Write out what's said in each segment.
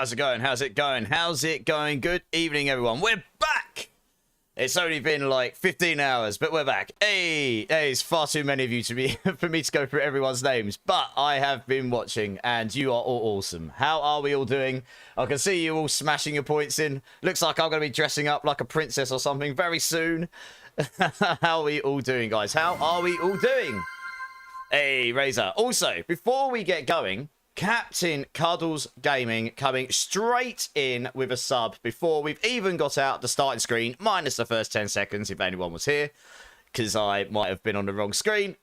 how's it going? How's it going? How's it going? Good evening, everyone. We're back! It's only been like 15 hours, but we're back. Hey, it's far too many of you to be for me to go through everyone's names, but I have been watching, and you are all awesome. How are we all doing? I can see you all smashing your points in. Looks like I'm going to be dressing up like a princess or something very soon. How are we all doing, guys? How are we all doing? Hey, Razor. Also, before we get going, Captain Cuddles Gaming coming straight in with a sub before we've even got out the starting screen, minus the first 10 seconds if anyone was here, because I might have been on the wrong screen.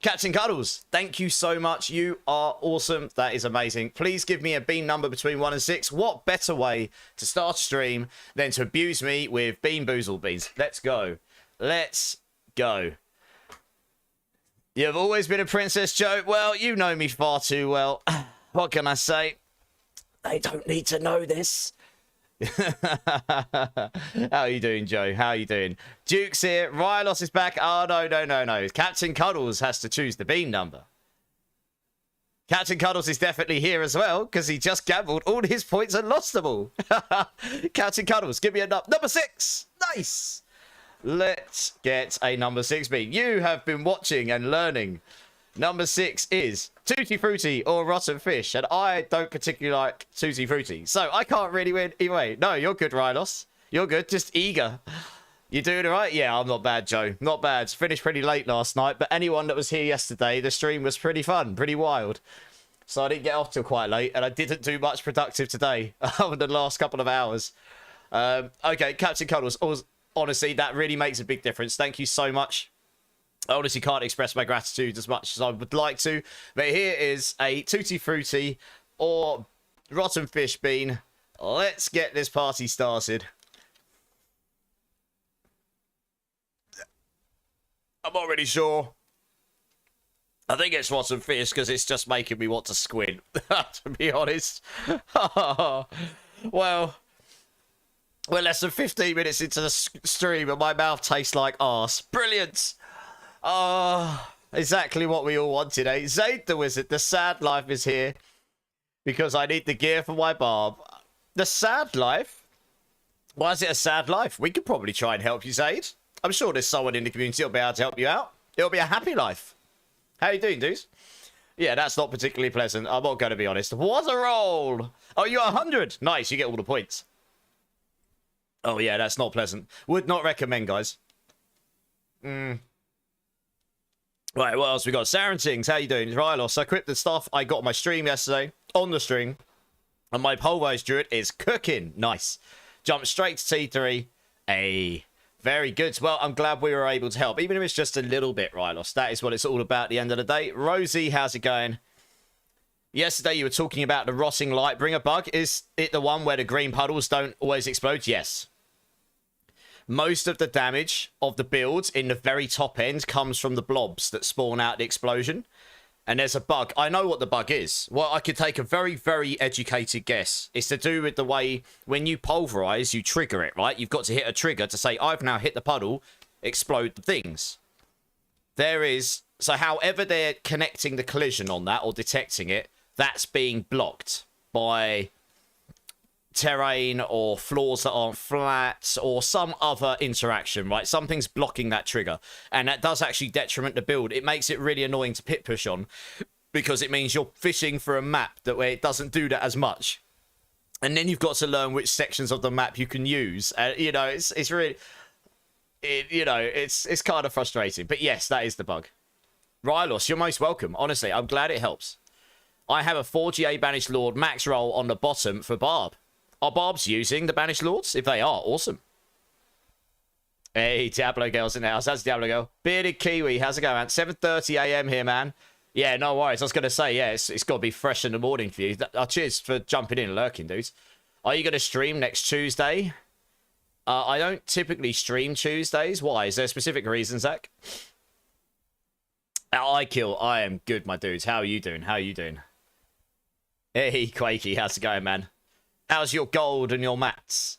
Captain Cuddles, thank you so much. You are awesome. That is amazing. Please give me a bean number between 1 and 6. What better way to start a stream than to abuse me with Bean Boozle beans? Let's go. Let's go. You've always been a princess, Joe. Well, you know me far too well. What can I say? They don't need to know this. How are you doing, Joe? How are you doing? Duke's here. Rylos is back. Oh, no. Captain Cuddles has to choose the bean number. Captain Cuddles is definitely here as well, because he just gambled all his points and lost them all. Captain Cuddles, give me a number 6. Nice. Let's get a number 6 bean. You have been watching and learning. Number 6 is Tutti Frutti or Rotten Fish, and I don't particularly like Tutti Frutti, so I can't really win either way. No, you're good, Rylos. You're good, just eager. You doing all right? Yeah, I'm not bad, Joe. Not bad. Finished pretty late last night, but anyone that was here yesterday, the stream was pretty fun, pretty wild. So I didn't get off till quite late, and I didn't do much productive today over the last couple of hours. Okay, Captain Cuddles. Honestly, that really makes a big difference. Thank you so much. I honestly can't express my gratitude as much as I would like to. But here is a Tutti Frutti or Rotten Fish bean. Let's get this party started. I'm not really sure. I think it's Rotten Fish because it's just making me want to squint, to be honest. Well... We're less than 15 minutes into the stream and my mouth tastes like arse. Brilliant. Oh, exactly what we all wanted, eh? Zaid the Wizard, the sad life is here because I need the gear for my barb. The sad life? Why is it a sad life? We could probably try and help you, Zaid. I'm sure there's someone in the community who'll be able to help you out. It'll be a happy life. How you doing, dudes? Yeah, that's not particularly pleasant. I'm not going to be honest. What a roll. Oh, you're 100. Nice, you get all the points. Oh, yeah, that's not pleasant. Would not recommend, guys. Right, what else we got? Sarentings, how you doing? Rylos, I equipped the stuff I got on my stream yesterday, on the stream, and my Pulverise Druid is cooking. Nice. Jump straight to T3. Hey, very good. Well, I'm glad we were able to help, even if it's just a little bit, Rylos. That is what it's all about at the end of the day. Rosie, how's it going? Yesterday, you were talking about the rotting Lightbringer bug. Is it the one where the green puddles don't always explode? Yes. Most of the damage of the builds in the very top end comes from the blobs that spawn out the explosion. And there's a bug. I know what the bug is. Well, I could take a very, very educated guess. It's to do with the way when you pulverize, you trigger it, right? You've got to hit a trigger to say, I've now hit the puddle, explode the things. There is... So however they're connecting the collision on that or detecting it, that's being blocked by terrain or floors that aren't flat or some other interaction, right? Something's blocking that trigger. And that does actually detriment the build. It makes it really annoying to pit push on because it means you're fishing for a map that where it doesn't do that as much. And then you've got to learn which sections of the map you can use. You know, it's really... it's kind of frustrating. But yes, that is the bug. Rylos, you're most welcome. Honestly, I'm glad it helps. I have a 4GA Banished Lord max roll on the bottom for Barb. Are Barbs using the Banished Lords? If they are, awesome. Hey, Diablo girls in the house. That's Diablo girl. Bearded Kiwi, how's it going, man? 7:30 a.m. here, man. Yeah, no worries. I was going to say, yeah, it's got to be fresh in the morning for you. Cheers for jumping in and lurking, dudes. Are you going to stream next Tuesday? I don't typically stream Tuesdays. Why? Is there a specific reason, Zach? I kill. I am good, my dudes. How are you doing? How are you doing? Hey, Quakey, how's it going, man? How's your gold and your mats?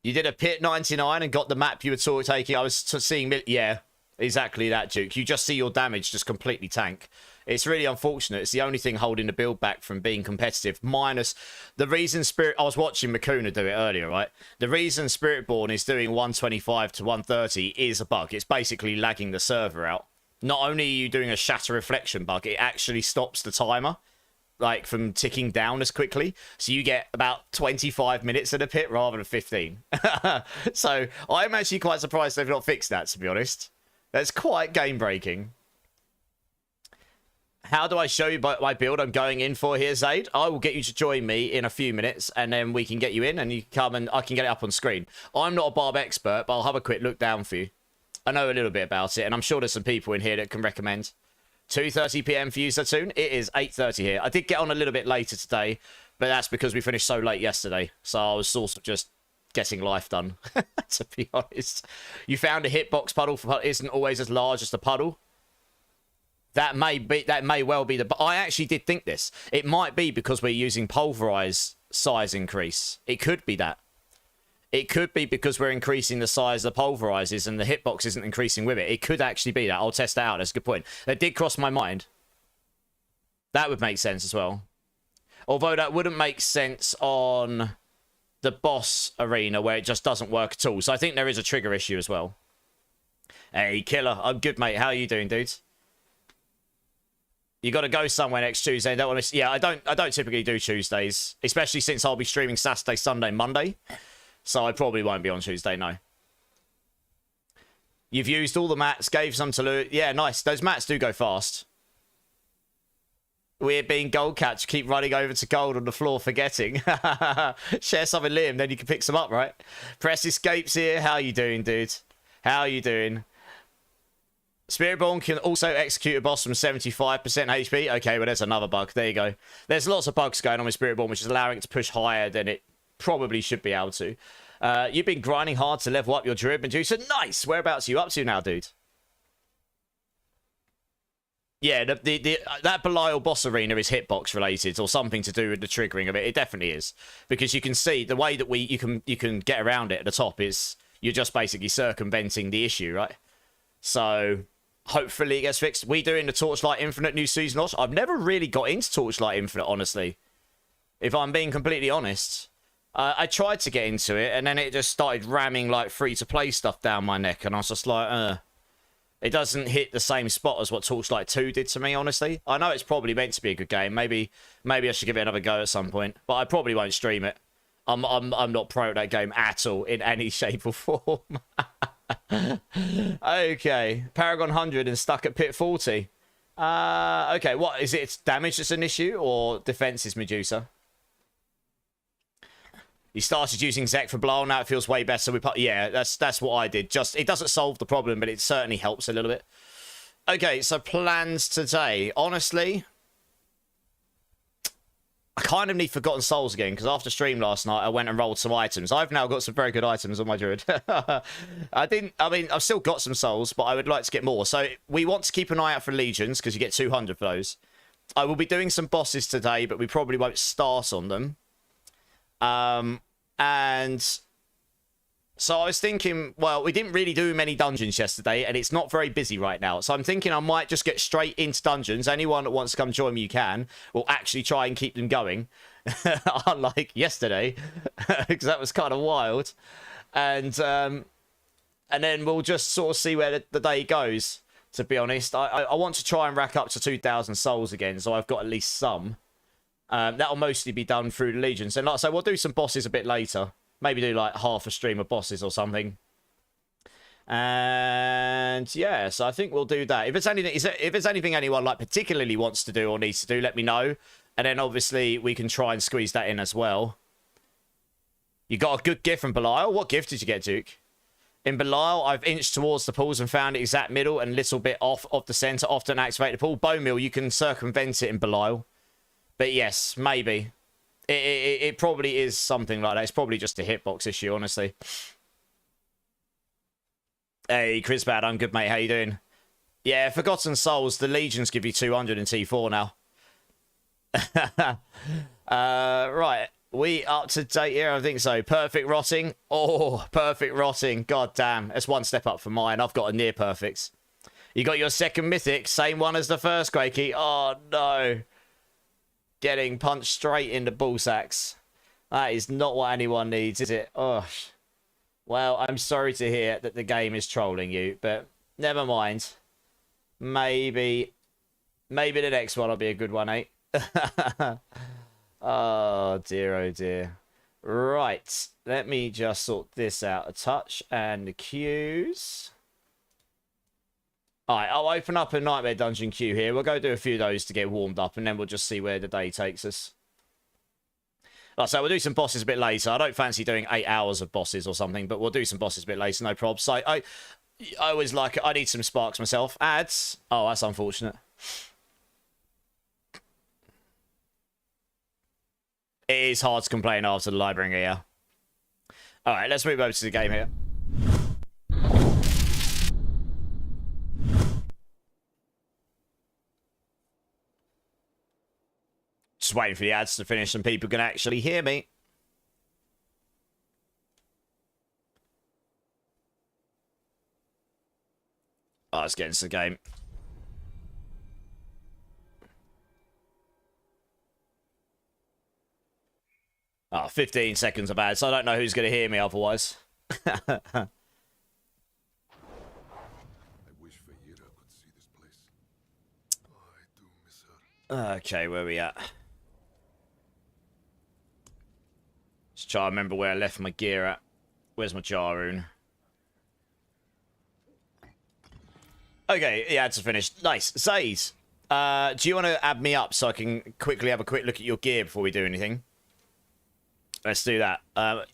You did a pit 99 and got the map you were taking. I was seeing... Yeah. Exactly that, Duke. You just see your damage just completely tank. It's really unfortunate. It's the only thing holding the build back from being competitive. Minus the reason Spirit... I was watching Makuna do it earlier, right? The reason Spiritborn is doing 125 to 130 is a bug. It's basically lagging the server out. Not only are you doing a shatter reflection bug, it actually stops the timer, like, from ticking down as quickly. So you get about 25 minutes in a pit rather than 15. So I'm actually quite surprised they've not fixed that, to be honest. That's quite game-breaking. How do I show you my build I'm going in for here, Zaid? I will get you to join me in a few minutes, and then we can get you in, and you come and I can get it up on screen. I'm not a barb expert, but I'll have a quick look down for you. I know a little bit about it, and I'm sure there's some people in here that can recommend. 2:30 p.m. for you, Satoon. It is 8:30 here. I did get on a little bit later today, but that's because we finished so late yesterday. So I was sort of just getting life done, to be honest. You found a hitbox puddle isn't always as large as the puddle. That may well be but I actually did think this. It might be because we're using Pulverize size increase. It could be that. It could be because we're increasing the size of the Pulverizes and the hitbox isn't increasing with it. It could actually be that. I'll test that out. That's a good point. That did cross my mind. That would make sense as well. Although that wouldn't make sense on the boss arena where it just doesn't work at all. So I think there is a trigger issue as well. Hey, Killer. I'm good, mate. How are you doing, dude? You got to go somewhere next Tuesday. I don't want to... Yeah, I don't typically do Tuesdays, especially since I'll be streaming Saturday, Sunday, Monday. So I probably won't be on Tuesday, no. You've used all the mats, gave some to Lou. Yeah, nice. Those mats do go fast. We're being gold catch. Keep running over to gold on the floor, forgetting. Share some with Liam, then you can pick some up, right? Press escapes here. How you doing, dude? How you doing? Spiritborn can also execute a boss from 75% HP. Okay, well, there's another bug. There you go. There's lots of bugs going on with Spiritborn, which is allowing it to push higher than it probably should be able to. You've been grinding hard to level up your Druid Medusa. Nice! Whereabouts are you up to now, dude? Yeah, that Belial boss arena is hitbox related or something to do with the triggering of it. It definitely is. Because you can see the way that you can get around it at the top is you're just basically circumventing the issue, right? So hopefully it gets fixed. We doing the Torchlight Infinite new season launch. I've never really got into Torchlight Infinite, honestly. If I'm being completely honest. I tried to get into it, and then it just started ramming, like, free-to-play stuff down my neck, and I was just like, It doesn't hit the same spot as what Torchlight 2 did to me, honestly. I know it's probably meant to be a good game. Maybe I should give it another go at some point, but I probably won't stream it. I'm not pro at that game at all, in any shape or form. Okay. Paragon 100 and stuck at pit 40. Okay, what? Is it damage that's an issue, or defense is Medusa? He started using Zek for Belial. Now it feels way better. Yeah, that's what I did. Just it doesn't solve the problem, but it certainly helps a little bit. Okay, so plans today. Honestly, I kind of need Forgotten Souls again, because after stream last night, I went and rolled some items. I've now got some very good items on my Druid. I've still got some souls, but I would like to get more. So we want to keep an eye out for legions, because you get 200 for those. I will be doing some bosses today, but we probably won't start on them. And so I was thinking, well, we didn't really do many dungeons yesterday, and it's not very busy right now. So I'm thinking I might just get straight into dungeons. Anyone that wants to come join me, you can. We'll actually try and keep them going. Unlike yesterday, because that was kind of wild. And then we'll just sort of see where the day goes, to be honest. I want to try and rack up to 2,000 souls again, so I've got at least some. That'll mostly be done through the legions. And like I say, we'll do some bosses a bit later. Maybe do like half a stream of bosses or something. And yeah, so I think we'll do that. If there's anything anyone like particularly wants to do or needs to do, let me know. And then obviously we can try and squeeze that in as well. You got a good gift from Belial. What gift did you get, Duke? In Belial, I've inched towards the pools and found it exact middle and a little bit off of the center. Often activate the pool. Bone meal, you can circumvent it in Belial. But yes, maybe. It probably is something like that. It's probably just a hitbox issue, honestly. Hey, Chrisbad, I'm good, mate. How you doing? Yeah, Forgotten Souls, the Legions give you 200 in T4 now. Right. We up to date here? I think so. Perfect Rotting. Oh, Perfect Rotting. God damn. That's one step up from mine. I've got a near perfect. You got your second mythic, same one as the first, Quakey. Oh, no. Getting punched straight in the ball sacks. That is not what anyone needs, is it? Oh, well, I'm sorry to hear that the game is trolling you, but never mind. Maybe the next one will be a good one, eh? Oh, dear, oh, dear. Right, let me just sort this out a touch. And the queues. Alright, I'll open up a Nightmare Dungeon queue here. We'll go do a few of those to get warmed up, and then we'll just see where the day takes us. Like, so we'll do some bosses a bit later. I don't fancy doing 8 hours of bosses or something, but we'll do some bosses a bit later, no probs. So I always like, I need some sparks myself. Ads. Oh, that's unfortunate. It is hard to complain after the library here. Alright, let's move over to the game here. Just waiting for the ads to finish and people can actually hear me. Oh, let's get into the game. Oh, 15 seconds of ads. I don't know who's going to hear me otherwise. I wish Vegeta could see this place. Oh, I do miss her. Okay, where are we at? Just try to remember where I left my gear at. Where's my Jaroon? Okay, the ads are finished. Nice. Zays, do you want to add me up so I can quickly have a quick look at your gear before we do anything? Let's do that.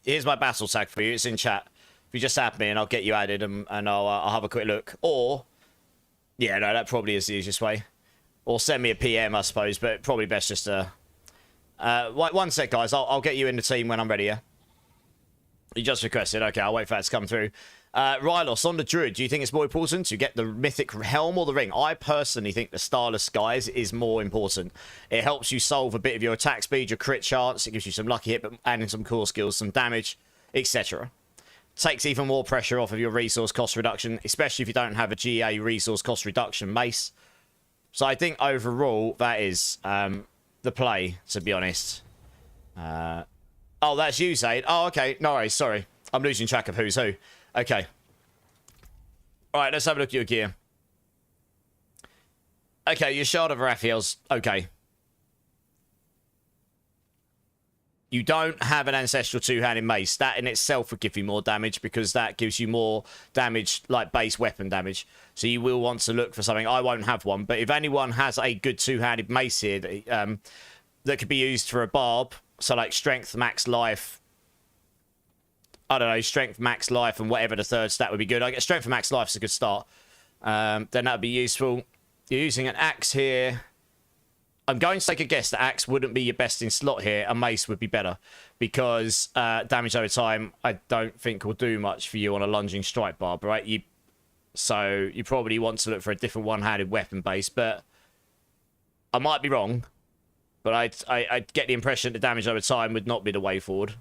Here's my battle tag for you. It's in chat. If you just add me and I'll get you added and I'll have a quick look. Or, yeah, no, that probably is the easiest way. Or send me a PM, I suppose, but probably best just to... one sec, guys. I'll get you in the team when I'm ready, yeah? You just requested. Okay, I'll wait for that to come through. Rylos, on the Druid, do you think it's more important to get the mythic helm or the ring? I personally think the Starless Skies is more important. It helps you solve a bit of your attack speed, your crit chance. It gives you some lucky hit, but adding some core skills, some damage, etc. Takes even more pressure off of your resource cost reduction, especially if you don't have a GA resource cost reduction mace. So I think overall, that is the play, to be honest. Oh, that's you, Zaid. Oh, okay. No worries. Sorry. I'm losing track of who's who. Okay. Alright, let's have a look at your gear. Okay, your Shard of Raphael's okay. You don't have an Ancestral two-handed mace. That in itself would give you more damage because that gives you more damage, like base weapon damage. So you will want to look for something. I won't have one, but if anyone has a good two-handed mace here that could be used for a barb, so like strength, max life, I don't know, strength, max life, and whatever the third stat would be good. I guess strength and max life is a good start. Then that would be useful. You're using an axe here. I'm going to take a guess that axe wouldn't be your best in slot here. A mace would be better because damage over time, I don't think will do much for you on a lunging strike barb, right? So you probably want to look for a different one-handed weapon base, but I might be wrong. But I get the impression that damage over time would not be the way forward.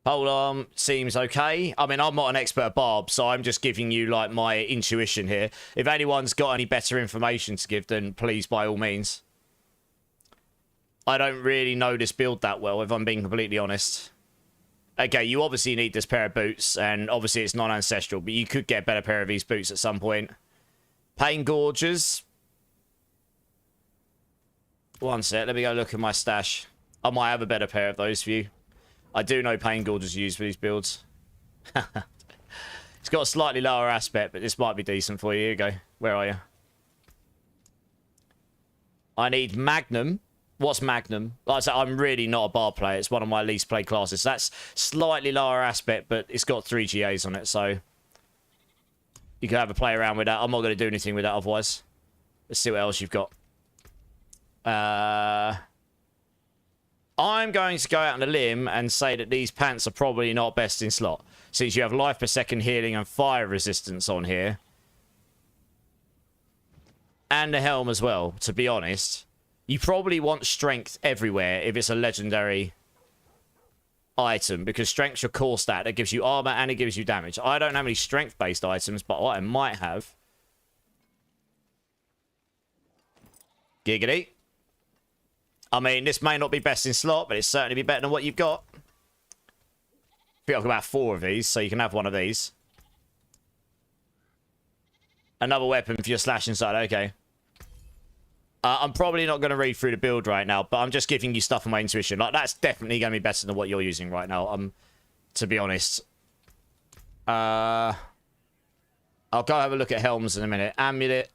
Polearm seems okay. I mean, I'm not an expert at barb, so I'm just giving you, like, my intuition here. If anyone's got any better information to give, then please, by all means. I don't really know this build that well, if I'm being completely honest. Okay, you obviously need this pair of boots, and obviously it's non-ancestral, but you could get a better pair of these boots at some point. Pain Gorges. One sec, let me go look at my stash. I might have a better pair of those for you. I do know Pain Gorge is used for these builds. It's got a slightly lower aspect, but this might be decent for you. Here you go. Where are you? I need Magnum. What's Magnum? Like I said, I'm really not a barb player. It's one of my least played classes. That's slightly lower aspect, but it's got 3 GAs on it, so you can have a play around with that. I'm not going to do anything with that otherwise. Let's see what else you've got. I'm going to go out on a limb and say that these pants are probably not best in slot. Since you have life per second healing and fire resistance on here. And the helm as well, to be honest. You probably want strength everywhere if it's a legendary item because strength's your core stat that gives you armor and it gives you damage. I don't have any strength-based items, but what I might have... Giggity. I mean, this may not be best in slot, but it's certainly be better than what you've got. I think I've got about 4 of these, so you can have one of these. Another weapon for your slashing side, okay. I'm probably not going to read through the build right now, but I'm just giving you stuff on my intuition. Like, that's definitely going to be better than what you're using right now, to be honest. I'll go have a look at helms in a minute. Amulet.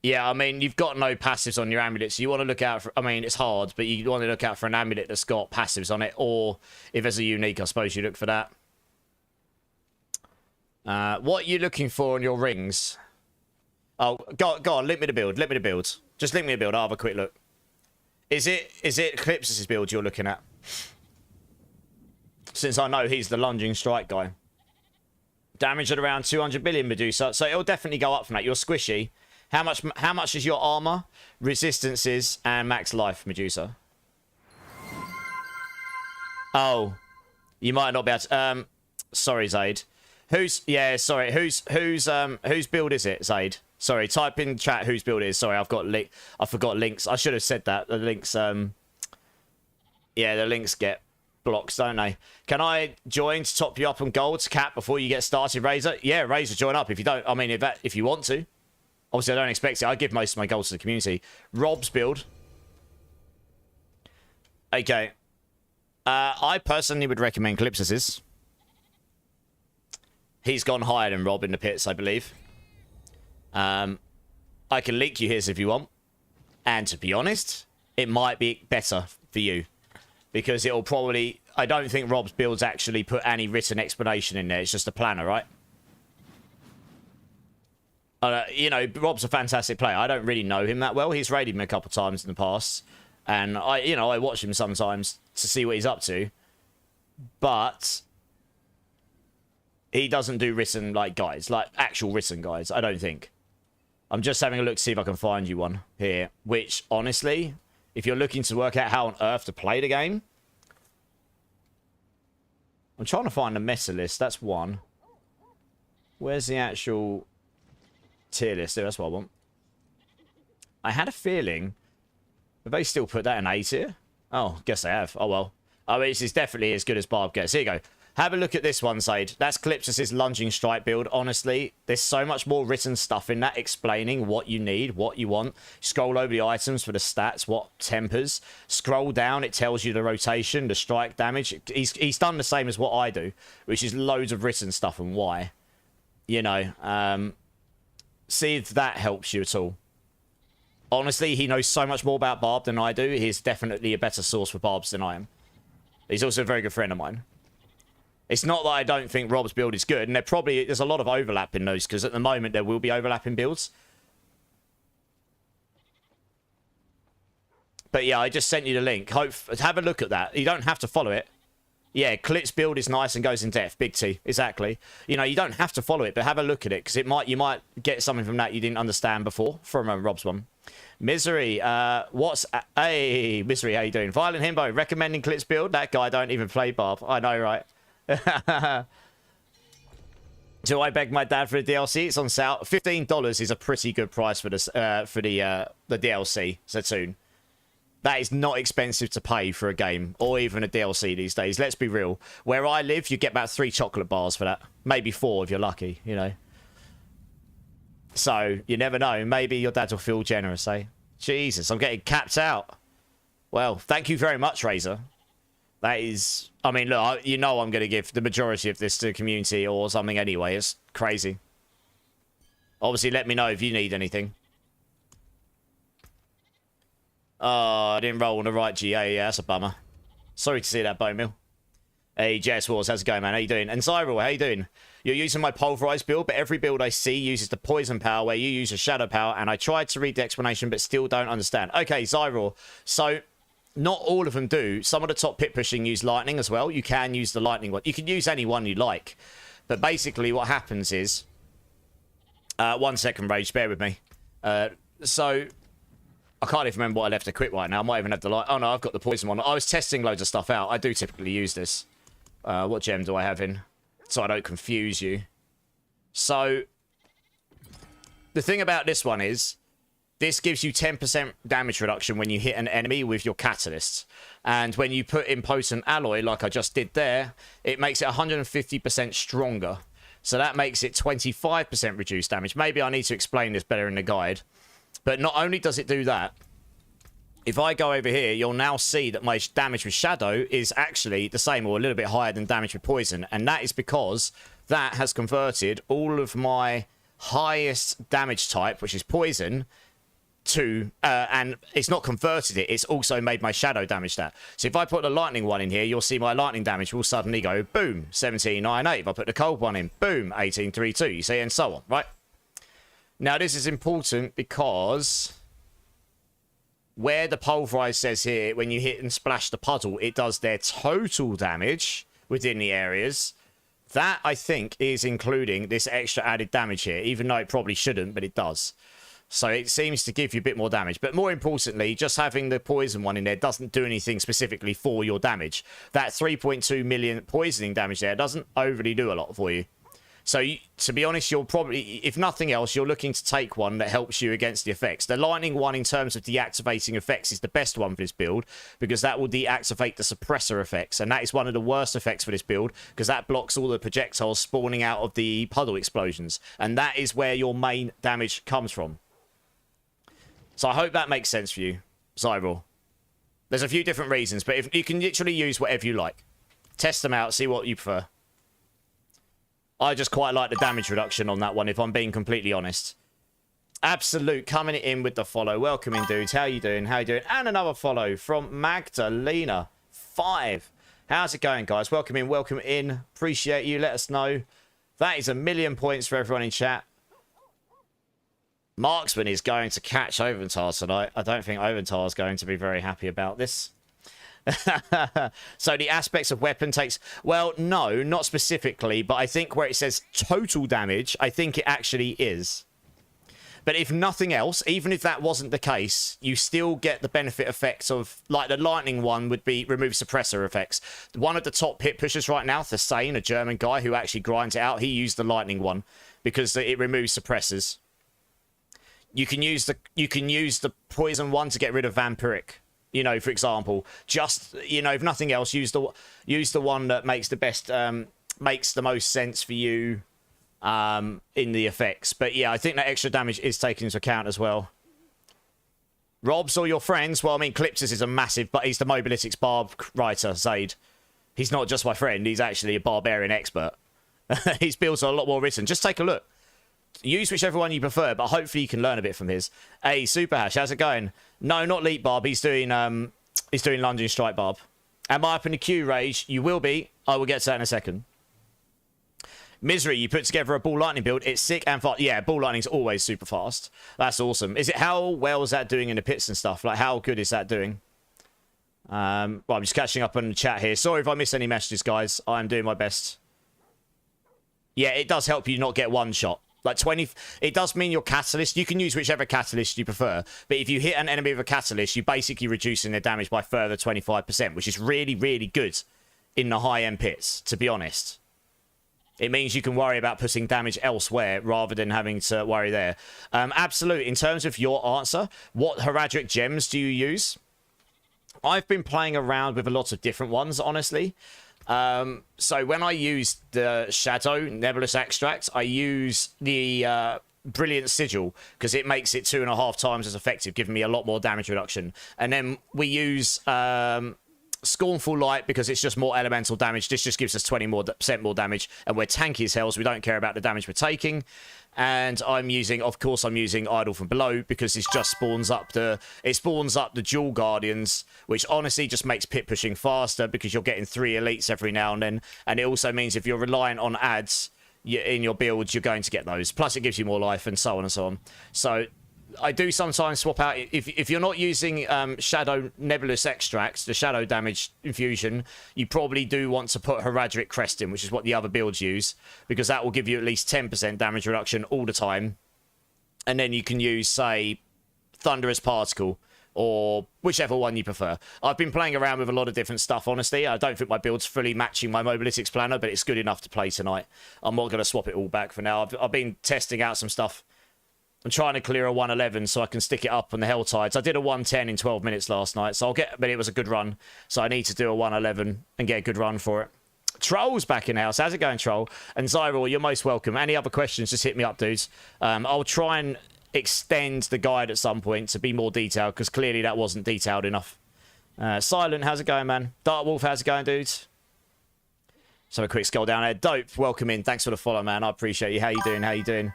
Yeah, I mean, you've got no passives on your amulet, so you want to look out for... I mean, it's hard, but you want to look out for an amulet that's got passives on it, or if there's a unique, I suppose you look for that. What are you looking for on your rings? Oh, go on, link me the build. Link me the build. Just link me the build. I'll have a quick look. Is it Eclipse's build you're looking at? Since I know he's the lunging strike guy. Damage at around 200 billion, Medusa. So it'll definitely go up from that. You're squishy. How much is your armor, resistances, and max life, Medusa? Oh, you might not be able to... sorry, Zaid. Whose build is it, Zaid? Sorry, type in chat whose build it is. Sorry, I forgot links. I should have said that. The links, yeah, the links get blocks, don't they? Can I join to top you up on gold, Cap, before you get started, Razor? Yeah, Razor, join up if you don't. I mean, if you want to. Obviously, I don't expect it. I give most of my gold to the community. Rob's build. Okay. I personally would recommend Calypsos's. He's gone higher than Rob in the pits, I believe. I can leak you his if you want. And to be honest, it might be better for you. Because it'll probably... I don't think Rob's builds actually put any written explanation in there. It's just a planner, right? You know, Rob's a fantastic player. I don't really know him that well. He's raided me a couple of times in the past. And, I watch him sometimes to see what he's up to. But... he doesn't do written, guides. Like, actual written guides, I don't think. I'm just having a look to see if I can find you one here. Which, honestly, if you're looking to work out how on earth to play the game... I'm trying to find the meta list. That's one. Where's the actual tier list? That's what I want. I had a feeling... Have they still put that in A tier? Oh, guess they have. Oh, well. Oh, this is definitely as good as Barb gets. Here you go. Have a look at this one, Sade. That's Calypsos's lunging strike build. Honestly, there's so much more written stuff in that explaining what you need, what you want. Scroll over the items for the stats, what tempers. Scroll down, it tells you the rotation, the strike damage. He's done the same as what I do, which is loads of written stuff and why. You know, see if that helps you at all. Honestly, he knows so much more about Barb than I do. He's definitely a better source for Barbs than I am. He's also a very good friend of mine. It's not that I don't think Rob's build is good, and there's a lot of overlap in those, because at the moment there will be overlapping builds. But yeah, I just sent you the link. Have a look at that. You don't have to follow it. Yeah, Clit's build is nice and goes in depth. Big T, exactly. You know, you don't have to follow it, but have a look at it, because you might get something from that you didn't understand before from Rob's one. Misery, hey, Misery, how you doing? Violent Himbo, recommending Clit's build? That guy don't even play Barb. I know, right? Do I beg my dad for the DLC? It's on sale. $15 is a pretty good price for this the DLC, Zatoon. That is not expensive to pay for a game, or even a DLC these days. Let's be real. Where I live, you get about 3 chocolate bars for that. Maybe 4 if you're lucky, you know. So, you never know. Maybe your dad will feel generous, eh? Jesus, I'm getting capped out. Well, thank you very much, Razor. That is... I mean, look, you know I'm going to give the majority of this to the community or something anyway. It's crazy. Obviously, let me know if you need anything. Oh, I didn't roll on the right GA. Yeah, that's a bummer. Sorry to see that, Bone Mill. Hey, JS Wars, how's it going, man? How you doing? And Zyril, how you doing? You're using my Pulverise build, but every build I see uses the poison power where you use a shadow power, and I tried to read the explanation, but still don't understand. Okay, Zyril. So... not all of them do. Some of the top pit pushing use lightning as well. You can use the lightning one. You can use any one you like. But basically what happens is... 1 second, Rage. Bear with me. So I can't even remember what I left equipped right now. I might even have the light. Oh, no, I've got the poison one. I was testing loads of stuff out. I do typically use this. What gem do I have in? So I don't confuse you. So, the thing about this one is, this gives you 10% damage reduction when you hit an enemy with your catalyst. And when you put in potent alloy, like I just did there, it makes it 150% stronger. So that makes it 25% reduced damage. Maybe I need to explain this better in the guide. But not only does it do that, if I go over here, you'll now see that my damage with Shadow is actually the same or a little bit higher than damage with Poison. And that is because that has converted all of my highest damage type, which is Poison, to... and it's not converted it, it's also made my Shadow damage that. So if I put the Lightning one in here, you'll see my Lightning damage will suddenly go, boom, 1798. If I put the Cold one in, boom, 1832. You see, and so on, right? Now, this is important because... where the Pulverise says here, when you hit and splash the puddle, it does their total damage within the areas. That, I think, is including this extra added damage here, even though it probably shouldn't, but it does. So it seems to give you a bit more damage. But more importantly, just having the poison one in there doesn't do anything specifically for your damage. That 3.2 million poisoning damage there doesn't overly do a lot for you. So, to be honest, you'll probably, if nothing else, you're looking to take one that helps you against the effects. The Lightning one, in terms of deactivating effects, is the best one for this build, because that will deactivate the suppressor effects, and that is one of the worst effects for this build, because that blocks all the projectiles spawning out of the puddle explosions, and that is where your main damage comes from. So I hope that makes sense for you, Cyril. There's a few different reasons, but if you can literally use whatever you like. Test them out, see what you prefer. I just quite like the damage reduction on that one, if I'm being completely honest. Absolute coming in with the follow. Welcome in, dudes. How you doing? How you doing? And another follow from Magdalena 5. How's it going, guys? Welcome in. Welcome in. Appreciate you. Let us know. That is 1,000,000 points for everyone in chat. Marksman is going to catch Oventar tonight. I don't think Oventar is going to be very happy about this. So the aspects of weapon takes... well, no, not specifically, but I think where it says total damage, I think it actually is. But if nothing else, even if that wasn't the case, you still get the benefit effects of... like, the Lightning one would be remove suppressor effects. One of the top hit pushers right now, Thessane, a German guy who actually grinds it out, he used the Lightning one because it removes suppressors. You can use the Poison one to get rid of Vampiric. You know, for example, just, you know, if nothing else, use the one that makes the best, makes the most sense for you in the effects. But yeah, I think that extra damage is taken into account as well. Robs or your friends? Well, I mean, Clipsis is a massive, but he's the Mobalytics Barb writer, Zaid. He's not just my friend, he's actually a barbarian expert. His builds are a lot more written. Just take a look. Use whichever one you prefer, but hopefully you can learn a bit from his. Hey, Superhash, how's it going? No, not Leap Barb. He's doing Lunging Strike Barb. Am I up in the queue, Rage? You will be. I will get to that in a second. Misery, you put together a Ball Lightning build. It's sick and fast. Yeah, Ball Lightning's always super fast. That's awesome. Is it, how well is that doing in the pits and stuff? Like, how good is that doing? Well, I'm just catching up on the chat here. Sorry if I missed any messages, guys. I'm doing my best. Yeah, it does help you not get one shot. Like 20, it does mean your catalyst, you can use whichever catalyst you prefer, but if you hit an enemy with a catalyst, you're basically reducing their damage by further 25%, which is really, really good in the high-end pits, to be honest. It means you can worry about putting damage elsewhere rather than having to worry there. Absolute, in terms of your answer, what Heraldric gems do you use? I've been playing around with a lot of different ones, honestly. So when I use the Shadow Nebulous Extract, I use the Brilliant Sigil because it makes it 2.5 times as effective, giving me a lot more damage reduction. And then we use Scornful Light because it's just more elemental damage. This just gives us 20% more damage, and we're tanky as hell, so we don't care about the damage we're taking. And I'm using, of course, Idol from Below because it just spawns up the Dual Guardians, which honestly just makes pit pushing faster because you're getting 3 elites every now and then. And it also means if you're reliant on ads in your builds, you're going to get those. Plus, it gives you more life and so on and so on. So I do sometimes swap out. If you're not using Shadow Nebulous Extracts, the Shadow Damage Infusion, you probably do want to put Heraldric Crest in, which is what the other builds use, because that will give you at least 10% damage reduction all the time. And then you can use, say, Thunderous Particle, or whichever one you prefer. I've been playing around with a lot of different stuff, honestly. I don't think my build's fully matching my mobilitics planner, but it's good enough to play tonight. I'm not going to swap it all back for now. I've been testing out some stuff. I'm trying to clear a 111 so I can stick it up on the Hell Tides. I did a 110 in 12 minutes last night, so but it was a good run. So I need to do a 111 and get a good run for it. Troll's back in house. How's it going, Troll? And Zyril, you're most welcome. Any other questions, just hit me up, dudes. I'll try and extend the guide at some point to be more detailed, because clearly that wasn't detailed enough. Silent, how's it going, man? Dark Wolf, how's it going, dudes? So a quick scroll down there. Dope, welcome in. Thanks for the follow, man. I appreciate you. How you doing? How you doing?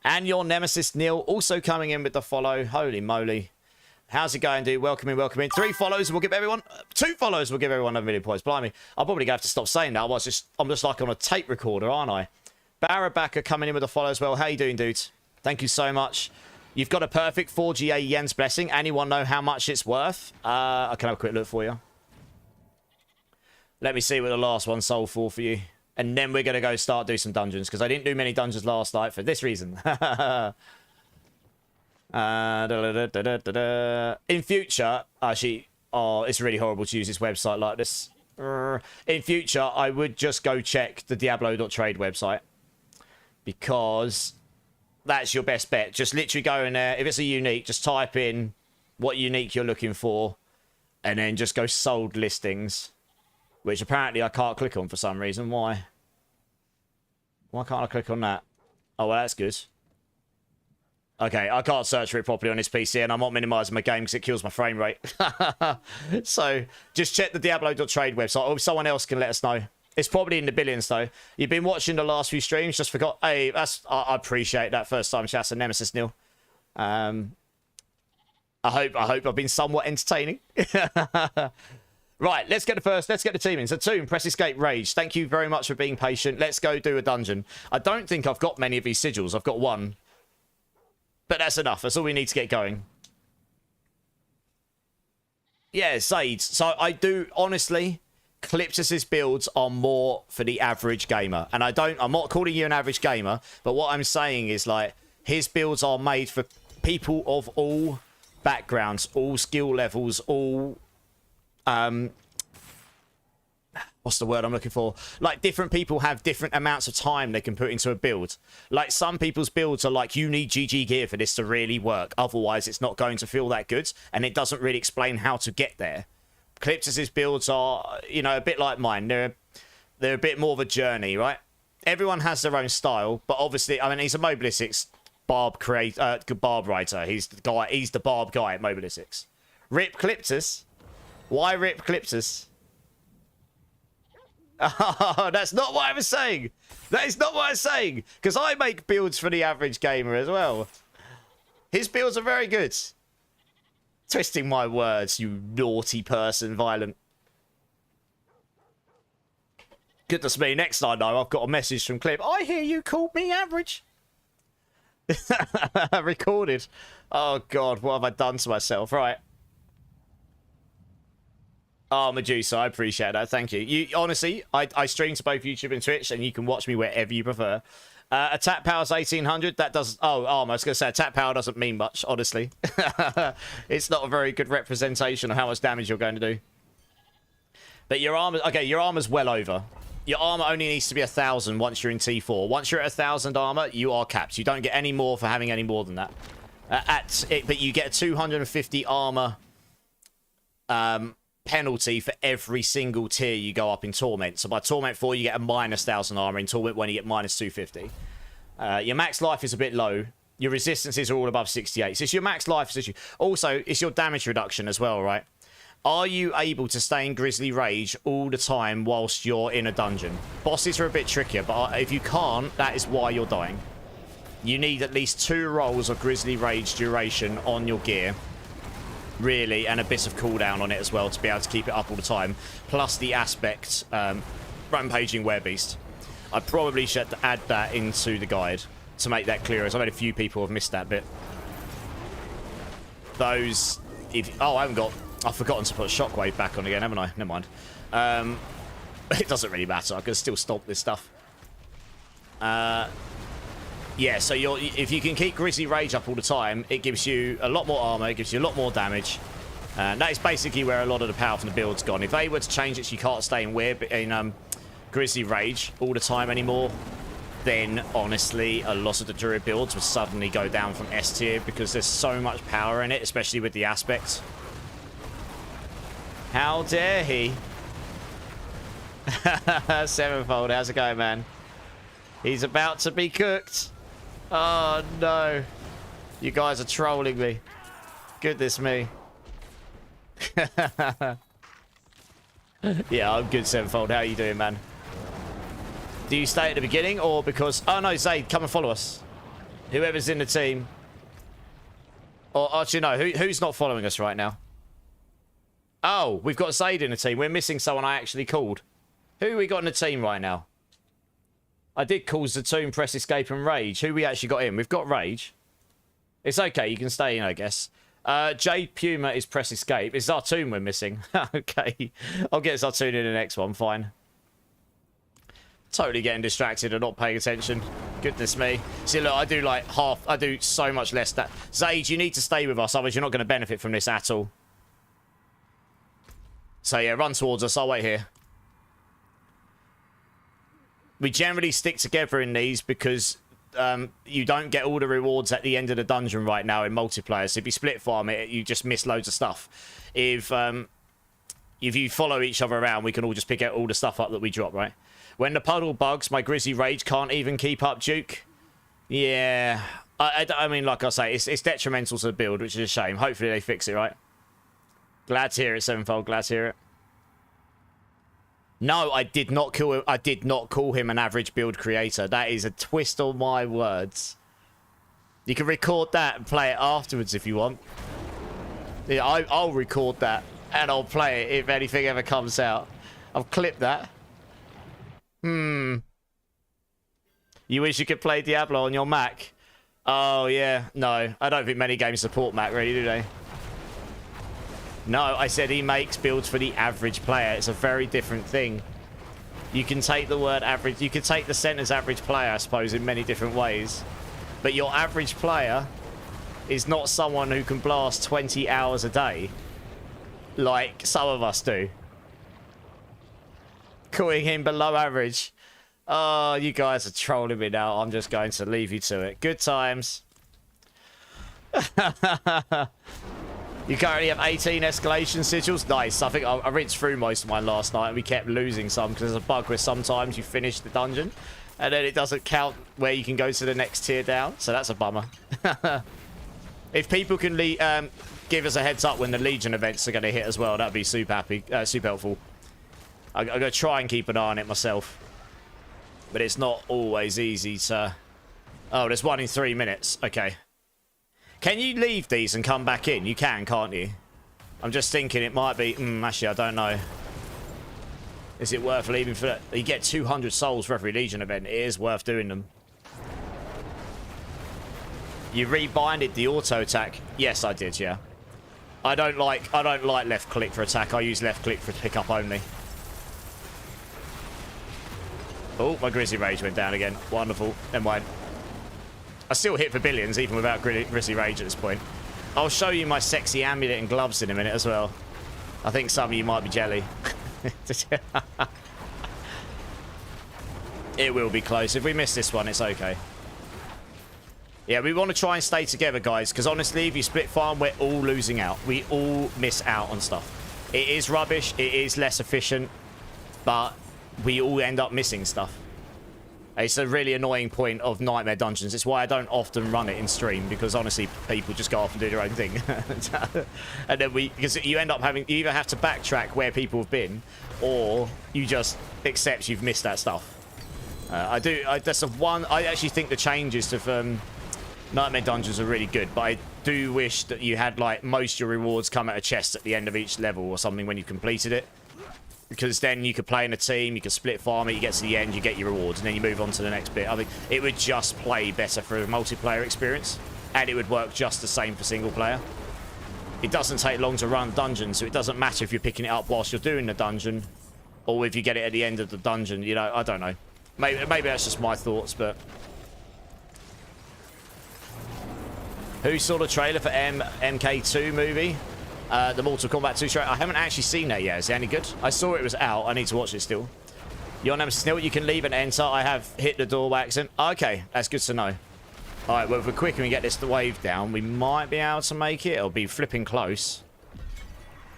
And your nemesis, Neil, also coming in with the follow. Holy moly. How's it going, dude? Welcome in, welcome in. 3 follows, we'll give everyone... 2 follows, we'll give everyone a million points. Blimey. I'll probably have to stop saying that. I'm just like on a tape recorder, aren't I? Barabaka coming in with the follow as well. How you doing, dudes? Thank you so much. You've got a perfect 4GA Yen's Blessing. Anyone know how much it's worth? I can have a quick look for you. Let me see what the last one sold for you. And then we're going to go start do some dungeons, because I didn't do many dungeons last night for this reason. In future, actually, it's really horrible to use this website like this. In future, I would just go check the Diablo.trade website, because that's your best bet. Just literally go in there. If it's a unique, just type in what unique you're looking for, and then just go sold listings. Which apparently I can't click on for some reason. Why? Why can't I click on that? Oh, well, that's good. Okay, I can't search for it properly on this PC, and I'm not minimizing my game because it kills my frame rate. So, just check the Diablo.trade website, or someone else can let us know. It's probably in the billions, though. You've been watching the last few streams, just forgot. Hey, I appreciate that first time chat, and Nemesis Neil. I hope I've been somewhat entertaining. Right, let's get the team in. So, Toon, press escape rage. Thank you very much for being patient. Let's go do a dungeon. I don't think I've got many of these sigils. I've got 1. But that's enough. That's all we need to get going. Yeah, Zades. So, I do, honestly, Calyptus's builds are more for the average gamer. And I'm not calling you an average gamer, but what I'm saying is, like, his builds are made for people of all backgrounds, all skill levels, all... what's the word I'm looking for? Like, different people have different amounts of time they can put into a build. Like, some people's builds are like, you need GG gear for this to really work. Otherwise, it's not going to feel that good. And it doesn't really explain how to get there. Calyptus's builds are, you know, a bit like mine. They're a bit more of a journey, right? Everyone has their own style. But obviously, I mean, he's a Mobilitics barb writer. He's the barb guy at Mobilitics. Rip Calyptus. Why Rip Calyptus? Oh, that's not what I was saying. That is not what I was saying. Because I make builds for the average gamer as well. His builds are very good. Twisting my words, you naughty person, Violent. Goodness me, next time though, I've got a message from Clip. I hear you called me average. Recorded. Oh, God, what have I done to myself? Right. Oh, Medusa, I appreciate that. Thank you. You honestly, I stream to both YouTube and Twitch, and you can watch me wherever you prefer. Attack power's 1800. That does... Oh, I was going to say, attack power doesn't mean much, honestly. It's not a very good representation of how much damage you're going to do. But your armor... Okay, your armor's well over. Your armor only needs to be 1,000 once you're in T4. Once you're at 1,000 armor, you are capped. You don't get any more for having any more than that. But you get a 250 armor... penalty for every single tier you go up in Torment. So by Torment 4 you get a minus 1,000 armor. In Torment 1 you get minus 250. Your max life is a bit low. Your resistances are all above 68. So it's your max life issue. Also, it's your damage reduction as well, right? Are you able to stay in Grizzly Rage all the time whilst you're in a dungeon? Bosses are a bit trickier, but if you can't, that is why you're dying. You need at least 2 rolls of Grizzly Rage duration on your gear. Really, and a bit of cooldown on it as well to be able to keep it up all the time. Plus the aspect, Rampaging Werebeast. I probably should add that into the guide to make that clearer, as I've had a few people have missed that bit. Those... I've forgotten to put a shockwave back on again, haven't I? Never mind. It doesn't really matter. I can still stomp this stuff. Yeah, so if you can keep Grizzly Rage up all the time, it gives you a lot more armor, it gives you a lot more damage. And that is basically where a lot of the power from the build's gone. If they were to change it so you can't stay in Grizzly Rage all the time anymore, then honestly a lot of the Druid builds would suddenly go down from S tier because there's so much power in it, especially with the aspects. How dare he? Sevenfold, how's it going, man? He's about to be cooked. Oh no. You guys are trolling me. Goodness me. Yeah, I'm good, Sevenfold. How are you doing, man? Do you stay at the beginning or because... Oh, no, Zaid, come and follow us. Whoever's in the team. Or actually, no, who's not following us right now? Oh, we've got Zaid in the team. We're missing someone I actually called. Who we got in the team right now? I did call Zatoon, press escape and rage. Who we actually got in? We've got rage. It's okay, you can stay in, I guess. Jade Puma is press escape. It's Zartoon we're missing. Okay. I'll get Zartoon in the next one, fine. Totally getting distracted and not paying attention. Goodness me. See, look, I do like half... I do so much less that... Zaid, you need to stay with us, otherwise you're not going to benefit from this at all. So, yeah, run towards us. I'll wait here. We generally stick together in these because... you don't get all the rewards at the end of the dungeon right now in multiplayer. So if you split farm it, you just miss loads of stuff. If you follow each other around, we can all just pick out all the stuff up that we drop, right? When the puddle bugs, my Grizzly Rage can't even keep up, Duke. Yeah. I mean, like I say, it's detrimental to the build, which is a shame. Hopefully they fix it, right? Glad to hear it, Sevenfold. Glad to hear it. No, I did not kill him. I did not call him an average build creator. That is a twist on my words. You can record that and play it afterwards if you want. Yeah, I'll record that and I'll play it if anything ever comes out. I'll clip that. You wish you could play Diablo on your Mac? Oh, yeah. No, I don't think many games support Mac, really, do they? No, I said he makes builds for the average player. It's a very different thing. You can take the word average... You can take the sentence average player, I suppose, in many different ways. But your average player is not someone who can blast 20 hours a day like some of us do. Calling him below average. Oh, you guys are trolling me now. I'm just going to leave you to it. Good times. You currently have 18 escalation sigils. Nice. I think I rinsed through most of mine last night and we kept losing some because there's a bug where sometimes you finish the dungeon and then it doesn't count where you can go to the next tier down. So that's a bummer. If people can give us a heads up when the Legion events are going to hit as well, that'd be super helpful. I'm going to try and keep an eye on it myself. But it's not always easy to... Oh, there's one in 3 minutes. Okay. Can you leave these and come back in? You can, can't you? I'm just thinking it might be... actually, I don't know. Is it worth leaving for that? You get 200 souls for every Legion event. It is worth doing them. You rebinded the auto attack. Yes, I did, yeah. I don't like left click for attack. I use left click for pickup only. Oh, my Grizzly Rage went down again. Wonderful. Never mind. I still hit for billions, even without Grizzly Rage at this point. I'll show you my sexy amulet and gloves in a minute as well. I think some of you might be jelly. It will be close. If we miss this one, it's okay. Yeah, we want to try and stay together, guys, because honestly, if you split farm, we're all losing out. We all miss out on stuff. It is rubbish. It is less efficient, but we all end up missing stuff. It's a really annoying point of Nightmare Dungeons. It's why I don't often run it in stream, because honestly, people just go off and do their own thing. And then because you end up having, you either have to backtrack where people have been, or you just accept you've missed that stuff. That's the one, I actually think the changes to Nightmare Dungeons are really good, but I do wish that you had like most of your rewards come at a chest at the end of each level or something when you've completed it. Because then you could play in a team, you could split farm it, you get to the end, you get your rewards, and then you move on to the next bit. I think it would just play better for a multiplayer experience, and it would work just the same for single player. It doesn't take long to run dungeons, so it doesn't matter if you're picking it up whilst you're doing the dungeon, or if you get it at the end of the dungeon, you know, I don't know. Maybe that's just my thoughts, but Who saw the trailer for MK2 movie? The Mortal Kombat 2 trailer. I haven't actually seen that yet. Is it any good? I saw it was out. I need to watch it still. Your name is Snill. You can leave and enter. I have hit the door by accident. Okay, that's good to know. All right, well, if we're quick and we get this wave down, we might be able to make it. It'll be flipping close.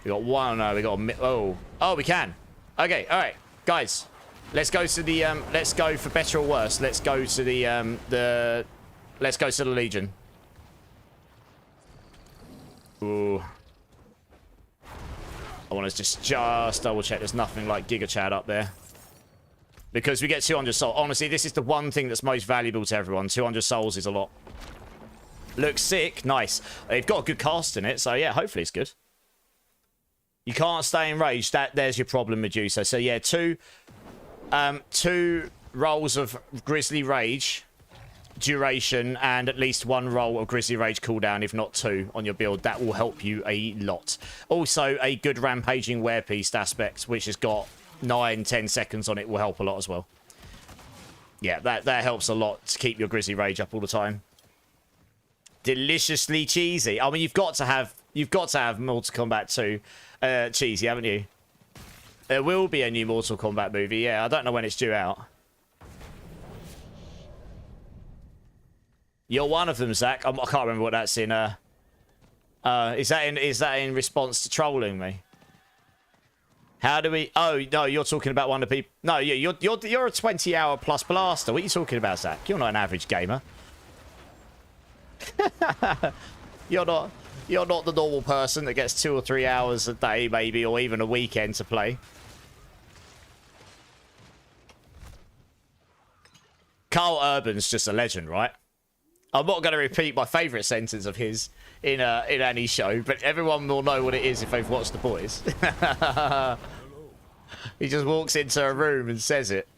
We got one. No, we got a... Oh, we can. Okay, all right, guys. Let's go to the... let's go for better or worse. Let's go to the... Let's go to the Legion. Ooh. I want to just double check there's nothing like Giga Chad up there. Because we get 200 souls. Honestly, this is the one thing that's most valuable to everyone. 200 souls is a lot. Looks sick. Nice. They've got a good cast in it, so yeah, hopefully it's good. You can't stay in rage. There's your problem, Medusa. So yeah, two rolls of Grizzly Rage duration and at least one roll of Grizzly Rage cooldown, if not two, on your build. That will help you a lot. Also, a good Rampaging Werebeast aspect, which has got 9-10 seconds on it, will help a lot as well. Yeah, that helps a lot to keep your Grizzly Rage up all the time. Deliciously cheesy. I mean, you've got to have Mortal Kombat 2 cheesy, haven't you? There will be a new Mortal Kombat movie. Yeah, I don't know when it's due out. You're one of them, Zach. I can't remember what that's in. Is that in response to trolling me? How do we... Oh, no, you're talking about one of the people... No, you're a 20-hour plus blaster. What are you talking about, Zach? You're not an average gamer. You're not the normal person that gets 2 or 3 hours a day, maybe, or even a weekend to play. Carl Urban's just a legend, right? I'm not going to repeat my favourite sentence of his in any show, but everyone will know what it is if they've watched The Boys. He just walks into a room and says it.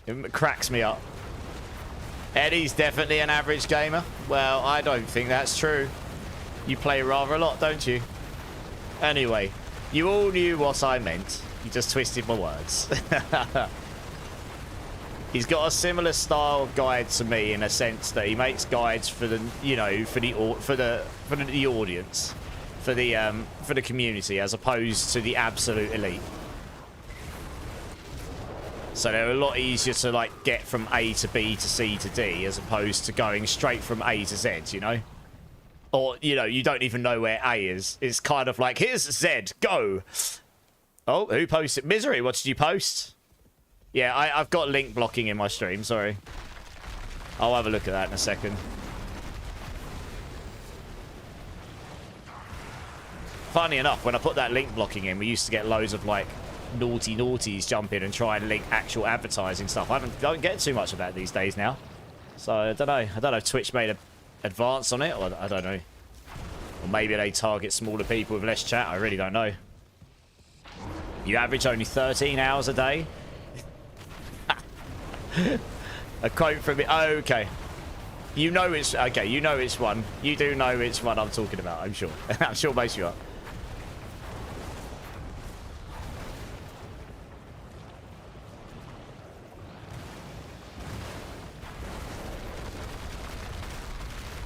It cracks me up. Eddie's definitely an average gamer. Well, I don't think that's true. You play rather a lot, don't you? Anyway, you all knew what I meant. You just twisted my words. He's got a similar style of guide to me in a sense that he makes guides for the, you know, for the audience, for the community, as opposed to the absolute elite. So they're a lot easier to like get from A to B to C to D, as opposed to going straight from A to Z, you know? Or, you know, you don't even know where A is. It's kind of like, here's Z, go! Oh, who posted? Misery, what did you post? Yeah, I've got link blocking in my stream, sorry. I'll have a look at that in a second. Funny enough, when I put that link blocking in, we used to get loads of, like, naughties jump in and try and link actual advertising stuff. I don't get too much of that these days now. So, I don't know. I don't know if Twitch made an advance on it, or I don't know. Or maybe they target smaller people with less chat. I really don't know. You average only 13 hours a day? A quote from it. Oh, okay. You know it's... Okay, you know it's one. You do know it's one I'm talking about, I'm sure. I'm sure most of you are.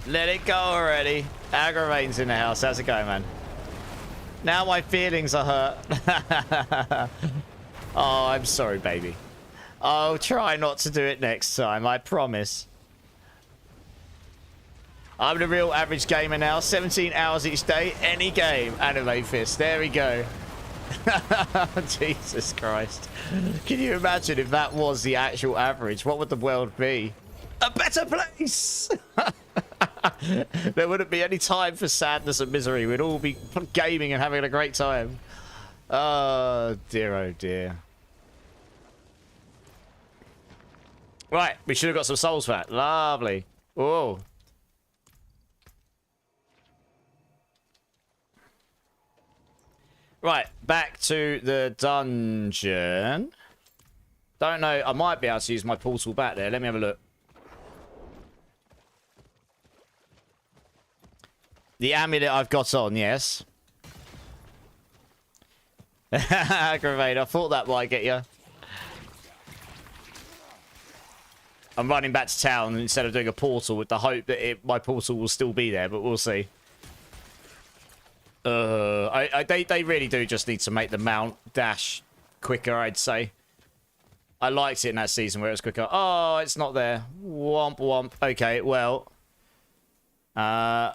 Let it go already. Aggravating's in the house. How's it going, man? Now my feelings are hurt. Oh, I'm sorry, baby. I'll try not to do it next time, I promise. I'm the real average gamer now. 17 hours each day, any game. Anime Fist, there we go. Jesus Christ. Can you imagine if that was the actual average? What would the world be? A better place! There wouldn't be any time for sadness and misery. We'd all be gaming and having a great time. Oh dear. Right, we should have got some souls for that. Lovely. Whoa. Right, back to the dungeon. Don't know, I might be able to use my portal back there. Let me have a look. The amulet I've got on, yes. Aggravate, I thought that might get you. I'm running back to town instead of doing a portal with the hope that my portal will still be there, but we'll see. They really do just need to make the mount dash quicker, I'd say. I liked it in that season where it was quicker. Oh, it's not there. Womp womp. Okay, well. I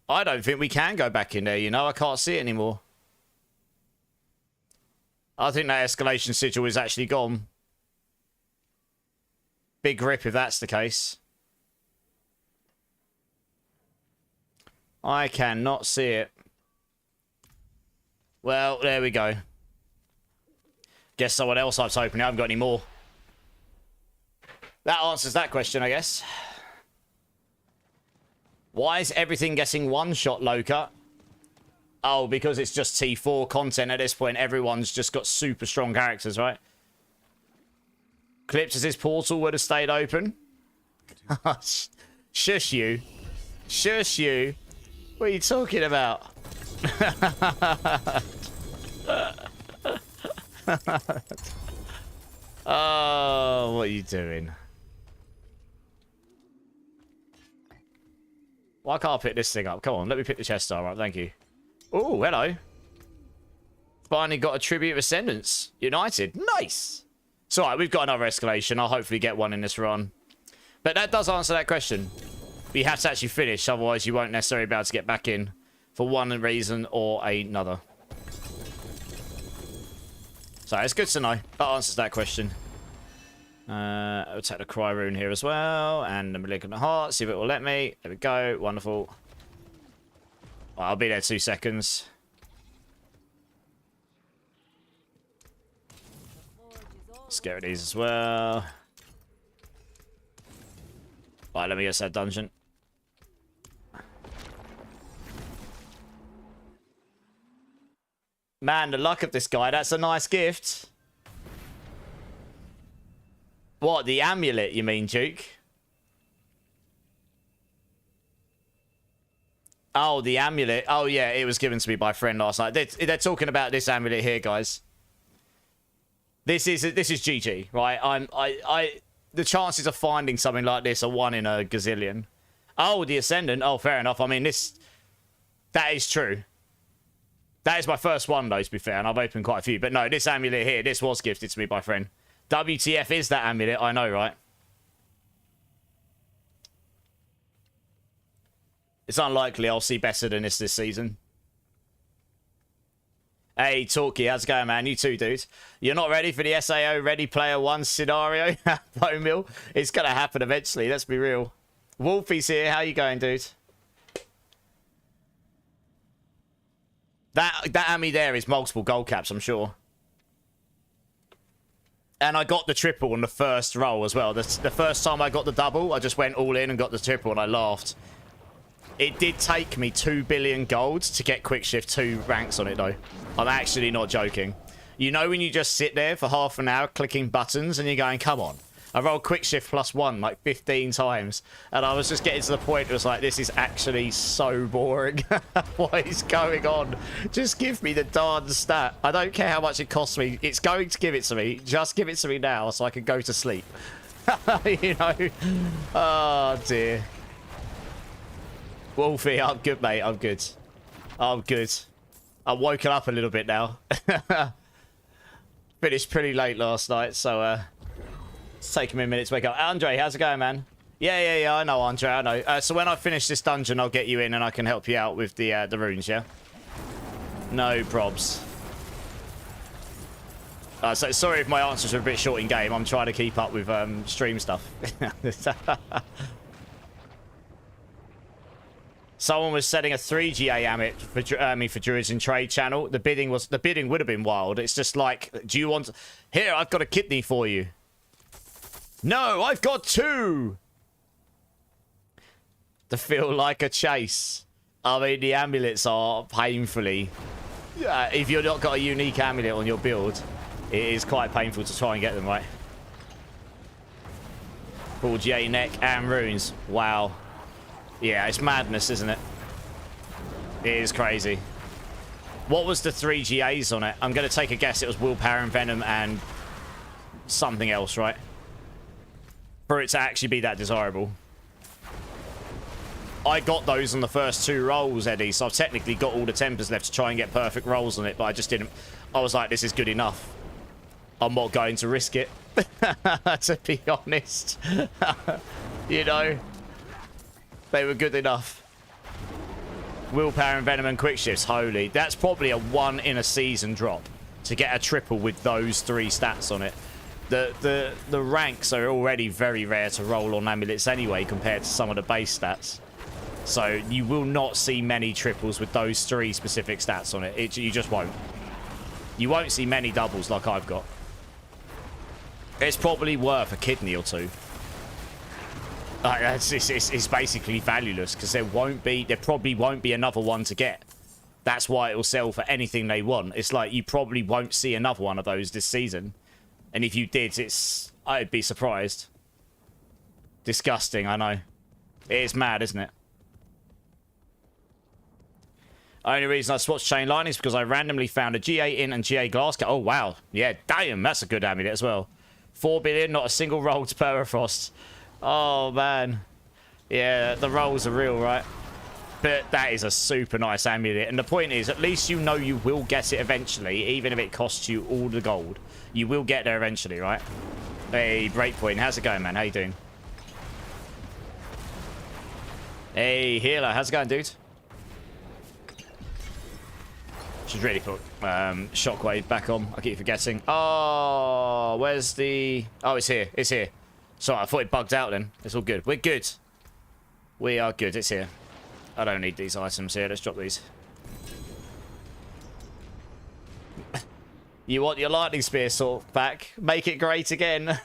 don't think we can go back in there, you know? I can't see it anymore. I think that escalation sigil is actually gone. Big rip if that's the case. I cannot see it. Well, there we go. Guess someone else I've opened. I haven't got any more. That answers that question, I guess. Why is everything getting one-shot, Loka? Oh, because it's just T4 content at this point. Everyone's just got super strong characters, right? Clips as his portal would have stayed open. Shush you. Shush you. What are you talking about? Oh, what are you doing? Why can't I pick this thing up? Come on, let me pick the chest star up. Thank you. Oh, hello. Finally got a Tribute of Ascendance. United. Nice. It's alright, we've got another escalation. I'll hopefully get one in this run. But that does answer that question. You have to actually finish, otherwise you won't necessarily be able to get back in for one reason or another. So it's good to know. That answers that question. I'll take the Cry Rune here as well. And the Malignant Heart. See if it will let me. There we go. Wonderful. Well, I'll be there 2 seconds. Let's get rid of these as well. Right, let me get that dungeon. Man, the luck of this guy. That's a nice gift. What, the amulet, you mean, Duke? Oh, the amulet. Oh, yeah, it was given to me by a friend last night. They're talking about this amulet here, guys. This is GG, right? The chances of finding something like this are 1 in a gazillion. Oh, the Ascendant. Oh, fair enough. I mean, that is true. That is my first one, though, to be fair, and I've opened quite a few. But no, this amulet here, this was gifted to me by a friend. WTF is that amulet, I know, right? It's unlikely I'll see better than this season. Hey, Talkie, how's it going, man? You too, dude. You're not ready for the SAO Ready Player One scenario? Bone Mill? It's going to happen eventually, let's be real. Wolfie's here, how you going, dude? That Ami there is multiple gold caps, I'm sure. And I got the triple on the first roll as well. The first time I got the double, I just went all in and got the triple and I laughed. It did take me 2 billion golds to get quick shift 2 ranks on it, though. I'm actually not joking. You know when you just sit there for half an hour clicking buttons and you're going, come on. I rolled quick shift +1 like 15 times. And I was just getting to the point it was like, this is actually so boring. What is going on? Just give me the darn stat. I don't care how much it costs me. It's going to give it to me. Just give it to me now so I can go to sleep. You know? Oh, dear. Wolfie, I'm good, mate. I'm good. I'm good. I'm woken up a little bit now. Finished pretty late last night, so it's taking me a minute to wake up. Andre, how's it going, man? Yeah, I know, Andre, I know. So when I finish this dungeon, I'll get you in and I can help you out with the runes, yeah? No probs. So sorry if my answers are a bit short in game. I'm trying to keep up with stream stuff. Someone was setting a 3GA amit for Druids in trade channel. The bidding would have been wild. It's just like, do you want... Here, I've got a kidney for you. No, I've got 2! To feel like a chase. I mean, the amulets are painfully... if you've not got a unique amulet on your build, it is quite painful to try and get them, right? Full GA neck and runes. Wow. Yeah, it's madness, isn't it? It is crazy. What was the 3 GAs on it? I'm going to take a guess. It was Willpower and Venom and something else, right? for it to actually be that desirable. I got those on the first 2 rolls, Eddie, so I've technically got all the tempers left to try and get perfect rolls on it, but I just didn't. I was like, this is good enough. I'm not going to risk it, to be honest. You know, they were good enough. Willpower and venom and quick shifts, holy. That's probably a 1 in a season drop to get a triple with those 3 stats on it. The ranks are already very rare to roll on amulets anyway compared to some of the base stats. So you will not see many triples with those 3 specific stats on it. You just won't. You won't see many doubles like I've got. It's probably worth a kidney or 2. It's basically valueless because there probably won't be another one to get. That's why it will sell for anything they want. It's like you probably won't see another one of those this season. And if you did, I'd be surprised. Disgusting, I know. It is mad, isn't it? Only reason I swatched Chain Lightning is because I randomly found a GA in and GA glass. Oh, wow. Yeah, damn, that's a good amulet as well. 4 billion, not a single roll to Permafrost. Oh, man. Yeah, the rolls are real, right? But that is a super nice amulet. And the point is, at least you know you will get it eventually, even if it costs you all the gold. You will get there eventually, right? Hey, Breakpoint, how's it going, man? How you doing? Hey, Healer, how's it going, dude? Should really put Shockwave back on. I keep forgetting. Oh, where's the... Oh, it's here. It's here. Sorry, I thought it bugged out then. It's all good. We're good. We are good. It's here. I don't need these items here. Let's drop these. You want your lightning spear sword back? Make it great again.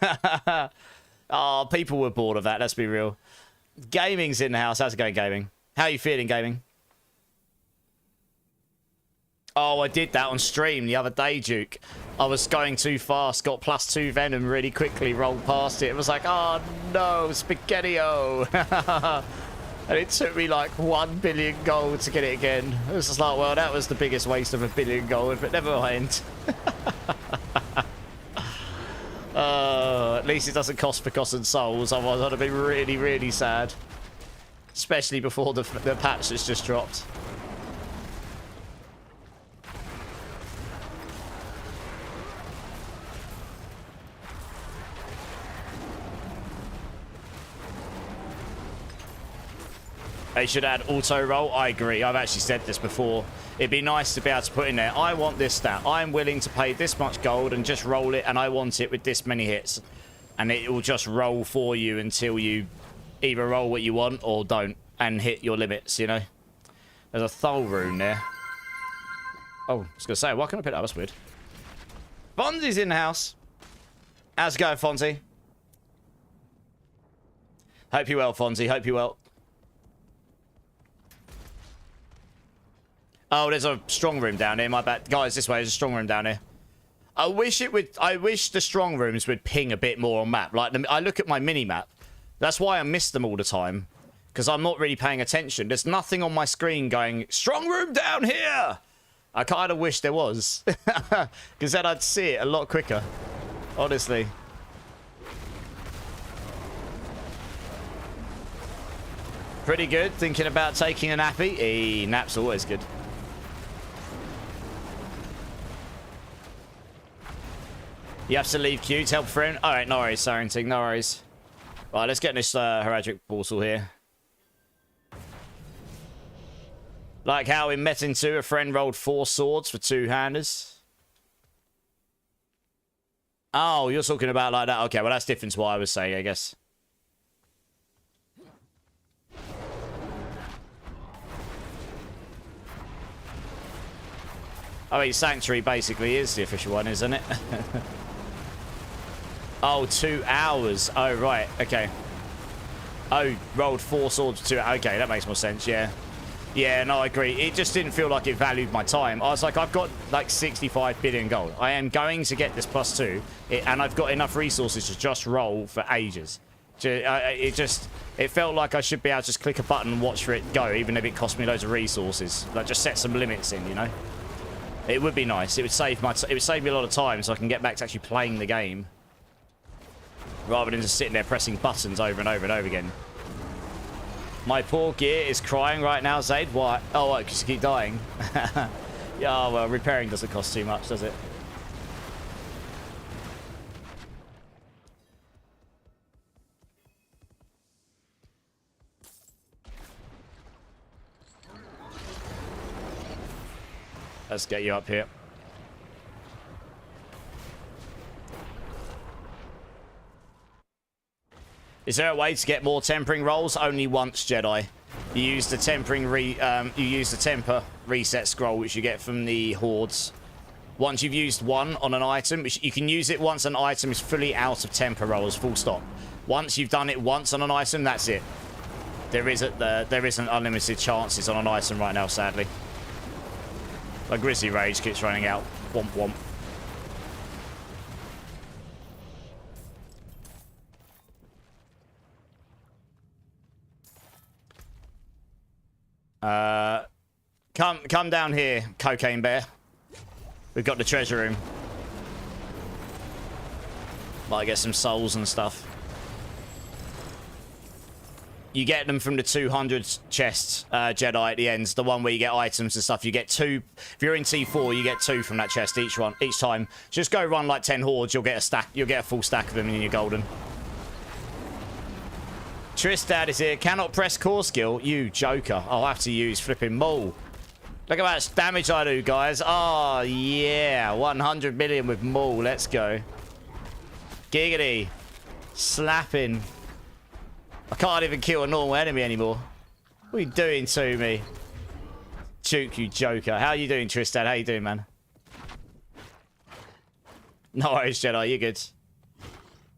Oh, people were bored of that. Let's be real. Gaming's in the house. How's it going, gaming? How are you feeling, gaming? Oh, I did that on stream the other day, Duke. I was going too fast, got +2 venom really quickly, rolled past it. It was like, oh no, Spaghetti-O. And it took me like 1 billion gold to get it again. It was just like, well, that was the biggest waste of 1 billion gold, but never mind. At least it doesn't cost Forgotten Souls, otherwise I'd have been really, really sad. Especially before the patch that's just dropped. They should add auto roll. I agree. I've actually said this before. It'd be nice to be able to put in there, I want this stat. I'm willing to pay this much gold and just roll it, and I want it with this many hits. And it will just roll for you until you either roll what you want or don't and hit your limits, you know? There's a Thul rune there. Oh, I was going to say, why can't I pick that up? That's weird. Fonzie's in the house. How's it going, Fonzie? Hope you're well, Fonzie. Hope you're well. Oh, there's a strong room down here. My bad. Guys, this way. There's a strong room down here. I wish the strong rooms would ping a bit more on map. Like, I look at my mini-map. That's why I miss them all the time. Because I'm not really paying attention. There's nothing on my screen going, strong room down here! I kind of wish there was. Because then I'd see it a lot quicker. Honestly. Pretty good. Thinking about taking a nappy. Hey, nap's always good. You have to leave queue to help a friend. Alright, no worries, Sarenting, no worries. Right, let's get this Heraldric portal here. Like how in Metin 2, a friend rolled 4 swords for 2-handers. Oh, you're talking about like that. Okay, well, that's different to what I was saying, I guess. I mean, Sanctuary basically is the official one, isn't it? Oh, 2 hours. Oh, right. Okay. Oh, rolled 4 swords for 2 hours. Okay, that makes more sense, yeah. Yeah, no, I agree. It just didn't feel like it valued my time. I was like, I've got like 65 billion gold. I am going to get this +2, and I've got enough resources to just roll for ages. It felt like I should be able to just click a button and watch for it go, even if it cost me loads of resources. Like, just set some limits in, you know? It would be nice. It would save me a lot of time so I can get back to actually playing the game. rather than just sitting there pressing buttons over and over and over again. My poor gear is crying right now, Zaid. Why? Oh, what? Because you keep dying. Yeah, well, repairing doesn't cost too much, does it? Let's get you up here. Is there a way to get more tempering rolls? Only once, Jedi. You use the temper reset scroll, which you get from the hordes. Once you've used one on an item, which you can use it once an item is fully out of temper rolls, full stop. Once you've done it once on an item, that's it. There isn't unlimited chances on an item right now, sadly. My Grizzly Rage keeps running out. Womp womp. Come down here, Cocaine Bear. We've got the treasure room. Might get some souls and stuff. You get them from the 200 chests, Jedi, at the end. The one where you get items and stuff. You get 2. If you're in T4, you get 2 from that chest each time. Just go run like 10 hordes. You'll get a stack. You'll get a full stack of them and you're golden. Tristad is here. Cannot press core skill. You joker. I'll have to use flipping Maul. Look at how much damage I do, guys. Oh, yeah. 100 million with Maul. Let's go. Giggity. Slapping. I can't even kill a normal enemy anymore. What are you doing to me? Juke, you joker. How you doing, Tristad? How you doing, man? No worries, Jedi. You're good.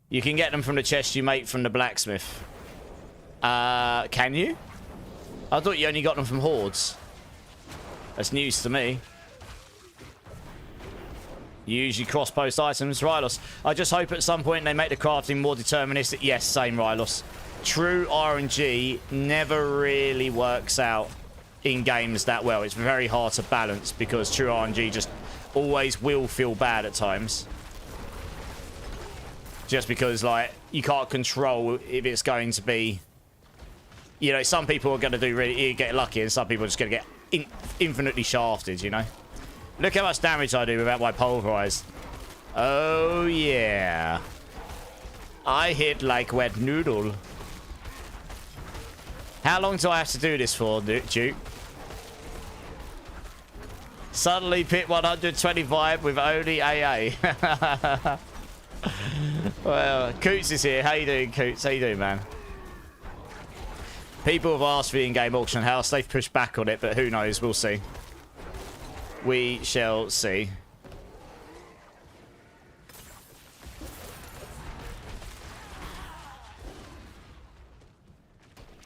You can get them from the chest you make from the blacksmith. Can you? I thought you only got them from hordes. That's news to me. You usually cross-post items. Rylos. I just hope at some point they make the crafting more deterministic. Yes, same, Rylos. True RNG never really works out in games that well. It's very hard to balance because true RNG just always will feel bad at times. Just because, like, you can't control if it's going to be... You know, some people are going to do really get lucky and some people are just going to get infinitely shafted, you know? Look how much damage I do without my Pulverise. Oh, yeah. I hit like wet noodle. How long do I have to do this for, Duke? Suddenly pit 125 with only AA. Well, Coots is here. How you doing, Coots? How you doing, man? People have asked for the in-game auction house. They've pushed back on it, but who knows? We'll see. We shall see.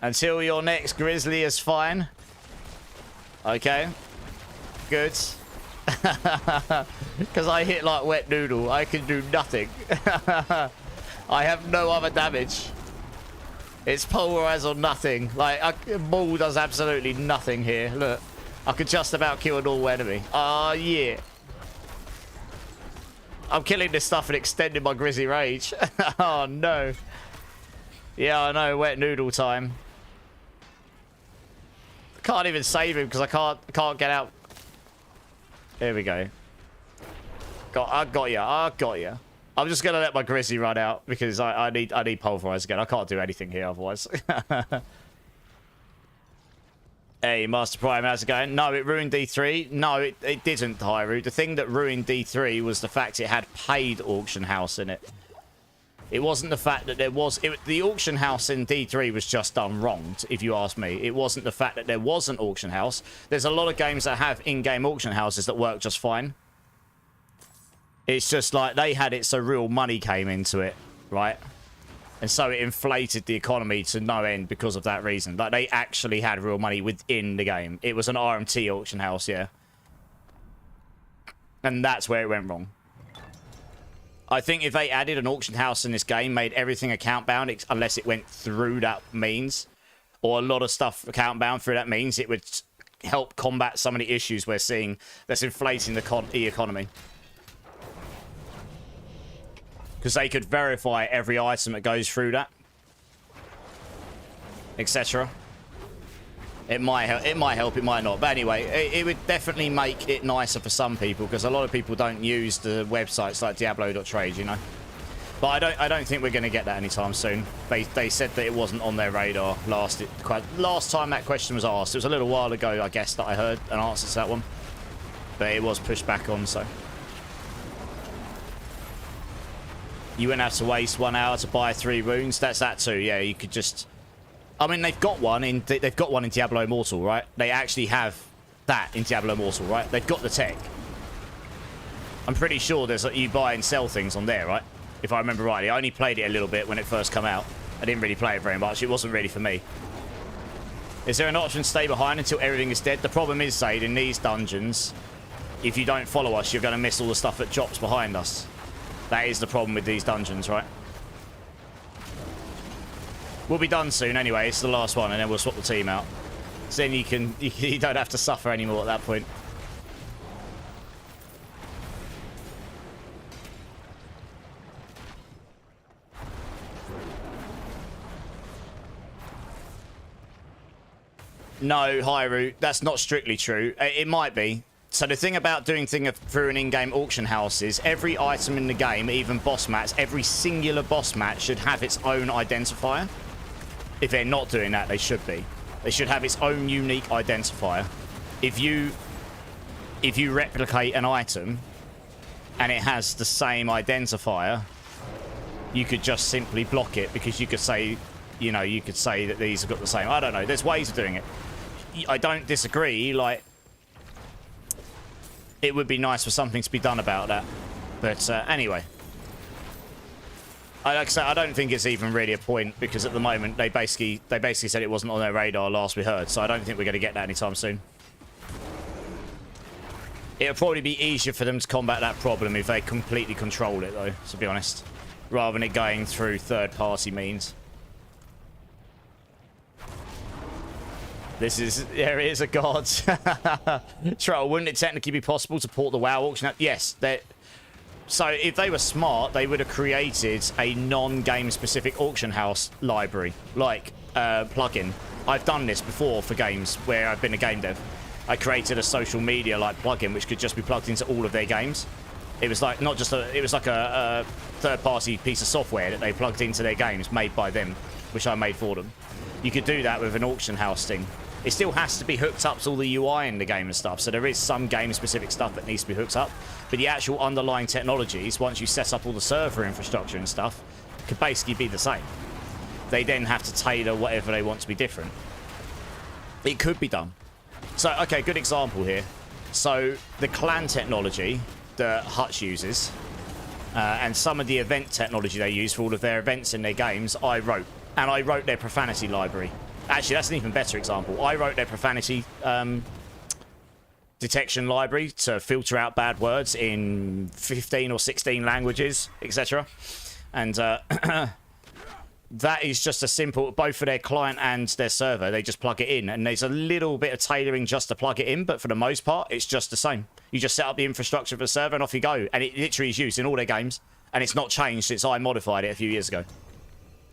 Until your next Grizzly is fine. Okay. Good. Because I hit like wet noodle. I can do nothing. I have no other damage. It's Pulverize or nothing. Like, Maul does absolutely nothing here. Look. I could just about kill an all enemy. Oh, yeah. I'm killing this stuff and extending my Grizzly Rage. Oh, no. Yeah, I know. Wet noodle time. Can't even save him because I can't get out. Here we go. I got you. I got you. I'm just gonna let my Grizzly run out because I need Pulverize again. I can't do anything here otherwise. Hey, Master Prime, how's it going? No, it ruined D3. No, it didn't, Hyru. The thing that ruined D3 was the fact it had paid auction house in it. It wasn't the fact that there was... the auction house in D3 was just done wrong, if you ask me. It wasn't the fact that there was an auction house. There's a lot of games that have in-game auction houses that work just fine. It's just like they had it so real money came into it, right? And so it inflated the economy to no end because of that reason. Like, they actually had real money within the game. It was an RMT auction house, yeah. And that's where it went wrong. I think if they added an auction house in this game, made everything account bound, unless it went through that means, or a lot of stuff account bound through that means, it would help combat some of the issues we're seeing that's inflating the economy. Because they could verify every item that goes through that, etc. It might help, it might not. But anyway, it would definitely make it nicer for some people, because a lot of people don't use the websites like Diablo.trade, you know. But I don't think we're going to get that anytime soon. They said that it wasn't on their radar last time that question was asked. It was a little while ago, I guess, that I heard an answer to that one. But it was pushed back on, so. You wouldn't have to waste 1 hour to buy 3 runes. That's that too. Yeah, you could just. I mean, they've got one in Diablo Immortal, right? They actually have that in Diablo Immortal, right? They've got the tech. I'm pretty sure there's you buy and sell things on there, right? If I remember rightly. I only played it a little bit when it first came out. I didn't really play it very much. It wasn't really for me. Is there an option to stay behind until everything is dead? The problem is, Zaid, in these dungeons, if you don't follow us, you're going to miss all the stuff that drops behind us. That is the problem with these dungeons, right? We'll be done soon anyway. It's the last one, and then we'll swap the team out. So then you don't have to suffer anymore at that point. No, Hyru, that's not strictly true. It might be. So the thing about doing things through an in-game auction house is every item in the game, even boss mats, every singular boss mat should have its own identifier. If they're not doing that, they should be. They should have its own unique identifier. If you replicate an item and it has the same identifier, you could just simply block it, because you could say, you know, you could say that these have got the same. I don't know. There's ways of doing it. I don't disagree. Like, it would be nice for something to be done about that. But anyway. Like I said, I don't think it's even really a point, because at the moment they basically said it wasn't on their radar last we heard. So I don't think we're going to get that anytime soon. It'll probably be easier for them to combat that problem if they completely control it, though, to be honest. Rather than it going through third-party means. This is... There is a god. Troll, wouldn't it technically be possible to port the WoW auction out? Yes. So if they were smart, they would have created a non-game specific auction house library. Like, plugin. I've done this before for games where I've been a game dev. I created a social media like plugin which could just be plugged into all of their games. It was like not just a... It was like a third-party piece of software that they plugged into their games made by them, which I made for them. You could do that with an auction house thing. It still has to be hooked up to all the UI in the game and stuff, so there is some game-specific stuff that needs to be hooked up. But the actual underlying technologies, once you set up all the server infrastructure and stuff, could basically be the same. They then have to tailor whatever they want to be different. It could be done. So, okay, good example here. So, the clan technology that Hutch uses, and some of the event technology they use for all of their events in their games, I wrote. And I wrote their profanity library. Actually, that's an even better example. I wrote their profanity detection library to filter out bad words in 15 or 16 languages, etc. And that is just a simple, both for their client and their server, they just plug it in. And there's a little bit of tailoring just to plug it in, but for the most part, it's just the same. You just set up the infrastructure for the server and off you go. And it literally is used in all their games. And it's not changed since I modified it a few years ago.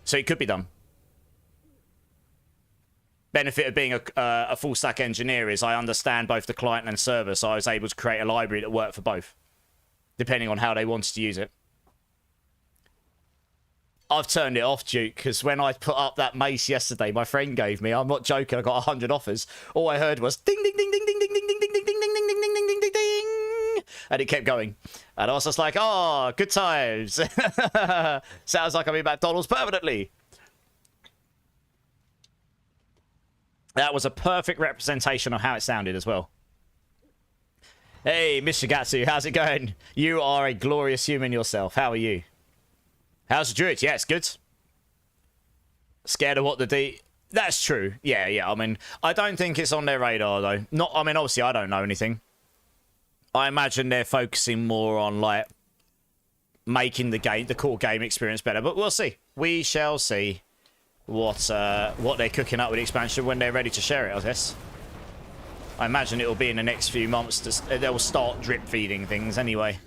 So it could be done. Benefit of being a full stack engineer is I understand both the client and server, so I was able to create a library that worked for both, depending on how they wanted to use it. I've turned it off, Duke, because when I put up that mace yesterday, my friend gave me, I'm not joking, I got 100 offers. All I heard was ding, ding, ding, ding, ding, ding, ding, ding, ding, ding, ding, ding, ding, ding, ding, ding, ding, and it kept going. And I was just like, oh, good times. Sounds like I'm in McDonald's permanently. That was a perfect representation of how it sounded as well. Hey, Mr. Gatsu, how's it going? You are a glorious human yourself. How are you? How's the druid? Yeah, it's good. Scared of what the D... That's true. Yeah. I mean, I don't think it's on their radar, though. Not. I mean, obviously, I don't know anything. I imagine they're focusing more on, like, making the core game experience better. But we'll see. We shall see what they're cooking up with the expansion when they're ready to share it, I guess. I imagine it'll be in the next few months. They'll start drip feeding things anyway.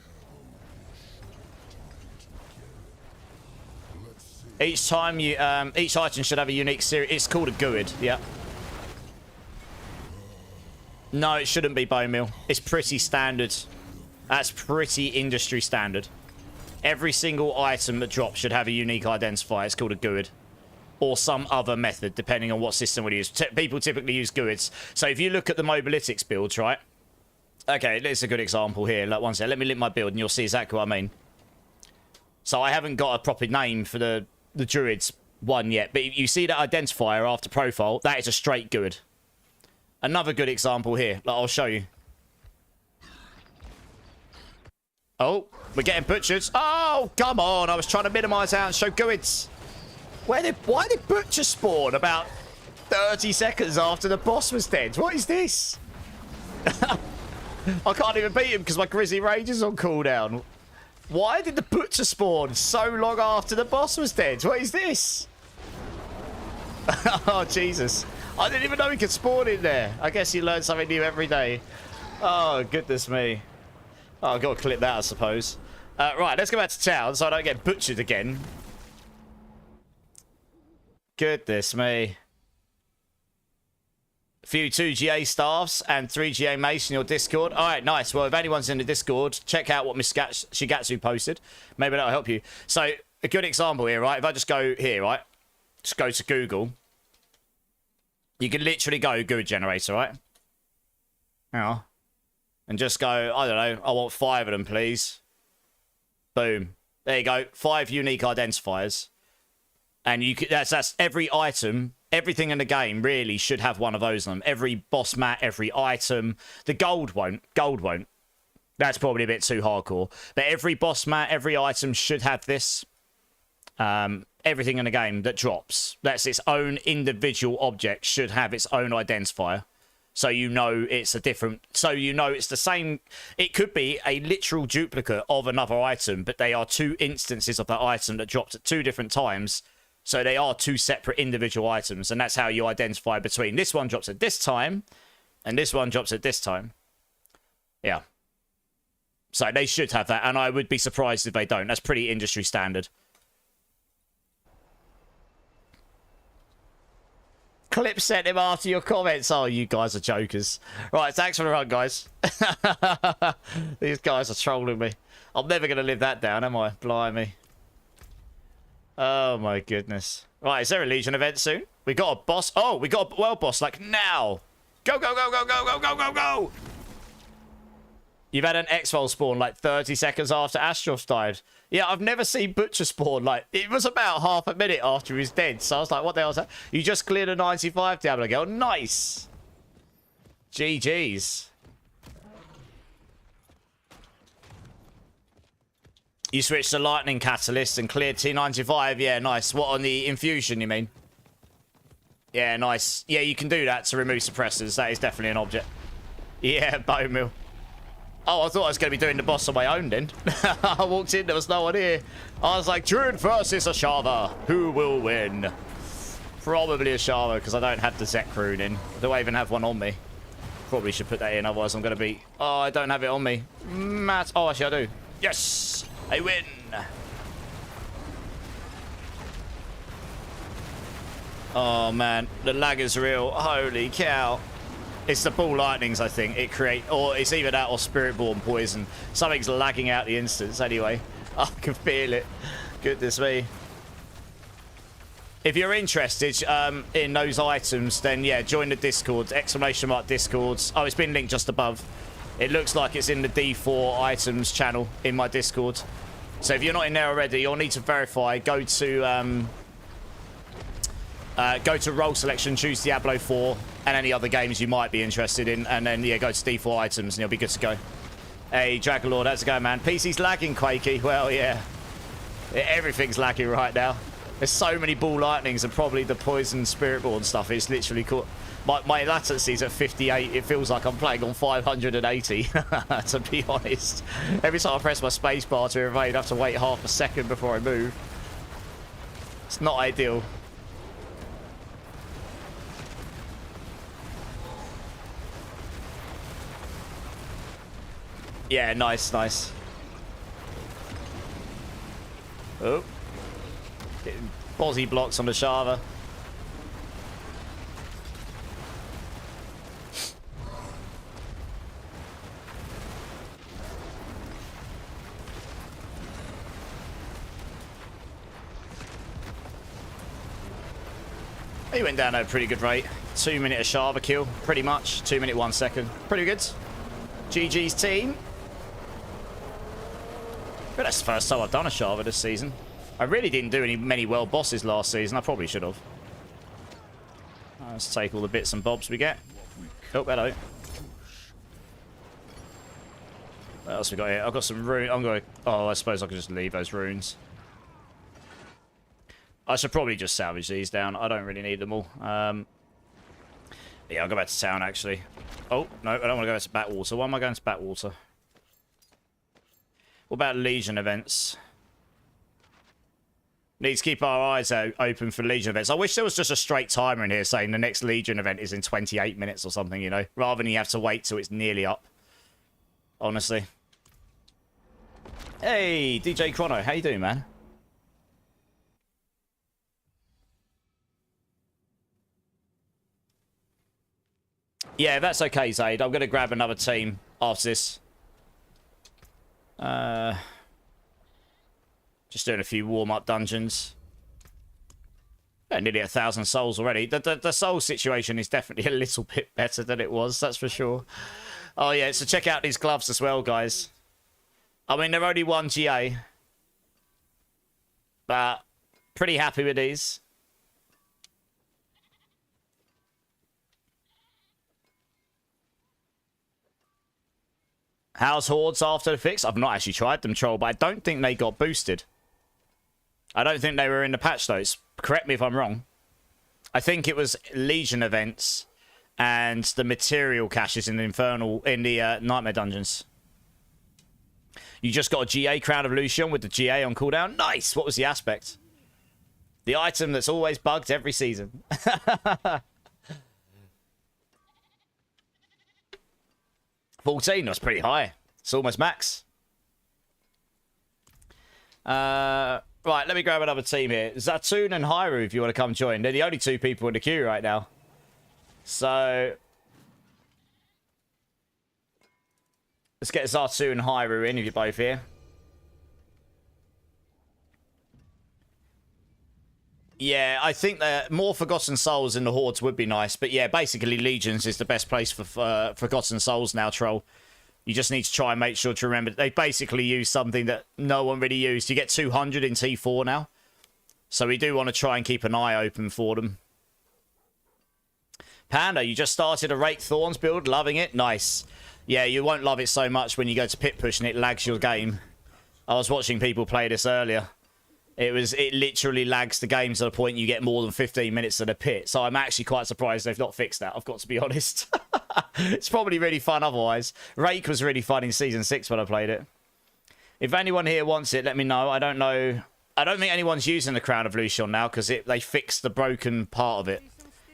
Each time you, each item should have a unique series. It's called a Druid, yeah. No, it shouldn't be bone meal. It's pretty standard. That's pretty industry standard. Every single item that drops should have a unique identifier. It's called a Druid. Or some other method, depending on what system we use. People typically use Druids. So if you look at the mobilitics builds, right? Okay, there's a good example here. Like, one second. Let me link my build and you'll see exactly what I mean. So I haven't got a proper name for the Druids one yet. But you see that identifier after profile? That is a straight Druid. Another good example here. Like, I'll show you. Oh, we're getting butchered. Oh, come on. I was trying to minimize out and show Druids. Why did butcher spawn about 30 seconds after the boss was dead? What is this? I can't even beat him because my Grizzly Rage is on cooldown. Why did the butcher spawn so long after the boss was dead? What is this? Oh, Jesus. I didn't even know he could spawn in there. I guess you learn something new every day. Oh, goodness me. Oh, I've got to clip that, I suppose. Right, let's go back to town so I don't get butchered again. Goodness me. A few 2GA staffs and 3GA mace in your Discord. All right, nice. Well, if anyone's in the Discord, check out what Miss Shigatsu posted. Maybe that'll help you. So, a good example here, right? If I just go here, right? Just go to Google. You can literally go Druid generator, right? Yeah. And just go, I don't know, I want 5 of them, please. Boom. There you go. 5 unique identifiers. And you can, that's every item, everything in the game really should have one of those on them. Every boss mat, every item. The gold won't. Gold won't. That's probably a bit too hardcore. But every boss mat, every item should have this. Everything in the game that drops, that's its own individual object, should have its own identifier. So you know it's a different... So you know it's the same... It could be a literal duplicate of another item, but they are 2 instances of that item that dropped at 2 different times. So they are 2 separate individual items, and that's how you identify between this one drops at this time, and this one drops at this time. Yeah. So they should have that, and I would be surprised if they don't. That's pretty industry standard. Clip sent him after your comments. Oh, you guys are jokers. Right, thanks for the run, guys. These guys are trolling me. I'm never going to live that down, am I? Blimey. Oh, my goodness. Right, is there a Legion event soon? We got a boss. Oh, we got a world boss, like, now. Go, go, go, go, go, go, go, go, go. You've had an X-Roll spawn, like, 30 seconds after Astros died. Yeah, I've never seen Butcher spawn. Like, it was about half a minute after he was dead. So I was like, what the hell is that? You just cleared a 95 Diablo girl. Nice. GG's. You switched to Lightning Catalyst and cleared T95. Yeah, nice. What, on the infusion, you mean? Yeah, nice. Yeah, you can do that to remove suppressors. That is definitely an object. Yeah, bone meal. Oh, I thought I was going to be doing the boss on my own then. I walked in, there was no one here. I was like, Druid versus Ashava. Who will win? Probably Ashava, because I don't have the Zek rune in. Do I even have one on me? Probably should put that in, otherwise I'm going to be... Oh, I don't have it on me. Matt. Oh, actually, I do. Yes! I win! Oh, man. The lag is real. Holy cow. It's the ball lightnings, I think. It create, or it's either that or spirit-born poison. Something's lagging out the instance anyway. I can feel it. Goodness me. If you're interested in those items, then yeah, join the Discord. ! Discords. Oh, it's been linked just above. It looks like it's in the D4 items channel in my Discord. So if you're not in there already, you'll need to verify. Go to role selection, choose Diablo 4 and any other games you might be interested in, and then yeah, go to D4 items and you'll be good to go. Hey, Dragonlord, how's it going, man? PC's lagging, Quakey. Well, yeah. Everything's lagging right now. There's so many ball lightnings and probably the poison spiritborn stuff. It's literally caught. My latency's at 58. It feels like I'm playing on 580, to be honest. Every time I press my space bar to evade, I have to wait half a second before I move. It's not ideal. Yeah, nice, nice. Oh. Getting Bozzy blocks on the Shava. He went down at a pretty good rate. 2 minute a Shava kill, pretty much. 2 minute 1 second. Pretty good. GG's team. But that's the first time I've done a Shava this season. I really didn't do many world bosses last season. I probably should have. Let's take all the bits and bobs we get. Oh, hello. What else we got here? I've got some runes. I'm going to... Oh, I suppose I could just leave those runes. I should probably just salvage these down. I don't really need them all. Yeah, I'll go back to town, actually. Oh, no, I don't want to go back to Backwater. Why am I going to Backwater? What about Legion events? Need to keep our eyes open for Legion events. I wish there was just a straight timer in here saying the next Legion event is in 28 minutes or something, you know? Rather than you have to wait till it's nearly up. Honestly. Hey, DJ Chrono. How you doing, man? Yeah, that's okay, Zaid. I'm going to grab another team after this. Just doing a few warm-up dungeons. Nearly 1,000 souls already. The soul situation is definitely a little bit better than it was, that's for sure. Oh, yeah, so check out these gloves as well, guys. I mean, they're only 1 GA. But pretty happy with these. How's Hordes after the fix? I've not actually tried them, Troll, but I don't think they got boosted. I don't think they were in the patch notes. Correct me if I'm wrong. I think it was Legion events and the material caches in the Nightmare dungeons. You just got a GA Crown of Lucian with the GA on cooldown. Nice! What was the aspect? The item that's always bugged every season. 14, that's pretty high. It's almost max. Right, let me grab another team here. Zatoon and Hyru, if you want to come join. They're the only 2 people in the queue right now. So... let's get Zatoon and Hyru in, if you're both here. Yeah, I think that more Forgotten Souls in the Hordes would be nice. But yeah, basically Legions is the best place for Forgotten Souls now, Troll. You just need to try and make sure to remember. They basically use something that no one really used. You get 200 in T4 now. So we do want to try and keep an eye open for them. Panda, you just started a Rake Thorns build. Loving it. Nice. Yeah, you won't love it so much when you go to pit push and it lags your game. I was watching people play this earlier. It literally lags the game to the point you get more than 15 minutes of the pit. So I'm actually quite surprised they've not fixed that, I've got to be honest. It's probably really fun otherwise. Rake was really fun in Season 6 when I played it. If anyone here wants it, let me know. I don't know. I don't think anyone's using the Crown of Lucian now because they fixed the broken part of it.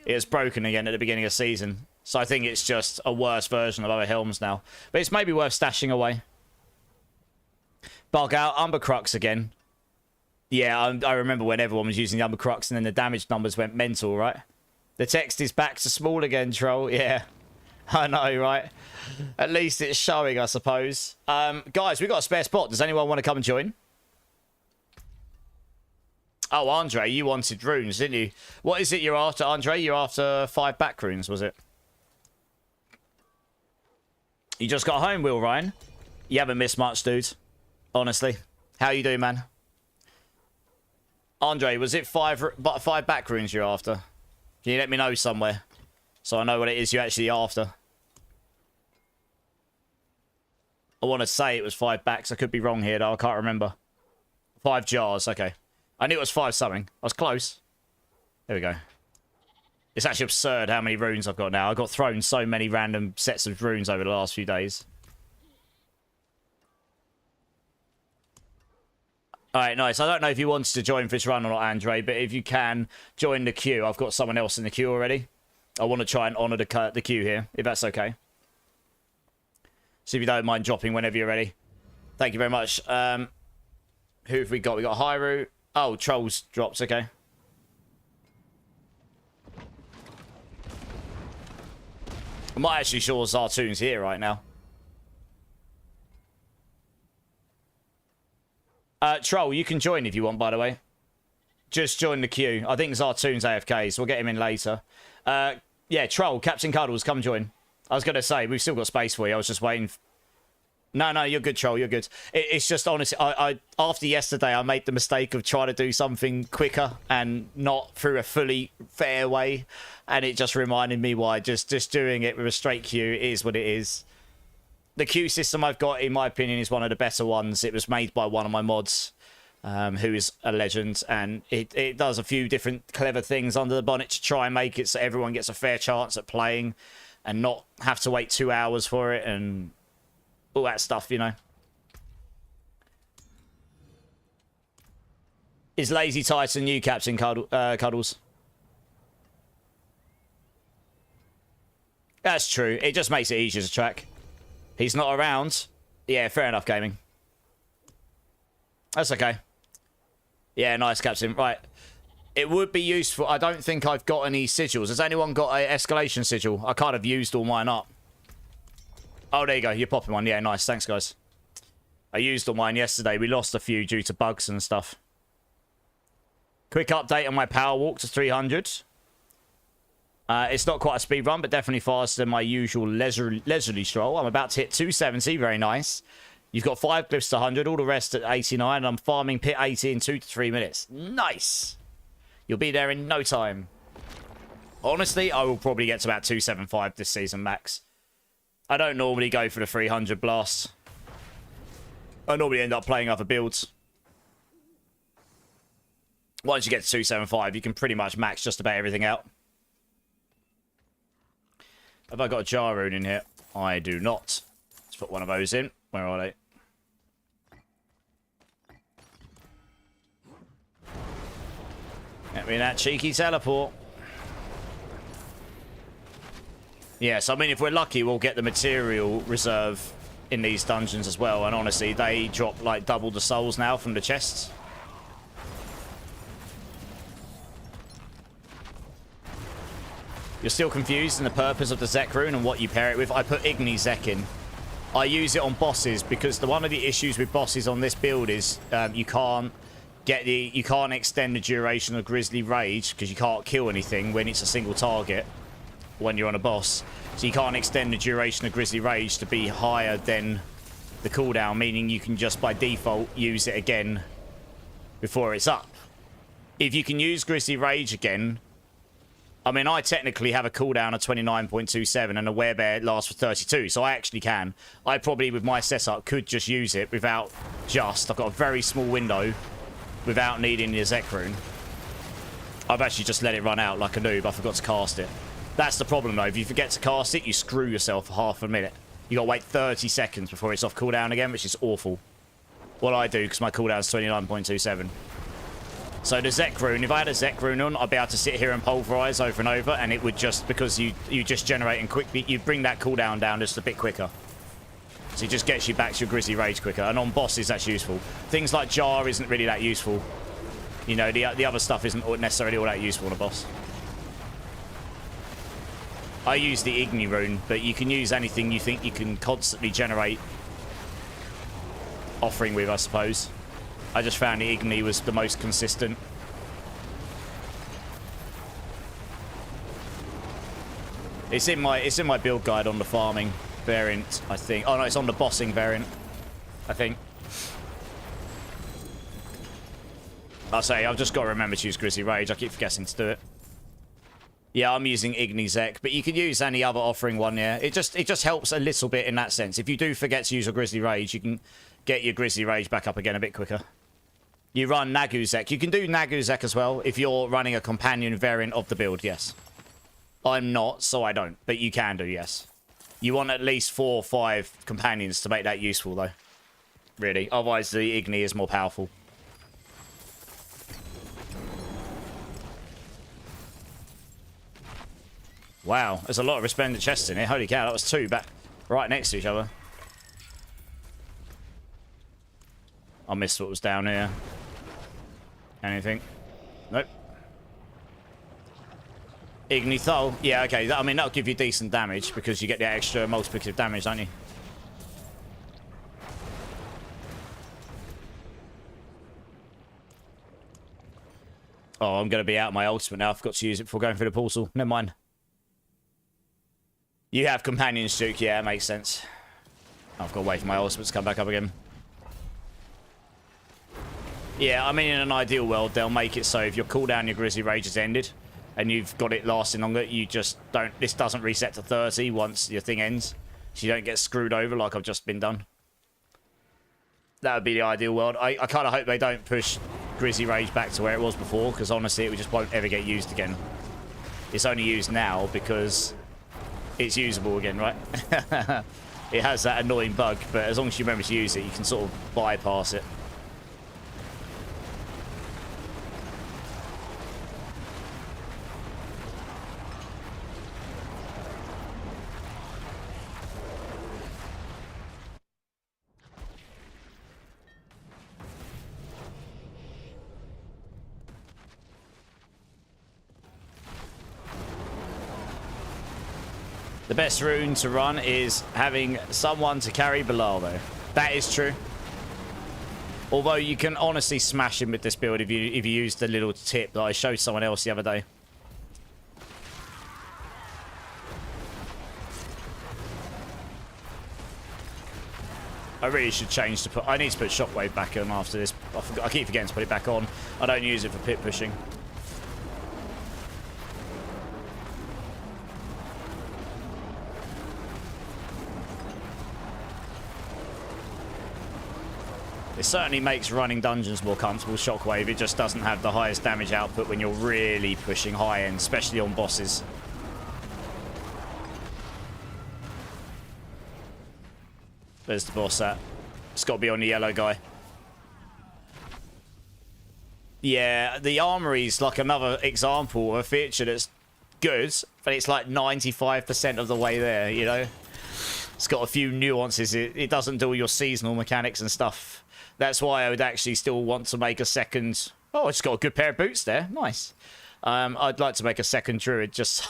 It was broken again at the beginning of season. So I think it's just a worse version of other helms now. But it's maybe worth stashing away. Bug out Umbercrux again. Yeah, I remember when everyone was using the Umbercrux and then the damage numbers went mental, right? The text is back to small again, Troll. Yeah, I know, right? At least it's showing, I suppose. Guys, we got a spare spot. Does anyone want to come and join? Oh, Andre, you wanted runes, didn't you? What is it you're after, Andre? You're after 5 back runes, was it? You just got home, Will Ryan. You haven't missed much, dude. Honestly. How you doing, man? Andre, was it 5 back runes you're after? Can you let me know somewhere? So I know what it is you're actually after. I want to say it was 5 backs. I could be wrong here, though. I can't remember. 5 jars. Okay. I knew it was 5 something. I was close. There we go. It's actually absurd how many runes I've got now. I got thrown so many random sets of runes over the last few days. Alright, nice. I don't know if you wanted to join for this run or not, Andre, but if you can, join the queue. I've got someone else in the queue already. I want to try and honour the queue here, if that's okay. So if you don't mind dropping whenever you're ready. Thank you very much. Who have we got? We got Hyru. Oh, Trolls drops, okay. I'm not actually sure Zartoon's here right now. Troll, you can join if you want, by the way. Just join the queue. I think Zartoon's AFK, so we'll get him in later. Yeah, Troll, Captain Cuddles, come join. I was going to say, we've still got space for you. I was just waiting. No, you're good, Troll. You're good. It's just, honestly, I after yesterday, I made the mistake of trying to do something quicker and not through a fully fair way. And it just reminded me why just doing it with a straight queue is what it is. The queue system I've got, in my opinion, is one of the better ones. It was made by one of my mods, who is a legend. And it does a few different clever things under the bonnet to try and make it so everyone gets a fair chance at playing and not have to wait 2 hours for it and all that stuff, you know. Is Lazy Titan you, Captain Cuddles? That's true. It just makes it easier to track. He's not around. Yeah, fair enough, gaming. That's okay. Yeah, nice, Captain. Right. It would be useful. I don't think I've got any sigils. Has anyone got an escalation sigil? I kind of used all mine up. Oh, there you go. You're popping one. Yeah, nice. Thanks, guys. I used all mine yesterday. We lost a few due to bugs and stuff. Quick update on my power walk to 300. It's not quite a speed run, but definitely faster than my usual leisurely stroll. I'm about to hit 270. Very nice. You've got 5 glyphs to 100. All the rest at 89. And I'm farming pit 80 in 2 to 3 minutes. Nice. You'll be there in no time. Honestly, I will probably get to about 275 this season max. I don't normally go for the 300 blasts. I normally end up playing other builds. Once you get to 275, you can pretty much max just about everything out. Have I got a jar rune in here? I do not. Let's put one of those in. Where are they? Get me that cheeky teleport. Yes, I mean, if we're lucky, we'll get the material reserve in these dungeons as well. And honestly, they drop like double the souls now from the chests. You're still confused in the purpose of the Zek rune and what you pair it with. I put Igni Zek in. I use it on bosses because one of the issues with bosses on this build is you can't extend the duration of Grizzly Rage because you can't kill anything when it's a single target when you're on a boss. So you can't extend the duration of Grizzly Rage to be higher than the cooldown, meaning you can just by default use it again before it's up. If you can use Grizzly Rage again, I mean, I technically have a cooldown of 29.27 and a werebear lasts for 32, so I actually can. I probably, with my setup, could just use it without I've got a very small window without needing the Zek rune. I've actually just let it run out like a noob. I forgot to cast it. That's the problem, though. If you forget to cast it, you screw yourself for half a minute. You got to wait 30 seconds before it's off cooldown again, which is awful. What I do, because my cooldown is 29.27. So the Zek rune, if I had a Zek rune on, I'd be able to sit here and pulverize over and over, and it would just, because you just generate and quickly, you bring that cooldown down just a bit quicker. So it just gets you back to your Grizzly Rage quicker, and on bosses that's useful. Things like Jar isn't really that useful. You know, the other stuff isn't necessarily all that useful on a boss. I use the Igni rune, but you can use anything you think you can constantly generate offering with, I suppose. I just found the Igni was the most consistent. It's in my build guide on the farming variant, I think. Oh no, it's on the bossing variant, I think. I'll say I've just got to remember to use Grizzly Rage. I keep forgetting to do it. Yeah, I'm using Igni Zek, but you can use any other offering one. Yeah, it just helps a little bit in that sense. If you do forget to use your Grizzly Rage, you can get your Grizzly Rage back up again a bit quicker. You run Nagu Zek. You can do Nagu Zek as well if you're running a companion variant of the build, yes. I'm not, so I don't, but you can do, yes. You want at least 4 or 5 companions to make that useful, though. Really. Otherwise, the Igni is more powerful. Wow, there's a lot of resplendent chests in here. Holy cow, that was 2 back right next to each other. I missed what was down here. Anything? Nope. Ignithol. Yeah, okay. I mean, that'll give you decent damage because you get the extra multiplicative damage, don't you? Oh, I'm going to be out of my ultimate now. I forgot to use it before going through the portal. Never mind. You have companions, Duke. Yeah, it makes sense. I've got to wait for my ultimate to come back up again. Yeah, I mean, in an ideal world, they'll make it so if your cooldown, your Grizzly Rage has ended, and you've got it lasting longer, you just don't... This doesn't reset to 30 once your thing ends. So you don't get screwed over like I've just been done. That would be the ideal world. I kind of hope they don't push Grizzly Rage back to where it was before, because honestly, it just won't ever get used again. It's only used now because it's usable again, right? It has that annoying bug, but as long as you remember to use it, you can sort of bypass it. The best rune to run is having someone to carry Bilal, though. That is true. Although you can honestly smash him with this build if you use the little tip that I showed someone else the other day. I really should change to put... I need to put Shockwave back on after this. I keep forgetting to put it back on. I don't use it for pit pushing. It certainly makes running dungeons more comfortable, Shockwave. It just doesn't have the highest damage output when you're really pushing high end, especially on bosses. There's the boss at. It's got to be on the yellow guy. Yeah, the armory's like another example of a feature that's good, but it's like 95% of the way there, you know? It's got a few nuances. It doesn't do all your seasonal mechanics and stuff. That's why I would actually still want to make a second... Oh, it's got a good pair of boots there. Nice. I'd like to make a second druid just so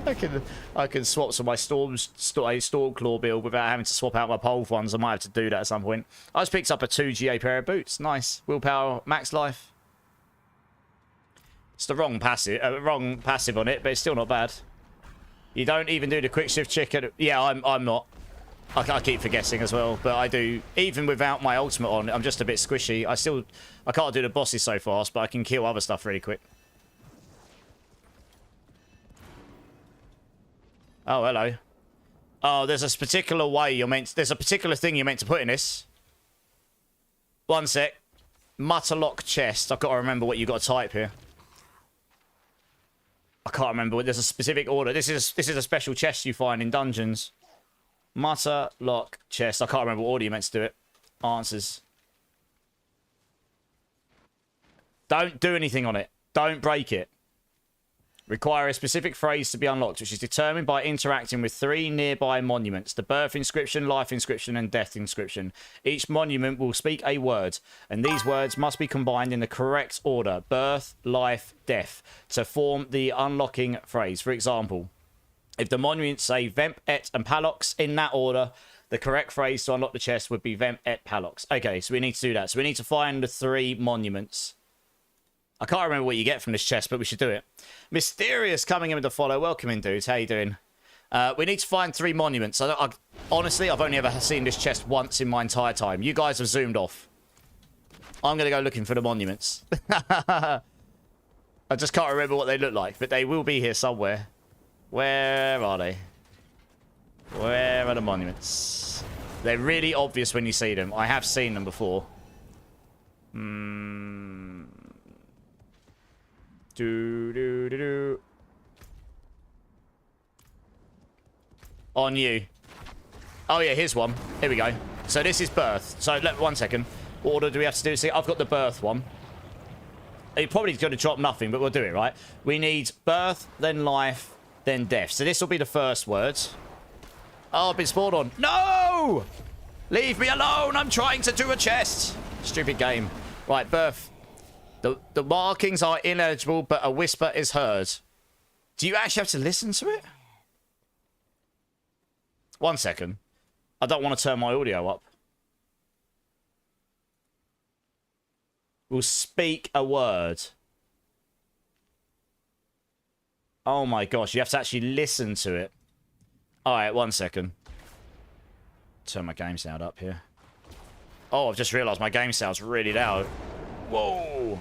I can swap some of my Stormclaw build without having to swap out my pole ones. I might have to do that at some point. I just picked up a 2 GA pair of boots. Nice. Willpower, max life. It's the wrong passive on it, but it's still not bad. You don't even do the quick shift chicken. Yeah, I'm not. I keep forgetting as well, but I do. Even without my ultimate on, I'm just a bit squishy. I can't do the bosses so fast, but I can kill other stuff really quick. Oh, hello. Oh, there's a particular way you're meant... There's a particular thing you're meant to put in this. One sec. Mutterlock chest. I've got to remember what you've got to type here. I can't remember. There's a specific order. This is a special chest you find in dungeons. Mutterlock chest. I can't remember what order you meant to do it. Answers. Don't do anything on it. Don't break it. Require a specific phrase to be unlocked, which is determined by interacting with 3 nearby monuments. The birth inscription, life inscription, and death inscription. Each monument will speak a word, and these words must be combined in the correct order. Birth, life, death. To form the unlocking phrase. For example, if the monuments say Vemp, Et, and Palox in that order, the correct phrase to unlock the chest would be Vemp, Et, Palox. Okay, so we need to do that. So we need to find the 3 monuments. I can't remember what you get from this chest, but we should do it. Mysterious coming in with the follow. Welcome in, dudes. How you doing? We need to find 3 monuments. Honestly, I've only ever seen this chest once in my entire time. You guys have zoomed off. I'm going to go looking for the monuments. I just can't remember what they look like, but they will be here somewhere. Where are they? Where are the monuments? They're really obvious when you see them. I have seen them before. On you. Oh yeah, here's one. Here we go. So this is birth. So one second. What order do we have to do this? I've got the birth one. It's probably going to drop nothing, but we'll do it, right? We need birth, then life, then death. So this will be the first words. Oh, I've been spawned on. No! Leave me alone. I'm trying to do a chest. Stupid game. Right, birth. The markings are illegible, but a whisper is heard. Do you actually have to listen to it? 1 second. I don't want to turn my audio up. We'll speak a word. Oh my gosh, you have to actually listen to it. Alright, 1 second. Turn my game sound up here. Oh, I've just realised my game sound's really loud. Whoa!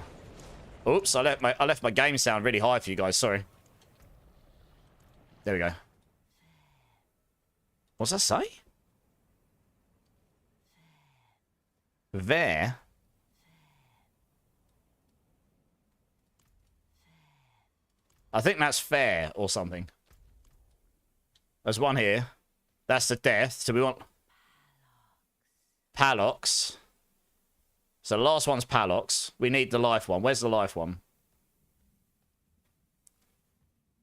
Oops, I left my game sound really high for you guys, sorry. There we go. What's that say? There? I think that's fair or something. There's one here. That's the death. So we want... Palox. So the last one's Palox. We need the life one. Where's the life one?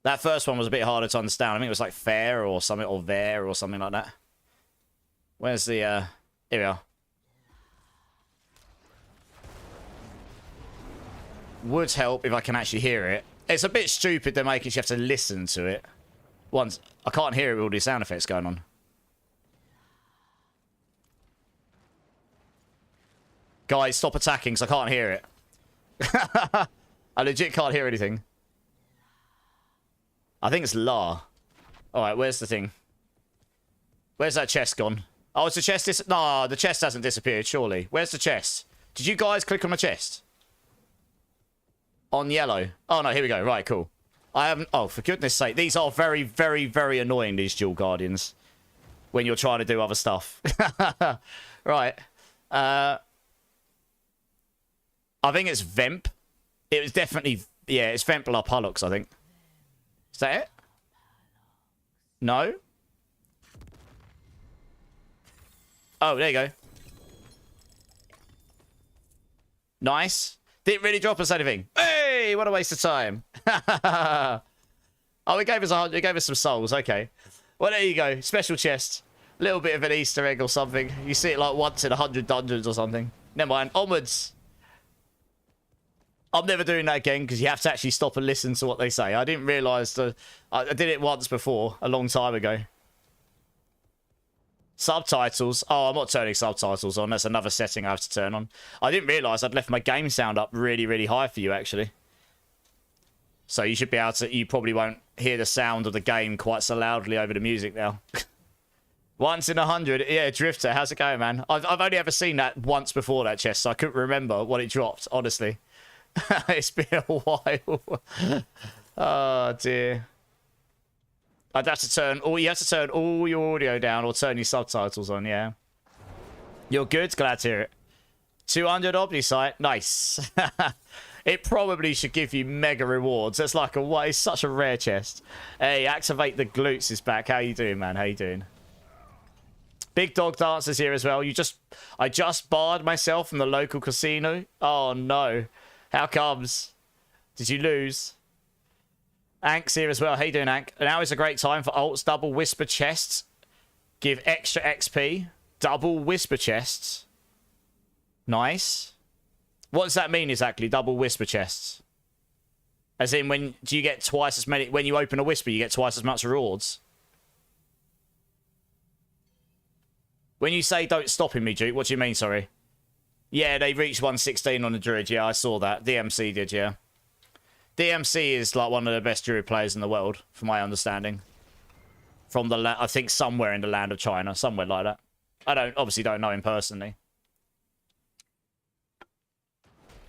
That first one was a bit harder to understand. I think it was like fair or something, or there or something like that. Where's the, Here we are. Would help if I can actually hear it. It's a bit stupid they're making you have to listen to it. Once, I can't hear it with all these sound effects going on. Guys, stop attacking because I can't hear it. I legit can't hear anything. I think it's La. Alright, where's the thing? Where's that chest gone? Oh, it's the chest no, the chest hasn't disappeared, surely. Where's the chest? Did you guys click on the chest? On yellow. Oh, no, here we go. Right, cool. I haven't... Oh, for goodness sake. These are very, very, very annoying, these dual guardians. When you're trying to do other stuff. Right. I think it's Vemp. It was definitely... Yeah, it's Vemp La Palox, I think. Is that it? No? Oh, there you go. Nice. Didn't really drop us anything. Hey, what a waste of time. Oh, it gave us some souls. Okay. Well, there you go. Special chest. A little bit of an Easter egg or something. You see it like once in 100 dungeons or something. Never mind. Onwards. I'm never doing that again because you have to actually stop and listen to what they say. I didn't realise that... I did it once before, a long time ago. Subtitles. Oh, I'm not turning subtitles on. That's another setting I have to turn on. I didn't realise I'd left my game sound up really, really high for you, actually. So you should be able to... You probably won't hear the sound of the game quite so loudly over the music now. Once in 100. Yeah, Drifter. How's it going, man? I've only ever seen that once before, that chest, so I couldn't remember what it dropped, honestly. It's been a while. Oh, dear. I'd have to turn... You have to turn all your audio down or turn your subtitles on, yeah. You're good? Glad to hear it. 200 Omnisite. Nice. It probably should give you mega rewards. That's like a... It's such a rare chest. Hey, Activate the Glutes is back. How you doing, man? How you doing? Big Dog Dancers here as well. I just barred myself from the local casino. Oh, no. How comes? Did you lose? Ank's here as well. How you doing, Ank? Now is a great time for ults. Double Whisper Chests. Give extra XP. Double Whisper Chests. Nice. What does that mean exactly, double Whisper Chests? As in, do you get twice as many... When you open a Whisper, you get twice as much rewards? When you say don't stop me, Duke, what do you mean, sorry? Yeah, they reached 116 on the Druid. Yeah, I saw that. DMC did, yeah. DMC is like one of the best Druid players in the world, from my understanding. From the I think somewhere in the land of China, somewhere like that. I obviously don't know him personally.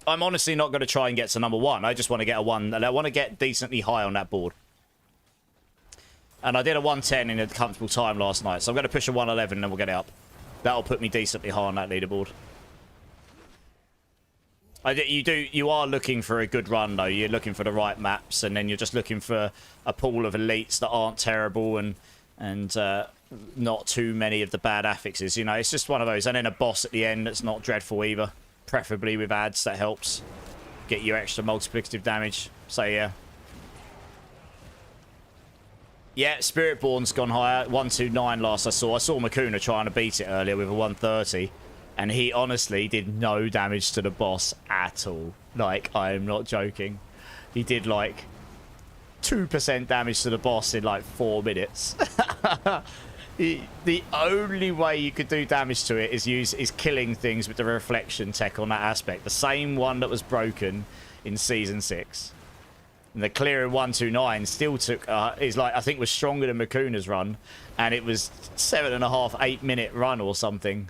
I'm honestly not going to try and get to number 1. I just want to get a 1. And I want to get decently high on that board. And I did a 110 in a comfortable time last night, so I'm going to push a 111 and then we'll get it up. That'll put me decently high on that leaderboard. You are looking for a good run, though. You're looking for the right maps, and then you're just looking for a pool of elites that aren't terrible and not too many of the bad affixes. You know, it's just one of those. And then a boss at the end that's not dreadful either. Preferably with ads, that helps. Get you extra multiplicative damage. So, yeah. Yeah, Spiritborn's gone higher. 129 last I saw. I saw Makuna trying to beat it earlier with a 130. And he honestly did no damage to the boss at all. Like, I am not joking. He did like 2% damage to the boss in like 4 minutes. The only way you could do damage to it is killing things with the reflection tech on that aspect. The same one that was broken in Season 6. And the clear in 129 still took, is like, I think was stronger than Makuna's run. And it was 7.5, 8 minute run or something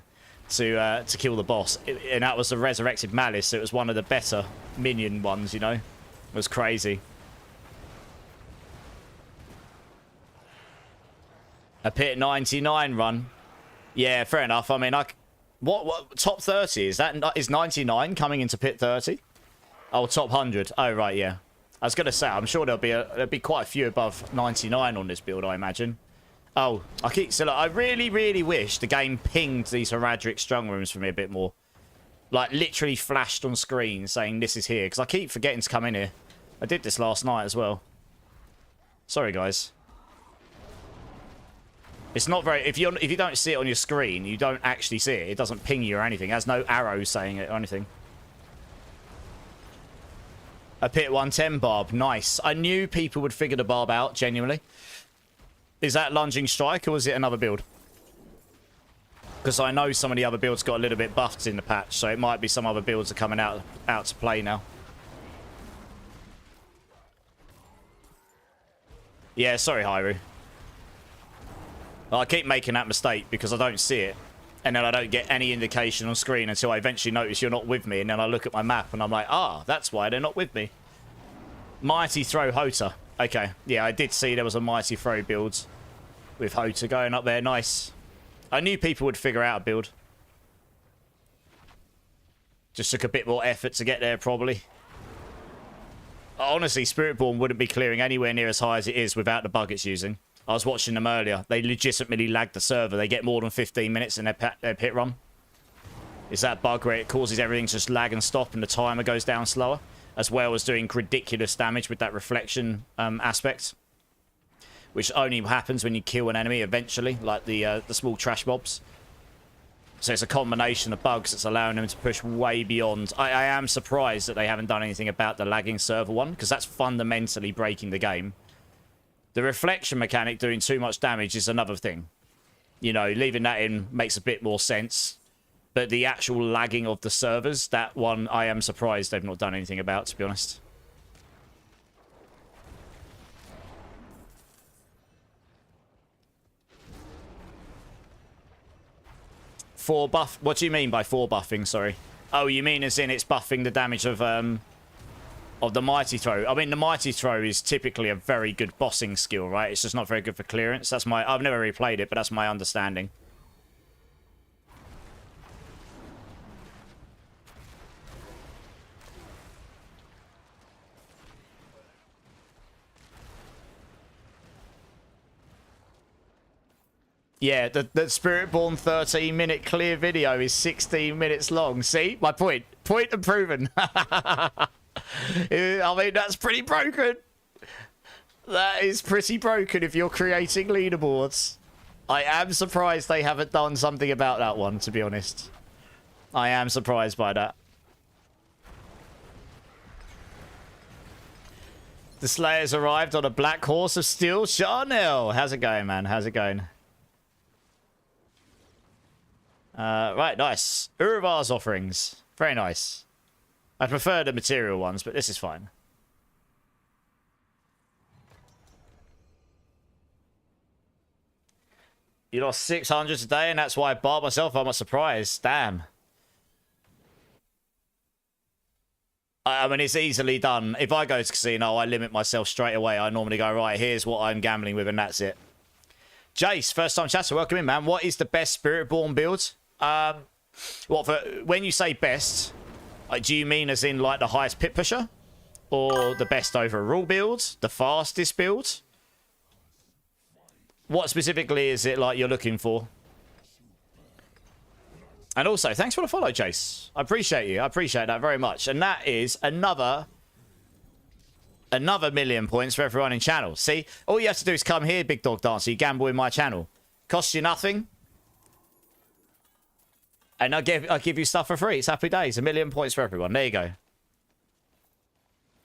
to kill the boss. And that was the Resurrected Malice, so it was one of the better minion ones, you know? It was crazy. A Pit 99 run. Yeah, fair enough. I mean, what top 30? Is 99 coming into Pit 30? Oh, top 100. Oh, right, yeah. I was going to say, I'm sure there'll be quite a few above 99 on this build, I imagine. Oh, I really, really wish the game pinged these Heradric strong rooms for me a bit more. Like, literally flashed on screen saying this is here. Because I keep forgetting to come in here. I did this last night as well. Sorry, guys. It's not very... If you don't see it on your screen, you don't actually see it. It doesn't ping you or anything. It has no arrows saying it or anything. A Pit 110 barb. Nice. I knew people would figure the barb out, genuinely. Is that Lunging Strike or is it another build? Because I know some of the other builds got a little bit buffed in the patch, so it might be some other builds are coming out to play now. Yeah, sorry, Hyru. I keep making that mistake because I don't see it. And then I don't get any indication on screen until I eventually notice you're not with me. And then I look at my map and I'm like, ah, that's why they're not with me. Mighty Throw Hota. Okay. Yeah, I did see there was a Mighty Throw build with Hota going up there. Nice. I knew people would figure out a build. Just took a bit more effort to get there, probably. Honestly, Spiritborn wouldn't be clearing anywhere near as high as it is without the bug it's using. I was watching them earlier. They legitimately lag the server. They get more than 15 minutes in their pit run. It's that bug where it causes everything to just lag and stop and the timer goes down slower, as well as doing ridiculous damage with that reflection aspect, which only happens when you kill an enemy eventually, like the small trash mobs. So it's a combination of bugs that's allowing them to push way beyond. I am surprised that they haven't done anything about the lagging server one, because that's fundamentally breaking the game. The reflection mechanic doing too much damage is another thing. You know, leaving that in makes a bit more sense. But the actual lagging of the servers, that one, I am surprised they've not done anything about, to be honest. For buff... What do you mean by for buffing, sorry? Oh, you mean as in it's buffing the damage of the Mighty Throw. I mean, the Mighty Throw is typically a very good bossing skill, right? It's just not very good for clearance. That's my... I've never really played it, but that's my understanding. Yeah, the Spiritborn 13-minute clear video is 16 minutes long. See? My point. Point and proven. I mean, that's pretty broken. That is pretty broken if you're creating leaderboards. I am surprised they haven't done something about that one, to be honest. I am surprised by that. The Slayers arrived on a black horse of steel. Charnel, how's it going, man? How's it going? Right, nice. Uruvar's offerings. Very nice. I prefer the material ones, but this is fine. You lost 600 today, and that's why I bought myself. I'm not surprised. Damn. I mean, it's easily done. If I go to casino, I limit myself straight away. I normally go, right, here's what I'm gambling with, and that's it. Jace, first time chatter, welcome in, man. What is the best Spiritborn build? What for when you say best, do you mean as in like the highest pit pusher, or the best overall build, the fastest build? What specifically is it like you're looking for? And also, thanks for the follow, Jace. I appreciate you. I appreciate that very much. And that is another 1,000,000 points for everyone in channel. See, all you have to do is come here, Big Dog Dancer. You gamble in my channel. Costs you nothing. And I'll give you stuff for free. It's happy days. 1,000,000 points for everyone. There you go.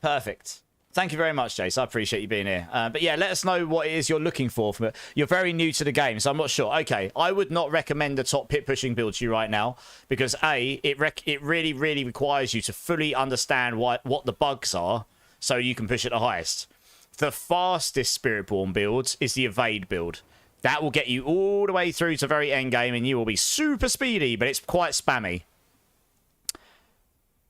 Perfect. Thank you very much, Jace. I appreciate you being here. But yeah, let us know what it is you're looking for. You're very new to the game, so I'm not sure. Okay, I would not recommend the top pit pushing build to you right now because A, it really, really requires you to fully understand what the bugs are so you can push at the highest. The fastest Spiritborn build is the Evade build. That will get you all the way through to very end game and you will be super speedy, but it's quite spammy.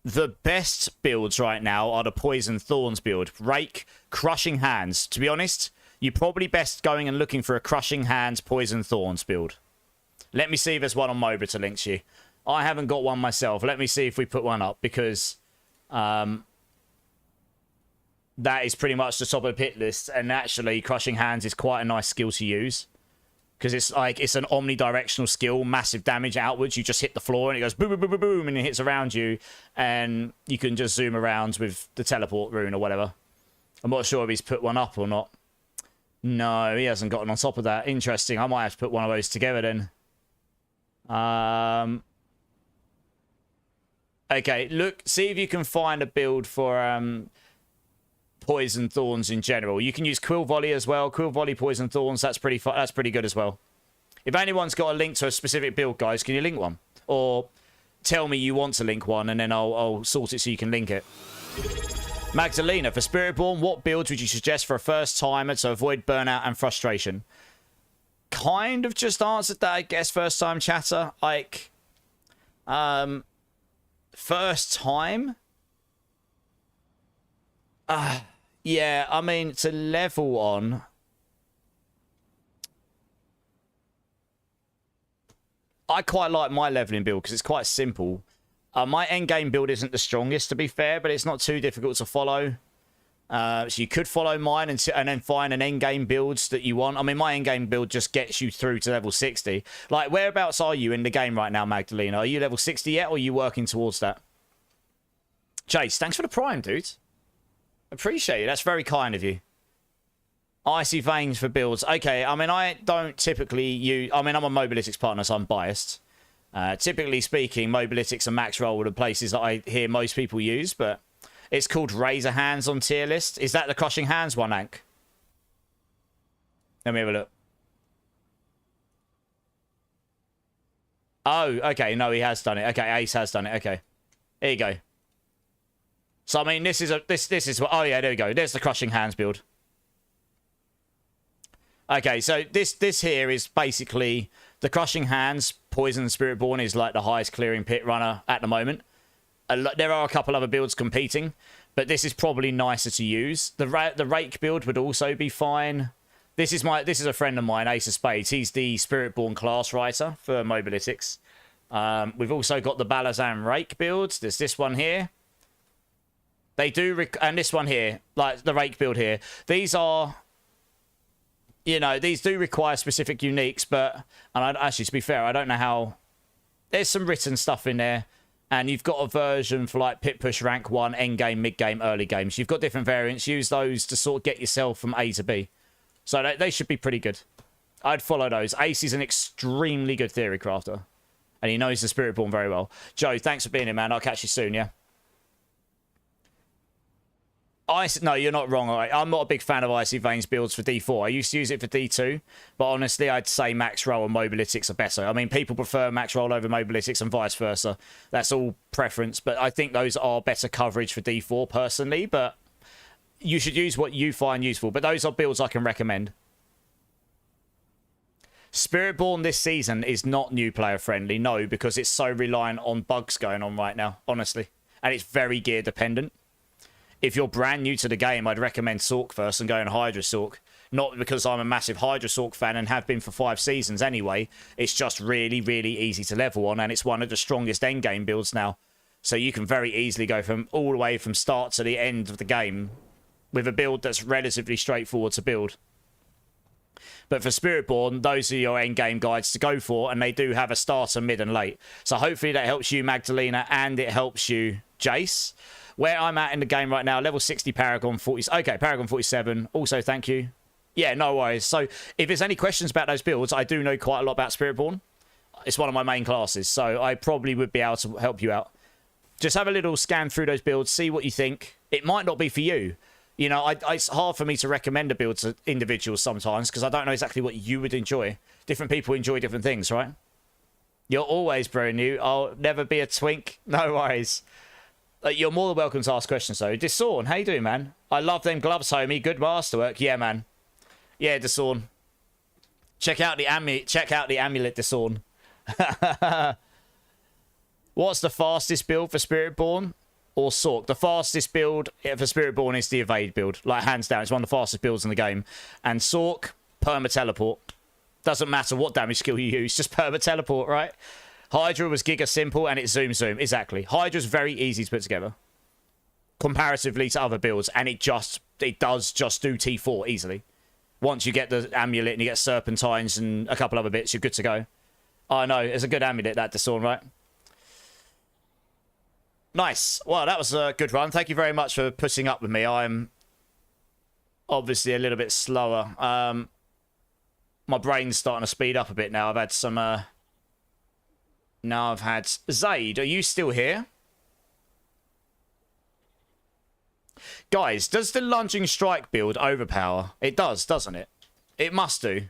The best builds right now are the Poison Thorns build. Rake, Crushing Hands. To be honest, you're probably best going and looking for a Crushing Hands, Poison Thorns build. Let me see if there's one on Moba to link to you. I haven't got one myself. Let me see if we put one up because that is pretty much the top of the pit list. And actually, Crushing Hands is quite a nice skill to use. Because it's an omnidirectional skill, massive damage outwards. You just hit the floor and it goes boom, boom, boom, boom, boom, and it hits around you. And you can just zoom around with the teleport rune or whatever. I'm not sure if he's put one up or not. No, he hasn't gotten on top of that. Interesting. I might have to put one of those together then. Okay, look, see if you can find a build for Poison Thorns in general. You can use Quill Volley as well. Quill Volley, Poison Thorns, that's pretty good as well. If anyone's got a link to a specific build, guys, can you link one? Or tell me you want to link one and then I'll sort it so you can link it. Magdalena, for Spiritborn, what builds would you suggest for a first timer to avoid burnout and frustration? Kind of just answered that, I guess, first time chatter. Like, first time? Yeah, I mean, to level on... I quite like my leveling build because it's quite simple. My endgame build isn't the strongest, to be fair, but it's not too difficult to follow. So you could follow mine and then find an endgame build that you want. I mean, my endgame build just gets you through to level 60. Like, whereabouts are you in the game right now, Magdalena? Are you level 60 yet, or are you working towards that? Jace, thanks for the prime, dude. Appreciate it. That's very kind of you. Icy Veins for builds. Okay, I mean, I don't typically use... I mean, I'm a Mobalytics partner, so I'm biased. Typically speaking, Mobalytics and Max Roll are the places that I hear most people use, but it's called Razor Hands on tier list. Is that the Crushing Hands one, Ank? Let me have a look. Oh, okay. No, he has done it. Okay, Ace has done it. Okay. Here you go. So, I mean, this is... This is... Oh, yeah, there we go. There's the Crushing Hands build. Okay, so this here is basically the Crushing Hands. Poison Spiritborn is like the highest clearing pit runner at the moment. There are a couple other builds competing, but this is probably nicer to use. The Rake build would also be fine. This is a friend of mine, Ace of Spades. He's the Spiritborn class writer for Mobalytics. We've also got the Balazan Rake builds. There's this one here. They do, and this one here, like the Rake build here. These are... You know, these do require specific uniques, but... And actually, to be fair, I don't know how... There's some written stuff in there. And you've got a version for, like, Pit Push Rank 1, End Game, Mid Game, Early Games. You've got different variants. Use those to sort of get yourself from A to B. So they should be pretty good. I'd follow those. Ace is an extremely good theory crafter. And he knows the Spiritborn very well. Joe, thanks for being here, man. I'll catch you soon, yeah? No, you're not wrong. Right? I'm not a big fan of Icy Veins builds for D4. I used to use it for D2, but honestly, I'd say Max Roll and Mobalytics are better. I mean, people prefer Max Roll over Mobalytics and vice versa. That's all preference, but I think those are better coverage for D4 personally, but you should use what you find useful. But those are builds I can recommend. Spiritborn this season is not new player friendly, no, because it's so reliant on bugs going on right now, honestly. And it's very gear dependent. If you're brand new to the game, I'd recommend Sork first and go in Hydra Sork. Not because I'm a massive Hydra Sork fan and have been for 5 seasons anyway. It's just really, really easy to level on, and it's one of the strongest endgame builds now. So you can very easily go from all the way from start to the end of the game with a build that's relatively straightforward to build. But for Spiritborn, those are your endgame guides to go for, and they do have a starter, mid, and late. So hopefully that helps you, Magdalena, and it helps you, Jace. Where I'm at in the game right now, level 60 Paragon 40. Okay, Paragon 47. Also, thank you. Yeah, no worries. So, if there's any questions about those builds, I do know quite a lot about Spiritborn. It's one of my main classes, so I probably would be able to help you out. Just have a little scan through those builds, see what you think. It might not be for you. You know, it's hard for me to recommend a build to individuals sometimes because I don't know exactly what you would enjoy. Different people enjoy different things, right? You're always brand new. I'll never be a twink. No worries. You're more than welcome to ask questions, though. Disorn, how you doing, man? I love them gloves, homie. Good masterwork. Yeah, man. Yeah, Disorn. Check out the amulet, Disorn. What's the fastest build for Spiritborn or Sork? The fastest build for Spiritborn is the evade build. Like, hands down. It's one of the fastest builds in the game. And Sork, perma-teleport. Doesn't matter what damage skill you use. Just perma-teleport, right? Hydra was giga simple and it's zoom. Exactly. Hydra's very easy to put together. Comparatively to other builds. And it does just do T4 easily. Once you get the amulet and you get serpentines and a couple other bits, you're good to go. Oh, no. It's a good amulet, that Disorn, right? Nice. Well, that was a good run. Thank you very much for putting up with me. I'm obviously a little bit slower. My brain's starting to speed up a bit now. I've had some... Now I've had... Zaid, are you still here? Guys, does the lunging strike build overpower? It does, doesn't it? It must do.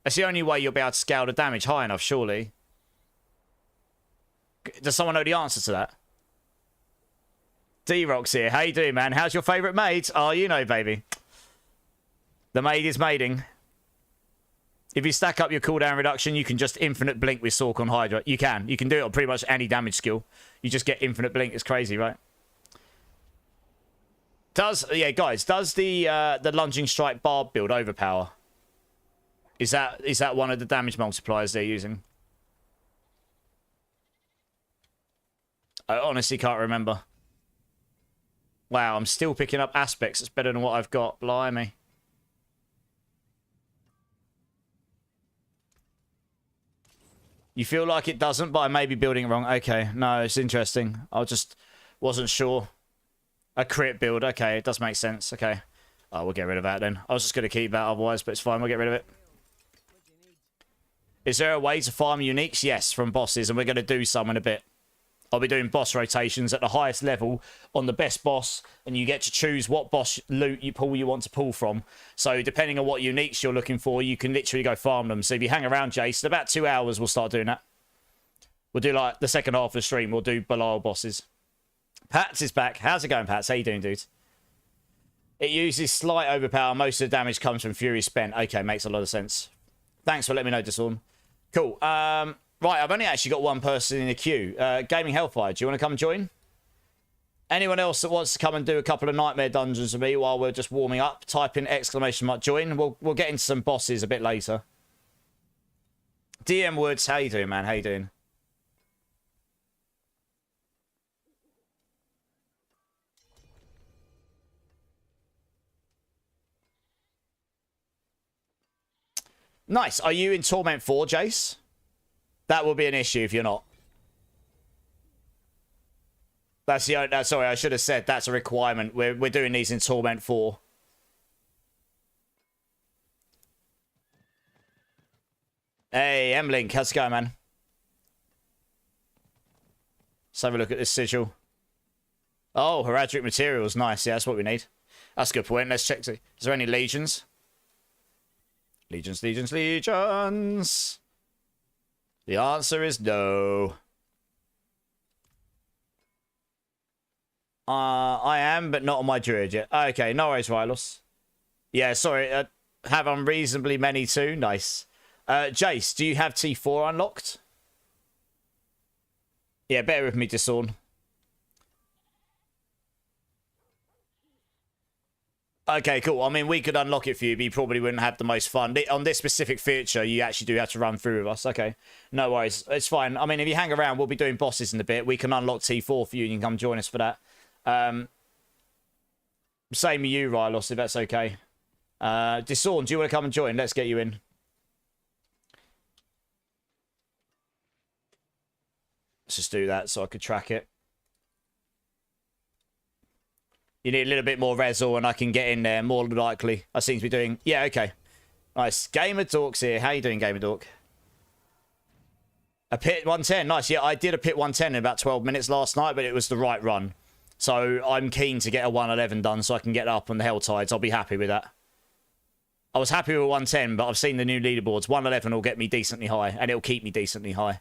That's the only way you'll be able to scale the damage high enough, surely. Does someone know the answer to that? D-Rock's here. How you doing, man? How's your favourite maid? Oh, you know, baby. The maid is maiding. If you stack up your cooldown reduction, you can just infinite blink with Sork on Hydra. You can. You can do it on pretty much any damage skill. You just get infinite blink. It's crazy, right? Yeah, guys, does the lunging strike barb build overpower? Is that one of the damage multipliers they're using? I honestly can't remember. Wow, I'm still picking up aspects. It's better than what I've got. Blimey. You feel like it doesn't, but I may be building it wrong. Okay, no, it's interesting. I just wasn't sure. A crit build. Okay, it does make sense. Okay. Oh, we'll get rid of that then. I was just going to keep that otherwise, but it's fine. We'll get rid of it. Is there a way to farm uniques? Yes, from bosses, and we're going to do some in a bit. I'll be doing boss rotations at the highest level on the best boss, and you get to choose what boss loot you want to pull from. So depending on what uniques you're looking for, you can literally go farm them. So if you hang around, Jace, in about 2 hours, we'll start doing that. We'll do like the second half of the stream. We'll do Belial bosses. Pats is back. How's it going, Pats? How you doing, dude? It uses slight overpower. Most of the damage comes from Fury spent. Okay, makes a lot of sense. Thanks for letting me know, Disorn. Cool. Right, I've only actually got one person in the queue. Gaming Hellfire, do you want to come and join? Anyone else that wants to come and do a couple of Nightmare Dungeons with me while we're just warming up, type in ! Join. We'll get into some bosses a bit later. DM Woods, how you doing, man? How you doing? Nice. Are you in Torment 4, Jace? That will be an issue if you're not. That's the... sorry, I should have said that's a requirement. We're doing these in Torment 4. Hey, M-Link. How's it going, man? Let's have a look at this sigil. Oh, heraldic materials. Nice. Yeah, that's what we need. That's a good point. Let's check. Is there any legions? Legions, legions, legions. The answer is no. I am, but not on my druid yet. Okay, no worries, Rylos. Yeah, sorry. Have unreasonably many too. Nice. Jace, do you have T4 unlocked? Yeah, bear with me, Disorn. Okay, cool. I mean, we could unlock it for you, but you probably wouldn't have the most fun. On this specific feature, you actually do have to run through with us. Okay, no worries. It's fine. I mean, if you hang around, we'll be doing bosses in a bit. We can unlock T4 for you, and you can come join us for that. Same with you, Rylos, if that's okay. Disorn, do you want to come and join? Let's get you in. Let's just do that so I could track it. You need a little bit more resol and I can get in there more likely. I seem to be doing... Yeah, okay. Nice. Gamer Dork's here. How you doing, Gamer Dork? A pit 110. Nice. Yeah, I did a pit 110 in about 12 minutes last night, but it was the right run. So I'm keen to get a 111 done so I can get up on the Hell Tides. I'll be happy with that. I was happy with 110, but I've seen the new leaderboards. 111 will get me decently high, and it'll keep me decently high.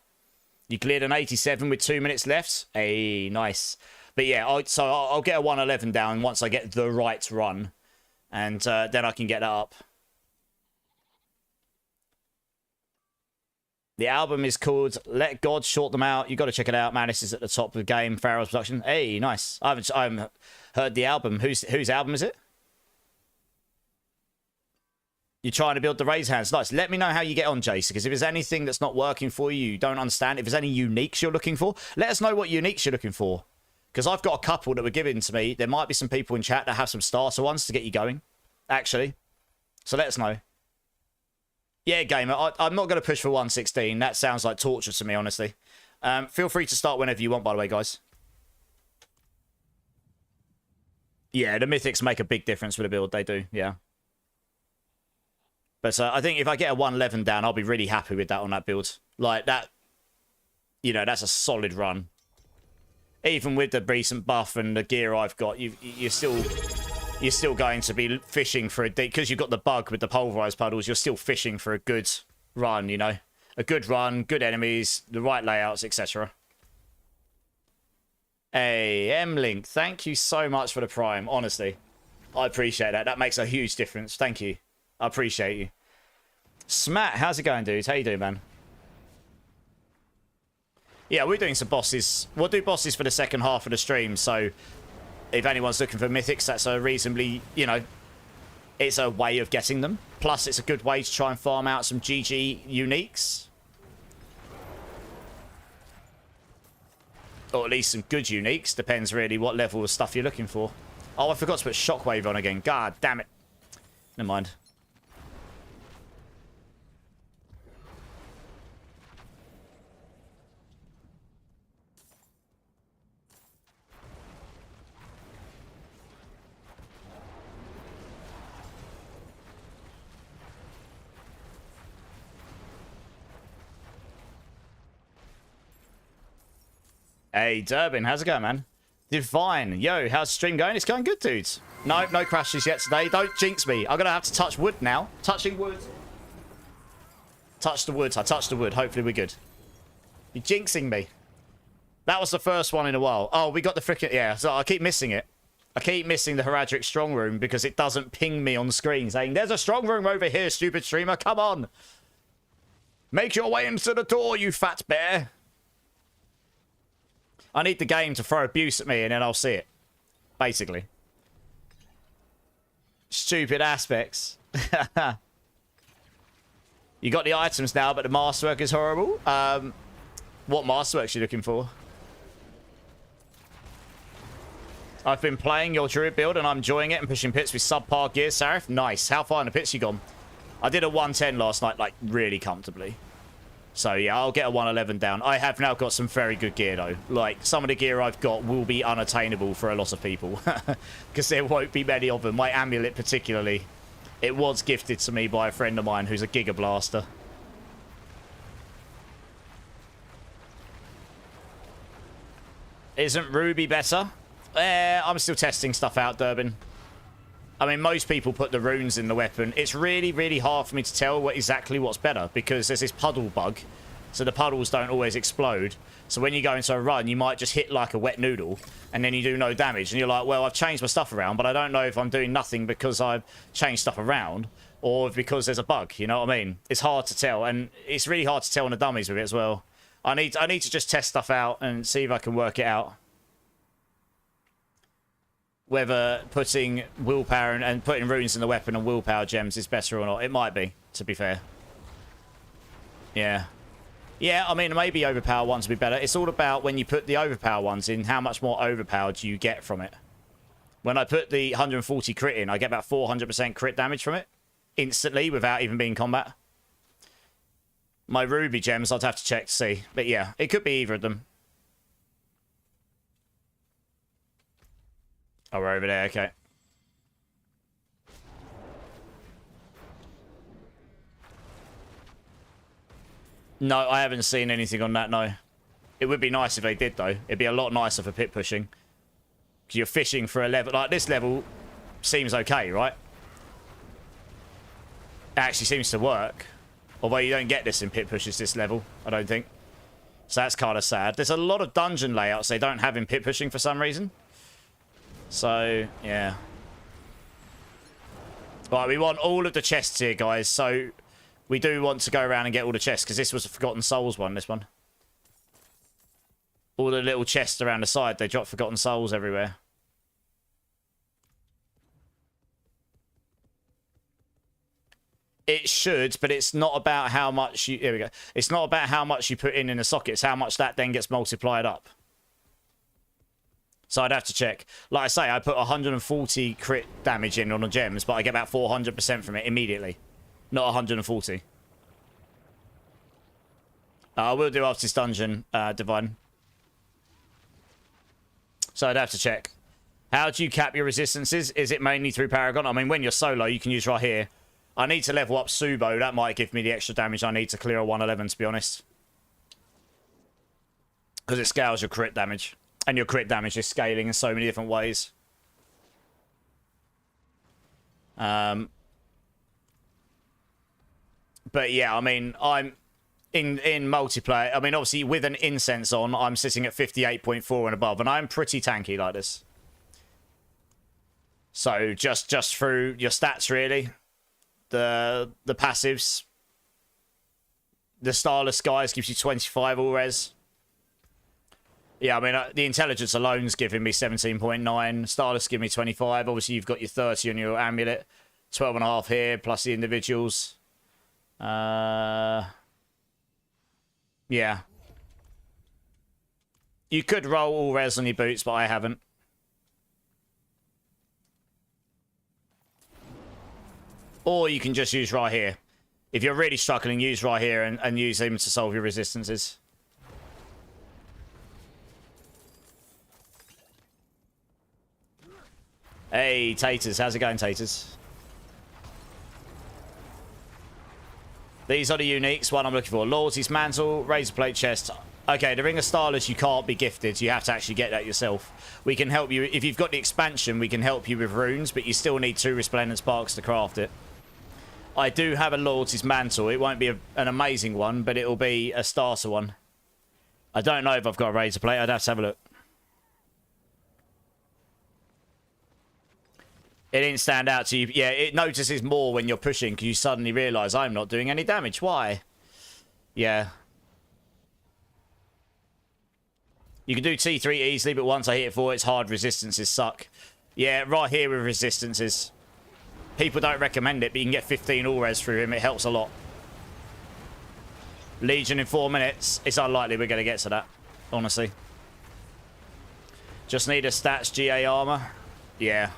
You cleared an 87 with 2 minutes left. Hey, nice. But yeah, I'll get a 111 down once I get the right run. And then I can get that up. The album is called Let God Short Them Out. You got to check it out, man. This is at the top of the game. Pharaoh's production. Hey, nice. I haven't heard the album. Whose album is it? You're trying to build the raise hands. Nice. Let me know how you get on, Jason, because if there's anything that's not working for you, you don't understand, if there's any uniques you're looking for, let us know what uniques you're looking for. Because I've got a couple that were given to me. There might be some people in chat that have some starter ones to get you going, actually. So let us know. Yeah, gamer, I'm not going to push for 116. That sounds like torture to me, honestly. Feel free to start whenever you want, by the way, guys. Yeah, the mythics make a big difference with the build. They do, yeah. But I think if I get a 111 down, I'll be really happy with that on that build. Like, that, you know, that's a solid run. Even with the recent buff and the gear I've got, you're still going to be fishing for a deep... Because you've got the bug with the pulverized puddles, you're still fishing for a good run, you know? A good run, good enemies, the right layouts, etc. Hey, M-Link, thank you so much for the Prime, honestly. I appreciate that. That makes a huge difference. Thank you. I appreciate you. Smat, how's it going, dude? How you doing, man? Yeah, we're doing some bosses. We'll do bosses for the second half of the stream, so if anyone's looking for mythics, that's a reasonably, you know, it's a way of getting them. Plus, it's a good way to try and farm out some GG uniques. Or at least some good uniques. Depends really what level of stuff you're looking for. Oh, I forgot to put Shockwave on again. God damn it. Never mind. Hey, Durbin, how's it going, man? Divine. Yo, how's the stream going? It's going good, dudes. No crashes yet today. Don't jinx me. I'm going to have to touch wood now. Touching wood. Touch the wood. I touched the wood. Hopefully we're good. You're jinxing me. That was the first one in a while. Oh, we got the frickin'... Yeah, so I keep missing it. I keep missing the Heradric strong room because it doesn't ping me on screen saying, there's a strong room over here, stupid streamer. Come on. Make your way into the door, you fat bear. I need the game to throw abuse at me and then I'll see it. Basically. Stupid aspects. You got the items now, but the masterwork is horrible. What masterworks are you looking for? I've been playing your druid build and I'm enjoying it and pushing pits with subpar gear, Sarif. Nice. How far in the pits you gone? I did a 110 last night, like, really comfortably. So, yeah, I'll get a 111 down. I have now got some very good gear, though. Like, some of the gear I've got will be unattainable for a lot of people. Because there won't be many of them. My amulet, particularly. It was gifted to me by a friend of mine who's a Giga Blaster. Isn't Ruby better? I'm still testing stuff out, Durbin. I mean, most people put the runes in the weapon. It's really, really hard for me to tell exactly what's better because there's this puddle bug. So the puddles don't always explode. So when you go into a run, you might just hit like a wet noodle and then you do no damage. And you're like, well, I've changed my stuff around, but I don't know if I'm doing nothing because I've changed stuff around or because there's a bug. You know what I mean? It's hard to tell. And it's really hard to tell on the dummies with it as well. I need to just test stuff out and see if I can work it out. Whether putting willpower and putting runes in the weapon and willpower gems is better or not. It might be, to be fair. Yeah. Yeah, I mean, maybe overpower ones would be better. It's all about when you put the overpower ones in, how much more overpower do you get from it? When I put the 140 crit in, I get about 400% crit damage from it. Instantly, without even being combat. My ruby gems, I'd have to check to see. But yeah, it could be either of them. Oh, we're over there, okay. No, I haven't seen anything on that, no. It would be nice if they did, though. It'd be a lot nicer for pit pushing. You're fishing for a level like this. Level seems okay, right? It actually seems to work. Although you don't get this in pit pushes this level, I don't think. So that's kind of sad. There's a lot of dungeon layouts they don't have in pit pushing for some reason. So, yeah. Right, we want all of the chests here, guys. So, we do want to go around and get all the chests, because this was a Forgotten Souls one, this one. All the little chests around the side, they drop Forgotten Souls everywhere. It should, but it's not about how much you... Here we go. It's not about how much you put in the socket. It's how much that then gets multiplied up. So I'd have to check. Like I say, I put 140 crit damage in on the gems, but I get about 400% from it immediately. Not 140. I will do after this dungeon, Divine. So I'd have to check. How do you cap your resistances? Is it mainly through Paragon? I mean, when you're solo, you can use right here. I need to level up Subo. That might give me the extra damage I need to clear a 111, to be honest. Because it scales your crit damage. And your crit damage is scaling in so many different ways. But yeah, I mean, I'm in multiplayer. I mean, obviously, with an incense on, I'm sitting at 58.4 and above. And I'm pretty tanky like this. So, just through your stats, really. The passives. The Starless Skies gives you 25 all res. Yeah, I mean, the intelligence alone's giving me 17.9. Starless give me 25. Obviously, you've got your 30 on your amulet. 12.5 here, plus the individuals. Yeah. You could roll all res on your boots, but I haven't. Or you can just use right here. If you're really struggling, use right here and use him to solve your resistances. Hey, Taters. How's it going, Taters? These are the uniques. One I'm looking for. Loyalty's Mantle, Razor Plate Chest. Okay, the Ring of Starless you can't be gifted. You have to actually get that yourself. We can help you. If you've got the expansion, we can help you with runes, but you still need 2 Resplendent Sparks to craft it. I do have a Loyalty's Mantle. It won't be an amazing one, but it'll be a starter one. I don't know if I've got a Razor Plate. I'd have to have a look. It didn't stand out to you. Yeah, it notices more when you're pushing because you suddenly realise I'm not doing any damage. Why? Yeah. You can do T3 easily, but once I hit 4, it's hard. Resistances suck. Yeah, right here with resistances. People don't recommend it, but you can get 15 all-res through him. It helps a lot. Legion in 4 minutes. It's unlikely we're going to get to that, honestly. Just need a stats GA armor. Yeah.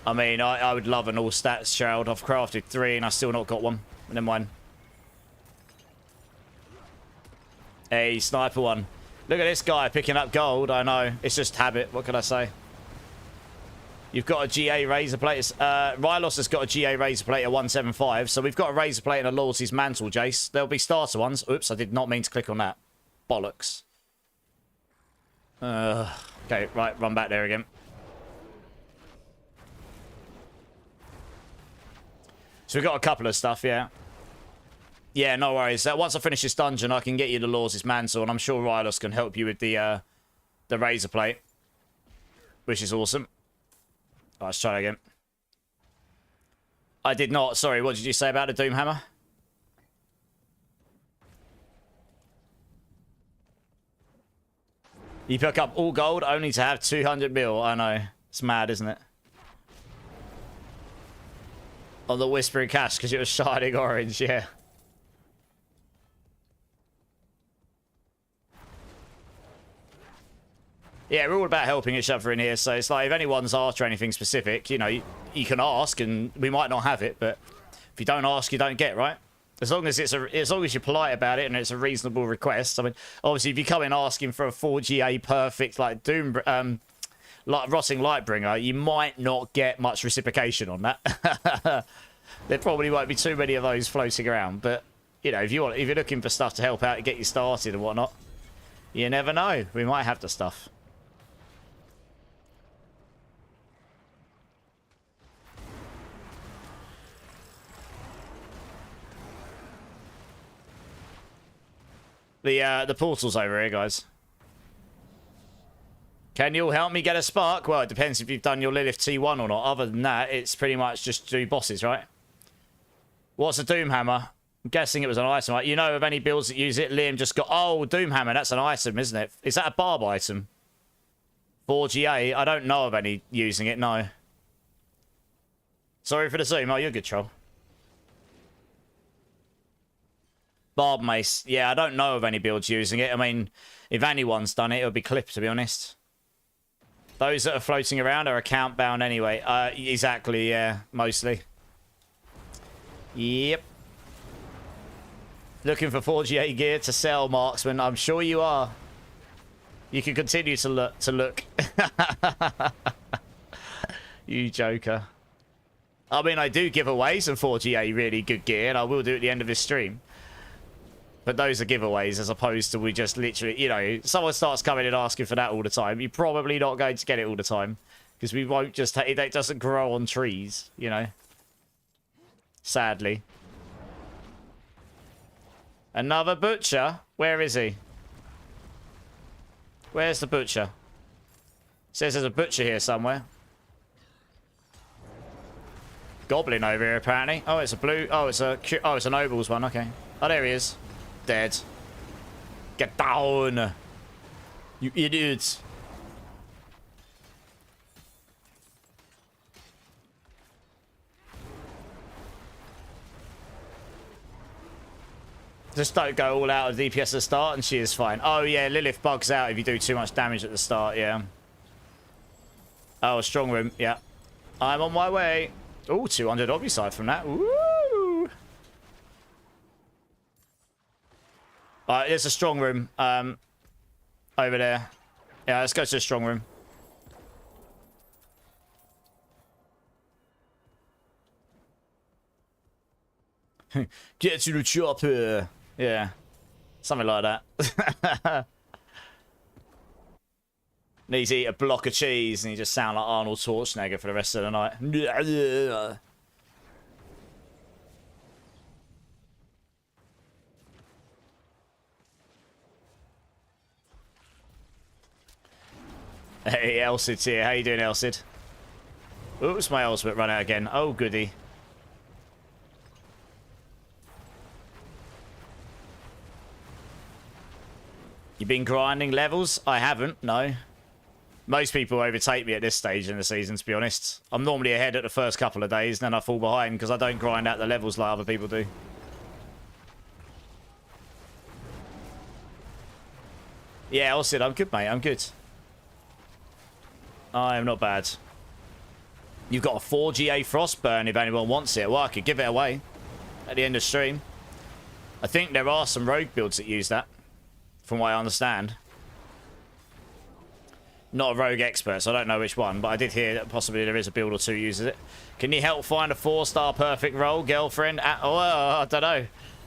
I mean, I would love an all-stats shroud. I've crafted 3 and I've still not got one. Never mind. Hey, sniper one. Look at this guy picking up gold. I know. It's just habit. What can I say? You've got a GA Razor Plate. Rylos has got a GA Razor Plate at 175. So we've got a Razor Plate and a Loyalty's Mantle, Jace. There'll be starter ones. Oops, I did not mean to click on that. Bollocks. Okay, right. Run back there again. So we've got a couple of stuff, yeah. Yeah, no worries. Once I finish this dungeon, I can get you the Loyalty's Mantle, and I'm sure Rylos can help you with the Razor Plate, which is awesome. Oh, let's try that again. I did not. Sorry, what did you say about the Doomhammer? You pick up all gold only to have 200 mil. I know. It's mad, isn't it? On the Whispering Cash because it was shining orange, yeah. Yeah, we're all about helping each other in here, so it's like if anyone's after anything specific, you know, you can ask and we might not have it, but if you don't ask, you don't get, right? As long as as long as you're polite about it and it's a reasonable request. I mean, obviously, if you come in asking for a 4GA perfect like Doom, like Rotting Lightbringer, you might not get much reciprocation on that. There probably won't be too many of those floating around, but you know, if you're looking for stuff to help out and get you started and whatnot, you never know. We might have the stuff. The portal's over here, guys. Can you all help me get a spark? Well, it depends if you've done your Lilith T1 or not. Other than that, it's pretty much just do bosses, right? What's a Doomhammer? I'm guessing it was an item, right? You know of any builds that use it? Liam just got... Oh, Doomhammer, that's an item, isn't it? Is that a barb item? 4GA? I don't know of any using it, no. Sorry for the zoom. Oh, you're a good troll. Barb Mace. Yeah, I don't know of any builds using it. I mean, if anyone's done it, it'll be Clip, to be honest. Those that are floating around are account bound anyway. Exactly, yeah, mostly. Yep. Looking for 4GA gear to sell, Marksman. I'm sure you are. You can continue to look. You joker. I mean, I do give away some 4GA really good gear, and I will do at the end of this stream. But those are giveaways as opposed to we just literally, you know, someone starts coming and asking for that all the time. You're probably not going to get it all the time because we won't just, it doesn't grow on trees, you know. Sadly. Another butcher? Where is he? Where's the butcher? Says there's a butcher here somewhere. Goblin over here apparently. Oh, it's a blue. Oh, it's a nobles one. Okay. Oh, there he is. Dead. Get down. You idiots. Just don't go all out of DPS at the start and she is fine. Oh yeah, Lilith bugs out if you do too much damage at the start, yeah. Oh, strong room, yeah. I'm on my way. Oh, 200 obby from that. Woo! There's a strong room over there. Yeah, let's go to the strong room. Get to the chopper. Yeah. Something like that. Needs to eat a block of cheese and you just sound like Arnold Schwarzenegger for the rest of the night. Hey, Elsid's here. How you doing, Elsid? Oops, my ultimate run out again. Oh, goody. You been grinding levels? I haven't, no. Most people overtake me at this stage in the season, to be honest. I'm normally ahead at the first couple of days, and then I fall behind because I don't grind out the levels like other people do. Yeah, Elsid, I'm good, mate. I'm good. I am not bad. You've got a 4GA Frostburn if anyone wants it. Well, I could give it away at the end of stream. I think there are some rogue builds that use that, from what I understand. Not a rogue expert, so I don't know which one, but I did hear that possibly there is a build or two uses it. Can you help find a 4-star perfect role, girlfriend? I don't know.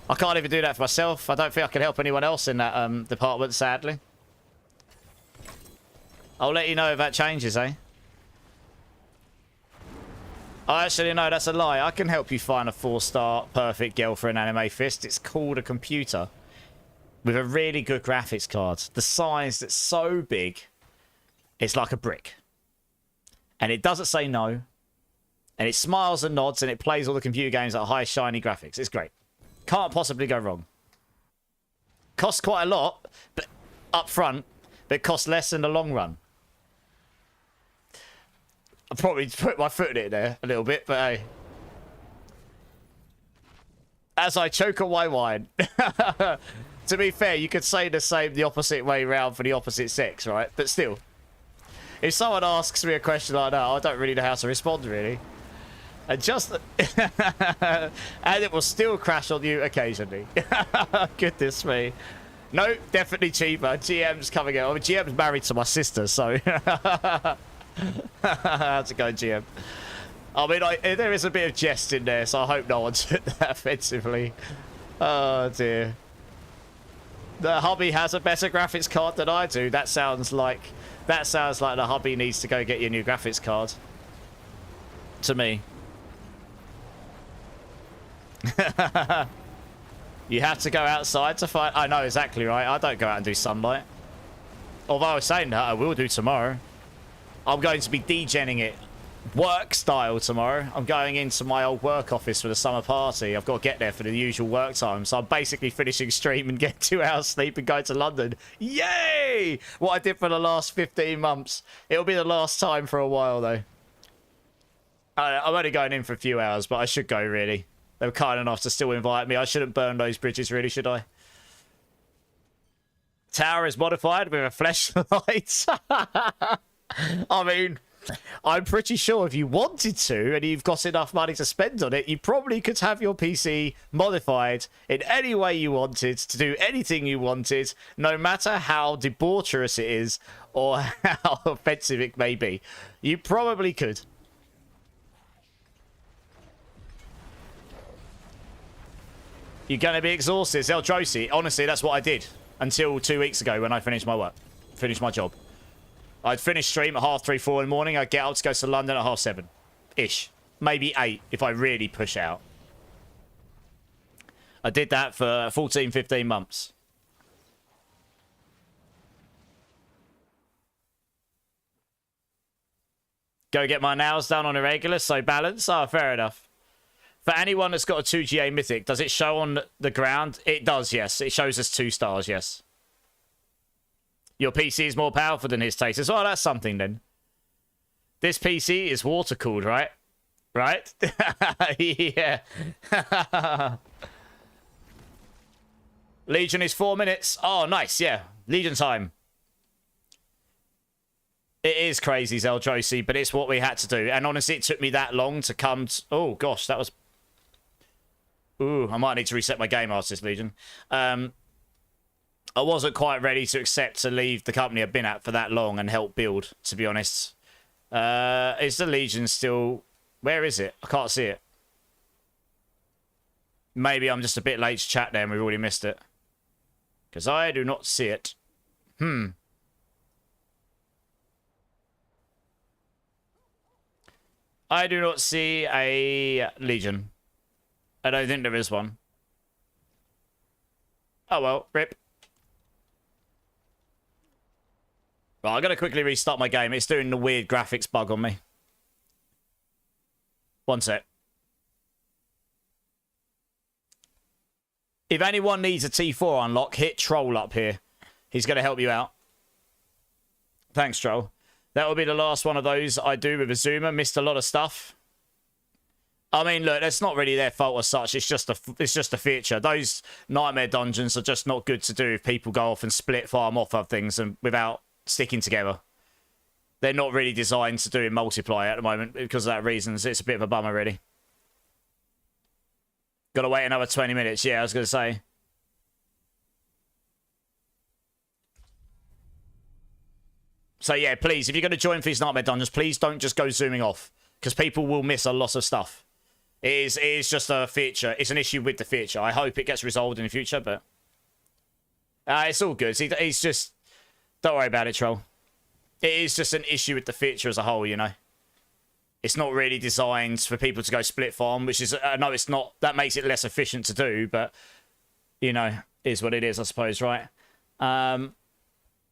I can't even do that for myself. I don't think I can help anyone else in that department, sadly. I'll let you know if that changes, eh? Oh, actually, no, that's a lie. I can help you find a 4-star perfect girlfriend anime fist. It's called a computer with a really good graphics card. The size that's so big, it's like a brick. And it doesn't say no. And it smiles and nods and it plays all the computer games at high, shiny graphics. It's great. Can't possibly go wrong. Costs quite a lot, but up front, but it costs less in the long run. I probably put my foot in it there a little bit, but hey. As I choke on my wine. To be fair, you could say the opposite way round for the opposite sex, right? But still. If someone asks me a question like that, I don't really know how to respond, really. And just... and it will still crash on you occasionally. Goodness me. No, definitely cheaper. GM's coming out. I mean, GM's married to my sister, so... How's it going, GM? I mean, there is a bit of jest in there, so I hope no one took that offensively. Oh, dear. The hubby has a better graphics card than I do. That sounds like the hubby needs to go get your new graphics card. To me. You have to go outside to fight. I know exactly right. I don't go out and do sunlight. Although I was saying that I will do tomorrow. I'm going to be degenning it work style tomorrow. I'm going into my old work office for the summer party. I've got to get there for the usual work time. So I'm basically finishing stream and get 2 hours sleep and go to London. Yay! What I did for the last 15 months. It'll be the last time for a while though. I'm only going in for a few hours, but I should go really. They were kind enough to still invite me. I shouldn't burn those bridges really, should I? Tower is modified with a flashlight. I mean, I'm pretty sure if you wanted to and you've got enough money to spend on it, you probably could have your PC modified in any way you wanted to do anything you wanted, no matter how debaucherous it is or how offensive it may be. You probably could. You're going to be exhausted. Zeldrosi, honestly, that's what I did until 2 weeks ago when I finished my work. Finished my job. I'd finish stream at 3:30, 4 in the morning. I'd get up to go to London at 7:30-ish. Maybe 8 if I really push out. I did that for 14, 15 months. Go get my nails done on a regular, so balance. Oh, fair enough. For anyone that's got a 2GA Mythic, does it show on the ground? It does, yes. It shows us 2 stars, yes. Your PC is more powerful than his taste. Well, that's something then. This PC is water-cooled, right? Right? Yeah. Legion is 4 minutes. Oh, nice, yeah. Legion time. It is crazy, Zeldrosi, but it's what we had to do. And honestly, it took me that long to come to... Oh, gosh, that was... Ooh, I might need to reset my game after this, Legion. I wasn't quite ready to accept to leave the company I've been at for that long and help build, to be honest. Is the Legion still... Where is it? I can't see it. Maybe I'm just a bit late to chat there and we've already missed it. Because I do not see it. I do not see a Legion. I don't think there is one. Oh well, rip. Right, I'm going to quickly restart my game. It's doing the weird graphics bug on me. One sec. If anyone needs a T4 unlock, hit Troll up here. He's going to help you out. Thanks, Troll. That will be the last one of those I do with Azuma. Missed a lot of stuff. I mean, look, that's not really their fault as such. It's just a feature. Those nightmare dungeons are just not good to do if people go off and split farm off of things and without sticking together. They're not really designed to do in multiplayer at the moment because of that reason. It's a bit of a bummer, really. Got to wait another 20 minutes. Yeah, I was going to say. So, yeah, please, if you're going to join for these nightmare dungeons, please don't just go zooming off because people will miss a lot of stuff. It is just a feature. It's an issue with the feature. I hope it gets resolved in the future, but... it's all good. He's just... Don't worry about it, Troll. It is just an issue with the feature as a whole, you know. It's not really designed for people to go split farm, which is... no, it's not. That makes it less efficient to do, but... You know, is what it is, I suppose, right?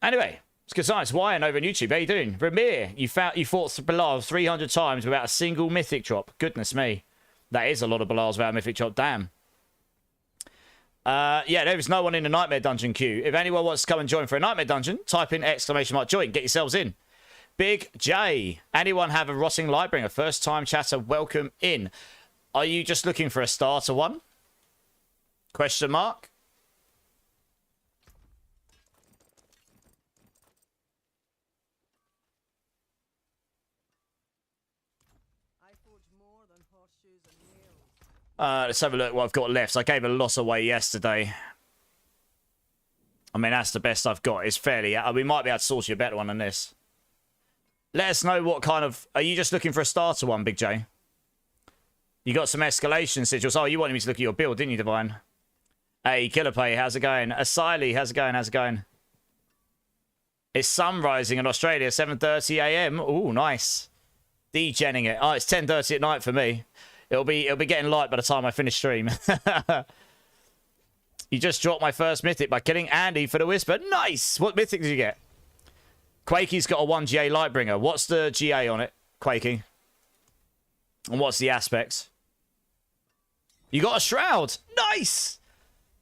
Anyway, it's good science. Wyan over on YouTube. How you doing? Ramir, you fought below 300 times without a single mythic drop. Goodness me. That is a lot of Balars without a mythic drop. Damn. Yeah, there is no one in the Nightmare Dungeon queue. If anyone wants to come and join for a Nightmare Dungeon, type in !join. Get yourselves in. Big J. Anyone have a Rotting Lightbringer? First time chatter, welcome in. Are you just looking for a starter one? Question mark. Let's have a look what I've got left. I gave a lot away yesterday. I mean, that's the best I've got. It's fairly... we might be able to source you a better one than this. Let us know what kind of... Are you just looking for a starter one, Big J? You got some escalation sigils. Oh, you wanted me to look at your build, didn't you, Divine? Hey, Killer Pay, how's it going? Asili, how's it going? How's it going? It's sun rising in Australia, 7:30 a.m. Ooh, nice. Degenning it. Oh, it's 10:30 at night for me. It'll be getting light by the time I finish stream. You just dropped my first mythic by killing Andy for the Whisper. Nice! What mythic did you get? Quakey's got a 1 GA Lightbringer. What's the GA on it, Quakey? And what's the aspects? You got a Shroud. Nice!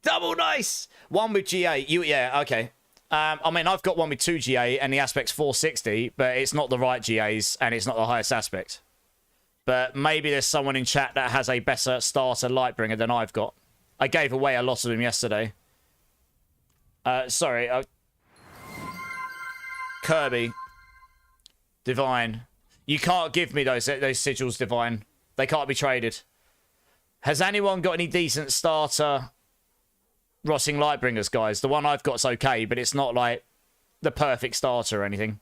Double nice! 1 with GA. Yeah, okay. I mean, I've got 1 with 2 GA and the aspect's 460, but it's not the right GAs and it's not the highest aspect. But maybe there's someone in chat that has a better starter Lightbringer than I've got. I gave away a lot of them yesterday. Sorry. Kirby. Divine. You can't give me those sigils, Divine. They can't be traded. Has anyone got any decent starter Rotting Lightbringers, guys? The one I've got's okay, but it's not like the perfect starter or anything.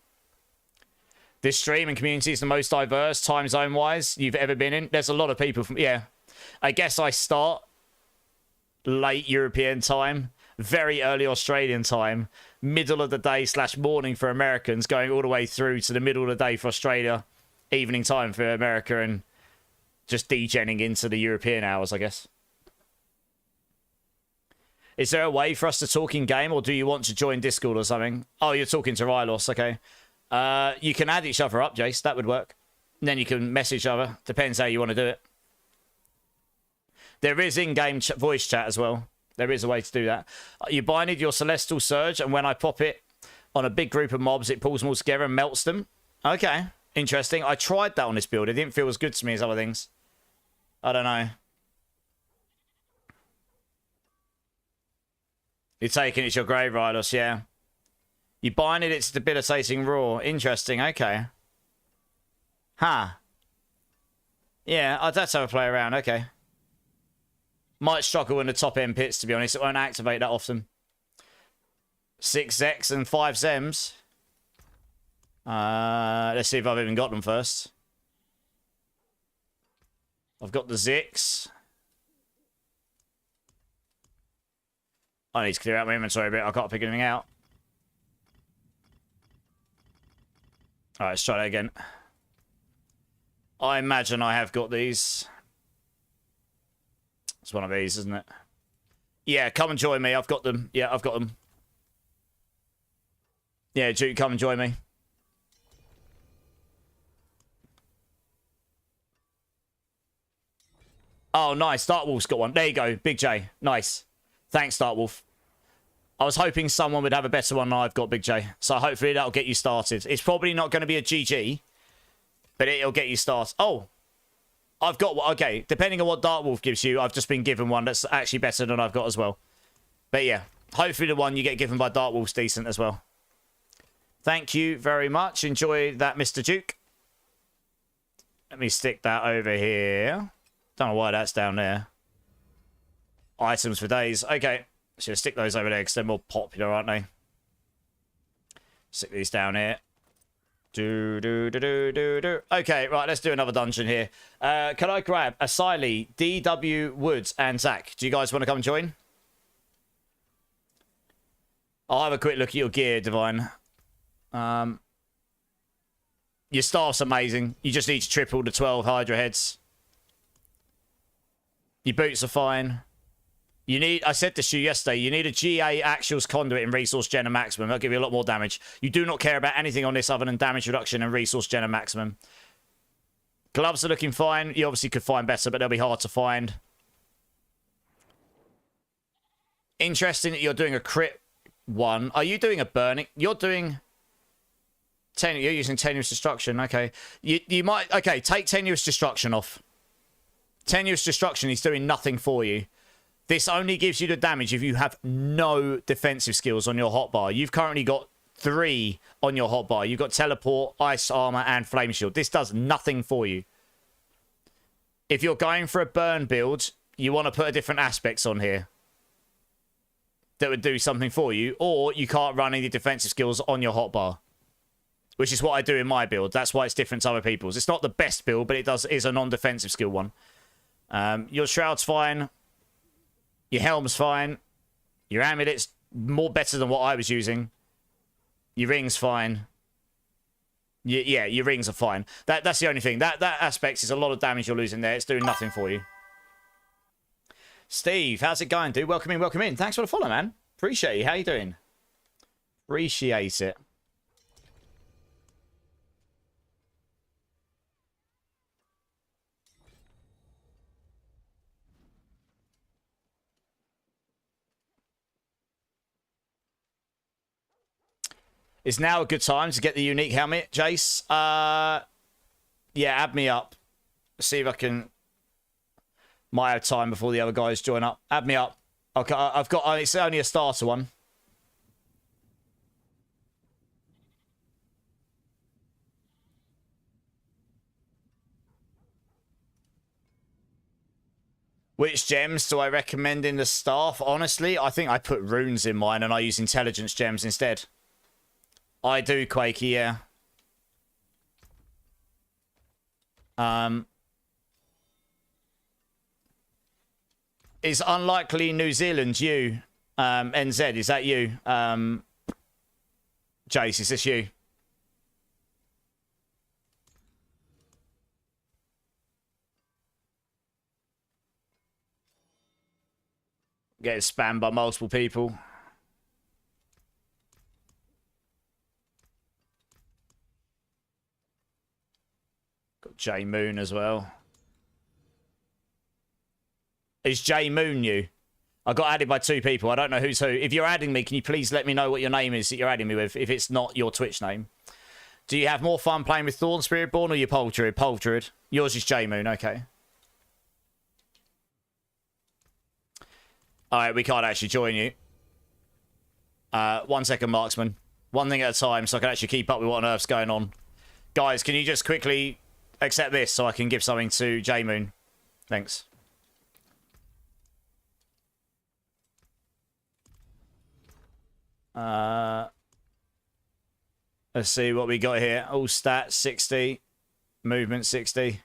This stream and community is the most diverse, time zone-wise, you've ever been in. There's a lot of people from... Yeah. I guess I start late European time, very early Australian time, middle of the day / morning for Americans, going all the way through to the middle of the day for Australia, evening time for America, and just degenning into the European hours, I guess. Is there a way for us to talk in game, or do you want to join Discord or something? Oh, you're talking to Rylos, okay. You can add each other up, Jace. That would work. And then you can message each other. Depends how you want to do it. There is in-game voice chat as well. There is a way to do that. You binded your Celestial Surge, and when I pop it on a big group of mobs, it pulls them all together and melts them. Okay. Interesting. I tried that on this build. It didn't feel as good to me as other things. I don't know. You're taking it to your grave, Rylos, yeah. You binded its debilitating roar. Interesting, okay. Huh. Yeah, I'd have to have a play around, okay. Might struggle in the top end pits, to be honest. It won't activate that often. 6 Zex and 5 Zems. Let's see if I've even got them first. I've got the Zix. I need to clear out my inventory a bit. I can't pick anything out. Alright, let's try that again. I imagine I have got these. It's one of these, isn't it? Yeah, come and join me. I've got them. Yeah, I've got them. Yeah, Duke, come and join me. Oh, nice. Darkwolf's got one. There you go. Big J. Nice. Thanks, Darkwolf. I was hoping someone would have a better one than I've got, Big J. So hopefully that'll get you started. It's probably not going to be a GG, but it'll get you started. Oh, I've got one. Okay, depending on what Darkwolf gives you, I've just been given one that's actually better than I've got as well. But yeah, hopefully the one you get given by Darkwolf's decent as well. Thank you very much. Enjoy that, Mr. Duke. Let me stick that over here. Don't know why that's down there. Items for days. Okay. Should stick those over there because they're more popular, aren't they? Stick these down here. Okay, right, let's do another dungeon here. Can I grab Asili, DW Woods, and Zach? Do you guys want to come and join? I'll have a quick look at your gear, Divine. Your staff's amazing. You just need to triple the 12 Hydra heads. Your boots are fine. You need, I said this to you yesterday, you need a GA Actuals Conduit in Resource Gen and Maximum. That'll give you a lot more damage. You do not care about anything on this other than damage reduction and Resource Gen and Maximum. Gloves are looking fine. You obviously could find better, but they'll be hard to find. Interesting that you're doing a crit one. Are you doing a burning? You're doing... You're using Tenuous Destruction. Okay. You might... Okay, take Tenuous Destruction off. Tenuous Destruction is doing nothing for you. This only gives you the damage if you have no defensive skills on your hotbar. You've currently got 3 on your hotbar. You've got Teleport, Ice Armor, and Flame Shield. This does nothing for you. If you're going for a burn build, you want to put a different aspects on here that would do something for you, or you can't run any defensive skills on your hotbar, which is what I do in my build. That's why it's different to other people's. It's not the best build, but it is a non-defensive skill one. Your Shroud's fine. Your helm's fine. Your amulet's more better than what I was using. Your ring's fine. Yeah, your rings are fine. That's the only thing. That aspect is a lot of damage you're losing there. It's doing nothing for you. Steve, how's it going, dude? Welcome in, welcome in. Thanks for the follow, man. Appreciate you. How you doing? Appreciate it. Is now a good time to get the unique helmet, Jace? Yeah, add me up. See if I can... Might have time before the other guys join up. Add me up. Okay, I've got... It's only a starter one. Which gems do I recommend in the staff? Honestly, I think I put runes in mine and I use intelligence gems instead. I do, Quakey, yeah. Is unlikely New Zealand you? NZ, is that you? Jace, is this you? Getting spammed by multiple people. Got J Moon as well. Is J Moon you? I got added by 2 people. I don't know who's who. If you're adding me, can you please let me know what your name is that you're adding me with, if it's not your Twitch name? Do you have more fun playing with Thorn Spiritborn or your Pole Druid? Pole Druid. Yours is J Moon, okay. Alright, we can't actually join you. 1 second, Marksman. One thing at a time so I can actually keep up with what on earth's going on. Guys, can you just quickly accept this so I can give something to J Moon? Thanks. Let's see what we got here. All stats 60, movement 60.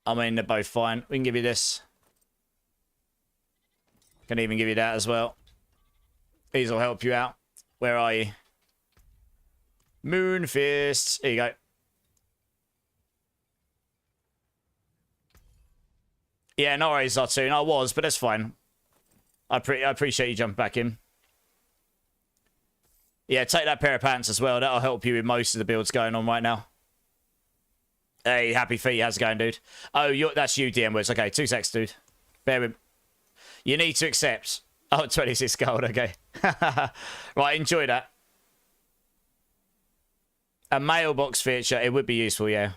I mean, they're both fine. We can give you this. Can even give you that as well. These will help you out. Where are you? Moon Fists. Here you go. Yeah, no worries, Zartoon. I was, but that's fine. I appreciate you jumping back in. Yeah, take that pair of pants as well. That'll help you with most of the builds going on right now. Hey, Happy Feet. How's it going, dude? Oh, that's you, DM Words. Okay, 2 secs, dude. Bear with... You need to accept. Oh, 26 gold. Okay. Right, enjoy that. A mailbox feature. It would be useful, yeah.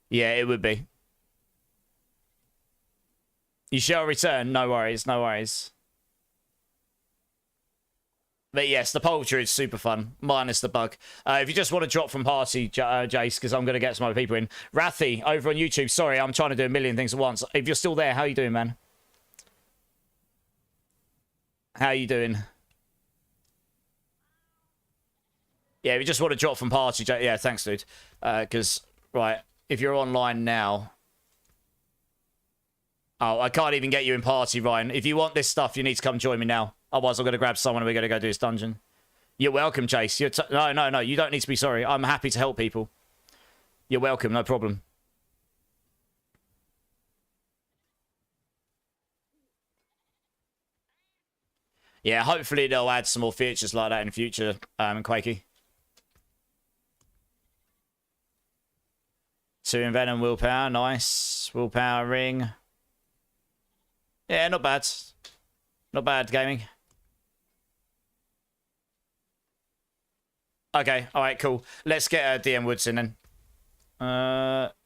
Yeah, it would be. You shall return. No worries, no worries. But yes, the poultry is super fun, minus the bug. If you just want to drop from party, Jace, because I'm going to get some other people in. Rathy, over on YouTube. Sorry, I'm trying to do a million things at once. If you're still there, how you doing, man? How you doing? Yeah, if you just want to drop from party, yeah, thanks, dude. Because, right, if you're online now... Oh, I can't even get you in party, Ryan. If you want this stuff, you need to come join me now. Otherwise, I'm going to grab someone and we're going to go do this dungeon. You're welcome, Chase. No. You don't need to be sorry. I'm happy to help people. You're welcome. No problem. Yeah, hopefully they'll add some more features like that in the future, Quakey. 2 in Venom, Willpower. Nice. Willpower ring. Yeah, not bad. Not bad, gaming. Okay, alright, cool. Let's get DM Woods in then.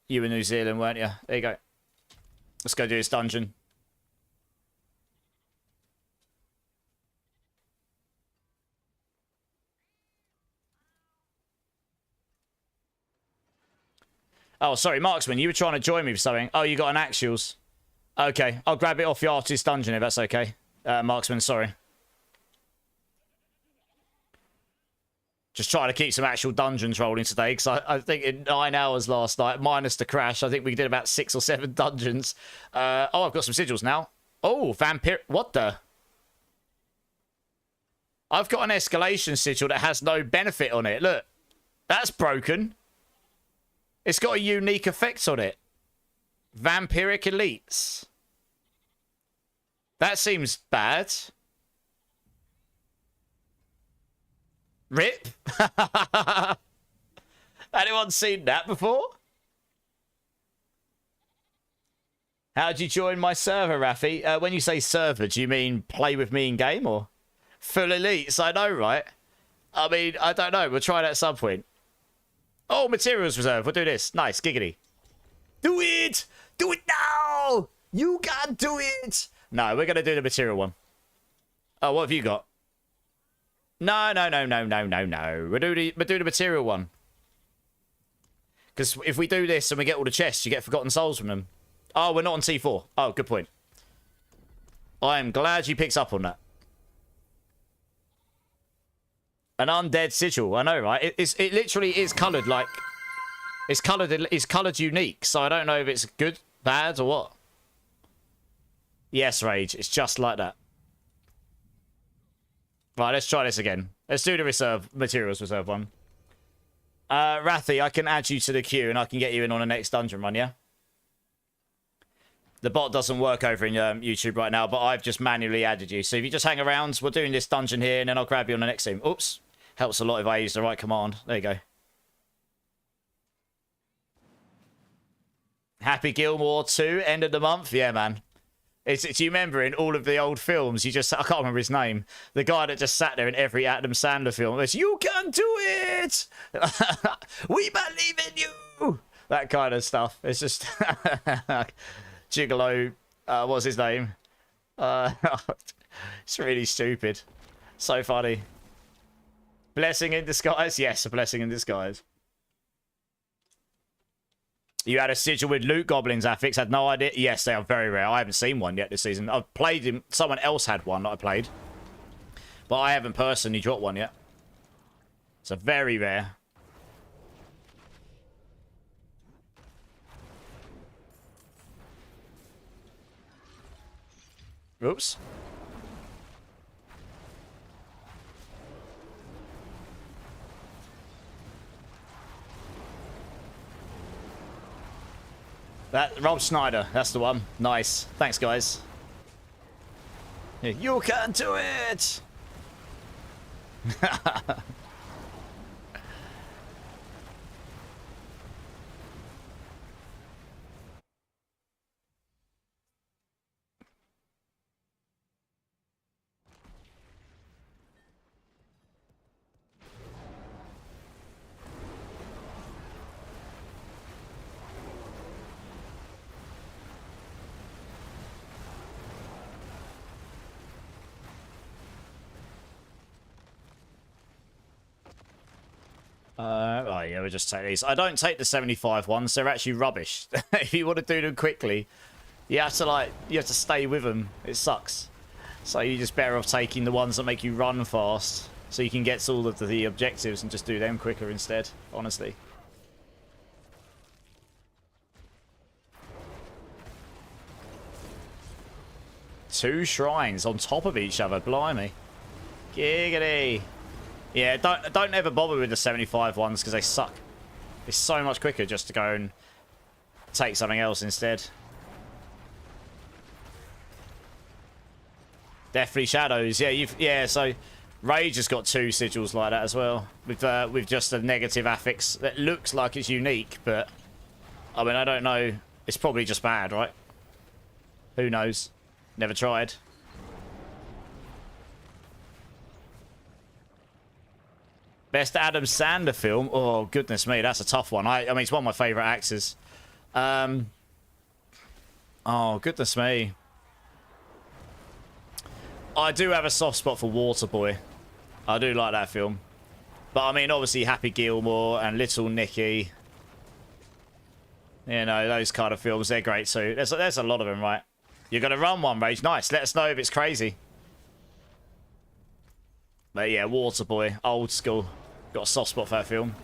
You were New Zealand, weren't you? There you go. Let's go do this dungeon. Oh, sorry, Marksman, you were trying to join me for something. Oh, you got an actuals. Okay, I'll grab it off your artist dungeon if that's okay. Marksman, sorry. Just trying to keep some actual dungeons rolling today, because I think in 9 hours last night, minus the crash, I think we did about 6 or 7 dungeons. Oh, I've got some sigils now. Oh, vampire... What the... I've got an escalation sigil that has no benefit on it. Look, that's broken. It's got a unique effect on it. Vampiric elites. That seems bad. Rip. Anyone seen that before? How'd you join my server, Rafi? When you say server, do you mean play with me in game or full elites? I know, right? I mean, I don't know. We'll try that at some point. Oh, materials reserve. We'll do this. Nice, giggity. Do it! Do it now! You can't do it! No, we're going to do the material one. Oh, what have you got? No. We'll do the material one. Because if we do this and we get all the chests, you get forgotten souls from them. Oh, we're not on T4. Oh, good point. I am glad you picked up on that. An undead sigil. I know, right? It literally is coloured like... It's coloured unique, so I don't know if it's good, bad, or what. Yes, Rage. It's just like that. Right, let's try this again. Let's do the materials reserve one. Rathi, I can add you to the queue and I can get you in on the next dungeon run, yeah? The bot doesn't work over in YouTube right now, but I've just manually added you. So if you just hang around, we're doing this dungeon here, and then I'll grab you on the next team. Oops. Helps a lot if I use the right command. There you go. Happy Gilmore 2, end of the month. Yeah, man. It's you remember in all of the old films, I can't remember his name. The guy that just sat there in every Adam Sandler film. It's, you can do it! We believe in you! That kind of stuff. It's just... Gigolo, what's his name? It's really stupid. So funny. Blessing in disguise? Yes, a blessing in disguise. You had a sigil with loot goblins, Affix. Had no idea. Yes, they are very rare. I haven't seen one yet this season. I've played him. Someone else had one that I played. But I haven't personally dropped one yet. It's a very rare. Oops. That Rob Schneider, that's the one. Nice. Thanks, guys. You can do it! Oh yeah, we'll just take these. I don't take the 75 ones. They're actually rubbish. If you want to do them quickly, you have to stay with them. It sucks. So you're just better off taking the ones that make you run fast, so you can get to all of the objectives and just do them quicker instead. Honestly. Two shrines on top of each other. Blimey. Giggity. Yeah, don't ever bother with the 75 ones because they suck. It's so much quicker just to go and take something else instead. Deathly Shadows. Yeah, so Rage has got two sigils like that as well. With just a negative affix that looks like it's unique, but I mean, I don't know. It's probably just bad, right? Who knows? Never tried. Best Adam Sandler film? Oh, goodness me, that's a tough one. I mean, it's one of my favourite actors. Oh, goodness me. I do have a soft spot for Waterboy. I do like that film. But, I mean, obviously, Happy Gilmore and Little Nicky. You know, those kind of films, they're great too. There's a lot of them, right? You're going to run one, Rage. Nice. Let us know if it's crazy. But, yeah, Waterboy. Old school. Got a soft spot for that film.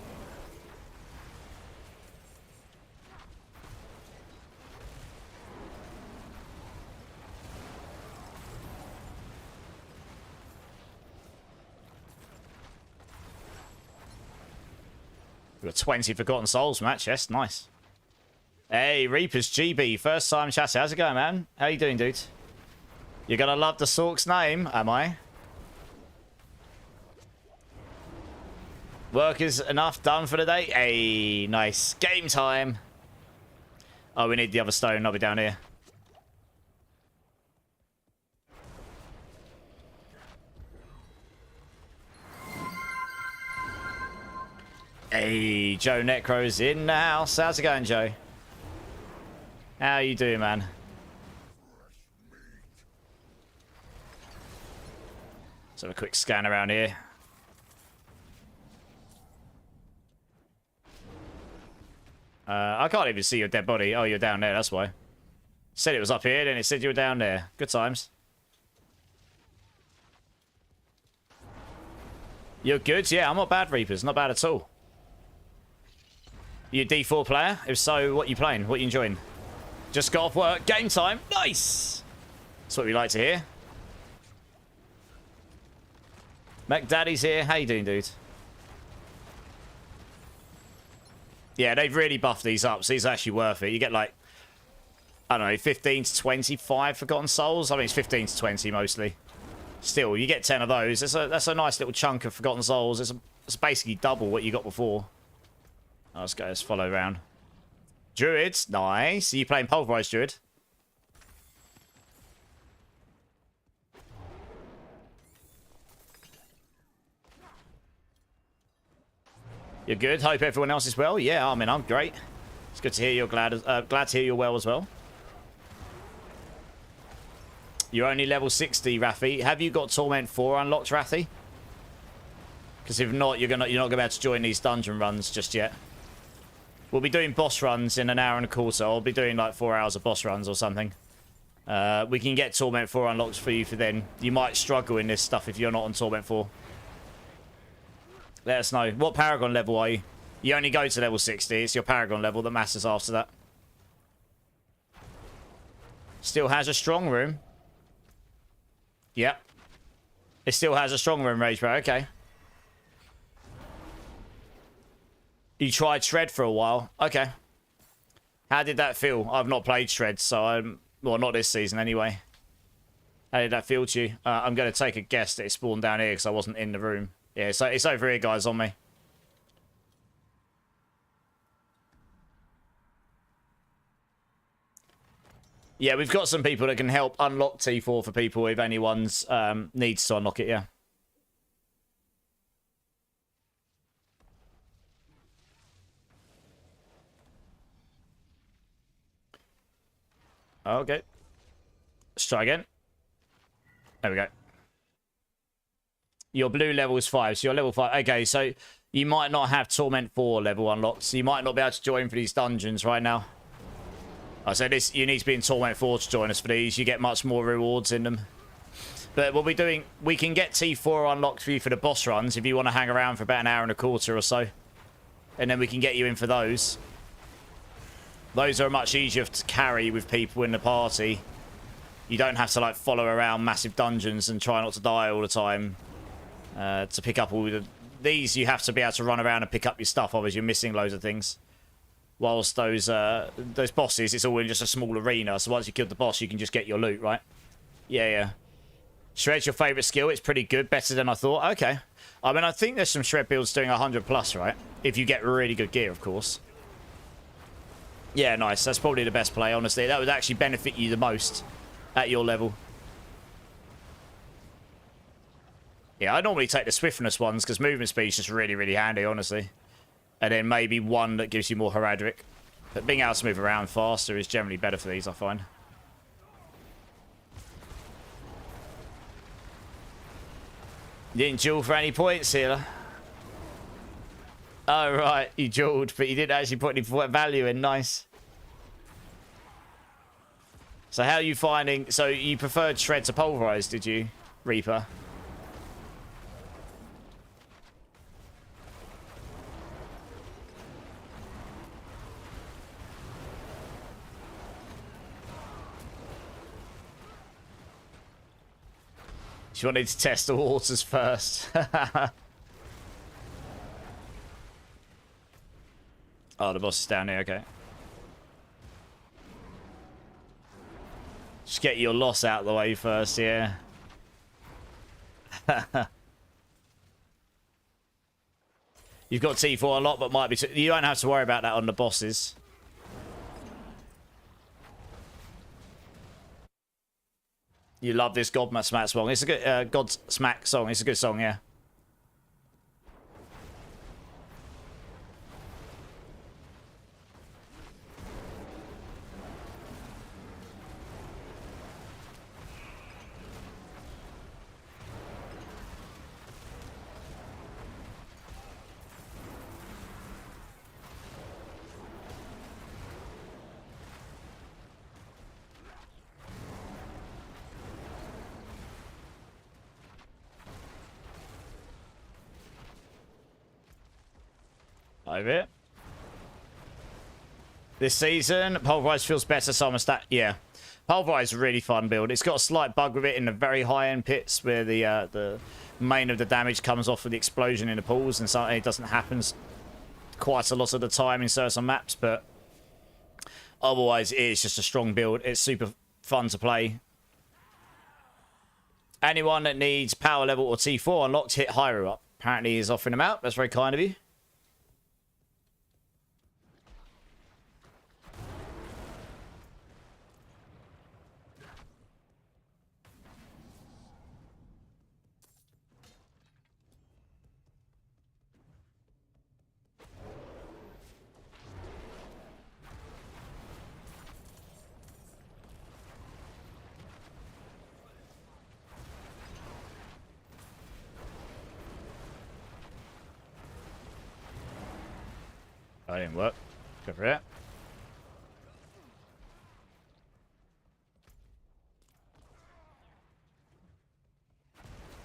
We've got 20 Forgotten Souls from that chest. Nice. Hey, Reapers GB, first time chatting. How's it going, man? How you doing, dude? You're gonna love the Sork's name, am I? Work is enough done for the day. Hey, nice. Game time. Oh, we need the other stone. I'll be down here. Hey, Joe Necro's in the house. How's it going, Joe? How you doing, man? Let's have a quick scan around here. I can't even see your dead body. Oh, you're down there, that's why. Said it was up here, then it said you were down there. Good times. You're good? Yeah, I'm not bad, Reapers. Not bad at all. You a D4 player? If so, what you playing? What you enjoying? Just got off work. Game time. Nice! That's what we like to hear. MacDaddy's here. How you doing, dude? Yeah, they've really buffed these up, so these are actually worth it. You get like, I don't know, 15 to 25 Forgotten Souls. I mean, it's 15 to 20 mostly. Still, you get 10 of those. That's a nice little chunk of Forgotten Souls. It's basically double what you got before. Oh, let's follow around. Druids, nice. Are you playing Pulverise Druid? You're good. Hope everyone else is well. Yeah, I mean, I'm great. It's good to hear you're glad to hear you're well as well. You're only level 60, Rafi. Have you got Torment 4 unlocked, Rafi? Because if not, you're not gonna be able to join these dungeon runs just yet. We'll be doing boss runs in an hour and a quarter. I'll be doing like 4 hours of boss runs or something. We can get Torment 4 unlocked for you for then. You might struggle in this stuff if you're not on Torment 4. Let us know. What Paragon level are you? You only go to level 60. It's your Paragon level that matters after that. Still has a strong room. Yep. It still has a strong room, Rage Bro. Okay. You tried Shred for a while. Okay. How did that feel? I've not played Shred, so I'm... Well, not this season anyway. How did that feel to you? I'm going to take a guess that it spawned down here because I wasn't in the room. Yeah, so it's over here, guys, on me. Yeah, we've got some people that can help unlock T4 for people if anyone's needs to unlock it, yeah. Okay. Let's try again. There we go. Your blue level is 5, so you're level 5. Okay, so you might not have Torment 4 level unlocked, so you might not be able to join for these dungeons right now. I said this, you need to be in Torment 4 to join us for these. You get much more rewards in them. But what we're doing, we can get T4 unlocked for you for the boss runs if you want to hang around for about an hour and a quarter or so. And then we can get you in for those. Those are much easier to carry with people in the party. You don't have to like follow around massive dungeons and try not to die all the time. To pick up all the... These you have to be able to run around and pick up your stuff, otherwise you're missing loads of things. Whilst those bosses, it's all in just a small arena, so once you kill the boss, you can just get your loot, right? Yeah, yeah. Shred's your favourite skill. It's pretty good, better than I thought. Okay. I mean, I think there's some Shred builds doing 100 plus, right? If you get really good gear, of course. Yeah, nice. That's probably the best play, honestly. That would actually benefit you the most at your level. Yeah, I normally take the swiftness ones because movement speed is just really, really handy, honestly. And then maybe one that gives you more heraldic. But being able to move around faster is generally better for these, I find. You didn't duel for any points, Healer. Oh, right. You dueled, but you didn't actually put any value in. Nice. So how are you finding... So you preferred Shred to Pulverize, did you, Reaper? She wanted to test the waters first. Oh, the boss is down here, okay. Just get your loss out of the way first, yeah. You've got T4 a lot, but might be... You don't have to worry about that on the bosses. You love this Godsmack song. It's a good Godsmack song. It's a good song, yeah. Over it. This season, Pulverise feels better. Summer stat, yeah. Pulverise is a really fun build. It's got a slight bug with it in the very high end pits where the main of the damage comes off with the explosion in the pools, and something it doesn't happen quite a lot of the time in certain maps. But otherwise, it is just a strong build. It's super fun to play. Anyone that needs power level or T4 unlocked, hit higher up. Apparently, he's offering them out. That's very kind of you. That didn't work. Go for it.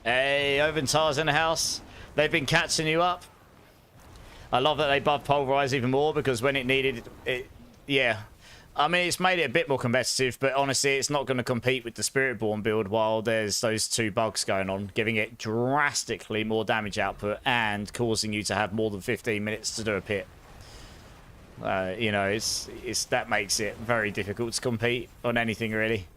Hey, Oventar's in the house. They've been catching you up. I love that they buffed Pulverize even more because when it needed it, yeah. I mean, it's made it a bit more competitive, but honestly, it's not going to compete with the Spiritborn build while there's those two bugs going on, giving it drastically more damage output and causing you to have more than 15 minutes to do a pit. You know, it's that makes it very difficult to compete on anything really.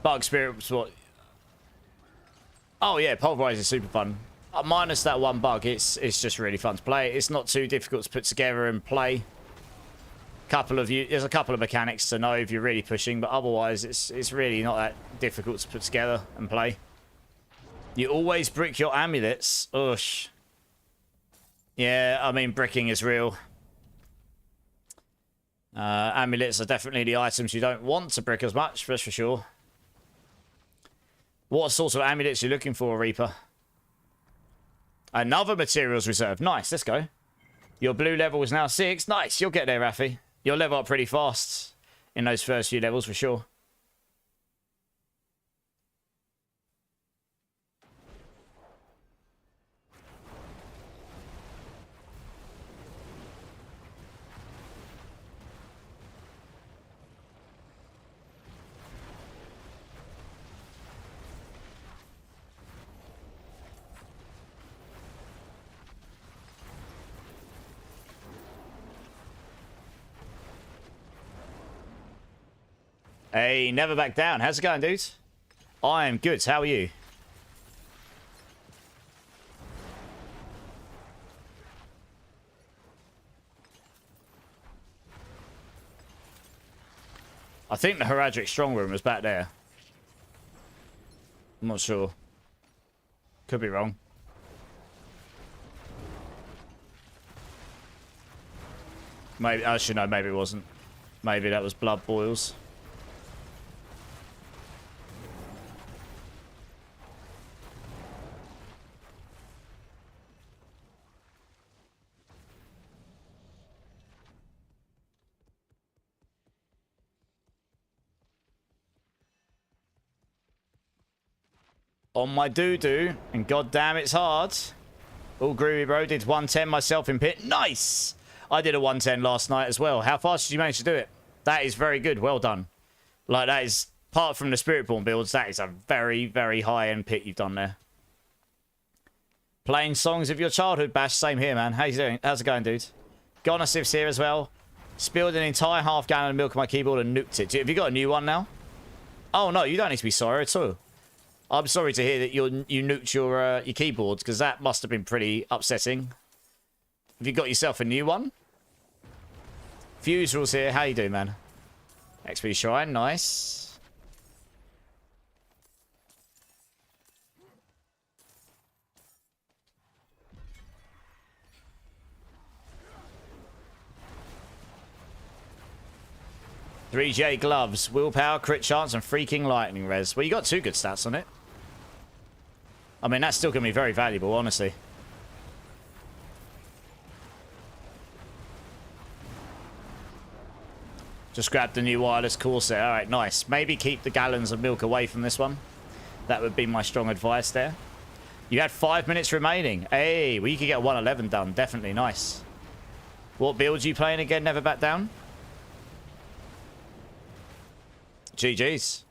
Bug Spirit was what? Oh yeah, Pulverize is super fun. Minus that one bug, it's just really fun to play. It's not too difficult to put together and play. There's a couple of mechanics to know if you're really pushing, but otherwise it's really not that difficult to put together and play. You always brick your amulets. Oosh. Yeah, I mean bricking is real. Amulets are definitely the items you don't want to brick as much, that's for sure. What sort of amulets are you looking for, Reaper? Another materials reserve. Nice, let's go. Your blue level is now 6. Nice, you'll get there, Rafi. You'll level up pretty fast in those first few levels, for sure. Hey, never back down. How's it going, dudes? I am good. How are you? I think the Heraldric Strong Room was back there. I'm not sure. Could be wrong. Maybe, actually no, maybe it wasn't. Maybe that was Blood Boils. On my doo-doo, and goddamn it's hard. All groovy, bro. Did 110 myself in pit. Nice! I did a 110 last night as well. How fast did you manage to do it? That is very good. Well done. Like, that is, apart from the Spiritborn builds, that is a very, very high-end pit you've done there. Playing songs of your childhood, Bash. Same here, man. How you doing? How's it going, dude? Got a Siv's here as well. Spilled an entire half gallon of milk on my keyboard and nuked it. Have you got a new one now? Oh, no, you don't need to be sorry at all. I'm sorry to hear that you nuked your keyboards, because that must have been pretty upsetting. Have you got yourself a new one? Fuse rules here. How you doing, man? XP Shrine, nice. "3J gloves, willpower, crit chance, and freaking lightning res." Well, you got 2 good stats on it. I mean, that's still going to be very valuable, honestly. Just grabbed the new wireless Corsair. All right, nice. Maybe keep the gallons of milk away from this one. That would be my strong advice there. You had 5 minutes remaining. Hey, well, you could get 111 done. Definitely nice. What build are you playing again? Never back down? GG's.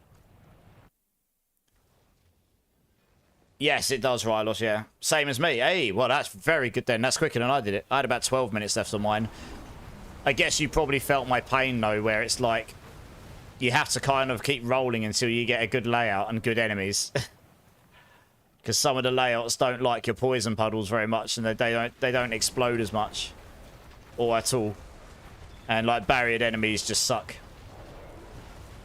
Yes, it does, Rylos, yeah. Same as me. Hey, well, that's very good then. That's quicker than I did it. I had about 12 minutes left on mine. I guess you probably felt my pain, though, where it's like you have to kind of keep rolling until you get a good layout and good enemies. Because some of the layouts don't like your poison puddles very much, and they don't explode as much. Or at all. And, like, barriered enemies just suck.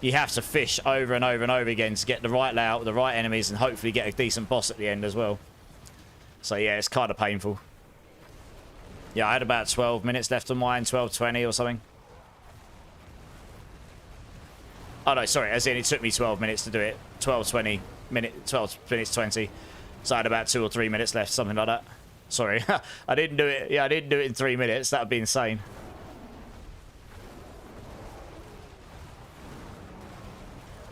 You have to fish over and over and over again to get the right layout with the right enemies and hopefully get a decent boss at the end as well. So yeah, it's kind of painful. Yeah, I had about 12 minutes left on mine, 12:20 or something. Oh no, sorry, as in it took me 12 minutes to do it. 12 minutes 20. So I had about 2 or 3 minutes left, something like that. Sorry, I didn't do it. Yeah, I didn't do it in 3 minutes. That would be insane.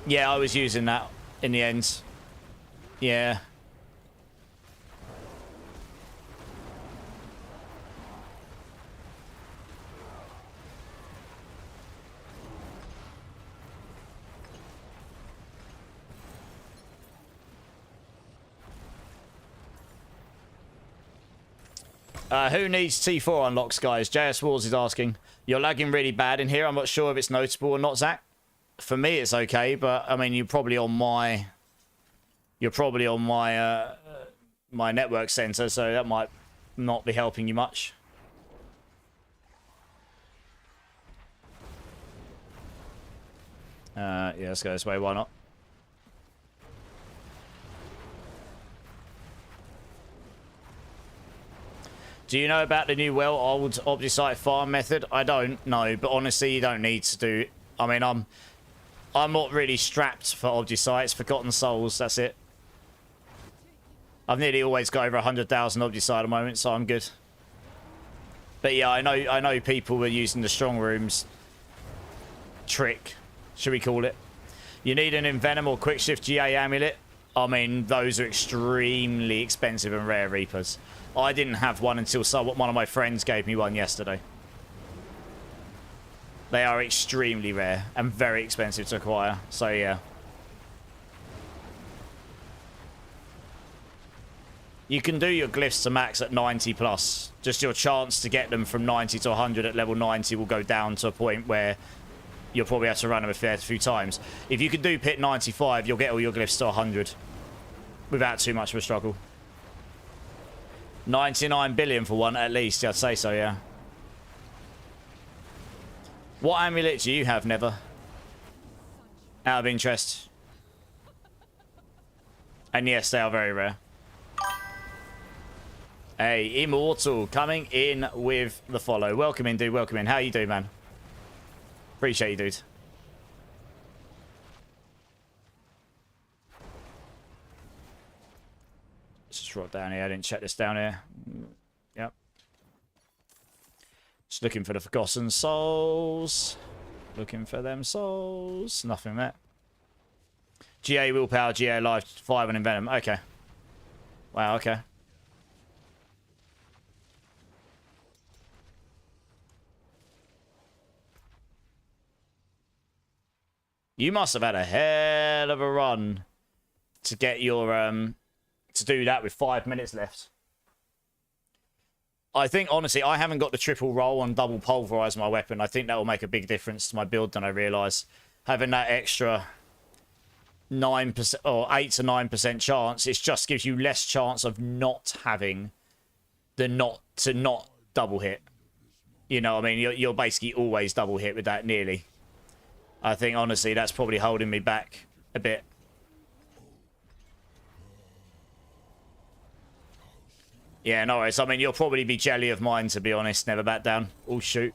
Yeah, I was using that in the end. Yeah. Who needs T4 unlocks, guys? JS Wars is asking. You're lagging really bad in here. I'm not sure if it's noticeable or not, Zach. For me, it's okay, but I mean, you're probably on my my network center, so that might not be helping you much. Yeah, let's go this way. Why not? Do you know about the new well-old Obdusite farm method? I don't know, but honestly, you don't need to do. I mean, I'm not really strapped for Obdusites. Forgotten Souls, that's it. I've nearly always got over 100,000 Obdusite at the moment, so I'm good. But yeah, I know people were using the strong rooms trick, should we call it. You need an Envenom or Quick Shift GA amulet. I mean, those are extremely expensive and rare Reapers. I didn't have one until one of my friends gave me one yesterday. They are extremely rare and very expensive to acquire. So, yeah. You can do your glyphs to max at 90 plus. Just your chance to get them from 90 to 100 at level 90 will go down to a point where you'll probably have to run them a fair few times. If you can do pit 95, you'll get all your glyphs to 100 without too much of a struggle. 99 billion for one, at least. I'd say so, yeah. What amulet do you have, Never? Out of interest. And yes, they are very rare. Hey, Immortal coming in with the follow. Welcome in, dude. Welcome in. How you doing, man? Appreciate you, dude. Let's just drop down here. I didn't check this down here. Yep. Just looking for the Forgotten Souls. Looking for them souls. Nothing there. GA willpower, GA life, 5 and envenom. Okay. Wow, okay. You must have had a hell of a run to get your to do that with 5 minutes left. I think honestly, I haven't got the triple roll and double pulverize my weapon. I think that will make a big difference to my build than I realise. Having that extra 9% or 8 to 9% chance, it just gives you less chance of not having the not double hit. You know what I mean? You're basically always double hit with that nearly. I think honestly that's probably holding me back a bit. Yeah, no worries. I mean, you'll probably be jelly of mine, to be honest. Never back down. Oh, shoot.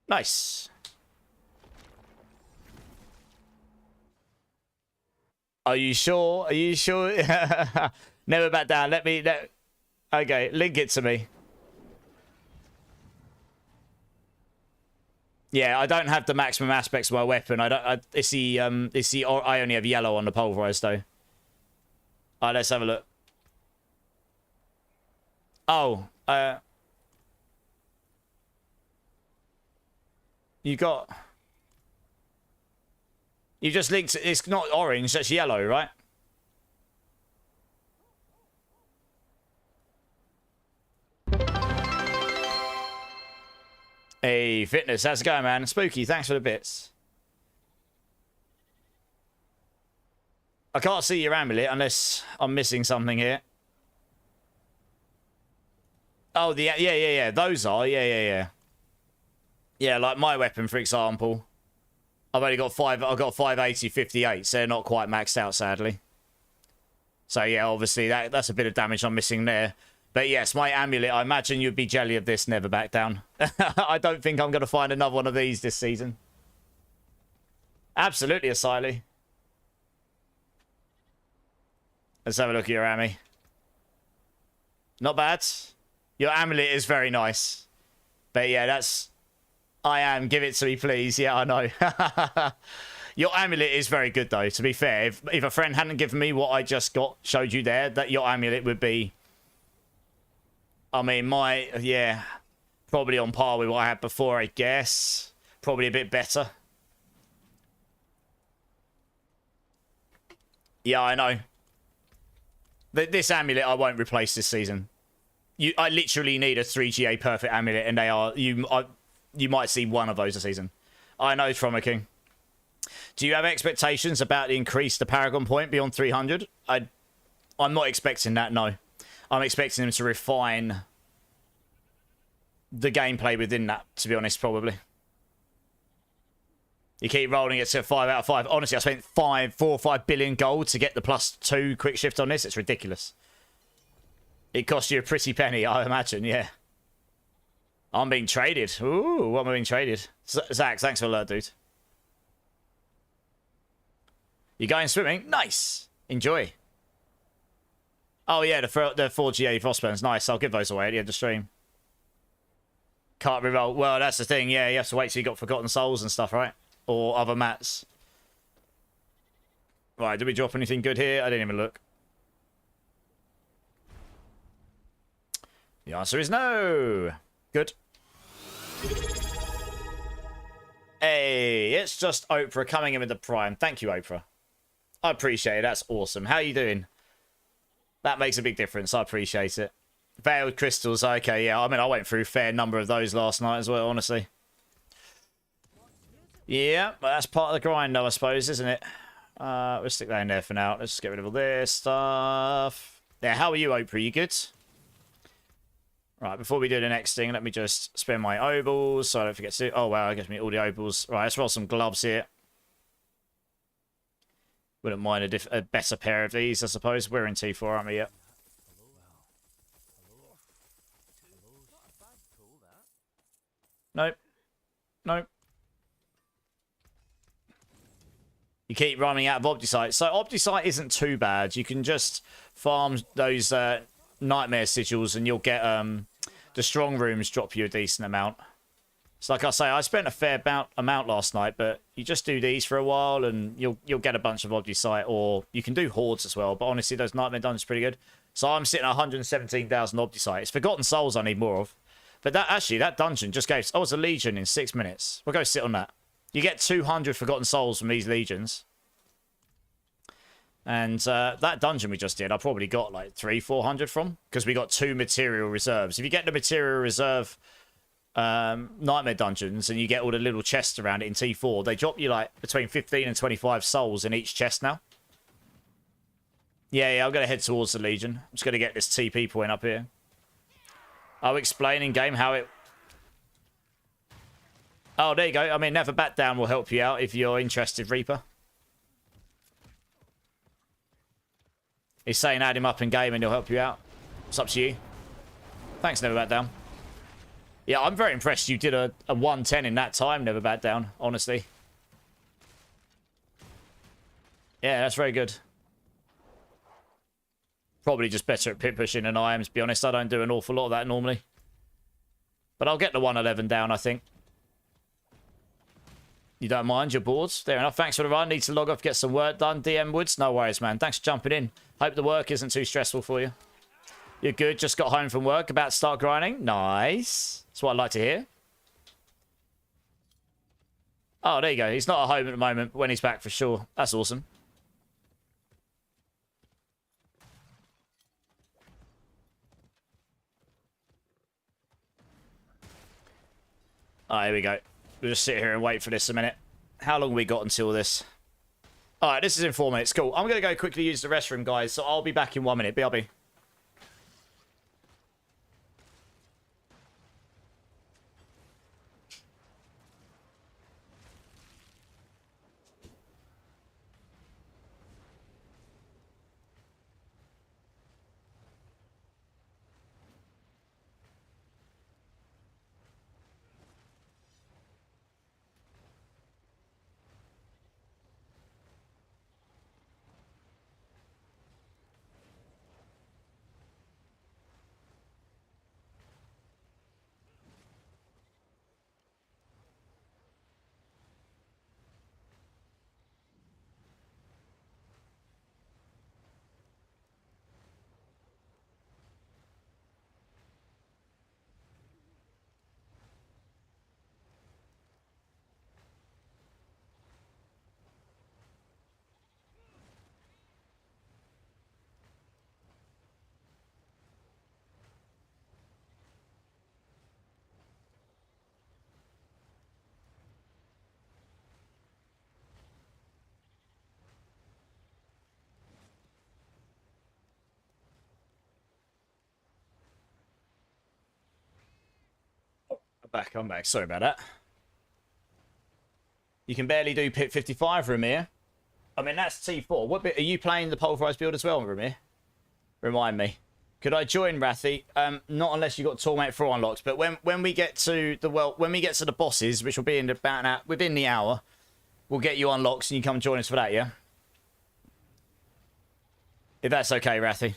Nice. Are you sure? Are you sure? Never back down. Okay, link it to me. Yeah, I don't have the maximum aspects of my weapon. I only have yellow on the pulverized though. Alright, let's have a look. Oh, you just linked. It's not orange. That's yellow, right? Hey, Fitness, how's it going, man? Spooky, thanks for the bits. I can't see your amulet unless I'm missing something here. Oh, yeah. Those are, yeah. Yeah, like my weapon, for example. I've got 580, 58, so they're not quite maxed out, sadly. So yeah, obviously that's a bit of damage I'm missing there. But yes, my amulet, I imagine you'd be jelly of this, never back down. I don't think I'm going to find another one of these this season. Absolutely, Asily. Let's have a look at your Ami. Not bad. Your amulet is very nice. But yeah, that's... I am. Give it to me, please. Yeah, I know. Your amulet is very good, though, to be fair. If a friend hadn't given me what I just showed you there, that your amulet would be... I mean, yeah, probably on par with what I had before, I guess. Probably a bit better. Yeah, I know. This amulet I won't replace this season. I literally need a 3GA perfect amulet, and they are... You might see one of those a season. I know, Trauma King. Do you have expectations about the increase the Paragon point beyond 300? I'm not expecting that, no. I'm expecting them to refine the gameplay within that, to be honest, probably. You keep rolling it to 5 out of 5. Honestly, I spent 4 or 5 billion gold to get the +2 quick shift on this. It's ridiculous. It cost you a pretty penny, I imagine, yeah. I'm being traded. Ooh, what am I being traded? Zach, thanks for the alert, dude. You going swimming? Nice. Enjoy. Oh, yeah, the 4GA Frostburns. Nice. I'll give those away at the end of the stream. Can't reroll. Well, that's the thing. Yeah, you have to wait till you got Forgotten Souls and stuff, right? Or other mats. Right, did we drop anything good here? I didn't even look. The answer is no. Good. Hey, it's just Oprah coming in with the Prime. Thank you, Oprah. I appreciate it. That's awesome. How are you doing? That makes a big difference. I appreciate it. Veiled Crystals. Okay, yeah. I mean, I went through a fair number of those last night as well, honestly. Yeah, but that's part of the grind, though, I suppose, isn't it? We'll stick that in there for now. Let's just get rid of all this stuff. Yeah, how are you, Oprah? You good? Right, before we do the next thing, let me just spend my obols so I don't forget to... Oh, wow, it gives me all the obols. Right, let's roll some gloves here. Wouldn't mind a better pair of these, I suppose. We're in T4, aren't we? Yep. Nope. Nope. You keep running out of Obdicite. So Obdicite isn't too bad. You can just farm those nightmare sigils and you'll get the strong rooms drop you a decent amount. So like I say, I spent a fair amount last night, but you just do these for a while and you'll get a bunch of Obdicite, or you can do hordes as well. But honestly, those nightmare dungeons are pretty good. So I'm sitting at 117,000 Obdicite. It's Forgotten Souls I need more of. But that dungeon just gave... Oh, it's a Legion in 6 minutes. We'll go sit on that. You get 200 Forgotten Souls from these Legions. And that dungeon we just did, I probably got like 300-400 from. Because we got 2 material reserves. If you get the material reserve nightmare dungeons and you get all the little chests around it in T4, they drop you like between 15 and 25 souls in each chest now. Yeah, I'm going to head towards the Legion. I'm just going to get this TP point up here. I'll explain in game how it... Oh, there you go. I mean, Never Back Down will help you out if you're interested, Reaper. He's saying add him up in game and he'll help you out. It's up to you. Thanks, Never Back Down. Yeah, I'm very impressed you did a 110 in that time, Never Back Down, honestly. Yeah, that's very good. Probably just better at pit pushing than I am, to be honest. I don't do an awful lot of that normally. But I'll get the 111 down, I think. You don't mind? You're bored? Fair enough. Thanks for the run. Need to log off, get some work done. DM Woods? No worries, man. Thanks for jumping in. Hope the work isn't too stressful for you. You're good. Just got home from work. About to start grinding. Nice. That's what I'd like to hear. Oh, there you go. He's not at home at the moment, but when he's back for sure. That's awesome. Oh, here we go. We'll just sit here and wait for this a minute. How long have we got until this? Alright, this is in 4 minutes. Cool. I'm going to go quickly use the restroom, guys. So I'll be back in 1 minute. BRB. I'm back. Sorry about that. You can barely do pit 55, Ramir. I mean, that's T4. What bit are you playing the Pulverise build as well, Ramir? Remind me. Could I join Rathy? Not unless you got Torment 4 unlocked. But when we get to the bosses, which will be in about within the hour, we'll get you unlocked and you come join us for that, yeah? If that's okay, Rathy.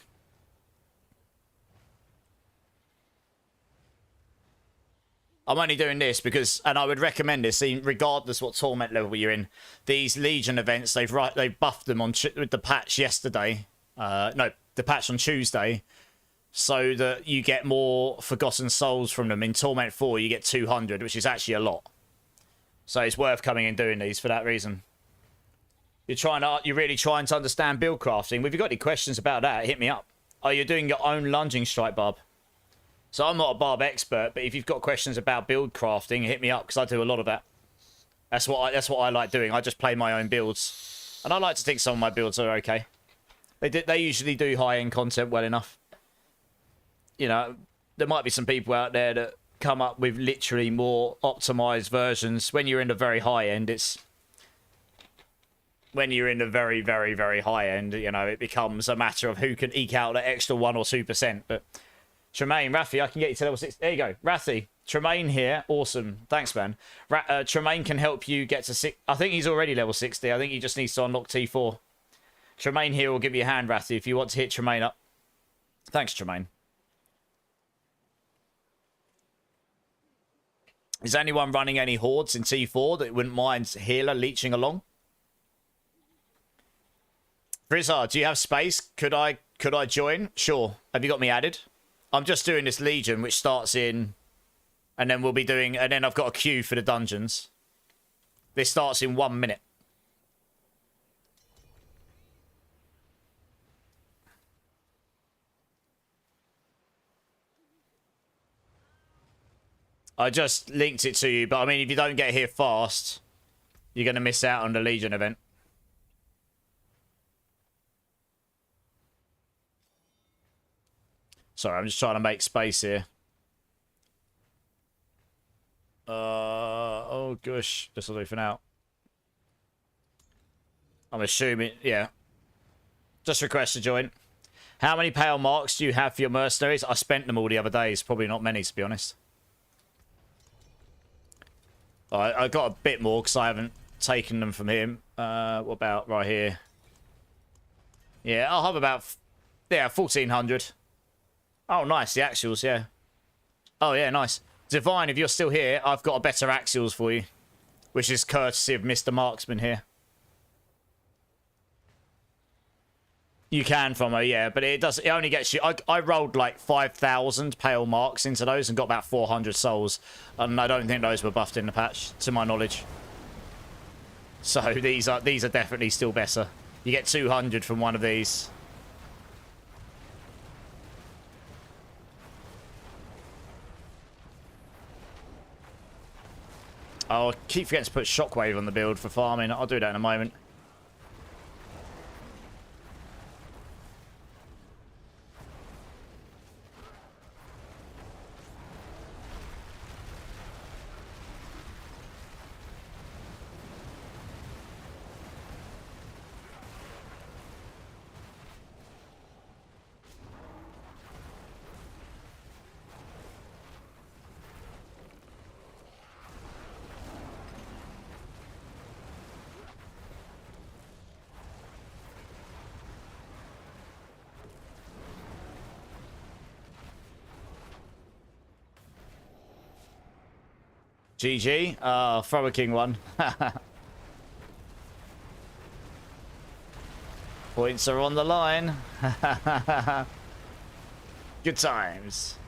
I'm only doing this because, and I would recommend this, regardless what torment level you're in. These Legion events, they've buffed them with the patch yesterday. No, the patch on Tuesday, so that you get more Forgotten Souls from them. In Torment 4, you get 200, which is actually a lot. So it's worth coming and doing these for that reason. You're really trying to understand build crafting. If you've got any questions about that, hit me up. Oh, you're doing your own lunging strike, Barb. So I'm not a barb expert, but if you've got questions about build crafting, hit me up because I do a lot of that. That's what I like doing. I just play my own builds, and I like to think some of my builds are okay. They usually do high-end content well enough. You know, there might be some people out there that come up with literally more optimized versions. When you're in the very high end, when you're in the very, very, very high end, you know, it becomes a matter of who can eke out that extra 1 or 2%. But Tremaine, Rafi, I can get you to level 6. There you go. Rafi, Tremaine here. Awesome. Thanks, man. Tremaine can help you get to 6. I think he's already level 60. I think he just needs to unlock T4. Tremaine here will give you a hand, Rathy, if you want to hit Tremaine up. Thanks, Tremaine. Is anyone running any hordes in T4 that wouldn't mind healer leeching along? Frizzard, do you have space? Could I join? Sure. Have you got me added? I'm just doing this Legion, which starts in... And then we'll be doing... And then I've got a queue for the dungeons. This starts in 1 minute. I just linked it to you, but I mean, if you don't get here fast, you're going to miss out on the Legion event. Sorry, I'm just trying to make space here. Oh gosh, this will do for now. I'm assuming, yeah. Just request to join. How many pale marks do you have for your mercenaries? I spent them all the other days. Probably not many, to be honest. I got a bit more because I haven't taken them from him. What about right here? Yeah, I'll have about 1,400. Oh, nice, the axials, yeah. Oh yeah, nice. Divine, if you're still here, I've got a better axials for you, which is courtesy of Mr. Marksman here. You can from her, yeah, but it only gets you... I rolled like 5,000 pale marks into those and got about 400 souls. And I don't think those were buffed in the patch, to my knowledge. So these are definitely still better. You get 200 from one of these. I'll keep forgetting to put Shockwave on the build for farming. I'll do that in a moment. GG. Throw a king one. Points are on the line. Good times.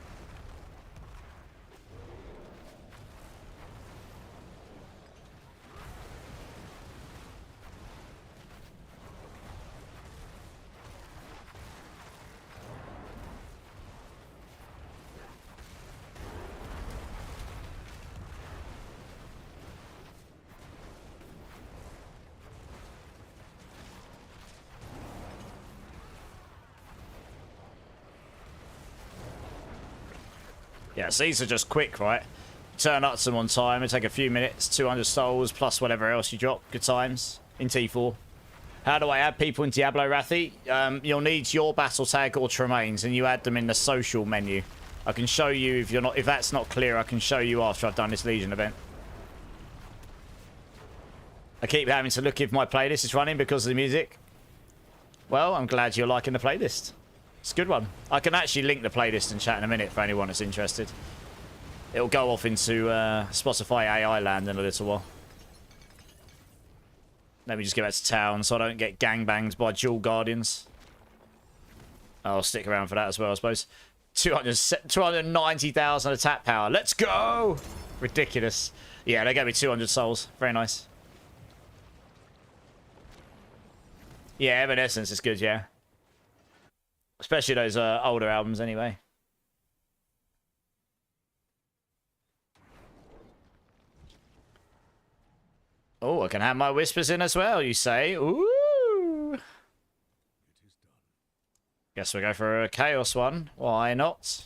Yeah, so these are just quick, right? Turn up some on time, it'll take a few minutes, 200 souls, plus whatever else you drop. Good times in T4. How do I add people in Diablo, Rathy? You'll need your battle tag or Tremaine's, and you add them in the social menu. I can show you if that's not clear. I can show you after I've done this Legion event. I keep having to look if my playlist is running because of the music. Well, I'm glad you're liking the playlist. It's a good one. I can actually link the playlist and chat in a minute for anyone that's interested. It'll go off into Spotify AI land in a little while. Let me just get back to town so I don't get gangbanged by dual guardians. I'll stick around for that as well, I suppose. 290,000 attack power. Let's go! Ridiculous. Yeah, they gave me 200 souls. Very nice. Yeah, Evanescence is good, yeah. Especially those older albums, anyway. Oh, I can have my whispers in as well, you say? Ooh! Guess we'll go for a Chaos one. Why not?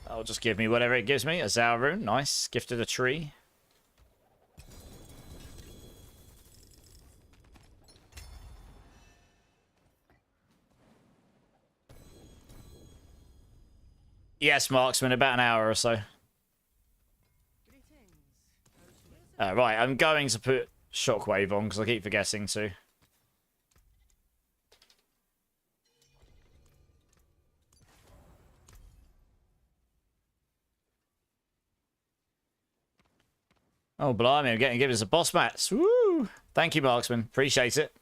That'll just give me whatever it gives me. A Zal rune. Nice. Gifted a tree. Yes, Marksman, about an hour or so. Right, I'm going to put Shockwave on because I keep forgetting to. Oh, blimey, I'm getting given us a boss match. Woo! Thank you, Marksman. Appreciate it.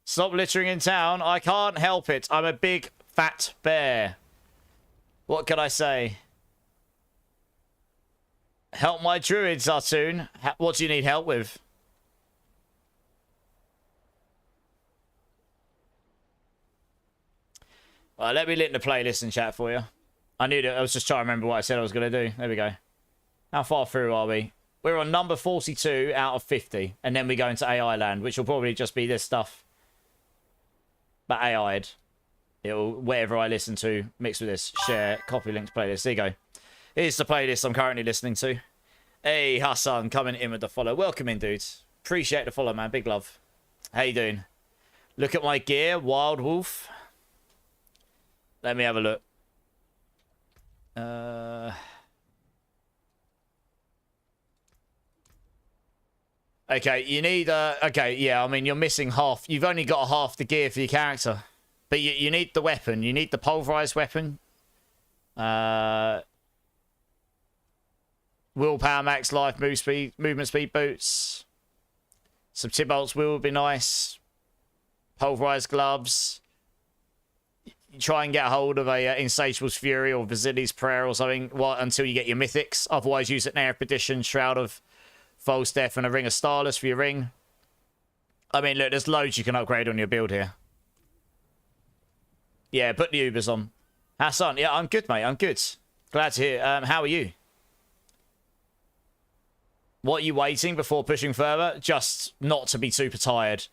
Stop littering in town. I can't help it. I'm a big, fat bear. What can I say? Help my druids, Artoon. What do you need help with? Let me link the playlist in chat for you. I knew that. I was just trying to remember what I said I was going to do. There we go. How far through are we? We're on number 42 out of 50. And then we go into AI land, which will probably just be this stuff. But AI'd. It'll, whatever I listen to, mixed with this. Share, copy, link to playlist. There you go. Here's the playlist I'm currently listening to. Hey, Hassan, coming in with the follow. Welcome in, dudes. Appreciate the follow, man. Big love. How you doing? Look at my gear. Wild Wolf. Let me have a look. Okay, you need... okay, yeah, I mean, you're missing half. You've only got half the gear for your character. But you need the weapon. You need the pulverized weapon. Willpower max life, movement speed boots. Some Tybalt's will would be nice. Pulverized gloves. You try and get a hold of a Insatiable's Fury or Vasili's Prayer or something until you get your mythics. Otherwise, use an Air of Perdition, Shroud of False Death, and a Ring of Starless for your ring. I mean, look, there's loads you can upgrade on your build here. Yeah, put the Ubers on. Hassan, yeah, I'm good, mate. I'm good. Glad to hear. How are you? What are you waiting before pushing further? Just not to be super tired.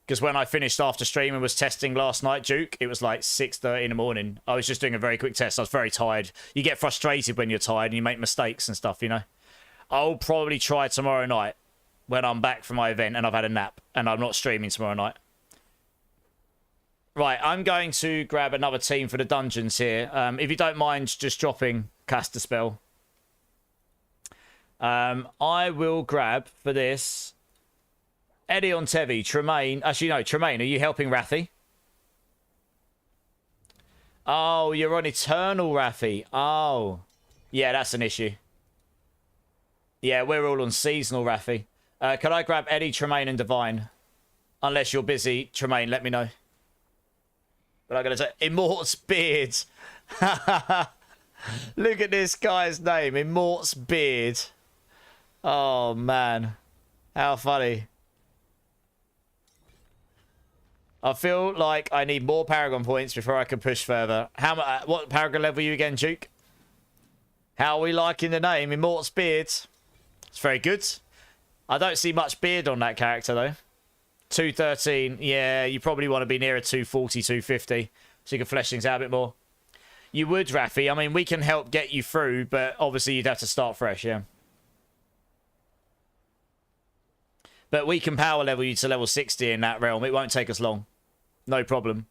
Because when I finished after stream and was testing last night, Duke, it was like 6:30 in the morning. I was just doing a very quick test. I was very tired. You get frustrated when you're tired and you make mistakes and stuff, you know. I'll probably try tomorrow night when I'm back from my event and I've had a nap and I'm not streaming tomorrow night. Right, I'm going to grab another team for the dungeons here. If you don't mind just dropping cast a spell. I will grab for this Eddie on Tevi, Tremaine. Actually, no, Tremaine, are you helping Rathy? Oh, you're on Eternal, Rathy. Oh, yeah, that's an issue. Yeah, we're all on seasonal, Rathy. Can I grab Eddie, Tremaine, and Divine? Unless you're busy, Tremaine, let me know. But I'm going to say Immort's Beard. Look at this guy's name, Immort's Beard. Oh, man. How funny. I feel like I need more Paragon points before I can push further. What Paragon level are you again, Duke? How are we liking the name? Immort's Beard. It's very good. I don't see much beard on that character, though. 213. Yeah, you probably want to be nearer 240, 250. So you can flesh things out a bit more. You would, Rafi. I mean, we can help get you through, but obviously you'd have to start fresh, yeah. But we can power level you to level 60 in that realm. It won't take us long. No problem.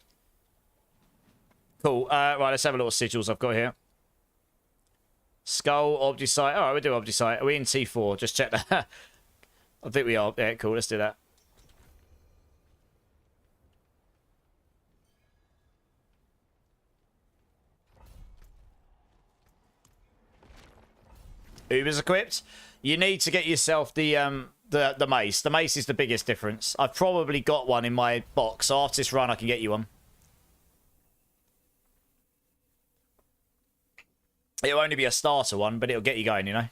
Cool. Right, let's have a little sigils I've got here. Skull, Obdicite. All right, we'll do Obdicite. Are we in T4? Just check that. I think we are. Yeah, cool. Let's do that. Uber's equipped. You need to get yourself the mace. The mace is the biggest difference. I've probably got one in my box. So after this run, I can get you one. It'll only be a starter one, but it'll get you going, you know.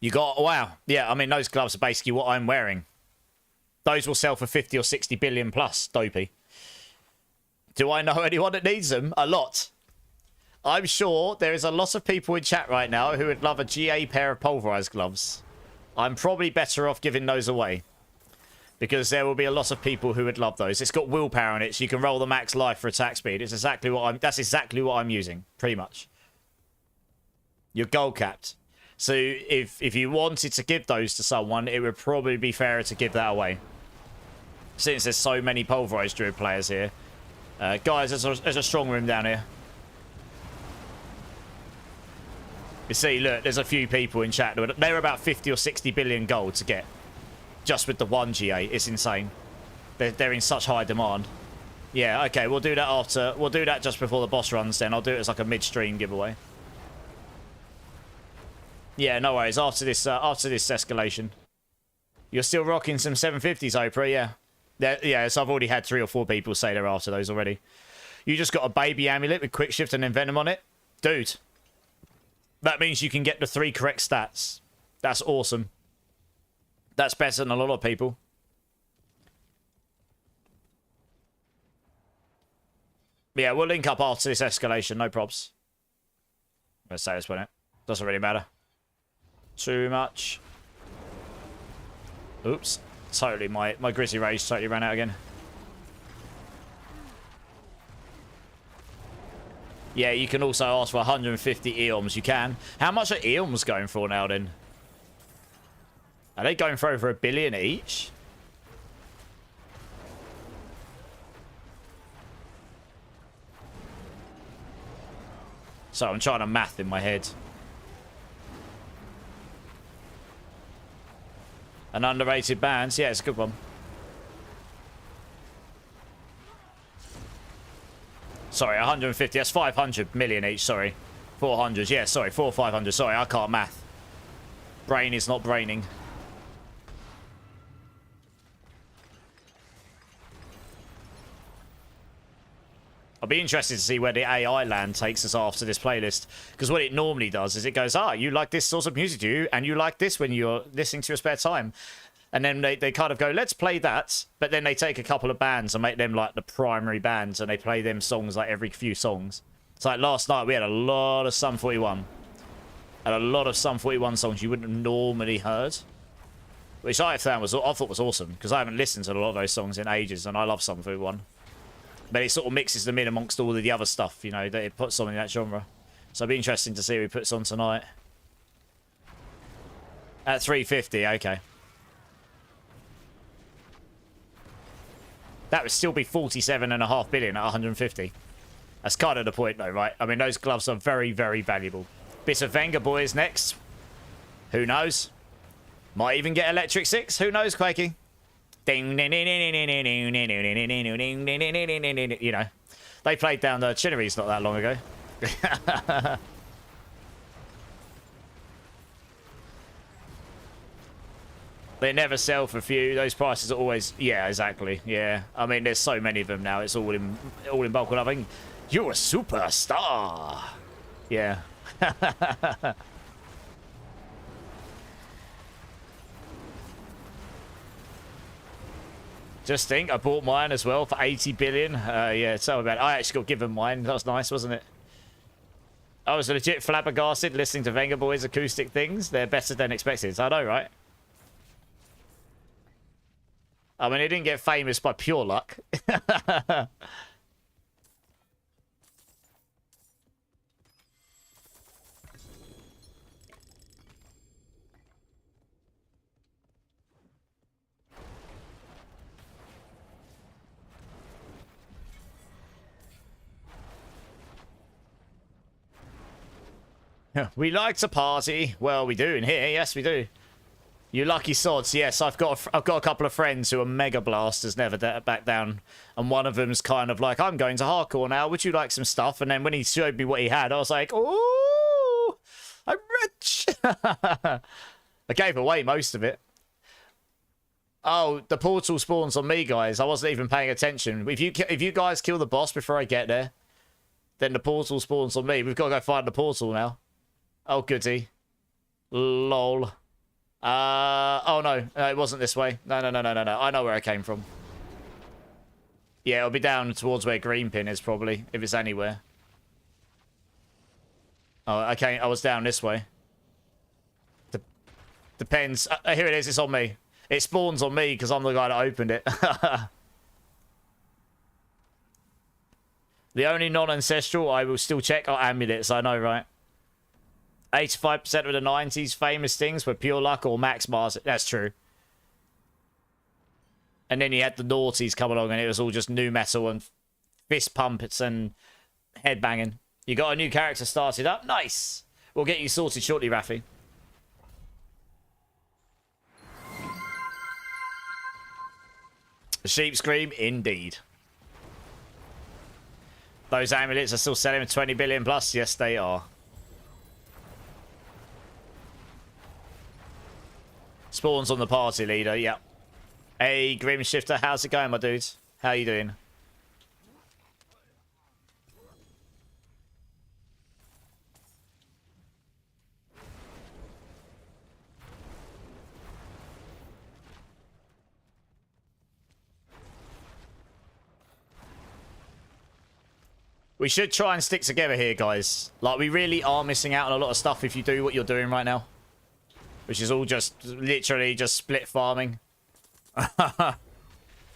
You got... Wow. Yeah, I mean, those gloves are basically what I'm wearing. Those will sell for 50 or 60 billion plus, dopey. Do I know anyone that needs them? A lot. I'm sure there is a lot of people in chat right now who would love a GA pair of pulverized gloves. I'm probably better off giving those away. Because there will be a lot of people who would love those. It's got willpower in it, so you can roll the max life for attack speed. It's exactly what that's exactly what I'm using, pretty much. You're gold capped. So if you wanted to give those to someone, it would probably be fairer to give that away. Since there's so many Pulverise Druid players here. Guys, there's a strong room down here. You see, look, there's a few people in chat. They were about 50 or 60 billion gold to get. Just with the one GA. It's insane. They're in such high demand. Yeah, okay, we'll do that after. We'll do that just before the boss runs then. I'll do it as like a midstream giveaway. Yeah, no worries. After this escalation. You're still rocking some 750s, Oprah, yeah. Yeah, so I've already had 3 or 4 people say they're after those already. You just got a baby amulet with quick shift and then venom on it? Dude. That means you can get the 3 correct stats. That's awesome. That's better than a lot of people. Yeah, we'll link up after this escalation, no probs. I'm going to say this, won't it? Doesn't really matter. Too much. Oops. Totally, my Grizzly Rage totally ran out again. Yeah, you can also ask for 150 Eoms. You can. How much are Eoms going for now, then? Are they going for over 1 billion each? So I'm trying to math in my head. An underrated band. Yeah, it's a good one. Sorry, 150. That's 500 million each. Sorry. 400. Yeah, sorry. 400 or 500. Sorry, I can't math. Brain is not braining. I'll be interested to see where the AI land takes us after this playlist. Because what it normally does is it goes, you like this sort of music, do you? And you like this when you're listening to your spare time. And then they kind of go, let's play that. But then they take a couple of bands and make them like the primary bands. And they play them songs like every few songs. It's like last night we had a lot of Sum 41. And a lot of Sum 41 songs you wouldn't have normally heard. Which I thought was awesome. Because I haven't listened to a lot of those songs in ages. And I love Sum 41. But it sort of mixes them in amongst all of the other stuff, you know, that it puts on in that genre. So it'll be interesting to see who he puts on tonight. At 350, okay. That would still be 47.5 billion at 150. That's kind of the point, though, right? I mean, those gloves are very, very valuable. Bit of Venga Boys next. Who knows? Might even get Electric 6. Who knows, Quakey? You know, they played down the Chinneries not that long ago. They never sell for few. Those prices are always, yeah, exactly. Yeah, I mean, there's so many of them now. It's all in bulk. And I think you're a superstar. Yeah. Just think, I bought mine as well for 80 billion. Yeah, so bad. I actually got given mine. That was nice, wasn't it? I was legit flabbergasted listening to Venga Boys acoustic things. They're better than expected. I know, right? I mean, it didn't get famous by pure luck. We like to party. Well, we do in here. Yes, we do. You lucky sods. Yes, I've got a couple of friends who are mega blasters, never back down. And one of them's kind of like, I'm going to hardcore now. Would you like some stuff? And then when he showed me what he had, I was like, ooh, I'm rich. I gave away most of it. Oh, the portal spawns on me, guys. I wasn't even paying attention. If you guys kill the boss before I get there, then the portal spawns on me. We've got to go find the portal now. Oh, goody. Lol. Oh, no. It wasn't this way. No. I know where I came from. Yeah, it'll be down towards where green pin is, probably, if it's anywhere. Oh, okay. I was down this way. Depends. Here it is. It's on me. It spawns on me because I'm the guy that opened it. The only non-ancestral I will still check are amulets. I know, right? 85% of the 90s famous things were pure luck or max Mars. That's true. And then you had the noughties come along and it was all just new metal and fist pumps and head banging. You got a new character started up. Nice. We'll get you sorted shortly, Rafi. The sheep scream, indeed. Those amulets are still selling for 20 billion plus. Yes, they are. Spawns on the party leader. Yep. Hey, Grim Shifter, how's it going, my dudes? How you doing? We should try and stick together here, guys. Like, we really are missing out on a lot of stuff if you do what you're doing right now. Which is all just, literally, just split farming.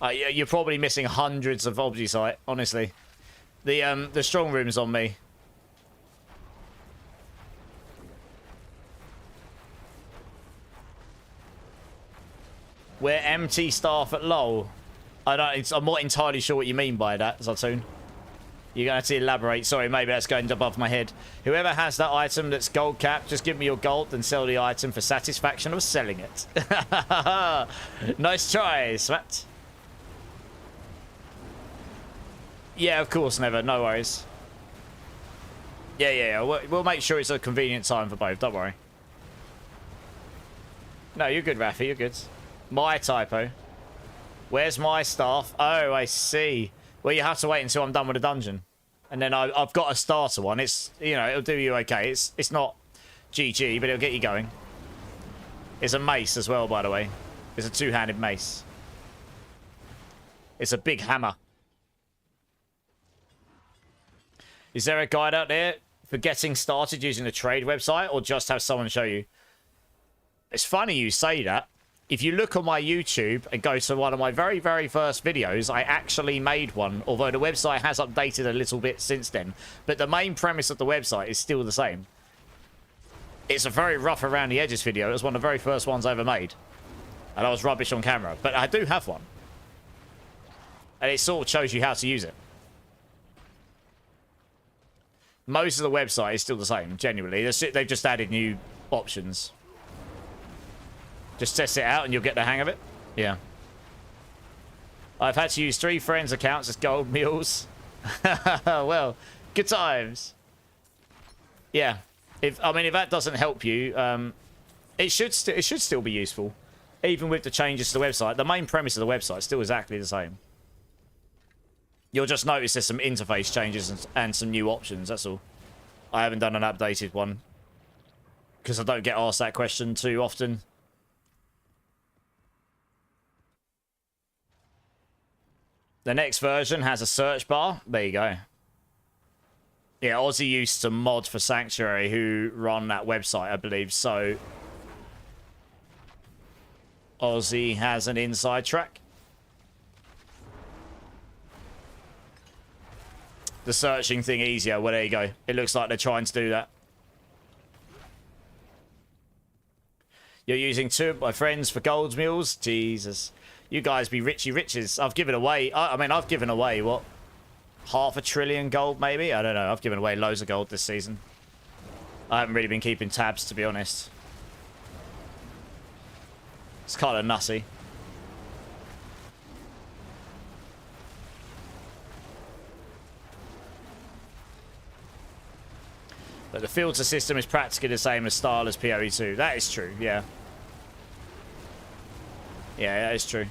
You're probably missing hundreds of Obgisite, honestly. The strong room's on me. We're empty staff at LOL. I'm not entirely sure what you mean by that, Zartoon. You're going to have to elaborate. Sorry, maybe that's going above my head. Whoever has that item that's gold capped, just give me your gold and sell the item for satisfaction of selling it. Nice try, Smat. Yeah, of course, Never. No worries. Yeah. We'll make sure it's a convenient time for both. Don't worry. No, you're good, Rafi. You're good. My typo. Where's my staff? Oh, I see. Well, you have to wait until I'm done with the dungeon. And then I've got a starter one. It's, you know, it'll do you okay. It's not GG, but it'll get you going. It's a mace as well, by the way. It's a two-handed mace. It's a big hammer. Is there a guide out there for getting started using the trade website, or just have someone show you? It's funny you say that. If you look on my YouTube and go to one of my very, very first videos, I actually made one, although the website has updated a little bit since then. But the main premise of the website is still the same. It's a very rough around the edges video. It was one of the very first ones I ever made. And I was rubbish on camera. But I do have one. And it sort of shows you how to use it. Most of the website is still the same, genuinely. They've just added new options. Just test it out and you'll get the hang of it. Yeah. I've had to use 3 friends' accounts as gold mules. Well, good times. Yeah. If that doesn't help you, it should still be useful. Even with the changes to the website. The main premise of the website is still exactly the same. You'll just notice there's some interface changes and some new options, that's all. I haven't done an updated one. Because I don't get asked that question too often. The next version has a search bar. There you go. Yeah, Aussie used to mod for Sanctuary, who run that website, I believe. So, Aussie has an inside track. The searching thing easier. Well, there you go. It looks like they're trying to do that. You're using 2 of my friends for gold mules? Jesus. You guys be richy riches. I've given away... I've given away, what? 500 billion gold, maybe? I don't know. I've given away loads of gold this season. I haven't really been keeping tabs, to be honest. It's kind of nutty. But the filter system is practically the same as style as PoE2. That is true, yeah. Yeah, that is true.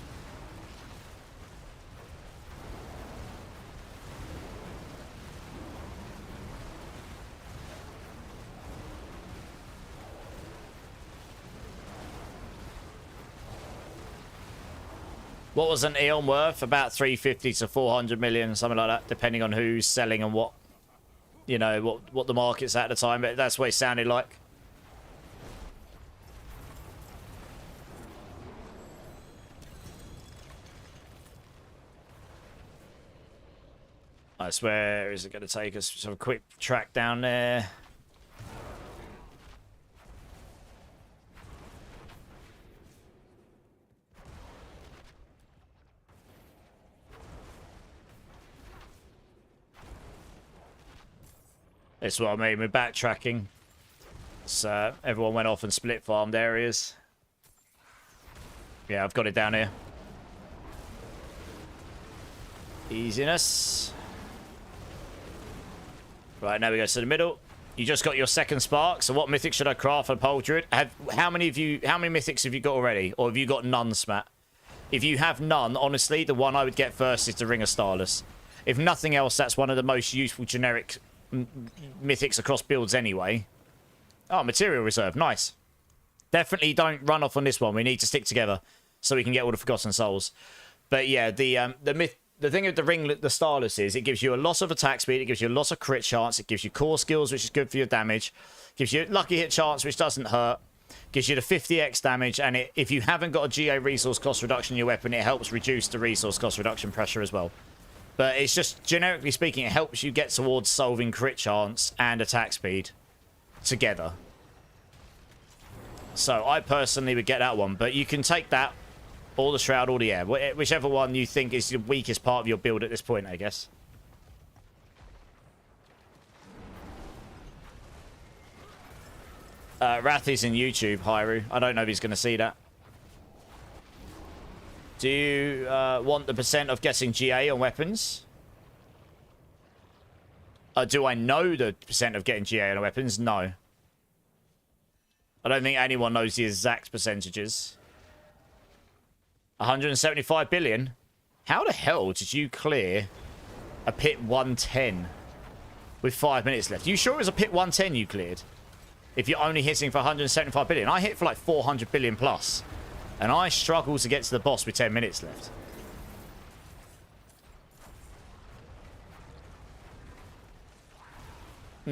What was an Eon worth? About 350 to 400 million, something like that, depending on who's selling and what, you know, what the market's at the time. But that's what it sounded like. I swear, is it going to take us some quick track down there? That's what I mean, we're backtracking. So everyone went off and split farmed areas. Yeah, I've got it down here. Easiness. Right, now we go to the middle. You just got your second spark. So what mythic should I craft for Pole Druid? How many mythics have you got already? Or have you got none, Smat? If you have none, honestly, the one I would get first is the Ring of Starless. If nothing else, that's one of the most useful generic mythics across builds anyway. Oh, Material Reserve. Nice. Definitely don't run off on this one. We need to stick together so we can get all the Forgotten Souls. But yeah, the thing with the Ring, the Starless is it gives you a loss of attack speed, it gives you a loss of crit chance, it gives you core skills, which is good for your damage, gives you lucky hit chance, which doesn't hurt, gives you the 50x damage, and if you haven't got a GA resource cost reduction in your weapon, it helps reduce the resource cost reduction pressure as well. But it's just, generically speaking, it helps you get towards solving crit chance and attack speed together. So I personally would get that one, but you can take that, or the Shroud, or the Air. Whichever one you think is the weakest part of your build at this point, I guess. Wrath is in YouTube, Hyru. I don't know if he's going to see that. Do you want the percent of getting GA on weapons? Do I know the percent of getting GA on weapons? No. I don't think anyone knows the exact percentages. 175 billion? How the hell did you clear a pit 110 with 5 minutes left? You sure it was a pit 110 you cleared? If you're only hitting for 175 billion. I hit for like 400 billion plus. And I struggle to get to the boss with 10 minutes left. I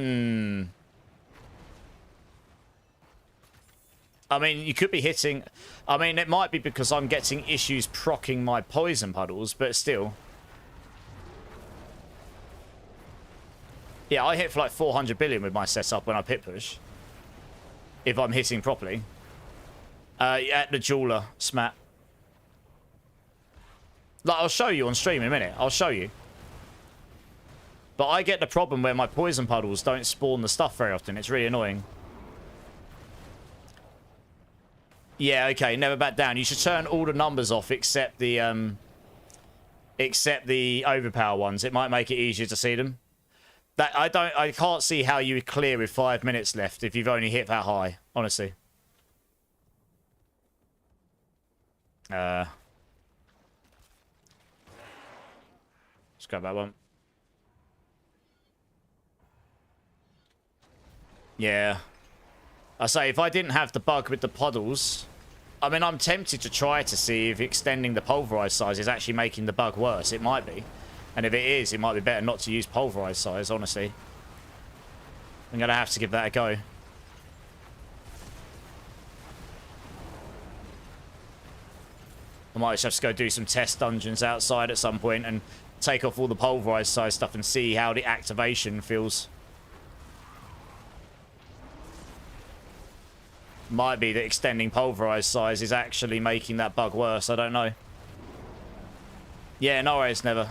mean, you could be hitting... I mean, it might be because I'm getting issues proccing my poison puddles, but still. Yeah, I hit for like 400 billion with my setup when I pit push. If I'm hitting properly. At the jeweler, Smat. Like, I'll show you on stream in a minute. I'll show you. But I get the problem where my poison puddles don't spawn the stuff very often. It's really annoying. Yeah, okay, never back down. You should turn all the numbers off except the overpower ones. It might make it easier to see them. That I can't see how you would clear with 5 minutes left if you've only hit that high, honestly. Let's grab that one. Yeah. I say, if I didn't have the bug with the puddles... I mean, I'm tempted to try to see if extending the pulverized size is actually making the bug worse. It might be. And if it is, it might be better not to use pulverized size, honestly. I'm going to have to give that a go. I might just have to go do some test dungeons outside at some point and take off all the pulverized size stuff and see how the activation feels. Might be that extending pulverized size is actually making that bug worse. I don't know. Yeah, no worries, never.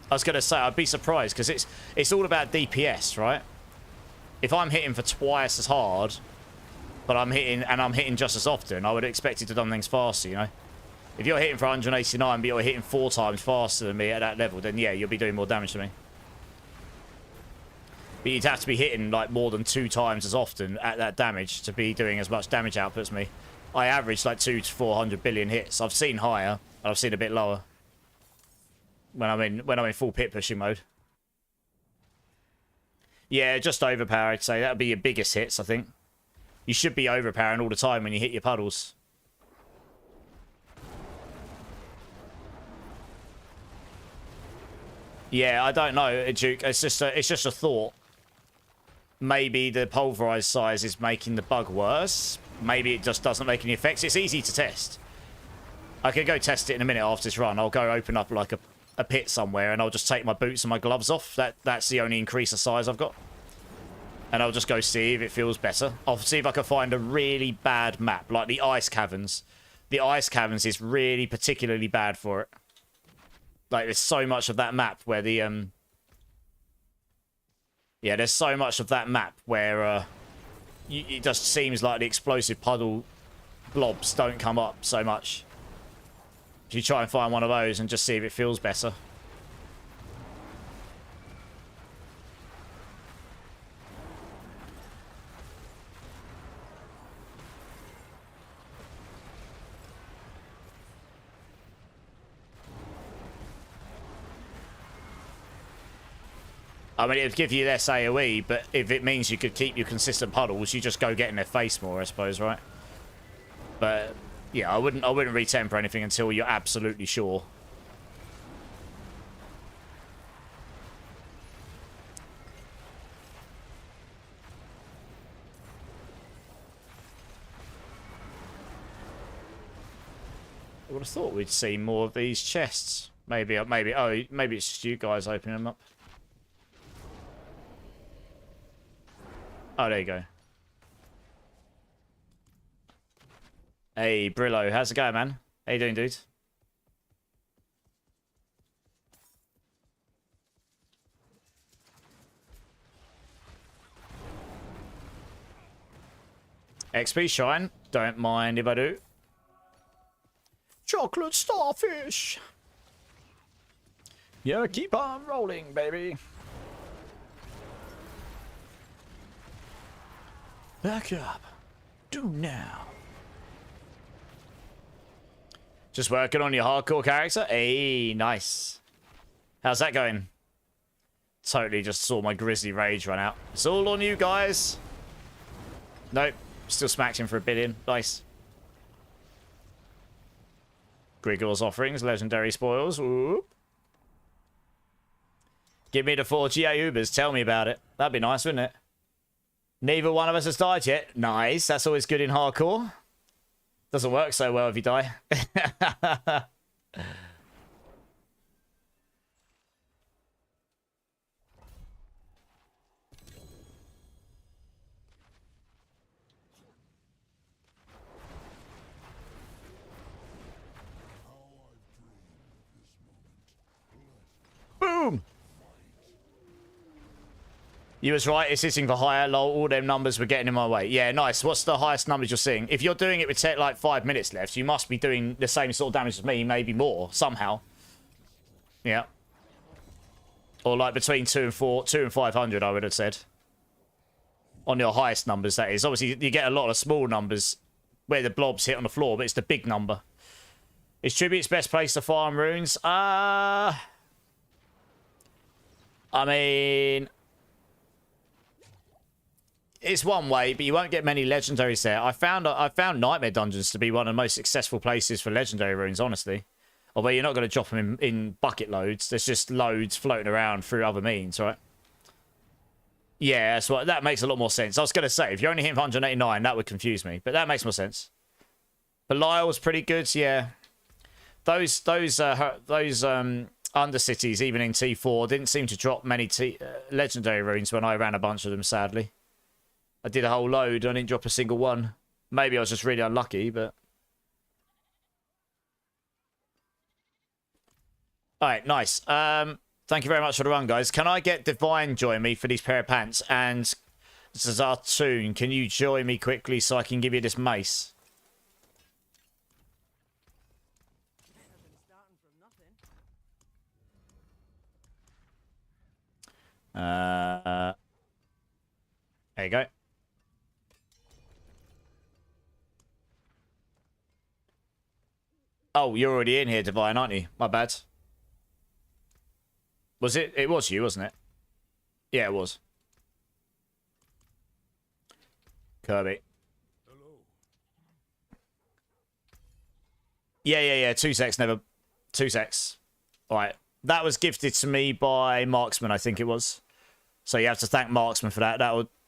I was going to say, I'd be surprised because it's all about DPS, right? If I'm hitting for twice as hard, but I'm hitting just as often, I would expect it to do things faster, you know? If you're hitting for 189, but you're hitting 4 times faster than me at that level, then yeah, you'll be doing more damage to me. But you'd have to be hitting like more than 2 times as often at that damage to be doing as much damage output as me. I average like 200 to 400 billion hits. I've seen higher, and I've seen a bit lower when I'm in full pit pushing mode. Yeah, just overpower. I'd say that'd be your biggest hits. I think you should be overpowering all the time when you hit your puddles. Yeah, I don't know, Duke. It's just a thought. Maybe the pulverized size is making the bug worse. Maybe it just doesn't make any effects. It's easy to test. I can go test it in a minute after this run. I'll go open up like a pit somewhere and I'll just take my boots and my gloves off. That's the only increase of size I've got. And I'll just go see if it feels better. I'll see if I can find a really bad map, like the Ice Caverns. The Ice Caverns is really particularly bad for it. Like, there's so much of that map where the, yeah, there's so much of that map where, it just seems like the explosive puddle blobs don't come up so much. If you try and find one of those and just see if it feels better. I mean, it'd give you less AoE, but if it means you could keep your consistent puddles, you just go get in their face more, I suppose, right? But yeah, I wouldn't retemper anything until you're absolutely sure. I would have thought we'd see more of these chests. Maybe it's just you guys opening them up. Oh, there you go. Hey, Brillo. How's it going, man? How you doing, dude? XP shine. Don't mind if I do. Chocolate starfish. Yeah, keep on rolling, baby. Back up. Do now. Just working on your hardcore character? Hey, nice. How's that going? Totally just saw my grizzly rage run out. It's all on you guys. Nope. Still smacked him for a billion. Nice. Grigor's offerings. Legendary spoils. Whoop. Give me the 4 GA Ubers. Tell me about it. That'd be nice, wouldn't it? Neither one of us has died yet. Nice. That's always good in hardcore. Doesn't work so well if you die. Boom! You was right, it's hitting for higher, lol, all them numbers were getting in my way. Yeah, nice. What's the highest numbers you're seeing? If you're doing it with like 5 minutes left, you must be doing the same sort of damage as me, maybe more, somehow. Yeah. Or like between 2 and 500, I would have said. On your highest numbers, that is. Obviously, you get a lot of small numbers where the blobs hit on the floor, but it's the big number. Is Tribute's best place to farm runes? I mean... It's one way, but you won't get many legendaries there. I found Nightmare Dungeons to be one of the most successful places for legendary runes, honestly. Although you're not going to drop them in bucket loads. There's just loads floating around through other means, right? Yeah, that makes a lot more sense. I was going to say, if you're only hitting 189, that would confuse me. But that makes more sense. Belial's pretty good, yeah. Those Undercities, even in T4, didn't seem to drop many legendary runes when I ran a bunch of them, sadly. I did a whole load, I didn't drop a single one. Maybe I was just really unlucky, but... Alright, nice. Thank you very much for the run, guys. Can I get Divine join me for these pair of pants? And Zartoon, can you join me quickly so I can give you this mace? There you go. Oh, you're already in here, Divine, aren't you? My bad. Was it? It was you, wasn't it? Yeah, it was. Kirby. Hello. Yeah. 2 secs, never. 2 secs. Alright. That was gifted to me by Marksman, I think it was. So you have to thank Marksman for that.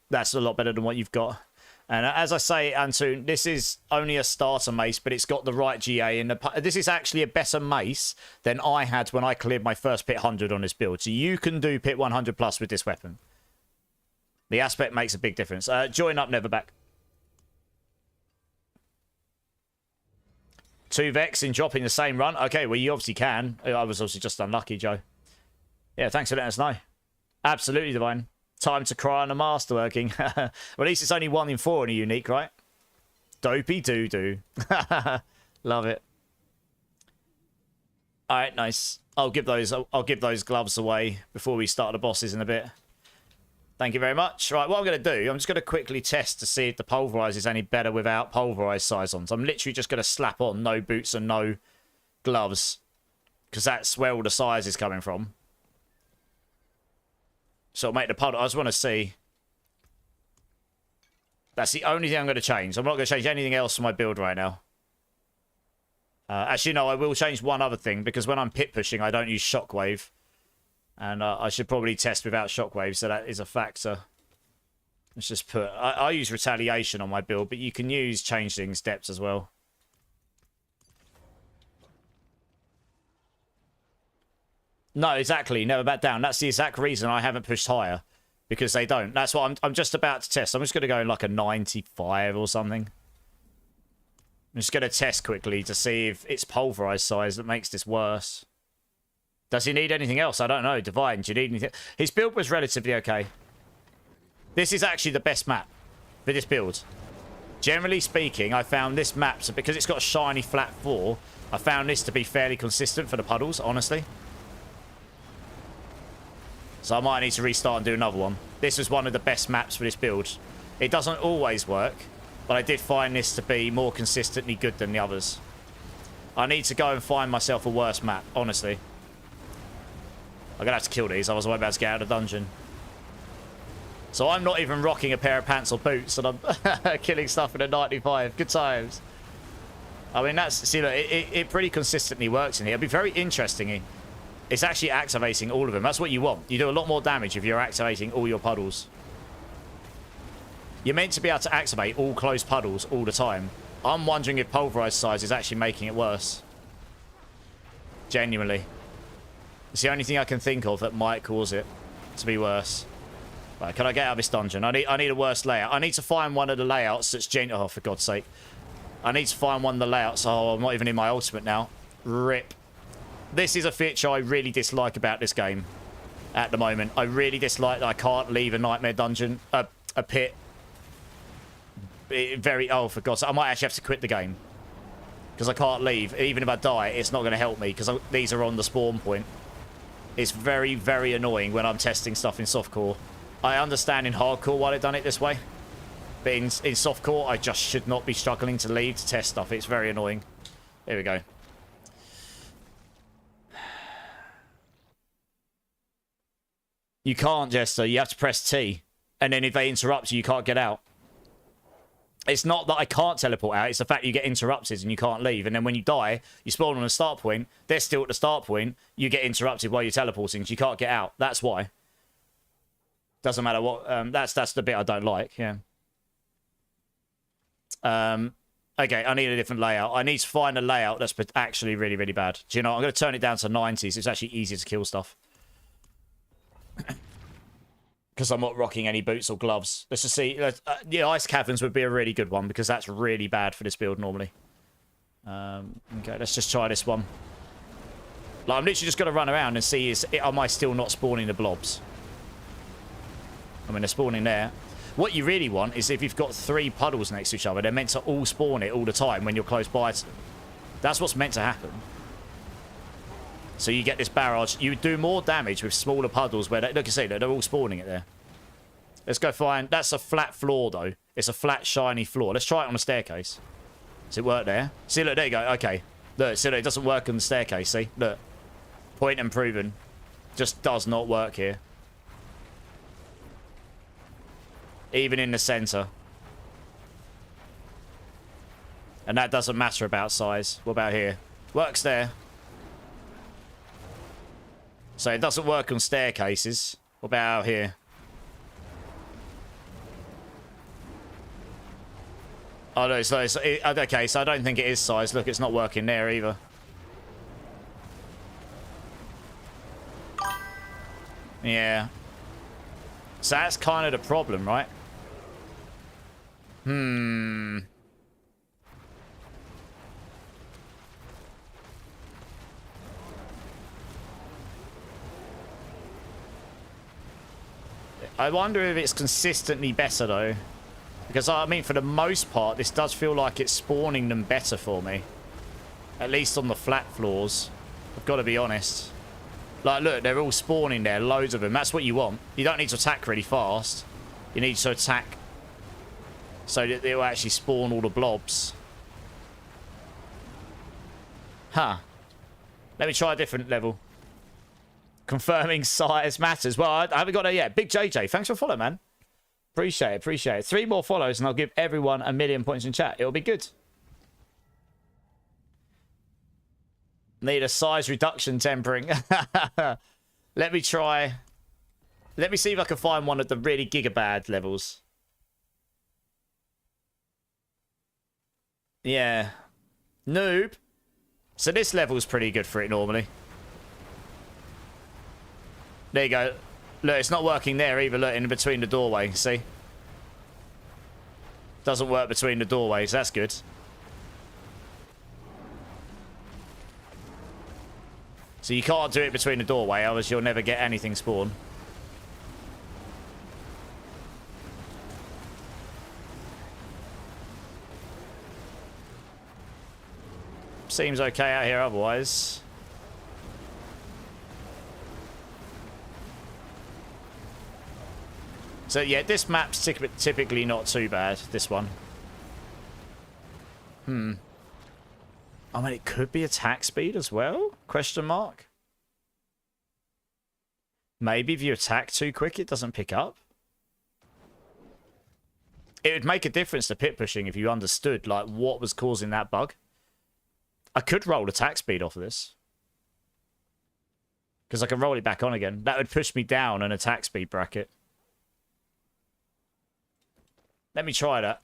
That's a lot better than what you've got. And as I say, Antoon, this is only a starter mace, but it's got the right GA. This is actually a better mace than I had when I cleared my first pit 100 on this build. So you can do pit 100 plus with this weapon. The aspect makes a big difference. Join up, Neverback. 2 Vex in dropping the same run. Okay, well, you obviously can. I was obviously just unlucky, Joe. Yeah, thanks for letting us know. Absolutely, Divine. Time to cry on the masterworking. Well, at least it's only 1 in 4 in a unique, right? Dopey doo-doo. Love it. All right, nice. I'll give those gloves away before we start the bosses in a bit. Thank you very much. Right, what I'm going to do, I'm just going to quickly test to see if the Pulverize is any better without Pulverize size on. So I'm literally just going to slap on no boots and no gloves, because that's where all the size is coming from. So I'll make the puddle. I just want to see. That's the only thing I'm going to change. I'm not going to change anything else from my build right now. Actually, no, I will change one other thing, because when I'm pit pushing, I don't use Shockwave. And I should probably test without Shockwave, so that is a factor. Let's just put... I use Retaliation on my build, but you can use Changeling's Depths as well. No, exactly. Never back down. That's the exact reason I haven't pushed higher. Because they don't. That's what I'm just about to test. I'm just going to go in like a 95 or something. I'm just going to test quickly to see if it's Pulverized size that makes this worse. Does he need anything else? I don't know. Divine, do you need anything? His build was relatively okay. This is actually the best map for this build. Generally speaking, I found this map, so because it's got a shiny flat floor, I found this to be fairly consistent for the puddles, honestly. So I might need to restart and do another one. This was one of the best maps for this build. It doesn't always work, but I did find this to be more consistently good than the others. I need to go and find myself a worse map, honestly. I'm going to have to kill these, otherwise I'm about to get out of the dungeon. So I'm not even rocking a pair of pants or boots, and I'm killing stuff in a 95. Good times. I mean, that's... See, look, it pretty consistently works in here. It'll be very interesting. It's actually activating all of them. That's what you want. You do a lot more damage if you're activating all your puddles. You're meant to be able to activate all close puddles all the time. I'm wondering if Pulverized size is actually making it worse. Genuinely. It's the only thing I can think of that might cause it to be worse. Right, can I get out of this dungeon? I need a worse layout. I need to find one of the layouts that's oh, for God's sake. I need to find one of the layouts. Oh, I'm not even in my ultimate now. Rip. This is a feature I really dislike about this game at the moment. I really dislike that I can't leave a nightmare dungeon, a pit. Oh, for God's sake. I might actually have to quit the game. Because I can't leave. Even if I die, it's not going to help me, because these are on the spawn point. It's very, very annoying when I'm testing stuff in softcore. I understand in hardcore why they've done it this way. But in softcore, I just should not be struggling to leave to test stuff. It's very annoying. Here we go. You can't, Jester. You have to press T. And then if they interrupt you, you can't get out. It's not that I can't teleport out. It's the fact you get interrupted and you can't leave. And then when you die, you spawn on a start point. They're still at the start point. You get interrupted while you're teleporting because you can't get out. That's why. Doesn't matter what... that's the bit I don't like, yeah. Okay, I need a different layout. I need to find a layout that's actually really, really bad. Do you know, I'm going to turn it down to 90s. It's actually easier to kill stuff. Because I'm not rocking any boots or gloves. Let's just see. Yeah, Ice Caverns would be a really good one, because that's really bad for this build normally. Okay, let's just try this one. Like, I'm literally just going to run around and see, am I still not spawning the blobs? I mean, they're spawning there. What you really want is if you've got 3 puddles next to each other, they're meant to all spawn it all the time when you're close by to them. That's what's meant to happen. So you get this barrage. You do more damage with smaller puddles where, look, you see, they're all spawning it there. Let's go find... That's a flat floor, though. It's a flat, shiny floor. Let's try it on a staircase. Does it work there? See, look, there you go. Okay. Look, see, look, it doesn't work on the staircase, see? Look. Point and proven. Just does not work here. Even in the center. And that doesn't matter about size. What about here? Works there. So it doesn't work on staircases. What about out here? Oh, no, okay, so I don't think it is size. Look, it's not working there either. Yeah. So that's kind of the problem, right? I wonder if it's consistently better, though. Because, I mean, for the most part, this does feel like it's spawning them better for me. At least on the flat floors. I've got to be honest. Like, look, they're all spawning there. Loads of them. That's what you want. You don't need to attack really fast. You need to attack so that they'll actually spawn all the blobs. Huh. Let me try a different level. Confirming size matters. Well, I haven't got there yet. Big JJ, thanks for following, man. Appreciate it, appreciate it. 3 more follows and I'll give everyone 1,000,000 points in chat. It'll be good. Need a size reduction tempering. Let me try. Let me see if I can find one at the really gigabad levels. Yeah. Noob. So this level's pretty good for it normally. There you go. Look, it's not working there either. Look, in between the doorway. See? Doesn't work between the doorways. That's good. So you can't do it between the doorway, otherwise you'll never get anything spawn. Seems okay out here otherwise. So yeah, this map's typically not too bad, this one. I mean, it could be attack speed as well? Question mark? Maybe if you attack too quick, it doesn't pick up. It would make a difference to pit pushing if you understood, like, what was causing that bug. I could roll attack speed off of this. Because I can roll it back on again. That would push me down an attack speed bracket. Let me try that.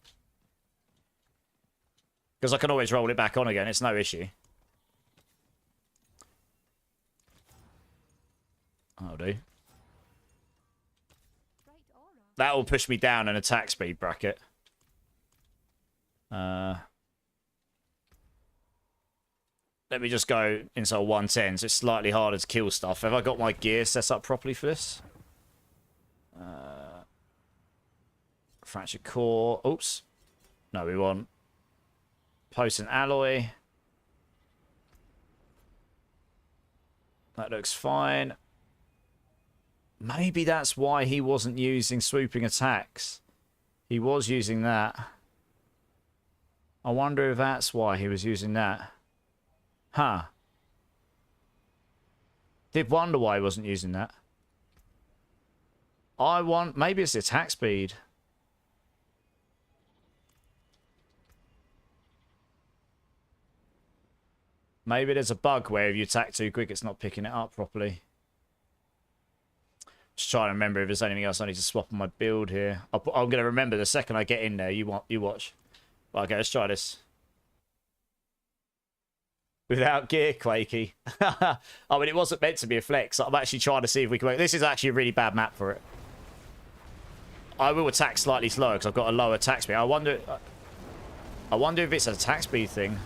Because I can always roll it back on again. It's no issue. That'll do. That will push me down an attack speed bracket. Let me just go into a 110, so it's slightly harder to kill stuff. Have I got my gear set up properly for this? Fractured core. Oops. No, we want potent alloy. That looks fine. Maybe that's why he wasn't using swooping attacks. He was using that. I wonder if that's why he was using that. Huh. Did wonder why he wasn't using that. Maybe it's the attack speed. Maybe there's a bug where if you attack too quick, it's not picking it up properly. Just trying to remember if there's anything else I need to swap on my build here. I'm going to remember the second I get in there. You watch. Okay, let's try this. Without gear, Quakey. I mean, it wasn't meant to be a flex. I'm actually trying to see if we can work. This is actually a really bad map for it. I will attack slightly slower because I've got a low attack speed. I wonder if it's an attack speed thing.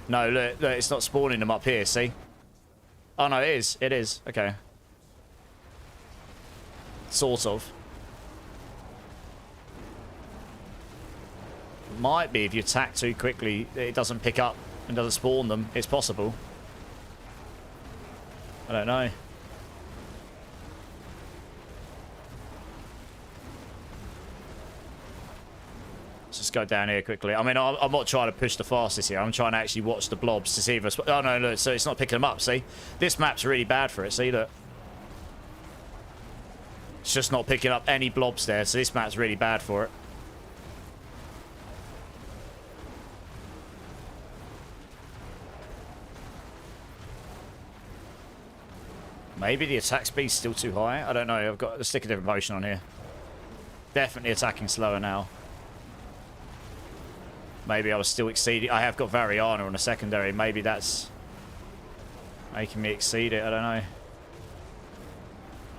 No, look, it's not spawning them up here, see? Oh, no, it is. It is. Okay. Sort of. Might be if you attack too quickly, it doesn't pick up and doesn't spawn them. It's possible. I don't know. Let's just go down here quickly. I mean, I'm not trying to push the fastest here. I'm trying to actually watch the blobs to see if... Oh, no, look. So it's not picking them up, see? This map's really bad for it. See, look. It's just not picking up any blobs there. So this map's really bad for it. Maybe the attack speed's still too high. I don't know. I've got to stick a different potion on here. Definitely attacking slower now. Maybe I was still exceeding. I have got Variana on a secondary. Maybe that's making me exceed it. I don't know.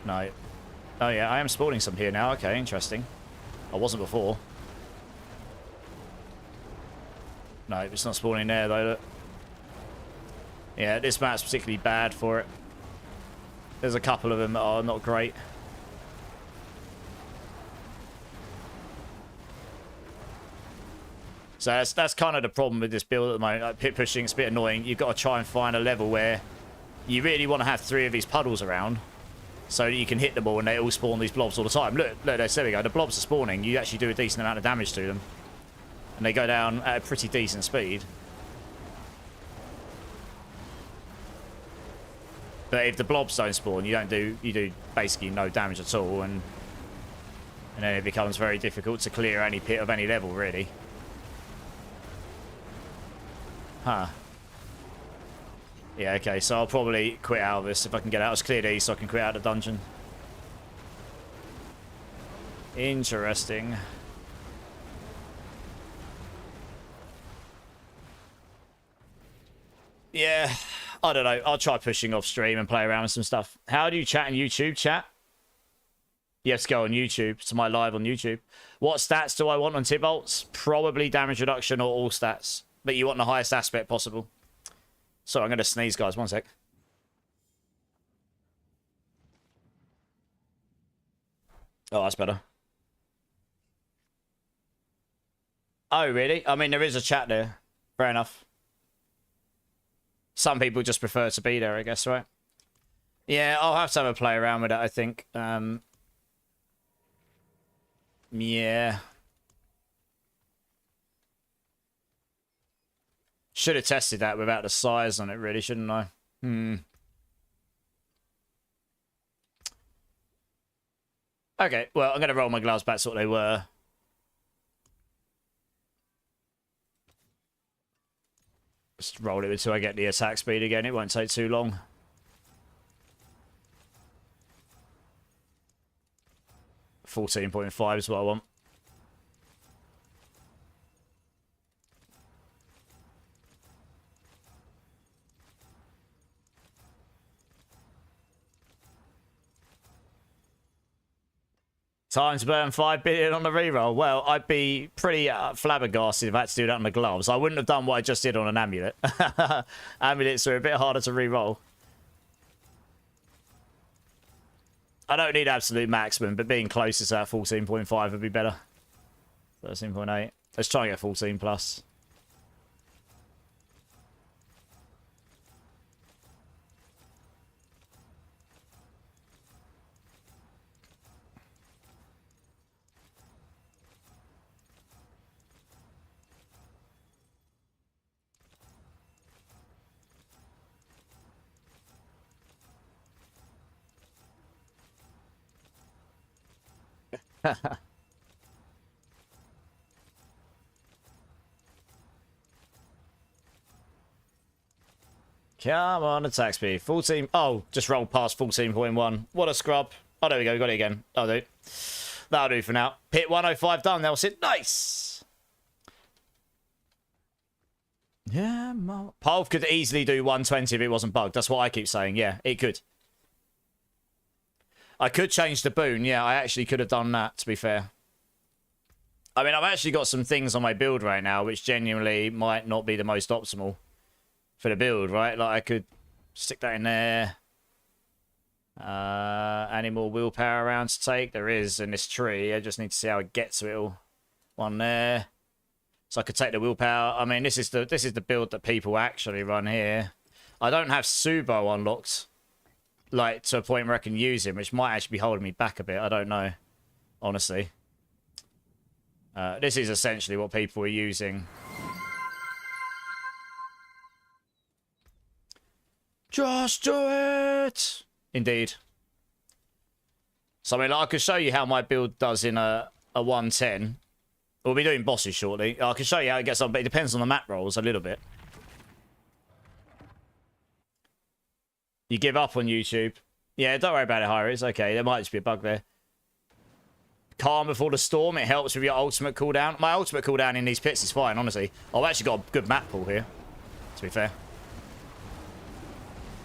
No. Oh, yeah. I am spawning some here now. Okay, interesting. I wasn't before. No, it's not spawning there, though. Look. Yeah, this map's particularly bad for it. There's a couple of them that are not great. So that's kind of the problem with this build at the moment. Like, pit pushing, it's a bit annoying. You've got to try and find a level where you really want to have 3 of these puddles around so that you can hit them all and they all spawn these blobs all the time. Look, there we go. The blobs are spawning. You actually do a decent amount of damage to them. And they go down at a pretty decent speed. But if the blobs don't spawn, you do basically no damage at all, and then it becomes very difficult to clear any pit of any level, really. Huh. Yeah, okay, so I'll probably quit out of this if I can get out. Let's clear these so I can quit out of the dungeon. Interesting. Yeah, I don't know. I'll try pushing off stream and play around with some stuff. How do you chat in YouTube? Chat? You have to go on YouTube, to my live on YouTube. What stats do I want on tip bolts? Probably damage reduction or all stats. But you want the highest aspect possible. So I'm going to sneeze, guys. 1 sec. Oh, that's better. Oh, really? I mean, there is a chat there. Fair enough. Some people just prefer to be there, I guess, right? Yeah, I'll have to have a play around with it, I think. Yeah. Should have tested that without the size on it, really, shouldn't I? Okay, well, I'm going to roll my gloves back to what they were. Just roll it until I get the attack speed again. It won't take too long. $14.5 is what I want. Time to burn 5 billion on the reroll. Well, I'd be pretty flabbergasted if I had to do that on the gloves. I wouldn't have done what I just did on an amulet. Amulets are a bit harder to reroll. I don't need absolute maximum, but being closer to that 14.5 would be better. 13.8. Let's try and get 14 plus. Come on, attack speed. 14. Oh, just rolled past 14.1. What a scrub. Oh, there we go. Got it again. That'll do. That'll do for now. Pit 105 done. They'll sit. Nice. Yeah, Pulv could easily do 120 if it wasn't bugged. That's what I keep saying. Yeah, it could. I could change the boon. Yeah, I actually could have done that, to be fair. I mean, I've actually got some things on my build right now which genuinely might not be the most optimal for the build, right? Like, I could stick that in there. Any more willpower around to take? There is in this tree. I just need to see how I get to it all. One there. So I could take the willpower. I mean, this is the build that people actually run here. I don't have Subo unlocked, like, to a point where I can use him, which might actually be holding me back a bit. I don't know, honestly. This is essentially what people are using. Just do it! Indeed. So, I mean, like, I could show you how my build does in a 110. We'll be doing bosses shortly. I can show you how it gets on, but it depends on the map rolls a little bit. You give up on YouTube. Yeah, don't worry about it, Hyra. It's okay. There might just be a bug there. Calm before the storm. It helps with your ultimate cooldown. My ultimate cooldown in these pits is fine, honestly. I've actually got a good map pool here, to be fair.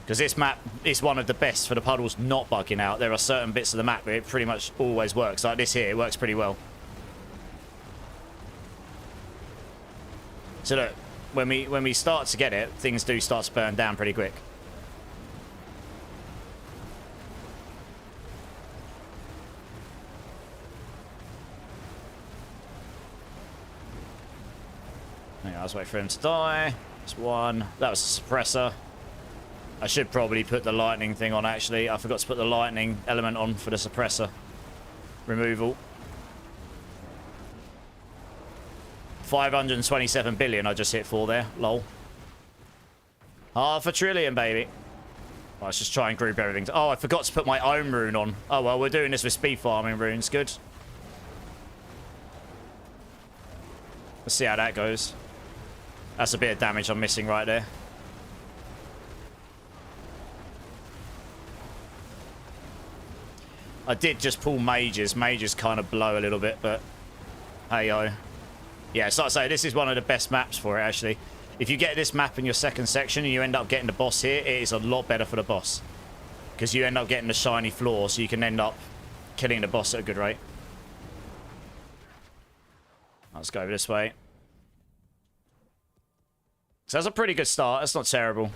Because this map is one of the best for the puddles not bugging out. There are certain bits of the map where it pretty much always works. Like this here, it works pretty well. So look, when we start to get it, things do start to burn down pretty quick. Hang on, I was waiting for him to die. That's one. That was a suppressor. I should probably put the lightning thing on, actually. I forgot to put the lightning element on for the suppressor removal. 527 billion I just hit for there. Lol. Half a trillion, baby. Well, let's just try and group everything. Oh, I forgot to put my own rune on. Oh, well, we're doing this with speed farming runes. Good. Let's see how that goes. That's a bit of damage I'm missing right there. I did just pull mages. Mages kind of blow a little bit, but hey-oh. Yeah, so I say, this is one of the best maps for it, actually. If you get this map in your second section and you end up getting the boss here, it is a lot better for the boss. Because you end up getting the shiny floor, so you can end up killing the boss at a good rate. Let's go this way. So that's a pretty good start. That's not terrible.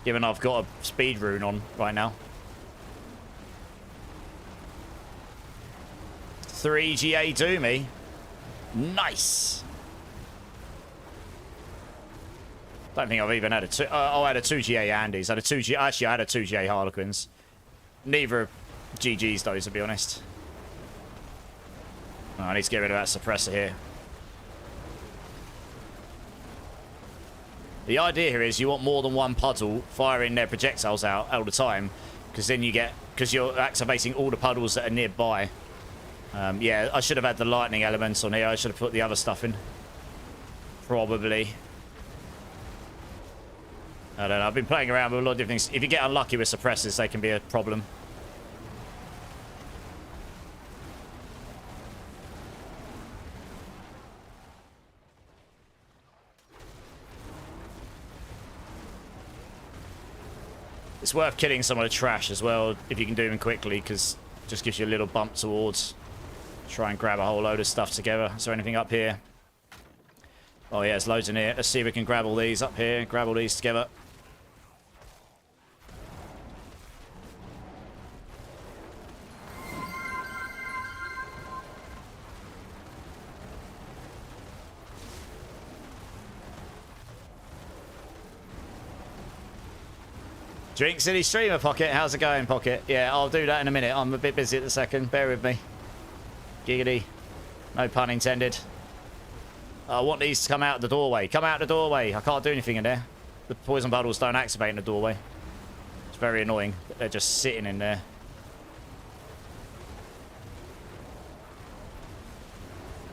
Given I've got a speed rune on right now. 3 GA do me. Nice. Don't think I've even had a 2. Oh, I had a 2 GA Andes. I had a 2 GA. Actually, I had a 2 GA Harlequins. Neither are GG's though, to be honest. Oh, I need to get rid of that suppressor here. The idea here is you want more than one puddle firing their projectiles out all the time, because then you get, because you're activating all the puddles that are nearby. Yeah, I should have had the lightning elements on here. I should have put the other stuff in. Probably. I don't know. I've been playing around with a lot of different things. If you get unlucky with suppressors, they can be a problem. It's worth killing some of the trash as well, if you can do them quickly, because it just gives you a little bump towards. Try and grab a whole load of stuff together. Is there anything up here? Oh yeah, there's loads in here. Let's see if we can grab all these up here. Grab all these together. Drink City Streamer, Pocket. How's it going, Pocket? Yeah, I'll do that in a minute. I'm a bit busy at the second. Bear with me. Giggity. No pun intended. I want these to come out the doorway. Come out the doorway. I can't do anything in there. The poison puddles don't activate in the doorway. It's very annoying. They're just sitting in there.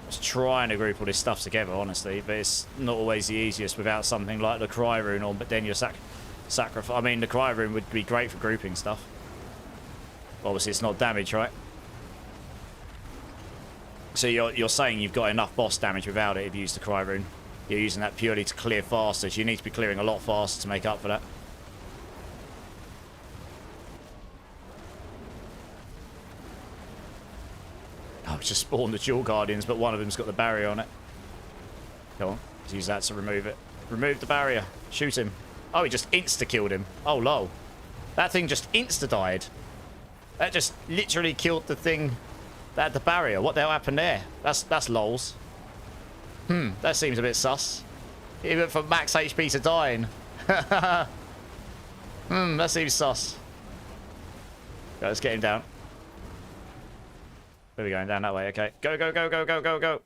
Just trying to group all this stuff together, honestly, but it's not always the easiest without something like the Cry Rune on, but then you're sacrifice. I mean, the Cry Rune would be great for grouping stuff. Obviously, it's not damage, right? So you're saying you've got enough boss damage without it if you use the Cry Rune. You're using that purely to clear faster, so you need to be clearing a lot faster to make up for that. Oh, it's just spawned the Dual Guardians, but one of them's got the barrier on it. Come on, let's use that to remove it. Remove the barrier. Shoot him. Oh, he just insta-killed him. Oh, lol. That thing just insta-died. That just literally killed the thing that had the barrier. What the hell happened there? That's lols. That seems a bit sus. He went from max HP to dying. That seems sus. Right, let's get him down. Where are we going? Down that way, okay. Go, go, go, go, go, go, go.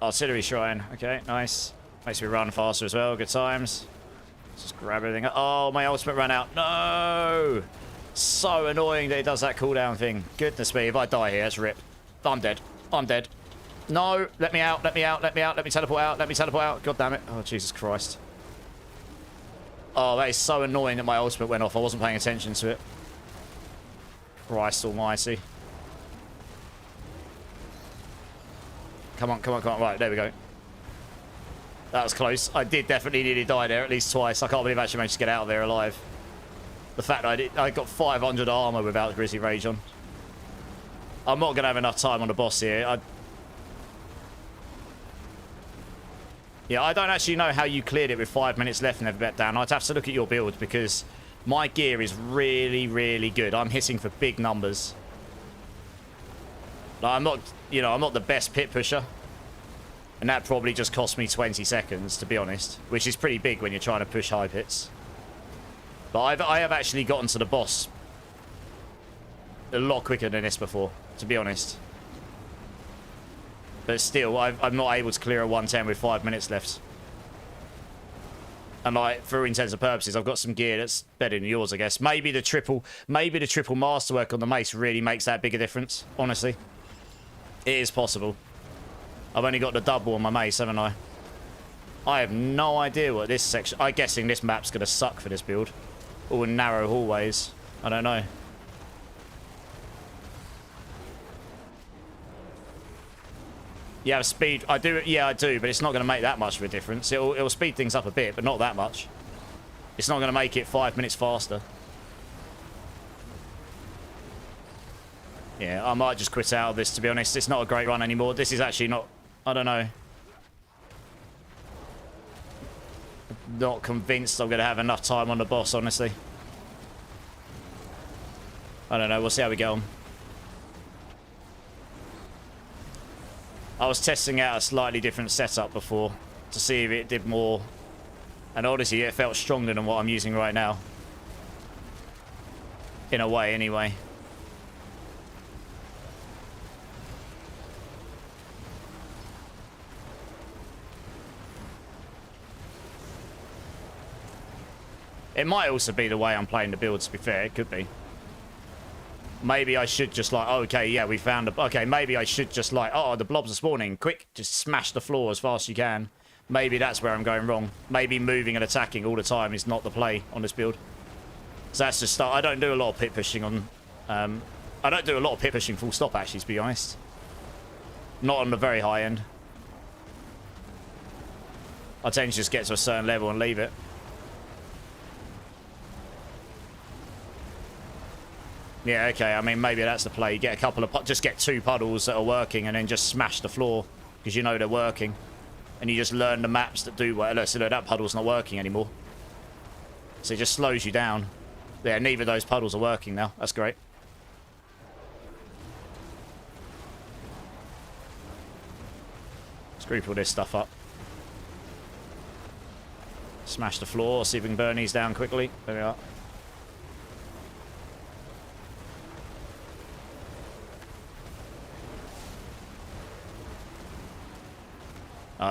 Artillery Shrine. Okay, nice. Makes me run faster as well. Good times. Let's just grab everything. Oh, my ultimate ran out. No! So annoying that it does that cooldown thing. Goodness me, if I die here, that's ripped. I'm dead. I'm dead. No! Let me out, let me out, let me out, let me teleport out, let me teleport out. God damn it. Oh, Jesus Christ. Oh, that is so annoying that my ultimate went off. I wasn't paying attention to it. Christ almighty. Come on, come on, come on. Right, there we go. That was close. I did definitely nearly die there at least twice. I can't believe I actually managed to get out of there alive. The fact that I got 500 armor without Grizzly Rage on. I'm not going to have enough time on the boss here. Yeah, I don't actually know how you cleared it with 5 minutes left and never bet down. I'd have to look at your build because my gear is really, really good. I'm hitting for big numbers. Like, I'm not, you know, I'm not the best pit pusher. And that probably just cost me 20 seconds, to be honest. Which is pretty big when you're trying to push high pits. But I have actually gotten to the boss a lot quicker than this before, to be honest. But still, I'm not able to clear a 110 with 5 minutes left. And like, for intents and purposes, I've got some gear that's better than yours, I guess. Maybe the triple masterwork on the mace really makes that big a difference, honestly. It is possible. I've only got the double on my mace, haven't I? I have no idea what this section... I'm guessing this map's going to suck for this build. All narrow hallways. I don't know. Yeah, speed. I do. Yeah, I do, but it's not going to make that much of a difference. It'll speed things up a bit, but not that much. It's not going to make it 5 minutes faster. Yeah, I might just quit out of this, to be honest. It's not a great run anymore. This is actually not... I don't know. Not convinced I'm going to have enough time on the boss, honestly. I don't know. We'll see how we get on. I was testing out a slightly different setup before to see if it did more. And honestly, it felt stronger than what I'm using right now. In a way, anyway. It might also be the way I'm playing the build, to be fair. It could be. Maybe I should just like, oh, okay, yeah, we found a... Okay, maybe I should just like, oh, the blobs are spawning. Quick, just smash the floor as fast as you can. Maybe that's where I'm going wrong. Maybe moving and attacking all the time is not the play on this build. So that's just... I don't do a lot of pit pushing on... I don't do a lot of pit pushing full stop, actually, to be honest. Not on the very high end. I tend to just get to a certain level and leave it. Yeah, okay, I mean, maybe that's the play. Get a couple of... Just get 2 puddles that are working and then just smash the floor. Because you know they're working. And you just learn the maps that do... Well, so that puddle's not working anymore. So it just slows you down. Yeah, neither of those puddles are working now. That's great. Let's group all this stuff up. Smash the floor. See if we can burn these down quickly. There we are.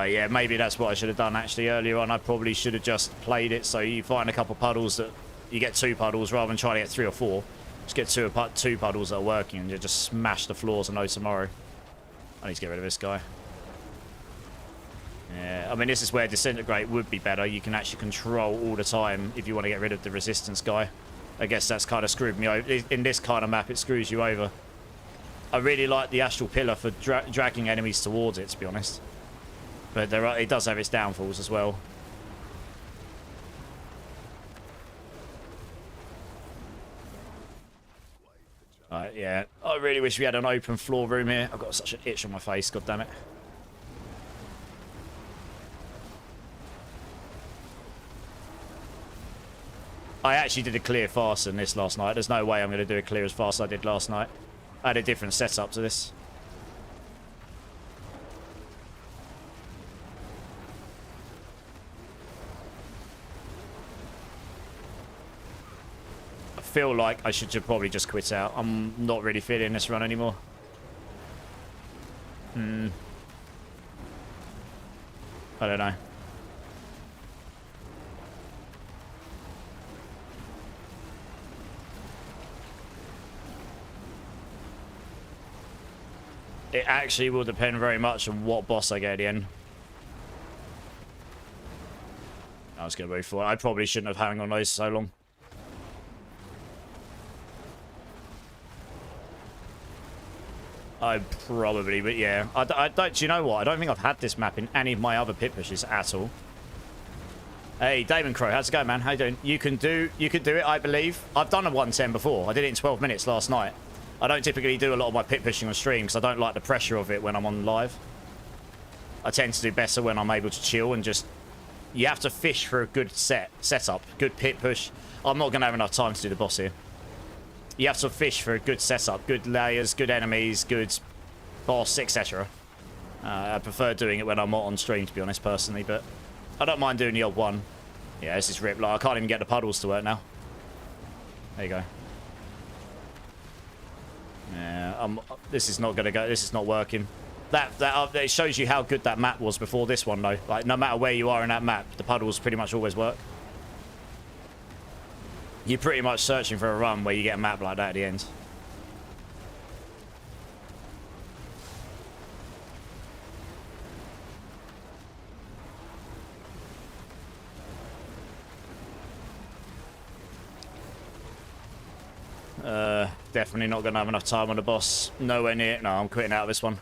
Yeah, maybe that's what I should have done actually earlier on. I probably should have just played it so you find a couple puddles that... You get 2 puddles rather than trying to get 3 or 4. Just get 2 puddles that are working and you just smash the floors and no tomorrow. I need to get rid of this guy. Yeah, I mean, this is where Disintegrate would be better. You can actually control all the time if you want to get rid of the resistance guy. I guess that's kind of screwed me over. In this kind of map, it screws you over. I really like the Astral Pillar for dragging enemies towards it, to be honest. But it does have its downfalls as well. Alright, yeah. I really wish we had an open floor room here. I've got such an itch on my face, god damn it. I actually did a clear faster than this last night. There's no way I'm going to do a clear as fast as I did last night. I had a different setup to this. I feel like I should probably just quit out. I'm not really feeling this run anymore. I don't know. It actually will depend very much on what boss I get at the end. I was going to move forward. I probably shouldn't have hung on those so long. I probably, but yeah. I don't, do you know what? I don't think I've had this map in any of my other pit pushes at all. Hey, Damon Crow, how's it going, man? How you doing? You can do it, I believe. I've done a 110 before. I did it in 12 minutes last night. I don't typically do a lot of my pit pushing on stream because I don't like the pressure of it when I'm on live. I tend to do better when I'm able to chill and just... You have to fish for a good setup, good pit push. I'm not going to have enough time to do the boss here. You have to fish for a good setup, good layers, good enemies, good boss, etc. I prefer doing it when I'm not on stream, to be honest, personally, but I don't mind doing the odd one. Yeah, this is ripped. Like, I can't even get the puddles to work now. There you go. Yeah, this is not going to go. This is not working. It shows you how good that map was before this one, though. Like, no matter where you are in that map, the puddles pretty much always work. You're pretty much searching for a run where you get a map like that at the end. Definitely not going to have enough time on the boss. Nowhere near. No, I'm quitting out of this one.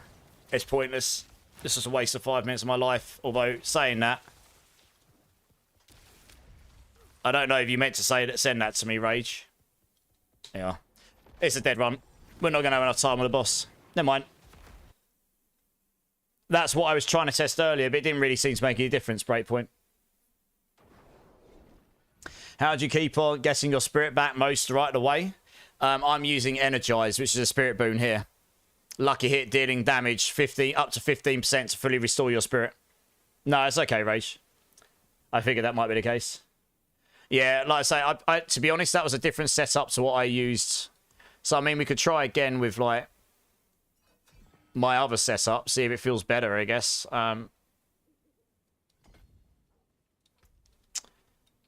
It's pointless. This was a waste of 5 minutes of my life. Although, saying that, I don't know if you meant to send that to me, Rage. Yeah. It's a dead run. We're not going to have enough time on the boss. Never mind. That's what I was trying to test earlier, but it didn't really seem to make any difference, Breakpoint. How do you keep on getting your spirit back most right away? I'm using Energize, which is a spirit boon here. Lucky hit dealing damage up to 15% to fully restore your spirit. No, it's okay, Rage. I figured that might be the case. Yeah, like I say, to be honest, that was a different setup to what I used. So, I mean, we could try again with, like, my other setup, see if it feels better, I guess.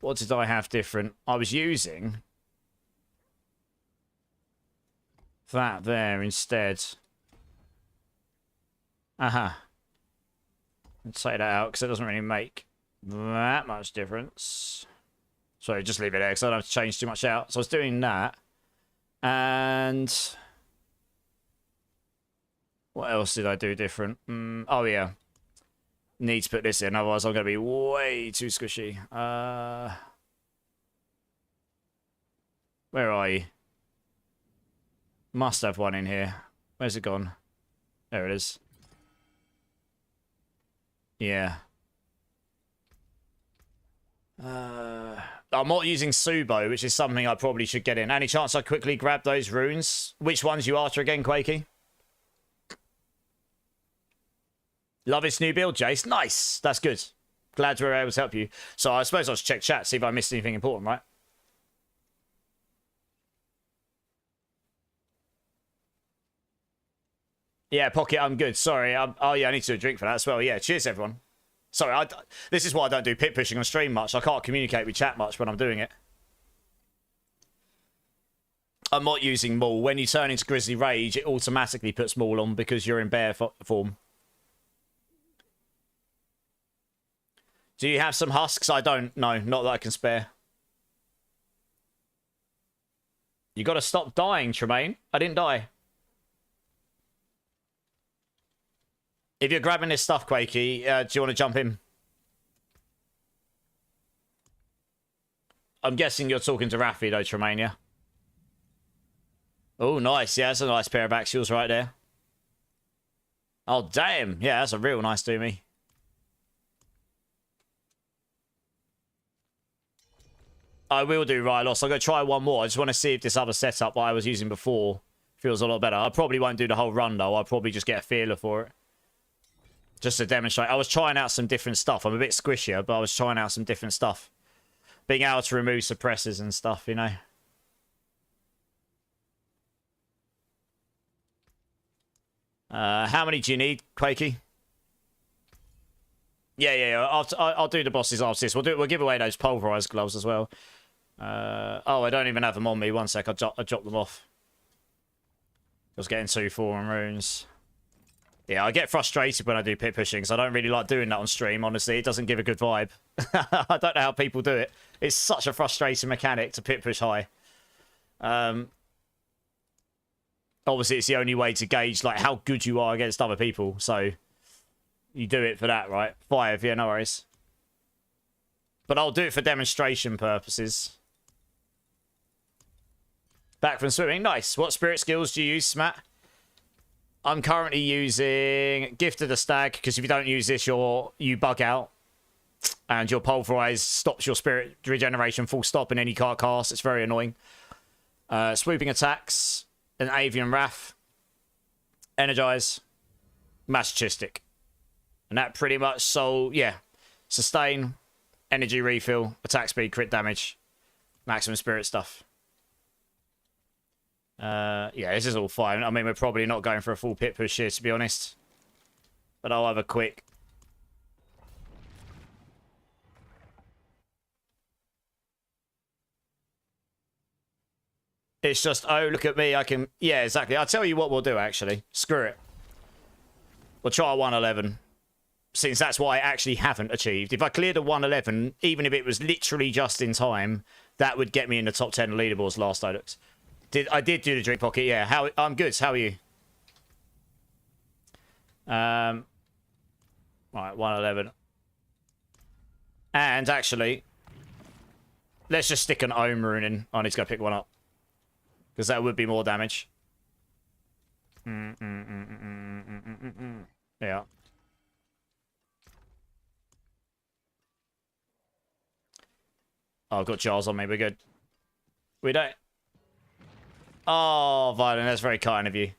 What did I have different? I was using that there instead. Let's take that out because it doesn't really make that much difference. Sorry, just leave it there because I don't have to change too much out. So I was doing that. And what else did I do different? Oh, yeah. Need to put this in, otherwise I'm going to be way too squishy. Where are you? Must have one in here. Where's it gone? There it is. Yeah. I'm not using Subo, which is something I probably should get in. Any chance I quickly grab those runes? Which ones you after again, Quakey? Love its new build, Jace. Nice. That's good. Glad we were able to help you. So I suppose I'll just check chat, see if I missed anything important, right? Yeah, Pocket, I'm good. Sorry. Oh, yeah, I need to do a drink for that as well. Yeah, cheers, everyone. Sorry, this is why I don't do pit pushing on stream much. I can't communicate with chat much when I'm doing it. I'm not using Maul. When you turn into Grizzly Rage, it automatically puts Maul on because you're in bear form. Do you have some husks? I don't. No, not that I can spare. You got to stop dying, Tremaine. I didn't die. If you're grabbing this stuff, Quakey, do you want to jump in? I'm guessing you're talking to Rafi, though, Tremaine, yeah? Oh, nice. Yeah, that's a nice pair of axials right there. Oh, damn. Yeah, that's a real nice do me. I will do Rylos. I'm going to try one more. I just want to see if this other setup that I was using before feels a lot better. I probably won't do the whole run, though. I'll probably just get a feeler for it. Just to demonstrate. I was trying out some different stuff. I'm a bit squishier, but I was trying out some different stuff. Being able to remove suppressors and stuff, you know. How many do you need, Quakey? Yeah. I'll do the bosses after this. We'll give away those pulverized gloves as well. Oh, I don't even have them on me. One sec, I dropped them off. I was getting 2 4 runes. Yeah, I get frustrated when I do pit pushing because I don't really like doing that on stream, honestly. It doesn't give a good vibe. I don't know how people do it. It's such a frustrating mechanic to pit push high. Obviously, it's the only way to gauge like how good you are against other people. So, you do it for that, right? 5, yeah, no worries. But I'll do it for demonstration purposes. Back from swimming. Nice. What spirit skills do you use, Smat? I'm currently using Gift of the Stag, because if you don't use this, you bug out. And your Pulverize stops your spirit regeneration full stop in any card cast. It's very annoying. Swooping attacks, an Avian Wrath, Energize, masochistic. And that pretty much sold, yeah. Sustain, energy refill, attack speed, crit damage, maximum spirit stuff. Yeah, this is all fine. I mean, we're probably not going for a full pit push here, to be honest. But I'll have a quick... It's just, oh, look at me, I can... Yeah, exactly. I'll tell you what we'll do, actually. Screw it. We'll try a 111. Since that's what I actually haven't achieved. If I cleared a 111, even if it was literally just in time, that would get me in the top 10 leaderboards last I looked. I did do the drink pocket, yeah. I'm good. How are you? Right, 111. And actually, let's just stick an Ohm rune in. I need to go pick one up. Because that would be more damage. Yeah. Oh, I've got jars on me. We're good. We don't... Oh, Violin, that's very kind of you.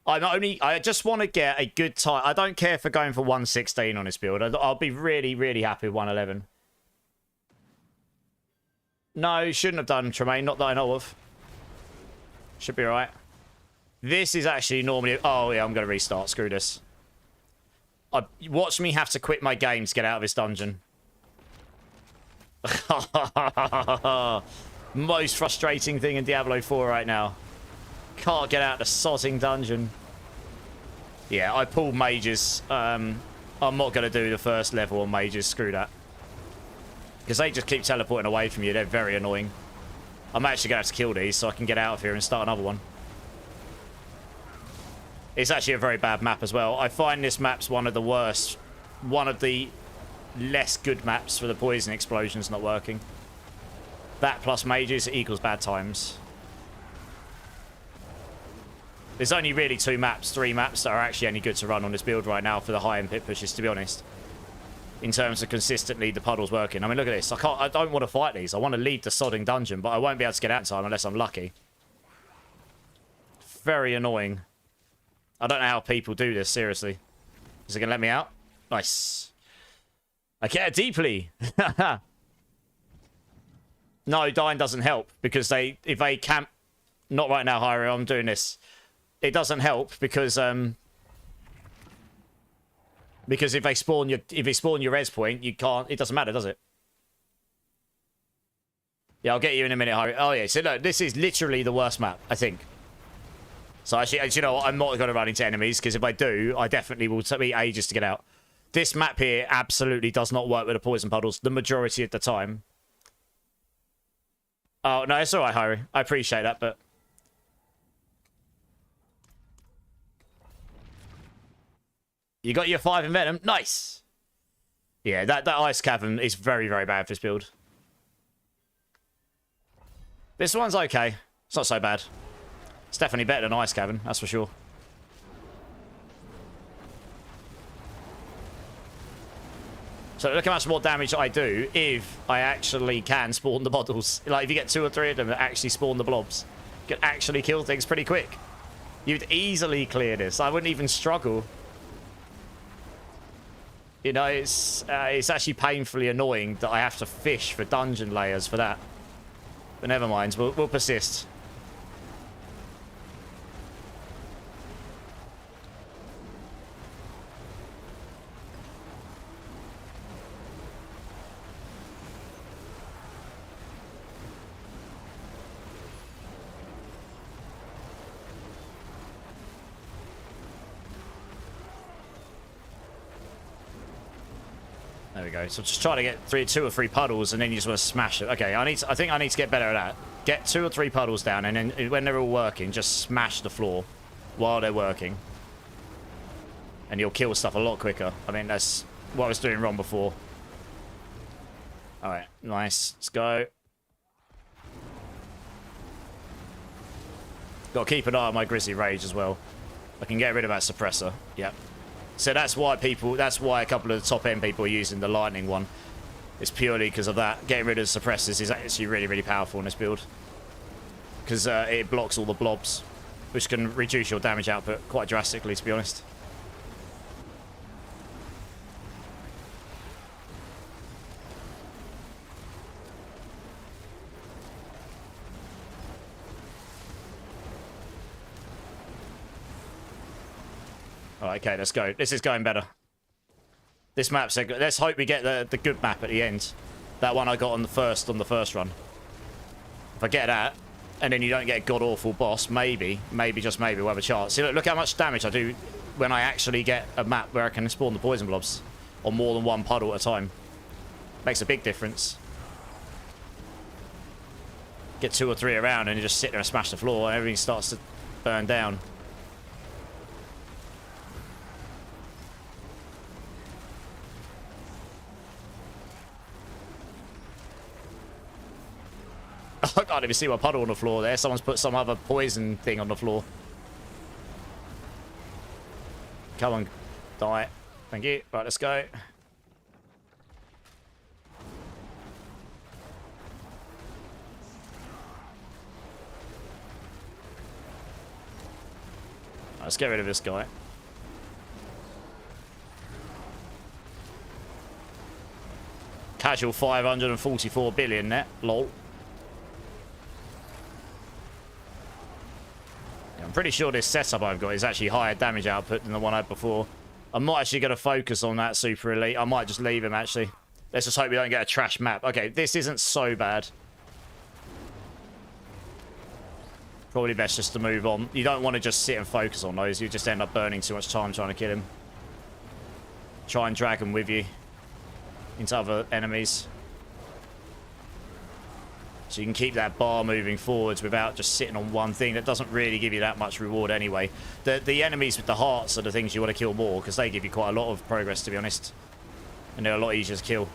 I just want to get a good time. I don't care for going for 116 on this build. I'll be really, really happy with 111. No, shouldn't have done, Tremaine. Not that I know of. Should be alright. This is actually normally... Oh, yeah, I'm going to restart. Screw this. Watch me have to quit my game to get out of this dungeon. Most frustrating thing in Diablo 4 right now. Can't get out the sozzing dungeon. Yeah, I pulled mages. I'm not going to do the first level on mages. Screw that. Because they just keep teleporting away from you. They're very annoying. I'm actually going to have to kill these so I can get out of here and start another one. It's actually a very bad map as well. I find this map's one of the worst. One of the less good maps for the poison explosions not working. That plus mages equals bad times. There's only really 3 maps that are actually any good to run on this build right now for the high-end pit pushes, to be honest. In terms of consistently the puddles working. I mean, look at this. I don't want to fight these. I want to leave the sodding dungeon, but I won't be able to get out in time unless I'm lucky. Very annoying. I don't know how people do this, seriously. Is it going to let me out? Nice. I care deeply. No, dying doesn't help because if they camp... Not right now, Hyrio, I'm doing this. It doesn't help because if they spawn your res point, you can't... It doesn't matter, does it? Yeah, I'll get you in a minute, Hyrio. Oh, yeah, so look, this is literally the worst map, I think. So actually, you know what? I'm not going to run into enemies because if I do, I definitely will take me ages to get out. This map here absolutely does not work with the poison puddles the majority of the time. Oh, no, it's alright, Hyrio. I appreciate that, but... You got your 5 in Venom. Nice! Yeah, that Ice Cavern is very, very bad for this build. This one's okay. It's not so bad. It's definitely better than Ice Cavern, that's for sure. So look how much more damage I do if I actually can spawn the bottles. Like, if you get 2 or 3 of them that actually spawn the blobs, you can actually kill things pretty quick. You'd easily clear this. I wouldn't even struggle. You know, it's actually painfully annoying that I have to fish for dungeon layers for that. But never mind, we'll persist. There we go. So just try to get 2 or 3 puddles, and then you just want to smash it. Okay, I think I need to get better at that. Get 2 or 3 puddles down, and then when they're all working, just smash the floor while they're working, and you'll kill stuff a lot quicker. I mean, that's what I was doing wrong before. All right, nice. Let's go. Got to keep an eye on my Grizzly Rage as well. I can get rid of that suppressor. Yep. So that's why a couple of the top end people are using the lightning one. It's purely because of that. Getting rid of the suppressors is actually really, really powerful in this build. Because it blocks all the blobs, which can reduce your damage output quite drastically, to be honest. Alright, okay, let's go. This is going better. This map's a good... Let's hope we get the good map at the end. That one I got on the first run. If I get that, and then you don't get a god-awful boss, maybe, just maybe, we'll have a chance. See, look how much damage I do when I actually get a map where I can spawn the poison blobs on more than one puddle at a time. Makes a big difference. Get 2 or 3 around and you just sit there and smash the floor and everything starts to burn down. I can't even see my puddle on the floor there. Someone's put some other poison thing on the floor. Come on, die. Thank you. Right, let's go. Let's get rid of this guy. Casual 544 billion net. Lol. I'm pretty sure this setup I've got is actually higher damage output than the one I had before. I'm not actually going to focus on that super elite. I might just leave him, actually. Let's just hope we don't get a trash map. Okay, this isn't so bad. Probably best just to move on. You don't want to just sit and focus on those. You just end up burning too much time trying to kill him. Try and drag him with you into other enemies. So you can keep that bar moving forwards without just sitting on one thing. That doesn't really give you that much reward anyway. The enemies with the hearts are the things you want to kill more because they give you quite a lot of progress, to be honest. And they're a lot easier to kill.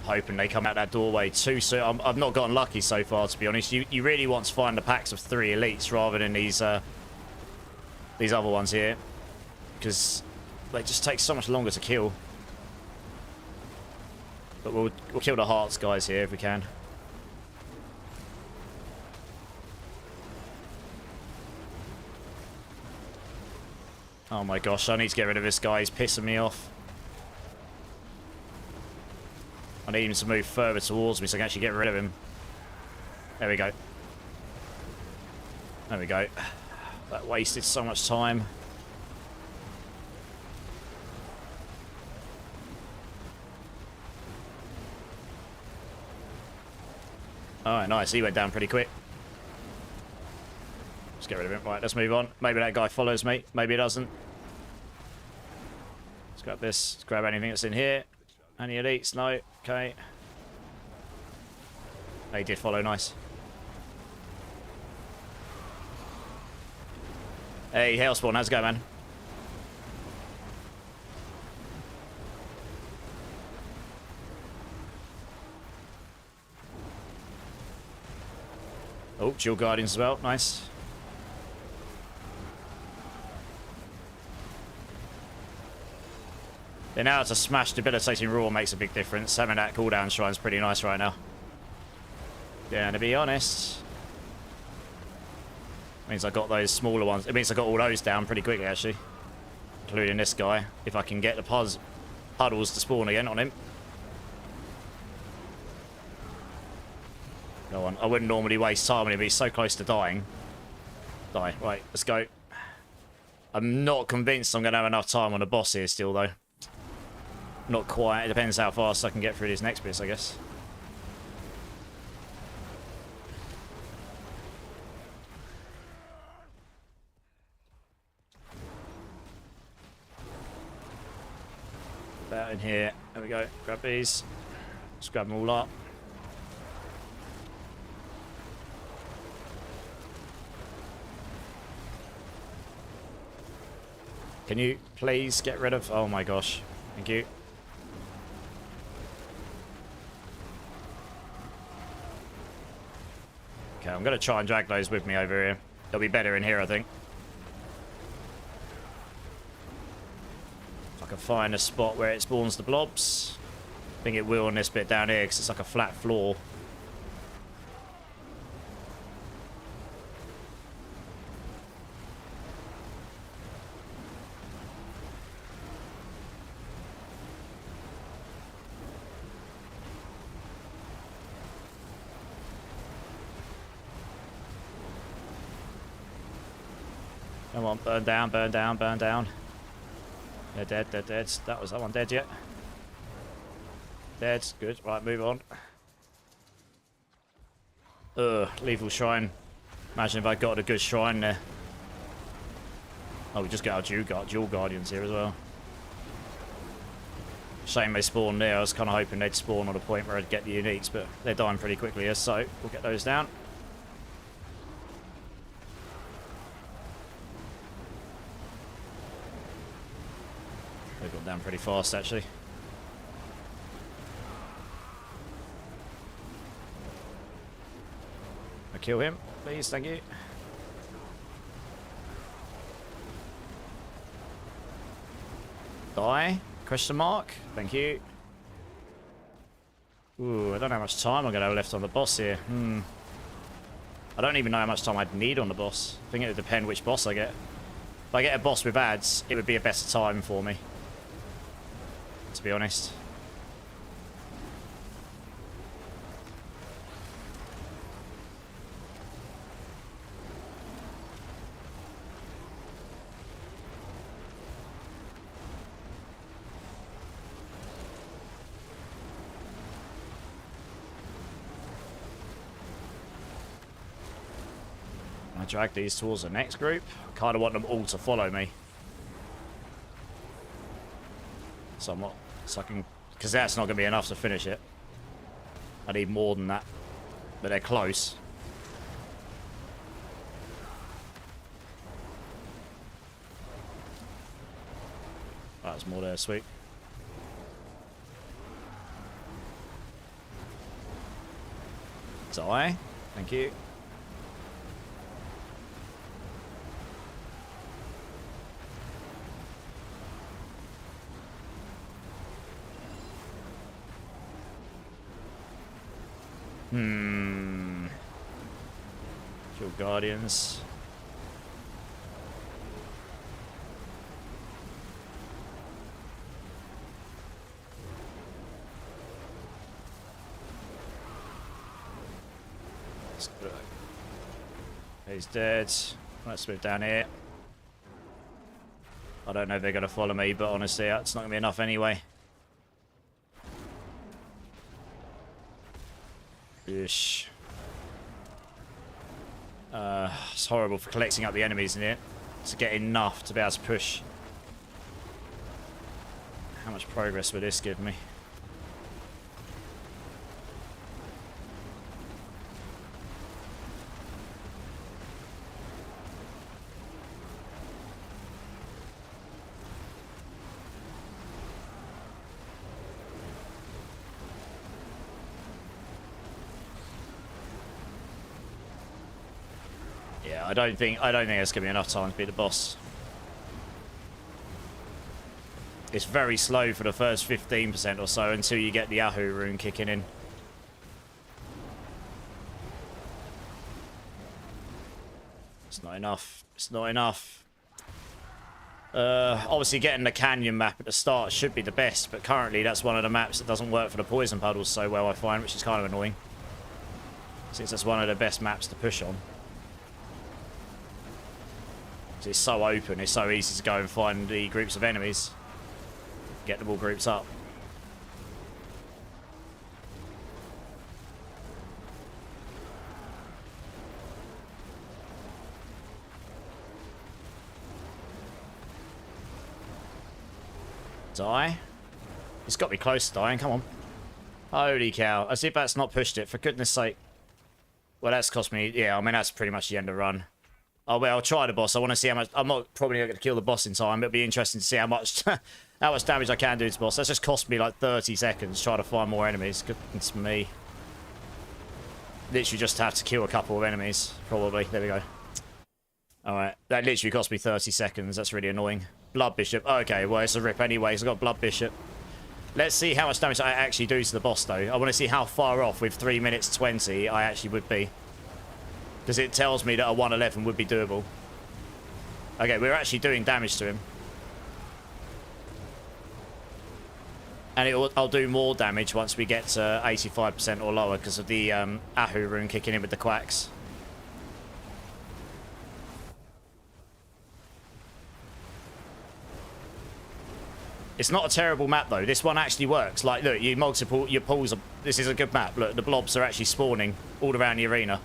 Hoping they come out that doorway too soon. I've not gotten lucky so far, to be honest. You really want to find the packs of 3 elites rather than these other ones here, because they just take so much longer to kill. But we'll kill the hearts guys here if we can. Oh my gosh, I need to get rid of this guy. He's pissing me off. I need him to move further towards me so I can actually get rid of him. There we go. There we go. That wasted so much time. Alright, nice. He went down pretty quick. Let's get rid of him. Right, let's move on. Maybe that guy follows me. Maybe he doesn't. Let's grab this. Let's grab anything that's in here. Any elites? No. Okay. They did follow. Nice. Hey, Hailspawn. How's it going, man? Oh, Dual Guardians as well. Nice. Being able to smash debilitating roar makes a big difference. Having that cooldown shrine's pretty nice right now. Yeah, to be honest, means I got those smaller ones. It means I got all those down pretty quickly, actually, including this guy. If I can get the puddles to spawn again on him. Go on. I wouldn't normally waste time on him, but he's so close to dying. Die. Right, let's go. I'm not convinced I'm going to have enough time on the boss here still, though. Not quite. It depends how fast I can get through these next bits, I guess. About in here. There we go. Grab these. Let's grab them all up. Can you please get rid of... Oh my gosh. Thank you. Okay, I'm going to try and drag those with me over here. They'll be better in here, I think. If I can find a spot where it spawns the blobs. I think it will on this bit down here because it's like a flat floor. Come on, burn down, burn down, burn down. They're dead, they're dead. Was that one dead yet? Dead, good. Right, move on. Ugh, lethal shrine. Imagine if I got a good shrine there. Oh, we just got our dual guardians here as well. Shame they spawned there. I was kind of hoping they'd spawn on a point where I'd get the uniques, but they're dying pretty quickly here, so we'll get those down. They've gone down pretty fast, actually. I kill him, please, thank you. Die? Question mark? Thank you. Ooh, I don't know how much time I'm going to have left on the boss here. I don't even know how much time I'd need on the boss. I think it would depend which boss I get. If I get a boss with ads, it would be a better time for me, to be honest. I drag these towards the next group. I kind of want them all to follow me. Somewhat. So I can... Because that's not going to be enough to finish it. I need more than that. But they're close. That's more there, sweet. Die. Thank you. Kill guardians. He's dead. Let's move down here. I don't know if they're going to follow me, but honestly, that's not going to be enough anyway. Ish. It's horrible for collecting up the enemies in here to get enough to be able to push. How much progress would this give me? Yeah, I don't think it's gonna be enough time to beat the boss. It's very slow for the first 15% or so until you get the Ahu rune kicking in. It's not enough. It's not enough. Obviously getting the canyon map at the start should be the best, but currently that's one of the maps that doesn't work for the poison puddles so well, I find, which is kind of annoying. Since that's one of the best maps to push on. It's so open, it's so easy to go and find the groups of enemies. Get them all groups up. Die. It's got to be close to dying, come on. Holy cow. As if that's not pushed it, for goodness sake. Well, that's cost me... Yeah, I mean, that's pretty much the end of the run. Oh, well, I'll try the boss. I want to see how much... I'm not probably not going to kill the boss in time. It'll be interesting to see how much how much damage I can do to the boss. That's just cost me like 30 seconds trying to find more enemies. Goodness me. Literally just have to kill a couple of enemies, probably. There we go. Alright, that literally cost me 30 seconds. That's really annoying. Blood Bishop. Okay, well, it's a rip anyway, so I've got Blood Bishop. Let's see how much damage I actually do to the boss, though. I want to see how far off with 3 minutes 20 I actually would be. Because it tells me that a 111 would be doable. Okay, we're actually doing damage to him. And I'll do more damage once we get to 85% or lower because of the Ahu rune kicking in with the quacks. It's not a terrible map, though. This one actually works. Like, look, your pools are... This is a good map. Look, the blobs are actually spawning all around the arena.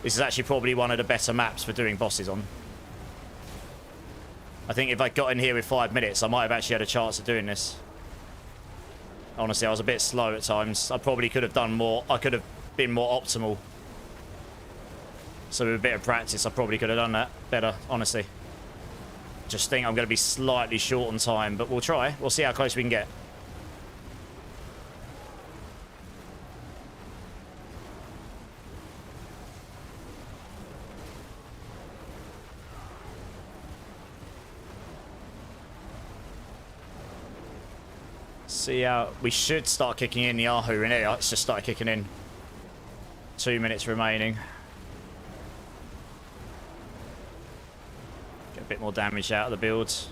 This is actually probably one of the better maps for doing bosses on. I think if I got in here with 5 minutes, I might have actually had a chance of doing this. Honestly, I was a bit slow at times. I probably could have done more. I could have been more optimal. So with a bit of practice, I probably could have done that better, honestly. Just think I'm going to be slightly short on time, but we'll try. We'll see how close we can get. See how... We should start kicking in the Yahoo in here. It's just started kicking in. 2 minutes remaining. Get a bit more damage out of the builds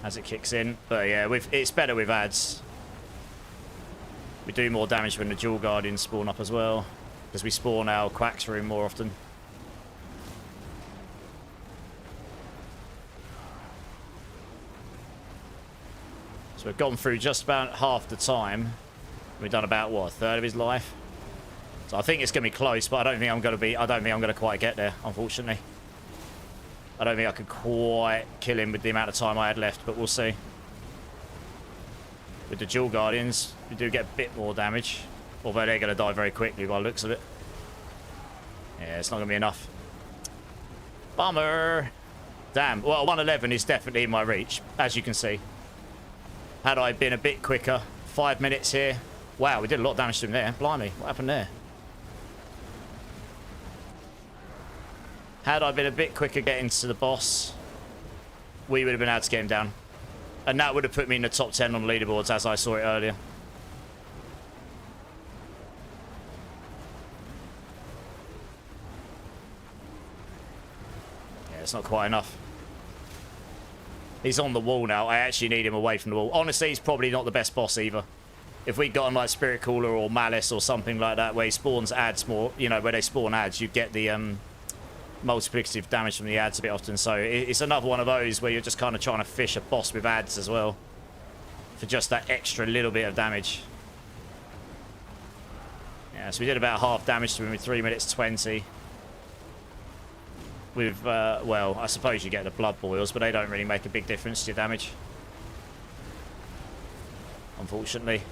as it kicks in. But yeah, it's better with ads. We do more damage when the Dual Guardians spawn up as well, because we spawn our Quacks room more often. So we've gone through just about half the time. We've done about, what, a third of his life? So I think it's going to be close, but I don't think I'm going to quite get there, unfortunately. I don't think I could quite kill him with the amount of time I had left, but we'll see. With the Dual Guardians, we do get a bit more damage. Although they're going to die very quickly by the looks of it. Yeah, it's not going to be enough. Bummer! Damn. Well, 111 is definitely in my reach, as you can see. Had I been a bit quicker, 5 minutes here. Wow, we did a lot of damage to him there. Blimey, what happened there? Had I been a bit quicker getting to the boss, we would have been able to get him down. And that would have put me in the top 10 on the leaderboards as I saw it earlier. Yeah, it's not quite enough. He's on the wall now. I actually need him away from the wall. Honestly, he's probably not the best boss either. If we'd gotten like Spirit Cooler or Malice or something like that, where he spawns ads more, you know, where they spawn ads, you get the multiplicative damage from the ads a bit often. So it's another one of those where you're just kind of trying to fish a boss with ads as well, for just that extra little bit of damage. Yeah, so we did about half damage to him with 3 minutes 20. With, well, I suppose you get the blood boils, but they don't really make a big difference to your damage, unfortunately.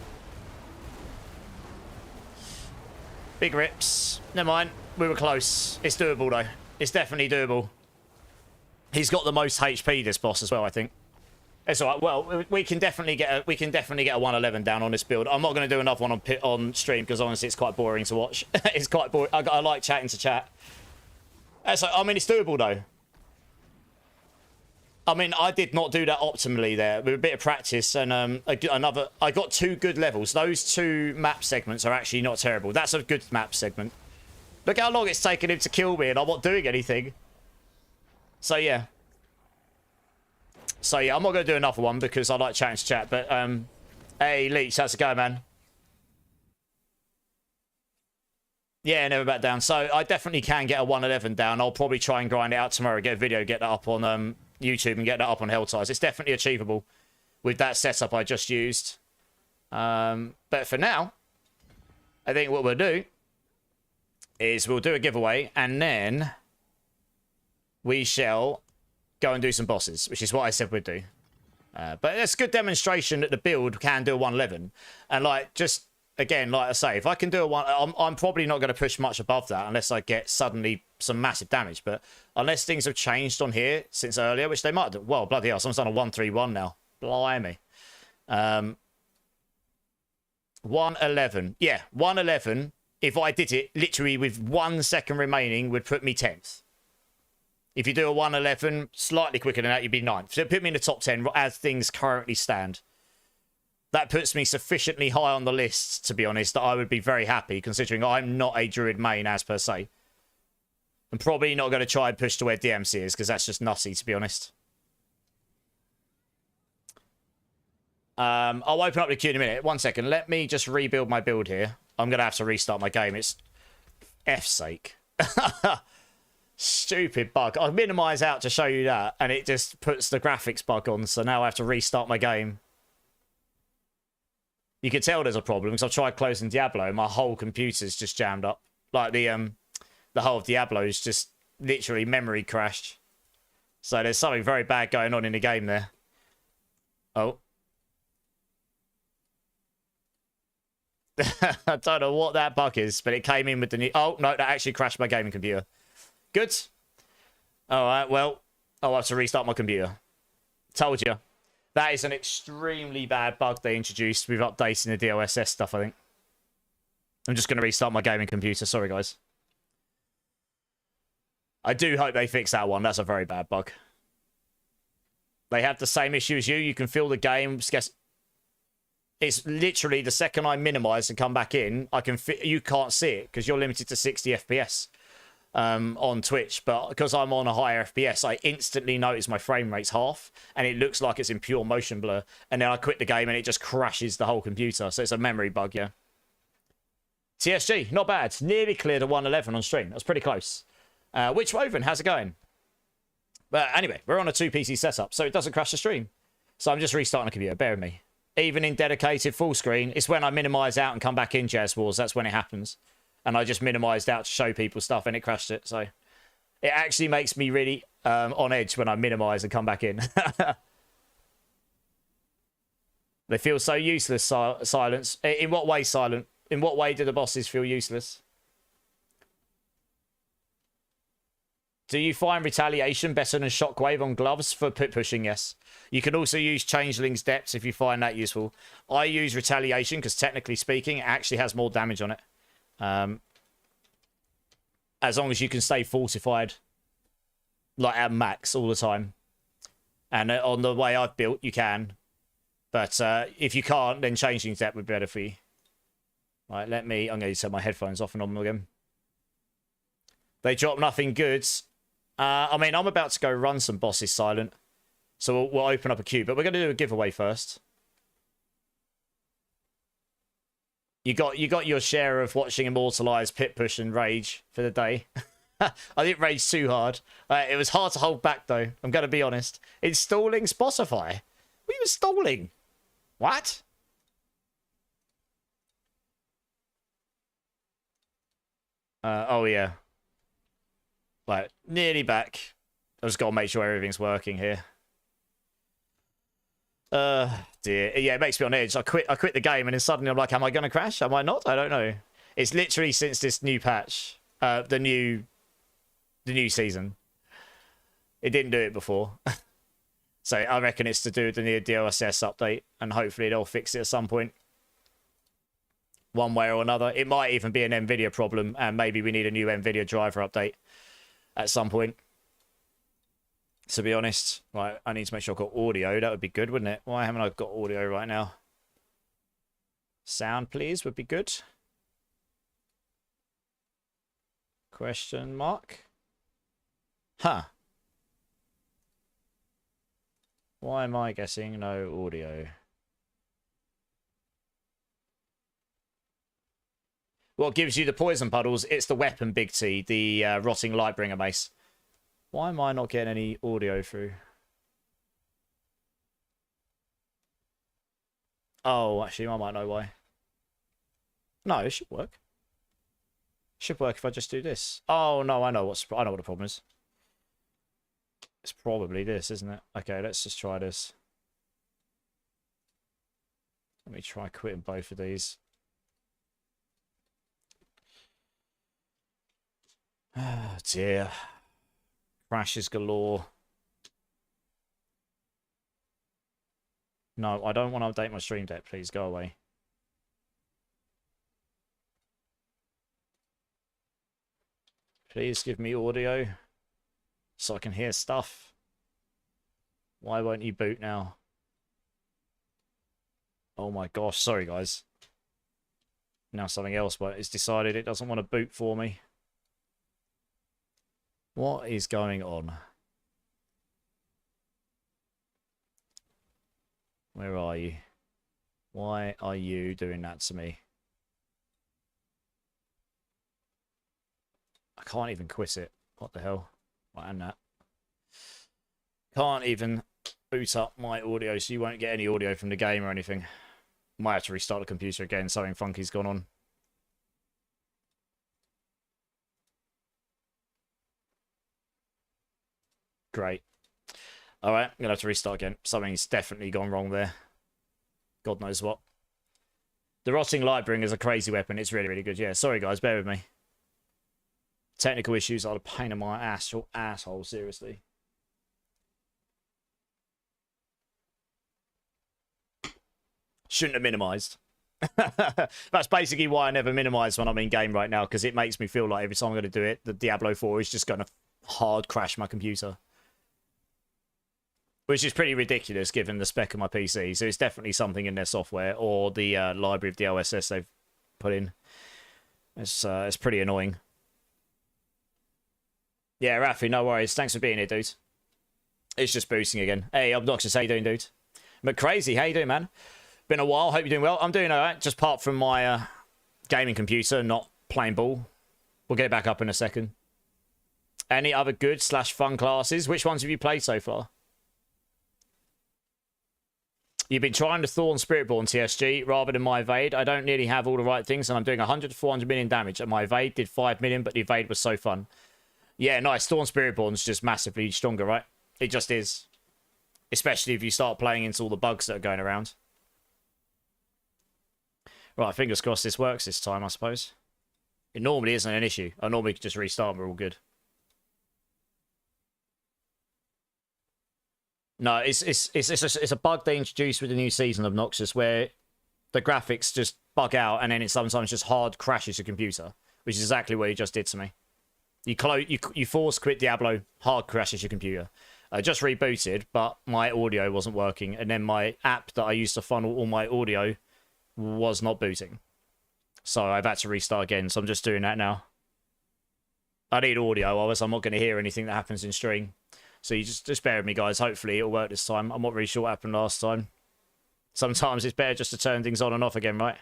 Big rips. Never mind. We were close. It's doable, though. It's definitely doable. He's got the most HP, this boss, as well, I think. It's all right. Well, we can definitely get a 111 down on this build. I'm not going to do another one on stream, because honestly, it's quite boring to watch. It's quite boring. I like chatting to chat. So, I mean, it's doable, though. I mean, I did not do that optimally there. With a bit of practice and I got 2 good levels. Those 2 map segments are actually not terrible. That's a good map segment. Look how long it's taken him to kill me and I'm not doing anything. So, yeah. So, yeah, I'm not going to do another one because I like chatting to chat. But, hey, Leech, how's it going, man? Yeah, never back down. So I definitely can get a 111 down. I'll probably try and grind it out tomorrow, get a video, get that up on YouTube and get that up on Helltires. It's definitely achievable with that setup I just used. But for now, I think what we'll do is we'll do a giveaway and then we shall go and do some bosses, which is what I said we'd do. But it's a good demonstration that the build can do a 111. And like, just... Again, like I say, if I can do a one, I'm probably not going to push much above that unless I get suddenly some massive damage. But unless things have changed on here since earlier, which they might do. Well, bloody hell, someone's done a 131 now. Blimey. 111. Yeah, 111, if I did it literally with 1 second remaining, would put me 10th. If you do a 111, slightly quicker than that, you'd be 9th. So it put me in the top 10 as things currently stand. That puts me sufficiently high on the list, to be honest, that I would be very happy, considering I'm not a Druid main as per se. I'm probably not going to try and push to where DMC is, because that's just nutty, to be honest. I'll open up the queue in a minute. 1 second. Let me just rebuild my build here. I'm going to have to restart my game. It's F's sake. Stupid bug. I minimize out to show you that, and it just puts the graphics bug on, so now I have to restart my game. You can tell there's a problem, because I've tried closing Diablo, and my whole computer's just jammed up. Like, the whole of Diablo's just literally memory crashed. So there's something very bad going on in the game there. Oh. I don't know what that bug is, but it came in with the new... Oh, no, that actually crashed my gaming computer. Good. All right, well, I'll have to restart my computer. Told you. That is an extremely bad bug they introduced with updating the DLSS stuff, I think. I'm just going to restart my gaming computer. Sorry, guys. I do hope they fix that one. That's a very bad bug. They have the same issue as you. You can feel the game. It's literally the second I minimize and come back in, you can't see it because you're limited to 60 FPS on Twitch. But because I'm on a higher FPS, I instantly notice my frame rate's half and it looks like it's in pure motion blur. And then I quit the game and it just crashes the whole computer. So it's a memory bug, yeah. TSG, not bad. Nearly cleared a 111 on stream. That was pretty close. Which Woven, how's it going? But anyway, we're on a 2 PC setup, so it doesn't crash the stream. So I'm just restarting the computer. Bear with me. Even in dedicated full screen, it's when I minimize out and come back in Jazz Wars. That's when it happens. And I just minimized out to show people stuff and it crashed it. So it actually makes me really on edge when I minimize and come back in. They feel so useless, Silence. In what way, Silent? In what way do the bosses feel useless? Do you find Retaliation better than Shockwave on gloves for pit pushing? Yes. You can also use Changeling's Depths if you find that useful. I use Retaliation because technically speaking, it actually has more damage on it. As long as you can stay fortified like at max all the time. And on the way I've built, you can. But if you can't, then Changeling's Depth would be better for you. Right, I'm going to set my headphones off and on again. They drop nothing good. I mean, I'm about to go run some bosses, Silent. So we'll open up a queue, but we're going to do a giveaway first. You got your share of watching Immortalize, Pit Push, and Rage for the day. I didn't rage too hard. It was hard to hold back, though. I'm going to be honest. Installing Spotify. We were stalling. What? Oh, yeah. Like, nearly back. I've just got to make sure everything's working here. Dear. Yeah, it makes me on edge. I quit the game and then suddenly I'm like, am I going to crash? Am I not? I don't know. It's literally since this new patch, the new season. It didn't do it before. So I reckon it's to do with the new DLSS update and hopefully they'll fix it at some point. One way or another. It might even be an NVIDIA problem and maybe we need a new NVIDIA driver update at some point. To be honest, right, I need to make sure I've got audio. That would be good, wouldn't it? Why haven't I got audio right now? Sound, please, would be good. Question mark. Huh. Why am I guessing no audio? What gives you the poison puddles? It's the weapon, Big T, the rotting Lightbringer mace. Why am I not getting any audio through? Oh, actually, I might know why. No, it should work. It should work if I just do this. Oh no, I know what the problem is. It's probably this, isn't it? Okay, let's just try this. Let me try quitting both of these. Oh dear. Crashes galore. No, I don't want to update my stream deck. Please go away. Please give me audio so I can hear stuff. Why won't you boot now? Oh my gosh, sorry guys. Now something else, but it's decided it doesn't want to boot for me. What is going on? Where are you? Why are you doing that to me? I can't even quit it. What the hell? Right, and that. Can't even boot up my audio, so you won't get any audio from the game or anything. Might have to restart the computer again. Something funky's gone on. Great. Alright, I'm going to have to restart again. Something's definitely gone wrong there. God knows what. The Rotting Lightbringer is a crazy weapon. It's really, really good. Yeah, sorry guys, bear with me. Technical issues are a pain in my ass. Your asshole, seriously. Shouldn't have minimized. That's basically why I never minimize when I'm in game right now, because it makes me feel like every time I'm going to do it, the Diablo 4 is just going to hard crash my computer. Which is pretty ridiculous given the spec of my PC. So it's definitely something in their software or the library of DLSS they've put in. It's pretty annoying. Yeah, Rafi, no worries. Thanks for being here, dude. It's just boosting again. Hey, Obnoxious, how you doing, dude? McCrazy, how you doing, man? Been a while. Hope you're doing well. I'm doing alright. Just apart from my gaming computer, not playing ball. We'll get it back up in a second. Any other good / fun classes? Which ones have you played so far? You've been trying to Thorn Spiritborn TSG rather than my evade. I don't nearly have all the right things, and I'm doing 100 to 400 million damage. And my evade did 5 million, but the evade was so fun. Yeah, nice. Thorn Spiritborn's just massively stronger, right? It just is. Especially if you start playing into all the bugs that are going around. Right, fingers crossed this works this time, I suppose. It normally isn't an issue. I normally just restart and we're all good. No, it's a bug they introduced with the new season, Obnoxious, where the graphics just bug out and then it sometimes just hard crashes your computer, which is exactly what it just did to me. You force quit Diablo, hard crashes your computer. I just rebooted, but my audio wasn't working, and then my app that I used to funnel all my audio was not booting. So I've had to restart again, so I'm just doing that now. I need audio, otherwise I'm not going to hear anything that happens in stream. So you just bear with me, guys. Hopefully it'll work this time. I'm not really sure what happened last time. Sometimes it's better just to turn things on and off again, right?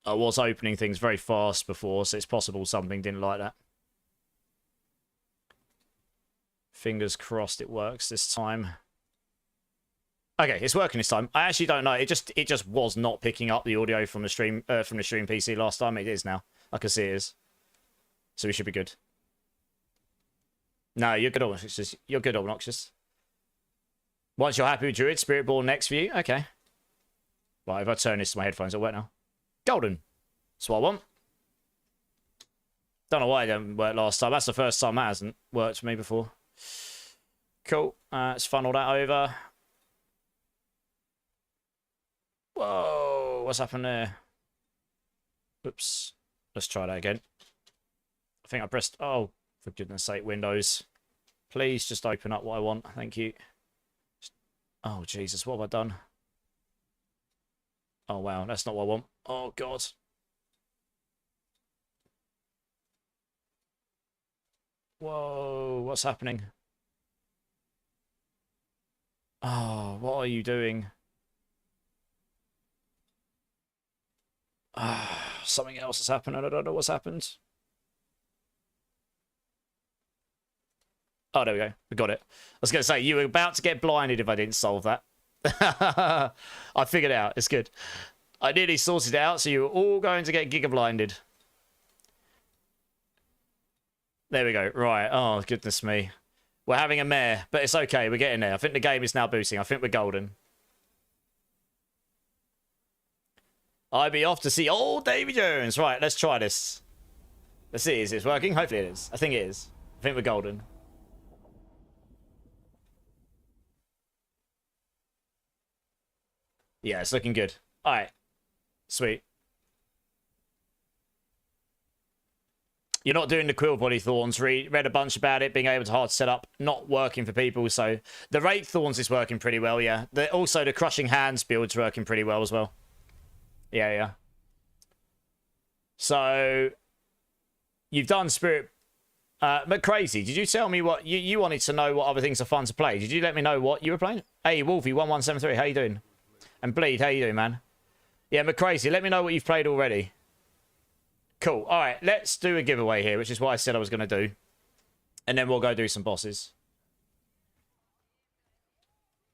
I was opening things very fast before, so it's possible something didn't like that. Fingers crossed it works this time. Okay, it's working this time. I actually don't know. It just was not picking up the audio from the stream PC last time. It is now. I can see it is. So we should be good. No, you're good, Obnoxious. You're good, Obnoxious. Once you're happy with Druid, Spiritborn next for you. Okay. Right, if I turn this to my headphones, it'll work now. Golden. That's what I want. Don't know why it didn't work last time. That's the first time that hasn't worked for me before. Cool. Let's funnel that over. Whoa, what's happened there? Oops. Let's try that again. I think I pressed... Oh, for goodness sake, Windows. Please just open up what I want. Thank you. Oh, Jesus, what have I done? Oh, wow, that's not what I want. Oh, God. Whoa, what's happening? Oh, what are you doing? Something else has happened. I don't know what's happened. Oh, there we go. We got it. I was going to say, you were about to get blinded if I didn't solve that. I figured it out. It's good. I nearly sorted it out, so you were all going to get giga blinded. There we go. Right. Oh, goodness me. We're having a mare, but it's okay. We're getting there. I think the game is now boosting. I think we're golden. I'd be off to see old Davy Jones. Right, let's try this. Let's see, is it working? Hopefully it is. I think it is. I think we're golden. Yeah, it's looking good. Alright. Sweet. You're not doing the Quill Body Thorns. Read a bunch about it, being able to hard set up, not working for people. So the Wraith Thorns is working pretty well, yeah. Also, the Crushing Hands build's working pretty well as well. Yeah, yeah. So, you've done Spirit... but Crazy, did you tell me what... You wanted to know what other things are fun to play. Did you let me know what you were playing? Hey, Wolfie1173, how you doing? And Bleed, how you doing, man? Yeah, McCrazy, let me know what you've played already. Cool. All right, let's do a giveaway here, which is what I said I was going to do. And then we'll go do some bosses.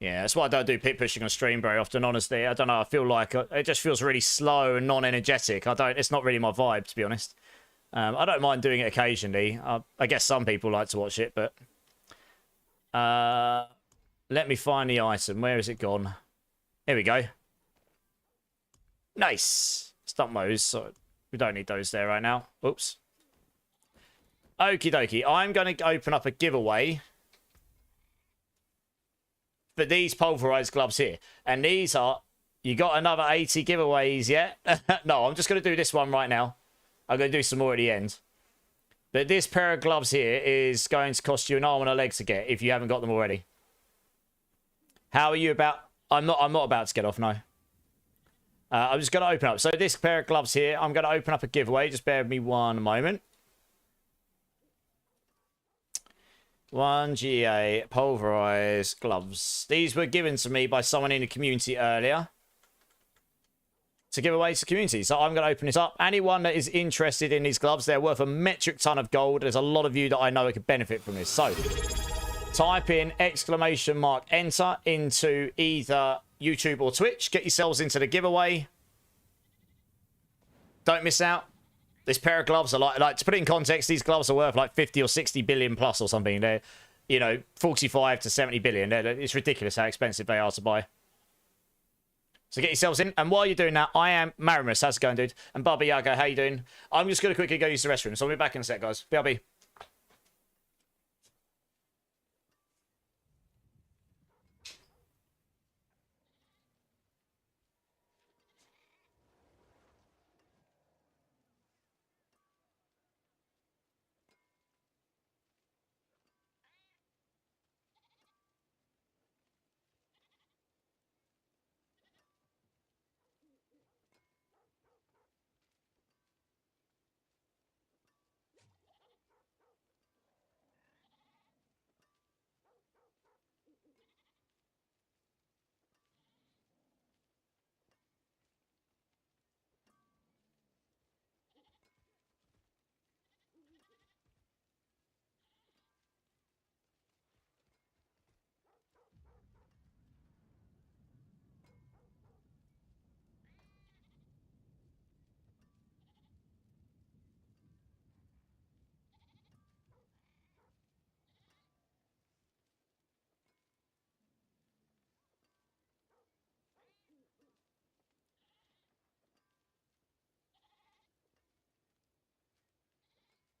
Yeah, that's why I don't do pit pushing on stream very often, honestly. I don't know, I feel like it just feels really slow and non-energetic. It's not really my vibe, to be honest. I don't mind doing it occasionally. I guess some people like to watch it, but... let me find the item. Where is it gone? Here we go. Nice. Stump mows, so we don't need those there right now. Oops. Okie dokie. I'm going to open up a giveaway for these pulverized gloves here. And these are... You got another 80 giveaways yet? No, I'm just going to do this one right now. I'm going to do some more at the end. But this pair of gloves here is going to cost you an arm and a leg to get if you haven't got them already. How are you about... I'm not about to get off, no. I'm just going to open up. So this pair of gloves here, I'm going to open up a giveaway. Just bear with me one moment. 1GA pulverized gloves. These were given to me by someone in the community earlier to give away to the community. So I'm going to open this up. Anyone that is interested in these gloves, they're worth a metric ton of gold. There's a lot of you that I know could benefit from this. So type in !enter into either YouTube or Twitch. Get yourselves into the giveaway. Don't miss out. This pair of gloves are like to put it in context, these gloves are worth like 50 or 60 billion plus or something. They're, 45 to 70 billion. It's ridiculous how expensive they are to buy. So get yourselves in. And while you're doing that, I am Marimus. How's it going, dude? And Barbie Yago, how you doing? I'm just going to quickly go use the restroom. So I'll be back in a sec, guys. BRB.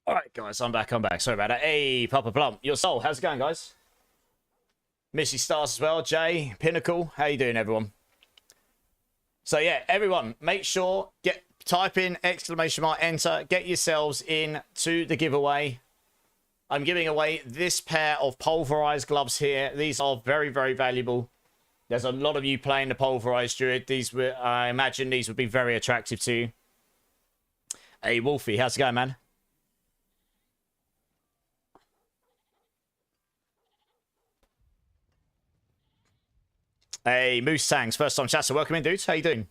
All right, guys, I'm back. Sorry about that. Hey, Papa Plump, your soul. How's it going, guys? Missy Stars as well. Jay, Pinnacle. How you doing, everyone? So, yeah, everyone, make sure, type in !enter. Get yourselves in to the giveaway. I'm giving away this pair of pulverized gloves here. These are very, very valuable. There's a lot of you playing the Pulverise Druid. I imagine these would be very attractive to you. Hey, Wolfie, how's it going, man? Hey, Moose Tangs, first time chatter. Welcome in, dudes. How you doing?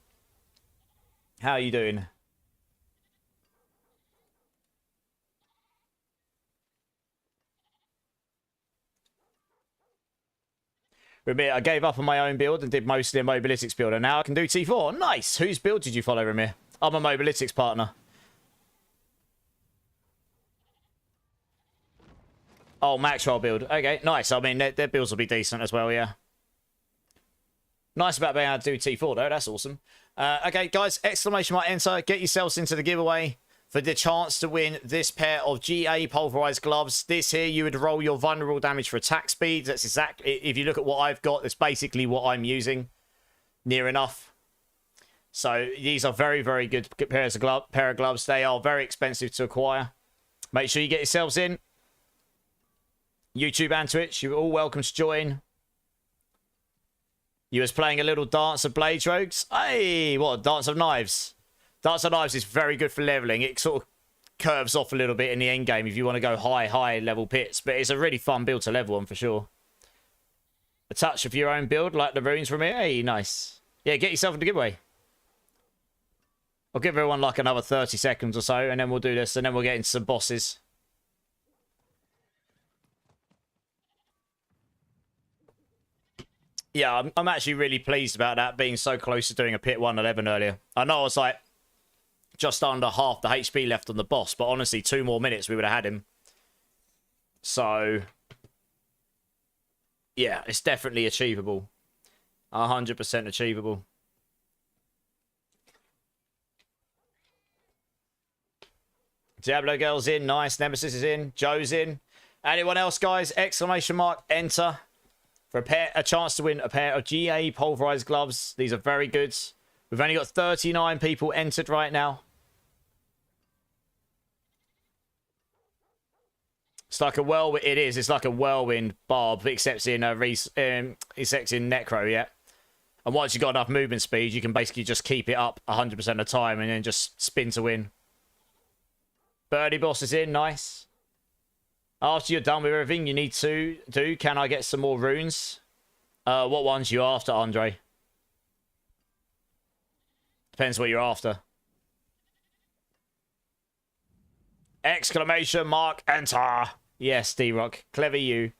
How are you doing? Ramir, I gave up on my own build and did mostly a Mobilytics build, and now I can do T4. Nice! Whose build did you follow, Ramir? I'm a Mobilytics partner. Oh, Maxwell build. Okay, nice. I mean, their builds will be decent as well, yeah. Nice about being able to do T4, though. That's awesome. Okay, guys, !enter. Get yourselves into the giveaway for the chance to win this pair of GA pulverized gloves. This here, you would roll your vulnerable damage for attack speed. That's exactly... If you look at what I've got, that's basically what I'm using. Near enough. So, these are very, very good pair of gloves. They are very expensive to acquire. Make sure you get yourselves in. YouTube and Twitch, you're all welcome to join. You was playing a little Dance of Blade Rogues. Hey, what? Dance of Knives. Dance of Knives is very good for leveling. It sort of curves off a little bit in the end game if you want to go high level pits. But it's a really fun build to level on for sure. A touch of your own build, like the runes from here. Hey, nice. Yeah, get yourself in the giveaway. I'll give everyone like another 30 seconds or so, and then we'll do this, and then we'll get into some bosses. Yeah, I'm actually really pleased about that, being so close to doing a pit 111 earlier. I know I was like just under half the HP left on the boss, but honestly, 2 more minutes we would have had him. So, yeah, it's definitely achievable. 100% achievable. Diablo girl's in. Nice. Nemesis is in. Joe's in. Anyone else, guys? Exclamation mark. Enter. For a chance to win a pair of GA Pulverise gloves. These are very good. We've only got 39 people entered right now. It's like a whirlwind. It is. It's like a whirlwind barb, except in except in Necro, yeah. And once you've got enough movement speed, you can basically just keep it up 100% of the time and then just spin to win. Birdie boss is in. Nice. After you're done with everything you need to do, can I get some more runes? What ones are you after, Andre? Depends what you're after. Exclamation mark, enter. Yes, D-Rock. Clever you.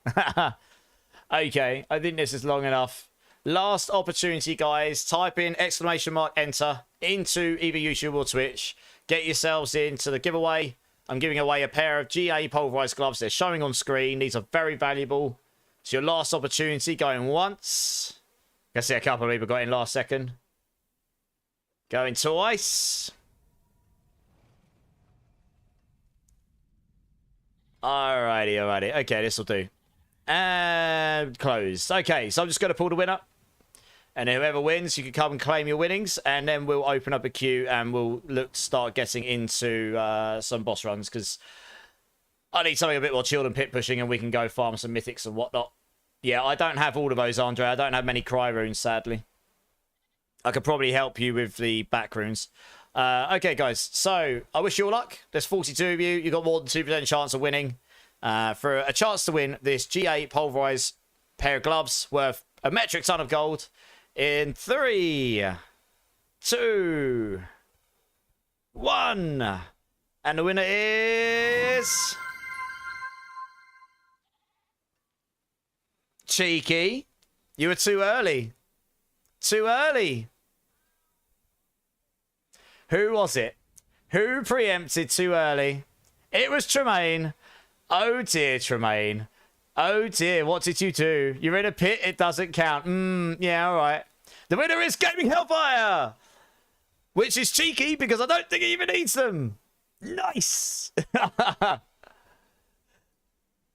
Okay, I think this is long enough. Last opportunity, guys. Type in exclamation mark, enter into either YouTube or Twitch. Get yourselves into the giveaway. I'm giving away a pair of GA Pulverized gloves. They're showing on screen. These are very valuable. It's your last opportunity. Going once. I see a couple of people got in last second. Going twice. Alrighty. Okay, this will do. And close. Okay, so I'm just going to pull the winner. And whoever wins, you can come and claim your winnings. And then we'll open up a queue and we'll look to start getting into some boss runs. Because I need something a bit more chilled and pit pushing. And we can go farm some mythics and whatnot. Yeah, I don't have all of those, Andre. I don't have many cry runes, sadly. I could probably help you with the back runes. Okay, guys. So I wish you all luck. There's 42 of you. You've got more than 2% chance of winning. For a chance to win this G8 Pulverise pair of gloves worth a metric ton of gold. In 3, 2, 1. And the winner is... Cheeky. You were too early. Too early. Who was it? Who preempted too early? It was Tremaine. Oh dear, Tremaine. Oh dear, what did you do? You're in a pit, it doesn't count. Yeah, alright. The winner is Gaming Hellfire! Which is cheeky because I don't think he even needs them. Nice! I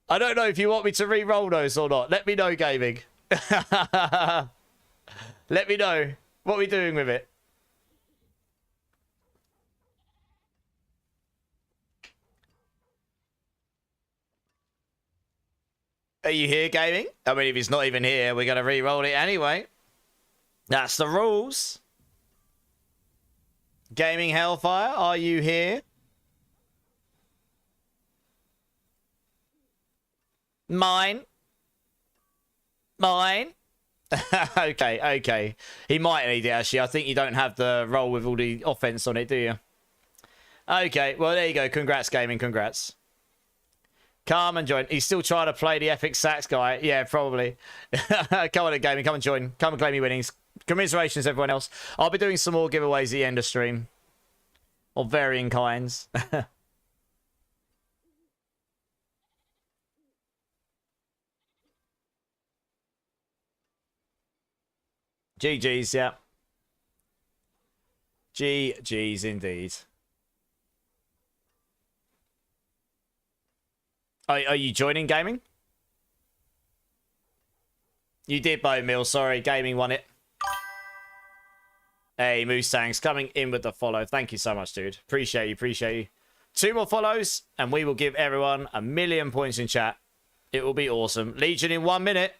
don't know if you want me to re-roll those or not. Let me know, Gaming. Let me know. What are we doing with it? Are you here, Gaming? I mean, if he's not even here, we're going to re-roll it anyway. That's the rules. Gaming Hellfire, are you here? Mine. Okay. He might need it, actually. I think you don't have the roll with all the offense on it, do you? Okay, well, there you go. Congrats, Gaming. Congrats. Come and join. He's still trying to play the epic sax guy. Yeah, probably. Come on, Gaming. Come and join. Come and claim your winnings. Commiserations, everyone else. I'll be doing some more giveaways at the end of stream. Of varying kinds. GG's, yeah. GG's indeed. Are you joining, Gaming? You did, Bo Mill. Sorry, Gaming won it. Hey, Mustang's coming in with the follow. Thank you so much, dude. Appreciate you. 2 more follows, and we will give everyone 1,000,000 points in chat. It will be awesome. Legion in 1 minute.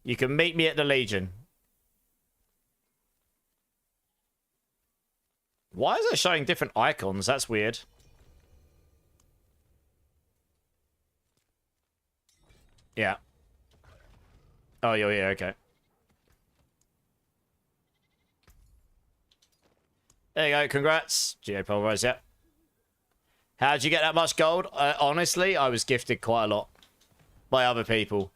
You can meet me at the Legion. Why is it showing different icons? That's weird. Yeah. Oh, you're here. Okay. There you go. Congrats. Pulverise, yeah. How'd you get that much gold? Honestly, I was gifted quite a lot by other people.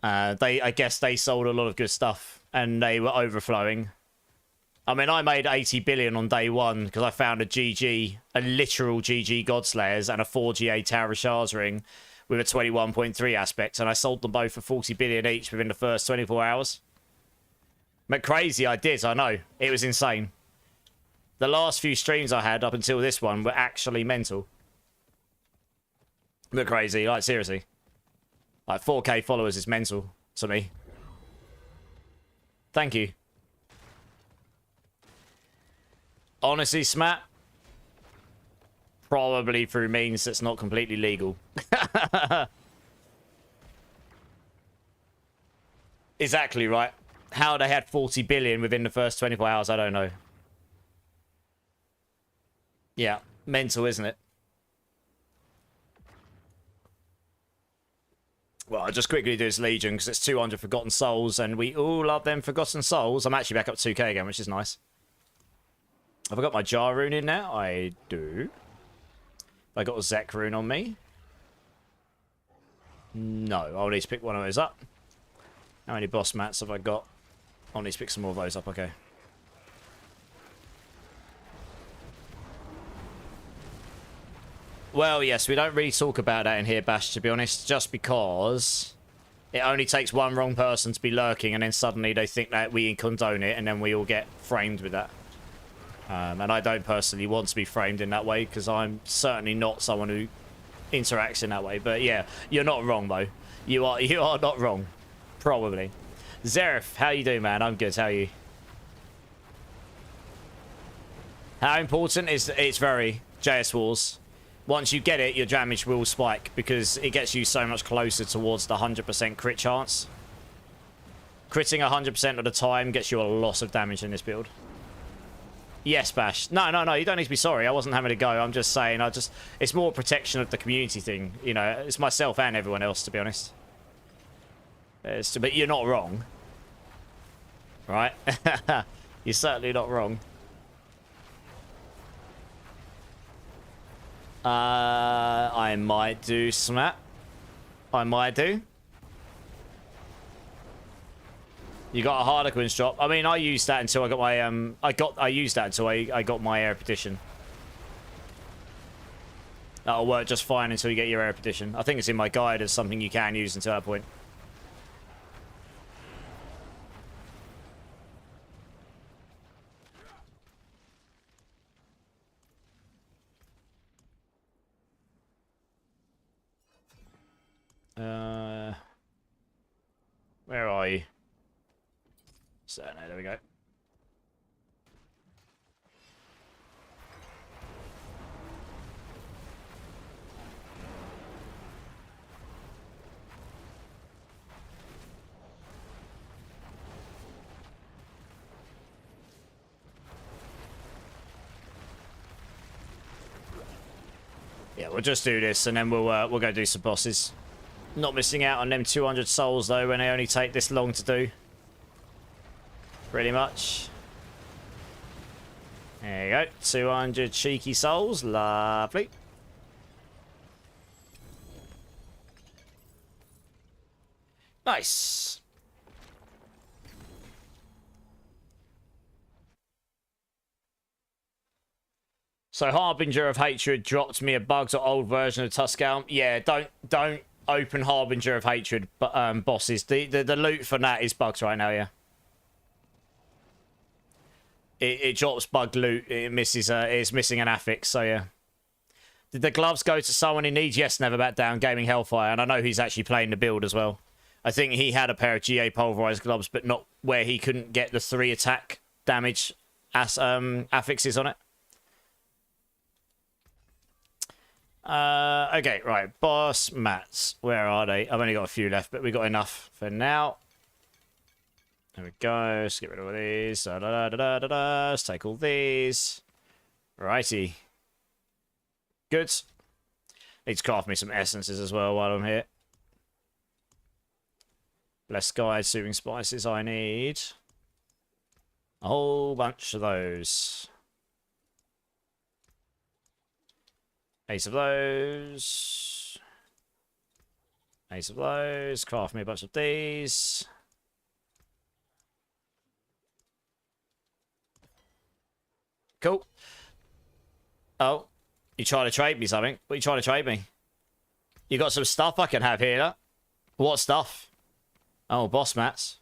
I guess they sold a lot of good stuff and they were overflowing. I mean, I made 80 billion on day one because I found a literal GG Godslayers and a 4GA Tower of Shards ring with a 21.3 aspect, and I sold them both for 40 billion each within the first 24 hours. But crazy, I did, I know. It was insane. The last few streams I had up until this one were actually mental. But crazy, like seriously. Like 4K followers is mental to me. Thank you. Honestly, Smat, probably through means that's not completely legal. Exactly right. How they had 40 billion within the first 24 hours, I don't know. Yeah, mental, isn't it? Well, I'll just quickly do this Legion because it's 200 Forgotten Souls and we all love them Forgotten Souls. I'm actually back up 2k again, which is nice. Have I got my Jar rune in now? I do. I got a Zek rune on me. No, I'll need to pick one of those up. How many boss mats have I got? I'll need to pick some more of those up, okay. Well, yes, we don't really talk about that in here, Bash, to be honest, just because it only takes one wrong person to be lurking and then suddenly they think that we condone it and then we all get framed with that. And I don't personally want to be framed in that way because I'm certainly not someone who interacts in that way. But yeah, you're not wrong, though. You are not wrong. Probably. Zerif, how you doing, man? I'm good. How are you? How important is it's very JS Wars. Once you get it, your damage will spike because it gets you so much closer towards the 100% crit chance. Critting 100% of the time gets you a lot of damage in this build. Yes, Bash. No, you don't need to be sorry. I wasn't having a go. I'm just saying, it's more protection of the community thing. You know, it's myself and everyone else, to be honest. But you're not wrong. Right? You're certainly not wrong. I might do Smat. I might do. You got a Harlequin's drop. I mean, I used that until I got my I used that until I got my air petition. That'll work just fine until you get your air petition. I think it's in my guide as something you can use until that point. Where are you? So, no, there we go. Yeah, we'll just do this and then we'll go do some bosses. Not missing out on them 200 souls though when they only take this long to do. Pretty much. There you go. 200 cheeky souls. Lovely. Nice. So Harbinger of Hatred dropped me a bugs or old version of Tuscan. Yeah, don't open Harbinger of Hatred bosses. The loot for that is bugs right now, yeah. It drops bug loot. It misses. It's missing an affix. So yeah. Did the gloves go to someone in need? Yes, Never Back Down, Gaming Hellfire, and I know he's actually playing the build as well. I think he had a pair of GA pulverized gloves, but not where he couldn't get the 3 attack damage as affixes on it. Okay, right. Boss mats. Where are they? I've only got a few left, but we got enough for now. There we go. Let's get rid of all these. Let's take all these. Righty. Good. Need to craft me some essences as well while I'm here. Blessed Guide, Soothing Spices I need. A whole bunch of those. Ace of those. Ace of those. Craft me a bunch of these. Cool. Oh, you trying to trade me something? What are you trying to trade me? You got some stuff I can have here. What stuff? Oh, boss mats.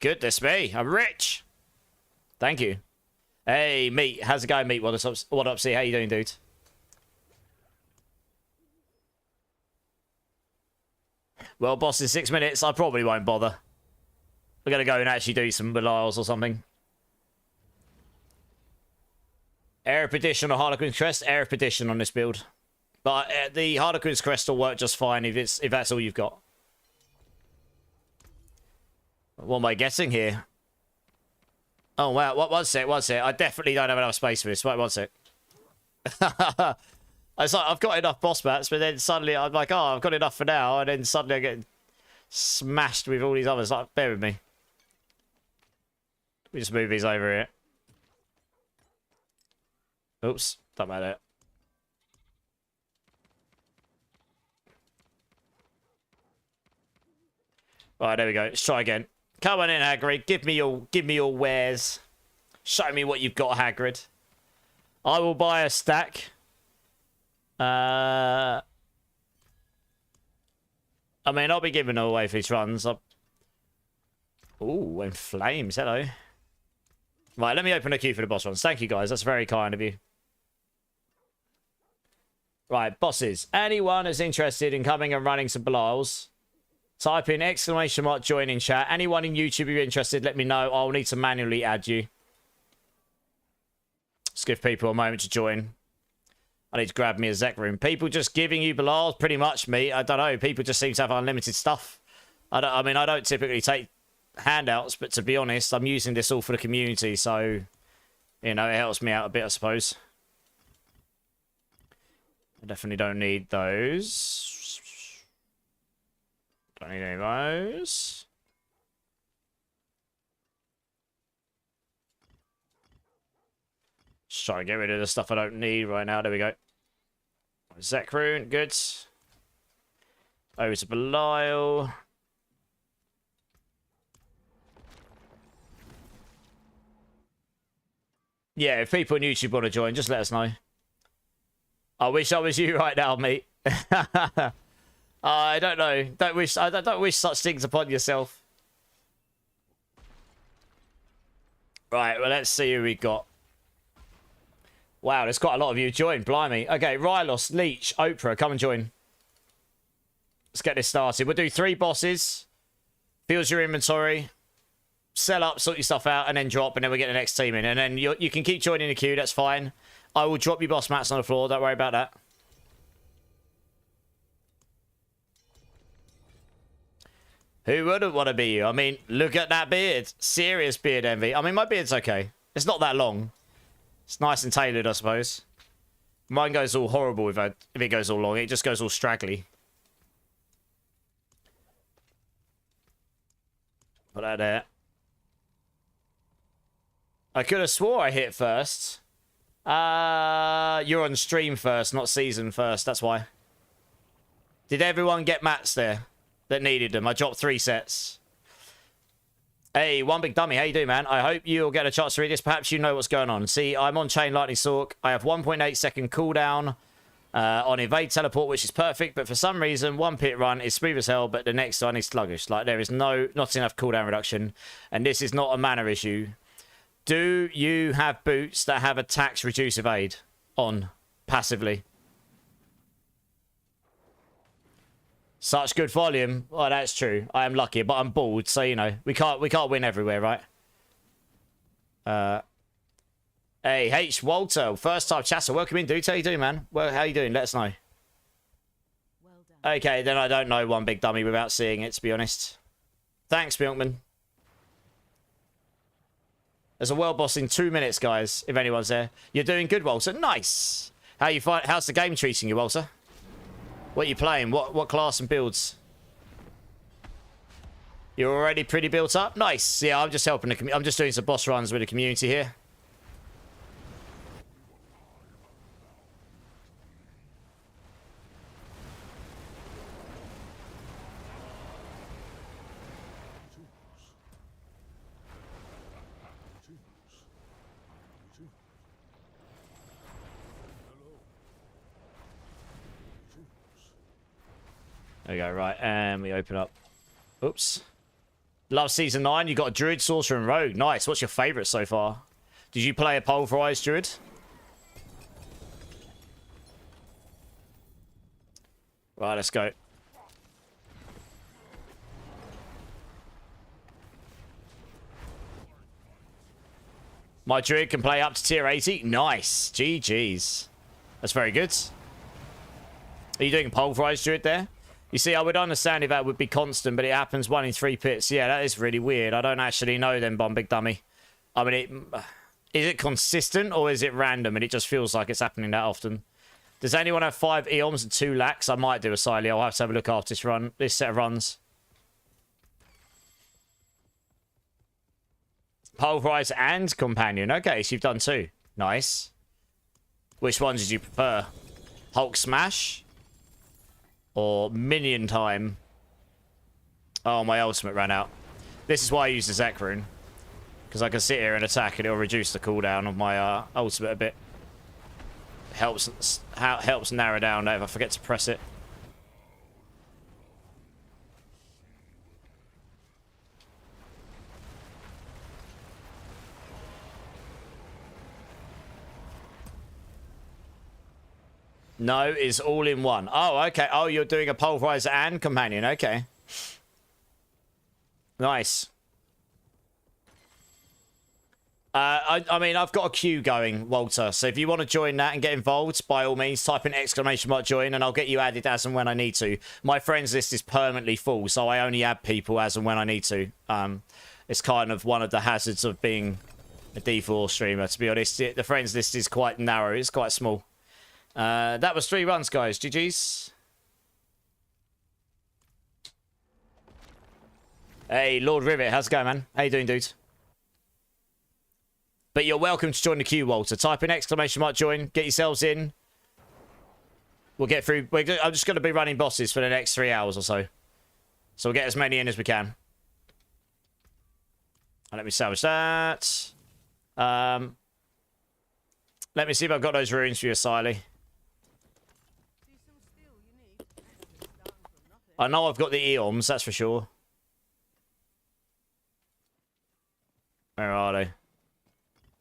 Goodness me, I'm rich. Thank you. Hey, Meat. How's it going, Meat? What up, see? How you doing, dude? Well, boss, in 6 minutes, I probably won't bother. We're going to go and actually do some Belials or something. Air of Perdition or Harlequin's Crest? Air of Perdition on this build. But the Harlequin's Crest will work just fine if that's all you've got. What am I getting here? Oh, wow. One sec. I definitely don't have enough space for this. Wait, one sec. It's like, I've got enough boss mats, but then suddenly I'm like, oh, I've got enough for now. And then suddenly I get smashed with all these others. Like, bear with me. We just move these over here. Oops. Don't matter. Right, there we go. Let's try again. Come on in, Hagrid. Give me your wares. Show me what you've got, Hagrid. I will buy a stack. I mean, I'll be giving them away for these runs. Ooh, in flames. Hello. Right, let me open a queue for the boss runs. Thank you, guys. That's very kind of you. Right, bosses. Anyone who's interested in coming and running some Belials, type in ! join in chat. Anyone in YouTube who's interested, let me know. I'll need to manually add you. Just give people a moment to join. I need to grab me a Zek room. People just giving you Belials, pretty much me. I don't know. People just seem to have unlimited stuff. I mean, I don't typically take handouts, but to be honest, I'm using this all for the community, so, you know, it helps me out a bit, I suppose. I definitely don't need those. Don't need any of those. Just trying to get rid of the stuff I don't need right now. There we go. Zek rune, good. Over to Belial. Yeah, if people on YouTube want to join, just let us know. I wish I was you right now, mate. I don't know. Don't wish such things upon yourself. Right, well, let's see who we got. Wow, there's quite a lot of you joined. Blimey. Okay, Rylos, Leech, Oprah, come and join. Let's get this started. We'll do 3 bosses. Fills your inventory. Sell up, sort your stuff out, and then drop, and then we get the next team in. And then you can keep joining the queue, that's fine. I will drop your boss mats on the floor, don't worry about that. Who wouldn't want to be you? I mean, look at that beard. Serious beard envy. I mean, my beard's okay. It's not that long. It's nice and tailored, I suppose. Mine goes all horrible if it goes all long. It just goes all straggly. Put that there. I could have swore I hit first. You're on stream first, not season first. That's why. Did everyone get mats there that needed them? I dropped 3 sets. Hey, One Big Dummy, how you doing, man? I hope you'll get a chance to read this. Perhaps you know what's going on. See, I'm on Chain Lightning Sork. I have 1.8 second cooldown on Evade Teleport, which is perfect. But for some reason, one pit run is smooth as hell, but the next one is sluggish. Like, there is not enough cooldown reduction. And this is not a mana issue. Do you have boots that have a tax reduce evade on passively? Such good volume. Well, that's true. I am lucky, but I'm bald, so you know we can't win everywhere, right? Hey, H Walter, first time chatter. Welcome in, dude. How you doing, man? Well, how you doing? Let us know. Well done. Okay, then I don't know One Big Dummy without seeing it, to be honest. Thanks, Milkman. There's a world boss in 2 minutes, guys, if anyone's there. You're doing good, Walter. Nice. How's the game treating you, Walter? What are you playing? What class and builds? You're already pretty built up? Nice. Yeah, I'm just helping I'm just doing some boss runs with the community here. There we go, right. And we open up. Oops. Love Season 9. You got a Druid, Sorcerer, and Rogue. Nice. What's your favourite so far? Did you play a Pulverise Druid? Right, let's go. My Druid can play up to tier 80. Nice. GG's. That's very good. Are you doing a Pulverise Druid there? You see, I would understand if that would be constant, but it happens 1 in 3 pits. Yeah, that is really weird. I don't actually know then, Bomb Big Dummy. I mean, is it consistent or is it random and it just feels like it's happening that often? Does anyone have 5 Eoms and 2 Lacs? I might do a Siley. I'll have to have a look after this set of runs. Pulverize and Companion. Okay, so you've done 2. Nice. Which ones did you prefer? Hulk Smash? Or Minion Time? Oh, my ultimate ran out. This is why I use the Zek rune. Because I can sit here and attack and it'll reduce the cooldown of my ultimate a bit. Helps narrow down if I forget to press it. No, it's all in one. Oh, okay. Oh, you're doing a Pulverizer and Companion. Okay. Nice. I mean, I've got a queue going, Walter. So if you want to join that and get involved, by all means, type in !join and I'll get you added as and when I need to. My friends list is permanently full, so I only add people as and when I need to. It's kind of one of the hazards of being a D4 streamer, to be honest. The friends list is quite narrow. It's quite small. That was 3 runs, guys. GG's. Hey, Lord Rivet. How's it going, man? How you doing, dude? But you're welcome to join the queue, Walter. Type in !join. Get yourselves in. We'll get through. I'm just going to be running bosses for the next 3 hours or so. So we'll get as many in as we can. And let me salvage that. Let me see if I've got those runes for you, Siley. I know I've got the Eoms, that's for sure. Where are they?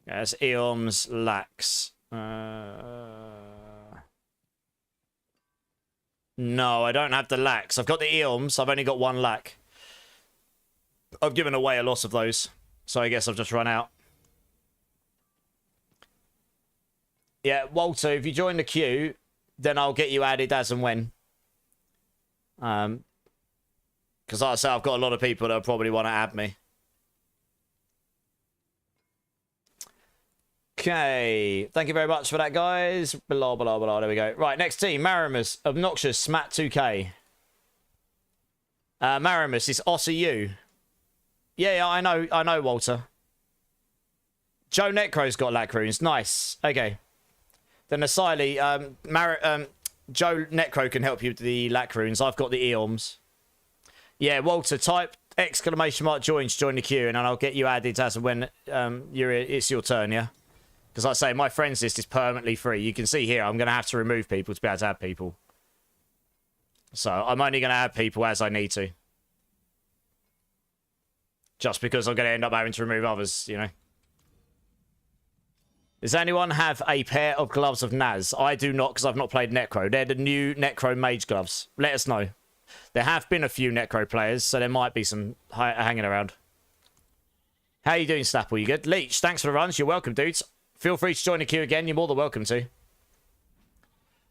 Yeah, it's Eoms, Lacs. No, I don't have the Lacs. I've got the Eoms. I've only got 1 Lac. I've given away a lot of those. So I guess I've just run out. Yeah, Walter, if you join the queue, then I'll get you added as and when. Because like I say, I've got a lot of people that probably want to add me. Okay, thank you very much for that, guys. Blah, blah, blah, there we go. Right, next team, Marimus, Obnoxious, Smat 2K. Marimus, it's Ossa you. Yeah, I know, Walter. Joe Necro's got Lac runes. Nice. Okay. Then Asili, Joe Necro can help you with the Lac runes. I've got the Eoms. Yeah, Walter, type !join to join the queue, and then I'll get you added as and when it's your turn, yeah? Because like I say, my friends list is permanently free. You can see here, I'm going to have to remove people to be able to add people. So I'm only going to add people as I need to. Just because I'm going to end up having to remove others, you know. Does anyone have a pair of gloves of Naz? I do not, because I've not played Necro. They're the new Necro Mage gloves. Let us know. There have been a few Necro players, so there might be some hanging around. How you doing, Snapple? You good? Leech, thanks for the runs. You're welcome, dudes. Feel free to join the queue again. You're more than welcome to.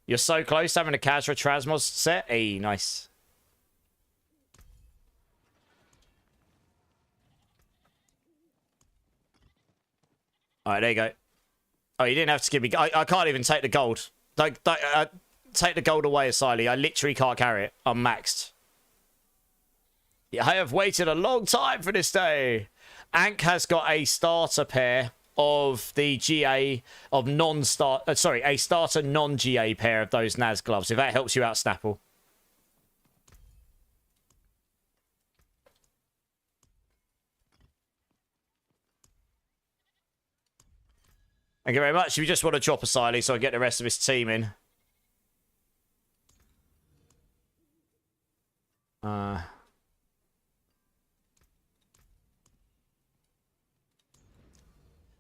You're so close having a Khazra Trasmos set. Hey, nice. Alright, there you go. Oh, you didn't have to give me... I can't even take the gold. Don't take the gold away, Asili. I literally can't carry it. I'm maxed. Yeah, I have waited a long time for this day. Ank has got a starter pair of the GA of a starter non-GA pair of those Naz gloves. If that helps you out, Snapple. Thank you very much. If you just want to drop a Siley so I get the rest of his team in.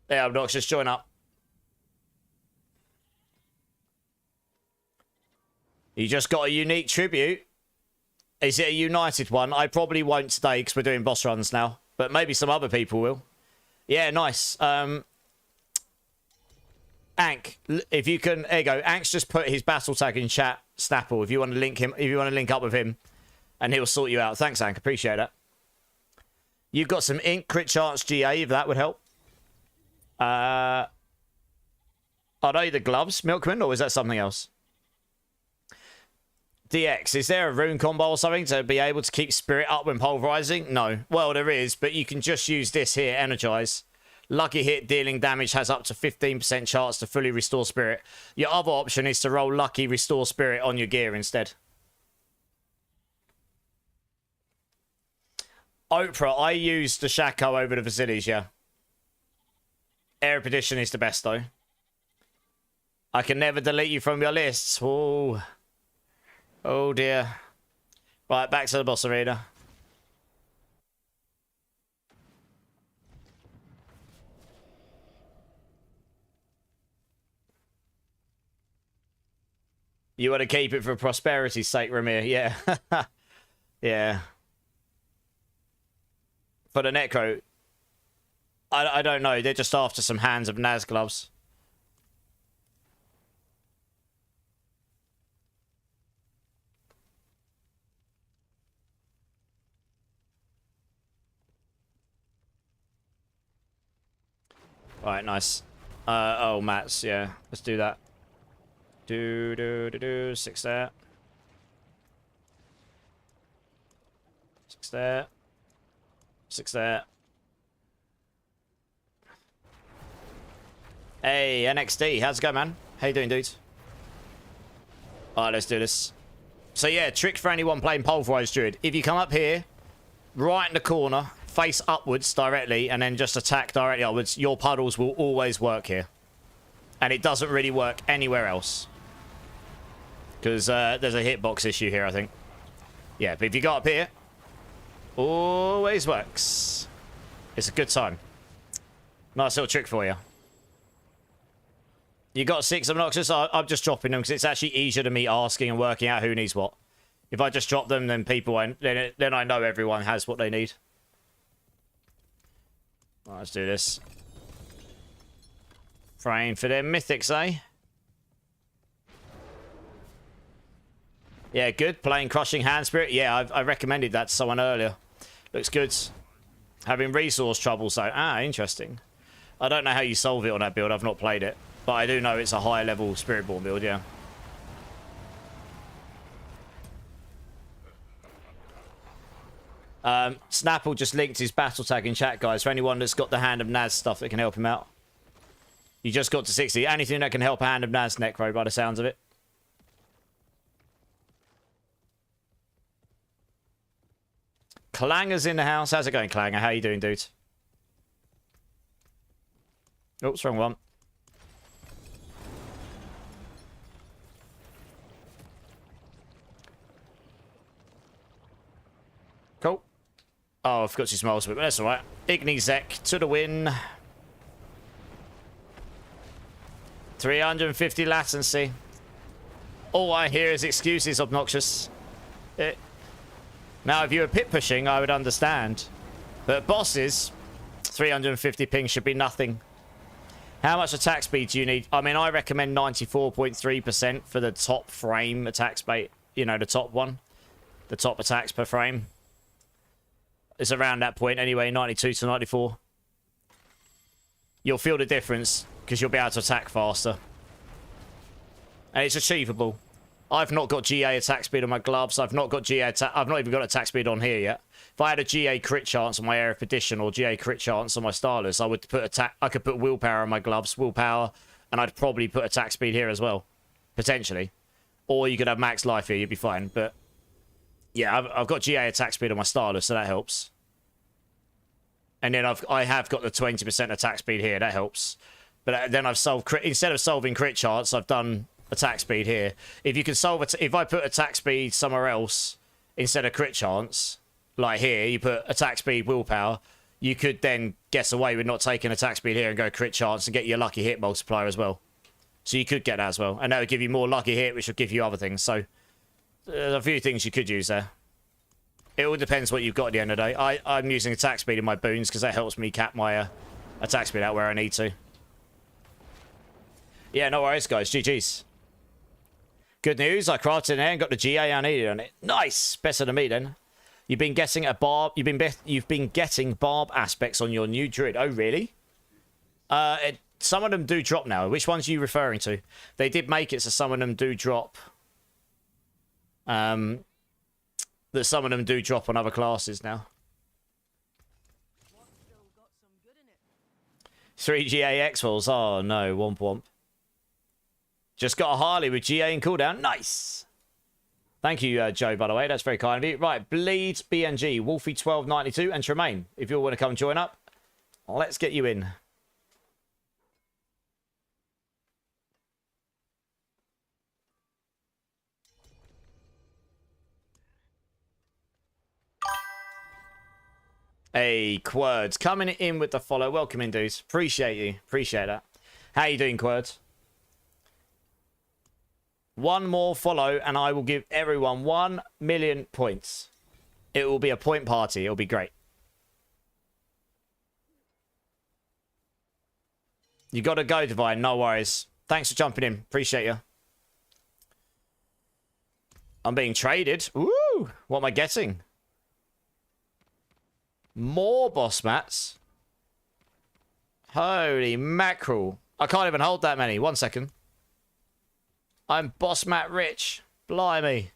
Yeah, Obnoxious, join up. You just got a unique tribute. Is it a united one? I probably won't today because we're doing boss runs now. But maybe some other people will. Yeah, nice. Ank, if you can, there you go. Ank's just put his battle tag in chat. Snapple, if you want to link him, if you want to link up with him, and he'll sort you out. Thanks, Ank. Appreciate it. You've got some ink crit chance GA, if that would help. Are they the gloves, Milkman, or is that something else? DX, is there a rune combo or something to be able to keep spirit up when pulverizing? No. Well, there is, but you can just use this here, energize. Lucky hit dealing damage has up to 15% chance to fully restore spirit. Your other option is to roll lucky restore spirit on your gear instead. Oprah, I use the Shaco over the Vasilis, yeah. Erudition is the best, though. I can never delete you from your lists. Oh. Oh, dear. Right, back to the boss arena. You want to keep it for prosperity's sake, Ramir. Yeah. Yeah. For the Necro, I don't know. They're just after some hands of Naz gloves. Alright, nice. Oh, mats, yeah. Let's do that. Do. 6 there. 6 there. 6 there. Hey, NXD. How's it going, man? How you doing, dudes? Alright, let's do this. So, yeah, trick for anyone playing Pulverise Druid. If you come up here, right in the corner, face upwards directly, and then just attack directly upwards, your puddles will always work here. And it doesn't really work anywhere else. Because there's a hitbox issue here, I think. Yeah, but if you go up here, always works. It's a good time. Nice little trick for you. You got 6 Obnoxious? I'm just dropping them because it's actually easier to me asking and working out who needs what. If I just drop them, then people won't. Then I know everyone has what they need. Right, let's do this. Praying for their mythics, eh? Yeah, good. Playing Crushing Hand Spirit. Yeah, I recommended that to someone earlier. Looks good. Having resource troubles, though. Ah, interesting. I don't know how you solve it on that build. I've not played it. But I do know it's a higher level Spiritborn build, yeah. Snapple just linked his battle tag in chat, guys. For anyone that's got the Hand of Naz stuff that can help him out. You just got to 60. Anything that can help a Hand of Naz Necro by the sounds of it. Clanger's in the house. How's it going, Clanger? How you doing, dude? Oops, wrong one. Cool. Oh, I forgot to smile a bit, but that's alright. Ignizek to the win. 350 latency. All I hear is excuses, Obnoxious. Now, if you were pit pushing, I would understand. But bosses, 350 ping should be nothing. How much attack speed do you need? I mean, I recommend 94.3% for the top frame attack speed. You know, the top one. The top attacks per frame. It's around that point anyway, 92 to 94. You'll feel the difference because you'll be able to attack faster. And it's achievable. I've not got GA attack speed on my gloves. I've not got GA attack. I've not even got attack speed on here yet. If I had a GA crit chance on my Erudition or GA crit chance on my Starless, I would put attack. I could put willpower on my gloves, willpower, and I'd probably put attack speed here as well, potentially. Or you could have max life here, you'd be fine. But yeah, I've got GA attack speed on my Starless, so that helps. And then I have got the 20% attack speed here. That helps. But then I've solved crit. Instead of solving crit chance, I've done attack speed here. If you can solve it, if I put attack speed somewhere else instead of crit chance, like here, you put attack speed, willpower, you could then guess away with not taking attack speed here and go crit chance and get your lucky hit multiplier as well. So you could get that as well. And that would give you more lucky hit, which will give you other things. So there's a few things you could use there. It all depends what you've got at the end of the day. I'm using attack speed in my boons because that helps me cap my attack speed out where I need to. Yeah, no worries, guys. GG's. Good news. I crafted in there and got the GA I needed on it. Nice. Better than me then. You've been getting a barb. You've been getting barb aspects on your new druid. Oh, really? Some of them do drop now. Which ones are you referring to? They did make it so some of them do drop. That some of them do drop on other classes now. 3 GA X-Falls. Oh no, womp womp. Just got a Harley with GA and cooldown. Nice. Thank you, Joe, by the way. That's very kind of you. Right, Bleed, BNG, Wolfie1292, and Tremaine. If you all want to come join up, let's get you in. Hey, Quirds, coming in with the follow. Welcome in, dudes. Appreciate you. Appreciate that. How you doing, Quirds? One more follow, and I will give everyone 1 million points. It will be a point party. It'll be great. You got to go, Divine. No worries. Thanks for jumping in. Appreciate you. I'm being traded. Ooh, what am I getting? More boss mats. Holy mackerel. I can't even hold that many. 1 second. I'm boss mat rich. Blimey.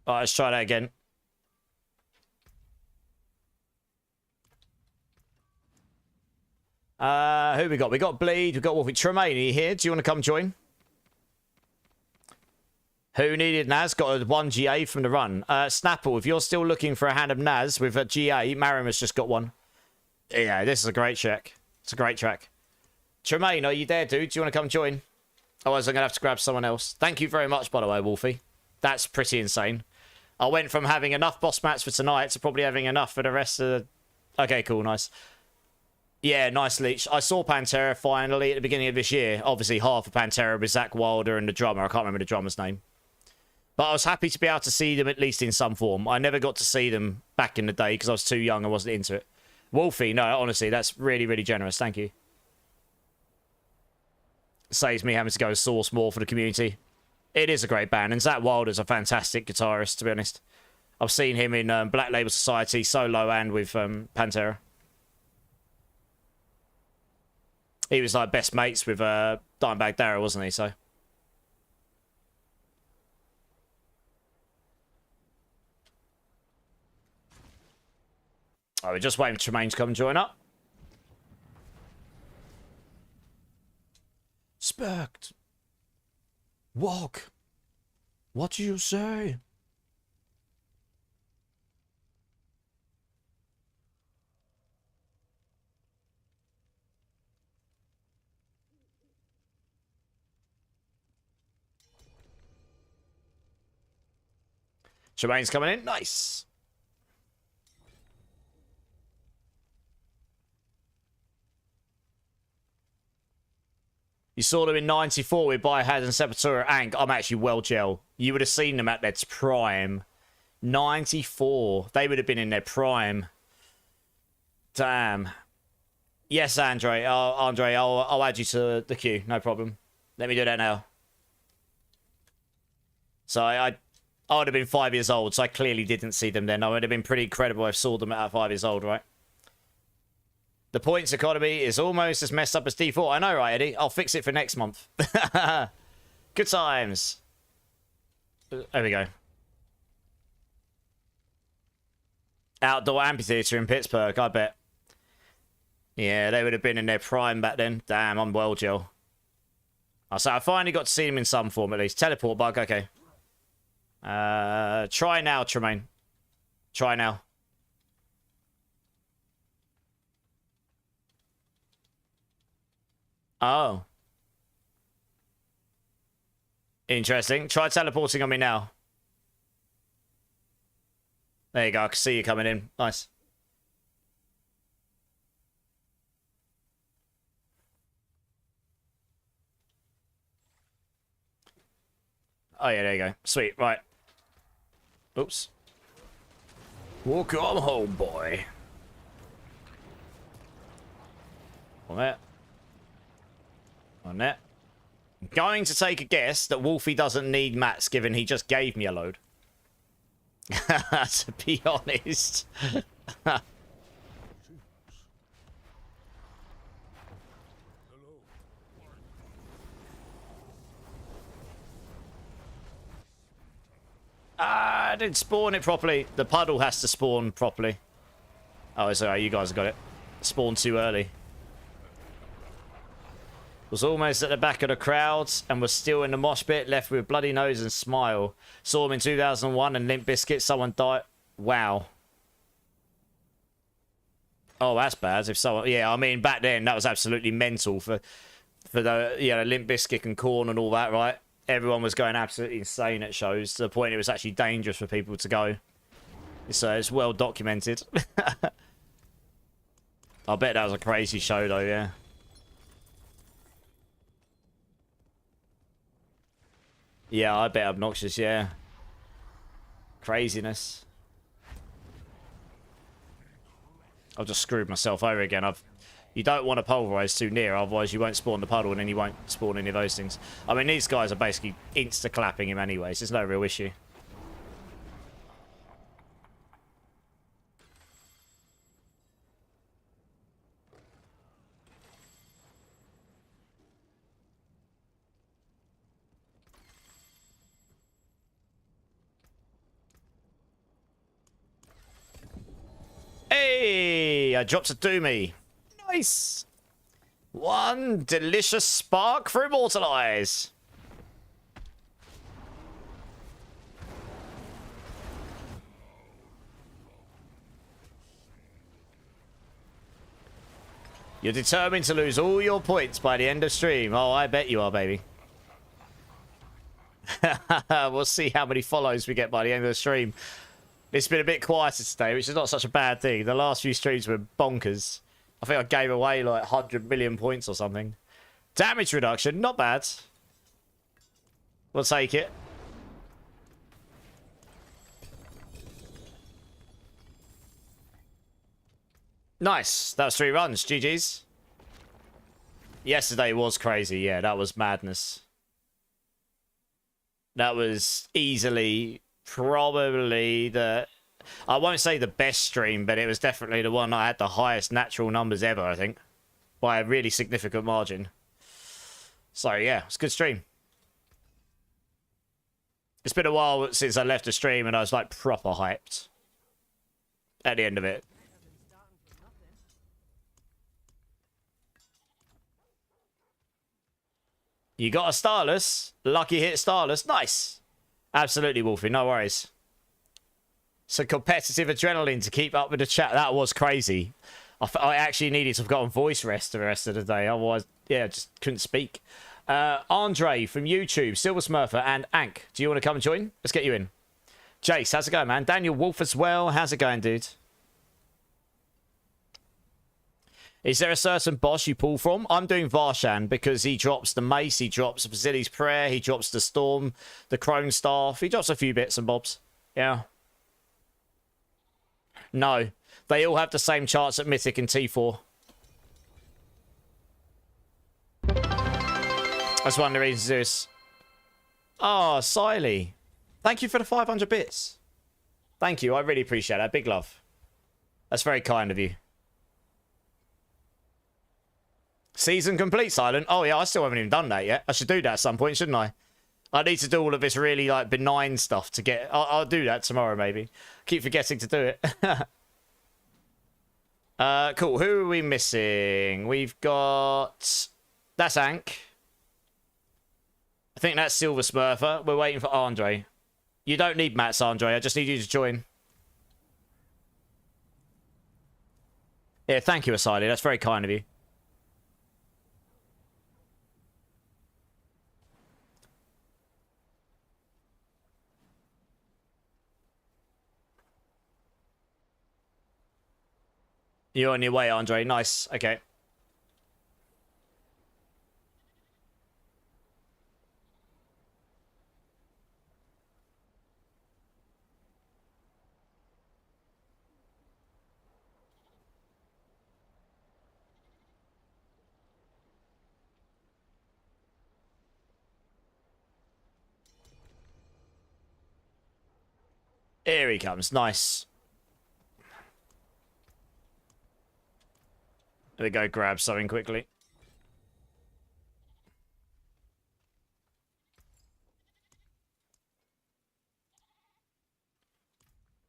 Alright, let's try that again. Who we got? We got Bleed. We got Wolfie. Tremaine, are you here? Do you want to come join? Who needed Naz? Got a 1 GA from the run. Snapple, if you're still looking for a hand of Naz with a GA, Marimus just got one. Yeah, this is a great check. It's a great track. Tremaine, are you there, dude? Do you want to come join? Otherwise, I'm going to have to grab someone else. Thank you very much, by the way, Wolfie. That's pretty insane. I went from having enough boss mats for tonight to probably having enough for the rest of the... Okay, cool, nice. Yeah, nice leech. I saw Pantera finally at the beginning of this year. Obviously, half of Pantera with Zach Wilder and the drummer. I can't remember the drummer's name. But I was happy to be able to see them at least in some form. I never got to see them back in the day because I was too young and wasn't into it. Wolfie, no, honestly, that's really, really generous. Thank you. Saves me having to go source more for the community. It is a great band, and Zach Wilder's a fantastic guitarist, to be honest. I've seen him in Black Label Society, solo and with Pantera. He was like best mates with Dimebag Darrell, wasn't he? So... Oh, we're just waiting for Tremaine to come and join up. Spect. Walk. What do you say? Tremaine's coming in. Nice. You saw them in 94 with Biohazard and Sepultura Ank. I'm actually well gel. You would have seen them at their prime. 94. They would have been in their prime. Damn. Yes, Andre. I'll add you to the queue. No problem. Let me do that now. So I would have been 5 years old, so I clearly didn't see them then. I would have been pretty incredible if I saw them at 5 years old, right? The points economy is almost as messed up as D4. I know, right, Eddie? I'll fix it for next month. Good times. There we go. Outdoor amphitheater in Pittsburgh, I bet. Yeah, they would have been in their prime back then. Damn, I'm well, Jill. Oh, so I finally got to see them in some form, at least. Teleport bug, okay. Try now, Tremaine. Try now. Oh. Interesting. Try teleporting on me now. There you go. I can see you coming in. Nice. Oh, yeah, there you go. Sweet. Right. Oops. Welcome home, boy. On that. On that. I'm going to take a guess that Wolfie doesn't need mats, given he just gave me a load. To be honest. I didn't spawn it properly. The puddle has to spawn properly. Oh, it's alright. You guys got it. Spawned too early. Was almost at the back of the crowds and was still in the mosh pit, left with bloody nose and smile. Saw him in 2001 and Limp Bizkit. Someone died. Wow. Oh, that's bad. If someone, yeah, I mean, back then that was absolutely mental for the Limp Bizkit and Korn and all that, right? Everyone was going absolutely insane at shows to the point it was actually dangerous for people to go. So it's well documented. I bet that was a crazy show though, yeah. Yeah, I bet obnoxious, yeah. Craziness. I've just screwed myself over again. You don't want to pulverize too near, otherwise you won't spawn the puddle and then you won't spawn any of those things. I mean, these guys are basically insta-clapping him anyways. There's no real issue. Hey, I dropped a doomy. Nice. One delicious spark for Immortalize. You're determined to lose all your points by the end of stream. Oh, I bet you are, baby. We'll see how many follows we get by the end of the stream. It's been a bit quieter today, which is not such a bad thing. The last few streams were bonkers. I think I gave away like 100 million points or something. Damage reduction, not bad. We'll take it. Nice. That was 3 runs. GG's. Yesterday was crazy. Yeah, that was madness. That was easily probably the... I won't say the best stream, but it was definitely the one I had the highest natural numbers ever, I think. By a really significant margin. So, yeah, it's a good stream. It's been a while since I left the stream and I was, like, proper hyped. At the end of it. You got a Starless. Lucky hit Starless. Nice. Absolutely, Wolfie. No worries. So competitive adrenaline to keep up with the chat. That was crazy. I actually needed to have gotten voice rest the rest of the day. Otherwise, yeah, just couldn't speak. Andre from YouTube, Silver Smurfer, and Ank. Do you want to come and join? Let's get you in. Jace, how's it going, man? Daniel Wolf as well. How's it going, dude? Is there a certain boss you pull from? I'm doing Varshan because he drops the mace, he drops Vasili's Prayer, he drops the Storm, the Crone Staff. He drops a few bits and bobs. Yeah. No. They all have the same charts at Mythic and T4. That's one of the reasons this. Oh, Siley. Thank you for the 500 bits. Thank you. I really appreciate that. Big love. That's very kind of you. Season complete, Silent. Oh, yeah, I still haven't even done that yet. I should do that at some point, shouldn't I? I need to do all of this really, like, benign stuff to get... I'll do that tomorrow, maybe. Keep forgetting to do it. Cool. Who are we missing? We've got... That's Ank. I think that's Silver Smurfer. We're waiting for Andre. You don't need mats, Andre. I just need you to join. Yeah, thank you, Asali. That's very kind of you. You're on your way, Andre. Nice. Okay. Here he comes. Nice. Let me go grab something quickly.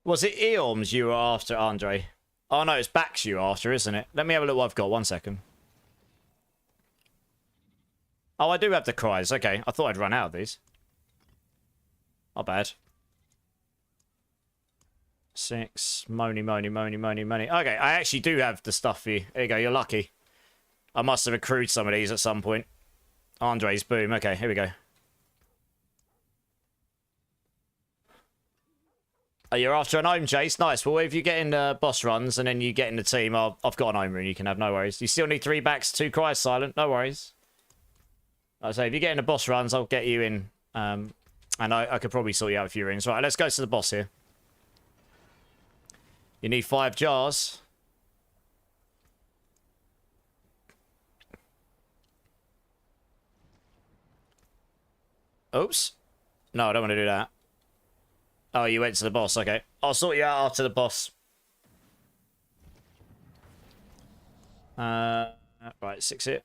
Was it Eorms you were after, Andre? Oh no, it's Backs you were after, isn't it? Let me have a look what I've got. 1 second. Oh, I do have the cries. Okay, I thought I'd run out of these. Not bad. 6. Money. Okay, I actually do have the stuff for you. There you go, you're lucky. I must have accrued some of these at some point. Andre's boom. Okay, here we go. Oh, you're after an Ohm chase? Nice. Well, if you get in boss runs and then you get in the team, I've got an Ohm rune you can have, no worries. You still need 3 backs, 2 cries silent, no worries. Like I say, if you get in the boss runs, I'll get you in. And I could probably sort you out a few runes. Right, let's go to the boss here. You need 5 jars. Oops. No, I don't want to do that. Oh, you went to the boss. Okay. I'll sort you out after the boss. Right, 6 here.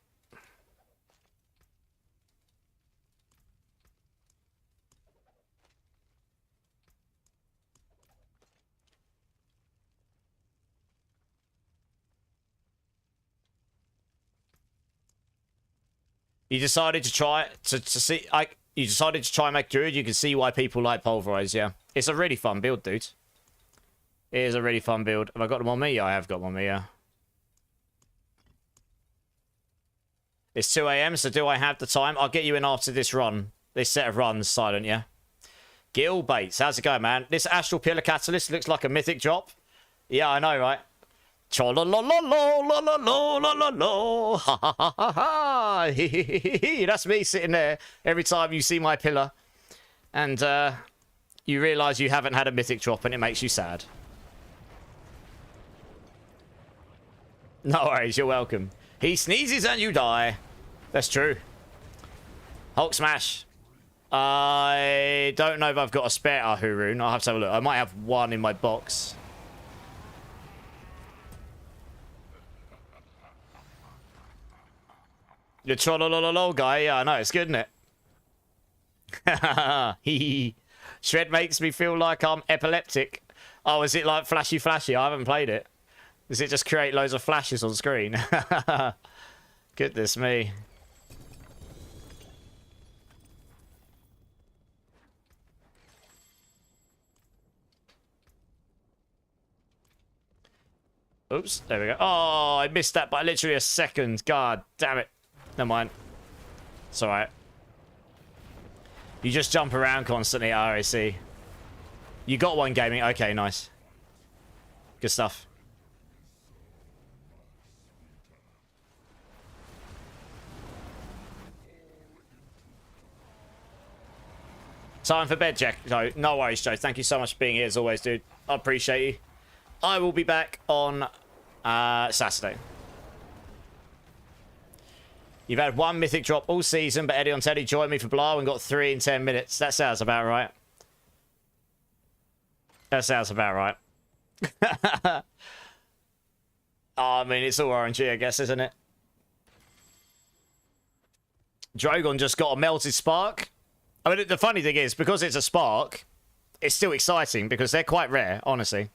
You decided to try to see you decided to try and make Druid. You can see why people like Pulverize, yeah. It's a really fun build, dude. It is a really fun build. Have I got them on me? Yeah, I have got them on me, yeah. It's 2 AM, so do I have the time? I'll get you in after this run. This set of runs, silent, yeah. Gil Bates, how's it going, man? This Astral Pillar Catalyst looks like a mythic drop. Yeah, I know, right? Cho-lo-lo-lo-lo-lo-lo-lo-lo-lo. Ha ha ha ha ha. That's me sitting there every time you see my pillar. And you realise you haven't had a mythic drop and it makes you sad. No worries, you're welcome. He sneezes and you die. That's true. Hulk smash. I don't know if I've got a spare Ahu rune. I'll have to have a look. I might have one in my box. The trollolololo guy, yeah, I know, it's good, isn't it? Shred makes me feel like I'm epileptic. Oh, is it like flashy? I haven't played it. Does it just create loads of flashes on screen? Goodness me. Oops, there we go. Oh, I missed that by literally a second. God damn it. Never mind. It's alright. You just jump around constantly at RAC. You got one gaming. Okay, nice. Good stuff. Time for bed, Jack. No worries, Joe. Thank you so much for being here as always, dude. I appreciate you. I will be back on Saturday. You've had 1 mythic drop all season, but Eddie on Teddy joined me for Blau and got 3 in 10 minutes. That sounds about right. That sounds about right. Oh, I mean, it's all RNG, I guess, isn't it? Drogon just got a melted spark. I mean, the funny thing is, because it's a spark, it's still exciting because they're quite rare, honestly.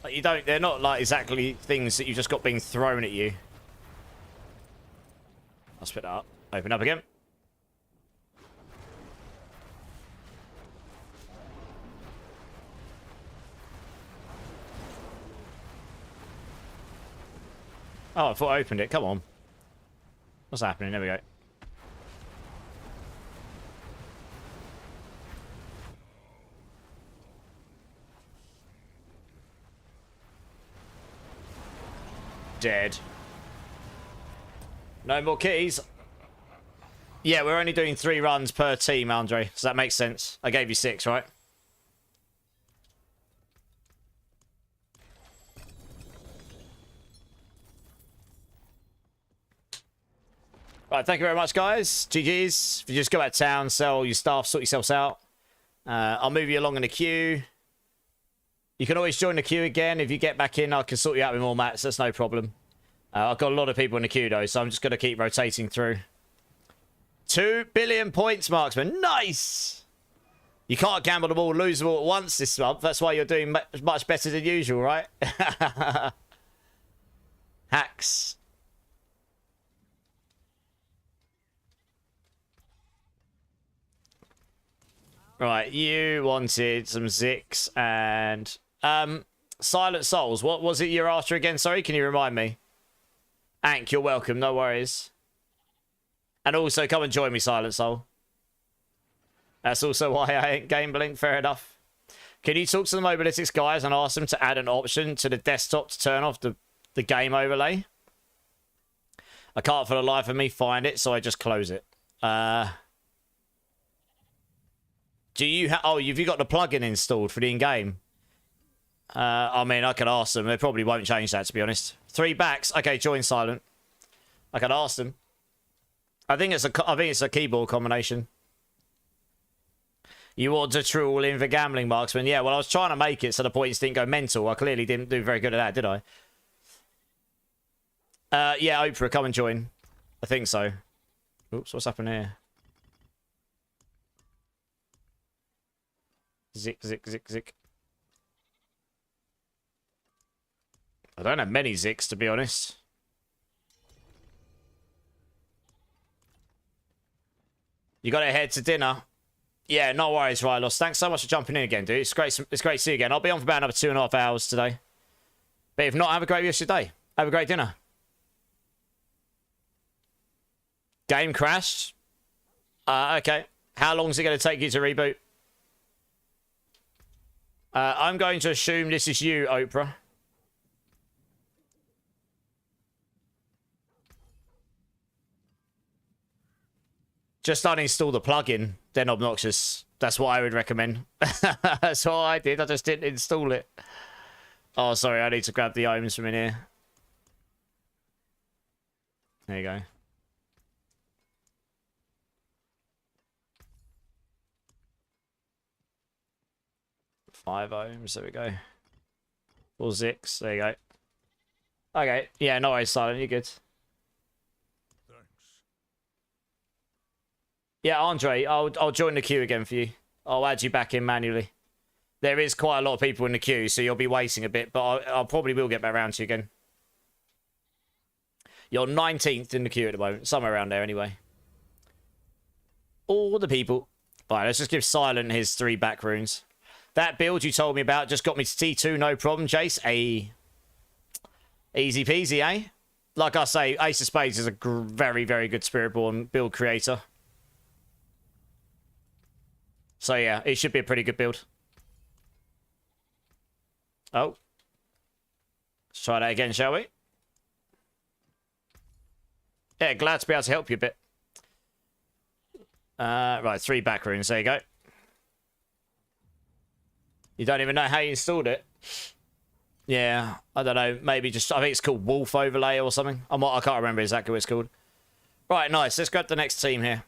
Like, they're not like exactly things that you just got being thrown at you. I'll spit that up. Open up again. Oh, I thought I opened it. Come on. What's happening? There we go. Dead. No more keys. Yeah, we're only doing 3 runs per team, Andre. So that makes sense. I gave you 6, right? Right, thank you very much, guys. GG's. If you just go out of town, sell your stuff, sort yourselves out. I'll move you along in the queue. You can always join the queue again. If you get back in, I can sort you out with more mats. That's no problem. I've got a lot of people in the queue, though, so I'm just going to keep rotating through. 2 billion points, Marksman. Nice! You can't gamble them all, lose them all at once this month. That's why you're doing much better than usual, right? Hacks. Right, you wanted some Zix and... Silent Souls. What was it you're after again? Sorry, can you remind me? Ank, you're welcome. No worries. And also, come and join me, Silent Soul. That's also why I ain't gambling. Fair enough. Can you talk to the Mobalytics guys and ask them to add an option to the desktop to turn off the game overlay? I can't for the life of me find it, so I just close it. Do you have you got the plugin installed for the in-game? I mean, I could ask them. They probably won't change that, to be honest. 3 backs. Okay, join Silent. I could ask them. I think it's a keyboard combination. You want to troll in for gambling, Marksman? Yeah, well, I was trying to make it so the points didn't go mental. I clearly didn't do very good at that, did I? Yeah, Oprah, come and join. I think so. Oops, what's happened here? Zick, zick, zick, zick. I don't have many Zicks, to be honest. You got to head to dinner. Yeah, no worries, Rylos. Thanks so much for jumping in again, dude. It's great to see you again. I'll be on for about another 2.5 hours today. But if not, have a great rest of your day. Have a great dinner. Game crashed? Okay. How long is it going to take you to reboot? I'm going to assume this is you, Oprah. Just uninstall the plugin, then obnoxious. That's what I would recommend. That's what I did. I just didn't install it. Oh, sorry. I need to grab the items from in here. There you go. Five ohms. There we go. 4 Zix. There you go. Okay. Yeah, no worries, Silent. You're good. Yeah, Andre, I'll join the queue again for you. I'll add you back in manually. There is quite a lot of people in the queue, so you'll be waiting a bit, but I'll probably will get back around to you again. You're 19th in the queue at the moment, somewhere around there anyway. All the people. Right, let's just give Silent his 3 back runes. That build you told me about just got me to T2, no problem, Jace. Easy peasy, eh? Like I say, Ace of Spades is a very, very good Spiritborn build creator. So yeah, it should be a pretty good build. Oh. Let's try that again, shall we? Yeah, glad to be able to help you a bit. Right, 3 back runes, there you go. You don't even know how you installed it. Yeah, I don't know. Maybe just, I think it's called Wolf Overlay or something. I can't remember exactly what it's called. Right, nice. Let's grab the next team here.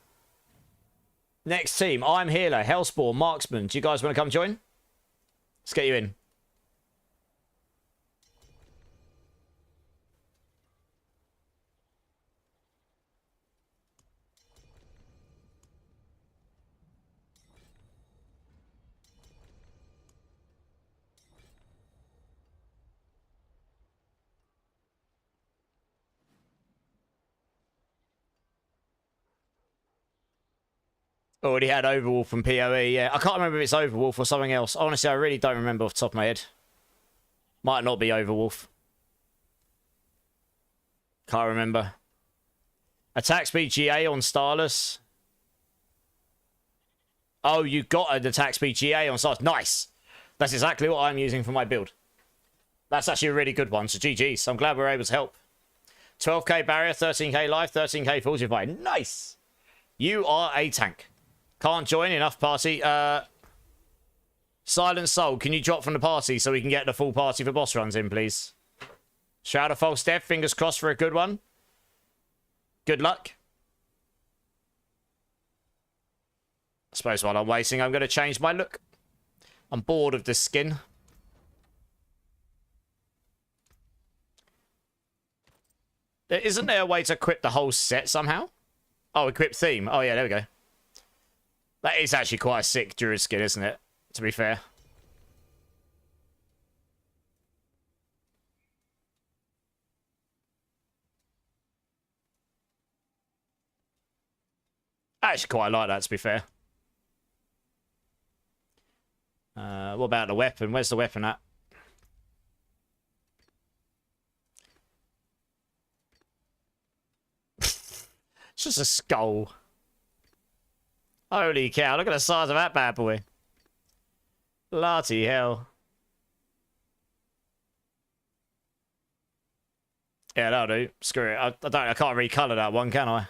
Next team, I'm Healer, Hellspawn, Marksman. Do you guys want to come join? Let's get you in. Already had Overwolf from PoE, yeah. I can't remember if it's Overwolf or something else. Honestly, I really don't remember off the top of my head. Might not be Overwolf. Can't remember. Attack speed GA on Starless. Oh, you got an attack speed GA on Starless. Nice. That's exactly what I'm using for my build. That's actually a really good one, so GG's. I'm glad we're able to help. 12k barrier, 13k life, 13k fortified. Nice! You are a tank. Can't join, enough party. Silent Soul, can you drop from the party so we can get the full party for boss runs in, please? Shroud of False Death, fingers crossed for a good one. Good luck. I suppose while I'm waiting, I'm going to change my look. I'm bored of this skin. Isn't there a way to equip the whole set somehow? Oh, equip theme. Oh, yeah, there we go. That is actually quite a sick Druid skin, isn't it? To be fair. I actually quite like that, to be fair. What about the weapon? Where's the weapon at? It's just a skull. Holy cow, look at the size of that bad boy. Bloody hell. Yeah, that'll do. Screw it. I can't recolour that one, can I?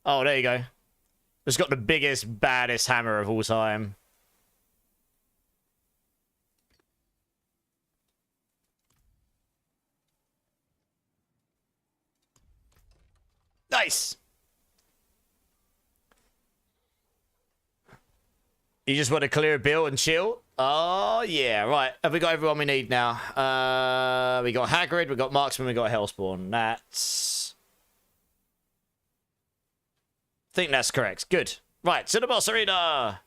Oh, there you go. It's got the biggest, baddest hammer of all time. Nice! You just want to clear a bill and chill? Oh, yeah. Right. Have we got everyone we need now? We got Hagrid, we got Marksman, we got Hellspawn. That's... I think that's correct. Good. Right, to the boss arena!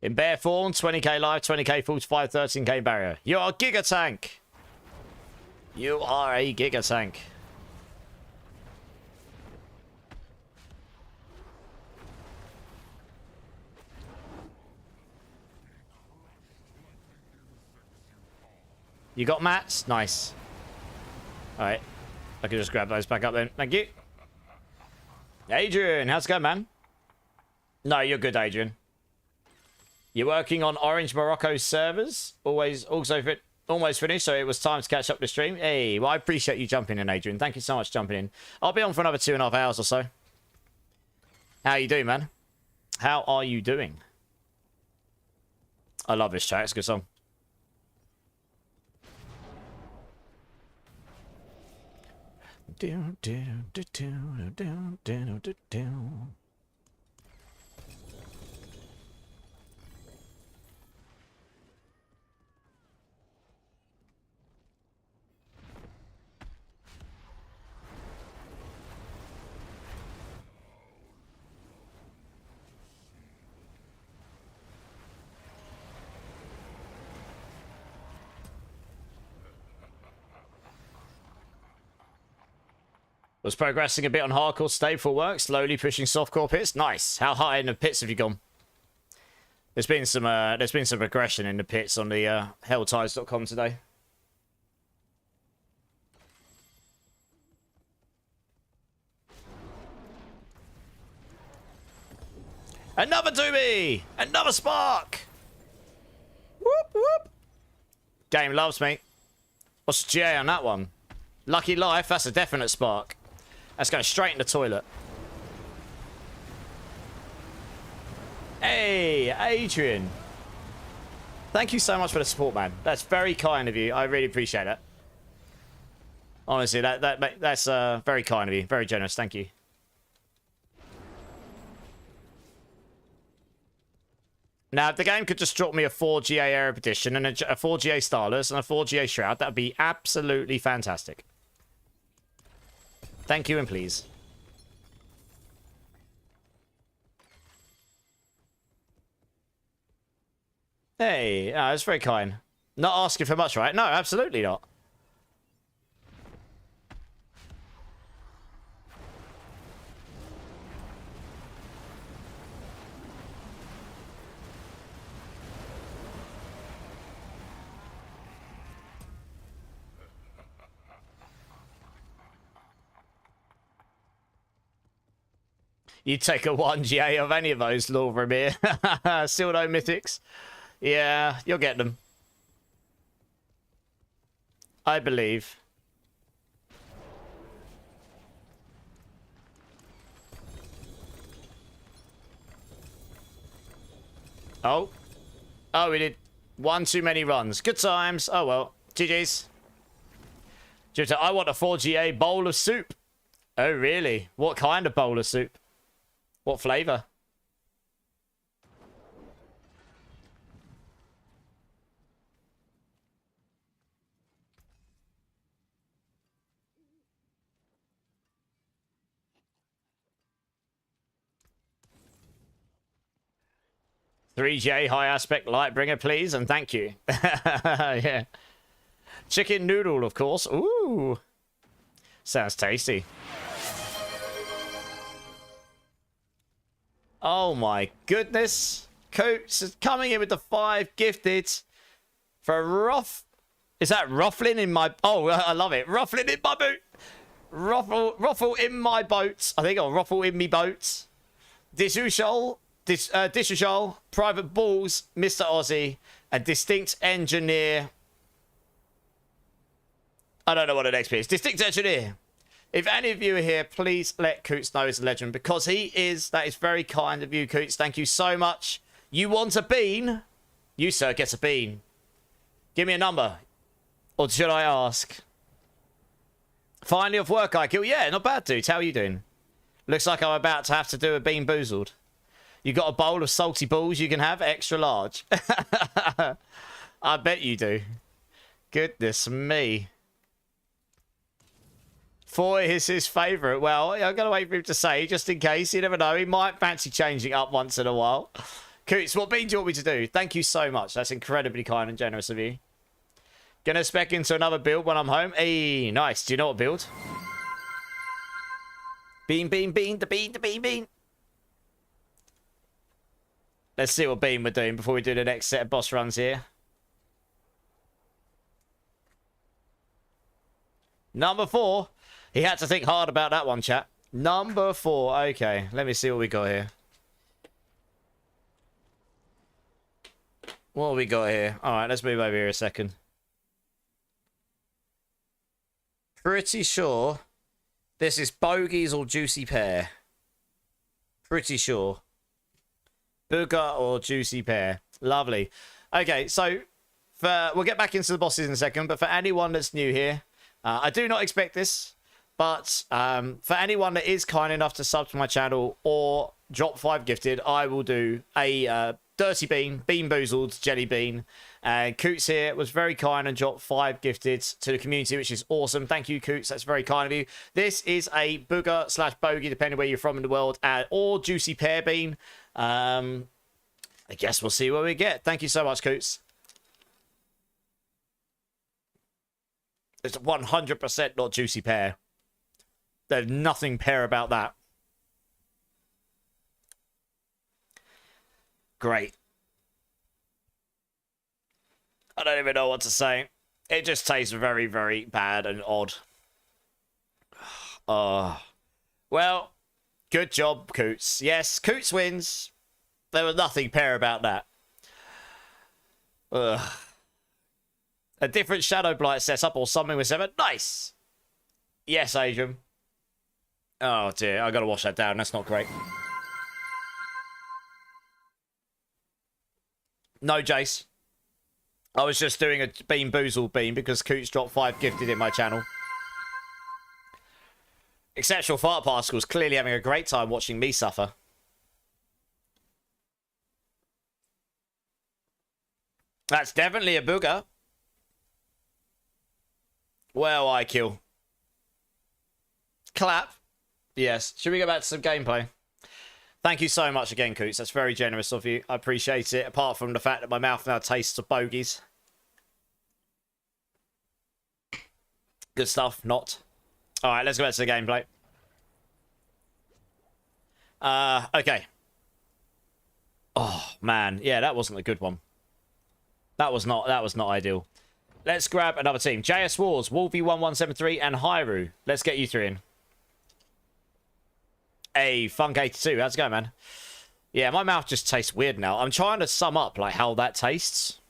In bare form, 20k life, 20k fortified, 13k barrier. You are a Giga Tank! You are a Giga Tank. You got mats? Nice. Alright. I can just grab those back up then. Thank you. Adrian, how's it going, man? No, you're good, Adrian. You're working on Orange Morocco servers? Almost finished, so it was time to catch up the stream. Hey, well, I appreciate you jumping in, Adrian. Thank you so much for jumping in. I'll be on for another 2.5 hours or so. How you doing, man? How are you doing? I love this track. It's a good song. Was progressing a bit on hardcore stable work, slowly pushing softcore pits. Nice. How high in the pits have you gone? There's been some progression in the pits on the helltides.com today. Another doobie! Another spark! Whoop whoop! Game loves me. What's the GA on that one? Lucky life, that's a definite spark. That's going straight in the toilet. Hey, Adrian. Thank you so much for the support, man. That's very kind of you. I really appreciate it. Honestly, that's very kind of you. Very generous. Thank you. Now, if the game could just drop me a 4GA Arab Edition and a 4GA Starless and a 4GA Shroud, that would be absolutely fantastic. Thank you and please. Hey, that's very kind. Not asking for much, right? No, absolutely not. You'd take a 1 GA of any of those, Lord Ramir. Still no mythics. Yeah, you'll get them. I believe. Oh. Oh, we did one too many runs. Good times. Oh, well. GG's. I want a 4GA bowl of soup. Oh, really? What kind of bowl of soup? What flavor? Three J high aspect Lightbringer, please, and thank you. Yeah. Chicken noodle, of course. Ooh. Sounds tasty. Oh my goodness. Coates is coming in with the 5 gifted for Ruff. Is that ruffling in my... Oh, I love it. Ruffling in my boot. Ruffle in my boat. I think I'll ruffle in me boat. Disushal, Private Balls, Mr. Aussie, and Distinct Engineer. I don't know what the next bit is. Distinct Engineer. If any of you are here, please let Coots know he's a legend, because he is. That is very kind of you, Coots. Thank you so much. You want a bean? You, sir, get a bean. Give me a number. Or should I ask? Finally off work, I kill. Yeah, not bad, dude. How are you doing? Looks like I'm about to have to do a bean boozled. You got a bowl of salty balls you can have? Extra large. I bet you do. Goodness me. 4 is his favourite. Well, I'm going to wait for him to say, just in case. You never know. He might fancy changing up once in a while. Coots, what bean do you want me to do? Thank you so much. That's incredibly kind and generous of you. Gonna spec into another build when I'm home. Hey, nice. Do you know what build? Bean, bean, bean, the bean, the bean, bean. Let's see what bean we're doing before we do the next set of boss runs here. Number 4. He had to think hard about that one, chat. Number 4. Okay, let me see what we got here. What have we got here? Alright, let's move over here a second. Pretty sure this is bogeys or juicy pear. Pretty sure. Booger or juicy pear. Lovely. Okay, so we'll get back into the bosses in a second, but for anyone that's new here, I do not expect this. But for anyone that is kind enough to sub to my channel or drop 5 gifted, I will do a Dirty Bean, Bean Boozled, Jelly Bean. And Coots here was very kind and dropped 5 gifted to the community, which is awesome. Thank you, Coots. That's very kind of you. This is a booger / bogey, depending where you're from in the world, or juicy pear bean. I guess we'll see what we get. Thank you so much, Coots. It's 100% not juicy pear. There's nothing pear about that. Great. I don't even know what to say. It just tastes very, very bad and odd. Well, good job, Coots. Yes, Coots wins. There was nothing pear about that. Ugh. A different Shadow Blight setup or something with 7. Nice. Yes, Adrian. Oh dear, I gotta wash that down. That's not great. No, Jace. I was just doing a Bean Boozled bean because Coots dropped 5 gifted in my channel. Exceptional Fart Particles clearly having a great time watching me suffer. That's definitely a booger. Well, I kill. Clap. Yes. Should we go back to some gameplay? Thank you so much again, Coots. That's very generous of you. I appreciate it. Apart from the fact that my mouth now tastes of bogeys. Good stuff. Not. Alright, let's go back to the gameplay. Okay. Oh, man. Yeah, that wasn't a good one. That was not ideal. Let's grab another team. JS Wars, Wolvie1173, and Hyru. Let's get you 3 in. Hey, Funk82, how's it going, man? Yeah, my mouth just tastes weird now. I'm trying to sum up like how that tastes.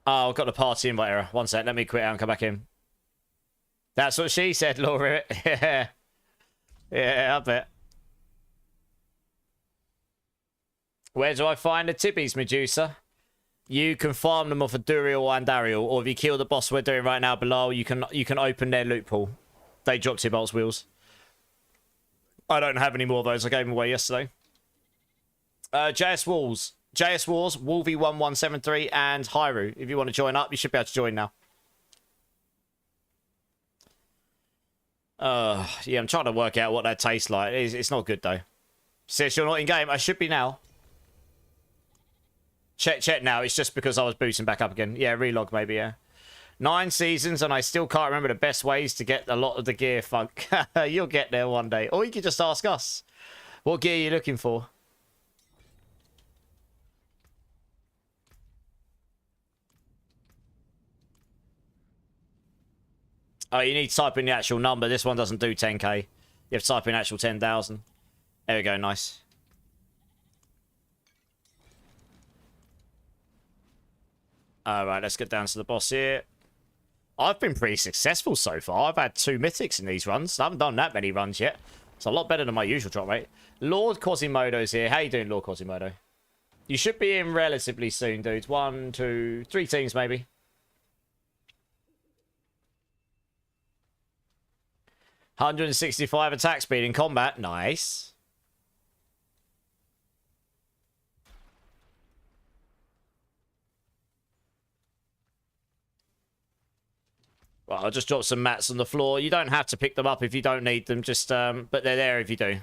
Oh, I've got the party invite error. One sec, let me quit out and come back in. That's what she said, Laura. Yeah. Yeah, I bet. Where do I find the Tibbies, Medusa? You can farm them off of Duriel and Dariel, or if you kill the boss we're doing right now below, you can open their loot pool. They drop Tibolt's wheels. I don't have any more of those. I gave them away yesterday. JS Wars, Wolvie1173, and Hyru. If you want to join up, you should be able to join now. Yeah, I'm trying to work out what that tastes like. It's not good though. Says you're not in game. I should be now. Check now. It's just because I was boosting back up again. Yeah, relog maybe, yeah. 9 seasons and I still can't remember the best ways to get a lot of the gear, Funk. You'll get there one day. Or you could just ask us. What gear are you looking for? Oh, you need to type in the actual number. This one doesn't do 10k. You have to type in actual 10,000. There we go, nice. Alright, let's get down to the boss here. I've been pretty successful so far. I've had 2 mythics in these runs. I haven't done that many runs yet. It's a lot better than my usual drop rate. Lord Quasimodo's here. How you doing, Lord Quasimodo? You should be in relatively soon, dudes. 1, 2, 3 teams maybe. $165 attack speed in combat. Nice. Well, I'll just drop some mats on the floor. You don't have to pick them up if you don't need them. Just, but they're there if you do.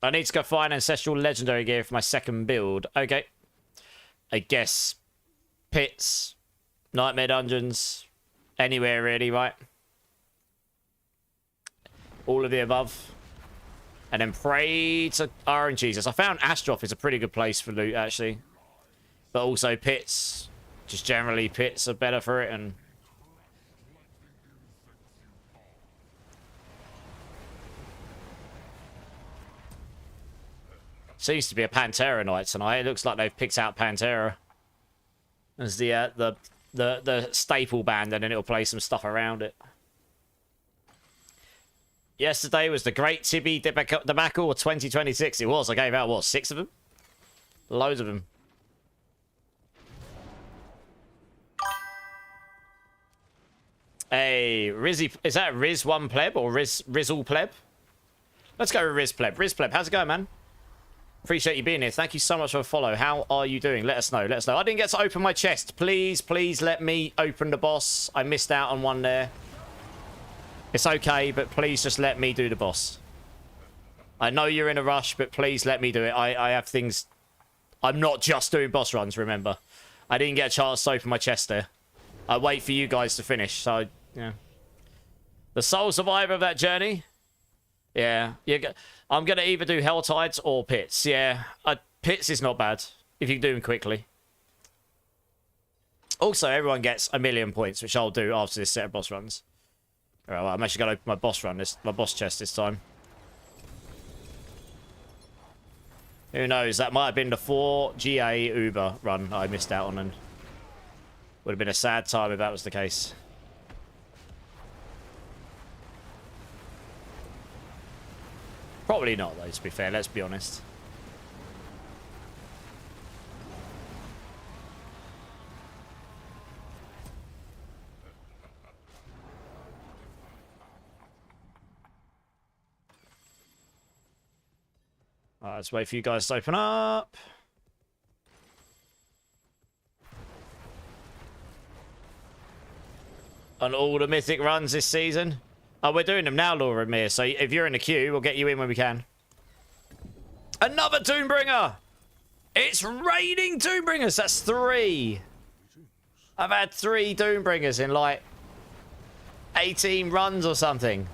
I need to go find ancestral legendary gear for my second build. Okay. I guess pits, nightmare dungeons, anywhere really, right? All of the above. And then pray to RNGesus. I found Astroth is a pretty good place for loot, actually. But also pits. Just generally pits are better for it. And seems to be a Pantera night tonight. It looks like they've picked out Pantera as the staple band, and then it'll play some stuff around it. Yesterday was the Great Tibby Debacle of 2026. It was. I gave out, what, 6 of them? Loads of them. Hey, Rizzy, is that Riz1 Pleb or Rizzle Pleb? Let's go with Riz Pleb. Riz Pleb, how's it going, man? Appreciate you being here. Thank you so much for the follow. How are you doing? Let us know. Let us know. I didn't get to open my chest. Please, please let me open the boss. I missed out on one there. It's okay, but please just let me do the boss. I know you're in a rush, but please let me do it. I have things... I'm not just doing boss runs, remember. I didn't get a chance to open my chest there. I wait for you guys to finish, so... Yeah. The sole survivor of that journey? Yeah. I'm going to either do Hell Tides or Pits. Yeah. Pits is not bad, if you can do them quickly. Also, everyone gets 1,000,000 points, which I'll do after this set of boss runs. Alright, well, I'm actually going to open my boss run, my boss chest this time. Who knows? That might have been the 4GA Uber run I missed out on, and would have been a sad time if that was the case. Probably not, though, to be fair. Let's be honest. Alright, let's wait for you guys to open up. On all the mythic runs this season. Oh, we're doing them now, Laura and Mir. So if you're in the queue, we'll get you in when we can. Another Doombringer! It's raining Doombringers! That's 3! I've had 3 Doombringers in like 18 runs or something.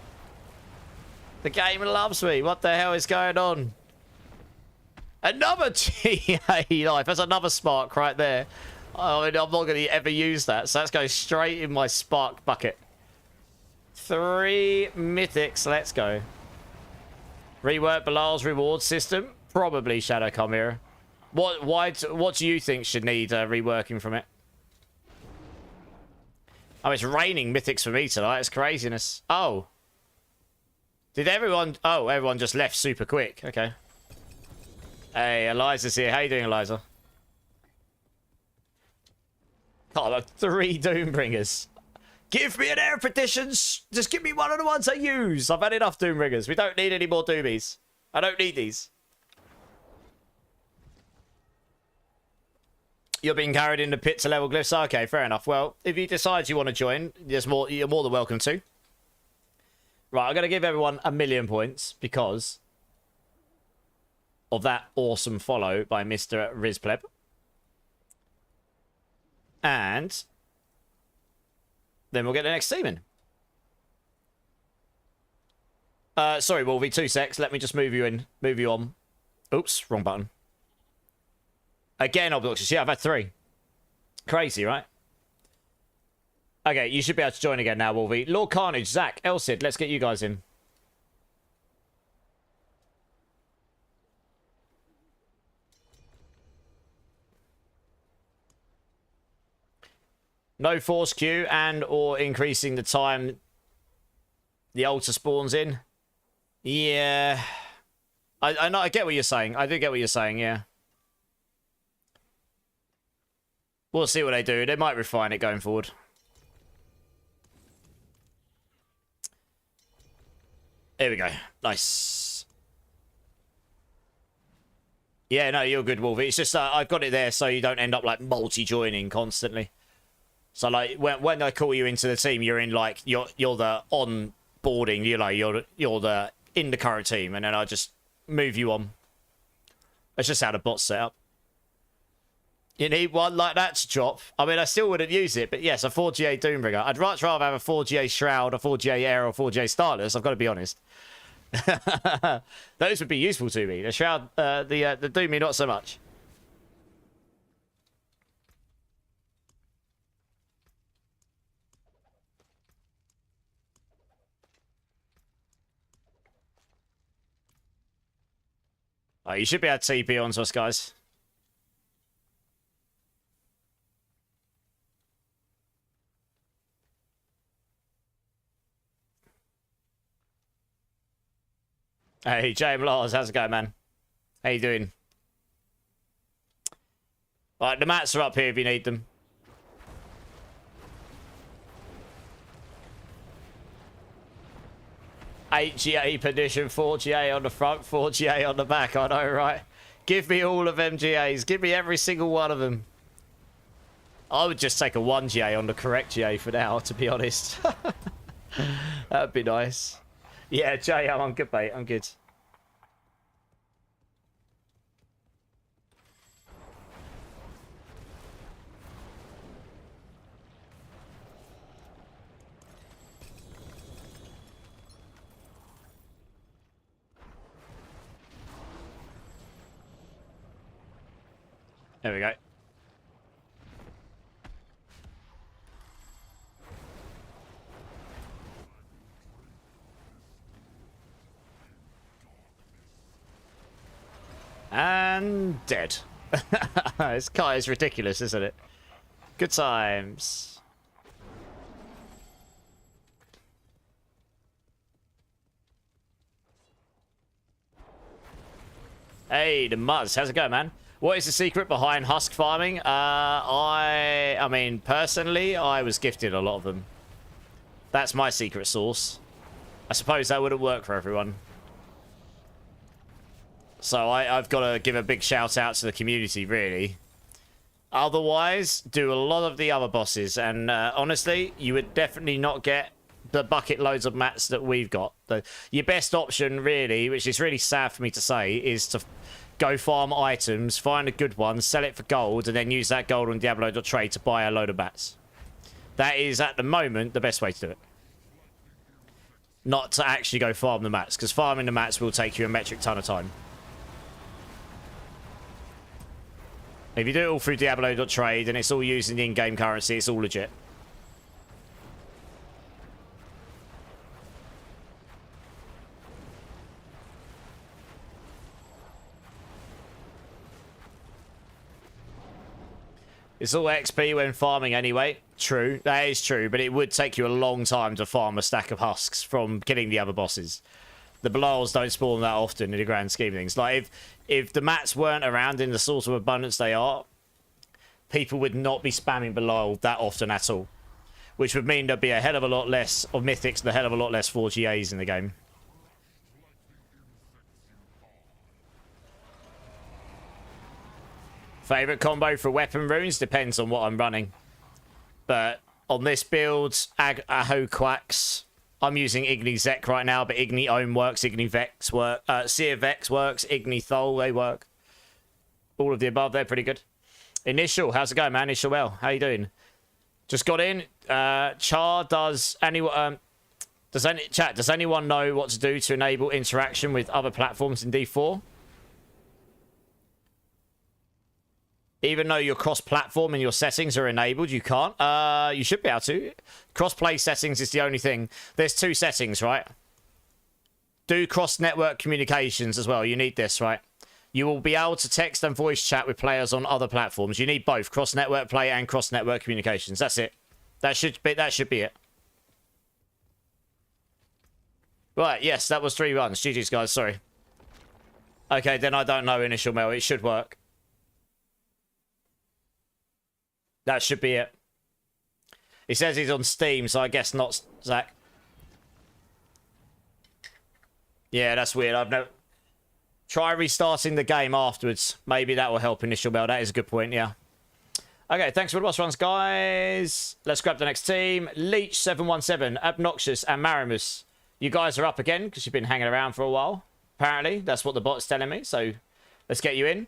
The game loves me. What the hell is going on? Another GA life. That's another spark right there. I mean, I'm not going to ever use that, so that's going straight in my spark bucket. 3 mythics, let's go. Rework Bilal's reward system? Probably Shadow Chimera. What do you think should need reworking from it? Oh, it's raining mythics for me tonight. It's craziness. Oh. Did everyone... Oh, everyone just left super quick. Okay. Hey, Eliza's here. How you doing, Eliza? Oh, the 3 Doombringers. Give me an air petitions. Just give me one of the ones I use. I've had enough Doombringers. We don't need any more Doomies. I don't need these. You're being carried in the pit to level glyphs. Okay, fair enough. Well, if you decide you want to join, you're more than welcome to. Right, I'm going to give everyone 1,000,000 points because of that awesome follow by Mr. Rizpleb. And then we'll get the next team in. Sorry, Wolvie, 2 secs. Let me just move you in. Move you on. Oops, wrong button. Again, obnoxious. Yeah, I've had 3. Crazy, right? Okay, you should be able to join again now, Wolvie. Lord Carnage, Zach, Elsid, let's get you guys in. No force queue and or increasing the time the altar spawns in. Yeah. I know, I get what you're saying. I do get what you're saying, yeah. We'll see what they do. They might refine it going forward. There we go. Nice. Yeah, no, you're good, Wolvie. It's just I've got it there so you don't end up like multi-joining constantly. So like when I call you into the team, you're in like you're the onboarding. You're the in the current team, and then I just move you on. That's just how the bot's set up. You need one like that to drop. I mean, I still wouldn't use it, but yes, a 4GA Doombringer. I'd much rather have a 4GA Shroud, a 4GA Air, or 4GA Starless. I've got to be honest. Those would be useful to me. The Shroud, the Doomy, not so much. Oh, you should be able to TP onto us, guys. Hey, James Lars, how's it going, man? How you doing? Alright, the mats are up here if you need them. HGA petition, 4GA on the front, 4GA on the back. I know, right? Give me all of MGAs. Give me every single one of them. I would just take a 1GA on the correct GA for now, to be honest. That'd be nice. Yeah, Jay, I'm good, mate. I'm good. There we go. And dead. This guy is ridiculous, isn't it? Good times. Hey, the Muzz. How's it going, man? What is the secret behind husk farming? I mean, personally, I was gifted a lot of them. That's my secret sauce. I suppose that wouldn't work for everyone. So I've got to give a big shout out to the community, really. Otherwise, do a lot of the other bosses. And honestly, you would definitely not get the bucket loads of mats that we've got. Your best option, really, which is really sad for me to say, is to go farm items, find a good one, sell it for gold, and then use that gold on Diablo.trade to buy a load of mats. That is, at the moment, the best way to do it. Not to actually go farm the mats, because farming the mats will take you a metric ton of time. If you do it all through Diablo.trade and it's all using the in-game currency, it's all legit. It's all XP when farming anyway. True, that is true, but it would take you a long time to farm a stack of husks from killing the other bosses. The Belials don't spawn that often in the grand scheme of things. Like, if the mats weren't around in the sort of abundance they are, people would not be spamming Belial that often at all. Which would mean there'd be a hell of a lot less of Mythics and a hell of a lot less 4GAs in the game. Favourite combo for weapon runes depends on what I'm running. But on this build, Aho Quacks, I'm using Igni Zek right now, but Igni Ohm works, Igni Vex works, Seer Vex works, Igni Thol, they work. All of the above, they're pretty good. Initial, how's it going, man? Initial well, how you doing? Just got in. Char, does anyone know what to do to enable interaction with other platforms in D4? Even though your cross-platform and your settings are enabled, you can't. You should be able to. Cross-play settings is the only thing. There's two settings, right? Do cross-network communications as well. You need this, right? You will be able to text and voice chat with players on other platforms. You need both cross-network play and cross-network communications. That's it. That should be it. Right, yes, that was 3 runs. GG's, guys, sorry. Okay, then I don't know initial mail. It should work. That should be it. He says he's on Steam, so I guess not, Zach. Yeah, that's weird. I've no... Try restarting the game afterwards. Maybe that will help initial mail. That is a good point, yeah. Okay, thanks for the boss runs, guys. Let's grab the next team. Leech717, Obnoxious, and Marimus. You guys are up again because you've been hanging around for a while. Apparently, that's what the bot's telling me. So, let's get you in.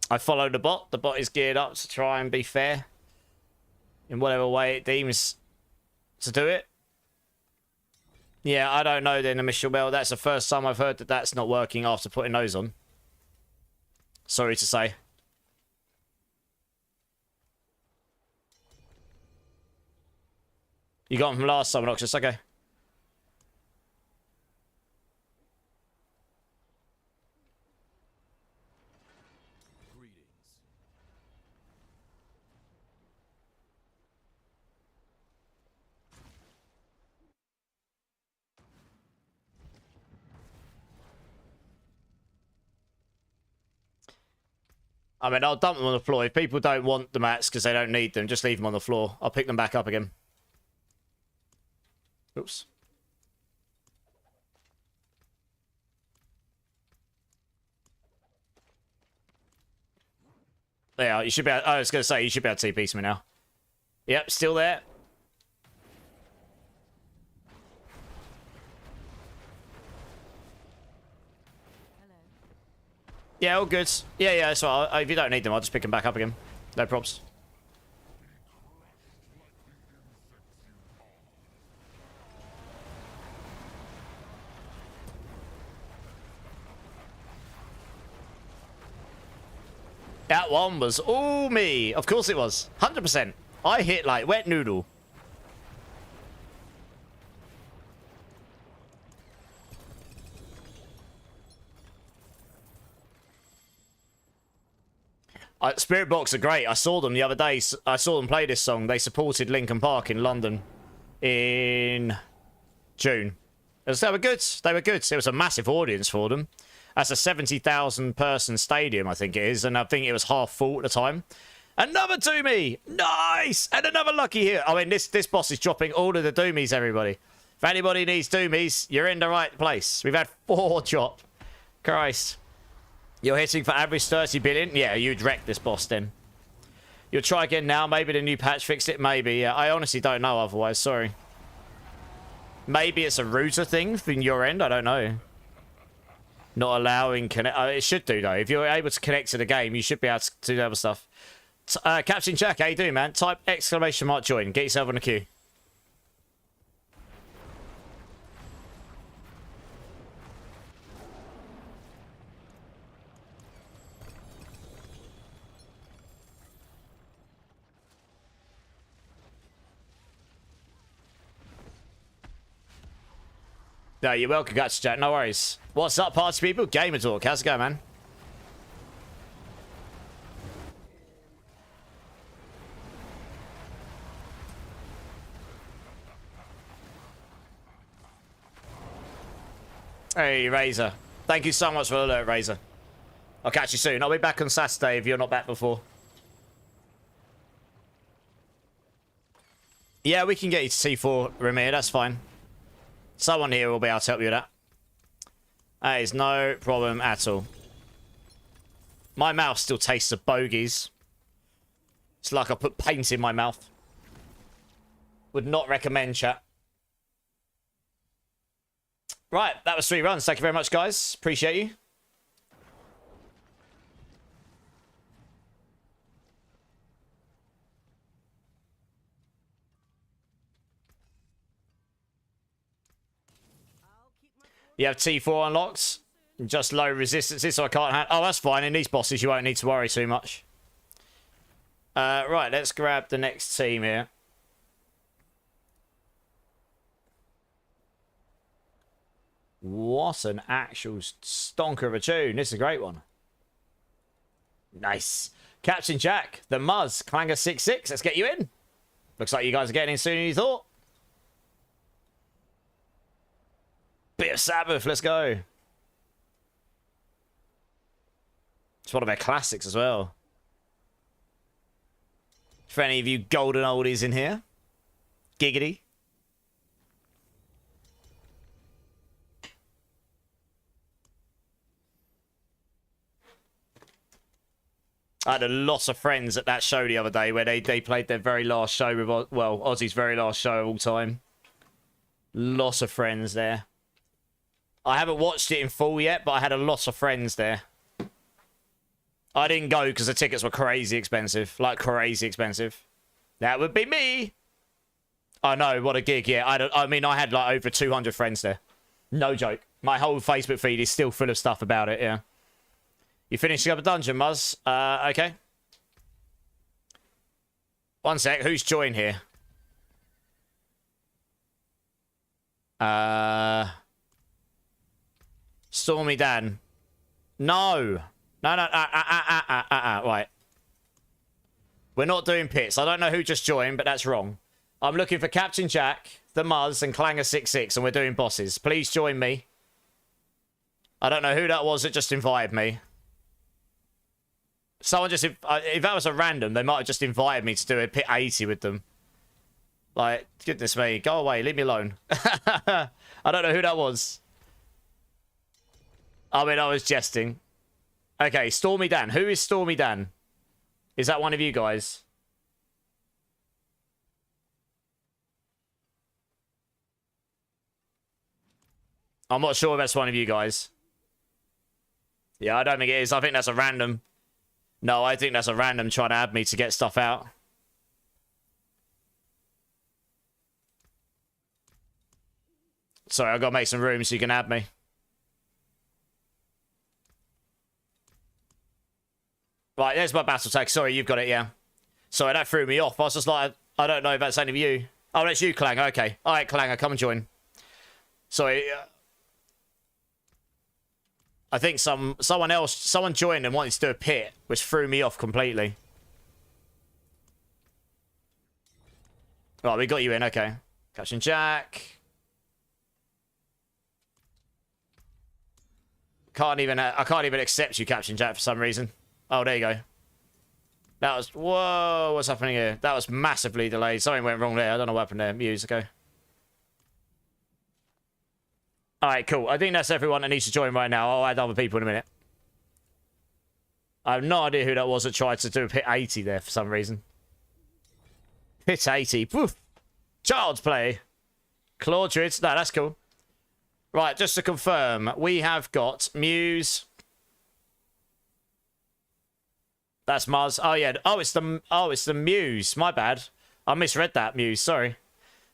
I follow the bot. The bot is geared up to try and be fair in whatever way it deems to do it. Yeah, I don't know then, Michelle Bell. That's the first time I've heard that that's not working after putting those on. Sorry to say. You got them from last time, Noxious. Okay. I mean, I'll dump them on the floor. If people don't want the mats because they don't need them, just leave them on the floor. I'll pick them back up again. Oops. There you are. You should be able, I was going to say, you should be able to TP me now. Yep, still there. Yeah, all good. Yeah, so if you don't need them, I'll just pick them back up again. No props. That one was all me. Of course it was. 100%. I hit like wet noodle. Spirit Box are great. I saw them the other day. I saw them play this song. They supported Linkin Park in London in June. They were good. They were good. It was a massive audience for them. That's a 70,000 person stadium, I think it is. And I think it was half full at the time. Another Doomy. Nice. And another Lucky here. I mean, this boss is dropping all of the Doomies, everybody. If anybody needs Doomies, you're in the right place. We've had 4 drop. Christ. You're hitting for average 30 billion? Yeah, you'd wreck this boss then. You'll try again now. Maybe the new patch fixed it. Maybe. Yeah, I honestly don't know otherwise. Sorry. Maybe it's a router thing from your end. I don't know. Not allowing connect. It should do, though. If you're able to connect to the game, you should be able to do the other stuff. Captain Jack, how you doing, man? Type exclamation mark join. Get yourself on the queue. No, you're welcome, Guts Jack. No worries. What's up, party people? Gamer Talk. How's it going, man? Hey, Razor. Thank you so much for the alert, Razor. I'll catch you soon. I'll be back on Saturday if you're not back before. Yeah, we can get you to C4, Ramir. That's fine. Someone here will be able to help you with that. That is no problem at all. My mouth still tastes of bogies. It's like I put paint in my mouth. Would not recommend, chat. Right, that was 3 runs. Thank you very much, guys. Appreciate you. You have T4 unlocked. Just low resistances, so I can't handle... Oh, that's fine. In these bosses, you won't need to worry too much. Right, let's grab the next team here. What an actual stonker of a tune. This is a great one. Nice. Captain Jack, the Muzz, Clanger 66. Let's get you in. Looks like you guys are getting in sooner than you thought. Bit of Sabbath, let's go. It's one of their classics as well. For any of you golden oldies in here. Giggity. I had a lot of friends at that show the other day where they played their very last show with, well, Ozzy's very last show of all time. Lots of friends there. I haven't watched it in full yet, but I had a lot of friends there. I didn't go because the tickets were crazy expensive. Like, crazy expensive. That would be me. I know, what a gig, yeah. I mean, I had like over 200 friends there. No joke. My whole Facebook feed is still full of stuff about it, yeah. You finishing up a dungeon, Muzz? Okay. One sec, who's joined here? Stormy Dan. No. No. Right. We're not doing pits. I don't know who just joined, but that's wrong. I'm looking for Captain Jack, the Muzz, and Clanger 66, and we're doing bosses. Please join me. I don't know who that was that just invited me. Someone just... If that was a random, they might have just invited me to do a pit 80 with them. Like, goodness me. Go away. Leave me alone. I don't know who that was. I mean, I was jesting. Okay, Stormy Dan. Who is Stormy Dan? Is that one of you guys? I'm not sure if that's one of you guys. Yeah, I don't think it is. I think that's a random. No, I think that's a random trying to add me to get stuff out. Sorry, I've got to make some room so you can add me. Right, there's my battle tag. Sorry, you've got it, yeah. Sorry, that threw me off. I was just like, I don't know if that's any of you. Oh, that's you, Clang. Okay. All right, Clanger, come and join. Sorry. I think someone joined and wanted to do a pit, which threw me off completely. Right, we got you in. Okay. Captain Jack. I can't even accept you, Captain Jack, for some reason. Oh, there you go. That was... Whoa, what's happening here? That was massively delayed. Something went wrong there. I don't know what happened there. Muse, okay. Alright, cool. I think that's everyone that needs to join right now. I'll add other people in a minute. I have no idea who that was that tried to do a pit 80 there for some reason. Pit 80. Poof. Child's play. Claw Druids. No, that's cool. Right, just to confirm, we have got Muse... That's Muzz. Oh yeah. Oh, it's the Muse. My bad. I misread that. Muse. Sorry.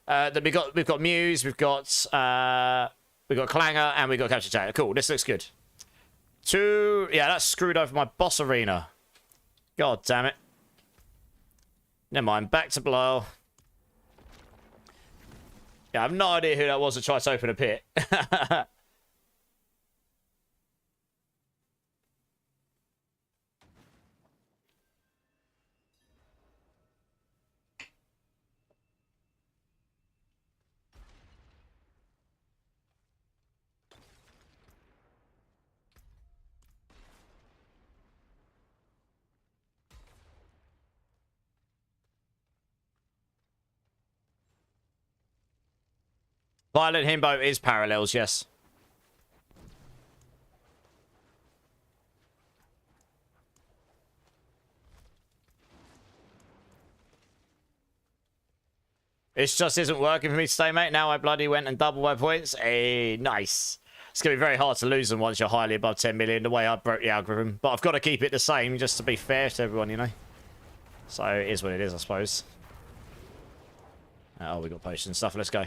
We've got Muse. We've got Clanger, and we've got Captain Jack. Cool. This looks good. Yeah, that's screwed over my boss arena. God damn it. Never mind. Back to blow. Yeah, I have no idea who that was that tried to open a pit. Violent Himbo is parallels, yes. It just isn't working for me today, mate. Now I bloody went and doubled my points. Hey, nice. It's going to be very hard to lose them once you're highly above 10 million, the way I broke the algorithm. But I've got to keep it the same just to be fair to everyone, you know. So it is what it is, I suppose. Oh, we got potions and stuff. Let's go.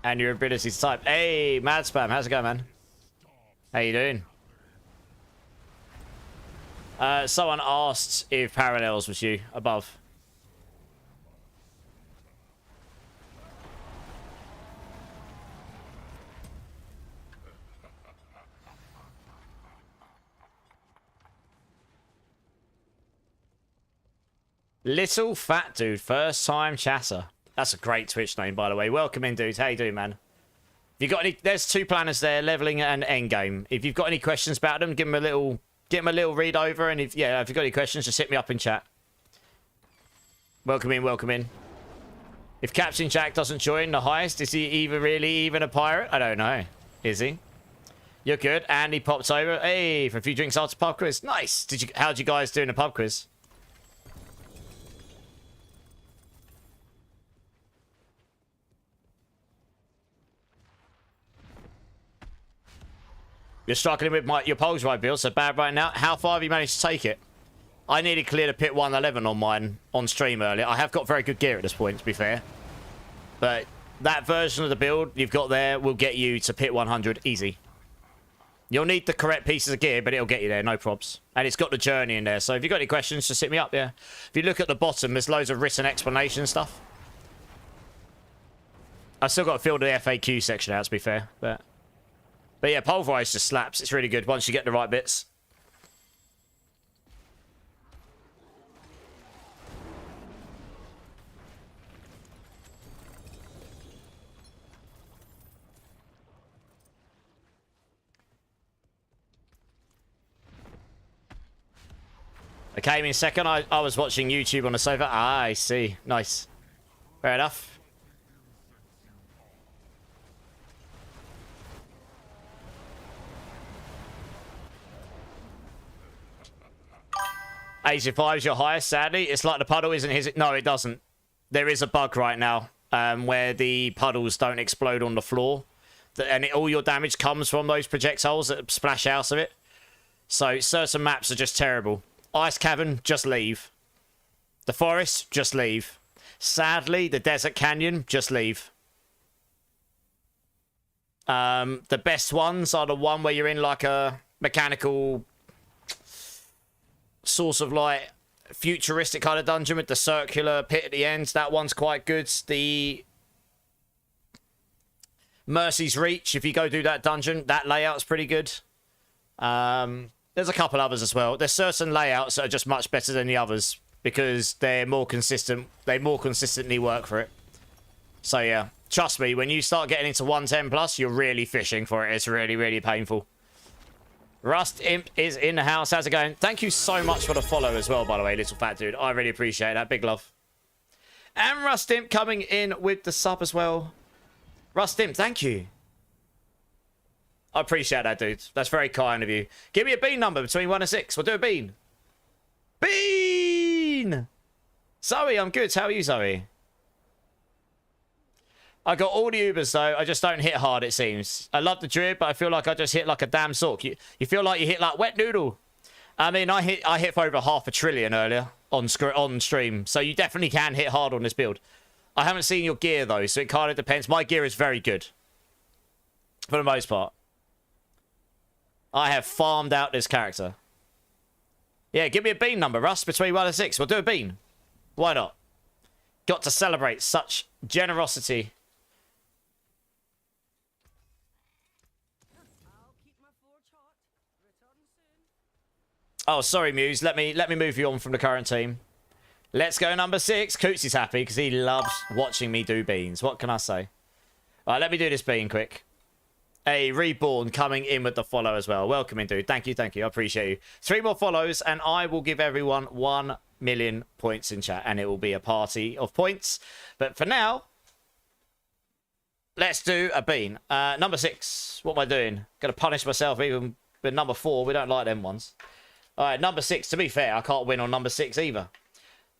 And your ability to type. Hey, Mad Spam. How's it going, man? How you doing? Someone asked if Parallels was you above. Little Fat Dude, first time chatter. That's a great Twitch name, by the way. Welcome in, dude. How you doing, man? If you got any, there's two planners there, leveling and endgame. If you've got any questions about them, give them a little read over. And if you've got any questions, just hit me up in chat. Welcome in, welcome in. If Captain Jack doesn't join the highest, is he even a pirate? I don't know. Is he? You're good. And he pops over. Hey, for a few drinks after pub quiz. Nice. How'd you guys do in the pub quiz? You're struggling with your Pulverise build, so bad right now. How far have you managed to take it? I nearly cleared a pit 111 on mine on stream earlier. I have got very good gear at this point, to be fair. But that version of the build you've got there will get you to pit 100 easy. You'll need the correct pieces of gear, but it'll get you there, no probs. And it's got the journey in there, so if you've got any questions, just hit me up, yeah. If you look at the bottom, there's loads of written explanation stuff. I've still got to fill the FAQ section out, to be fair, But yeah, Pulverise just slaps. It's really good once you get the right bits. I came in second. I was watching YouTube on the sofa. Ah, I see. Nice. Fair enough. $85 is your highest, sadly. It's like the puddle isn't his. No, it doesn't. There is a bug right now where the puddles don't explode on the floor. And all your damage comes from those projectiles that splash out of it. So certain maps are just terrible. Ice Cavern, just leave. The forest, just leave. Sadly, the Desert Canyon, just leave. The best ones are the one where you're in like a mechanical source of like futuristic kind of dungeon with the circular pit at the end. That one's quite good. The Mercy's Reach, if you go do that dungeon, that layout's pretty good. There's a couple others as well. There's certain layouts that are just much better than the others because they're more consistent. They more consistently work for it. So yeah, trust me, when you start getting into 110 plus, you're really fishing for it. It's really, really painful. Rust Imp is in the house. How's it going? Thank you so much for the follow as well, by the way, Little Fat Dude. I really appreciate that. Big love. And Rust Imp coming in with the sub as well. Rust Imp, thank you. I appreciate that, dude. That's very kind of you. Give me a bean number between 1 and 6. We'll do a bean. Bean! Zoe, I'm good. How are you, Zoe? I got all the Ubers, though. I just don't hit hard, it seems. I love the Druid, but I feel like I just hit like a damn sock. You feel like you hit like wet noodle. I mean, I hit for over 500 billion earlier on stream, so you definitely can hit hard on this build. I haven't seen your gear, though, so it kind of depends. My gear is very good. For the most part. I have farmed out this character. Yeah, give me a bean number, Russ, between 1 and 6. We'll do a bean. Why not? Got to celebrate such generosity. Oh, sorry, Muse. Let me move you on from the current team. Let's go number 6. Coots is happy because he loves watching me do beans. What can I say? All right, let me do this bean quick. A Reborn coming in with the follow as well. Welcome in, dude. Thank you, thank you. I appreciate you. 3 more follows, and I will give everyone 1 million points in chat, and it will be a party of points. But for now, let's do a bean. Number 6. What am I doing? Gonna punish myself even with number 4. We don't like them ones. All right, number 6. To be fair, I can't win on number 6 either.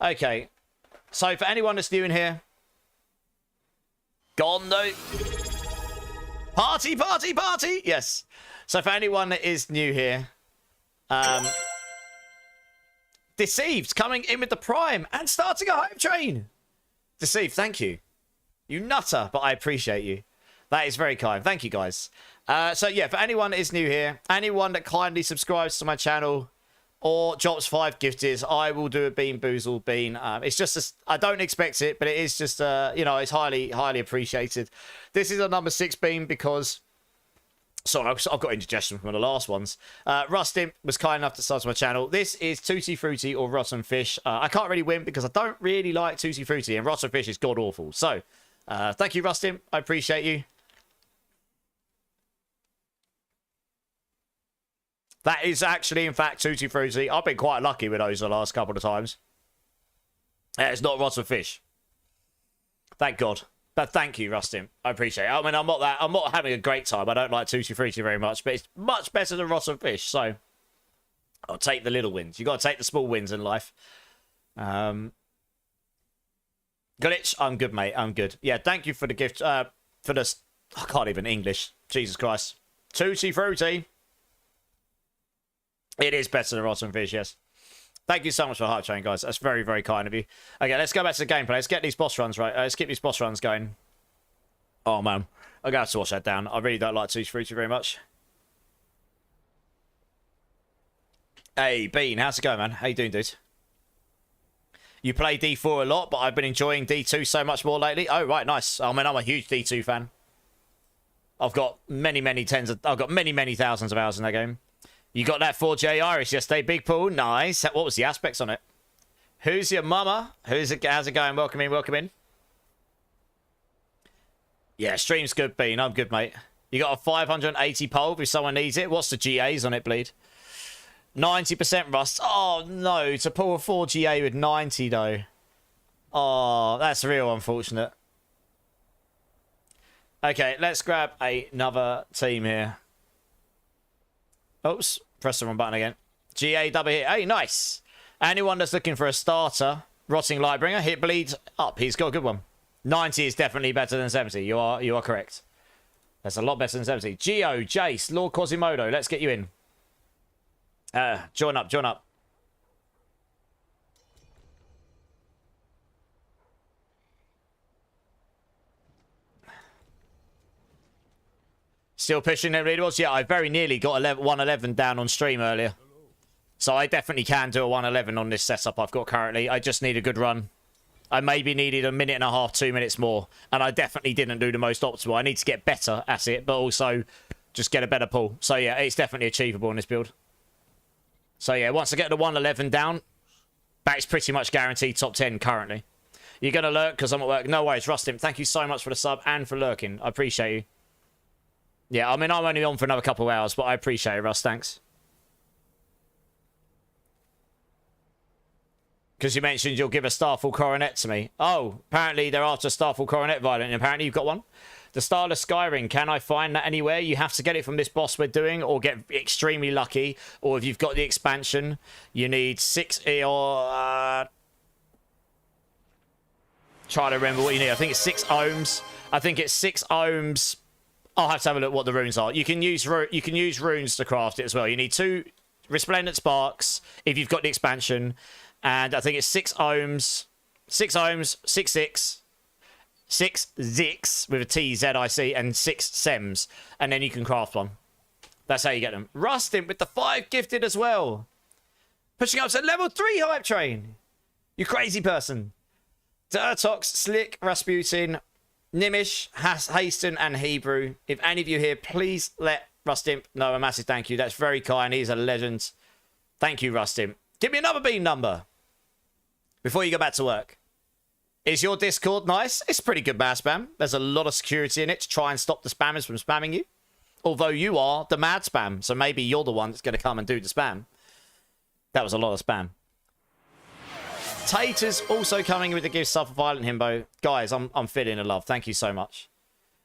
Okay. So for anyone that's new in here, gone though. Party, party, party! Yes. So for anyone that is new here, Deceived coming in with the Prime and starting a hype train. Deceived, thank you. You nutter, but I appreciate you. That is very kind. Thank you, guys. So yeah, for anyone that is new here, anyone that kindly subscribes to my channel or drops 5 gifties, I will do a Bean Boozled bean. It's just, I don't expect it, but it is just, you know, it's highly, highly appreciated. This is a number 6 bean because, sorry, I've got indigestion from the last ones. Rustin was kind enough to start my channel. This is Tutti Frutti or Rotten Fish. I can't really win because I don't really like Tutti Frutti, and Rotten Fish is god-awful. So, thank you, Rustin. I appreciate you. That is actually, in fact, Tutti Frutti. I've been quite lucky with those the last couple of times. It's not Rotten Fish. Thank God. But thank you, Rustin. I appreciate it. I mean, I'm not having a great time. I don't like Tutti Frutti very much, but it's much better than Rotten Fish. So I'll take the little wins. You got to take the small wins in life. Glitch, I'm good, mate. I'm good. Yeah, thank you for the gift. For this, I can't even English. Jesus Christ. Tutti Frutti. It is better than Rotten Fish, yes. Thank you so much for Hype Train, guys. That's very, very kind of you. Okay, let's go back to the gameplay. Let's get these boss runs right. Let's keep these boss runs going. Oh, man. I'm going to have to watch that down. I really don't like Tutti Frutti very much. Hey, Bean. How's it going, man? How you doing, dude? You play D4 a lot, but I've been enjoying D2 so much more lately. Oh, right, nice. I mean, I'm a huge D2 fan. I've got many, many thousands of hours in that game. You got that 4J Irish yesterday, Big Pool. Nice. What was the aspects on it? Who's your mama? How's it going? Welcome in, welcome in. Yeah, stream's good, Bean. I'm good, mate. You got a 580 pulve if someone needs it. What's the GAs on it, bleed? 90% rust. Oh, no. To pull a 4GA with 90, though. Oh, that's real unfortunate. Okay, let's grab another team here. Oops, press the wrong button again. GA double hit. Hey, nice. Anyone that's looking for a starter, Rotting Lightbringer, hit bleed up. He's got a good one. 90 is definitely better than 70. You are correct. That's a lot better than 70. Geo, Jace, Lord Quasimodo, let's get you in. Join up, join up. Still pushing them leaderboards? Yeah, I very nearly got 111 down on stream earlier. So I definitely can do a 111 on this setup I've got currently. I just need a good run. I maybe needed a minute and a half, 2 minutes more. And I definitely didn't do the most optimal. I need to get better at it, but also just get a better pull. So yeah, it's definitely achievable in this build. So yeah, once I get the 111 down, that's pretty much guaranteed top 10 currently. You're going to lurk because I'm at work. No worries, Rustin. Thank you so much for the sub and for lurking. I appreciate you. Yeah, I mean, I'm only on for another couple of hours, but I appreciate it, Russ. Thanks. Because you mentioned you'll give a Starfall Coronet to me. Oh, apparently they're after Starfall Coronet Violent, and apparently you've got one. The Starless Skyring, can I find that anywhere? You have to get it from this boss we're doing, or get extremely lucky, or if you've got the expansion, you need 6 or... try to remember what you need. I think it's 6 ohms. I think it's 6 ohms... I'll have to have a look what the runes are. You can use runes to craft it as well. You need 2 Resplendent Sparks if you've got the expansion. And I think it's 6 ohms, 6 Zix with a T, Z-I-C, and 6 Sems. And then you can craft one. That's how you get them. Rustin with the 5 gifted as well. Pushing up to level 3 hype train. You crazy person. Durtox, Slick, Rasputin, Nimish, Haston, and Hebrew. If any of you here, please let Rustimp know a massive thank you. That's very kind. He's a legend. Thank you, Rustimp. Give me another bean number before you go back to work. Is your Discord nice? It's pretty good mass spam. There's a lot of security in it to try and stop the spammers from spamming you. Although you are the mad spam, so maybe you're the one that's going to come and do the spam. That was a lot of spam. Taters also coming with the gift sub for Violent Himbo. Guys, I'm feeling the love. Thank you so much.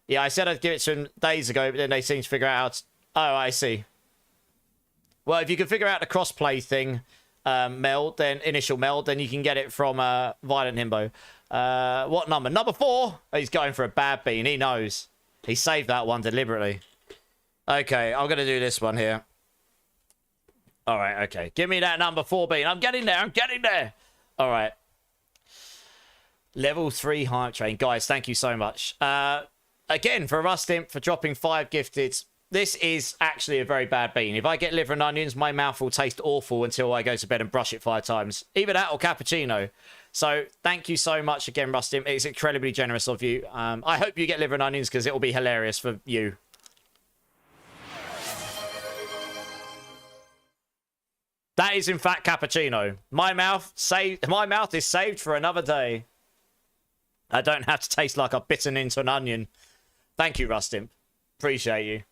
Yeah, I said I'd give it to him days ago, but then they seem to figure out... Oh, I see. Well, if you can figure out the crossplay thing, meld, then initial meld, then you can get it from Violent Himbo. What number? Number 4. Oh, he's going for a bad bean. He knows. He saved that one deliberately. Okay, I'm going to do this one here. All right, okay. Give me that number 4 bean. I'm getting there. I'm getting there. All right. Level 3 hype train. Guys, thank you so much. Again, for Rustimp, for dropping 5 gifted. This is actually a very bad bean. If I get liver and onions, my mouth will taste awful until I go to bed and brush it 5 times. Either that or cappuccino. So thank you so much again, Rustimp. It's incredibly generous of you. I hope you get liver and onions because it will be hilarious for you. That is in fact cappuccino. My mouth is saved for another day. I don't have to taste like I've bitten into an onion. Thank you, Rustimp. Appreciate you.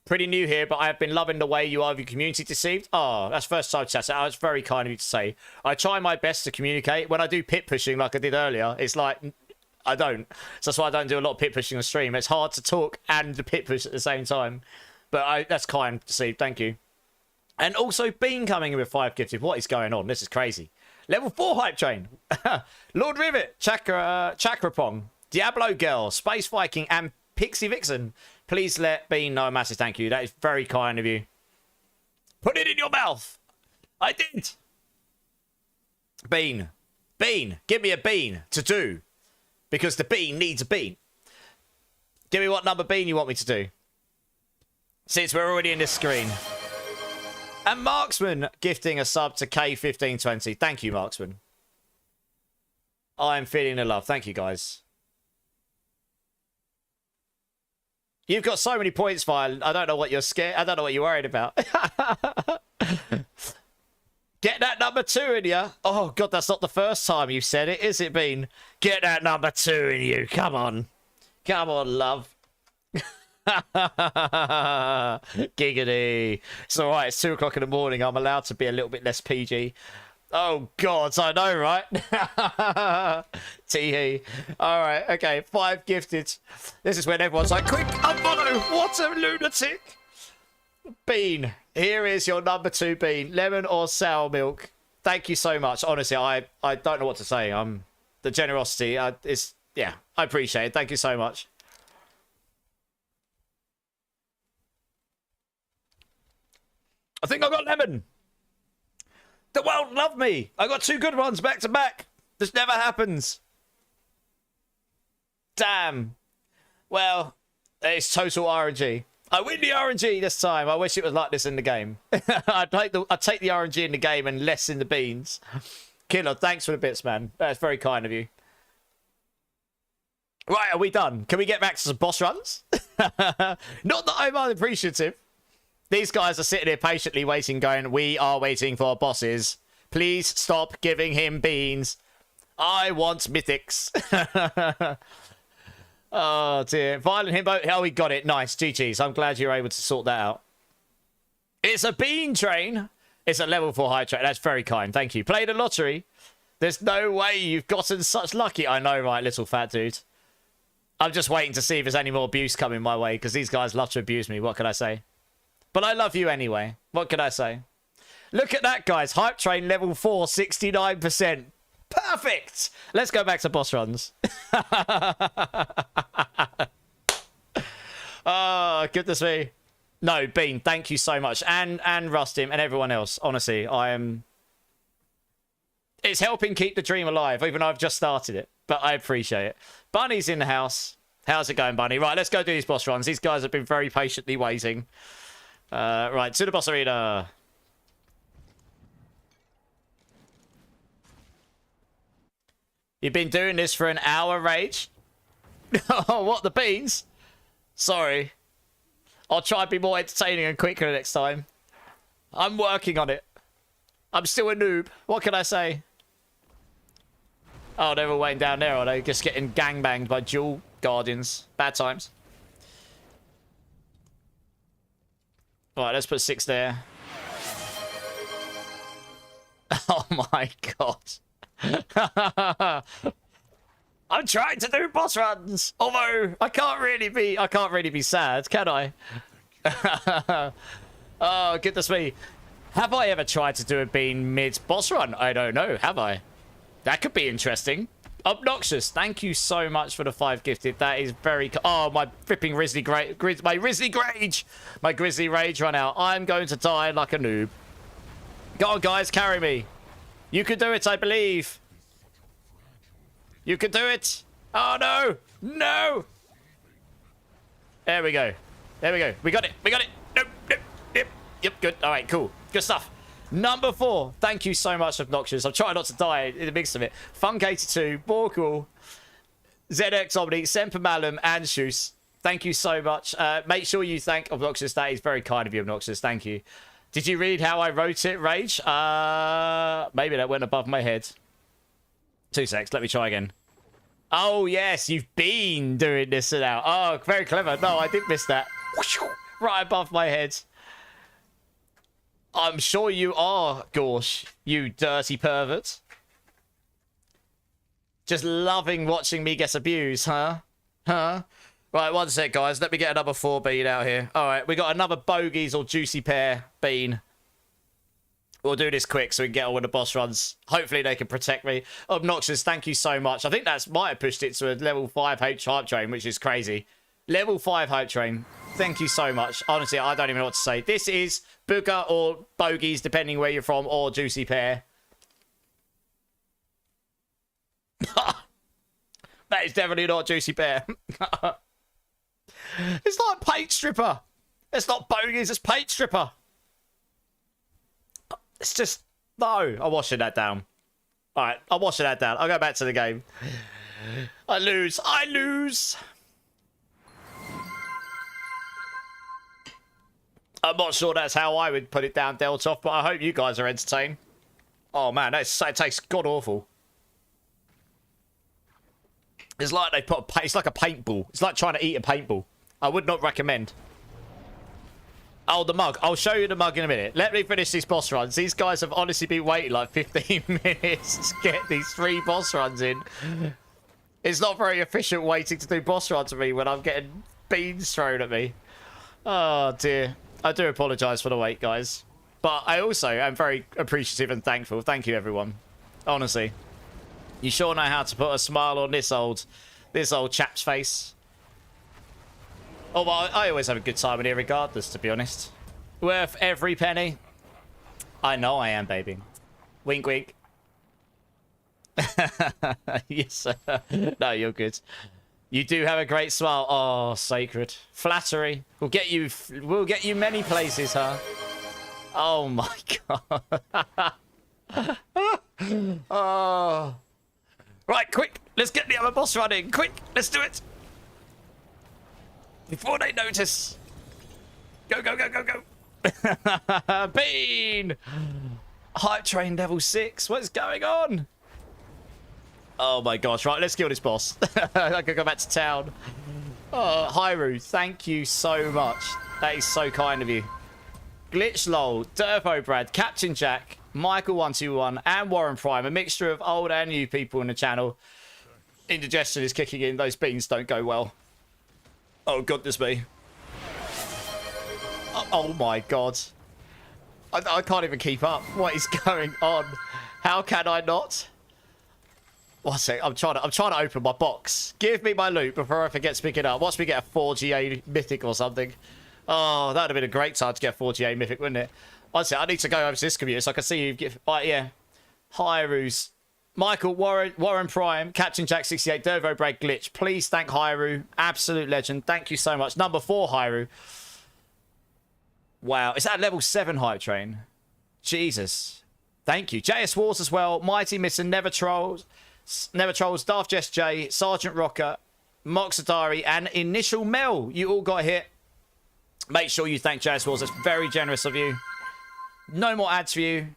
Pretty new here, but I have been loving the way you are with your community deceived. Oh, that's first time chat. That's very kind of you to say. I try my best to communicate. When I do pit pushing like I did earlier, it's like, I don't. So that's why I don't do a lot of pit pushing on stream. It's hard to talk and pit push at the same time. But that's kind to see. Thank you. And also Bean coming in with 5 gifted. What is going on? This is crazy. Level 4 hype train. Lord Rivet, Chakrapong, Diablo Girl, Space Viking, and Pixie Vixen. Please let Bean know a massive thank you. That is very kind of you. Put it in your mouth. I did. Bean. Bean. Give me a bean to do. Because the bean needs a bean. Give me what number bean you want me to do. Since we're already in this screen. And Marksman gifting a sub to K1520. Thank you, Marksman. I'm feeling the love. Thank you, guys. You've got so many points, Violet. I don't know what you're scared. I don't know what you're worried about. Get that number 2 in you. Oh, God, that's not the first time you've said it, is it, Bean? Get that number 2 in you. Come on. Come on, love. Giggity. It's all right. It's 2 o'clock in the morning. I'm allowed to be a little bit less PG. Oh, God, I know, right? Tee-hee. All right, okay, 5 gifted. This is when everyone's like, quick, unfollow. What a lunatic. Bean, here is your number 2 bean. Lemon or sour milk. Thank you so much. Honestly, I don't know what to say. The generosity is, yeah, I appreciate it. Thank you so much. I think I got lemon. The world loved me. I got 2 good ones back to back. This never happens. Damn. Well, it's total RNG. I win the RNG this time. I wish it was like this in the game. I'd take the RNG in the game and less in the beans. Killer, thanks for the bits, man. That's very kind of you. Right, are we done? Can we get back to some boss runs? Not that I'm unappreciative. These guys are sitting here patiently waiting, going, we are waiting for bosses. Please stop giving him beans. I want mythics. Oh, dear. Violent Himbo. Oh, we got it. Nice. GG's. I'm glad you're able to sort that out. It's a bean train. It's a level 4 high train. That's very kind. Thank you. Played a lottery. There's no way you've gotten such lucky. I know, right, little fat dude. I'm just waiting to see if there's any more abuse coming my way, because these guys love to abuse me. What can I say? But I love you anyway. What can I say? Look at that, guys. Hype train level 4, 69%. Perfect. Let's go back to boss runs. Oh, goodness me. No, Bean, thank you so much. And Rustim and everyone else. Honestly, it's helping keep the dream alive, even though I've just started it. But I appreciate it. Bunny's in the house. How's it going, Bunny? Right, let's go do these boss runs. These guys have been very patiently waiting. Right, to the boss arena. You've been doing this for an hour, Rage? Oh, what, the beans? Sorry. I'll try and be more entertaining and quicker next time. I'm working on it. I'm still a noob. What can I say? Oh, they're all waiting down there, are they? Just getting gangbanged by dual guardians. Bad times. Right, let's put 6 there. Oh my god. I'm trying to do boss runs. Although I can't really be sad, can I? Oh, goodness me. Have I ever tried to do a bean mid boss run? I don't know. Have I? That could be interesting. Obnoxious. Thank you so much for the 5 gifted. That is very... Oh, my flipping Grizzly Rage. My Grizzly Rage run out. I'm going to die like a noob. Go on, guys. Carry me. You can do it, I believe. You can do it. Oh, no. No. There we go. There we go. We got it. We got it. Nope. Nope. Yep. Yep. Good. All right. Cool. Good stuff. Number 4. Thank you so much, Obnoxious. I'm trying not to die in the mix of it. Funk82, Borkul, ZX Omni, Semper Malum, and Shoes. Thank you so much. Make sure you thank Obnoxious. That is very kind of you, Obnoxious. Thank you. Did you read how I wrote it, Rage? Maybe that went above my head. 2 secs. Let me try again. Oh, yes. You've been doing this now. Oh, very clever. No, I did miss that. Right above my head. I'm sure you are, Gorsh, you dirty pervert. Just loving watching me get abused, huh? Huh? Right, 1 sec, guys. Let me get another 4 bean out here. All right, we got another bogeys or juicy pear bean. We'll do this quick so we can get on with the boss runs. Hopefully they can protect me. Obnoxious, thank you so much. I think that's might have pushed it to a level 5 hype train, which is crazy. Level 5 hype train. Thank you so much. Honestly, I don't even know what to say. This is Booger or Bogies, depending where you're from, or Juicy Pear. That is definitely not Juicy Pear. It's like Paint Stripper. It's not Bogies, it's Paint Stripper. It's just... No, I'm washing that down. Alright, I'm washing that down. I'll go back to the game. I lose. I lose. I'm not sure that's how I would put it down, Deltoff, but I hope you guys are entertained. Oh, man, that tastes god-awful. It's like they put it's like a paintball. It's like trying to eat a paintball. I would not recommend. Oh, the mug. I'll show you the mug in a minute. Let me finish these boss runs. These guys have honestly been waiting like 15 minutes to get these 3 boss runs in. It's not very efficient waiting to do boss runs for me when I'm getting beans thrown at me. Oh, dear. I do apologise for the wait, guys. But I also am very appreciative and thankful. Thank you, everyone. Honestly. You sure know how to put a smile on this old chap's face. Oh, well, I always have a good time in here regardless, to be honest. Worth every penny. I know I am, baby. Wink, wink. Yes, sir. No, you're good. You do have a great smile. Oh, sacred. Flattery. We'll get you many places, huh? Oh my god. Oh. Right, quick. Let's get the other boss running. Quick. Let's do it. Before they notice. Go, go, go, go, go. Bean. Hype train level 6. What's going on? Oh my gosh, right, let's kill this boss. I can go back to town. Oh, Hyru, thank you so much. That is so kind of you. Glitch Lol, Durvo Brad, Captain Jack, Michael121, and Warren Prime. A mixture of old and new people in the channel. Indigestion is kicking in. Those beans don't go well. Oh, goodness me. Oh my god. I can't even keep up. What is going on? How can I not? 1 sec, I'm trying to open my box. Give me my loot before I forget to pick it up. Watch me get a 4GA mythic or something. Oh, that would have been a great time to get a 4GA mythic, wouldn't it? 1 sec, I need to go over to this computer so I can see you get... Right, yeah. Hyru's. Michael, Warren Prime, Captain Jack 68, Dervo Brad Glitch. Please thank Hyru. Absolute legend. Thank you so much. Number 4, Hyru. Wow. Is that a level 7 hype train? Jesus. Thank you. JS Wars as well. Mighty Miss and Never Trolls. Never Trolls, Darth Jess J, Sergeant Rocker, Moxadari, and Initial Mel. You all got hit. Make sure you thank JS Wars. That's very generous of you. No more ads for you.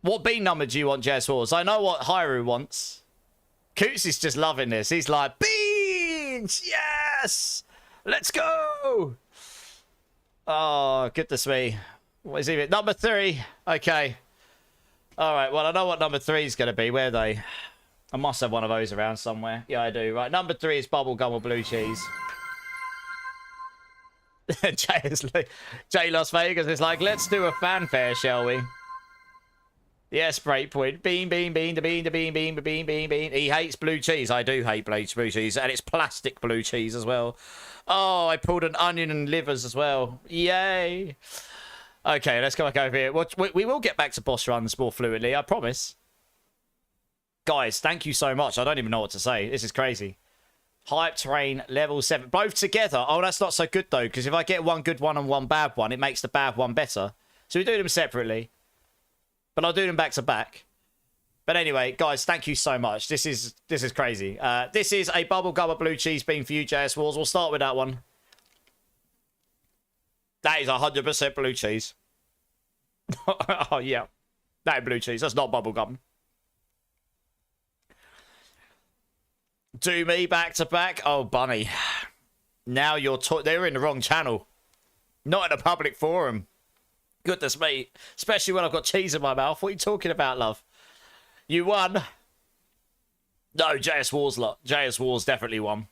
What bean number do you want, JS Wars? I know what Hyru wants. Coots is just loving this. He's like, beans! Yes! Let's go! Oh, goodness me. What is he? Number 3. Okay. All right. Well, I know what number 3 is going to be. Where are they? I must have one of those around somewhere. Yeah, I do. Right. Number 3 is bubblegum or blue cheese. Jay Las Vegas is like, let's do a fanfare, shall we? Yes, Breakpoint. Bean, bean, bean, the bean, the bean, bean, bean, bean, bean. He hates blue cheese. I do hate blue cheese. And it's plastic blue cheese as well. Oh, I pulled an onion and livers as well. Yay. Okay, let's go back over here. We will get back to boss runs more fluidly, I promise. Guys, thank you so much. I don't even know what to say. This is crazy. Hype Train, level 7. Both together. Oh, that's not so good, though, because if I get one good one and one bad one, it makes the bad one better. So we do them separately. But I'll do them back to back. But anyway, guys, thank you so much. This is crazy. This is a bubblegum of blue cheese bean for you, JS Wars. We'll start with that one. That is 100% blue cheese. Oh, yeah. That is blue cheese. That's not bubblegum. Do me back to back. Oh, Bunny. Now you're... They're in the wrong channel. Not in a public forum. Goodness me. Especially when I've got cheese in my mouth. What are you talking about, love? You won. No, JS Wars, lot. JS Wars definitely won.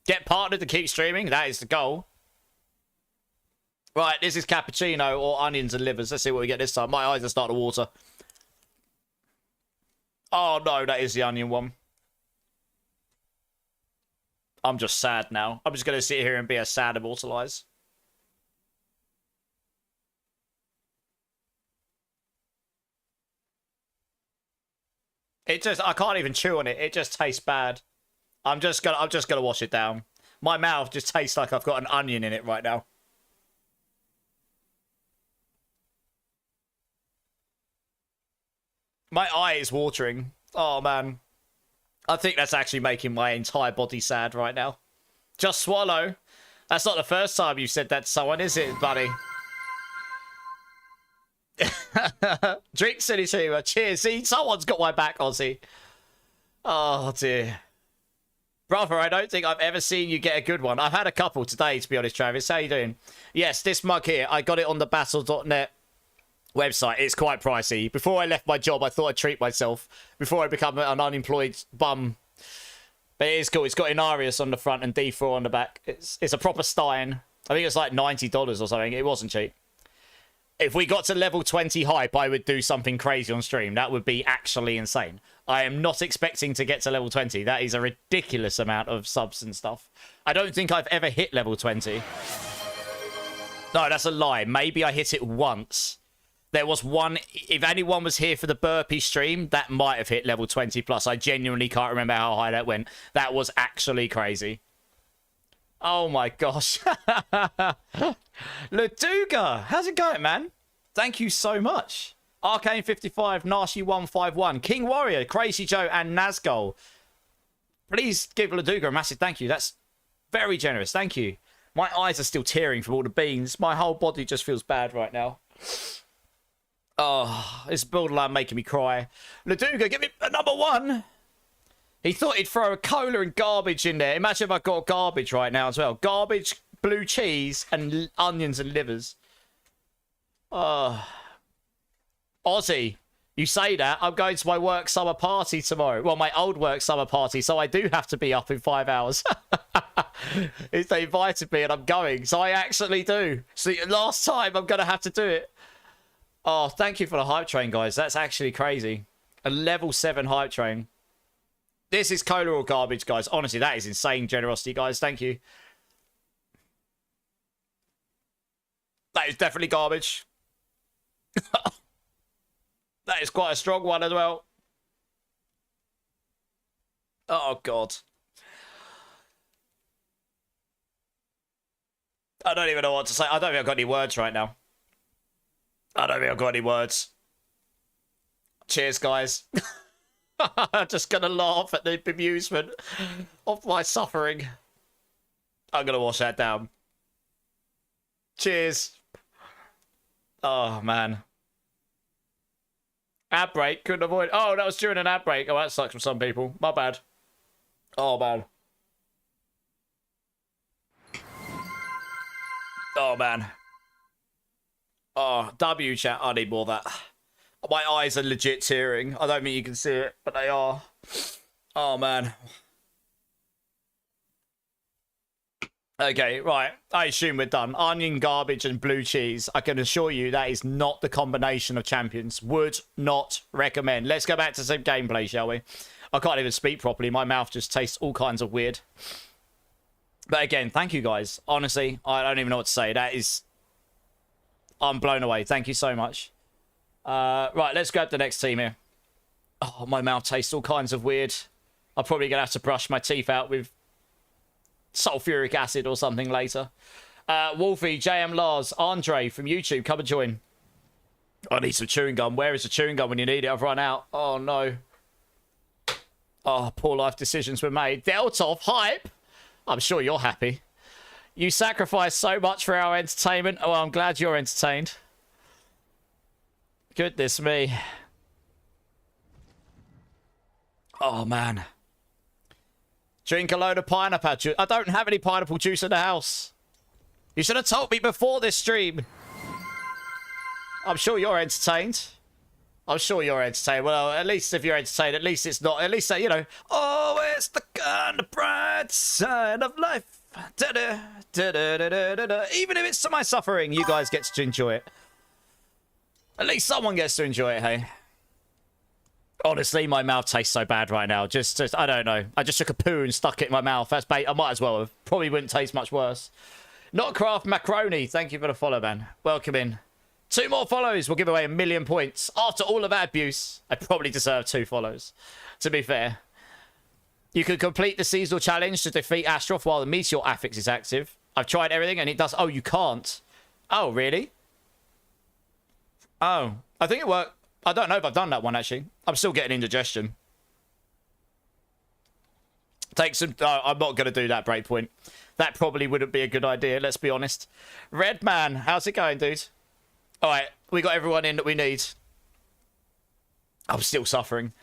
Get partnered to keep streaming. That is the goal. Right, this is cappuccino or onions and livers. Let's see what we get this time. My eyes are starting to water. Oh, no, that is the onion one. I'm just sad now. I'm just going to sit here and be a sad immortalize. I can't even chew on it. It just tastes bad. I'm just gonna wash it down. My mouth just tastes like I've got an onion in it right now. My eye is watering. Oh, man. I think that's actually making my entire body sad right now. Just swallow. That's not the first time you've said that to someone, is it, buddy? Drink Silly Tuber. Cheers. See, someone's got my back, Ozzy. Oh, dear. Brother, I don't think I've ever seen you get a good one. I've had a couple today, to be honest, Travis. How you doing? Yes, this mug here, I got it on the battle.net website. It's quite pricey. Before I left my job, I thought I'd treat myself before I become an unemployed bum. But it is cool. It's got Inarius on the front and D4 on the back. It's a proper Stein. I think it's like $90 or something. It wasn't cheap. If we got to level 20 hype, I would do something crazy on stream. That would be actually insane. I am not expecting to get to level 20. That is a ridiculous amount of subs and stuff. I don't think I've ever hit level 20. No, that's a lie. Maybe I hit it once. There was one... If anyone was here for the burpee stream, that might have hit level 20 plus. I genuinely can't remember how high that went. That was actually crazy. Oh my gosh. Laduga, how's it going, man? Thank you so much. Arcane55, Nashi151, King Warrior, Crazy Joe, and Nazgul. Please give Laduga a massive thank you. That's very generous. Thank you. My eyes are still tearing from all the beans. My whole body just feels bad right now. Oh, it's borderline making me cry. Laduga, give me a number 1. He thought he'd throw a cola and garbage in there. Imagine if I got garbage right now as well. Garbage, blue cheese, and onions and livers. Oh. Ozzy, you say that. I'm going to my work summer party tomorrow. Well, my old work summer party, so I do have to be up in 5 hours. They invited me and I'm going, so I actually do. So last time, I'm going to have to do it. Oh, thank you for the hype train, guys. That's actually crazy. A level 7 hype train. This is cola or garbage, guys. Honestly, that is insane generosity, guys. Thank you. That is definitely garbage. That is quite a strong one as well. Oh, God. I don't even know what to say. I don't think I've got any words right now. I don't think I've got any words. Cheers, guys. I'm just gonna laugh at the bemusement of my suffering. I'm gonna wash that down. Cheers. Oh, man. Ad break. Couldn't avoid. Oh, that was during an ad break. Oh, that sucks for some people. My bad. Oh, man. Oh, man. Oh, W chat. I need more of that. My eyes are legit tearing. I don't think you can see it, but they are. Oh, man. Okay, right. I assume we're done. Onion, garbage, and blue cheese. I can assure you that is not the combination of champions. Would not recommend. Let's go back to some gameplay, shall we? I can't even speak properly. My mouth just tastes all kinds of weird. But again, thank you guys. Honestly, I don't even know what to say. That is... I'm blown away. Thank you so much. Right, let's grab the next team here. Oh, my mouth tastes all kinds of weird. I'm probably going to have to brush my teeth out with sulfuric acid or something later. Wolfie, JM Lars, Andre from YouTube, come and join. I need some chewing gum. Where is the chewing gum when you need it? I've run out. Oh, no. Oh, poor life decisions were made. Deltov, hype. I'm sure you're happy. You sacrificed so much for our entertainment. Oh, I'm glad you're entertained. Goodness me. Oh, man. Drink a load of pineapple juice. I don't have any pineapple juice in the house. You should have told me before this stream. I'm sure you're entertained. I'm sure you're entertained. Well, at least if you're entertained, at least it's not. At least, you know. Oh, it's the kind of bright side of life. Da-da, da-da-da-da-da. Even if it's to my suffering, you guys get to enjoy it. At least someone gets to enjoy it, hey? Honestly, my mouth tastes so bad right now. Just I don't know. I just took a poo and stuck it in my mouth. That's bait. I might as well have. Probably wouldn't taste much worse. Not Craft Macaroni. Thank you for the follow, man. Welcome in. 2 more follows. We'll give away 1,000,000 points. After all of that abuse, I probably deserve 2 follows, to be fair. You can complete the seasonal challenge to defeat Astroth while the Meteor affix is active. I've tried everything and it does... Oh, you can't. Oh, really? Oh, I think it worked. I don't know if I've done that one, actually. I'm still getting indigestion. Take some... Oh, I'm not going to do that breakpoint. That probably wouldn't be a good idea, let's be honest. Redman, how's it going, dude? All right, we got everyone in that we need. I'm still suffering.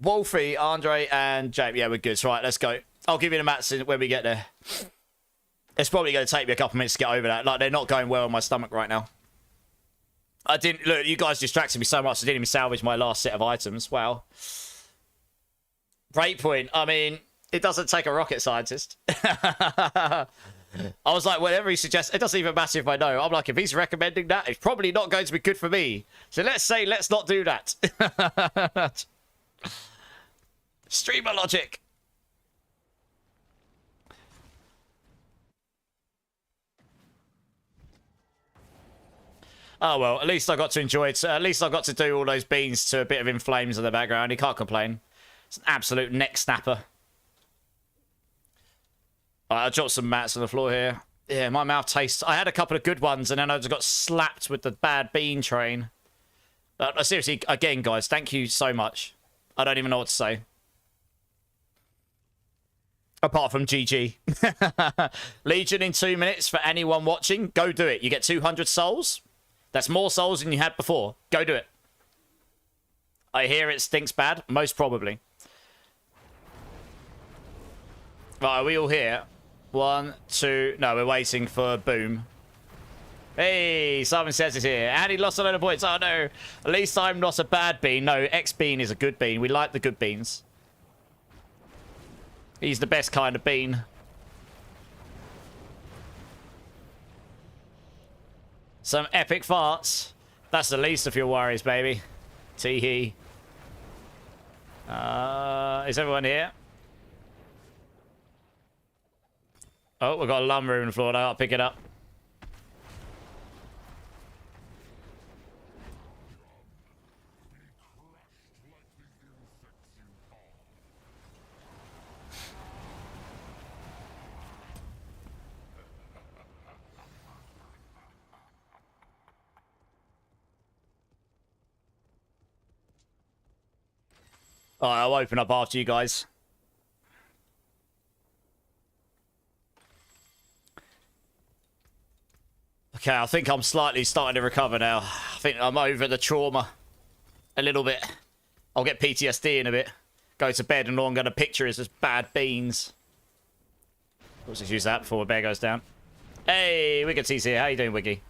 Wolfie, Andre, and James. Yeah, we're good. Right, let's go. I'll give you the mats when we get there. It's probably going to take me a couple minutes to get over that. Like, they're not going well on my stomach right now. I didn't... Look, you guys distracted me so much, I didn't even salvage my last set of items. Wow. Breakpoint. I mean, it doesn't take a rocket scientist. I was like, whatever he suggests, it doesn't even matter if I know. I'm like, if he's recommending that, it's probably not going to be good for me. So let's say, let's not do that. Streamer logic. Oh, well, at least I got to enjoy it. At least I got to do all those beans to a bit of In Flames in the background. You can't complain. It's an absolute neck snapper. All right, I dropped some mats on the floor here. Yeah, my mouth tastes... I had a couple of good ones, and then I just got slapped with the bad bean train. But seriously, again, guys, thank you so much. I don't even know what to say. Apart from GG. Legion in 2 minutes for anyone watching. Go do it. You get 200 souls. That's more souls than you had before. Go do it. I hear it stinks bad. Most probably. Right, are we all here? 1, 2... No, we're waiting for Boom. Hey, Simon Says is here. And he lost a load of points. Oh, no. At least I'm not a bad bean. No, X-Bean is a good bean. We like the good beans. He's the best kind of bean. Some epic farts. That's the least of your worries, baby. Tee-hee. Is everyone here? Oh, we've got a lumber in the floor now. I'll pick it up. Alright, I'll open up after you guys. Okay, I think I'm slightly starting to recover now. I think I'm over the trauma a little bit. I'll get PTSD in a bit. Go to bed and all I'm going to picture is just bad beans. Let's just use that before the bear goes down. Hey, Wigget's here. How you doing, Wiggy?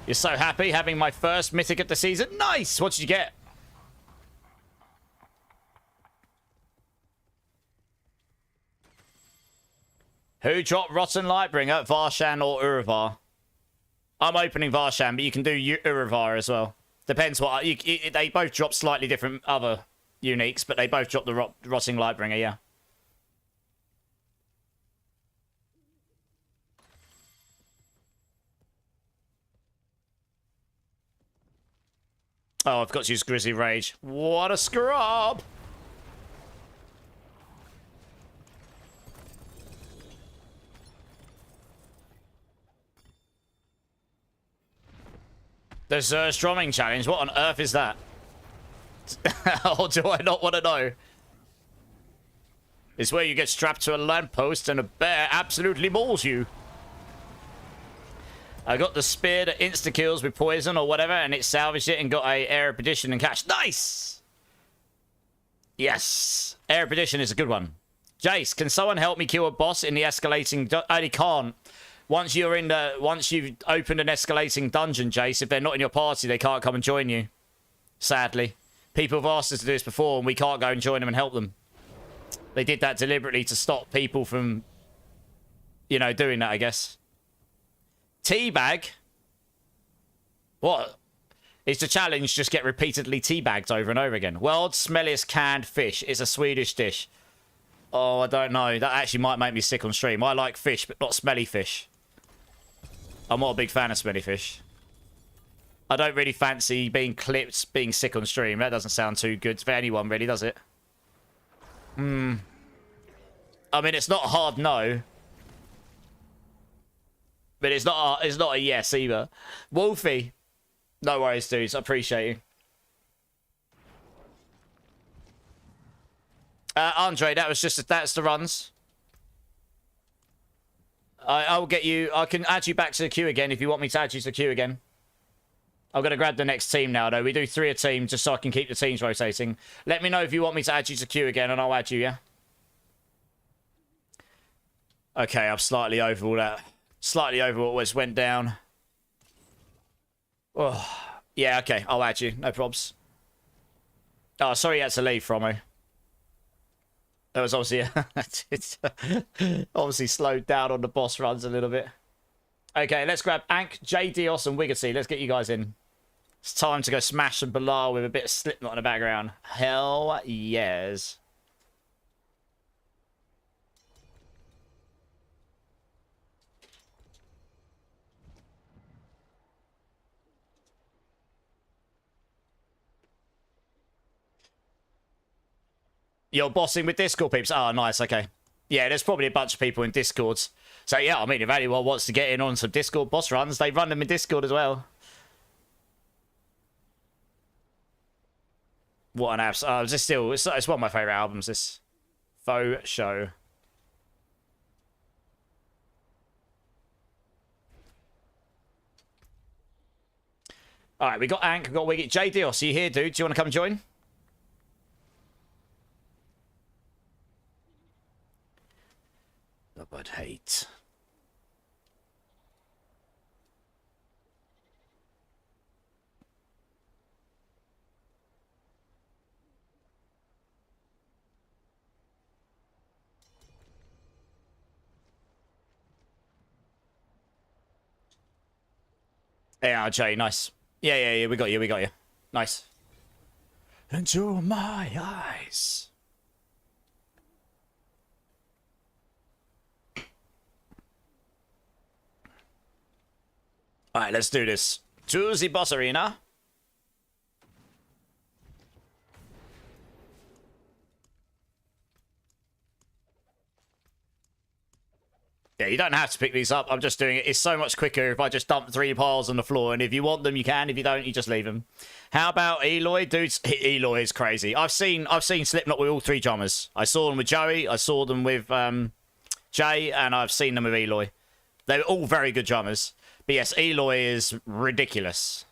You're so happy having my first mythic of the season? Nice! What did you get? Who dropped Rotten Lightbringer, Varshan or Uravar? I'm opening Varshan, but you can do Uravar as well. Depends what... they both drop slightly different other uniques, but they both drop the Rotting Lightbringer, yeah. Oh, I've got to use Grizzly Rage. What a scrub! The Zer's drumming challenge? What on earth is that? Or do I not want to know? It's where you get strapped to a lamppost and a bear absolutely mauls you. I got the spear that insta-kills with poison or whatever, and it salvaged it and got a Air of Perdition and catch. Nice! Yes! Air of Perdition is a good one. Jace, can someone help me kill a boss in the escalating... I can't. Once you've opened an escalating dungeon, Jace, if they're not in your party, they can't come and join you. Sadly. People have asked us to do this before, and we can't go and join them and help them. They did that deliberately to stop people from, you know, doing that, I guess. Teabag? What? Is the challenge just get repeatedly teabagged over and over again? World's smelliest canned fish is a Swedish dish. Oh, I don't know. That actually might make me sick on stream. I like fish, but not smelly fish. I'm not a big fan of smelly fish. I don't really fancy being clipped, being sick on stream. That doesn't sound too good for anyone, really, does it? I mean, it's not a hard no. But it's not a yes either. Wolfie. No worries, dudes. I appreciate you. Andre, that's the runs. I'll get you. I can add you back to the queue again if you want me to add you to the queue again. I'm going to grab the next team now, though. We do 3 a team just so I can keep the teams rotating. Let me know if you want me to add you to queue again, and I'll add you, yeah? Okay, I'm slightly over all that. Slightly over what was went down. Oh, yeah, okay. I'll add you. No probs. Oh, sorry you had to leave, Fromo. That was obviously... it's obviously slowed down on the boss runs a little bit. Okay, let's grab Ank, JDOS, and Wiggersy. Let's get you guys in. It's time to go smash some Balar with a bit of Slipknot in the background. Hell yes. You're bossing with Discord peeps. Oh, nice. Okay. Yeah, there's probably a bunch of people in Discords. So, yeah, I mean, if anyone wants to get in on some Discord boss runs, they run them in Discord as well. What an abs... Oh, it's still... It's one of my favourite albums, this. Faux show. Alright, we got Ank, we got Wigget. JD, are you here, dude? Do you want to come and join? But hate. Yeah, Jay, nice. Yeah, we got you. Nice. Into my eyes. Alright, let's do this. To the boss arena. Yeah, you don't have to pick these up. I'm just doing it. It's so much quicker if I just dump 3 piles on the floor. And if you want them, you can. If you don't, you just leave them. How about Eloy? Dudes, Eloy is crazy. I've seen Slipknot with all 3 drummers. I saw them with Joey. I saw them with Jay. And I've seen them with Eloy. They're all very good drummers. But yes, Eloy is ridiculous.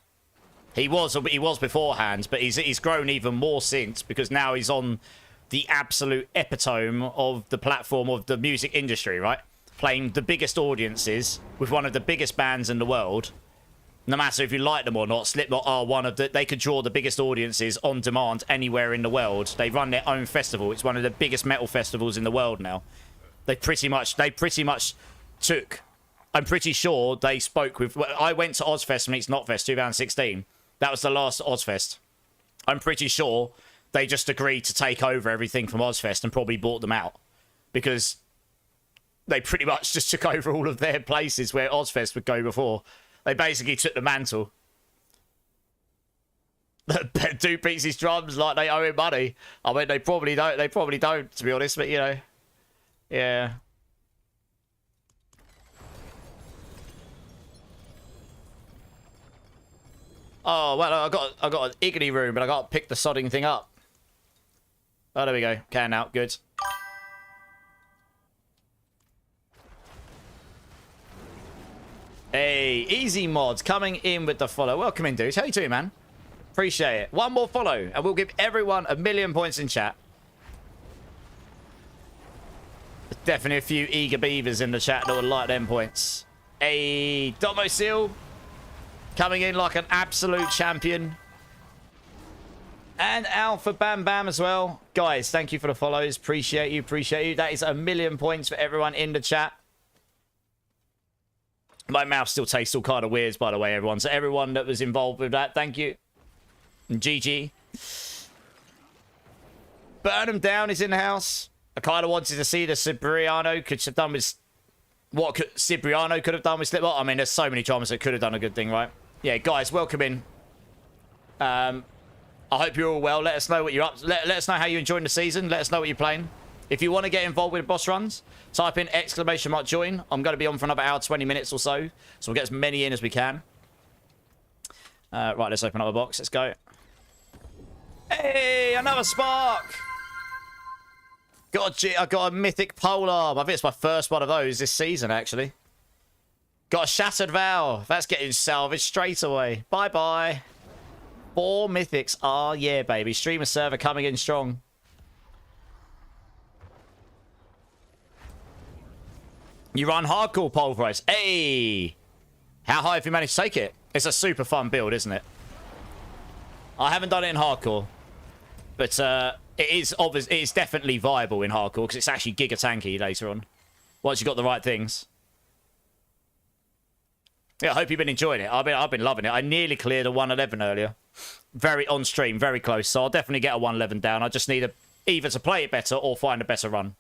He was beforehand, but he's grown even more since, because now he's on the absolute epitome of the platform of the music industry, right? Playing the biggest audiences with one of the biggest bands in the world. No matter if you like them or not, Slipknot are they could draw the biggest audiences on demand anywhere in the world. They run their own festival. It's one of the biggest metal festivals in the world now. They pretty much took, I'm pretty sure they spoke with, I went to Ozfest Meets Notfest 2016. That was the last Ozfest. I'm pretty sure they just agreed to take over everything from Ozfest and probably bought them out, because they pretty much just took over all of their places where Ozfest would go before. They basically took the mantle. Dude beats his drums like they owe him money. I mean, they probably don't. They probably don't, to be honest. But you know, yeah. Oh well, I got an Iggy room, but I got to pick the sodding thing up. Oh, there we go. Can out. Good. Hey, Easy Mods coming in with the follow. Welcome in, dudes. How you doing, man? Appreciate it. One more follow, and we'll give everyone 1,000,000 points in chat. There's definitely a few eager beavers in the chat that would like them points. Hey, Domo Seal coming in like an absolute champion. And Alpha Bam Bam as well. Guys, thank you for the follows. Appreciate you. Appreciate you. That is 1,000,000 points for everyone in the chat. My mouth still tastes all kind of weird, by the way, everyone. So everyone that was involved with that, thank you. And GG. Burn 'em Down is in the house. I kind of wanted to see the Cipriano could have done with what Cipriano could have done with Slipknot. I mean, there's so many drummers that could have done a good thing, right? Yeah, guys, welcome in. I hope you're all well. Let us know what you're up to. Let us know how you're enjoying the season. Let us know what you're playing. If you want to get involved with boss runs, type in !join. I'm going to be on for another hour, 20 minutes or so. So we'll get as many in as we can. Right, let's open up a box. Let's go. Hey, another spark. I got a mythic polearm. I think it's my first one of those this season, actually. Got a shattered vow. That's getting salvaged straight away. Bye-bye. 4 mythics. Oh, yeah, baby. Streamer server coming in strong. You run hardcore Pulverise. Hey! How high have you managed to take it? It's a super fun build, isn't it? I haven't done it in hardcore. But it is definitely viable in hardcore, because it's actually giga tanky later on. Once you've got the right things. Yeah, I hope you've been enjoying it. I've been loving it. I nearly cleared a 111 earlier. Very on stream, very close. So I'll definitely get a 111 down. I just need either to play it better or find a better run.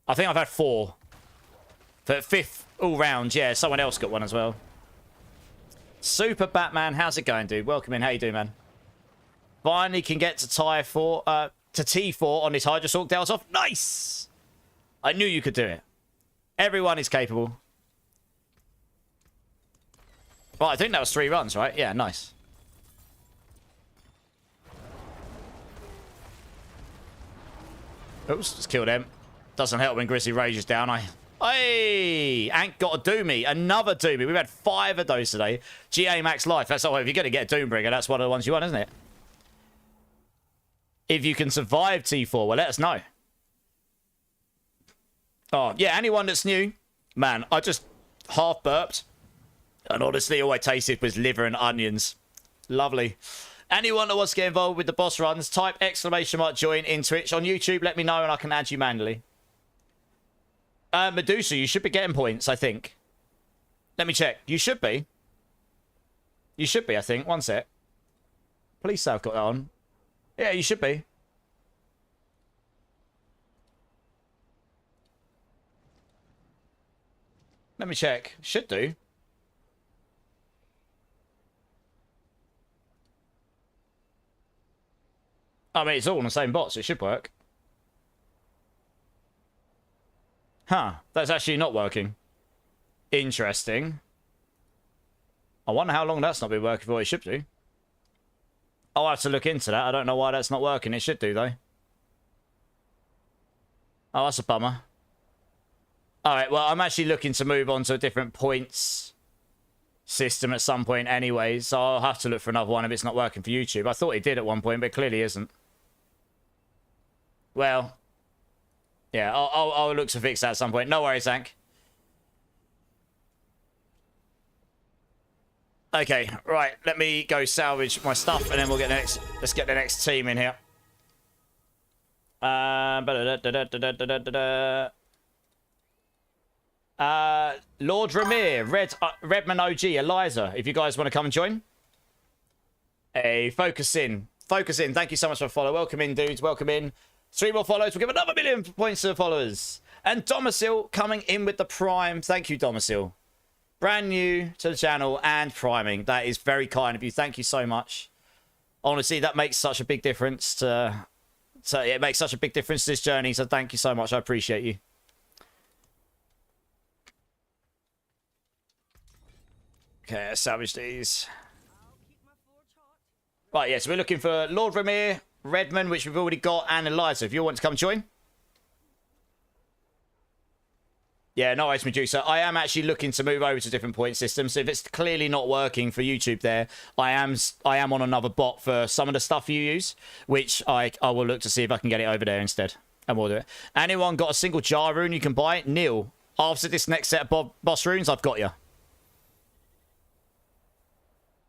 I think I've had 4. For 5th all round, yeah, someone else got one as well. Super Batman, how's it going, dude? Welcome in. How you doing, man? Finally can get to T4 on this Hydrosaur Dells off. Nice! I knew you could do it. Everyone is capable. Well, I think that was 3 runs, right? Yeah, nice. Oops, just killed him. Doesn't help when Grizzly rages down. Hey, Ant got a Doomy. Another Doomy. We've had 5 of those today. GA Max Life. That's all. If you're going to get a Doombringer, that's one of the ones you want, isn't it? If you can survive T4, well, let us know. Oh, yeah, anyone that's new. Man, I just half burped. And honestly, all I tasted was liver and onions. Lovely. Anyone that wants to get involved with the boss runs, type !join in Twitch. On YouTube, let me know and I can add you manually. Medusa, you should be getting points, I think. Let me check. You should be. You should be, I think. One sec. Police have got that on. Yeah, you should be. Let me check. Should do. I mean, it's all on the same bot, so it should work. Huh. That's actually not working. Interesting. I wonder how long that's not been working for. It should do. I'll have to look into that. I don't know why that's not working. It should do, though. Oh, that's a bummer. Alright, well, I'm actually looking to move on to a different points system at some point anyway, so I'll have to look for another one if it's not working for YouTube. I thought it did at one point, but it clearly isn't. Well, yeah, I'll look to fix that at some point. No worries, Hank. Okay, right, let me go salvage my stuff, and then we'll get the next... Let's get the next team in here. Lord Ramir, Redman OG, Eliza, if you guys want to come and join. Hey, focus in. Focus in. Thank you so much for the follow. Welcome in, dudes. Welcome in. 3 more follows. We'll give another 1 million points to the followers. And Domicil coming in with the prime. Thank you, Domicil. Brand new to the channel and priming. That is very kind of you. Thank you so much. Honestly, that makes such a big difference to... So it makes such a big difference to this journey. So thank you so much. I appreciate you. Okay, let's salvage these. Right, yes, we're looking for Lord Ramir, Redman, which we've already got, and Eliza. If you want to come join. Yeah, no worries, Medusa. I am actually looking to move over to different point systems. So if it's clearly not working for YouTube there, I am on another bot for some of the stuff you use, which I will look to see if I can get it over there instead. And we'll do it. Anyone got a single jar rune you can buy? Neil, after this next set of boss runes, I've got you.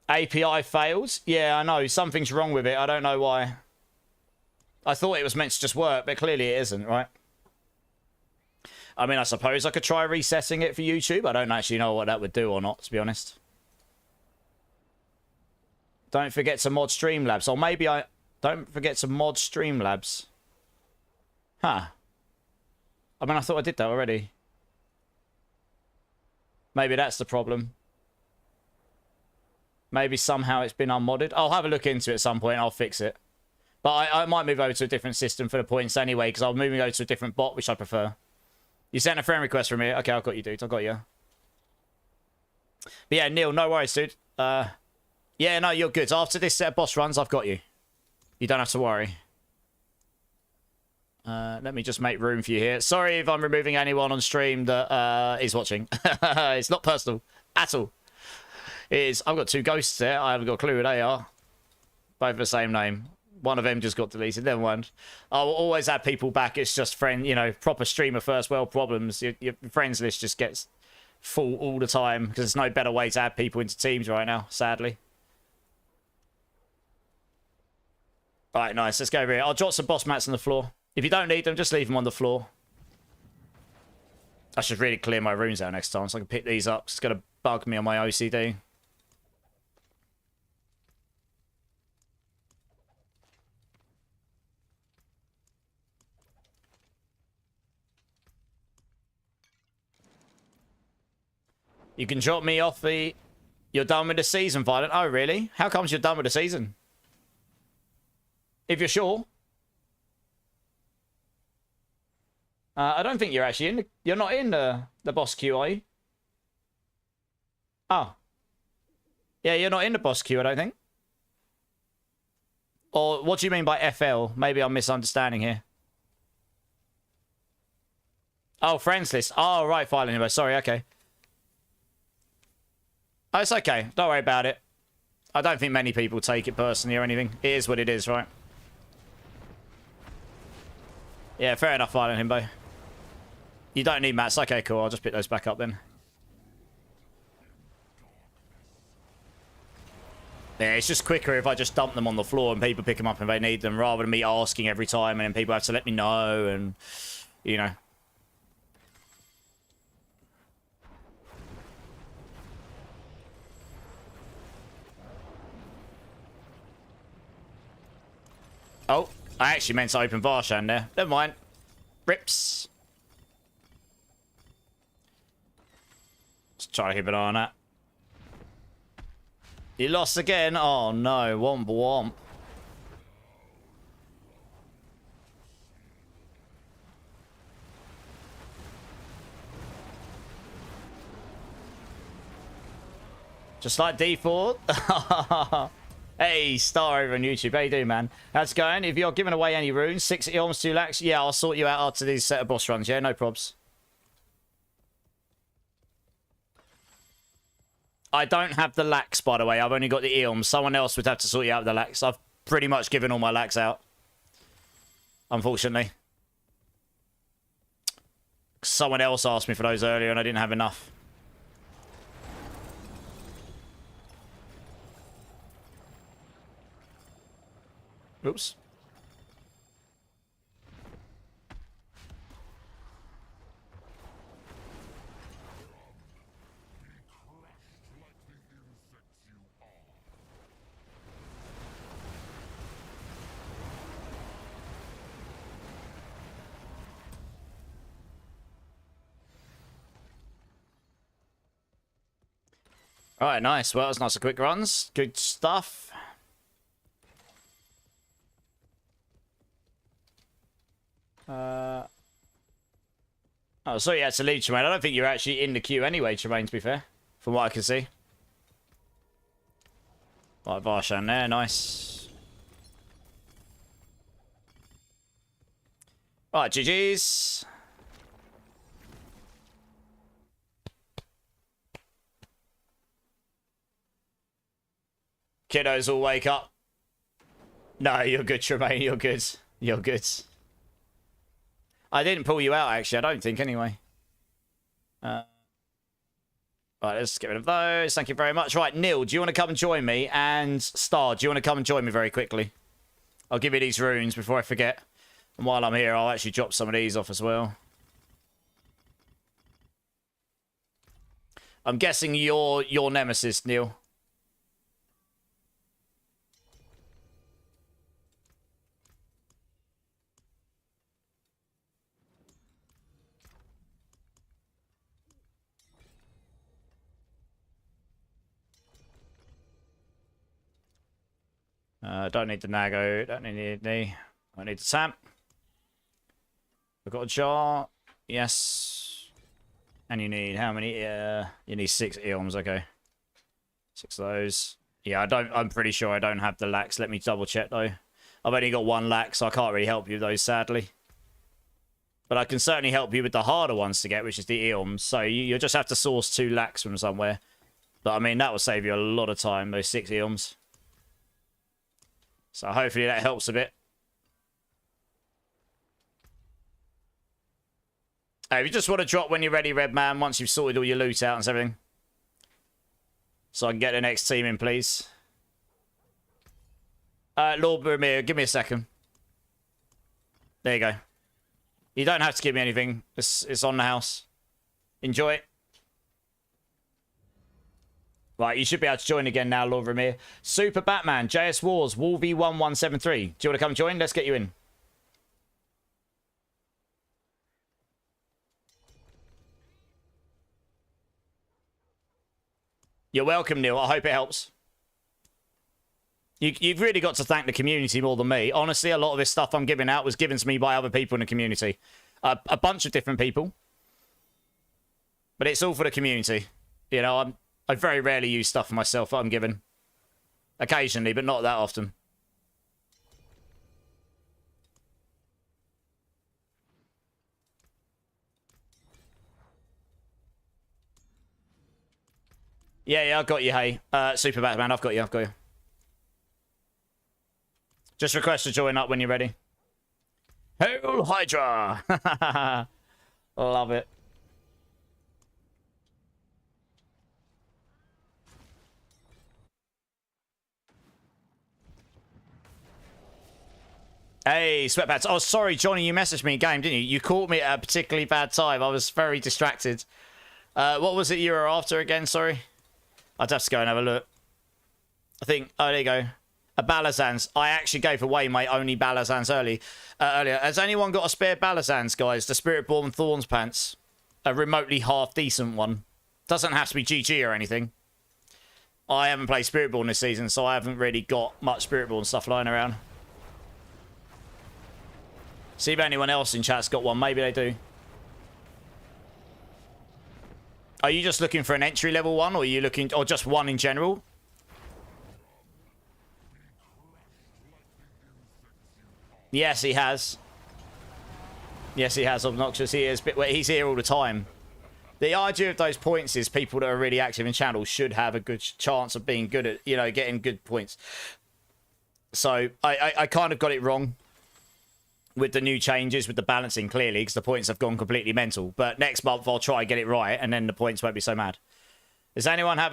API fails? Yeah, I know. Something's wrong with it. I don't know why. I thought it was meant to just work, but clearly it isn't, right? I mean, I suppose I could try resetting it for YouTube. I don't actually know what that would do or not, to be honest. Don't forget to mod Streamlabs. Or maybe I... Don't forget to mod Streamlabs. Huh. I mean, I thought I did that already. Maybe that's the problem. Maybe somehow it's been unmodded. I'll have a look into it at some point. I'll fix it. But I might move over to a different system for the points anyway, because I'm moving over to a different bot, which I prefer. You sent a friend request from me. Okay, I've got you, dude. I've got you. But yeah, Neil, no worries, dude. Yeah, no, you're good. After this set of boss runs, I've got you. You don't have to worry. Let me just make room for you here. Sorry if I'm removing anyone on stream that is watching. It's not personal at all. It is. I've got 2 ghosts there. I haven't got a clue who they are. Both the same name. One of them just got deleted. Never mind. I'll always add people back. It's just proper streamer first world problems. Your friends list just gets full all the time because there's no better way to add people into teams right now, sadly. Right, nice. Let's go over here. I'll drop some boss mats on the floor. If you don't need them, just leave them on the floor. I should really clear my runes out next time so I can pick these up. It's going to bug me on my OCD. You can drop me off the... You're done with the season, Violent. Oh, really? How comes you're done with the season? If you're sure. I don't think you're actually in... You're not in the boss queue, are you? Oh. Yeah, you're not in the boss queue, I don't think. Or what do you mean by FL? Maybe I'm misunderstanding here. Oh, friends list. Oh, right, Violent. Sorry, okay. Oh, it's okay. Don't worry about it. I don't think many people take it personally or anything. It is what it is, right? Yeah, fair enough, Violent Himbo. You don't need mats. Okay, cool. I'll just pick those back up then. Yeah, it's just quicker if I just dump them on the floor and people pick them up if they need them, rather than me asking every time and then people have to let me know and, you know. Oh, I actually meant to open Varshan there. Never mind. Rips. Let's try to keep an eye on that. You lost again? Oh no, womp womp. Just like default. Hey, Star over on YouTube. How you doing, man? How's it going? If you're giving away any runes, 6 Eons, 2 lakhs, yeah, I'll sort you out after these set of boss runs. Yeah, no probs. I don't have the lakhs, by the way. I've only got the Eons. Someone else would have to sort you out with the lakhs. I've pretty much given all my lakhs out. Unfortunately. Someone else asked me for those earlier and I didn't have enough. Oops. All right, nice. Well, that's nice and quick runs. Good stuff. Oh, so yeah, it's a lead, Tremaine. I don't think you're actually in the queue anyway, Tremaine, to be fair. From what I can see. Right, Varshan there. Nice. Right, GG's. Kiddos all wake up. No, you're good, Tremaine. You're good. You're good. I didn't pull you out, actually. I don't think, anyway. Right, let's get rid of those. Thank you very much. Right, Neil, do you want to come and join me? And Star, do you want to come and join me very quickly? I'll give you these runes before I forget. And while I'm here, I'll actually drop some of these off as well. I'm guessing you're your nemesis, Neil. Don't need the Nago. Don't need the... I need the Sam. We've got a jar. Yes. And you need how many? You need 6 Eons. Okay. 6 of those. Yeah, I'm pretty sure I don't have the lax. Let me double check though. I've only got 1 lax, so I can't really help you with those, sadly. But I can certainly help you with the harder ones to get, which is the Eons. So you'll just have to source 2 lax from somewhere. But I mean, that will save you a lot of time, those 6 Eons. So hopefully that helps a bit. Hey, if you just want to drop when you're ready, Red Man, once you've sorted all your loot out and everything. So I can get the next team in, please. Lord Ramir, give me a second. There you go. You don't have to give me anything. It's on the house. Enjoy it. Right, you should be able to join again now, Lord Ramir. Super Batman, JS Wars, Wolvie1173. Do you want to come join? Let's get you in. You're welcome, Neil. I hope it helps. You've really got to thank the community more than me. Honestly, a lot of this stuff I'm giving out was given to me by other people in the community. A bunch of different people. But it's all for the community. You know, I very rarely use stuff for myself that I'm given. Occasionally, but not that often. Yeah, I've got you, hey. Super Batman, I've got you. Just request to join up when you're ready. Hail Hydra! Love it. Hey, Sweatpants. Oh, sorry, Johnny, you messaged me in game, didn't you? You caught me at a particularly bad time. I was very distracted. What was it you were after again? Sorry. I'd have to go and have a look. I think... Oh, there you go. A Balazans. I actually gave away my only Balazans earlier. Has anyone got a spare Balazans, guys? The Spiritborn Thorns Pants. A remotely half-decent one. Doesn't have to be GG or anything. I haven't played Spiritborn this season, so I haven't really got much Spiritborn stuff lying around. See if anyone else in chat's got one. Maybe they do. Are you just looking for an entry level one, or are you looking, or just one in general? Yes, he has. Yes, he has. Obnoxious. He is. But he's here all the time. The idea of those points is people that are really active in channels should have a good chance of being good at, you know, getting good points. So I kind of got it wrong with the new changes, with the balancing, clearly, because the points have gone completely mental. But next month I'll try and get it right, and then the points won't be so mad. Does anyone have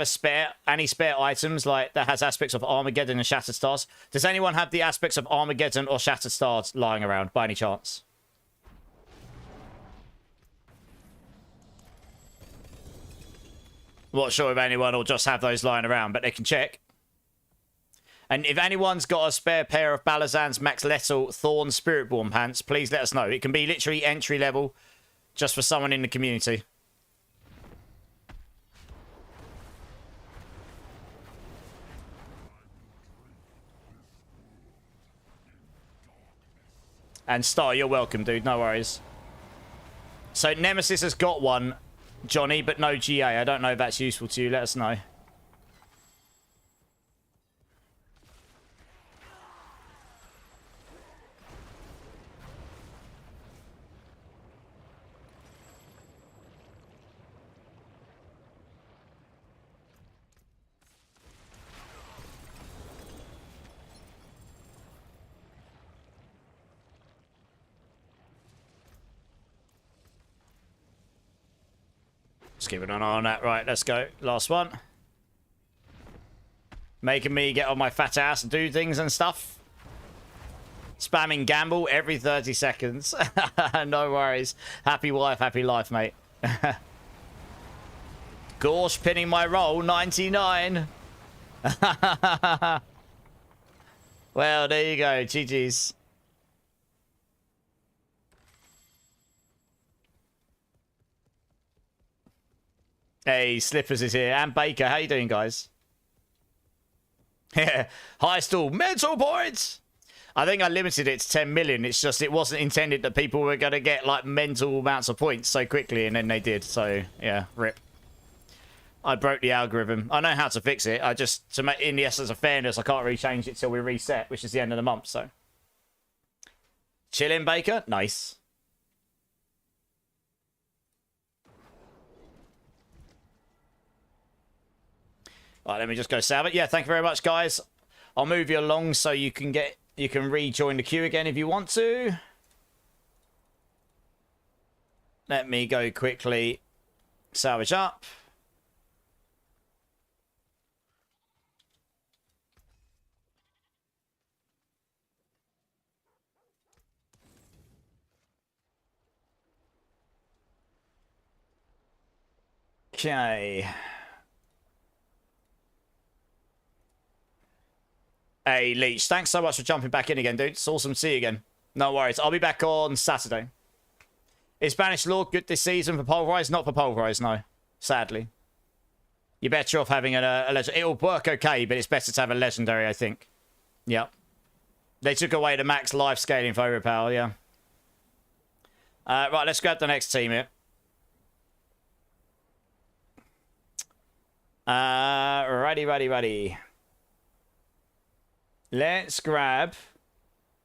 any spare items like that has aspects of Armageddon and Shattered Stars? Does anyone have the aspects of Armageddon or Shattered Stars lying around by any chance? Not sure if anyone will just have those lying around, but they can check. And if anyone's got a spare pair of Balazan's Max Lethal Thorn Spiritborn pants, please let us know. It can be literally entry level, just for someone in the community. And Star, you're welcome, dude. No worries. So Nemesis has got one, Johnny, but no GA. I don't know if that's useful to you. Let us know. Just keeping an eye on that. Right, let's go. Last one. Making me get on my fat ass and do things and stuff. Spamming gamble every 30 seconds. No worries. Happy wife, happy life, mate. Gorsh pinning my roll, 99. Well, there you go. GG's. Hey, Slippers is here. And Baker. How you doing, guys? Yeah. High stall. Mental points! I think I limited it to 10 million. It's just it wasn't intended that people were going to get, like, mental amounts of points so quickly, and then they did. So, yeah, rip. I broke the algorithm. I know how to fix it. I just, to make, in the essence of fairness, I can't really change it till we reset, which is the end of the month, so. Chillin', Baker? Nice. All right, let me just go save it. Yeah, thank you very much, guys. I'll move you along so you can rejoin the queue again if you want to. Let me go quickly salvage up. Okay. Hey, Leech, thanks so much for jumping back in again, dude. It's awesome to see you again. No worries. I'll be back on Saturday. Is Banished Lord good this season for Pulverise? Not for Pulverise, no. Sadly. You're better off having a legend. It'll work okay, but it's better to have a legendary, I think. Yep. They took away the max life scaling for Overpower, yeah. Right, let's grab the next team here. Ready. Let's grab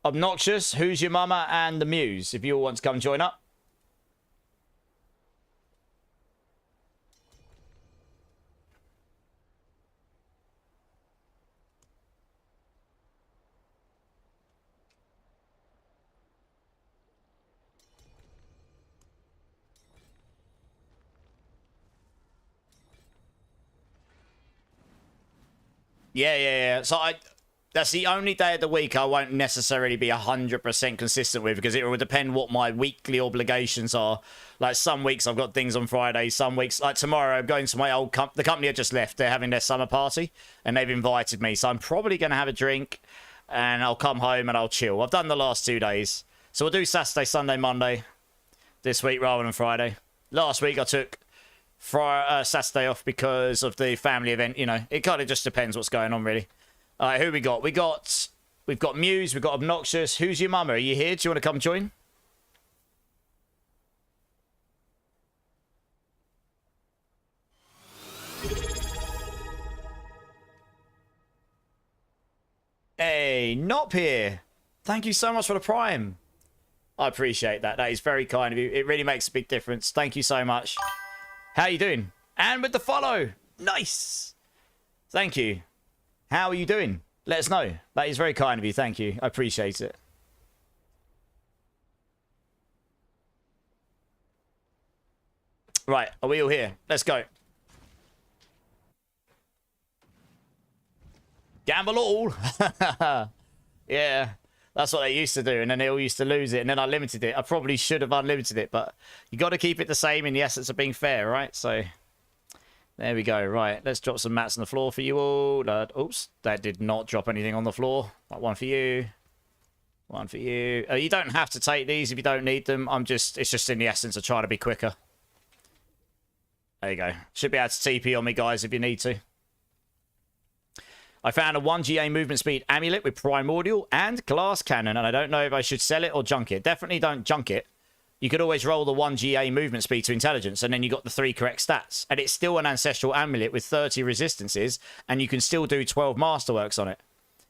Obnoxious, Who's Your Mama, and the Muse, if you all want to come join up. Yeah. So that's the only day of the week I won't necessarily be 100% consistent with, because it will depend what my weekly obligations are. Like, some weeks I've got things on Friday, some weeks, like tomorrow, I'm going to my old the company I just left. They're having their summer party, and they've invited me. So I'm probably going to have a drink, and I'll come home and I'll chill. I've done the last 2 days. So we'll do Saturday, Sunday, Monday this week rather than Friday. Last week I took Saturday off because of the family event. You know, it kind of just depends what's going on, really. All right, who we got? We've got Muse, we've got Obnoxious. Who's Your Mama? Are you here? Do you want to come join? me. Not here. Thank you so much for the Prime. I appreciate that. That is very kind of you. It really makes a big difference. Thank you so much. How you doing? And with the follow. Nice. Thank you. How are you doing? Let us know. That is very kind of you. Thank you. I appreciate it. Right. Are we all here? Let's go. Gamble all. Yeah. That's what they used to do, and then they all used to lose it, and then I limited it. I probably should have unlimited it, but you got to keep it the same in the essence of being fair, right? So, there we go. Right, let's drop some mats on the floor for you all. Oops, that did not drop anything on the floor. Right, one for you. One for you. You don't have to take these if you don't need them. It's just in the essence of trying to be quicker. There you go. Should be able to TP on me, guys, if you need to. I found a 1 GA movement speed amulet with primordial and glass cannon, and I don't know if I should sell it or junk it. Definitely don't junk it. You could always roll the 1 GA movement speed to intelligence, and then you got the 3 correct stats. And it's still an ancestral amulet with 30 resistances, and you can still do 12 masterworks on it.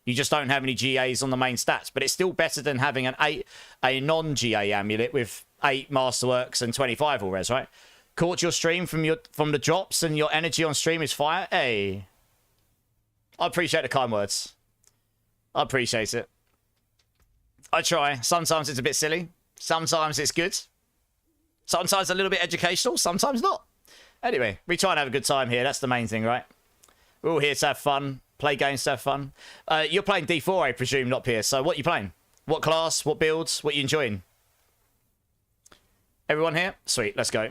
You just don't have any GAs on the main stats, but it's still better than having a non-GA amulet with 8 masterworks and 25 all res, right? Caught your stream from the drops, and your energy on stream is fire. Hey. I appreciate the kind words. I appreciate it. I try. Sometimes it's a bit silly. Sometimes it's good. Sometimes a little bit educational. Sometimes not. Anyway, we try and have a good time here. That's the main thing, right? We're all here to have fun. Play games to have fun. You're playing D4, I presume, not Pierce. So what are you playing? What class? What builds? What are you enjoying? Everyone here? Sweet. Let's go.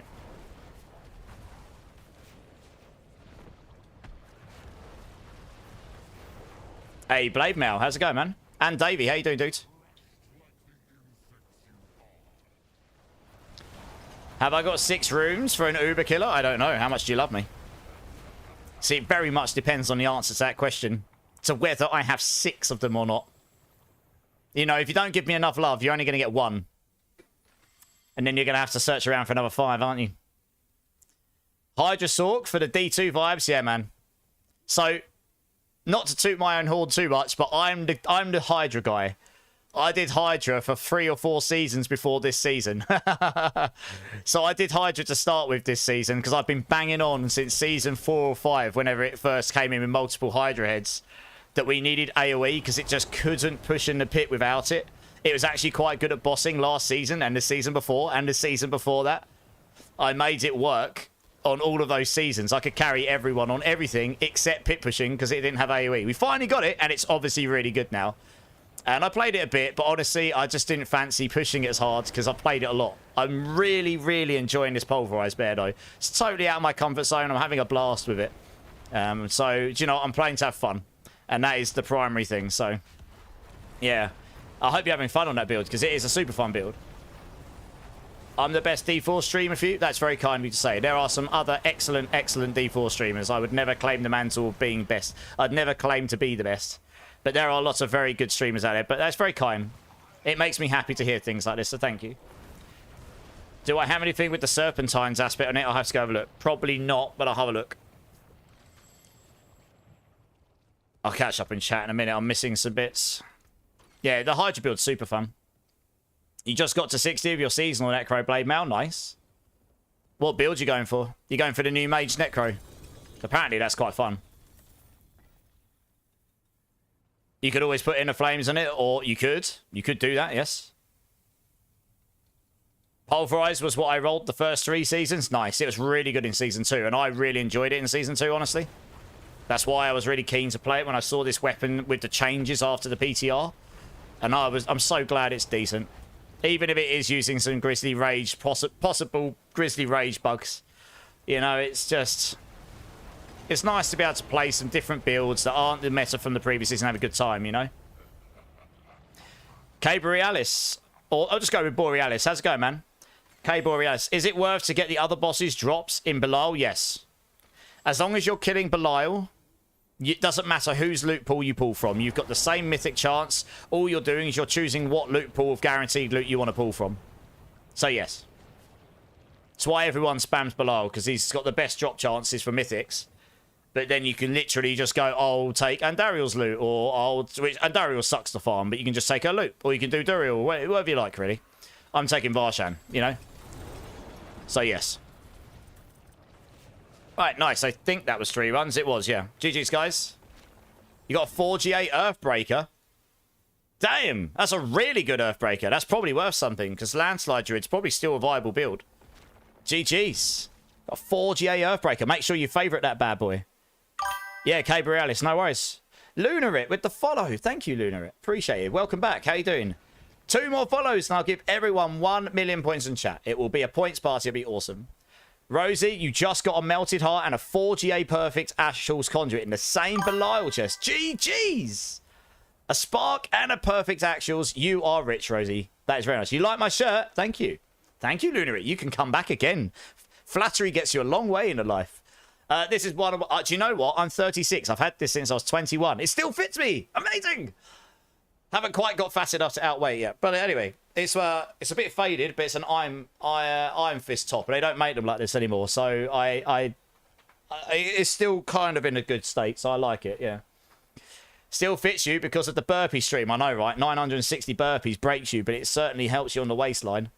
Hey, Blade Mail, how's it going, man? And Davey, how you doing, dude? Have I got 6 rooms for an Uber killer? I don't know. How much do you love me? See, it very much depends on the answer to that question. To whether I have 6 of them or not. You know, if you don't give me enough love, you're only going to get 1. And then you're going to have to search around for another 5, aren't you? Hydra Sork for the D2 vibes? Yeah, man. So... not to toot my own horn too much, but I'm the Hydra guy. I did Hydra for 3 or 4 seasons before this season. So I did Hydra to start with this season because I've been banging on since season 4 or 5, whenever it first came in with multiple Hydra heads, that we needed AoE because it just couldn't push in the pit without it. It was actually quite good at bossing last season and the season before and the season before that. I made it work. On all of those seasons, I could carry everyone on everything except pit pushing because it didn't have AoE. We finally got it, and it's obviously really good now. And I played it a bit, but honestly, I just didn't fancy pushing it as hard because I played it a lot. I'm really, really enjoying this Pulverise bear, though. It's totally out of my comfort zone. I'm having a blast with it. So, do you know, I'm playing to have fun. And that is the primary thing, so... yeah. I hope you're having fun on that build because it is a super fun build. I'm the best D4 streamer for you. That's very kind of you to say. There are some other excellent, excellent D4 streamers. I would never claim the mantle of being best. I'd never claim to be the best. But there are lots of very good streamers out there. But that's very kind. It makes me happy to hear things like this, so thank you. Do I have anything with the Serpentines aspect on it? I'll have to go have a look. Probably not, but I'll have a look. I'll catch up in chat in a minute. I'm missing some bits. Yeah, the Hydra build's super fun. You just got to 60 of your seasonal Necro Blade Mail. Nice. What build you going for? You're going for the new Mage Necro. Apparently that's quite fun. You could always put Inner Flames on it, or you could. You could do that, yes. Pulverize was what I rolled the first 3 seasons. Nice. It was really good in Season 2, and I really enjoyed it in Season 2, honestly. That's why I was really keen to play it when I saw this weapon with the changes after the PTR. And I'm so glad it's decent. Even if it is using some Grizzly Rage, possible Grizzly Rage bugs. You know, it's just... it's nice to be able to play some different builds that aren't the meta from the previous season and have a good time, you know? K Borealis. Or I'll just go with Borealis. How's it going, man? K Borealis. Is it worth to get the other bosses drops in Belial? Yes. As long as you're killing Belial, it doesn't matter whose loot pool you pull from. You've got the same mythic chance. All you're doing is you're choosing what loot pool of guaranteed loot you want to pull from. So, yes. That's why everyone spams Belial, because he's got the best drop chances for mythics. But then you can literally just go, I'll take Andariel's loot, or Andariel sucks the farm, but you can just take her loot. Or you can do Duriel, whatever you like, really. I'm taking Varshan, you know? So, yes. Right, nice. I think that was 3 runs. It was, yeah. GG's, guys. You got a 4GA Earthbreaker. Damn, that's a really good Earthbreaker. That's probably worth something, because Landslide Druid's probably still a viable build. GG's. Got a 4GA Earthbreaker. Make sure you favourite that bad boy. Yeah, K. Borealis, no worries. Lunarit with the follow. Thank you, Lunarit. Appreciate it. Welcome back. How you doing? 2 more follows, and I'll give everyone 1 million points in chat. It will be a points party. It'll be awesome. Rosie, you just got a Melted Heart and a 4GA Perfect Ashal's Conduit in the same Belial chest. GG's! A Spark and a Perfect Actuals. You are rich, Rosie. That is very nice. You like my shirt? Thank you. Thank you, Lunarit. You can come back again. Flattery gets you a long way in a life. This is one of... do you know what? I'm 36. I've had this since I was 21. It still fits me. Amazing. Haven't quite got fat enough to outweigh it yet. But anyway, it's a bit faded, but it's an Iron Fist top. And they don't make them like this anymore. So it's still kind of in a good state. So I like it, yeah. Still fits you because of the burpee stream. I know, right? 960 burpees breaks you, but it certainly helps you on the waistline.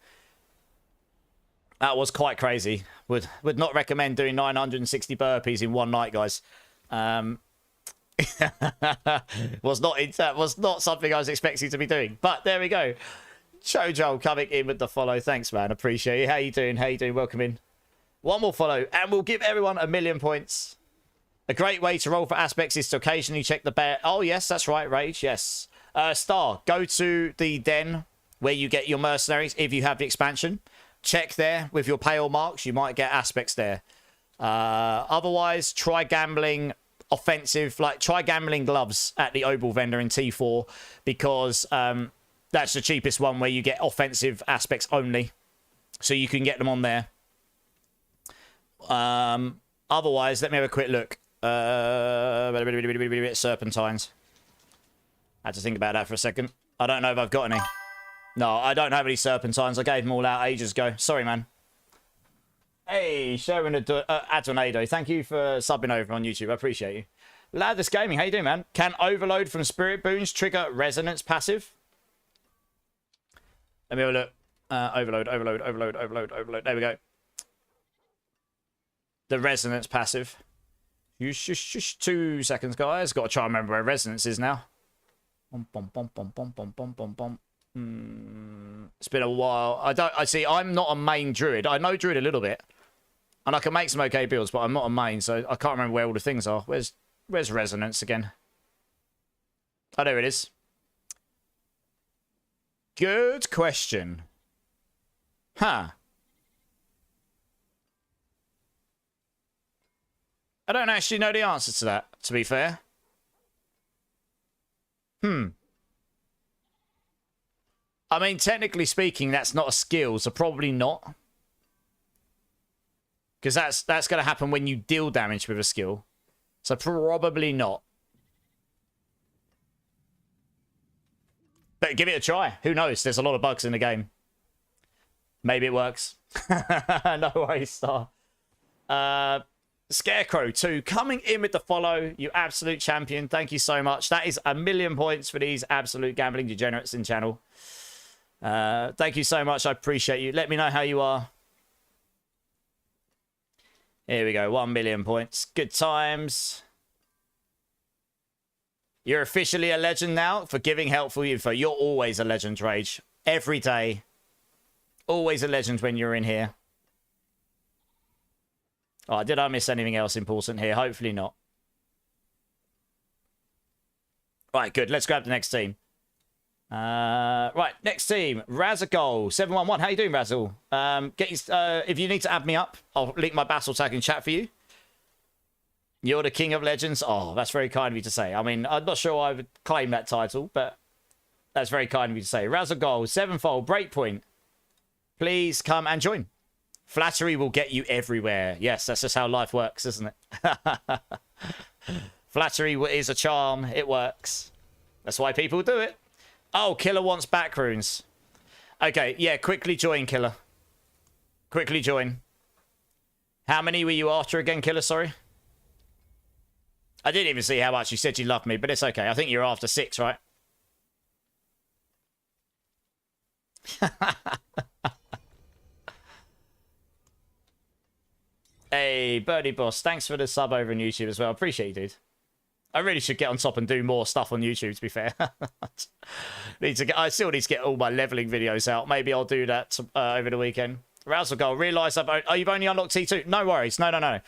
That was quite crazy. Would not recommend doing 960 burpees in one night, guys. Was not something I was expecting to be doing. But there we go. Jojo coming in with the follow. Thanks, man. Appreciate it. How you doing? How you doing? Welcome in. 1 more follow, and we'll give everyone 1 million points. A great way to roll for aspects is to occasionally check the bear. Oh, yes, that's right, Rage. Yes. Star, go to the den where you get your mercenaries if you have the expansion. Check there with your pale marks. You might get aspects there. Otherwise, try gambling offensive. Like, try gambling gloves at the Obel vendor in T4 because that's the cheapest one where you get offensive aspects only. So you can get them on there. Otherwise, let me have a quick look. Serpentines. I had to think about that for a second. I don't know if I've got any. No, I don't have any serpentines. I gave them all out ages ago. Sorry, man. Hey, Sharon Adonado. Thank you for subbing over on YouTube. I appreciate you. Ladus Gaming, how you doing, man? Can Overload from Spirit Boons trigger Resonance passive? Let me have a look. Overload. There we go. The Resonance passive. 2 seconds, guys. Got to try and remember where Resonance is now. It's been a while. I see. I'm not a main druid. I know druid a little bit, and I can make some okay builds, but I'm not a main, so I can't remember where all the things are. Where's Resonance again? Oh, there it is. Good question. Huh. I don't actually know the answer to that, to be fair. I mean, technically speaking, that's not a skill, so probably not. Because that's going to happen when you deal damage with a skill. So probably not. But give it a try. Who knows? There's a lot of bugs in the game. Maybe it works. No worries, Star. Scarecrow 2 coming in with the follow. You absolute champion. Thank you so much. That is 1 million points for these absolute gambling degenerates in channel. Thank you so much. I appreciate you. Let me know how you are. Here we go. 1 million points. Good times. You're officially a legend now for giving helpful info. You're always a legend, Rage. Every day. Always a legend when you're in here. Oh, did I miss anything else important here? Hopefully not. Right, good. Let's grab the next team. Right, next team. Razagol 711. How you doing, Razal? If you need to add me up, I'll link my battle tag in chat for you. You're the king of legends. Oh, that's very kind of you to say. I mean, I'm not sure I would claim that title, but that's very kind of you to say. Razagol 7-fold breakpoint. Please come and join. Flattery will get you everywhere. Yes, that's just how life works, isn't it? Flattery is a charm. It works. That's why people do it. Oh, Killer wants back runes. Okay, yeah, quickly join, Killer. Quickly join. How many were you after again, Killer? Sorry. I didn't even see how much you said you loved me, but it's okay. I think you're after 6, right? Hey, Birdie Boss, thanks for the sub over on YouTube as well. Appreciate you, dude. I really should get on top and do more stuff on YouTube, to be fair. I still need to get all my leveling videos out. Maybe I'll do that over the weekend. Razzle Goal, realise you've only unlocked T2. No worries. No.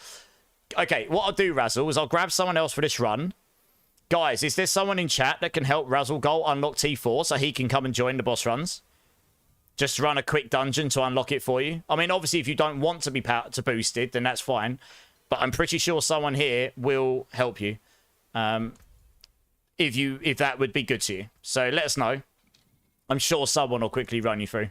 Okay, what I'll do, Razzle, is I'll grab someone else for this run. Guys, is there someone in chat that can help Razzle Goal unlock T4 so he can come and join the boss runs? Just run a quick dungeon to unlock it for you. I mean, obviously, if you don't want to be boosted, then that's fine. But I'm pretty sure someone here will help you. If that would be good to you. So let us know. I'm sure someone will quickly run you through.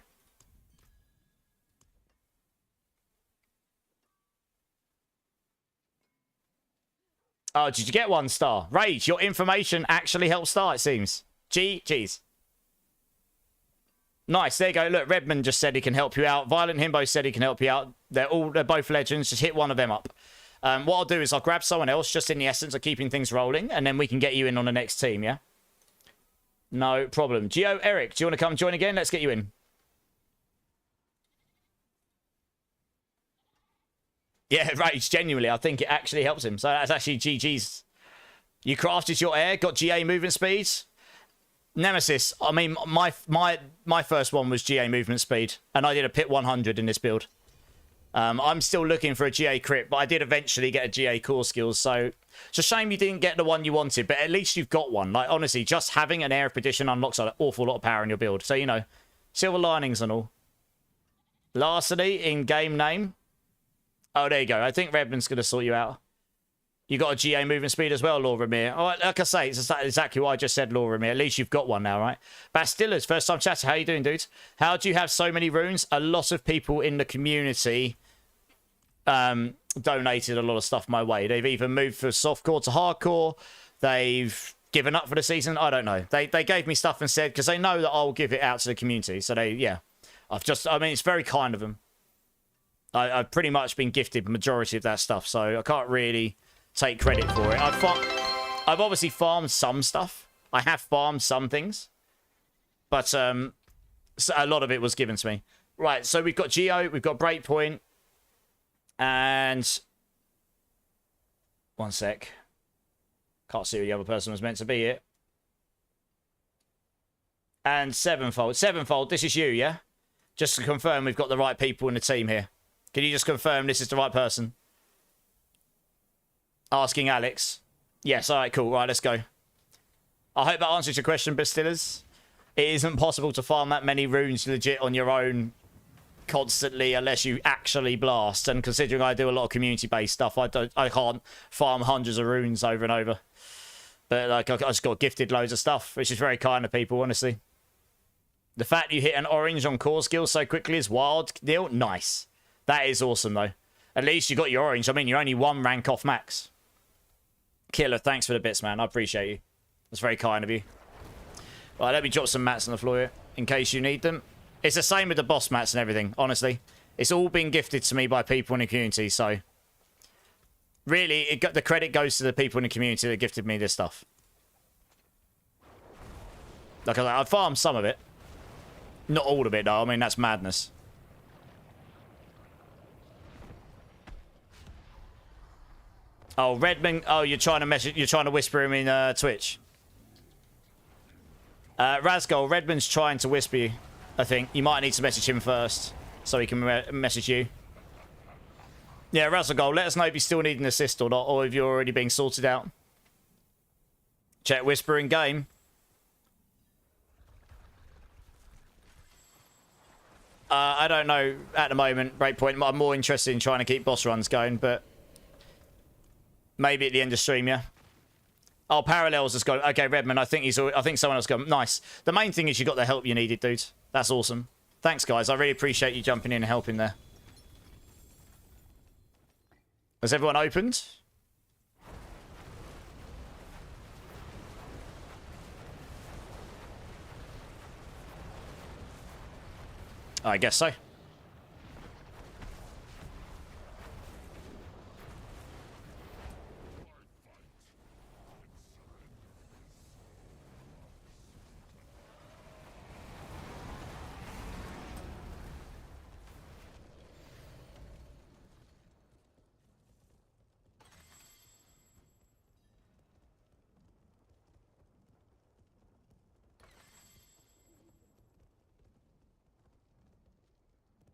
Oh, did you get 1 star? Rage, your information actually helps Star, it seems. Jeez. Nice, there you go. Look, Redmond just said he can help you out. Violent Himbo said he can help you out. They're both legends. Just hit one of them up. What I'll do is I'll grab someone else just in the essence of keeping things rolling, and then we can get you in on the next team, yeah? No problem. Gio, Eric, do you want to come join again? Let's get you in. Yeah, Rage, genuinely, I think it actually helps him. So that's actually GG's. You crafted your air, got GA movement speeds. Nemesis, I mean, my first one was GA movement speed, and I did a pit 100 in this build. I'm still looking for a GA crit, but I did eventually get a GA core skills, so it's a shame you didn't get the one you wanted, but at least you've got one. Like, honestly, just having an air of perdition unlocks an awful lot of power in your build. So, you know, silver linings and all. Larceny in game name. Oh, there you go. I think Redmond's going to sort you out. You got a GA movement speed as well, Laura Mir. Oh, like I say, it's exactly what I just said, Laura Mir. At least you've got one now, right? Bastillas, first time chatter. How you doing, dude? How do you have so many runes? A lot of people in the community donated a lot of stuff my way. They've either moved from softcore to hardcore. They've given up for the season. I don't know. They gave me stuff and said, because they know that I'll give it out to the community. So yeah. I mean, it's very kind of them. I've pretty much been gifted the majority of that stuff, so I can't really take credit for it. I've obviously farmed some stuff. I have farmed some things, but so a lot of it was given to me. Right, so we've got Geo, we've got Breakpoint, and one sec. Can't see who the other person was meant to be here. And Sevenfold. Sevenfold, this is you, yeah? Just to confirm we've got the right people in the team here. Can you just confirm this is the right person? Asking Alex. Yes, all right, cool. Right, let's go. I hope that answers your question, Bastillers. It isn't possible to farm that many runes legit on your own constantly unless you actually blast. And considering I do a lot of community-based stuff, I can't farm hundreds of runes over and over. But like, I just got gifted loads of stuff, which is very kind of people, honestly. The fact you hit an orange on core skills so quickly is wild, Neil. Nice. That is awesome, though. At least you got your orange. I mean, you're only 1 rank off max. Killer, thanks for the bits, man. I appreciate you. That's very kind of you. Right, let me drop some mats on the floor here, in case you need them. It's the same with the boss mats and everything, honestly. It's all been gifted to me by people in the community, so... Really, the credit goes to the people in the community that gifted me this stuff. Like I farmed some of it. Not all of it, though. I mean, that's madness. Oh, Redmond. Oh, you're trying to message. You're trying to whisper him in Twitch. Razgol, Redmond's trying to whisper you. I think you might need to message him first, so he can message you. Yeah, Razgol, let us know if you still need an assist or not, or if you're already being sorted out. Check whisper in game. I don't know at the moment. Breakpoint. I'm more interested in trying to keep boss runs going, but. Maybe at the end of stream, yeah. Oh, Parallels has got... Okay, Redmond, I think someone else got... Nice. The main thing is you got the help you needed, dude. That's awesome. Thanks, guys. I really appreciate you jumping in and helping there. Has everyone opened? I guess so.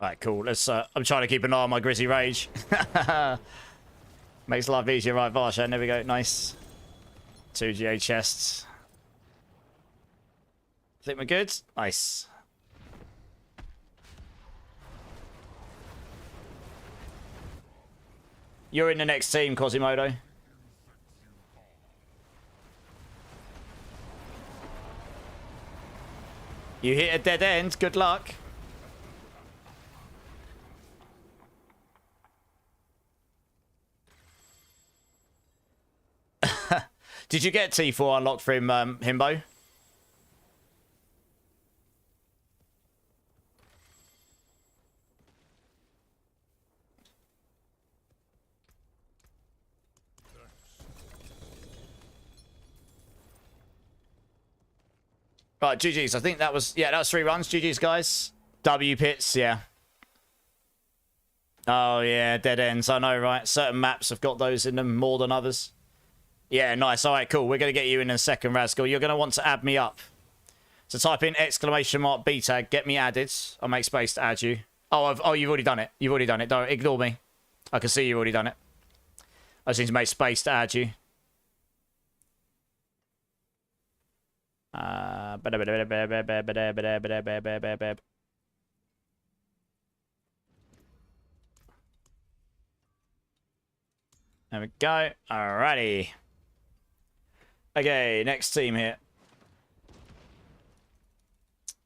Alright, cool. Let's. I'm trying to keep an eye on my Grizzly Rage. Makes life easier, right, Varsha? There we go. Nice. 2 GA chests. Think we're good? Nice. You're in the next team, Quasimodo. You hit a dead end. Good luck. Did you get T4 unlocked from Himbo? Right, GG's. I think that was, yeah, that was 3 runs. GG's, guys. W pits, yeah. Oh, yeah, dead ends. I know, right? Certain maps have got those in them more than others. Yeah, nice. All right, cool. We're going to get you in a second, Razgul. You're going to want to add me up. So type in !B tag. Get me added. I'll make space to add you. Oh, you've already done it. You've already done it. Don't ignore me. I can see you've already done it. I just need to make space to add you. There we go. Alrighty. Okay, next team here.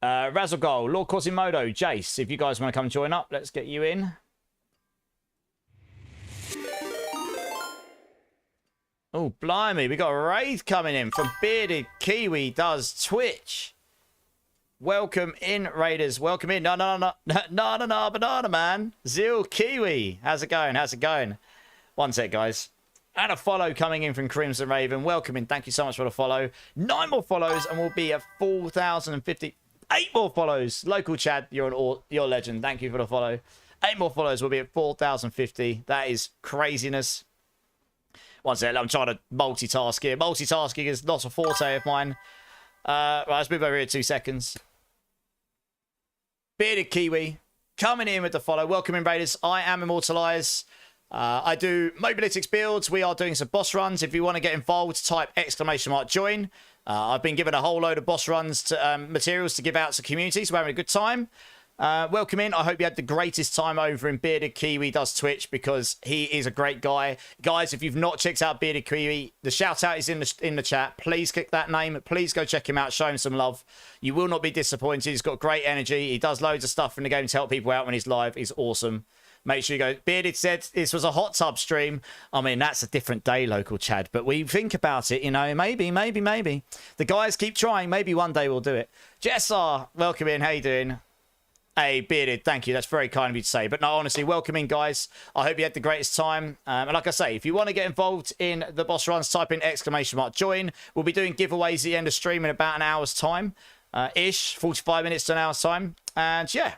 Razzlegol, Lord Quasimodo, Jace. If you guys want to come join up, let's get you in. Oh, blimey. We got a raid coming in from Bearded Kiwi Does Twitch. Welcome in, Raiders. Welcome in. No, banana man. Zil Kiwi. How's it going? How's it going? One sec, guys. And a follow coming in from Crimson Raven. Welcome in. Thank you so much for the follow. 9 more follows and we'll be at 4,050. 8 more follows. Local Chad, you're a legend. Thank you for the follow. 8 more follows. We'll be at 4,050. That is craziness. One sec. I'm trying to multitask here. Multitasking is not a forte of mine. Right, let's move over here 2 seconds. Bearded Kiwi coming in with the follow. Welcome in, Raiders. I am Immortalize. I do Mobilitics builds. We are doing some boss runs. If you want to get involved, type !join. I've been given a whole load of boss runs to materials to give out to communities. We're having a good time. Welcome in. I hope you had the greatest time over in Bearded Kiwi Does Twitch because he is a great guy. Guys, if you've not checked out Bearded Kiwi, the shout out is in the chat. Please click that name. Please go check him out. Show him some love. You will not be disappointed. He's got great energy. He does loads of stuff in the game to help people out when he's live. He's awesome. Make sure you go. Bearded said this was a hot tub stream. I mean, that's a different day, Local Chad. But we think about it, you know, maybe. The guys keep trying. Maybe one day we'll do it. Jessar, welcome in. How you doing? Hey, Bearded, thank you. That's very kind of you to say. But no, honestly, welcome in, guys. I hope you had the greatest time. And like I say, if you want to get involved in the boss runs, type in !join. We'll be doing giveaways at the end of stream in about an hour's time. Ish, 45 minutes to an hour's time. And yeah.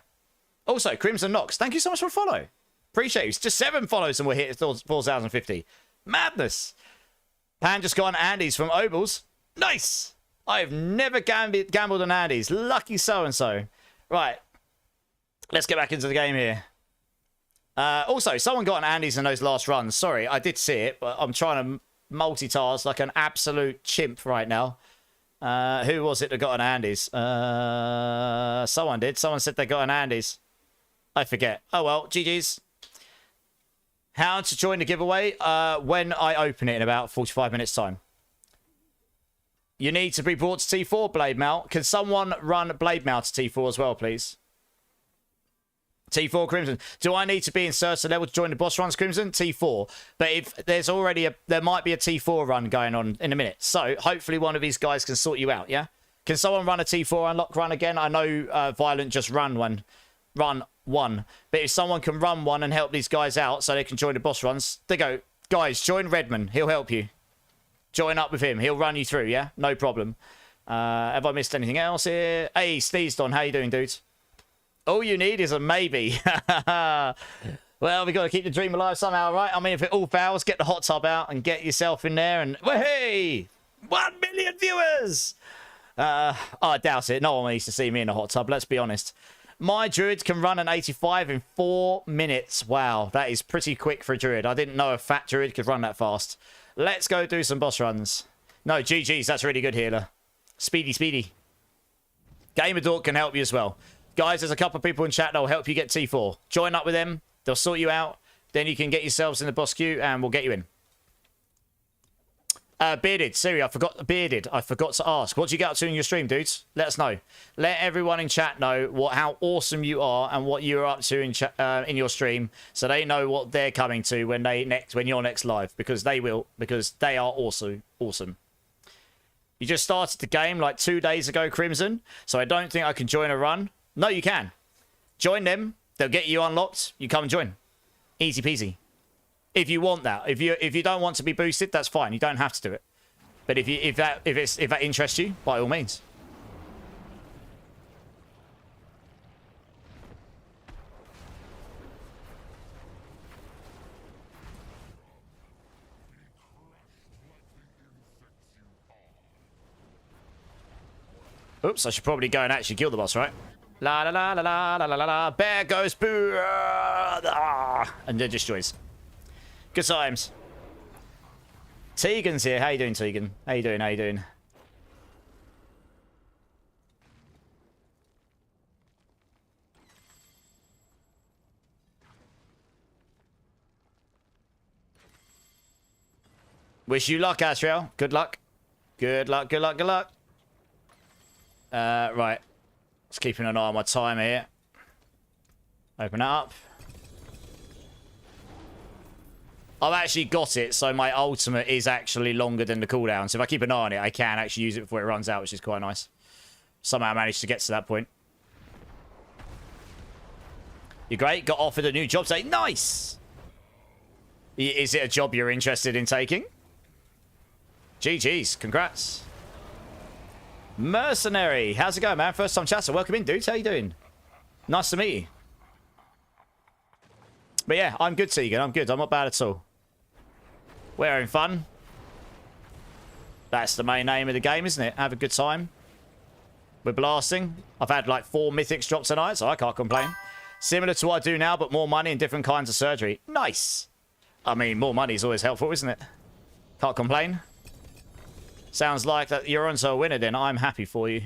Also, Crimson Knox, thank you so much for a follow. Appreciate you. It's just 7 follows and we're here at 4,050. Madness. Pan just got on Andy's from Obles. Nice. I have never gambled on Andy's. Lucky so-and-so. Right. Let's get back into the game here. Also, someone got an Andy's in those last runs. Sorry, I did see it, but I'm trying to multitask like an absolute chimp right now. Who was it that got an Andy's? Someone did. Someone said they got an Andy's. I forget. Oh, well, GG's. How to join the giveaway? When I open it in about 45 minutes' time. You need to be brought to T4, Blade Mount. Can someone run Blade Mount to T4 as well, please? T4 Crimson. Do I need to be in certain level to join the boss runs, Crimson? T4. But if there's already there might be a T4 run going on in a minute. So hopefully one of these guys can sort you out, yeah? Can someone run a T4 unlock run again? I know Violent just run one. But if someone can run one and help these guys out so they can join the boss runs, they go, guys, join Redman. He'll help you. Join up with him. He'll run you through, yeah? No problem. Have I missed anything else here? Hey, Sneezed on. How you doing, dude? All you need is a maybe. Well, we've got to keep the dream alive somehow, right? I mean, if it all fails, get the hot tub out and get yourself in there and... Hey! 1 million viewers! I doubt it. No one needs to see me in a hot tub, let's be honest. My druid can run an 85 in 4 minutes. Wow, that is pretty quick for a druid. I didn't know a fat druid could run that fast. Let's go do some boss runs. No, GG's, that's really good healer. Speedy, speedy. Gamer Dork can help you as well. Guys, there's a couple of people in chat that'll help you get T4. Join up with them. They'll sort you out. Then you can get yourselves in the boss queue and we'll get you in. Bearded, Siri, I forgot to ask. What do you get up to in your stream, dudes? Let us know. Let everyone in chat know how awesome you are and what you're up to in your stream, so they know what they're coming to when you're next live, because they will, because they are also awesome. You just started the game like 2 days ago, Crimson, so I don't think I can join a run. No, you can. Join them. They'll get you unlocked. You come and join. Easy peasy. If you want that, if you don't want to be boosted, that's fine. You don't have to do it. But if that interests you, by all means. Oops, I should probably go and actually kill the boss, right? La la la la la la la la. Bear goes boo, and then destroys. Good times. Tegan's here. How you doing, Tegan? How you doing? How you doing? Wish you luck, Asriel. Good luck. Good luck, good luck, good luck. Right. Just keeping an eye on my time here. Open it up. I've actually got it, so my ultimate is actually longer than the cooldown. So if I keep an eye on it, I can actually use it before it runs out, which is quite nice. Somehow I managed to get to that point. You're great. Got offered a new job today. Nice! Is it a job you're interested in taking? GG's. Congrats. Mercenary. How's it going, man? First time chatter. Welcome in, dudes. How you doing? Nice to meet you. But yeah, I'm good, Tegan. I'm good. I'm not bad at all. We're having fun. That's the main aim of the game, isn't it? Have a good time. We're blasting. I've had like 4 mythics drop tonight, so I can't complain. Similar to what I do now, but more money and different kinds of surgery. Nice. I mean, more money is always helpful, isn't it? Can't complain. Sounds like that you're onto a winner then. I'm happy for you.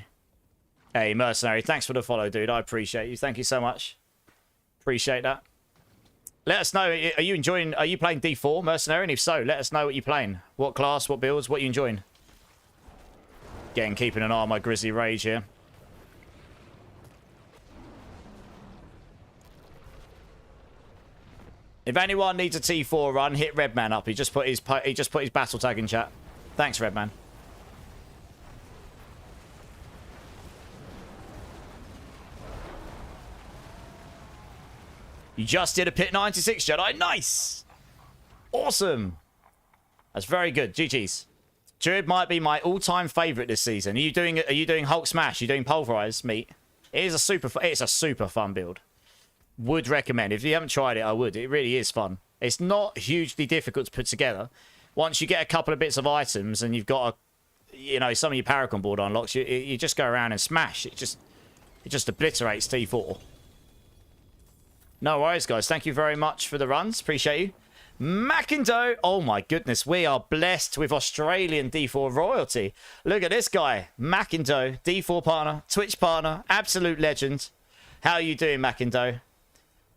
Hey, Mercenary, thanks for the follow, dude. I appreciate you. Thank you so much. Appreciate that. Let us know, are you playing D4, Mercenary? And if so, let us know what you're playing. What class, what builds, what you enjoying. Again, keeping an eye on my Grizzly Rage here. If anyone needs a T4 run, hit Redman up. He just put his battle tag in chat. Thanks, Redman. You just did a Pit 96, Jedi. Nice! Awesome! That's very good. GG's. Druid might be my all-time favourite this season. Are you doing Hulk Smash? Are you doing Pulverise, meat? It's a super fun build. Would recommend. If you haven't tried it, I would. It really is fun. It's not hugely difficult to put together. Once you get a couple of bits of items and you've got some of your Paracon board unlocks, you just go around and smash. It just obliterates T4. No worries, guys. Thank you very much for the runs. Appreciate you. Mackindo. Oh, my goodness. We are blessed with Australian D4 royalty. Look at this guy. Mackindo, D4 partner, Twitch partner, absolute legend. How are you doing, Mackindo?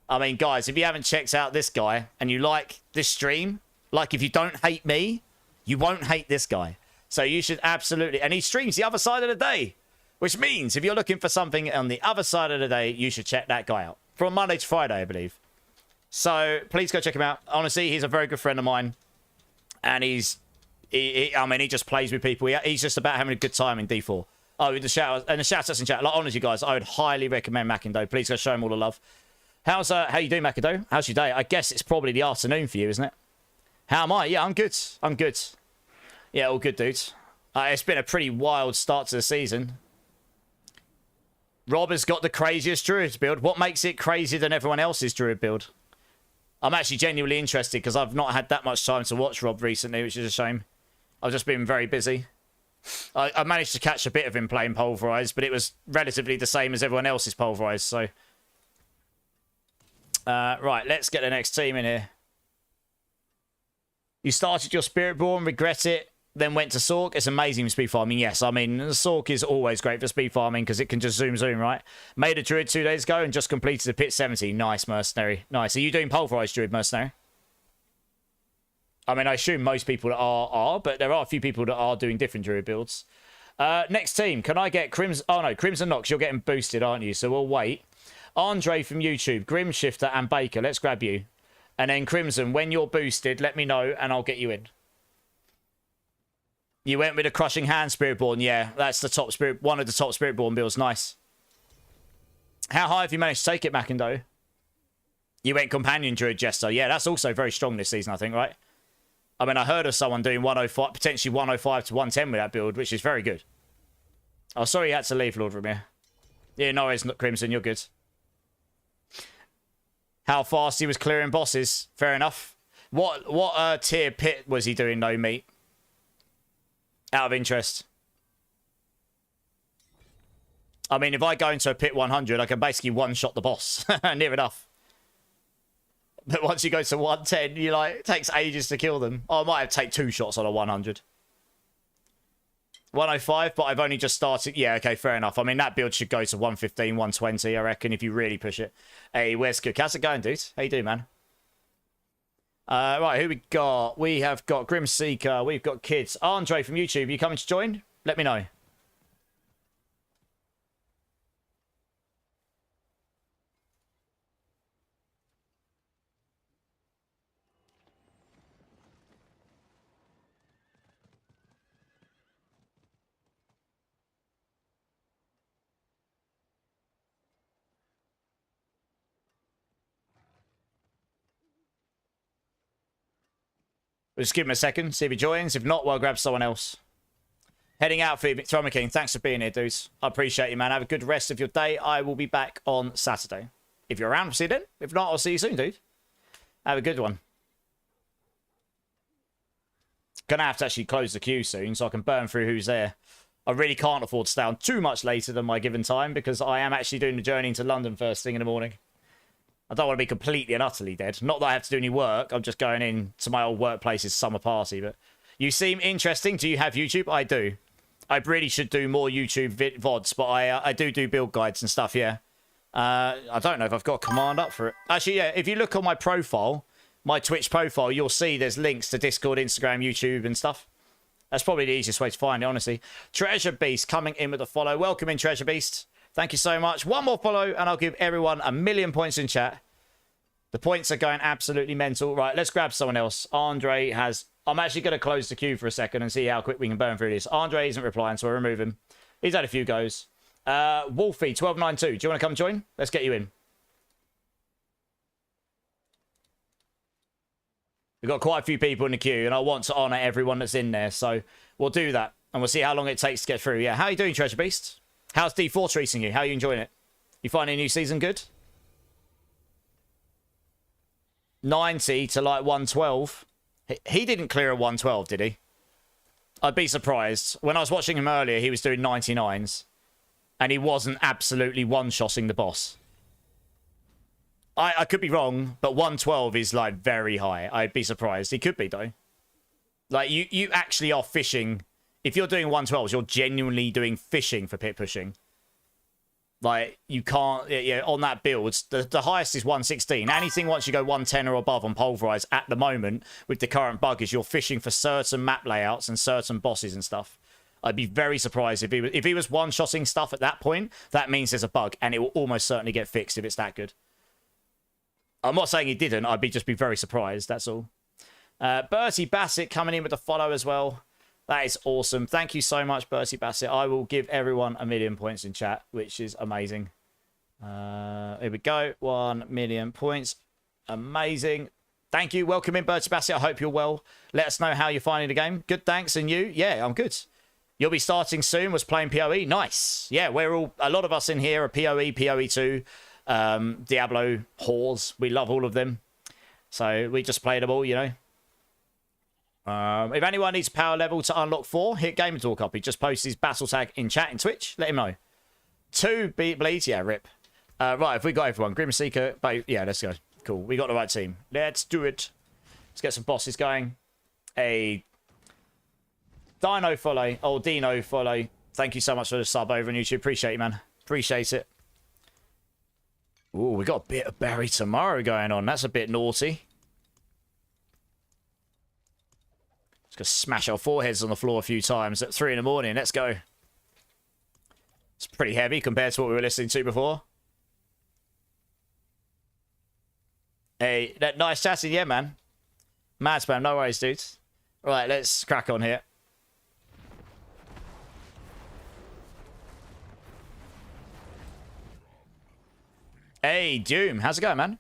I mean, guys, if you haven't checked out this guy and you like this stream, like if you don't hate me, you won't hate this guy. So you should absolutely... And he streams the other side of the day, which means if you're looking for something on the other side of the day, you should check that guy out. From Monday to Friday, I believe. So please go check him out. Honestly, he's a very good friend of mine. And he just plays with people. He's just about having a good time in D4. Oh, the shout outs in chat. Like, honestly, guys, I would highly recommend Mackindo. Please go show him all the love. How you doing, Mackindo? How's your day? I guess it's probably the afternoon for you, isn't it? How am I? Yeah, I'm good. I'm good. Yeah, all good, dudes. It's been a pretty wild start to the season. Rob has got the craziest Druid build. What makes it crazier than everyone else's Druid build? I'm actually genuinely interested because I've not had that much time to watch Rob recently, which is a shame. I've just been very busy. I managed to catch a bit of him playing Pulverise, but it was relatively the same as everyone else's Pulverise, so Right, let's get the next team in here. You started your Spiritborn, regret it, then went to Sork. It's amazing for speed farming. Yes, I mean, Sork is always great for speed farming because it can just zoom, right? Made a Druid 2 days ago and just completed a Pit 70. Nice, Mercenary. Nice. Are you doing Pulverise Druid, Mercenary? I mean, I assume most people are, but there are a few people that are doing different Druid builds. Next team, can I get Crimson? Oh, no, Crimson Nox, you're getting boosted, aren't you? So we'll wait. Andre from YouTube, Grim Shifter and Baker, let's grab you. And then Crimson, when you're boosted, let me know and I'll get you in. You went with a Crushing Hand Spiritborn. Yeah, that's the top spirit, one of the top Spiritborn builds. Nice. How high have you managed to take it, Mackendo? You went Companion Druid Jester. Yeah, that's also very strong this season, I think, right? I mean, I heard of someone doing 105, potentially 105 to 110 with that build, which is very good. Oh, sorry you had to leave, Lord Ramir. Yeah, no, it's not Crimson. You're good. How fast he was clearing bosses. Fair enough. What tier pit was he doing, though, meat? Out of interest. I mean, if I go into a pit 100, I can basically one-shot the boss. Near enough. But once you go to 110, you like, it takes ages to kill them. Oh, I might have to take 2 shots on a 100. 105, but I've only just started. Yeah, okay, fair enough. I mean, that build should go to 115, 120, I reckon, if you really push it. Hey, where's good? How's it going, dude? How you doing, man? Right, who we got? We have got Grim Seeker. We've got Kids. Andre from YouTube, you coming to join? Let me know. We'll just give him a second, see if he joins. If not, we'll grab someone else. Heading out for Thrummer King. Thanks for being here, dudes. I appreciate you, man. Have a good rest of your day. I will be back on Saturday. If you're around, we'll see you then. If not, I'll see you soon, dude. Have a good one. Gonna have to actually close the queue soon so I can burn through who's there. I really can't afford to stay on too much later than my given time because I am actually doing the journey into London first thing in the morning. I don't want to be completely and utterly dead. Not that I have to do any work. I'm just going in to my old workplace's summer party. But you seem interesting. Do you have YouTube? I do. I really should do more YouTube VODs, but I do build guides and stuff, yeah. I don't know if I've got a command up for it. Actually, yeah, if you look on my profile, my Twitch profile, you'll see there's links to Discord, Instagram, YouTube and stuff. That's probably the easiest way to find it, honestly. Treasure Beast coming in with a follow. Welcome in, Treasure Beast. Thank you so much. One more follow, and I'll give everyone 1,000,000 points in chat. The points are going absolutely mental. Right, let's grab someone else. Andre has... I'm actually going to close the queue for a second and see how quick we can burn through this. Andre isn't replying, so I'll remove him. He's had a few goes. Wolfie1292, do you want to come join? Let's get you in. We've got quite a few people in the queue, and I want to honour everyone that's in there, so we'll do that, and we'll see how long it takes to get through. Yeah, how are you doing, Treasure Beast? How's D4 treating you? How are you enjoying it? You finding a new season good? 90 to like 112. He didn't clear a 112, did he? I'd be surprised. When I was watching him earlier, he was doing 99s. And he wasn't absolutely one-shotting the boss. I could be wrong, but 112 is like very high. I'd be surprised. He could be, though. Like, you actually are fishing. If you're doing 112s, you're genuinely doing fishing for pit pushing. Like, you can't... Yeah, on that build, the highest is 116. Anything once you go 110 or above on Pulverize at the moment, with the current bug, is you're fishing for certain map layouts and certain bosses and stuff. I'd be very surprised if he was one-shotting stuff at that point. That means there's a bug, and it will almost certainly get fixed if it's that good. I'm not saying he didn't. I'd just be very surprised, that's all. Bertie Bassett coming in with the follow as well. That is awesome. Thank you so much, Bertie Bassett. I will give everyone 1,000,000 points in chat, which is amazing. Here we go. 1,000,000 points. Amazing. Thank you. Welcome in, Bertie Bassett. I hope you're well. Let us know how you're finding the game. Good, thanks. And you? Yeah, I'm good. You'll be starting soon. Was playing PoE. Nice. Yeah, a lot of us in here are PoE, PoE2, Diablo, whores. We love all of them. So we just play them all, you know. If anyone needs power level to unlock 4, hit Gamer Talk up. He just posts his battle tag in chat in Twitch. Let him know. 2 bleeds. Yeah, rip. Right, if we got everyone. Grim Seeker. Yeah, let's go. Cool. We got the right team. Let's do it. Let's get some bosses going. A Dino follow. Oh, Dino follow. Thank you so much for the sub over on YouTube. Appreciate it, man. Appreciate it. Ooh, we got a bit of Barry tomorrow going on. That's a bit naughty. Just gonna smash our foreheads on the floor a few times at 3 in the morning. Let's go. It's pretty heavy compared to what we were listening to before. Hey, that nice chatting, yeah, man. Mad spam, no worries, dudes. Right, let's crack on here. Hey, Doom, how's it going, man?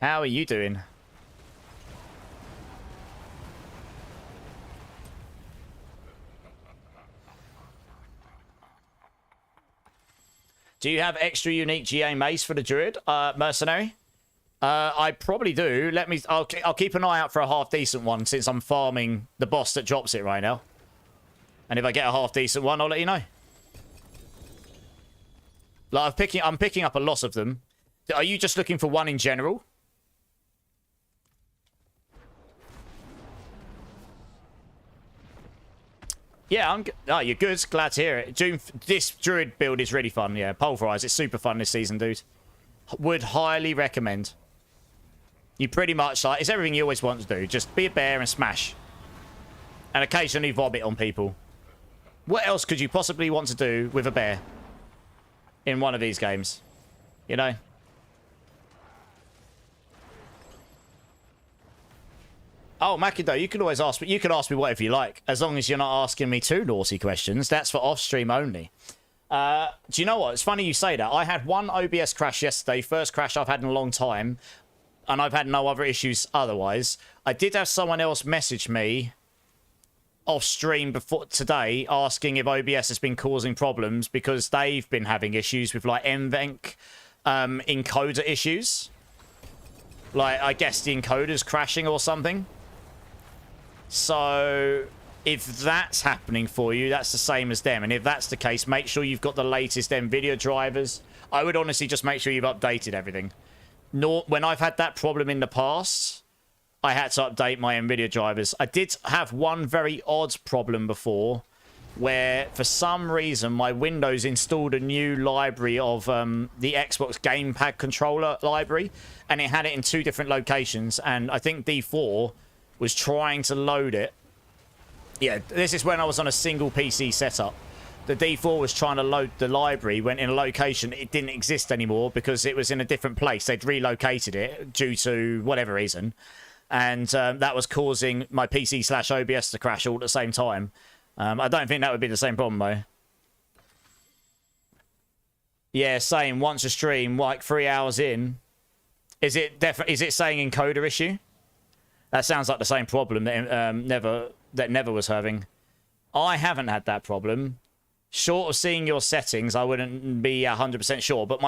How are you doing? Do you have extra unique GA mace for the Druid, Mercenary? I probably do. I'll keep an eye out for a half decent one since I'm farming the boss that drops it right now. And if I get a half decent one, I'll let you know. Like I'm picking up a lot of them. Are you just looking for one in general? Yeah, oh, you're good. Glad to hear it. This Druid build is really fun. Yeah, Pulverise. It's super fun this season, dude. Would highly recommend. You pretty much, like, it's everything you always want to do. Just be a bear and smash. And occasionally vomit on people. What else could you possibly want to do with a bear? In one of these games. You know? Oh, Makido, you can always ask me. You can ask me whatever you like. As long as you're not asking me too naughty questions. That's for off-stream only. Do you know what? It's funny you say that. I had one OBS crash yesterday. First crash I've had in a long time. And I've had no other issues otherwise. I did have someone else message me off stream before today asking if OBS has been causing problems because they've been having issues with like NVENC encoder issues. Like, I guess the encoder's crashing or something. So if that's happening for you, that's the same as them. And if that's the case, make sure you've got the latest NVIDIA drivers. I would honestly just make sure you've updated everything. When I've had that problem in the past, I had to update my NVIDIA drivers. I did have one very odd problem before where, for some reason, my Windows installed a new library of the Xbox Gamepad controller library, and it had it in 2 different locations, and I think D4 was trying to load it. Yeah, this is when I was on a single PC setup. The D4 was trying to load the library, went in a location, it didn't exist anymore because it was in a different place. They'd relocated it due to whatever reason. And that was causing my PC/OBS to crash all at the same time. I don't think that would be the same problem, though. Yeah, same. Once a stream, like 3 hours in. Is it saying encoder issue? That sounds like the same problem that Never was having. I haven't had that problem. Short of seeing your settings, I wouldn't be 100% sure. But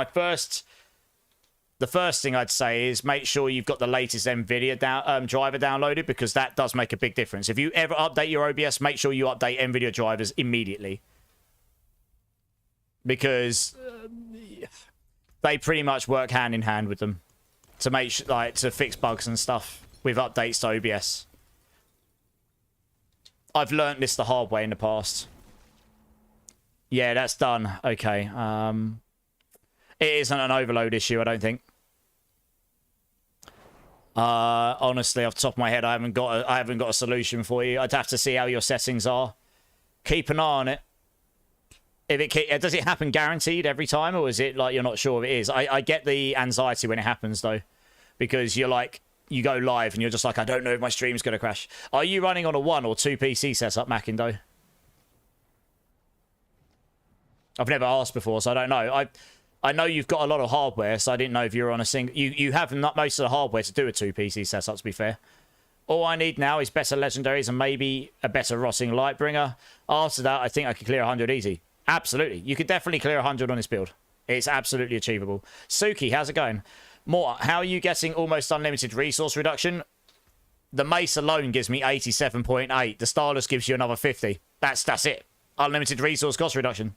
the first thing I'd say is make sure you've got the latest NVIDIA driver downloaded, because that does make a big difference. If you ever update your OBS, make sure you update NVIDIA drivers immediately. Because they pretty much work hand in hand with them to make to fix bugs and stuff with updates to OBS. I've learnt this the hard way in the past. Yeah, that's done. Okay. It isn't an overload issue, I don't think. Honestly, off the top of my head, I haven't got a solution for you. I'd have to see how your settings are. Keep an eye on it. Does it happen guaranteed every time, or is it like you're not sure if it is? I get the anxiety when it happens though, because you're like, you go live and you're just like, I don't know if my stream's going to crash. Are you running on a 1 or 2 PC setup, Macindo? I've never asked before, so I don't know. I know you've got a lot of hardware, so I didn't know if you're on a single... You have not most of the hardware to do a 2 PC setup, to be fair. All I need now is better legendaries and maybe a better Rotting Lightbringer. After that, I think I could clear 100 easy. Absolutely. You could definitely clear 100 on this build. It's absolutely achievable. Suki, how's it going? More, how are you getting almost unlimited resource reduction? The mace alone gives me 87.8. The Stylus gives you another 50. That's it. Unlimited resource cost reduction.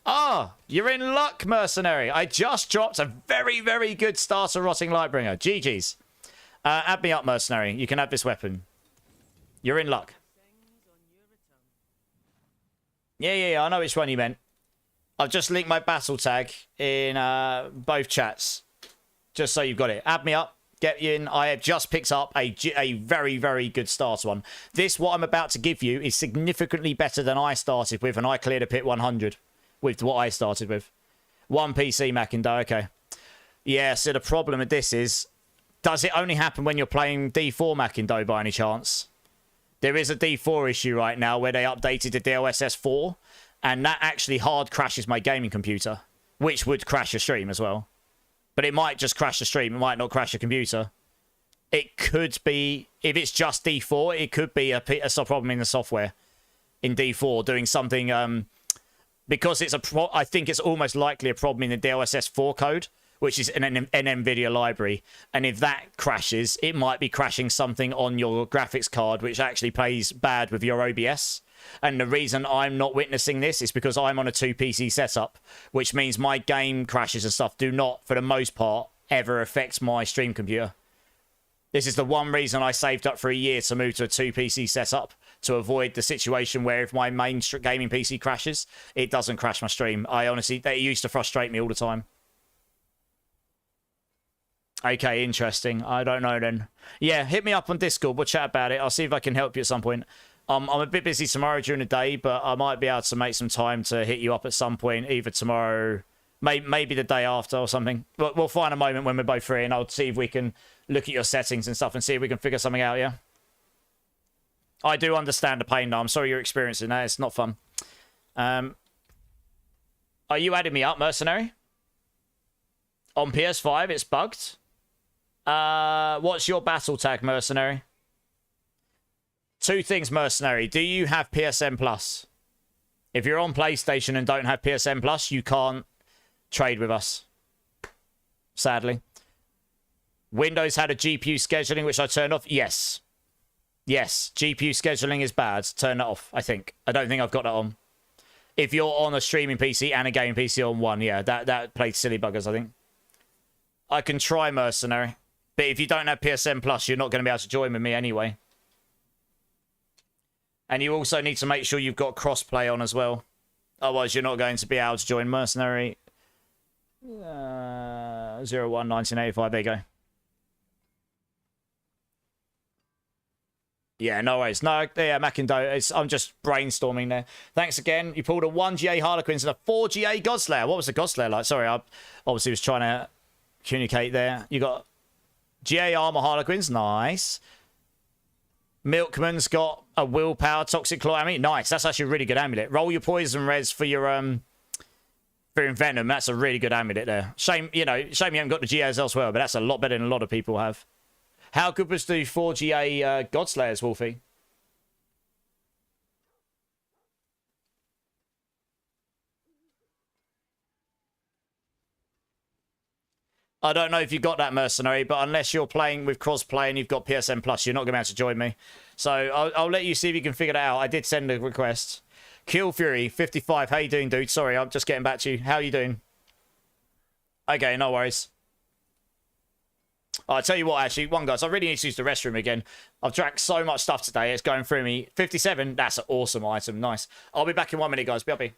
Ah, you're in luck, mercenary. I just dropped a very, very good starter rotting lightbringer. GG's. Add me up, mercenary. You can have this weapon. You're in luck. Yeah, I know which one you meant. I've just linked my battle tag in both chats. Just so you've got it. Add me up. Get you in. I have just picked up a very, very good starter one. This, what I'm about to give you, is significantly better than I started with, and I cleared a pit 100 with what I started with. One PC Macindo, okay. Yeah, so the problem with this is, does it only happen when you're playing D4 Macindo by any chance? There is a D4 issue right now where they updated the DLSS 4, and that actually hard crashes my gaming computer, which would crash a stream as well. But it might just crash the stream. It might not crash a computer. It could be, if it's just D4, it could be a problem in the software in D4 doing something, because it's I think it's almost likely a problem in the DLSS 4 code, which is an NVIDIA library. And if that crashes, it might be crashing something on your graphics card, which actually plays bad with your OBS. And the reason I'm not witnessing this is because I'm on a 2PC setup, which means my game crashes and stuff do not, for the most part, ever affect my stream computer. This is the one reason I saved up for a year to move to a 2PC setup, to avoid the situation where if my main gaming PC crashes, it doesn't crash my stream. I honestly, it used to frustrate me all the time. Okay, interesting. I don't know then. Yeah, hit me up on Discord. We'll chat about it. I'll see if I can help you at some point. I'm a bit busy tomorrow during the day, but I might be able to make some time to hit you up at some point, either tomorrow, maybe the day after or something. But we'll find a moment when we're both free, and I'll see if we can look at your settings and stuff and see if we can figure something out, yeah? I do understand the pain, though. I'm sorry you're experiencing that. It's not fun. Are you adding me up, mercenary? On PS5, it's bugged. What's your battle tag, mercenary? Two things, mercenary. Do you have PSN Plus? If you're on PlayStation and don't have PSN Plus, you can't trade with us. Sadly. Windows had a GPU scheduling, which I turned off. Yes. Yes. GPU scheduling is bad. Turn that off, I think. I don't think I've got that on. If you're on a streaming PC and a gaming PC on one, yeah, that plays silly buggers, I think. I can try, mercenary. But if you don't have PSN Plus, you're not going to be able to join with me anyway. And you also need to make sure you've got crossplay on as well. Otherwise, you're not going to be able to join mercenary. 01-1985, there you go. Yeah, no worries. No, yeah, Macindo, I'm just brainstorming there. Thanks again. You pulled a 1 GA Harlequins and a 4 GA Godslayer. What was the Godslayer like? Sorry, I obviously was trying to communicate there. You got GA Armor Harlequins. Nice. Milkman's got a Willpower Toxic Claw Amulet. Nice. That's actually a really good amulet. Roll your poison res for your Venom. That's a really good amulet there. Shame you haven't got the GAs elsewhere, but that's a lot better than a lot of people have. How good was the 4 GA Godslayers, Wolfie? I don't know if you got that, mercenary, but unless you're playing with crossplay and you've got PSN Plus, you're not going to be able to join me. So I'll let you see if you can figure that out. I did send a request. Kill Fury 55. How you doing, dude? Sorry, I'm just getting back to you. How are you doing? Okay, no worries. I'll tell you what, actually, guys, I really need to use the restroom again. I've drank so much stuff today. It's going through me. 57. That's an awesome item. Nice. I'll be back in 1 minute, guys. BRB.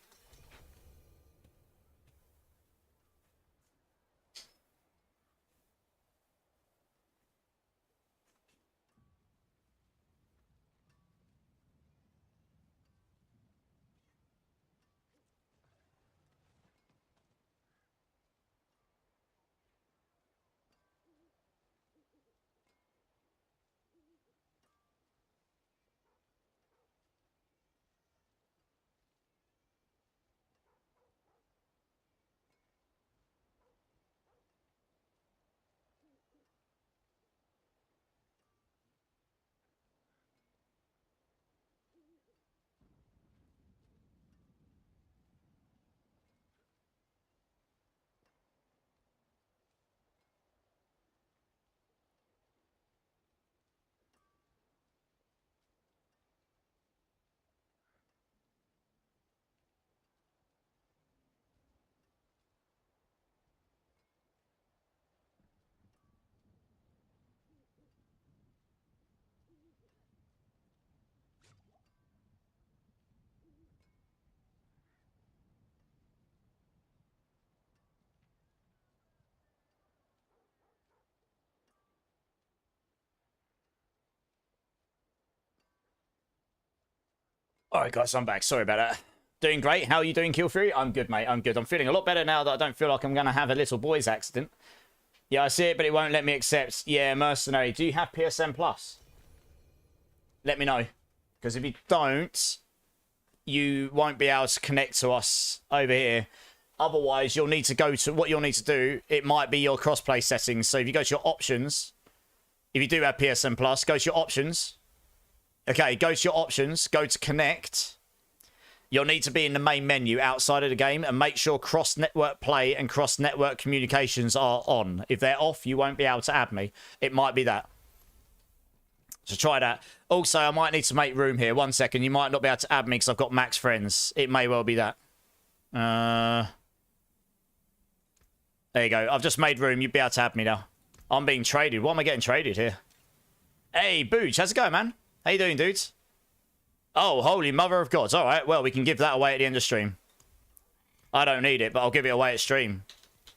All right, guys, I'm back. Sorry about that. Doing great. How are you doing, Kill Fury? I'm good, mate. I'm good. I'm feeling a lot better now that I don't feel like I'm going to have a little boys accident. Yeah, I see it, but it won't let me accept. Yeah, Mercenary. Do you have PSN Plus? Let me know. Because if you don't, you won't be able to connect to us over here. Otherwise, you'll need to go to... What you'll need to do, it might be your crossplay settings. So if you go to your options, if you do have PSN Plus, go to your options. Okay, go to your options. Go to connect. You'll need to be in the main menu outside of the game and make sure cross-network play and cross-network communications are on. If they're off, you won't be able to add me. It might be that. So try that. Also, I might need to make room here. 1 second. You might not be able to add me because I've got max friends. It may well be that. There you go. I've just made room. You'll be able to add me now. I'm being traded. What am I getting traded here? Hey, Booch. How's it going, man? How you doing, dudes? Oh, holy mother of gods. All right, well, we can give that away at the end of stream. I don't need it, but I'll give it away at stream.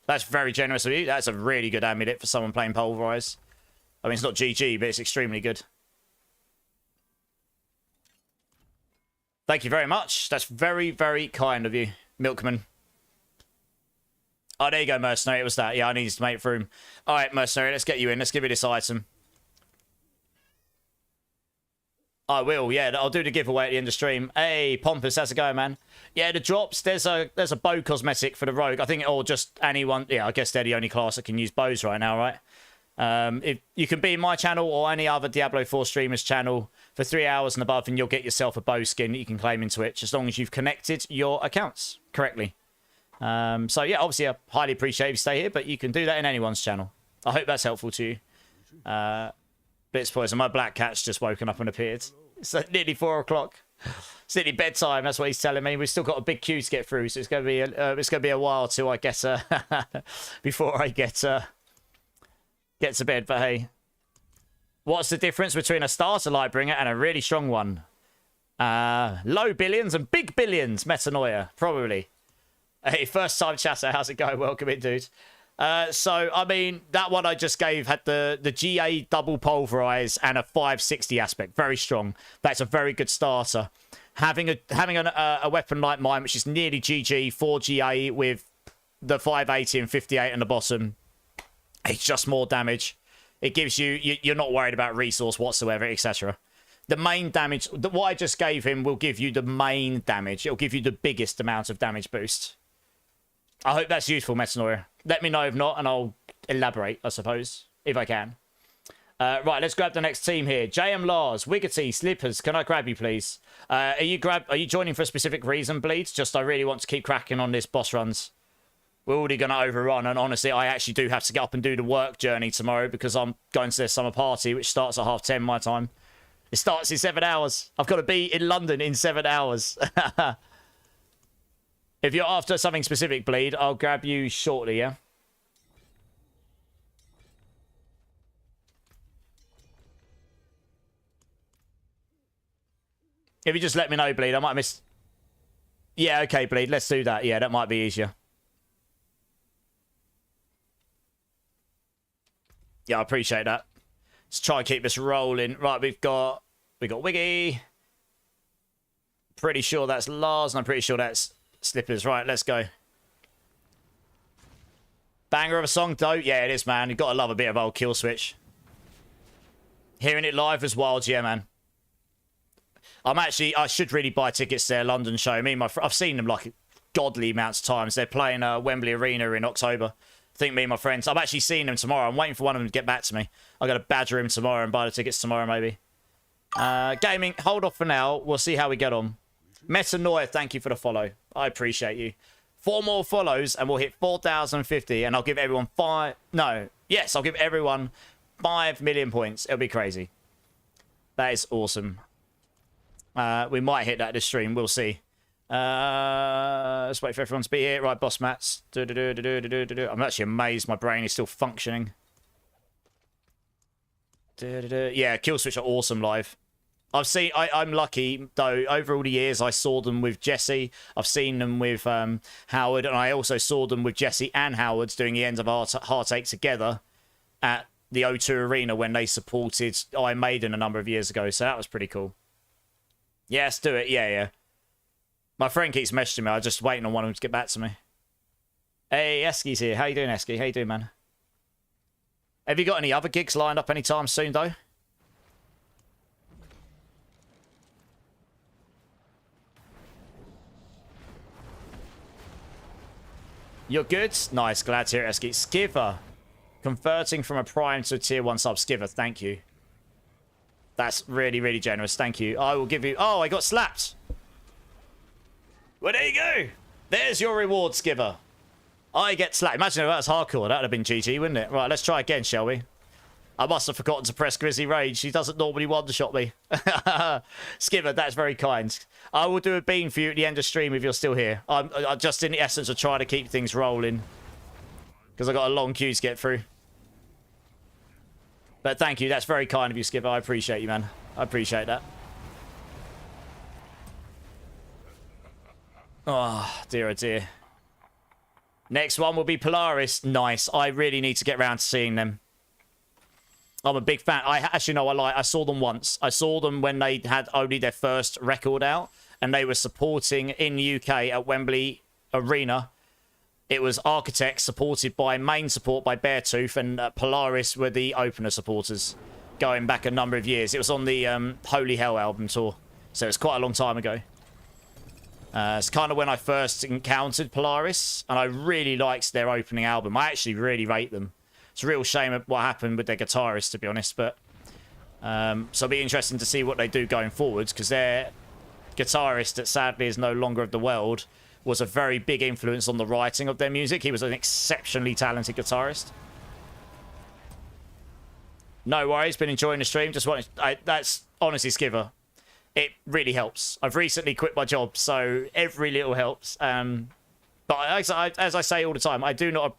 That's very generous of you. That's a really good amulet for someone playing Pulverise. I mean, it's not GG, but it's extremely good. Thank you very much. That's very, very kind of you, Milkman. Oh, there you go, Mercenary. It was that. Yeah, I needed to make room. All right, Mercenary, let's get you in. Let's give you this item. I will, yeah. I'll do the giveaway at the end of stream. Hey, Pompous, how's it going, man? Yeah, the drops, there's a bow cosmetic for the rogue. I think, or just anyone. Yeah, I guess they're the only class that can use bows right now, right? If you can be in my channel or any other Diablo 4 streamer's channel for 3 hours and above, and you'll get yourself a bow skin that you can claim in Twitch, as long as you've connected your accounts correctly. So, yeah, obviously, I highly appreciate if you stay here, but you can do that in anyone's channel. I hope that's helpful to you. Blitz Poison, my black cat's just woken up and appeared. It's nearly 4 o'clock. It's nearly bedtime. That's what he's telling me. We've still got a big queue to get through, so it's going to be a while till I get before I get to bed. But hey, what's the difference between a starter Lightbringer and a really strong one? Low billions and big billions. Metanoia, probably. Hey, first time chatter. How's it going? Welcome in, dude. So, I mean, that one I just gave had the GA double pulverize and a 560 aspect. Very strong. That's a very good starter. Having a weapon like mine, which is nearly GG, 4 GA with the 580 and 58 on the bottom, it's just more damage. It gives you're not worried about resource whatsoever, etc. The main damage, what I just gave him will give you the main damage. It'll give you the biggest amount of damage boost. I hope that's useful, Metanoia. Let me know if not, and I'll elaborate, I suppose, if I can. Right, let's grab the next team here. JM Lars, Wiggity, Slippers, can I grab you, please? Are you joining for a specific reason, Bleeds? Just I really want to keep cracking on this boss runs. We're already going to overrun, and honestly, I actually do have to get up and do the work journey tomorrow because I'm going to their summer party, which starts at 10:30 my time. It starts in 7 hours. I've got to be in London in 7 hours. If you're after something specific, Bleed, I'll grab you shortly, yeah? If you just let me know, Bleed, I might miss... Yeah, okay, Bleed, let's do that. Yeah, that might be easier. Yeah, I appreciate that. Let's try and keep this rolling. Right, we got Wiggy. Pretty sure that's Lars, and I'm pretty sure that's Slippers. Right, let's go. Banger of a song, though. Yeah, it is, man. You've got to love a bit of old Kill Switch. Hearing it live as wild, yeah, man. I should really buy tickets to their London show. I've seen them like godly amounts of times. They're playing Wembley Arena in October. I think me and my friends. I'm actually seeing them tomorrow. I'm waiting for one of them to get back to me. I've got to badger him tomorrow and buy the tickets tomorrow, maybe. Gaming, hold off for now. We'll see how we get on. Metanoia, thank you for the follow. I appreciate you. 4 more follows and we'll hit 4,050 and I'll give everyone I'll give everyone 5 million points. It'll be crazy. That is awesome. We might hit that this stream. We'll see. Let's wait for everyone to be here. Right, boss mats. I'm actually amazed my brain is still functioning. Yeah, kill switch are awesome live. I'm lucky though. Over all the years, I saw them with Jesse. I've seen them with Howard, and I also saw them with Jesse and Howard doing the End of Heartache together at the O2 Arena when they supported Iron Maiden a number of years ago. So that was pretty cool. Yes, do it. Yeah, yeah. My friend keeps messaging me. I'm just waiting on one of them to get back to me. Hey, Eski's here. How you doing, Eski? How you doing, man? Have you got any other gigs lined up anytime soon, though? You're good? Nice. Glad to hear it, Eski. Skiver. Converting from a Prime to a Tier 1 sub. Skiver, thank you. That's really, really generous. Thank you. I will give you... Oh, I got slapped. Well, there you go. There's your reward, Skiver. I get slapped. Imagine if that was hardcore. That would have been GG, wouldn't it? Right, let's try again, shall we? I must have forgotten to press Grizzly Rage. He doesn't normally one-shot me. Skiver, that's very kind. I will do a bean for you at the end of stream if you're still here. I'm just in the essence of trying to keep things rolling. Because I've got a long queue to get through. But thank you. That's very kind of you, Skiver. I appreciate you, man. I appreciate that. Oh, dear, oh dear. Next one will be Pulverise. Nice. I really need to get around to seeing them. I'm a big fan. I actually know I saw them once. I saw them when they had only their first record out, and they were supporting in the UK at Wembley Arena. It was Architects supported by main support by Beartooth, and Pulverise were the opener supporters going back a number of years. It was on the Holy Hell album tour, so it's quite a long time ago. It's kind of when I first encountered Pulverise, and I really liked their opening album. I actually really rate them. It's a real shame of what happened with their guitarist, to be honest, but so it'll be interesting to see what they do going forwards, because their guitarist, that sadly is no longer of the world, was a very big influence on the writing of their music. He was an exceptionally talented guitarist. No worries, been enjoying the stream. Just wanted, that's honestly, Skiver. It really helps. I've recently quit my job, so every little helps. But as I say all the time, I do not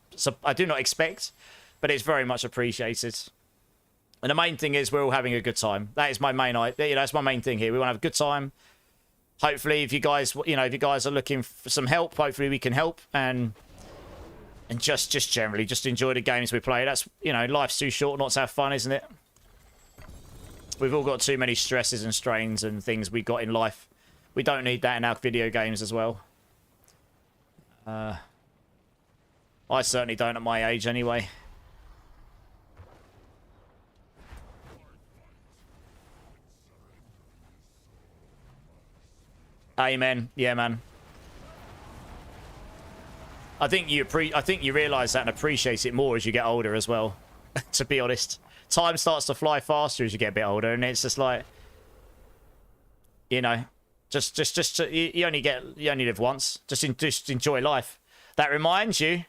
expect, but it's very much appreciated. And the main thing is we're all having a good time. That is my main, that's my main thing here. We want to have a good time. Hopefully, if you guys, if you guys are looking for some help, hopefully we can help, and just generally just enjoy the games we play. That's, life's too short not to have fun, isn't it? We've all got too many stresses and strains and things we got in life. We don't need that in our video games as well. I certainly don't at my age anyway. Amen. Yeah, man. I think you realise that and appreciate it more as you get older as well. To be honest, time starts to fly faster as you get a bit older, and it's just like, just you only live once. Just enjoy life. That reminds you,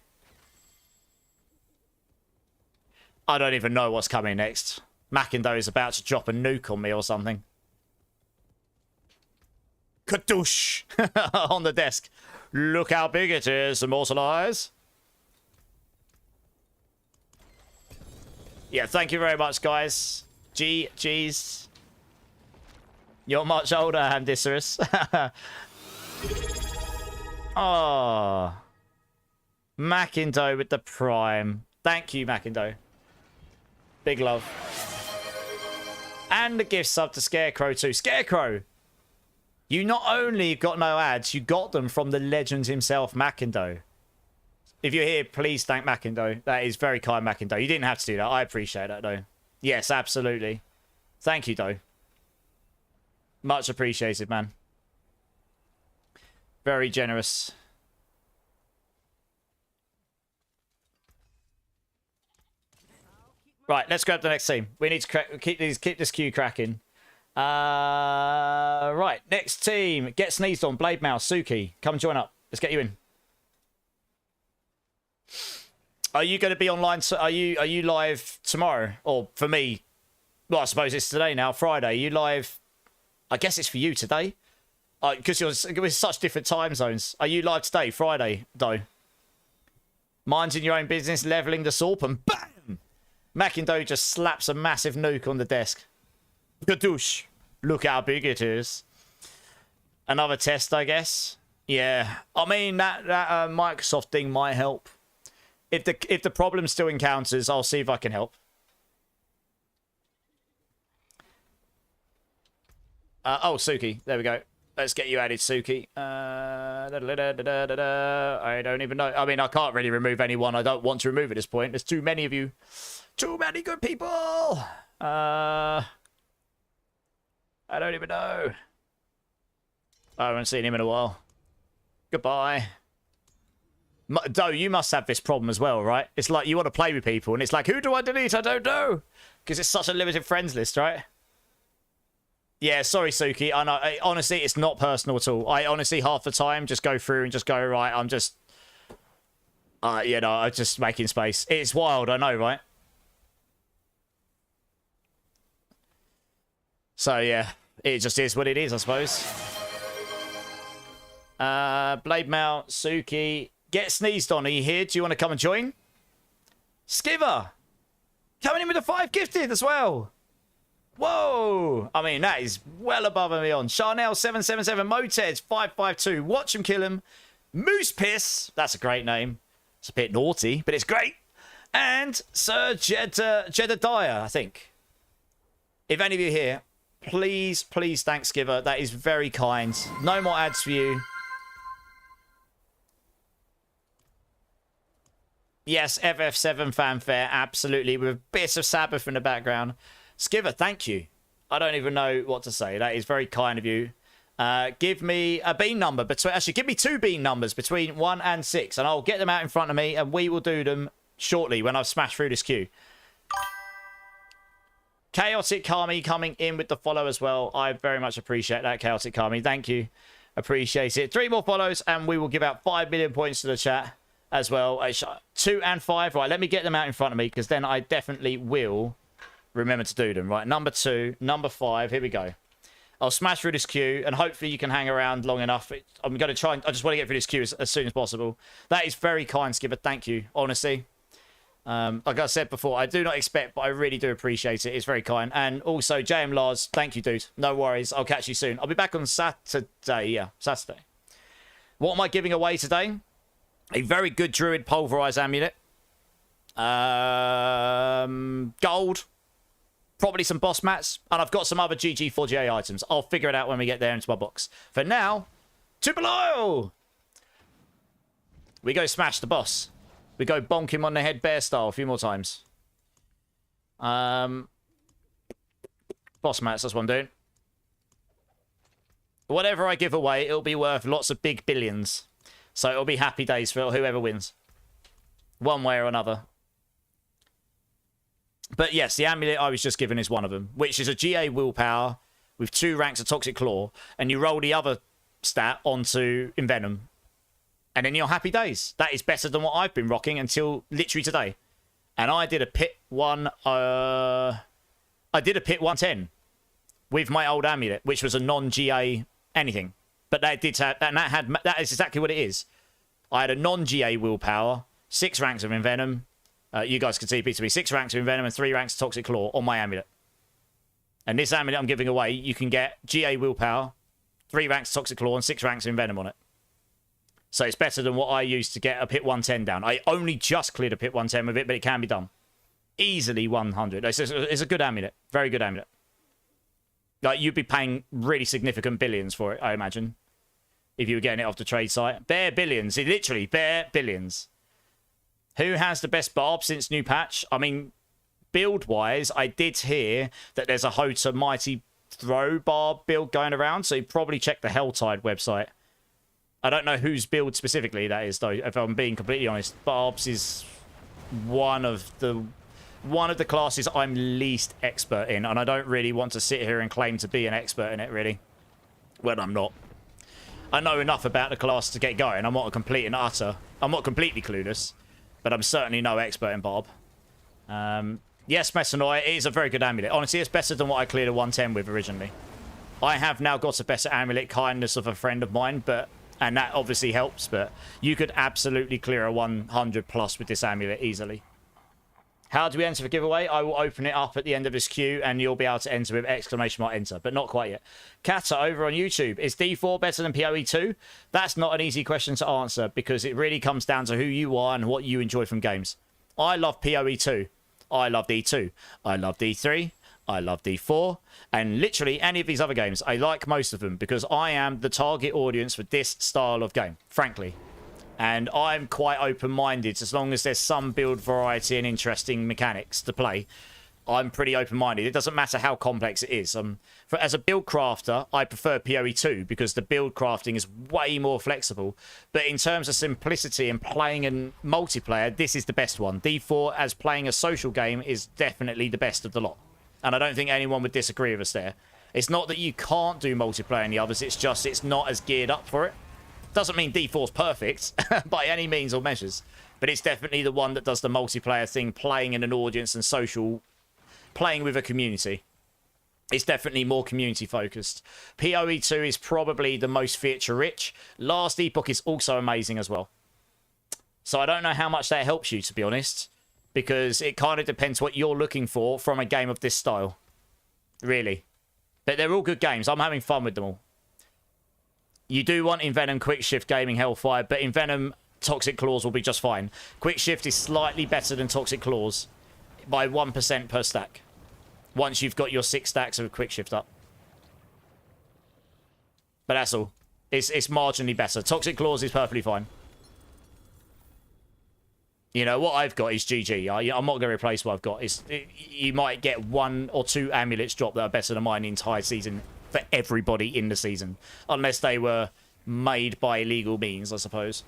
I don't even know what's coming next. Mackindo is about to drop a nuke on me or something. Kadoosh! On the desk. Look how big it is, Immortal Eyes. Yeah, thank you very much, guys. G's. You're much older, Handicerus. Oh. Mackindo with the Prime. Thank you, Mackindo. Big love. And the gift sub to Scarecrow too. Scarecrow! You not only got no ads, you got them from the legend himself, Mackindo. If you're here, please thank Mackindo. That is very kind, Mackindo. You didn't have to do that. I appreciate that, though. Yes, absolutely. Thank you, though. Much appreciated, man. Very generous. Right, let's grab the next team. We need to keep this queue cracking. Right, next team. Get sneezed on. Blade Mouse, Suki. Come join up. Let's get you in. Are you going to be online? Are you live tomorrow? Or for me, well, I suppose it's today now, Friday. Are you live? I guess it's for you today. Because you're with such different time zones. Are you live today, Friday, though? Minding your own business, leveling the Sorp, and BAM! Mackindo just slaps a massive nuke on the desk. Gadoosh. Look how big it is. Another test, I guess. Yeah. I mean, that Microsoft thing might help. If the problem still encounters, I'll see if I can help. Oh, Suki. There we go. Let's get you added, Suki. I don't even know. I mean, I can't really remove anyone I don't want to remove at this point. There's too many of you. Too many good people. I don't even know. I haven't seen him in a while. Goodbye. Doe, you must have this problem as well, right? It's like you want to play with people, and it's like, who do I delete? I don't know. Because it's such a limited friends list, right? Yeah, sorry, Suki. I know. Honestly, it's not personal at all. I honestly, half the time, just go through and just go, right, I'm just... you know, I'm just making space. It's wild, I know, right? So, yeah. It just is what it is, I suppose. Blade Mount, Suki. Get sneezed on. Are you here? Do you want to come and join? Skiver! Coming in with a 5 gifted as well. Whoa! I mean, that is well above and beyond. Charnel777, Moteds 552. Watch him kill him. Moose Piss. That's a great name. It's a bit naughty, but it's great. And Sir Jedediah, I think. If any of you are here, please thank Skiver. That is very kind. No more ads for you. Yes, FF7 fanfare, absolutely, with bits of Sabbath in the background. Skiver, thank you. I don't even know what to say. That is very kind of you. Give me a bean number between... Actually, give me 2 bean numbers between 1 and 6, and I'll get them out in front of me, and we will do them shortly when I've smashed through this queue. Chaotic Kami coming in with the follow as well. I very much appreciate that, Chaotic Kami. Thank you. Appreciate it. 3 more follows, and we will give out 5 million points to the chat as well. 2 and 5. Right, let me get them out in front of me, because then I definitely will remember to do them. Right, number 2, number 5. Here we go. I'll smash through this queue, and hopefully you can hang around long enough. I'm going to try. I just want to get through this queue as soon as possible. That is very kind, Skipper. Thank you, honestly. Like I said before, I do not expect, but I really do appreciate it. It's very kind. And also, JM Lars, thank you, dude. No worries. I'll catch you soon. I'll be back on Saturday. Yeah, Saturday. What am I giving away today? A very good Druid Pulverise Amulet. Gold. Probably some boss mats. And I've got some other GG4GA items. I'll figure it out when we get there into my box. For now, to below! We go smash the boss. We go bonk him on the head bear style a few more times. Boss mats, that's what I'm doing. Whatever I give away, it'll be worth lots of big billions. So it'll be happy days for whoever wins. One way or another. But yes, the amulet I was just given is one of them, which is a GA willpower with 2 ranks of Toxic Claw, and you roll the other stat onto Envenom. And then you're happy days. That is better than what I've been rocking until literally today. And I did a pit 1... I did a pit 110 with my old amulet, which was a non-GA anything. But that did have... And that is exactly what it is. I had a non-GA willpower, 6 ranks of Envenom. You guys can see B2B. 6 ranks of Envenom and 3 ranks of Toxic Claw on my amulet. And this amulet I'm giving away, you can get GA willpower, 3 ranks of Toxic Claw, and 6 ranks of Envenom on it. So it's better than what I used to get a pit 110 down. I only just cleared a pit 110 with it, but it can be done. Easily 100. It's a good amulet. Very good amulet. Like, you'd be paying really significant billions for it, I imagine. If you were getting it off the trade site. Bare billions. Literally, bare billions. Who has the best barb since new patch? I mean, build-wise, I did hear that there's a Hota Mighty Throw barb build going around, so you probably check the Helltide website. I don't know whose build specifically that is, though, if I'm being completely honest. Barbs is one of the classes I'm least expert in, and I don't really want to sit here and claim to be an expert in it, really. Well, I'm not. I know enough about the class to get going. I'm not completely clueless, but I'm certainly no expert in Barb. Yes, Messenoi, it is a very good amulet. Honestly, it's better than what I cleared a 110 with originally. I have now got a better amulet, kindness of a friend of mine, and that obviously helps, but you could absolutely clear a 100 plus with this amulet easily. How do we enter the giveaway? I will open it up at the end of this queue, and you'll be able to enter with exclamation mark enter, but not quite yet. Kata over on YouTube. Is D4 better than PoE2? That's not an easy question to answer, because it really comes down to who you are and what you enjoy from games. I love PoE2. I love D2. I love D3. I love D4, and literally any of these other games. I like most of them because I am the target audience for this style of game, frankly. And I'm quite open-minded as long as there's some build variety and interesting mechanics to play. I'm pretty open-minded. It doesn't matter how complex it is. As a build crafter, I prefer PoE 2 because the build crafting is way more flexible. But in terms of simplicity and playing in multiplayer, this is the best one. D4 as playing a social game is definitely the best of the lot. And I don't think anyone would disagree with us there. It's not that you can't do multiplayer in the others, it's just it's not as geared up for it. Doesn't mean D4's perfect by any means or measures, but it's definitely the one that does the multiplayer thing, playing in an audience and social, playing with a community. It's definitely more community focused. PoE 2 is probably the most feature rich. Last Epoch is also amazing as well. So I don't know how much that helps you, to be honest, because it kind of depends what you're looking for from a game of this style. Really. But they're all good games. I'm having fun with them all. You do want Envenom, Quick Shift, Gaming, Hellfire, but Envenom, Toxic Claws will be just fine. Quick Shift is slightly better than Toxic Claws by 1% per stack. Once you've got your 6 stacks of Quick Shift up. But that's all. It's marginally better. Toxic Claws is perfectly fine. You know, what I've got is GG. I'm not going to replace what I've got. You might get 1 or 2 amulets drop that are better than mine the entire season for everybody in the season. Unless they were made by illegal means, I suppose.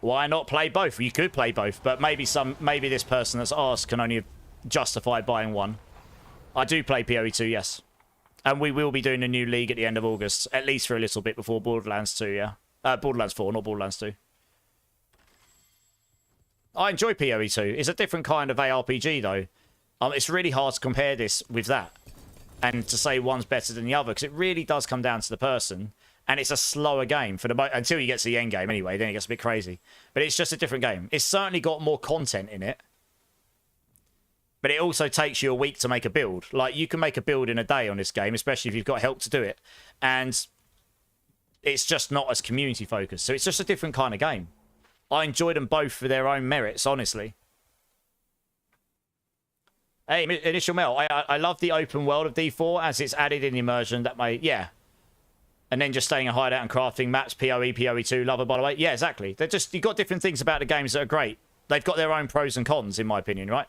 Why not play both? You could play both, but maybe this person that's asked can only justify buying one. I do play PoE 2, yes. And we will be doing a new league at the end of August, at least for a little bit before Borderlands 2, yeah. Borderlands 4, not Borderlands 2. I enjoy PoE 2. It's a different kind of ARPG, though. It's really hard to compare this with that. And to say one's better than the other, because it really does come down to the person. And it's a slower game for until you get to the end game anyway, then it gets a bit crazy. But it's just a different game. It's certainly got more content in it. But it also takes you a week to make a build. Like, you can make a build in a day on this game, especially if you've got help to do it. And it's just not as community focused. So it's just a different kind of game. I enjoy them both for their own merits, honestly. Hey, Initial Mel, I love the open world of D4 as it's added in immersion that may, yeah. And then just staying in hideout and crafting maps, PoE, PoE 2, love it, by the way. Yeah, exactly. They're just, you've got different things about the games that are great. They've got their own pros and cons, in my opinion, right?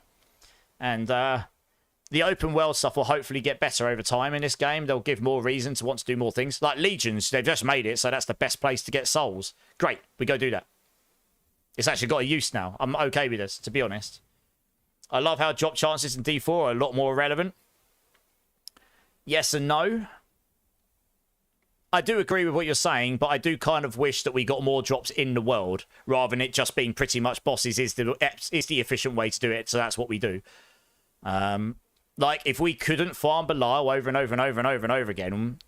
And the open world stuff will hopefully get better over time in this game. They'll give more reason to want to do more things. Like Legions, they've just made it, so that's the best place to get souls. Great, we go do that. It's actually got a use now. I'm okay with this, to be honest. I love how drop chances in D4 are a lot more relevant. Yes and no. I do agree with what you're saying, but I do kind of wish that we got more drops in the world rather than it just being pretty much bosses is the efficient way to do it, so that's what we do. Like, if we couldn't farm Belial over and over and over and over and over again,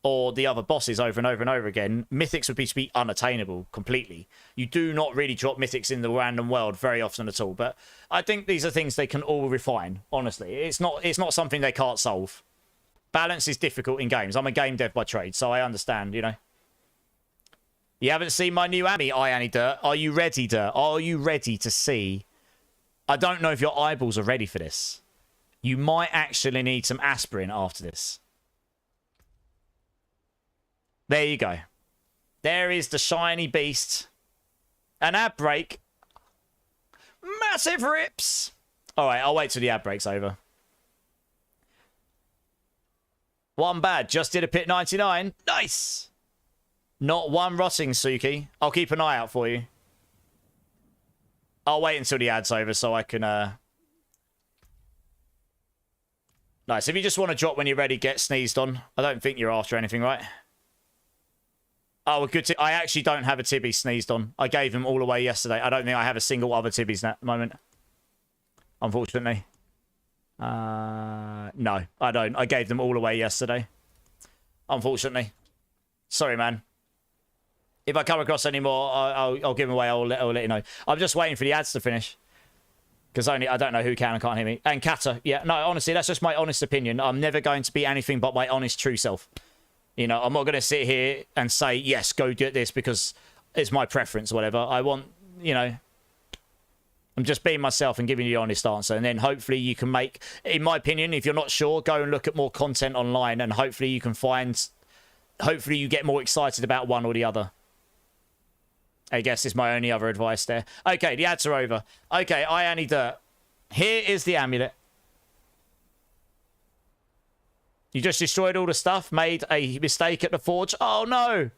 or the other bosses over and over and over again, mythics would be unattainable completely. You do not really drop mythics in the random world very often at all, but I think these are things they can all refine, honestly. It's not something they can't solve. Balance is difficult in games. I'm a game dev by trade, so I understand, you know. You haven't seen my new Ami, Ianni Dirt. Are you ready, Dirt? Are you ready to see? I don't know if your eyeballs are ready for this. You might actually need some aspirin after this. There you go. There is the shiny beast. An ad break. Massive rips. All right, I'll wait till the ad break's over. One bad. Just did a pit 99. Nice. Not one rotting, Suki. I'll keep an eye out for you. I'll wait until the ad's over so I can... Nice. If you just want to drop when you're ready, get sneezed on. I don't think you're after anything, right? Oh, a good I actually don't have a Tibby sneezed on. I gave him all away yesterday. I don't think I have a single other Tibbies at the moment. Unfortunately. No, I don't. I gave them all away yesterday. Unfortunately. Sorry, man. If I come across any more, I'll give them away. I'll let you know. I'm just waiting for the ads to finish. Because I don't know who can and can't hear me. And Kata, yeah. No, honestly, that's just my honest opinion. I'm never going to be anything but my honest, true self. You know, I'm not going to sit here and say, yes, go get this because it's my preference or whatever. I want, you know, I'm just being myself and giving you the honest answer. And then hopefully you can make, in my opinion, if you're not sure, go and look at more content online and hopefully you can find, hopefully you get more excited about one or the other. I guess is my only other advice there. Okay, the ads are over. Okay, I Annie Dirt. Here is the amulet. You just destroyed all the stuff, made a mistake at the forge. Oh no!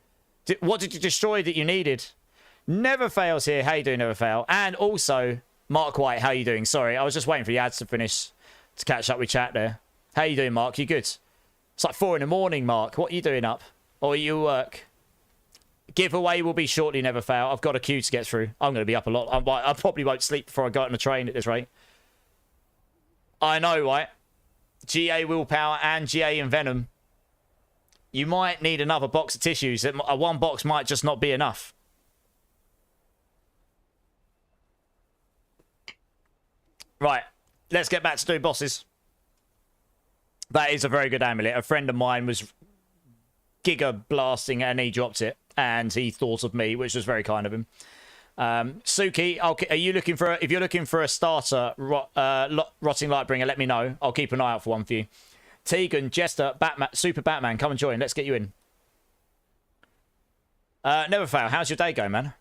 What did you destroy that you needed? Never Fails here. How you doing, Never Fail? And also, Mark White, how you doing? Sorry, I was just waiting for the ads to finish to catch up with chat there. How you doing, Mark? You good? It's like 4 in the morning, Mark. What are you doing up? Or are you at work? Giveaway will be shortly, Never Fail. I've got a queue to get through. I'm going to be up a lot. I probably won't sleep before I go on the train at this rate. I know, right? GA Willpower and GA Envenom. You might need another box of tissues. One box might just not be enough. Right, let's get back to doing bosses. That is a very good amulet. A friend of mine was giga blasting and he dropped it. And he thought of me, which was very kind of him. Suki, are you looking for? If you're looking for a starter, Rotting Lightbringer, let me know. I'll keep an eye out for one for you. Tegan, Jester, Batman, Super Batman, come and join. Let's get you in. Never Fail. How's your day going, man?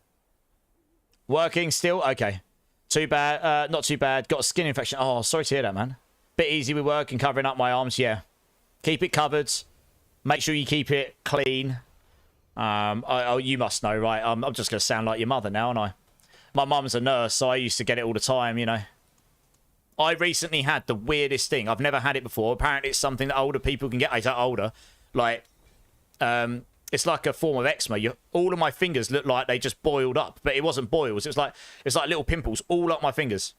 Working still? Okay. Too bad. Not too bad. Got a skin infection. Oh, sorry to hear that, man. Bit easy with work and covering up my arms. Yeah. Keep it covered. Make sure you keep it clean. You must know, right? I'm just going to sound like your mother now, aren't I? My mum's a nurse, so I used to get it all the time, you know. I recently had the weirdest thing. I've never had it before. Apparently, it's something that older people can get. I say older. Like, it's like a form of eczema. All of my fingers look like they just boiled up, but it wasn't boils. It's like little pimples all up my fingers.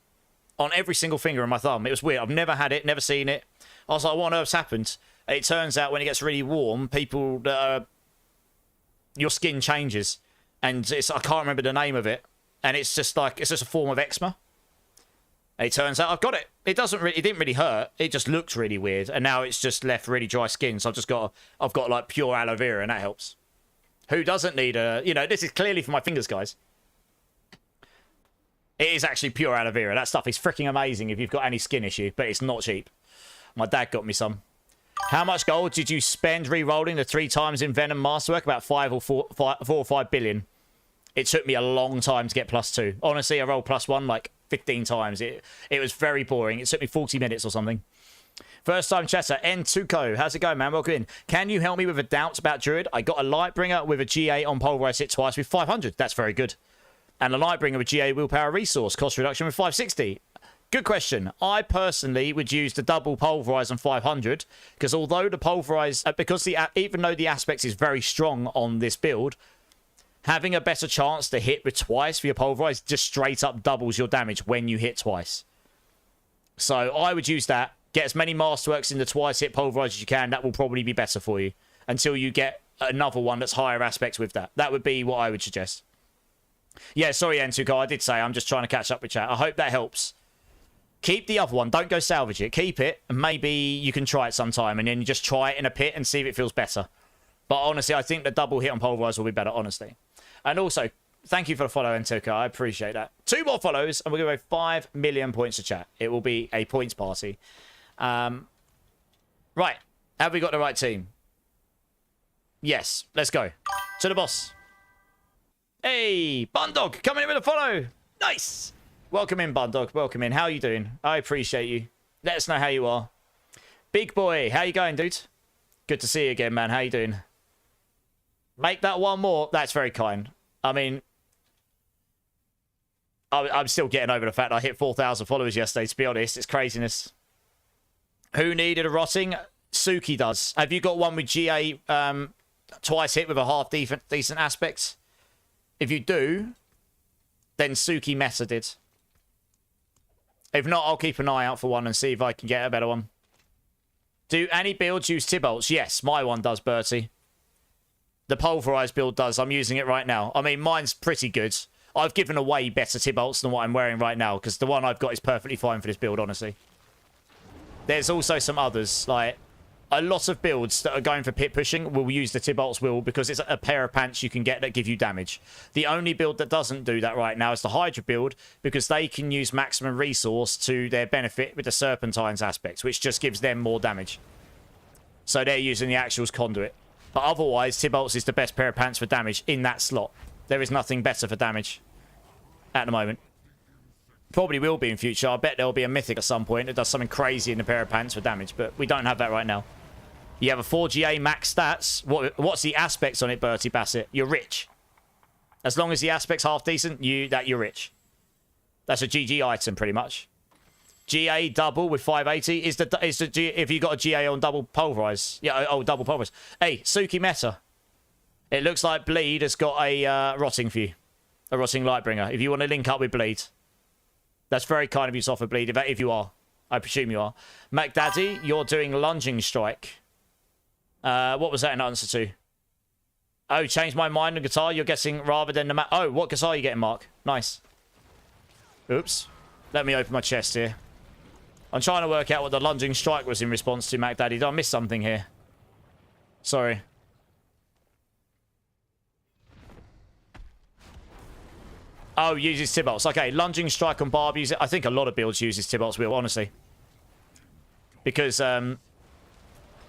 On every single finger on my thumb. It was weird. I've never had it, never seen it. I was like, what on earth's happened? It turns out when it gets really warm, people that are... your skin changes, and I can't remember the name of it, and it's just a form of eczema. And it turns out I've got it. It didn't really hurt. It just looked really weird, and now it's just left really dry skin. So I've got like pure aloe vera, and that helps. Who doesn't need this is clearly for my fingers, guys. It is actually pure aloe vera. That stuff is freaking amazing if you've got any skin issue, but it's not cheap. My dad got me some. How much gold did you spend re-rolling the 3 times in Venom Masterwork? About 4 or 5 billion. It took me a long time to get +2. Honestly, I rolled +1 like 15 times. It was very boring. It took me 40 minutes or something. First time chatter, N2Co. How's it going, man? Welcome in. Can you help me with a doubt about Druid? I got a Lightbringer with a GA on Pulverise hit twice with 500. That's very good. And a Lightbringer with GA Willpower Resource. Cost reduction with 560. Good question. I personally would use the double Pulverise on 500 because although the Pulverise, even though the aspect is very strong on this build, having a better chance to hit with twice for your Pulverise just straight up doubles your damage when you hit twice. So I would use that. Get as many Masterworks in the twice hit Pulverise as you can. That will probably be better for you until you get another one that's higher aspects with that. That would be what I would suggest. Yeah, sorry, N2Co. I did say I'm just trying to catch up with chat. I hope that helps. Keep the other one. Don't go salvage it. Keep it, and maybe you can try it sometime, and then you just try it in a pit and see if it feels better. But honestly, I think the double hit on Pulverise will be better, honestly. And also, thank you for the follow, N2Co. I appreciate that. 2 more follows, and we're going to go 5 million points to chat. It will be a points party. Right. Have we got the right team? Yes. Let's go. To the boss. Hey, Bundog, coming in with a follow. Nice. Welcome in, Bundog. Welcome in. How are you doing? I appreciate you. Let us know how you are. Big boy, how you going, dude? Good to see you again, man. How you doing? Make that one more. That's very kind. I mean, I'm still getting over the fact I hit 4,000 followers yesterday, to be honest. It's craziness. Who needed a rotting? Suki does. Have you got one with GA twice hit with a half decent aspect? If you do, then Suki Meta did. If not, I'll keep an eye out for one and see if I can get a better one. Do any builds use Tibolts? Yes, my one does, Bertie. The Pulverise build does. I'm using it right now. I mean, mine's pretty good. I've given away better Tibolts than what I'm wearing right now because the one I've got is perfectly fine for this build, honestly. There's also some others, like A lot of builds that are going for pit pushing will use the Tybalt's Will because it's a pair of pants you can get that give you damage. The only build that doesn't do that right now is the Hydra build because they can use maximum resource to their benefit with the Serpentines aspects, which just gives them more damage. So they're using the actuals conduit. But otherwise, Tybalt's is the best pair of pants for damage in that slot. There is nothing better for damage at the moment. Probably will be in future. I bet there'll be a mythic at some point that does something crazy in the pair of pants for damage, but we don't have that right now. You have a 4GA max stats. What's the aspects on it, Bertie Bassett? You're rich. As long as the aspect's half decent, you're rich. That's a GG item, pretty much. GA double with 580 if you got a GA on double pulverize. Yeah, double pulverize. Hey, Suki Meta. It looks like Bleed has got a rotting for you. A rotting Lightbringer. If you want to link up with Bleed. That's very kind of you to offer Bleed, if you are. I presume you are. MacDaddy, you're doing Lunging Strike. What was that in answer to? Oh, changed my mind on guitar. You're guessing rather than the... Oh, what guitar are you getting, Mark? Nice. Oops. Let me open my chest here. I'm trying to work out what the Lunging Strike was in response to, MacDaddy. Did I miss something here? Sorry. Oh, uses Tybalt's. Okay, Lunging Strike on Barb uses it. I think a lot of builds uses Tybalt's Wheel, honestly. Because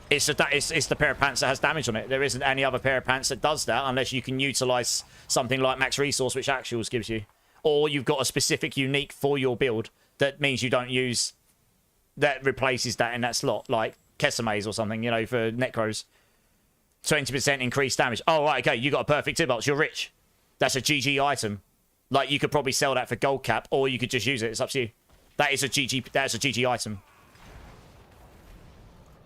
it's the pair of pants that has damage on it. There isn't any other pair of pants that does that unless you can utilize something like Max Resource, which Actuals gives you. Or you've got a specific unique for your build that means you don't use... That replaces that in that slot, like Kesamaze or something, you know, for Necros. 20% increased damage. Oh, right, okay, you got a perfect Tybalt's. You're rich. That's a GG item. Like, you could probably sell that for gold cap, or you could just use it. It's up to you. That's a GG item.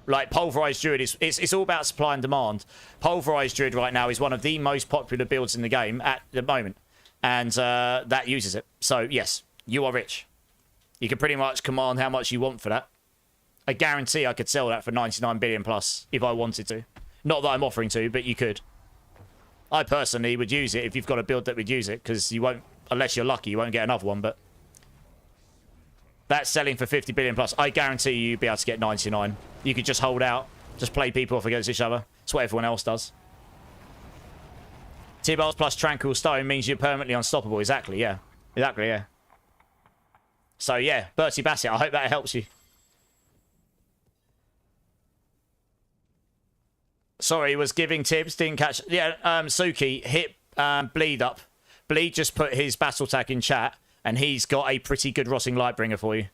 Like, Pulverise Druid, it's all about supply and demand. Pulverise Druid right now is one of the most popular builds in the game at the moment. And that uses it. So, yes, you are rich. You can pretty much command how much you want for that. I guarantee I could sell that for 99 billion plus if I wanted to. Not that I'm offering to, but you could. I personally would use it if you've got a build that would use it, because you won't, unless you're lucky, you won't get another one, but that's selling for 50 billion plus. I guarantee you'd be able to get 99. You could just hold out, just play people off against each other. That's what everyone else does. Tybalt's plus Tranquil Stone means you're permanently unstoppable. Exactly, yeah. Exactly, yeah. So, yeah, Bertie Bassett, I hope that helps you. Sorry, was giving tips, didn't catch... Yeah, Suki, hit Bleed up. Bleed just put his battle tag in chat, and he's got a pretty good Rotting Lightbringer for you.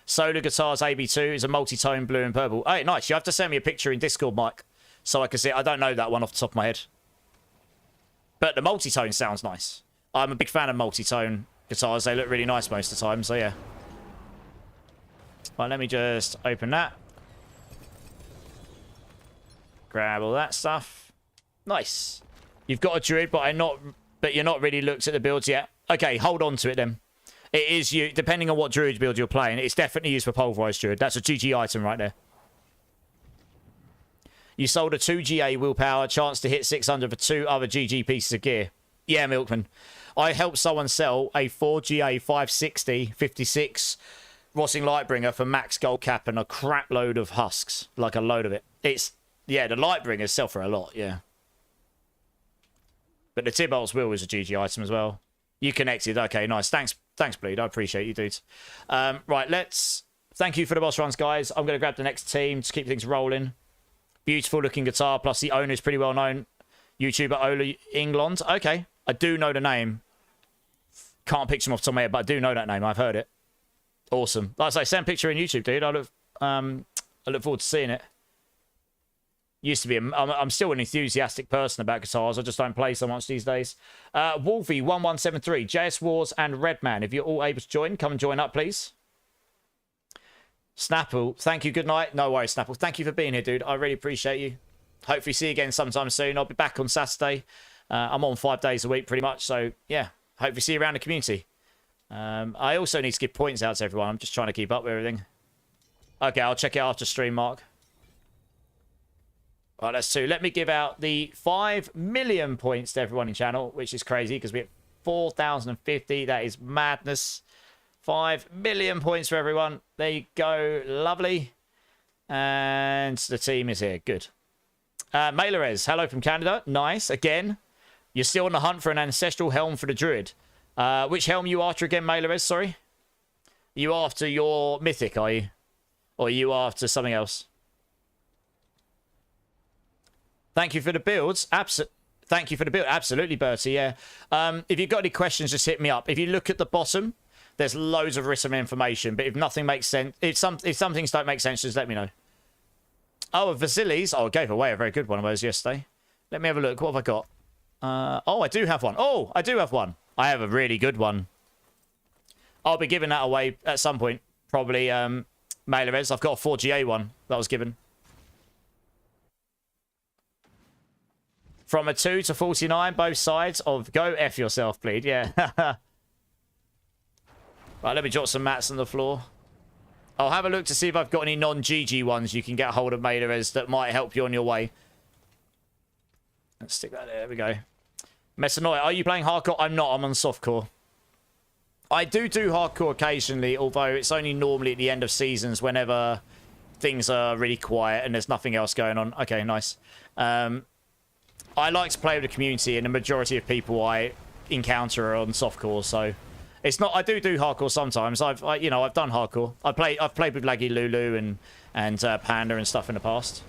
Solar Guitars AB2 is a multi-tone blue and purple. Oh, nice. You have to send me a picture in Discord, Mike, so I can see it. I don't know that one off the top of my head. But the multi-tone sounds nice. I'm a big fan of multi-tone guitars. They look really nice most of the time, so yeah. Right, let me just open that. Grab all that stuff. Nice. You've got a Druid, but you're not really looked at the builds yet. Okay, hold on to it then. It is you, depending on what Druid build you're playing, it's definitely used for Pulverise Druid. That's a GG item right there. You sold a 2GA willpower, chance to hit 600 for 2 other GG pieces of gear. Yeah, Milkman. I helped someone sell a 4GA 560 56 Rotting Lightbringer for max gold cap and a crap load of husks. Like a load of it. It's... Yeah, the Lightbringers sell for a lot, yeah. But the Tybalt's Will is a GG item as well. You connected. Okay, nice. Thanks, Bleed. I appreciate you, dudes. Right, let's... Thank you for the boss runs, guys. I'm going to grab the next team to keep things rolling. Beautiful looking guitar, plus the owner is pretty well known. YouTuber Ola England. Okay, I do know the name. Can't picture him off the top of my head, but I do know that name. I've heard it. Awesome. Like I say, send a picture in YouTube, dude. I look forward to seeing it. Used to be, I'm still an enthusiastic person about guitars. I just don't play so much these days. Wolfie1173, JS Wars and Redman. If you're all able to join, come and join up, please. Snapple, thank you. Good night. No worries, Snapple. Thank you for being here, dude. I really appreciate you. Hopefully see you again sometime soon. I'll be back on Saturday. I'm on 5 days a week pretty much. So, yeah, hopefully see you around the community. I also need to give points out to everyone. I'm just trying to keep up with everything. Okay, I'll check it after stream, Mark. Right, that's 2. Let me give out the 5 million points to everyone in channel, which is crazy because we have 4,050. That is madness. 5 million points for everyone. There you go. Lovely. And the team is here. Good. Mailorez, hello from Canada. Nice. Again, you're still on the hunt for an ancestral helm for the druid. Which helm are you after again, Mailorez? Sorry. Are you after your mythic, are you? Or are you after something else? Thank you for the builds. Thank you for the build. Absolutely, Bertie, yeah. If you've got any questions, just hit me up. If you look at the bottom, there's loads of written information. But if nothing makes sense, if some things don't make sense, just let me know. Oh, Vasilis. Oh, I gave away a very good one of those yesterday. Let me have a look. What have I got? Oh, I do have one. Oh, I do have one. I have a really good one. I'll be giving that away at some point. Probably Mailorez. I've got a 4GA one that was given. From a 2 to 49, both sides of go F yourself, please. Yeah. Right, let me drop some mats on the floor. I'll have a look to see if I've got any non-GG ones you can get a hold of, Mailorez, that might help you on your way. Let's stick that there. There we go. Metanoia, are you playing hardcore? I'm not. I'm on softcore. I do hardcore occasionally, although it's only normally at the end of seasons whenever things are really quiet and there's nothing else going on. Okay, nice. I like to play with the community, and the majority of people I encounter are on softcore, so it's not. I do hardcore sometimes. I've done hardcore. I've played with Laggy Lulu and Panda and stuff in the past.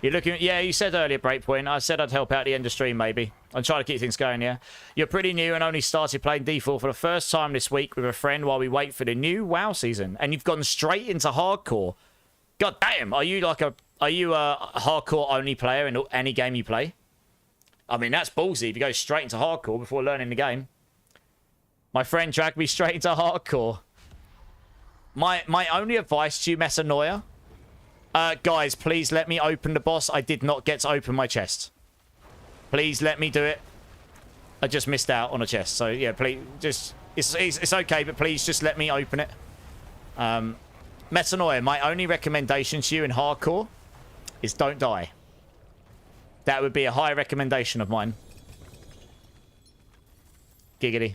You're looking. Yeah, you said earlier, Breakpoint. I said I'd help out the end of stream, maybe. I'm trying to keep things going. Yeah, you're pretty new and only started playing D4 for the first time this week with a friend while we wait for the new WoW season, and you've gone straight into hardcore. God damn! Are you a hardcore only player in any game you play? I mean, that's ballsy if you go straight into hardcore before learning the game. My friend dragged me straight into hardcore. My only advice to you, Metanoia, guys, please let me open the boss. I did not get to open my chest. Please let me do it. I just missed out on a chest. So yeah, please, just it's okay, but please just let me open it. Metanoia, my only recommendation to you in hardcore is don't die. That would be a high recommendation of mine. Giggity.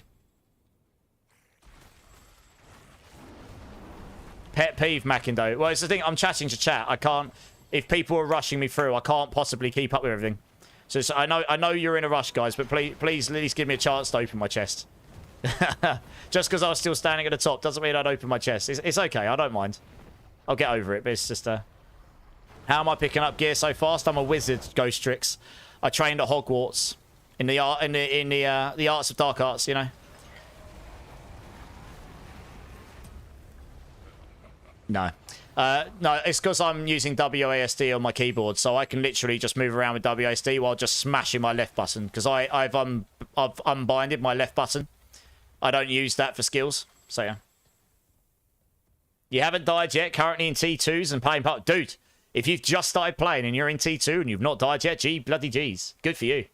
Pet peeve, Mackindo. Well, it's the thing, I'm chatting to chat. I can't, if people are rushing me through, I can't possibly keep up with everything. So I know you're in a rush, guys, but please at least give me a chance to open my chest. Just because I was still standing at the top doesn't mean I'd open my chest. It's okay, I don't mind. I'll get over it, but it's just how am I picking up gear so fast? I'm a wizard, Ghost Tricks. I trained at Hogwarts in the arts of dark arts, you know. No, it's because I'm using WASD on my keyboard, so I can literally just move around with WASD while just smashing my left button, because I've unbinded my left button. I don't use that for skills, so yeah. You haven't died yet, currently in T2s and playing part. Dude, if you've just started playing and you're in T2 and you've not died yet, gee, bloody G's. Good for you.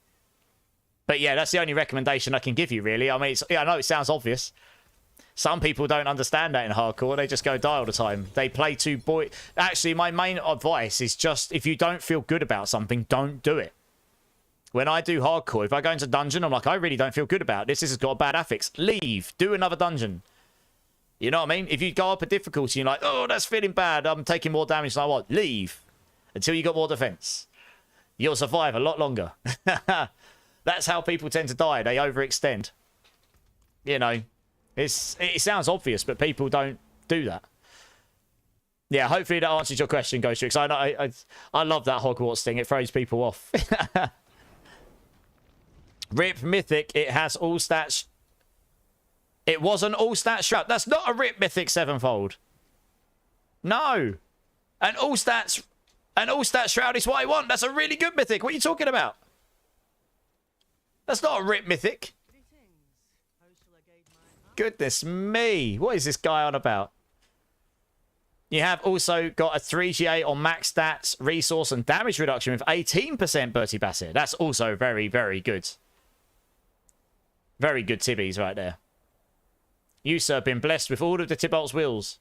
But yeah, that's the only recommendation I can give you, really. I mean, I know it sounds obvious. Some people don't understand that in hardcore. They just go die all the time. They play too boy. Actually, my main advice is just, if you don't feel good about something, don't do it. When I do hardcore, if I go into dungeon, I'm like, I really don't feel good about this. This has got a bad affix. Leave. Do another dungeon. You know what I mean? If you go up a difficulty, you're like, oh, that's feeling bad. I'm taking more damage than I want. Leave. Until you got more defense. You'll survive a lot longer. That's how people tend to die. They overextend. You know. It sounds obvious, but people don't do that. Yeah, hopefully that answers your question, Ghost Tricks. I love that Hogwarts thing. It throws people off. Rip Mythic, it has all stats. It was an all stats Shroud. That's not a Rip Mythic sevenfold. No. An all stats Shroud is what I want. That's a really good Mythic. What are you talking about? That's not a Rip Mythic. Goodness me. What is this guy on about? You have also got a 3GA on max stats, resource, and damage reduction with 18%, Bertie Bassett. That's also very, very good. Very good Tibbies right there. You, sir, been blessed with all of the Tybalt's wills.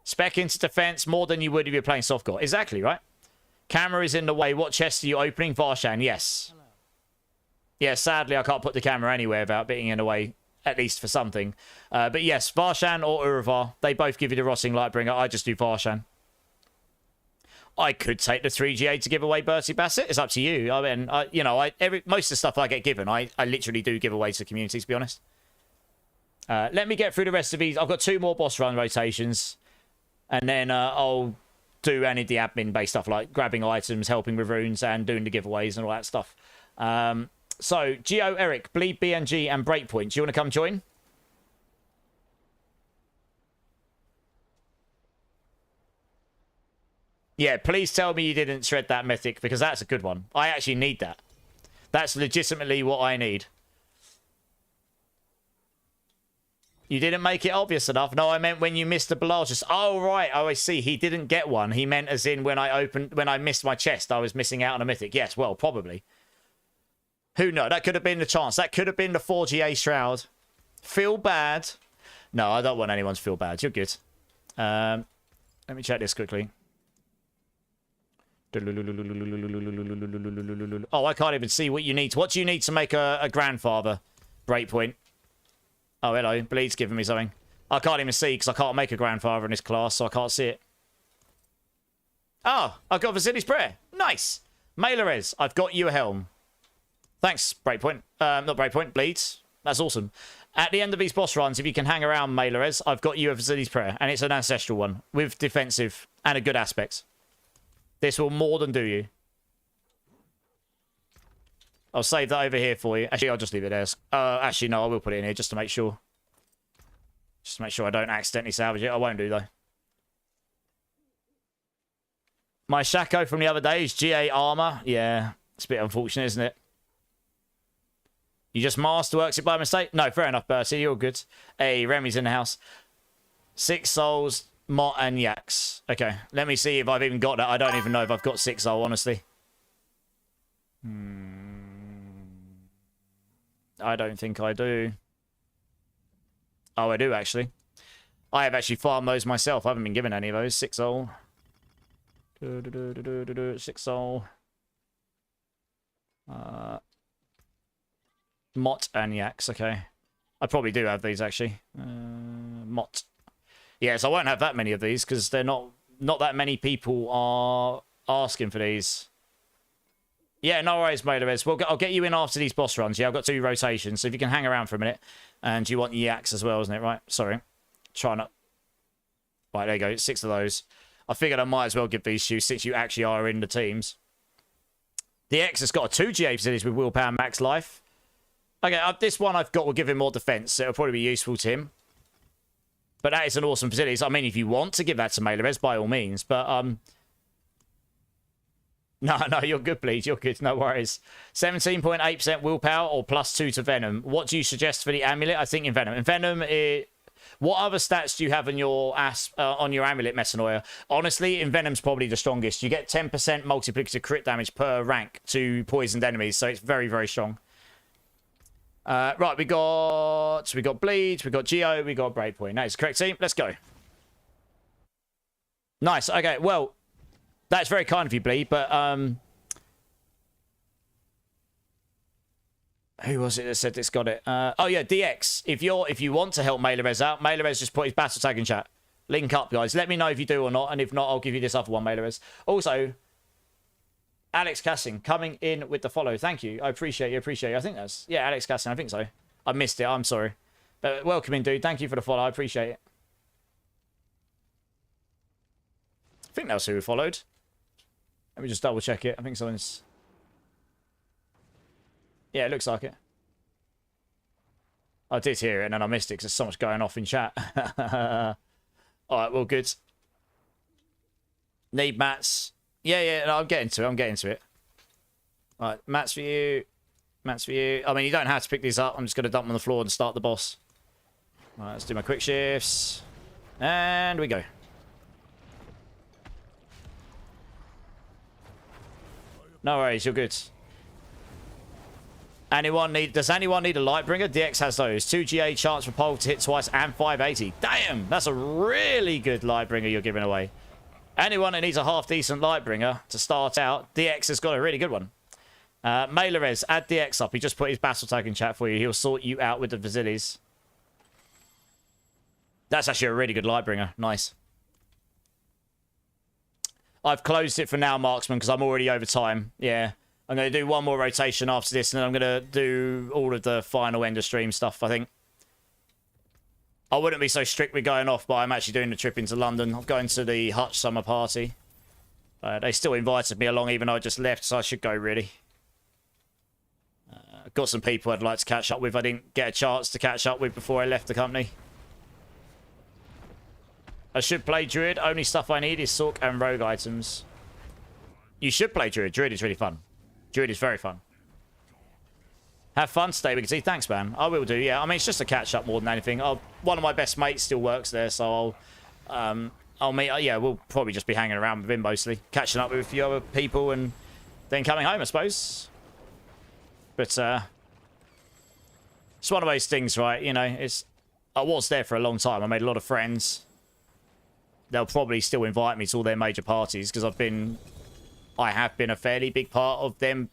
Spec into defense more than you would if you're playing softcore. Exactly, right? Camera is in the way. What chest are you opening? Varshan, yes. Hello. Yeah, sadly, I can't put the camera anywhere without being in the way, at least for something. But yes, Varshan or Uravar, they both give you the Rotting Lightbringer. I just do Varshan. I could take the 3GA to give away Bertie Bassett. It's up to you. I mean, most of the stuff I get given, I literally do give away to the community, to be honest. Let me get through the rest of these. I've got 2 more boss run rotations. And then I'll do any of the admin-based stuff, like grabbing items, helping with runes, and doing the giveaways and all that stuff. So, Geo, Eric, Bleed, BNG, and Breakpoint. Do you want to come join? Yeah, please tell me you didn't shred that mythic, because that's a good one. I actually need that. That's legitimately what I need. You didn't make it obvious enough. No, I meant when you missed the blast. Just, oh, right. Oh, I see. He didn't get one. He meant as in when I missed my chest, I was missing out on a mythic. Yes, well, probably. Who knows? That could have been the chance. That could have been the 4GA Shroud. Feel bad. No, I don't want anyone to feel bad. You're good. Let me check this quickly. Oh, I can't even see what you need. What do you need to make a grandfather? Breakpoint. Oh, hello. Bleed's giving me something. I can't even see because I can't make a grandfather in this class, so I can't see it. Oh, I've got Vasili's Prayer. Nice. Mailorez, I've got you a helm. Thanks, Breakpoint. Not Breakpoint, Bleeds. That's awesome. At the end of these boss runs, if you can hang around Mailorez, I've got you a Vasili's Prayer, and it's an ancestral one with defensive and a good aspect. This will more than do you. I'll save that over here for you. Actually, I'll just leave it there. Actually, no, I will put it in here just to make sure. Just to make sure I don't accidentally salvage it. I won't do, though. My Shaco from the other day is GA armor. Yeah, it's a bit unfortunate, isn't it? You just masterworks it by mistake? No, fair enough, Bertie. You're good. Hey, Remy's in the house. 6 souls, Mott, and Yaks. Okay, let me see if I've even got that. I don't even know if I've got 6 soul, honestly. I don't think I do. Oh, I do, actually. I have actually farmed those myself. I haven't been given any of those. 6 soul. 6 soul. Mott and Yaks, okay. I probably do have these, actually. Mott. Yes, I won't have that many of these, because they're not that many people are asking for these. Yeah, no worries, Mailorez. Well, I'll get you in after these boss runs. Yeah, I've got 2 rotations, so if you can hang around for a minute. And you want Yaks as well, isn't it? Right, sorry. Try not... Right, there you go. 6 of those. I figured I might as well give these to you, since you actually are in the teams. The X has got a 2 GA facilities with willpower and max life. Okay, this one I've got will give him more defense, so it'll probably be useful to him. But that is an awesome facility. So, I mean, if you want to give that to Mailorez, by all means. But, No, you're good, Bleed. You're good. No worries. 17.8% willpower or +2 to Venom. What do you suggest for the amulet? I think in Venom. In Venom, what other stats do you have on your amulet, Metanoia? Honestly, in Venom's probably the strongest. You get 10% multiplicative crit damage per rank to poisoned enemies, so it's very, very strong. Right, we got Bleed, we got Geo, we got Breakpoint. That is the correct team. Let's go. Nice. Okay, well, that's very kind of you, Bleed, but who was it that said it's got it? Oh yeah, DX. If you want to help Mailorez out, Mailorez just put his battle tag in chat. Link up, guys. Let me know if you do or not, and if not, I'll give you this other one, Mailorez. Also, Alex Cassing coming in with the follow. Thank you. I appreciate you. I think that's... Yeah, Alex Cassing. I think so. I missed it. I'm sorry. But welcome in, dude. Thank you for the follow. I appreciate it. I think that's who followed. Let me just double check it. I think someone's... Yeah, it looks like it. I did hear it and then I missed it because there's so much going off in chat. Alright, well, good. Need mats. Yeah, no, I'm getting to it. Alright, mats for you. Mats for you. I mean, you don't have to pick these up. I'm just going to dump them on the floor and start the boss. Alright, let's do my quick shifts. And we go. No worries, you're good. Does anyone need a Lightbringer? DX has those. 2 GA chance for pole to hit twice and 580. Damn, that's a really good Lightbringer you're giving away. Anyone that needs a half-decent Lightbringer to start out, DX has got a really good one. Mailorez, add DX up. He just put his battle tag in chat for you. He'll sort you out with the Vasilis. That's actually a really good Lightbringer. Nice. I've closed it for now, Marksman, because I'm already over time. Yeah. I'm going to do one more rotation after this, and then I'm going to do all of the final end of stream stuff, I think. I wouldn't be so strict with going off, but I'm actually doing the trip into London. I'm going to the Hutch summer party. They still invited me along, even though I just left, so I should go, really. I've got some people I'd like to catch up with I didn't get a chance to catch up with before I left the company. I should play Druid. Only stuff I need is Sork and Rogue items. You should play Druid. Druid is really fun. Druid is very fun. Have fun, stay. We can see. Thanks, man. I will do, yeah. I mean, it's just a catch-up more than anything. One of my best mates still works there, so I'll meet... yeah, we'll probably just be hanging around with him, mostly. Catching up with a few other people and then coming home, I suppose. But, it's one of those things, right? You know, I was there for a long time. I made a lot of friends. They'll probably still invite me to all their major parties, because I have been a fairly big part of them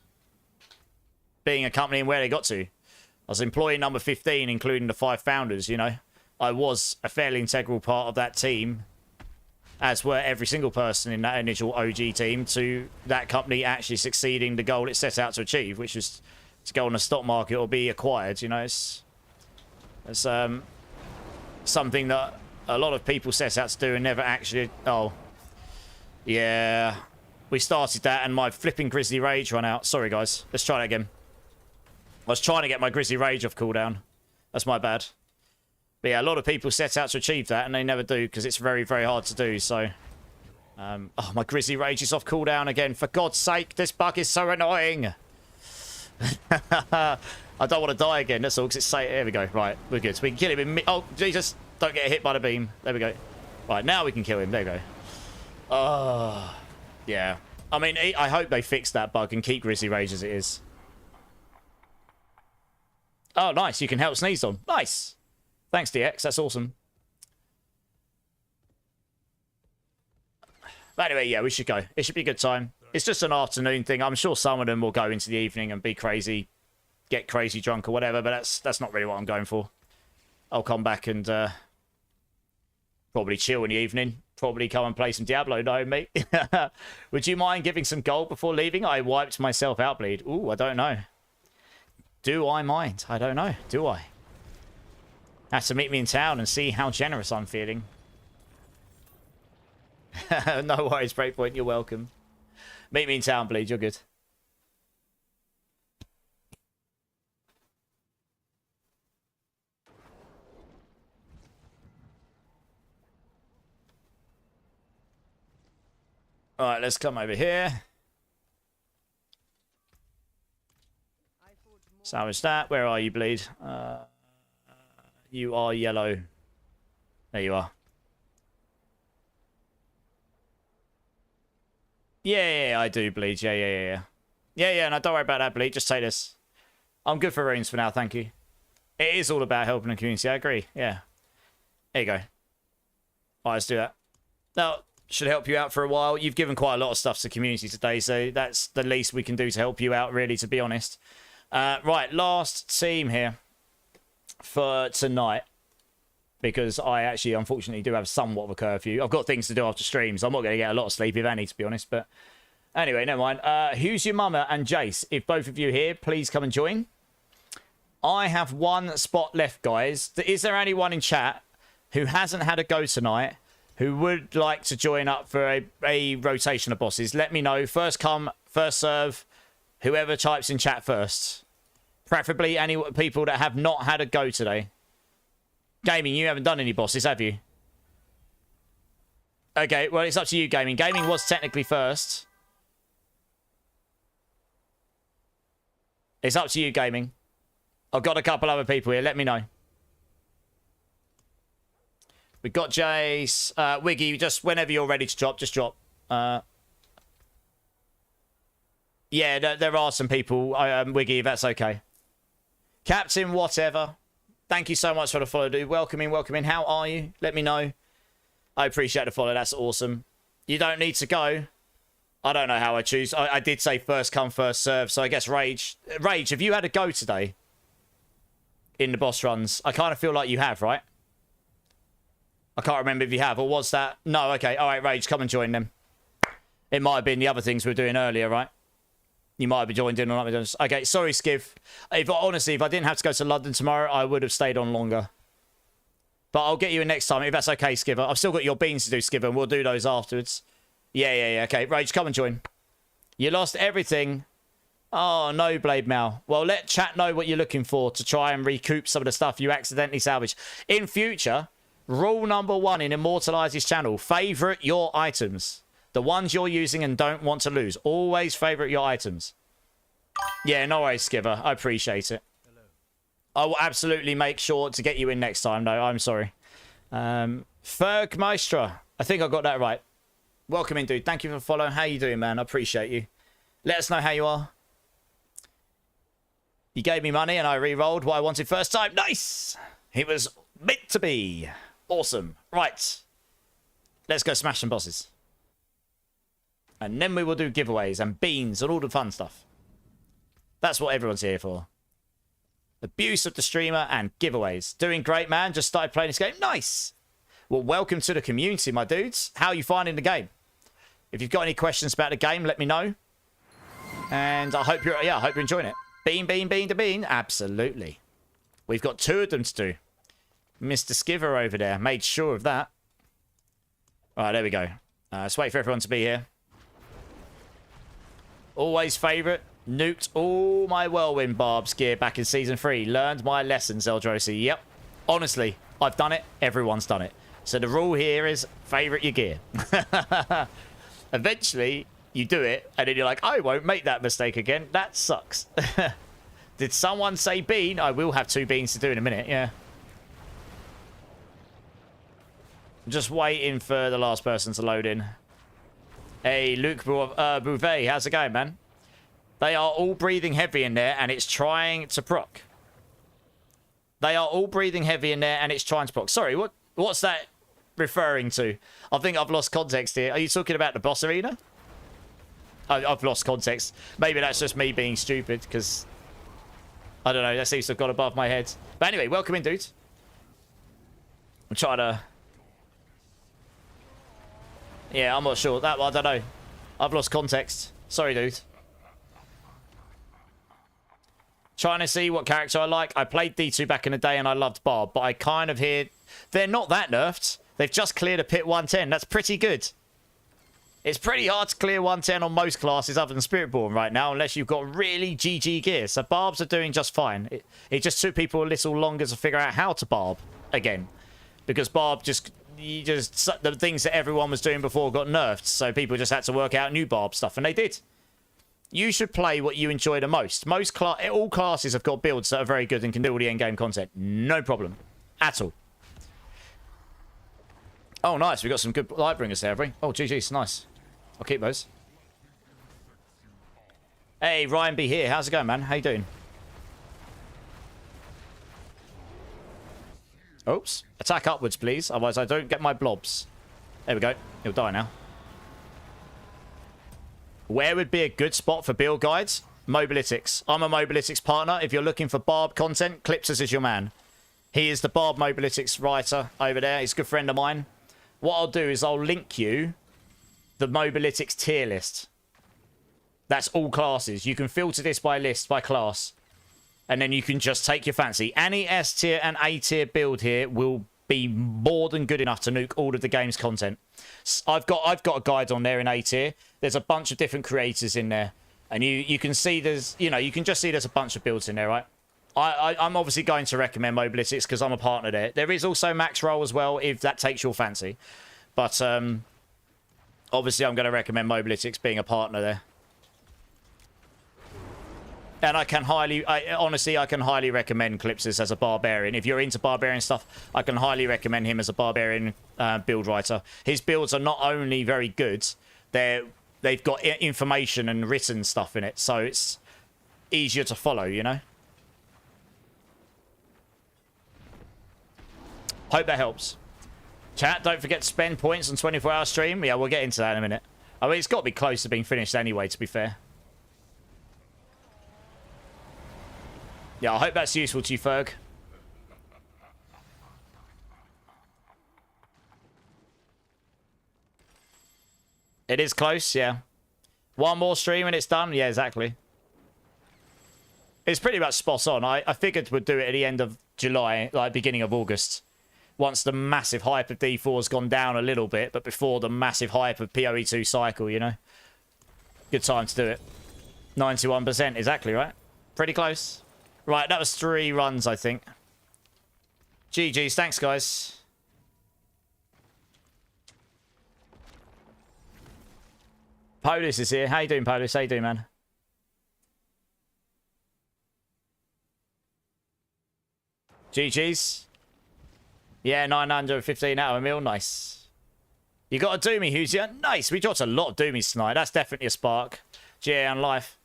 being a company and where they got to. I was employee number 15, including the 5 founders, you know. I was a fairly integral part of that team, as were every single person in that initial OG team, to that company actually succeeding the goal it set out to achieve, which was to go on the stock market or be acquired, you know. It's something that a lot of people set out to do and never actually... Oh, yeah. We started that and my flipping Grizzly Rage ran out. Sorry, guys. Let's try that again. I was trying to get my Grizzly Rage off cooldown. That's my bad. But yeah, a lot of people set out to achieve that and they never do because it's very, very hard to do. So, oh, my Grizzly Rage is off cooldown again. For God's sake, this bug is so annoying. I don't want to die again. That's all because it's safe. There we go. Right, we're good. So we can kill him in... Oh, Jesus. Don't get hit by the beam. There we go. Right, now we can kill him. There we go. Oh... Yeah. I mean, I hope they fix that bug and keep Grizzly Rage as it is. Oh, nice. You can help sneeze on. Nice. Thanks, DX. That's awesome. But anyway, yeah, we should go. It should be a good time. It's just an afternoon thing. I'm sure some of them will go into the evening and be crazy, get crazy drunk or whatever, but that's not really what I'm going for. I'll come back and probably chill in the evening. Probably come and play some Diablo, no, mate. Would you mind giving some gold before leaving? I wiped myself out, bleed. Ooh, I don't know. Do I mind? I don't know. Do I? Have to meet me in town and see how generous I'm feeling. No worries, Breakpoint. You're welcome. Meet me in town, bleed. You're good. All right, let's come over here. Salvage that. Where are you, bleed? You are yellow. There you are. Yeah, I do, bleed. Yeah. Yeah, no, don't worry about that, bleed. Just take this. I'm good for runes for now, thank you. It is all about helping the community. I agree. Yeah. There you go. All right, let's do that. Now, should help you out for a while. You've given quite a lot of stuff to the community today, so that's the least we can do to help you out, really, to be honest. Right, last team here for tonight, because I actually, unfortunately, do have somewhat of a curfew. I've got things to do after streams. I'm not going to get a lot of sleep, if any, to be honest, but anyway, never mind. Who's your mama and Jace? If both of you here, please come and join. I have one spot left, guys. Is there anyone in chat who hasn't had a go tonight who would like to join up for a rotation of bosses? Let me know. First come, first serve. Whoever types in chat first. Preferably any people that have not had a go today. Gaming, you haven't done any bosses, have you? Okay, well, it's up to you, Gaming. Gaming was technically first. It's up to you, Gaming. I've got a couple other people here. Let me know. We've got Jace. Wiggy, just whenever you're ready to drop, just drop. Yeah, there are some people. Wiggy, if that's okay. Captain, whatever. Thank you so much for the follow, dude. Welcome in. How are you? Let me know. I appreciate the follow. That's awesome. You don't need to go. I don't know how I choose. I did say first come, first serve, so I guess Rage. Rage, have you had a go today? In the boss runs? I kind of feel like you have, right? I can't remember if you have, or was that... No, okay. All right, Rage, come and join them. It might have been the other things we were doing earlier, right? You might have joined in on that. Okay, sorry, Skiv. Honestly, if I didn't have to go to London tomorrow, I would have stayed on longer. But I'll get you in next time, if that's okay, Skiver. I've still got your beans to do, Skiver, and we'll do those afterwards. Yeah. Okay, Rage, come and join. You lost everything. Oh, no, Blade Mail. Well, let chat know what you're looking for to try and recoup some of the stuff you accidentally salvaged. In future, rule number 1 in Immortalize's channel, favourite your items. The ones you're using and don't want to lose. Always favourite your items. Yeah, no worries, Skiver. I appreciate it. I will absolutely make sure to get you in next time, though. I'm sorry. Ferg Maestra. I think I got that right. Welcome in, dude. Thank you for following. How you doing, man? I appreciate you. Let us know how you are. You gave me money and I re-rolled what I wanted first time. Nice! It was meant to be. Awesome. Right. Let's go smash some bosses. And then we will do giveaways and beans and all the fun stuff. That's what everyone's here for. Abuse of the streamer and giveaways. Doing great, man. Just started playing this game. Nice. Well, welcome to the community, my dudes. How are you finding the game? If you've got any questions about the game, let me know. And I hope you're enjoying it. Bean to bean. Absolutely. We've got 2 of them to do. Mr. Skiver over there. Made sure of that. All right, there we go. Let's wait for everyone to be here. Always favourite. Nuked all my Whirlwind Barbs gear back in Season 3. Learned my lessons, Eldrosi. Yep. Honestly, I've done it. Everyone's done it. So the rule here is favourite your gear. Eventually, you do it, and then you're like, I won't make that mistake again. That sucks. Did someone say bean? I will have 2 beans to do in a minute, yeah. I'm just waiting for the last person to load in. Hey, Luke Bouvet, how's it going, man? They are all breathing heavy in there, and it's trying to proc. They are all breathing heavy in there, and it's trying to proc. Sorry, what's that referring to? I think I've lost context here. Are you talking about the boss arena? I've lost context. Maybe that's just me being stupid, because... I don't know, that seems to have gone above my head. But anyway, welcome in, dudes. I'm trying to... Yeah, I'm not sure. I don't know. I've lost context. Sorry, dude. Trying to see what character I like. I played D2 back in the day and I loved Barb, but I kind of hear they're not that nerfed. They've just cleared a pit 110. That's pretty good. It's pretty hard to clear 110 on most classes other than Spiritborn right now, unless you've got really GG gear. So Barbs are doing just fine. It just took people a little longer to figure out how to Barb again. Because Barb the things that everyone was doing before got nerfed. So people just had to work out new Barb stuff, and they did. You should play what you enjoy the most. All classes have got builds that are very good and can do all the end-game content. No problem. At all. Oh, nice. We've got some good Lightbringers there, have we? Oh, GG's. Nice. I'll keep those. Hey, Ryan B here. How's it going, man? How you doing? Oops. Attack upwards, please. Otherwise, I don't get my blobs. There we go. He'll die now. Where would be a good spot for build guides? Mobilytics. I'm a Mobilytics partner. If you're looking for Barb content, Clipsers is your man. He is the Barb Mobilytics writer over there. He's a good friend of mine. What I'll do is I'll link you the Mobilytics tier list. That's all classes. You can filter this by list, by class. And then you can just take your fancy. Any S tier and A tier build here will be more than good enough to nuke all of the game's content. I've got a guide on there in A tier. There's a bunch of different creators in there. And you can see you can just see there's a bunch of builds in there, right? I'm obviously going to recommend Mobilytics because I'm a partner there. There is also Max Roll as well if that takes your fancy. But obviously I'm going to recommend Mobilytics being a partner there. And I can honestly highly recommend Clipsers as a Barbarian. If you're into Barbarian stuff, I can highly recommend him as a Barbarian build writer. His builds are not only very good, they've got information and written stuff in it. So it's easier to follow, you know? Hope that helps. Chat, don't forget to spend points on 24-hour stream. Yeah, we'll get into that in a minute. I mean, it's got to be close to being finished anyway, to be fair. Yeah, I hope that's useful to you, Ferg. It is close, yeah. One more stream and it's done. Yeah, exactly. It's pretty much spot on. I figured we'd do it at the end of July, like beginning of August. Once the massive hype of D4's gone down a little bit, but before the massive hype of PoE2 cycle, you know? Good time to do it. 91%, exactly, right? Pretty close. Right, that was 3 runs, I think. GG's, thanks, guys. Polis is here. How you doing, Polis? How you doing, man? GG's. Yeah, 915 out of a mil. Nice. You got a Doomy, who's here? Nice. We dropped a lot of Doomies tonight. That's definitely a spark. GA on life.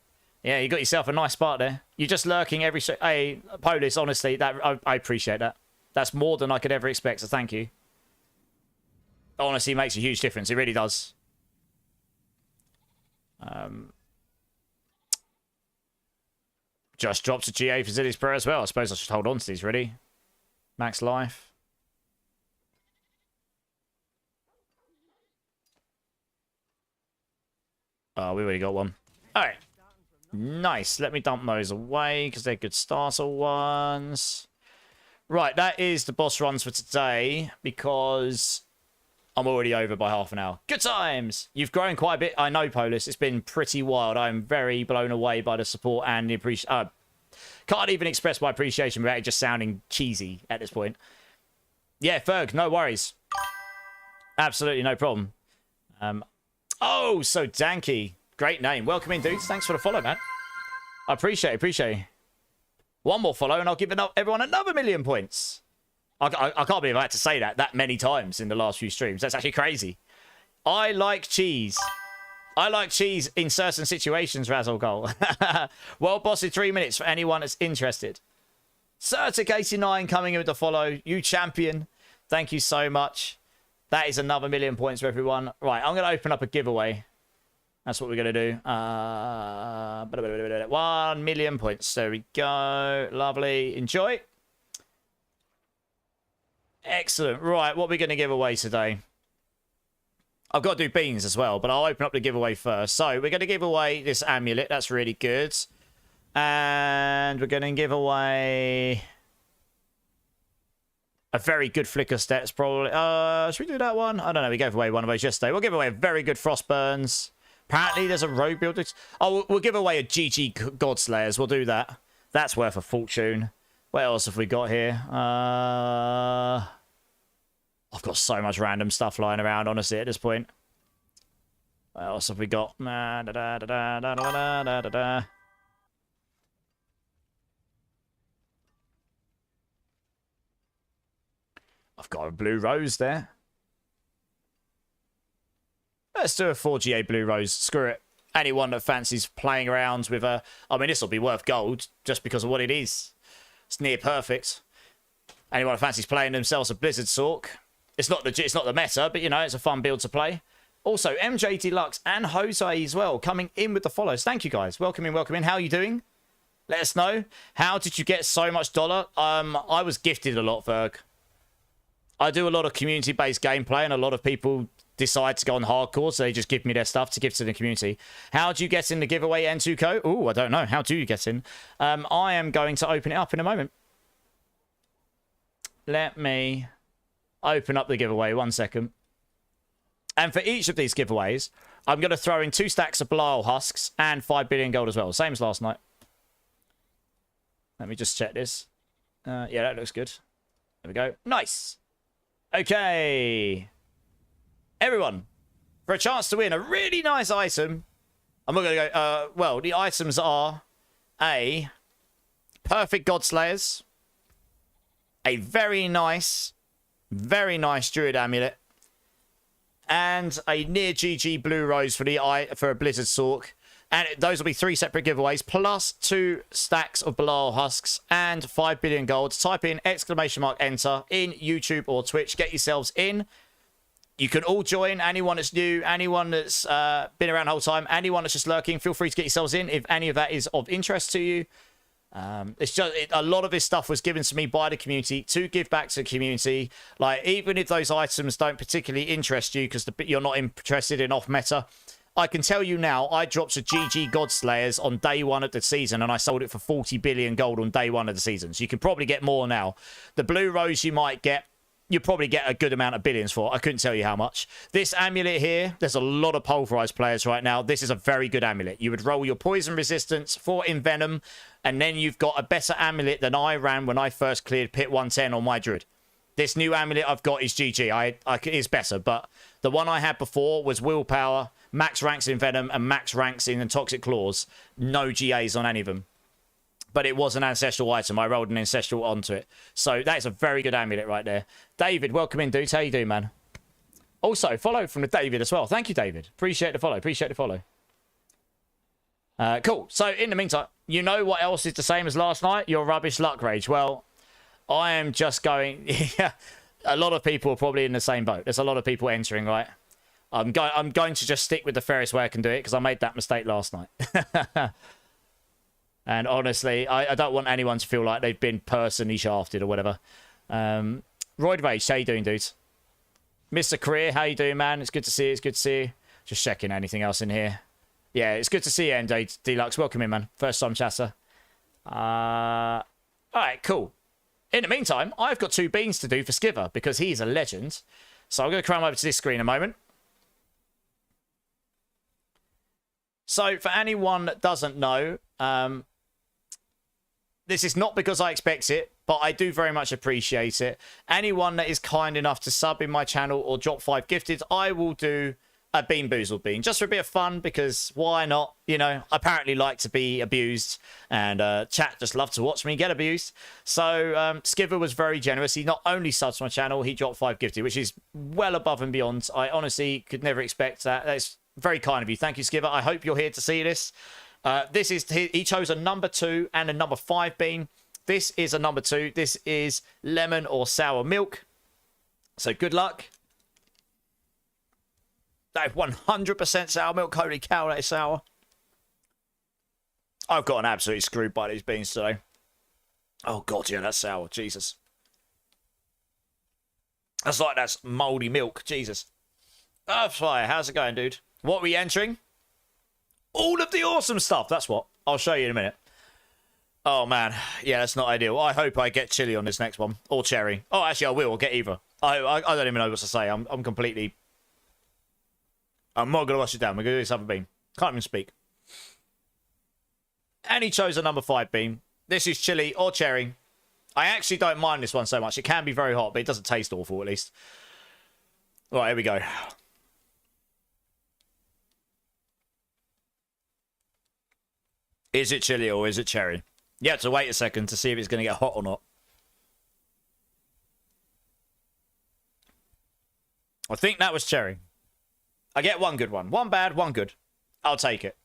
Yeah, you got yourself a nice spark there. You're just lurking every... Hey, Polis, honestly, that I appreciate that. That's more than I could ever expect, so thank you. Honestly, it makes a huge difference. It really does. Just dropped a GA for Zilly's Pro as well. I suppose I should hold on to these, really. Max life. Oh, we already got one. Alright. Nice. Let me dump those away because they're good starter ones. Right, that is the boss runs for today because I'm already over by half an hour. Good times! You've grown quite a bit. I know, Polis. It's been pretty wild. I'm very blown away by the support and the appreciation. Can't even express my appreciation without it just sounding cheesy at this point. Yeah, Ferg, no worries. Absolutely no problem. Oh, so Danky. Great name. Welcome in, dudes. Thanks for the follow, man. I appreciate it. One more follow and I'll give everyone another 1,000,000 points. I can't believe I had to say that many times in the last few streams. That's actually crazy. I like cheese. I like cheese in certain situations, Razzle Goal. World Boss in 3 minutes for anyone that's interested. Certic89 coming in with the follow. You champion. Thank you so much. That is another 1,000,000 points for everyone. Right, I'm going to open up a giveaway. That's what we're going to do. 1,000,000 points. There we go. Lovely. Enjoy. Excellent. Right, what are we going to give away today? I've got to do beans as well, but I'll open up the giveaway first. So we're going to give away this amulet. That's really good. And we're going to give away a very good flicker stats, probably. Should we do that one? I don't know. We gave away one of those yesterday. We'll give away a very good Frostburns. Apparently, there's a road builder. Oh, we'll give away a GG Godslayers. We'll do that. That's worth a fortune. What else have we got here? I've got so much random stuff lying around, honestly, at this point. What else have we got? I've got a blue rose there. Let's do a 4GA blue rose. Screw it. Anyone that fancies playing around with a... I mean, this will be worth gold just because of what it is. It's near perfect. Anyone that fancies playing themselves a Blizzard Sork. It's not the meta, but, you know, it's a fun build to play. Also, MJ Deluxe and Jose as well coming in with the follows. Thank you, guys. Welcome in, welcome in. How are you doing? Let us know. How did you get so much dollar? I was gifted a lot, Ferg. I do a lot of community-based gameplay, and a lot of people decide to go on hardcore, so they just give me their stuff to give to the community. How do you get in the giveaway, N2Co? Oh, I don't know. How do you get in? I am going to open it up in a moment. Let me open up the giveaway. 1 second. And for each of these giveaways, I'm going to throw in 2 stacks of Belial husks and 5 billion gold as well. Same as last night. Let me just check this. Yeah, that looks good. There we go. Nice. Okay. Everyone, for a chance to win a really nice item, I'm not going to go... well, the items are a perfect Godslayers, a very nice Druid amulet, and a near GG blue rose for a Blizzard Sork. And those will be 3 separate giveaways, plus 2 stacks of Belial husks and 5 billion gold. Type in ! Enter in YouTube or Twitch. Get yourselves in. You can all join. Anyone that's new, anyone that's been around the whole time, anyone that's just lurking, feel free to get yourselves in if any of that is of interest to you. It's just a lot of this stuff was given to me by the community to give back to the community. Like, even if those items don't particularly interest you because you're not interested in off meta, I can tell you now, I dropped a GG Godslayers on day one of the season and I sold it for 40 billion gold on day one of the season. So you can probably get more now. The blue rose you might get, you probably get a good amount of billions for. I couldn't tell you how much. This amulet here, there's a lot of pulverized players right now. This is a very good amulet. You would roll your poison resistance for envenom, and then you've got a better amulet than I ran when I first cleared pit 110 on my druid. This new amulet I've got is GG. It's better, but the one I had before was willpower, max ranks in venom, and max ranks in toxic claws. No GAs on any of them. But it was an ancestral item. I rolled an ancestral onto it. So that is a very good amulet right there. David, welcome in, dudes. How you doing, man? Also, follow from the David as well. Thank you, David. Appreciate the follow. Appreciate the follow. Cool. So, in the meantime, you know what else is the same as last night? Your rubbish luck rage. Well, I am just going... a lot of people are probably in the same boat. There's a lot of people entering, right? I'm going to just stick with the fairest way I can do it because I made that mistake last night. And honestly, I don't want anyone to feel like they've been personally shafted or whatever. Royd Rage, how you doing, dudes? Mr. Career, how you doing, man? It's good to see you. It's good to see you. Just checking anything else in here. Yeah, it's good to see you, MJ Deluxe. Welcome in, man. First time chatter. All right, cool. In the meantime, I've got 2 beans to do for Skiver because he's a legend. So I'm going to come over to this screen a moment. So for anyone that doesn't know, this is not because I expect it, but I do very much appreciate it. Anyone that is kind enough to sub in my channel or drop 5 gifted, I will do a Bean Boozled Bean. Just for a bit of fun, because why not? You know, I apparently like to be abused, and chat just love to watch me get abused. So Skiver was very generous. He not only subs my channel, he dropped 5 gifted, which is well above and beyond. I honestly could never expect that. That's very kind of you. Thank you, Skiver. I hope you're here to see this. This is, he chose a number 2 and a number 5 bean. This is a number 2. This is lemon or sour milk. So good luck. That is 100% sour milk. Holy cow, that is sour. I've gotten absolutely screwed by these beans today. Oh god, yeah, that's sour. Jesus. That's like that's mouldy milk. Jesus. Earthfire, how's it going, dude? What are we entering? All of the awesome stuff. That's what. I'll show you in a minute. Oh, man. Yeah, that's not ideal. I hope I get chili on this next one. Or cherry. Oh, actually, I will. I'll get either. I don't even know what to say. I'm completely... I'm not going to wash it down. We're going to do this other bean. Can't even speak. And he chose a number 5 bean. This is chili or cherry. I actually don't mind this one so much. It can be very hot, but it doesn't taste awful, at least. All right, here we go. Is it chili or is it cherry? You have to wait a second to see if it's going to get hot or not. I think that was cherry. I get one good one. One bad, one good. I'll take it.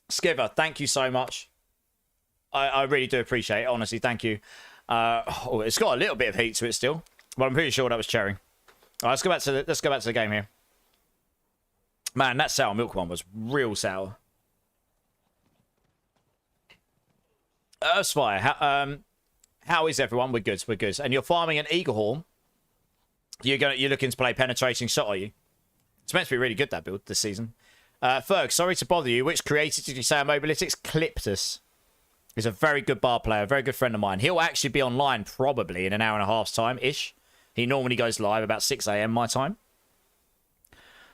Skiver, thank you so much. I really do appreciate it. Honestly, thank you. Oh, it's got a little bit of heat to it still. But I'm pretty sure that was cherry. All right, let's go back to the game here. Man, that sour milk one was real sour. Earthfire, how is everyone? We're good, we're good. And you're farming an Eaglehorn. You're looking to play penetrating shot, are you? It's meant to be really good, that build, this season. Ferg, sorry to bother you. Which creator did you say on Mobalytics? Cliptus. He's a very good bar player, a very good friend of mine. He'll actually be online probably in an hour and a half's time-ish. He normally goes live about 6 a.m. my time.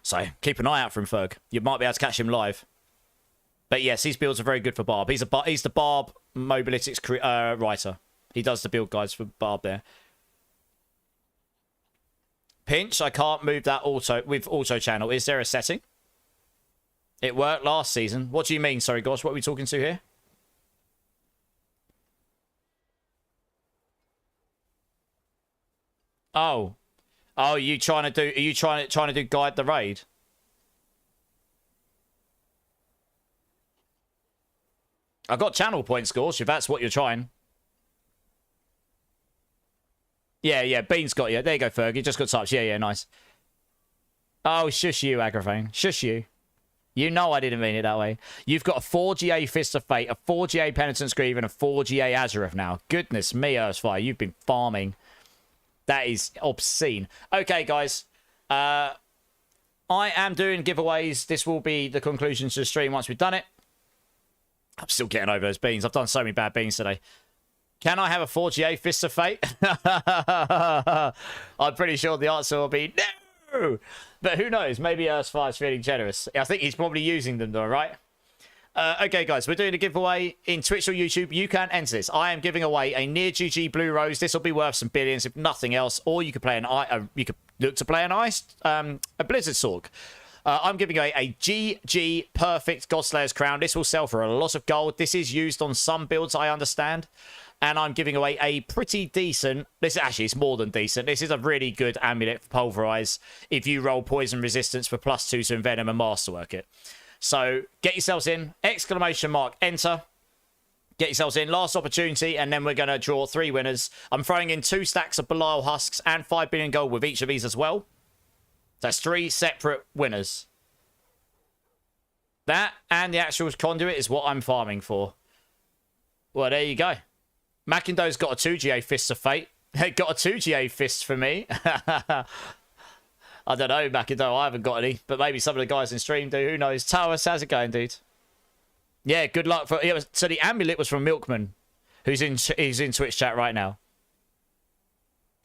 So keep an eye out for him, Ferg. You might be able to catch him live. But yes, his builds are very good for Barb. He's the Barb Mobalytics writer. He does the build guides for Barb there. Pinch, I can't move that with auto channel. Is there a setting? It worked last season. What do you mean? Sorry, Gosh, what are we talking to here? Oh. Oh, are you trying to do guide the raid? I got channel points, Gorsh, if that's what you're trying. Yeah, Bean's got you. There you go, Ferg. You just got touched. Yeah, nice. Oh, shush you, Agraphane. Shush you. You know I didn't mean it that way. You've got a 4GA Fist of Fate, a 4GA Penitent's Greave, and a 4GA Azureth now. Goodness me, Earthfire, you've been farming. That is obscene. Okay, guys. I am doing giveaways. This will be the conclusion to the stream once we've done it. I'm still getting over those beans. I've done so many bad beans today. Can I have a 4GA Fist of Fate? I'm pretty sure the answer will be no. But who knows? Maybe Earthfire's feeling generous. I think he's probably using them though, right? Okay, guys, we're doing a giveaway in Twitch or YouTube. You can enter this. I am giving away a near GG Blue Rose. This will be worth some billions, if nothing else. Or you could play you could look to play a Blizzard Sork. I'm giving away a GG Perfect Godslayer's Crown. This will sell for a lot of gold. This is used on some builds, I understand. And I'm giving away a pretty decent... This actually is more than decent. This is a really good amulet for Pulverize if you roll Poison Resistance for +2 to Envenom and Masterwork it. So get yourselves in. Exclamation mark, enter. Get yourselves in. Last opportunity, and then we're going to draw 3 winners. I'm throwing in 2 stacks of Belial Husks and 5 billion gold with each of these as well. That's 3 separate winners. That and the actual conduit is what I'm farming for. Well, there you go. Macindo's got a 2GA Fist of Fate. Got a 2GA Fist for me. I don't know, Macindo. I haven't got any. But maybe some of the guys in stream do. Who knows? Towers, how's it going, dude? Yeah, good luck. So the amulet was from Milkman, who's in Twitch chat right now.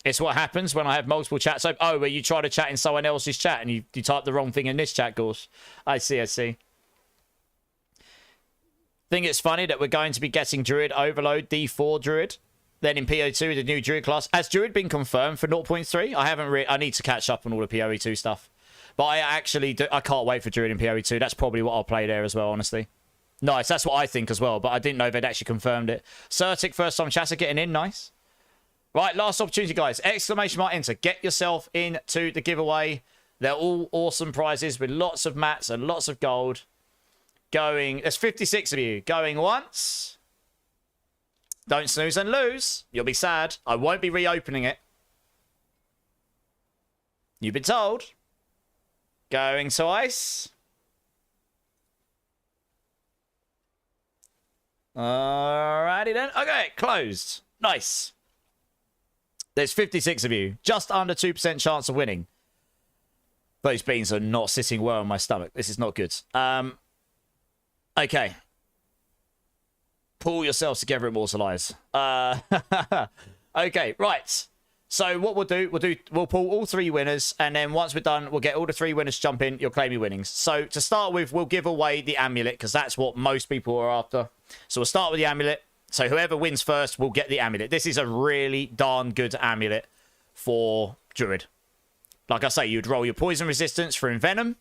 It's what happens when I have multiple chats. Oh, where you try to chat in someone else's chat and you type the wrong thing in this chat, Gorse. I see. Think it's funny that we're going to be getting Druid Overload D4 Druid. Then in PO2, the new Druid class. Has Druid been confirmed for 0.3? I haven't I need to catch up on all the PoE2 stuff. But I actually do. I can't wait for Druid in PoE2. That's probably what I'll play there as well, honestly. Nice. That's what I think as well. But I didn't know they'd actually confirmed it. Certic first time chatter getting in. Nice. Right. Last opportunity, guys. Exclamation mark enter. Get yourself into the giveaway. They're all awesome prizes with lots of mats and lots of gold. There's 56 of you. Going once. Don't snooze and lose. You'll be sad. I won't be reopening it. You've been told. Going twice. Alrighty then. Okay, closed. Nice. There's 56 of you. Just under 2% chance of winning. Those beans are not sitting well on my stomach. This is not good. Okay. Pull yourselves together, Immortalize. Okay, right. So what we'll pull all 3 winners, and then once we're done, we'll get all the 3 winners to jump in. You'll claim your winnings. So to start with, we'll give away the amulet, because that's what most people are after. So we'll start with the amulet. So whoever wins first will get the amulet. This is a really darn good amulet for Druid. Like I say, you'd roll your poison resistance for Envenom.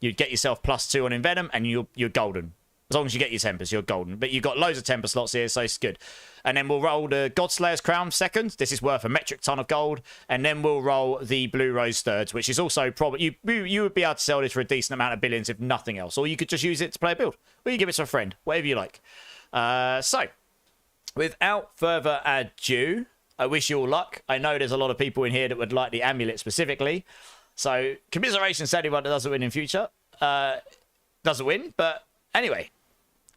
You'd get yourself +2 on Envenom, and you're golden. As long as you get your tempers, you're golden. But you've got loads of temper slots here, so it's good. And then we'll roll the Godslayer's Crown second. This is worth a metric ton of gold. And then we'll roll the Blue Rose third, which is also probably... You would be able to sell this for a decent amount of billions, if nothing else. Or you could just use it to play a build. Or you give it to a friend. Whatever you like. So, without further ado, I wish you all luck. I know there's a lot of people in here that would like the amulet specifically. So, commiserations to anyone that doesn't win in future. Doesn't win, but anyway.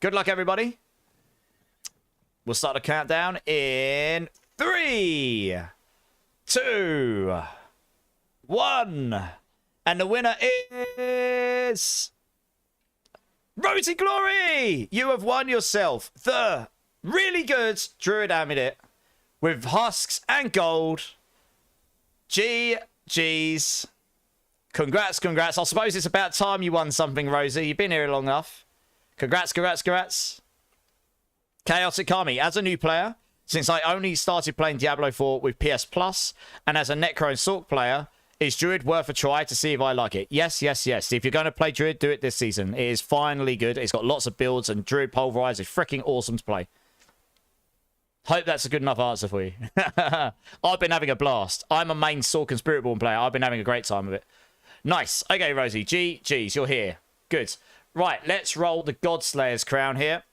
Good luck, everybody. We'll start the countdown in 3, 2, 1. And the winner is... Rosy Glory! You have won yourself the really good Druid Amulet with husks and gold. GG's. Congrats. I suppose it's about time you won something, Rosie. You've been here long enough. Congrats. Chaotic Kami. As a new player, since I only started playing Diablo 4 with PS Plus, and as a Necro and Sork player, is Druid worth a try to see if I like it? Yes. If you're going to play Druid, do it this season. It is finally good. It's got lots of builds, and Druid Pulverize is freaking awesome to play. Hope that's a good enough answer for you. I've been having a blast. I'm a main Sork and Spiritborn player. I've been having a great time with it. Nice. Okay, Rosie. GG's, you're here. Good. Right, let's roll the Godslayer's Crown here.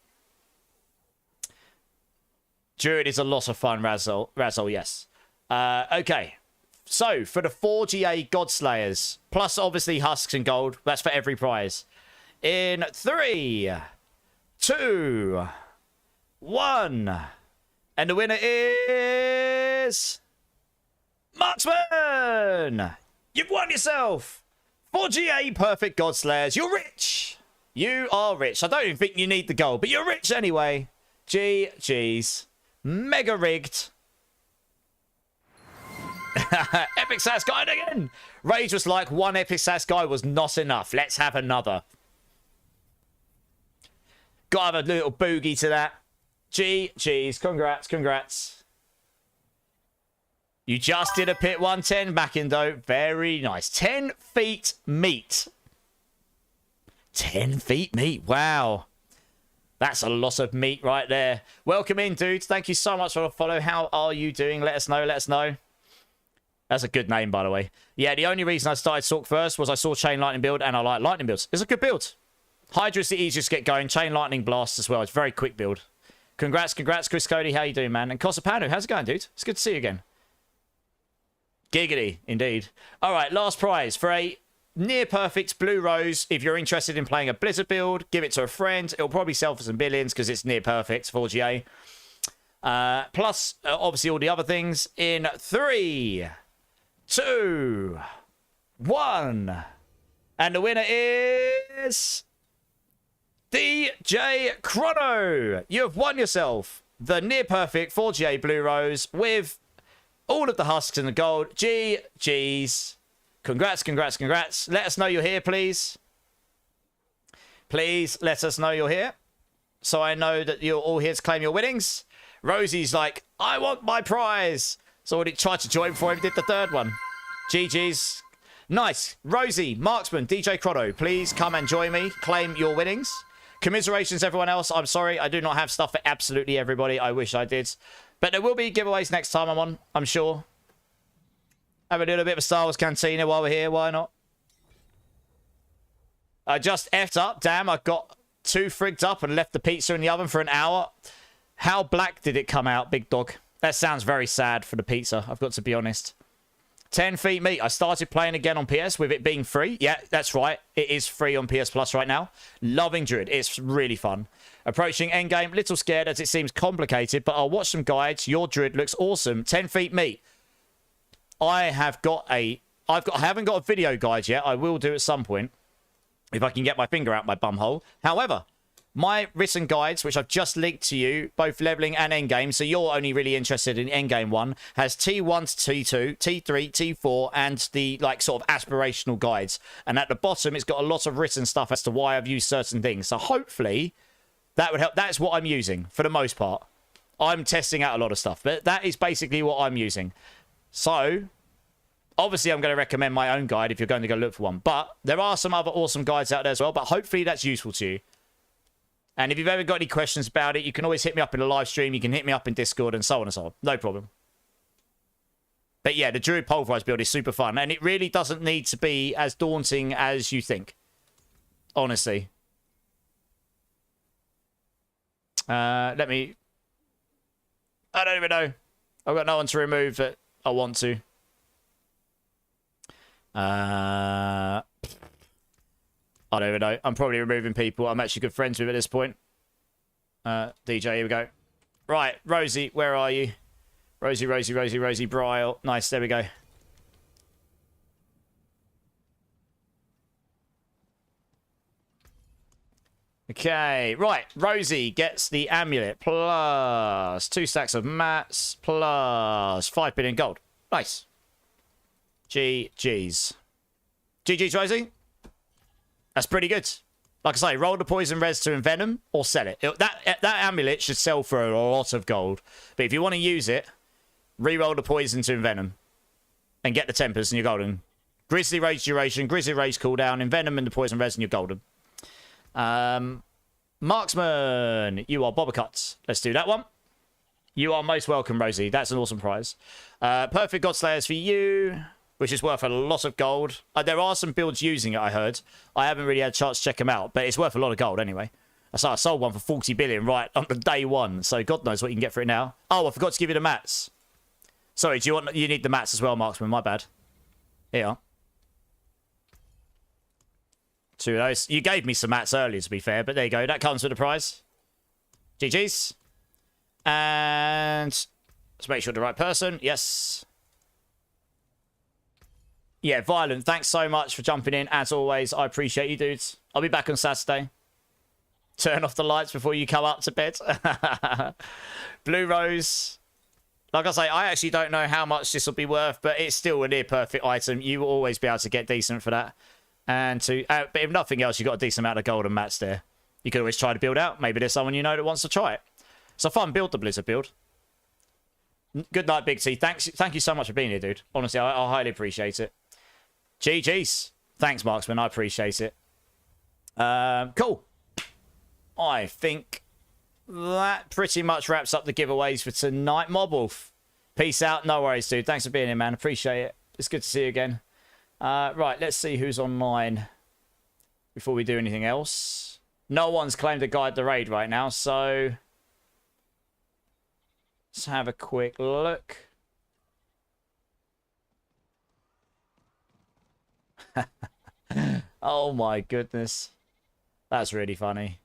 Druid is a lot of fun, Razzle, yes. Okay. So, for the 4GA Godslayers, plus obviously husks and gold, that's for every prize. In 3, 2, 1. And the winner is... Marksman! You've won yourself 4GA Perfect Godslayers. You're rich. You are rich. I don't even think you need the gold, but you're rich anyway. GG's. Mega rigged. Epic Sass Guide again. Rage was like, one Epic Sass Guide was not enough. Let's have another. Gotta have a little boogie to that. GG's. Congrats, congrats. You just did a pit 110 Mackindo. Very nice. 10 feet meat. 10 feet meat. Wow. That's a lot of meat right there. Welcome in, dudes. Thank you so much for the follow. How are you doing? Let us know. Let us know. That's a good name, by the way. Yeah, the only reason I started Sork first was I saw Chain Lightning build, and I like Lightning builds. It's a good build. Hydra's the easiest to get going. Chain Lightning Blast as well. It's a very quick build. Congrats, congrats, Chris Cody. How you doing, man? And Cosapano, how's it going, dude? It's good to see you again. Giggity, indeed. All right, last prize for a near-perfect Blue Rose. If you're interested in playing a Blizzard build, give it to a friend. It'll probably sell for some billions because it's near-perfect, 4GA. Plus, obviously, all the other things in 3, 2, 1. And the winner is... DJ Chrono. You have won yourself the near-perfect 4GA Blue Rose with all of the husks and the gold. GG's. Congrats, congrats, congrats. Let us know you're here, please. Please let us know you're here, so I know that you're all here to claim your winnings. Rosie's like, I want my prize. So I tried to join before I did the third one. GG's. Nice. Rosie, Marksman, DJ Chrono, please come and join me. Claim your winnings. Commiserations, everyone else. I'm sorry, I do not have stuff for absolutely everybody. I wish I did. But there will be giveaways next time I'm on, I'm sure. Have a little bit of a Star Wars Cantina while we're here. Why not? I just effed up. Damn, I got too frigged up and left the pizza in the oven for an hour. How black did it come out, big dog? That sounds very sad for the pizza, I've got to be honest. 10 feet meat. I started playing again on PS with it being free. Yeah, that's right. It is free on PS Plus right now. Loving Druid. It's really fun. Approaching endgame. Little scared as it seems complicated, but I'll watch some guides. Your Druid looks awesome. 10 feet meat. I haven't got a video guide yet. I will do at some point if I can get my finger out my bumhole. However, my written guides, which I've just linked to you, both leveling and endgame, so you're only really interested in endgame one, has T1 to T2, T3, T4, and the like sort of aspirational guides. And at the bottom, it's got a lot of written stuff as to why I've used certain things. So hopefully that would help. That's what I'm using for the most part. I'm testing out a lot of stuff, but that is basically what I'm using. So obviously I'm going to recommend my own guide if you're going to go look for one. But there are some other awesome guides out there as well, but hopefully that's useful to you. And if you've ever got any questions about it, you can always hit me up in a live stream. You can hit me up in Discord and so on and so on. No problem. But yeah, the Druid Pulverise build is super fun. And it really doesn't need to be as daunting as you think. Honestly. Let me... I don't even know. I've got no one to remove that I want to. I don't even know. I'm probably removing people I'm actually good friends with at this point. DJ, here we go. Right, Rosie, where are you? Rosie, Bryle. Nice, there we go. Okay, right. Rosie gets the amulet plus 2 stacks of mats plus 5 billion gold. Nice. GG's. GG's, Rosie. That's pretty good. Like I say, roll the poison res to envenom or sell it. That amulet should sell for a lot of gold. But if you want to use it, re-roll the poison to envenom and get the tempers and you're golden. Grizzly Rage duration, Grizzly Rage cooldown, envenom and the poison res and you're golden. Marksman, you are Bobacut. Let's do that one. You are most welcome, Rosie. That's an awesome prize. Perfect Godslayers for you, which is worth a lot of gold. There are some builds using it, I heard. I haven't really had a chance to check them out, but it's worth a lot of gold anyway. I sold one for 40 billion right on the day one, so God knows what you can get for it now. Oh, I forgot to give you the mats. Sorry, you need the mats as well, Marksman, my bad. Here. Two of those. You gave me some mats earlier, to be fair, but there you go. That comes with a prize. GG's. And let's make sure the right person. Yes. Yeah, Violent, thanks so much for jumping in. As always, I appreciate you, dudes. I'll be back on Saturday. Turn off the lights before you come up to bed. Blue Rose. Like I say, I actually don't know how much this will be worth, but it's still a near perfect item. You will always be able to get decent for that. And but if nothing else, you've got a decent amount of golden mats there. You could always try to build out. Maybe there's someone you know that wants to try it. It's a fun build, the Blizzard build. Good night, Big T. Thank you so much for being here, dude. Honestly, I highly appreciate it. GG's. Thanks, Marksman. I appreciate it. Cool. I think that pretty much wraps up the giveaways for tonight. Mobwolf, peace out. No worries, dude. Thanks for being here, man. Appreciate it. It's good to see you again. Right, let's see who's online before we do anything else. No one's claimed to guide the raid right now, so let's have a quick look. Oh my goodness. That's really funny.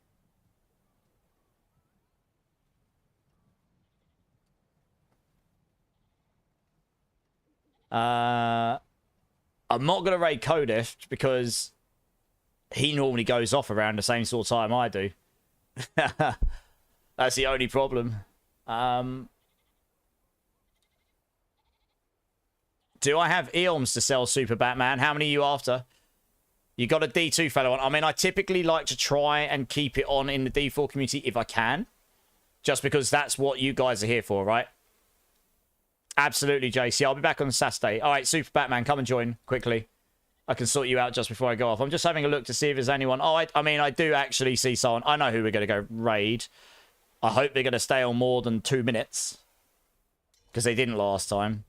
I'm not going to raid Kodef because he normally goes off around the same sort of time I do. That's the only problem. Do I have Eoms to sell, Super Batman? How many are you after? You got a D2 fellow on. I mean, I typically like to try and keep it on in the D4 community if I can. Just because that's what you guys are here for, right? Absolutely, JC. I'll be back on Saturday. All right, Super Batman, come and join quickly. I can sort you out just before I go off. I'm just having a look to see if there's anyone. Oh, I mean, I do actually see someone. I know who we're going to go raid. I hope they're going to stay on more than 2 minutes. Because they didn't last time.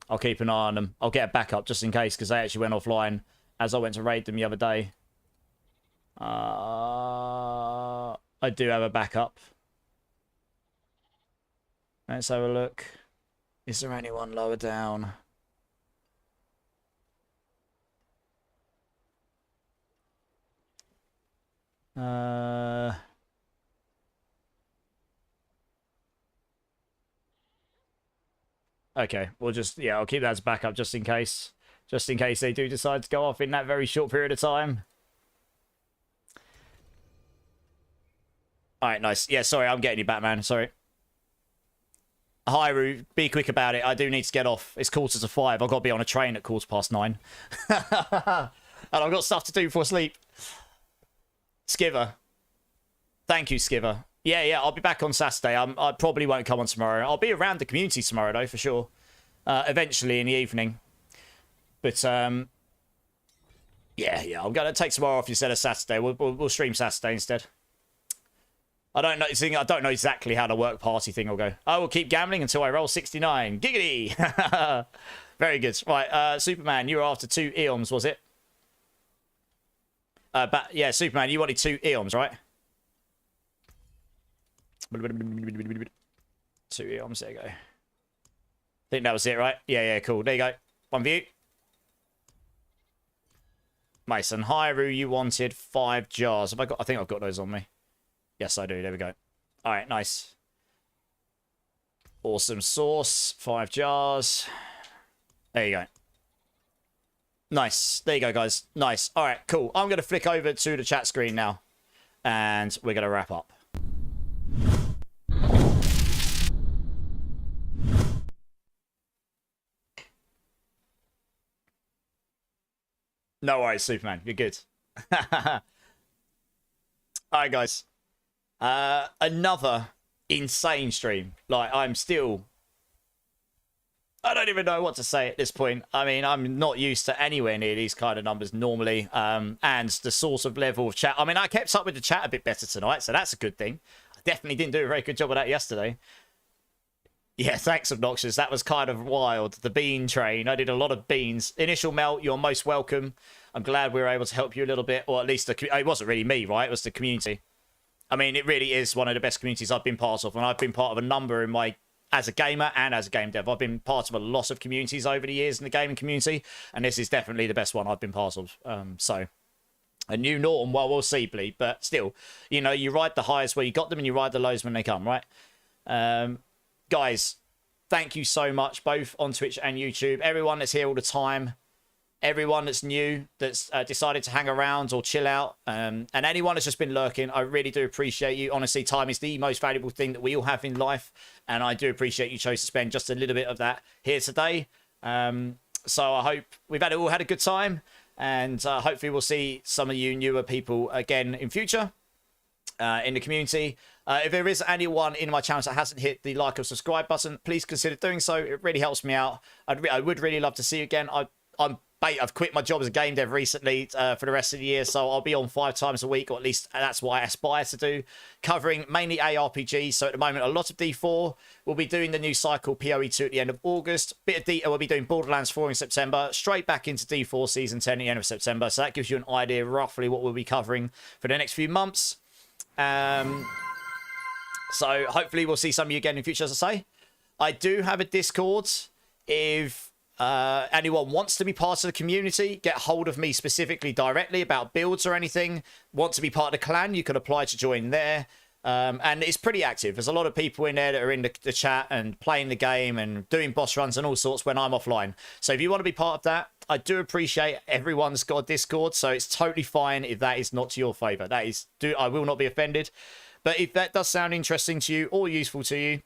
I'll keep an eye on them. I'll get a backup just in case because they actually went offline as I went to raid them the other day. I do have a backup. Let's have a look. Is there anyone lower down? Okay, we'll just, yeah, I'll keep that as backup just in case. Just in case they do decide to go off in that very short period of time. Alright, nice. Yeah, sorry, I'm getting you, Batman. Sorry. Hi, Roo. Be quick about it. I do need to get off. It's 5:15. I've got to be on a train at 9:15. And I've got stuff to do before sleep. Skiver. Thank you, Skiver. Yeah, I'll be back on Saturday. I probably won't come on tomorrow. I'll be around the community tomorrow, though, for sure. Eventually in the evening. But, yeah, I'm going to take tomorrow off instead of Saturday. We'll stream Saturday instead. I don't know exactly how the work party thing will go. I will keep gambling until I roll 69. Giggity! Very good. Right, Superman, you were after 2 Eoms, was it? Yeah, Superman, you wanted 2 Eoms, right? 2 Eoms, there you go. I think that was it, right? Yeah, cool. There you go. One view. Mason, Hyrule, you wanted 5 jars. Have I got? I think I've got those on me. Yes, I do. There we go. All right, nice. Awesome sauce. 5 jars. There you go. Nice. There you go, guys. Nice. All right, cool. I'm going to flick over to the chat screen now. And we're going to wrap up. No worries, Superman. You're good. All right, guys. Another insane stream. Like, I don't even know what to say at this point. I mean, I'm not used to anywhere near these kind of numbers normally. And the sort of level of chat. I mean, I kept up with the chat a bit better tonight, so that's a good thing. I definitely didn't do a very good job of that yesterday. Yeah, thanks, Obnoxious. That was kind of wild. The bean train. I did a lot of beans. Initial Melt, you're most welcome. I'm glad we were able to help you a little bit. Or at least, it wasn't really me, right? It was the community. I mean, it really is one of the best communities I've been part of. And I've been part of a number in my as a gamer and as a game dev. I've been part of a lot of communities over the years in the gaming community, and this is definitely the best one I've been part of. So a new norm, well, we'll see, Bleed, but still, you know, you ride the highs where you got them and you ride the lows when they come, right? Guys, thank you so much, both on Twitch and YouTube. Everyone that's here all the time, everyone that's new, that's decided to hang around or chill out, and anyone that's just been lurking, I really do appreciate you. Honestly, time is the most valuable thing that we all have in life, and I do appreciate you chose to spend just a little bit of that here today. So I hope we've all had a good time, and hopefully we'll see some of you newer people again in future in the community. If there is anyone in my channel that hasn't hit the like or subscribe button, please consider doing so. It really helps me out. I would really love to see you again. I've quit my job as a game dev recently for the rest of the year, so I'll be on 5 times a week, or at least that's what I aspire to do, covering mainly ARPGs. So at the moment, a lot of D4. We'll be doing the new cycle PoE2 at the end of August. We'll be doing Borderlands 4 in September, straight back into D4 Season 10 at the end of September. So that gives you an idea roughly what we'll be covering for the next few months. So hopefully we'll see some of you again in future, as I say. I do have a Discord. If anyone wants to be part of the community, get hold of me specifically directly about builds or anything, want to be part of the clan, you can apply to join there. And it's pretty active. There's a lot of people in there that are in the chat and playing the game and doing boss runs and all sorts when I'm offline. So if you want to be part of that, I do appreciate everyone's got a Discord, so it's totally fine if that is not to your favor. I will not be offended. But if that does sound interesting to you or useful to you,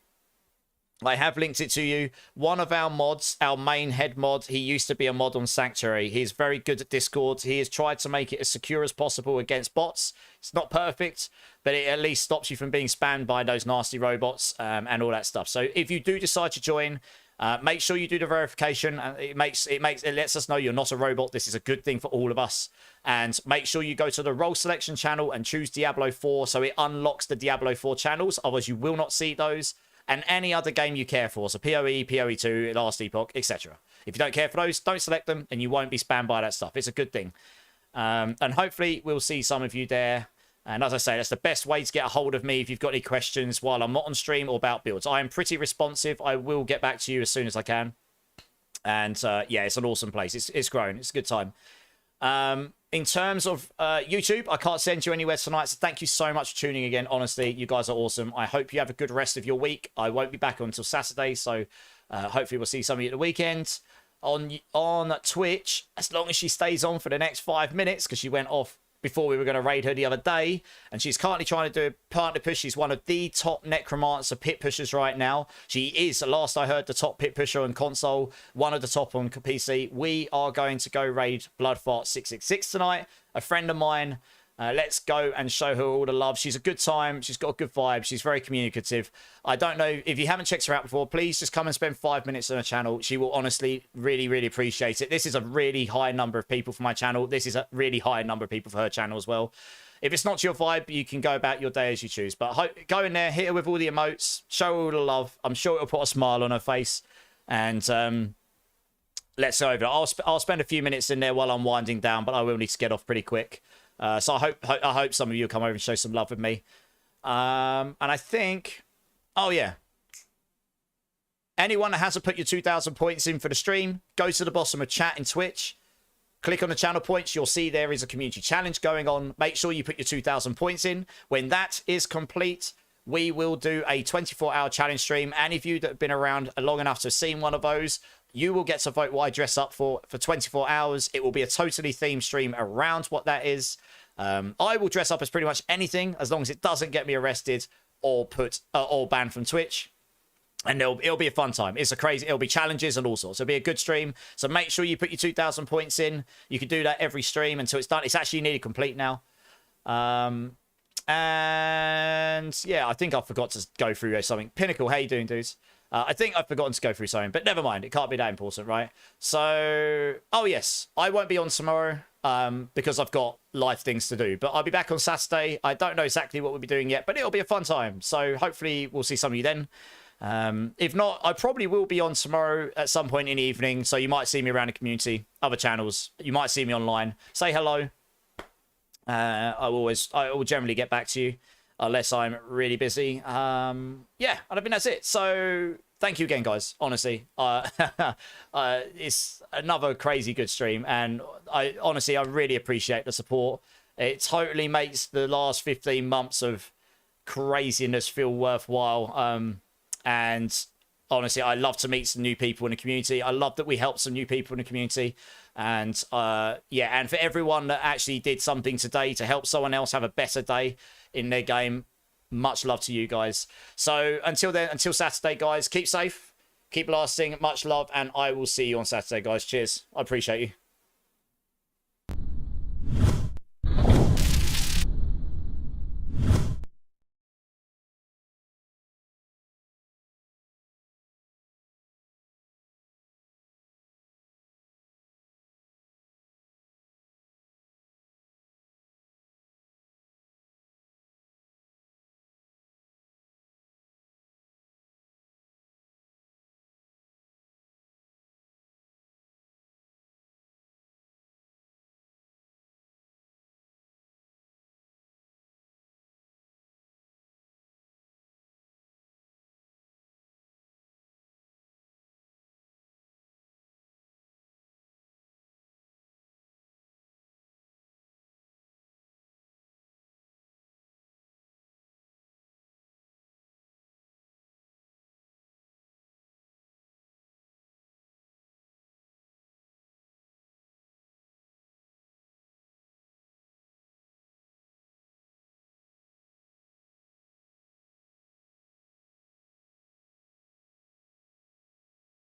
I have linked it to you. One of our mods, our main head mod, he used to be a mod on Sanctuary. He's very good at Discord. He has tried to make it as secure as possible against bots. It's not perfect, but it at least stops you from being spammed by those nasty robots and all that stuff. So if you do decide to join, make sure you do the verification. It lets us know you're not a robot. This is a good thing for all of us. And make sure you go to the role selection channel and choose Diablo 4 so it unlocks the Diablo 4 channels. Otherwise, you will not see those. And any other game you care for, so PoE, PoE2, Last Epoch, etc. If you don't care for those, don't select them, and you won't be spammed by that stuff. It's a good thing. And hopefully we'll see some of you there. And as I say, that's the best way to get a hold of me if you've got any questions while I'm not on stream or about builds. I am pretty responsive. I will get back to you as soon as I can. And yeah, it's an awesome place. It's grown. It's a good time. In terms of YouTube, I can't send you anywhere tonight, so thank you so much for tuning again. Honestly, you guys are awesome. I hope you have a good rest of your week. I won't be back until Saturday, so hopefully we'll see some of you at the weekend. On Twitch, as long as she stays on for the next 5 minutes, because she went off before we were going to raid her the other day, and she's currently trying to do a partner push. She's one of the top necromancer pit pushers right now. She is, last I heard, the top pit pusher on console, one of the top on PC. We are going to go raid Bloodfart 666 tonight. A friend of mine, let's go and show her all the love. She's a good time. She's got a good vibe. She's very communicative. I don't know if you haven't checked her out before, please just come and spend 5 minutes on her channel. She will honestly really, really appreciate it. This is a really high number of people for my channel. This is a really high number of people for her channel as well. If it's not your vibe, you can go about your day as you choose. But go in there, hit her with all the emotes, show her all the love. I'm sure it'll put a smile on her face. And let's go over it. I'll spend a few minutes in there while I'm winding down, but I will need to get off pretty quick. So I hope some of you will come over and show some love with me. And I think, oh yeah, anyone that hasn't put your 2,000 points in for the stream, go to the bottom of chat in Twitch, click on the channel points. You'll see there is a community challenge going on. Make sure you put your 2,000 points in. When that is complete, we will do a 24-hour challenge stream. And if you've been around long enough to have seen one of those, you will get to vote what I dress up for 24 hours. It will be a totally themed stream around what that is. I will dress up as pretty much anything as long as it doesn't get me arrested or banned from Twitch. And it'll be a fun time. It'll be challenges and all sorts. It'll be a good stream. So make sure you put your 2,000 points in. You can do that every stream until it's done. It's actually nearly complete now. And yeah, I think I forgot to go through something. Pinnacle, how you doing, dudes? I think I've forgotten to go through something, but never mind. It can't be that important, right? So, oh yes, I won't be on tomorrow because I've got life things to do. But I'll be back on Saturday. I don't know exactly what we'll be doing yet, but it'll be a fun time. So hopefully we'll see some of you then. If not, I probably will be on tomorrow at some point in the evening. So you might see me around the community, other channels. You might see me online. Say hello. I will generally get back to you. unless I'm really busy. Yeah, and I think that's it. So thank you again, guys. Honestly, it's another crazy good stream, and I really appreciate the support. It totally makes the last 15 months of craziness feel worthwhile. And honestly, I love to meet some new people in the community. I love that we help some new people in the community. And yeah, and for everyone that actually did something today to help someone else have a better day in their game, much love to you guys. So until then, until Saturday, guys, keep safe, keep lasting, much love, and I will see you on Saturday, guys. Cheers. I appreciate you.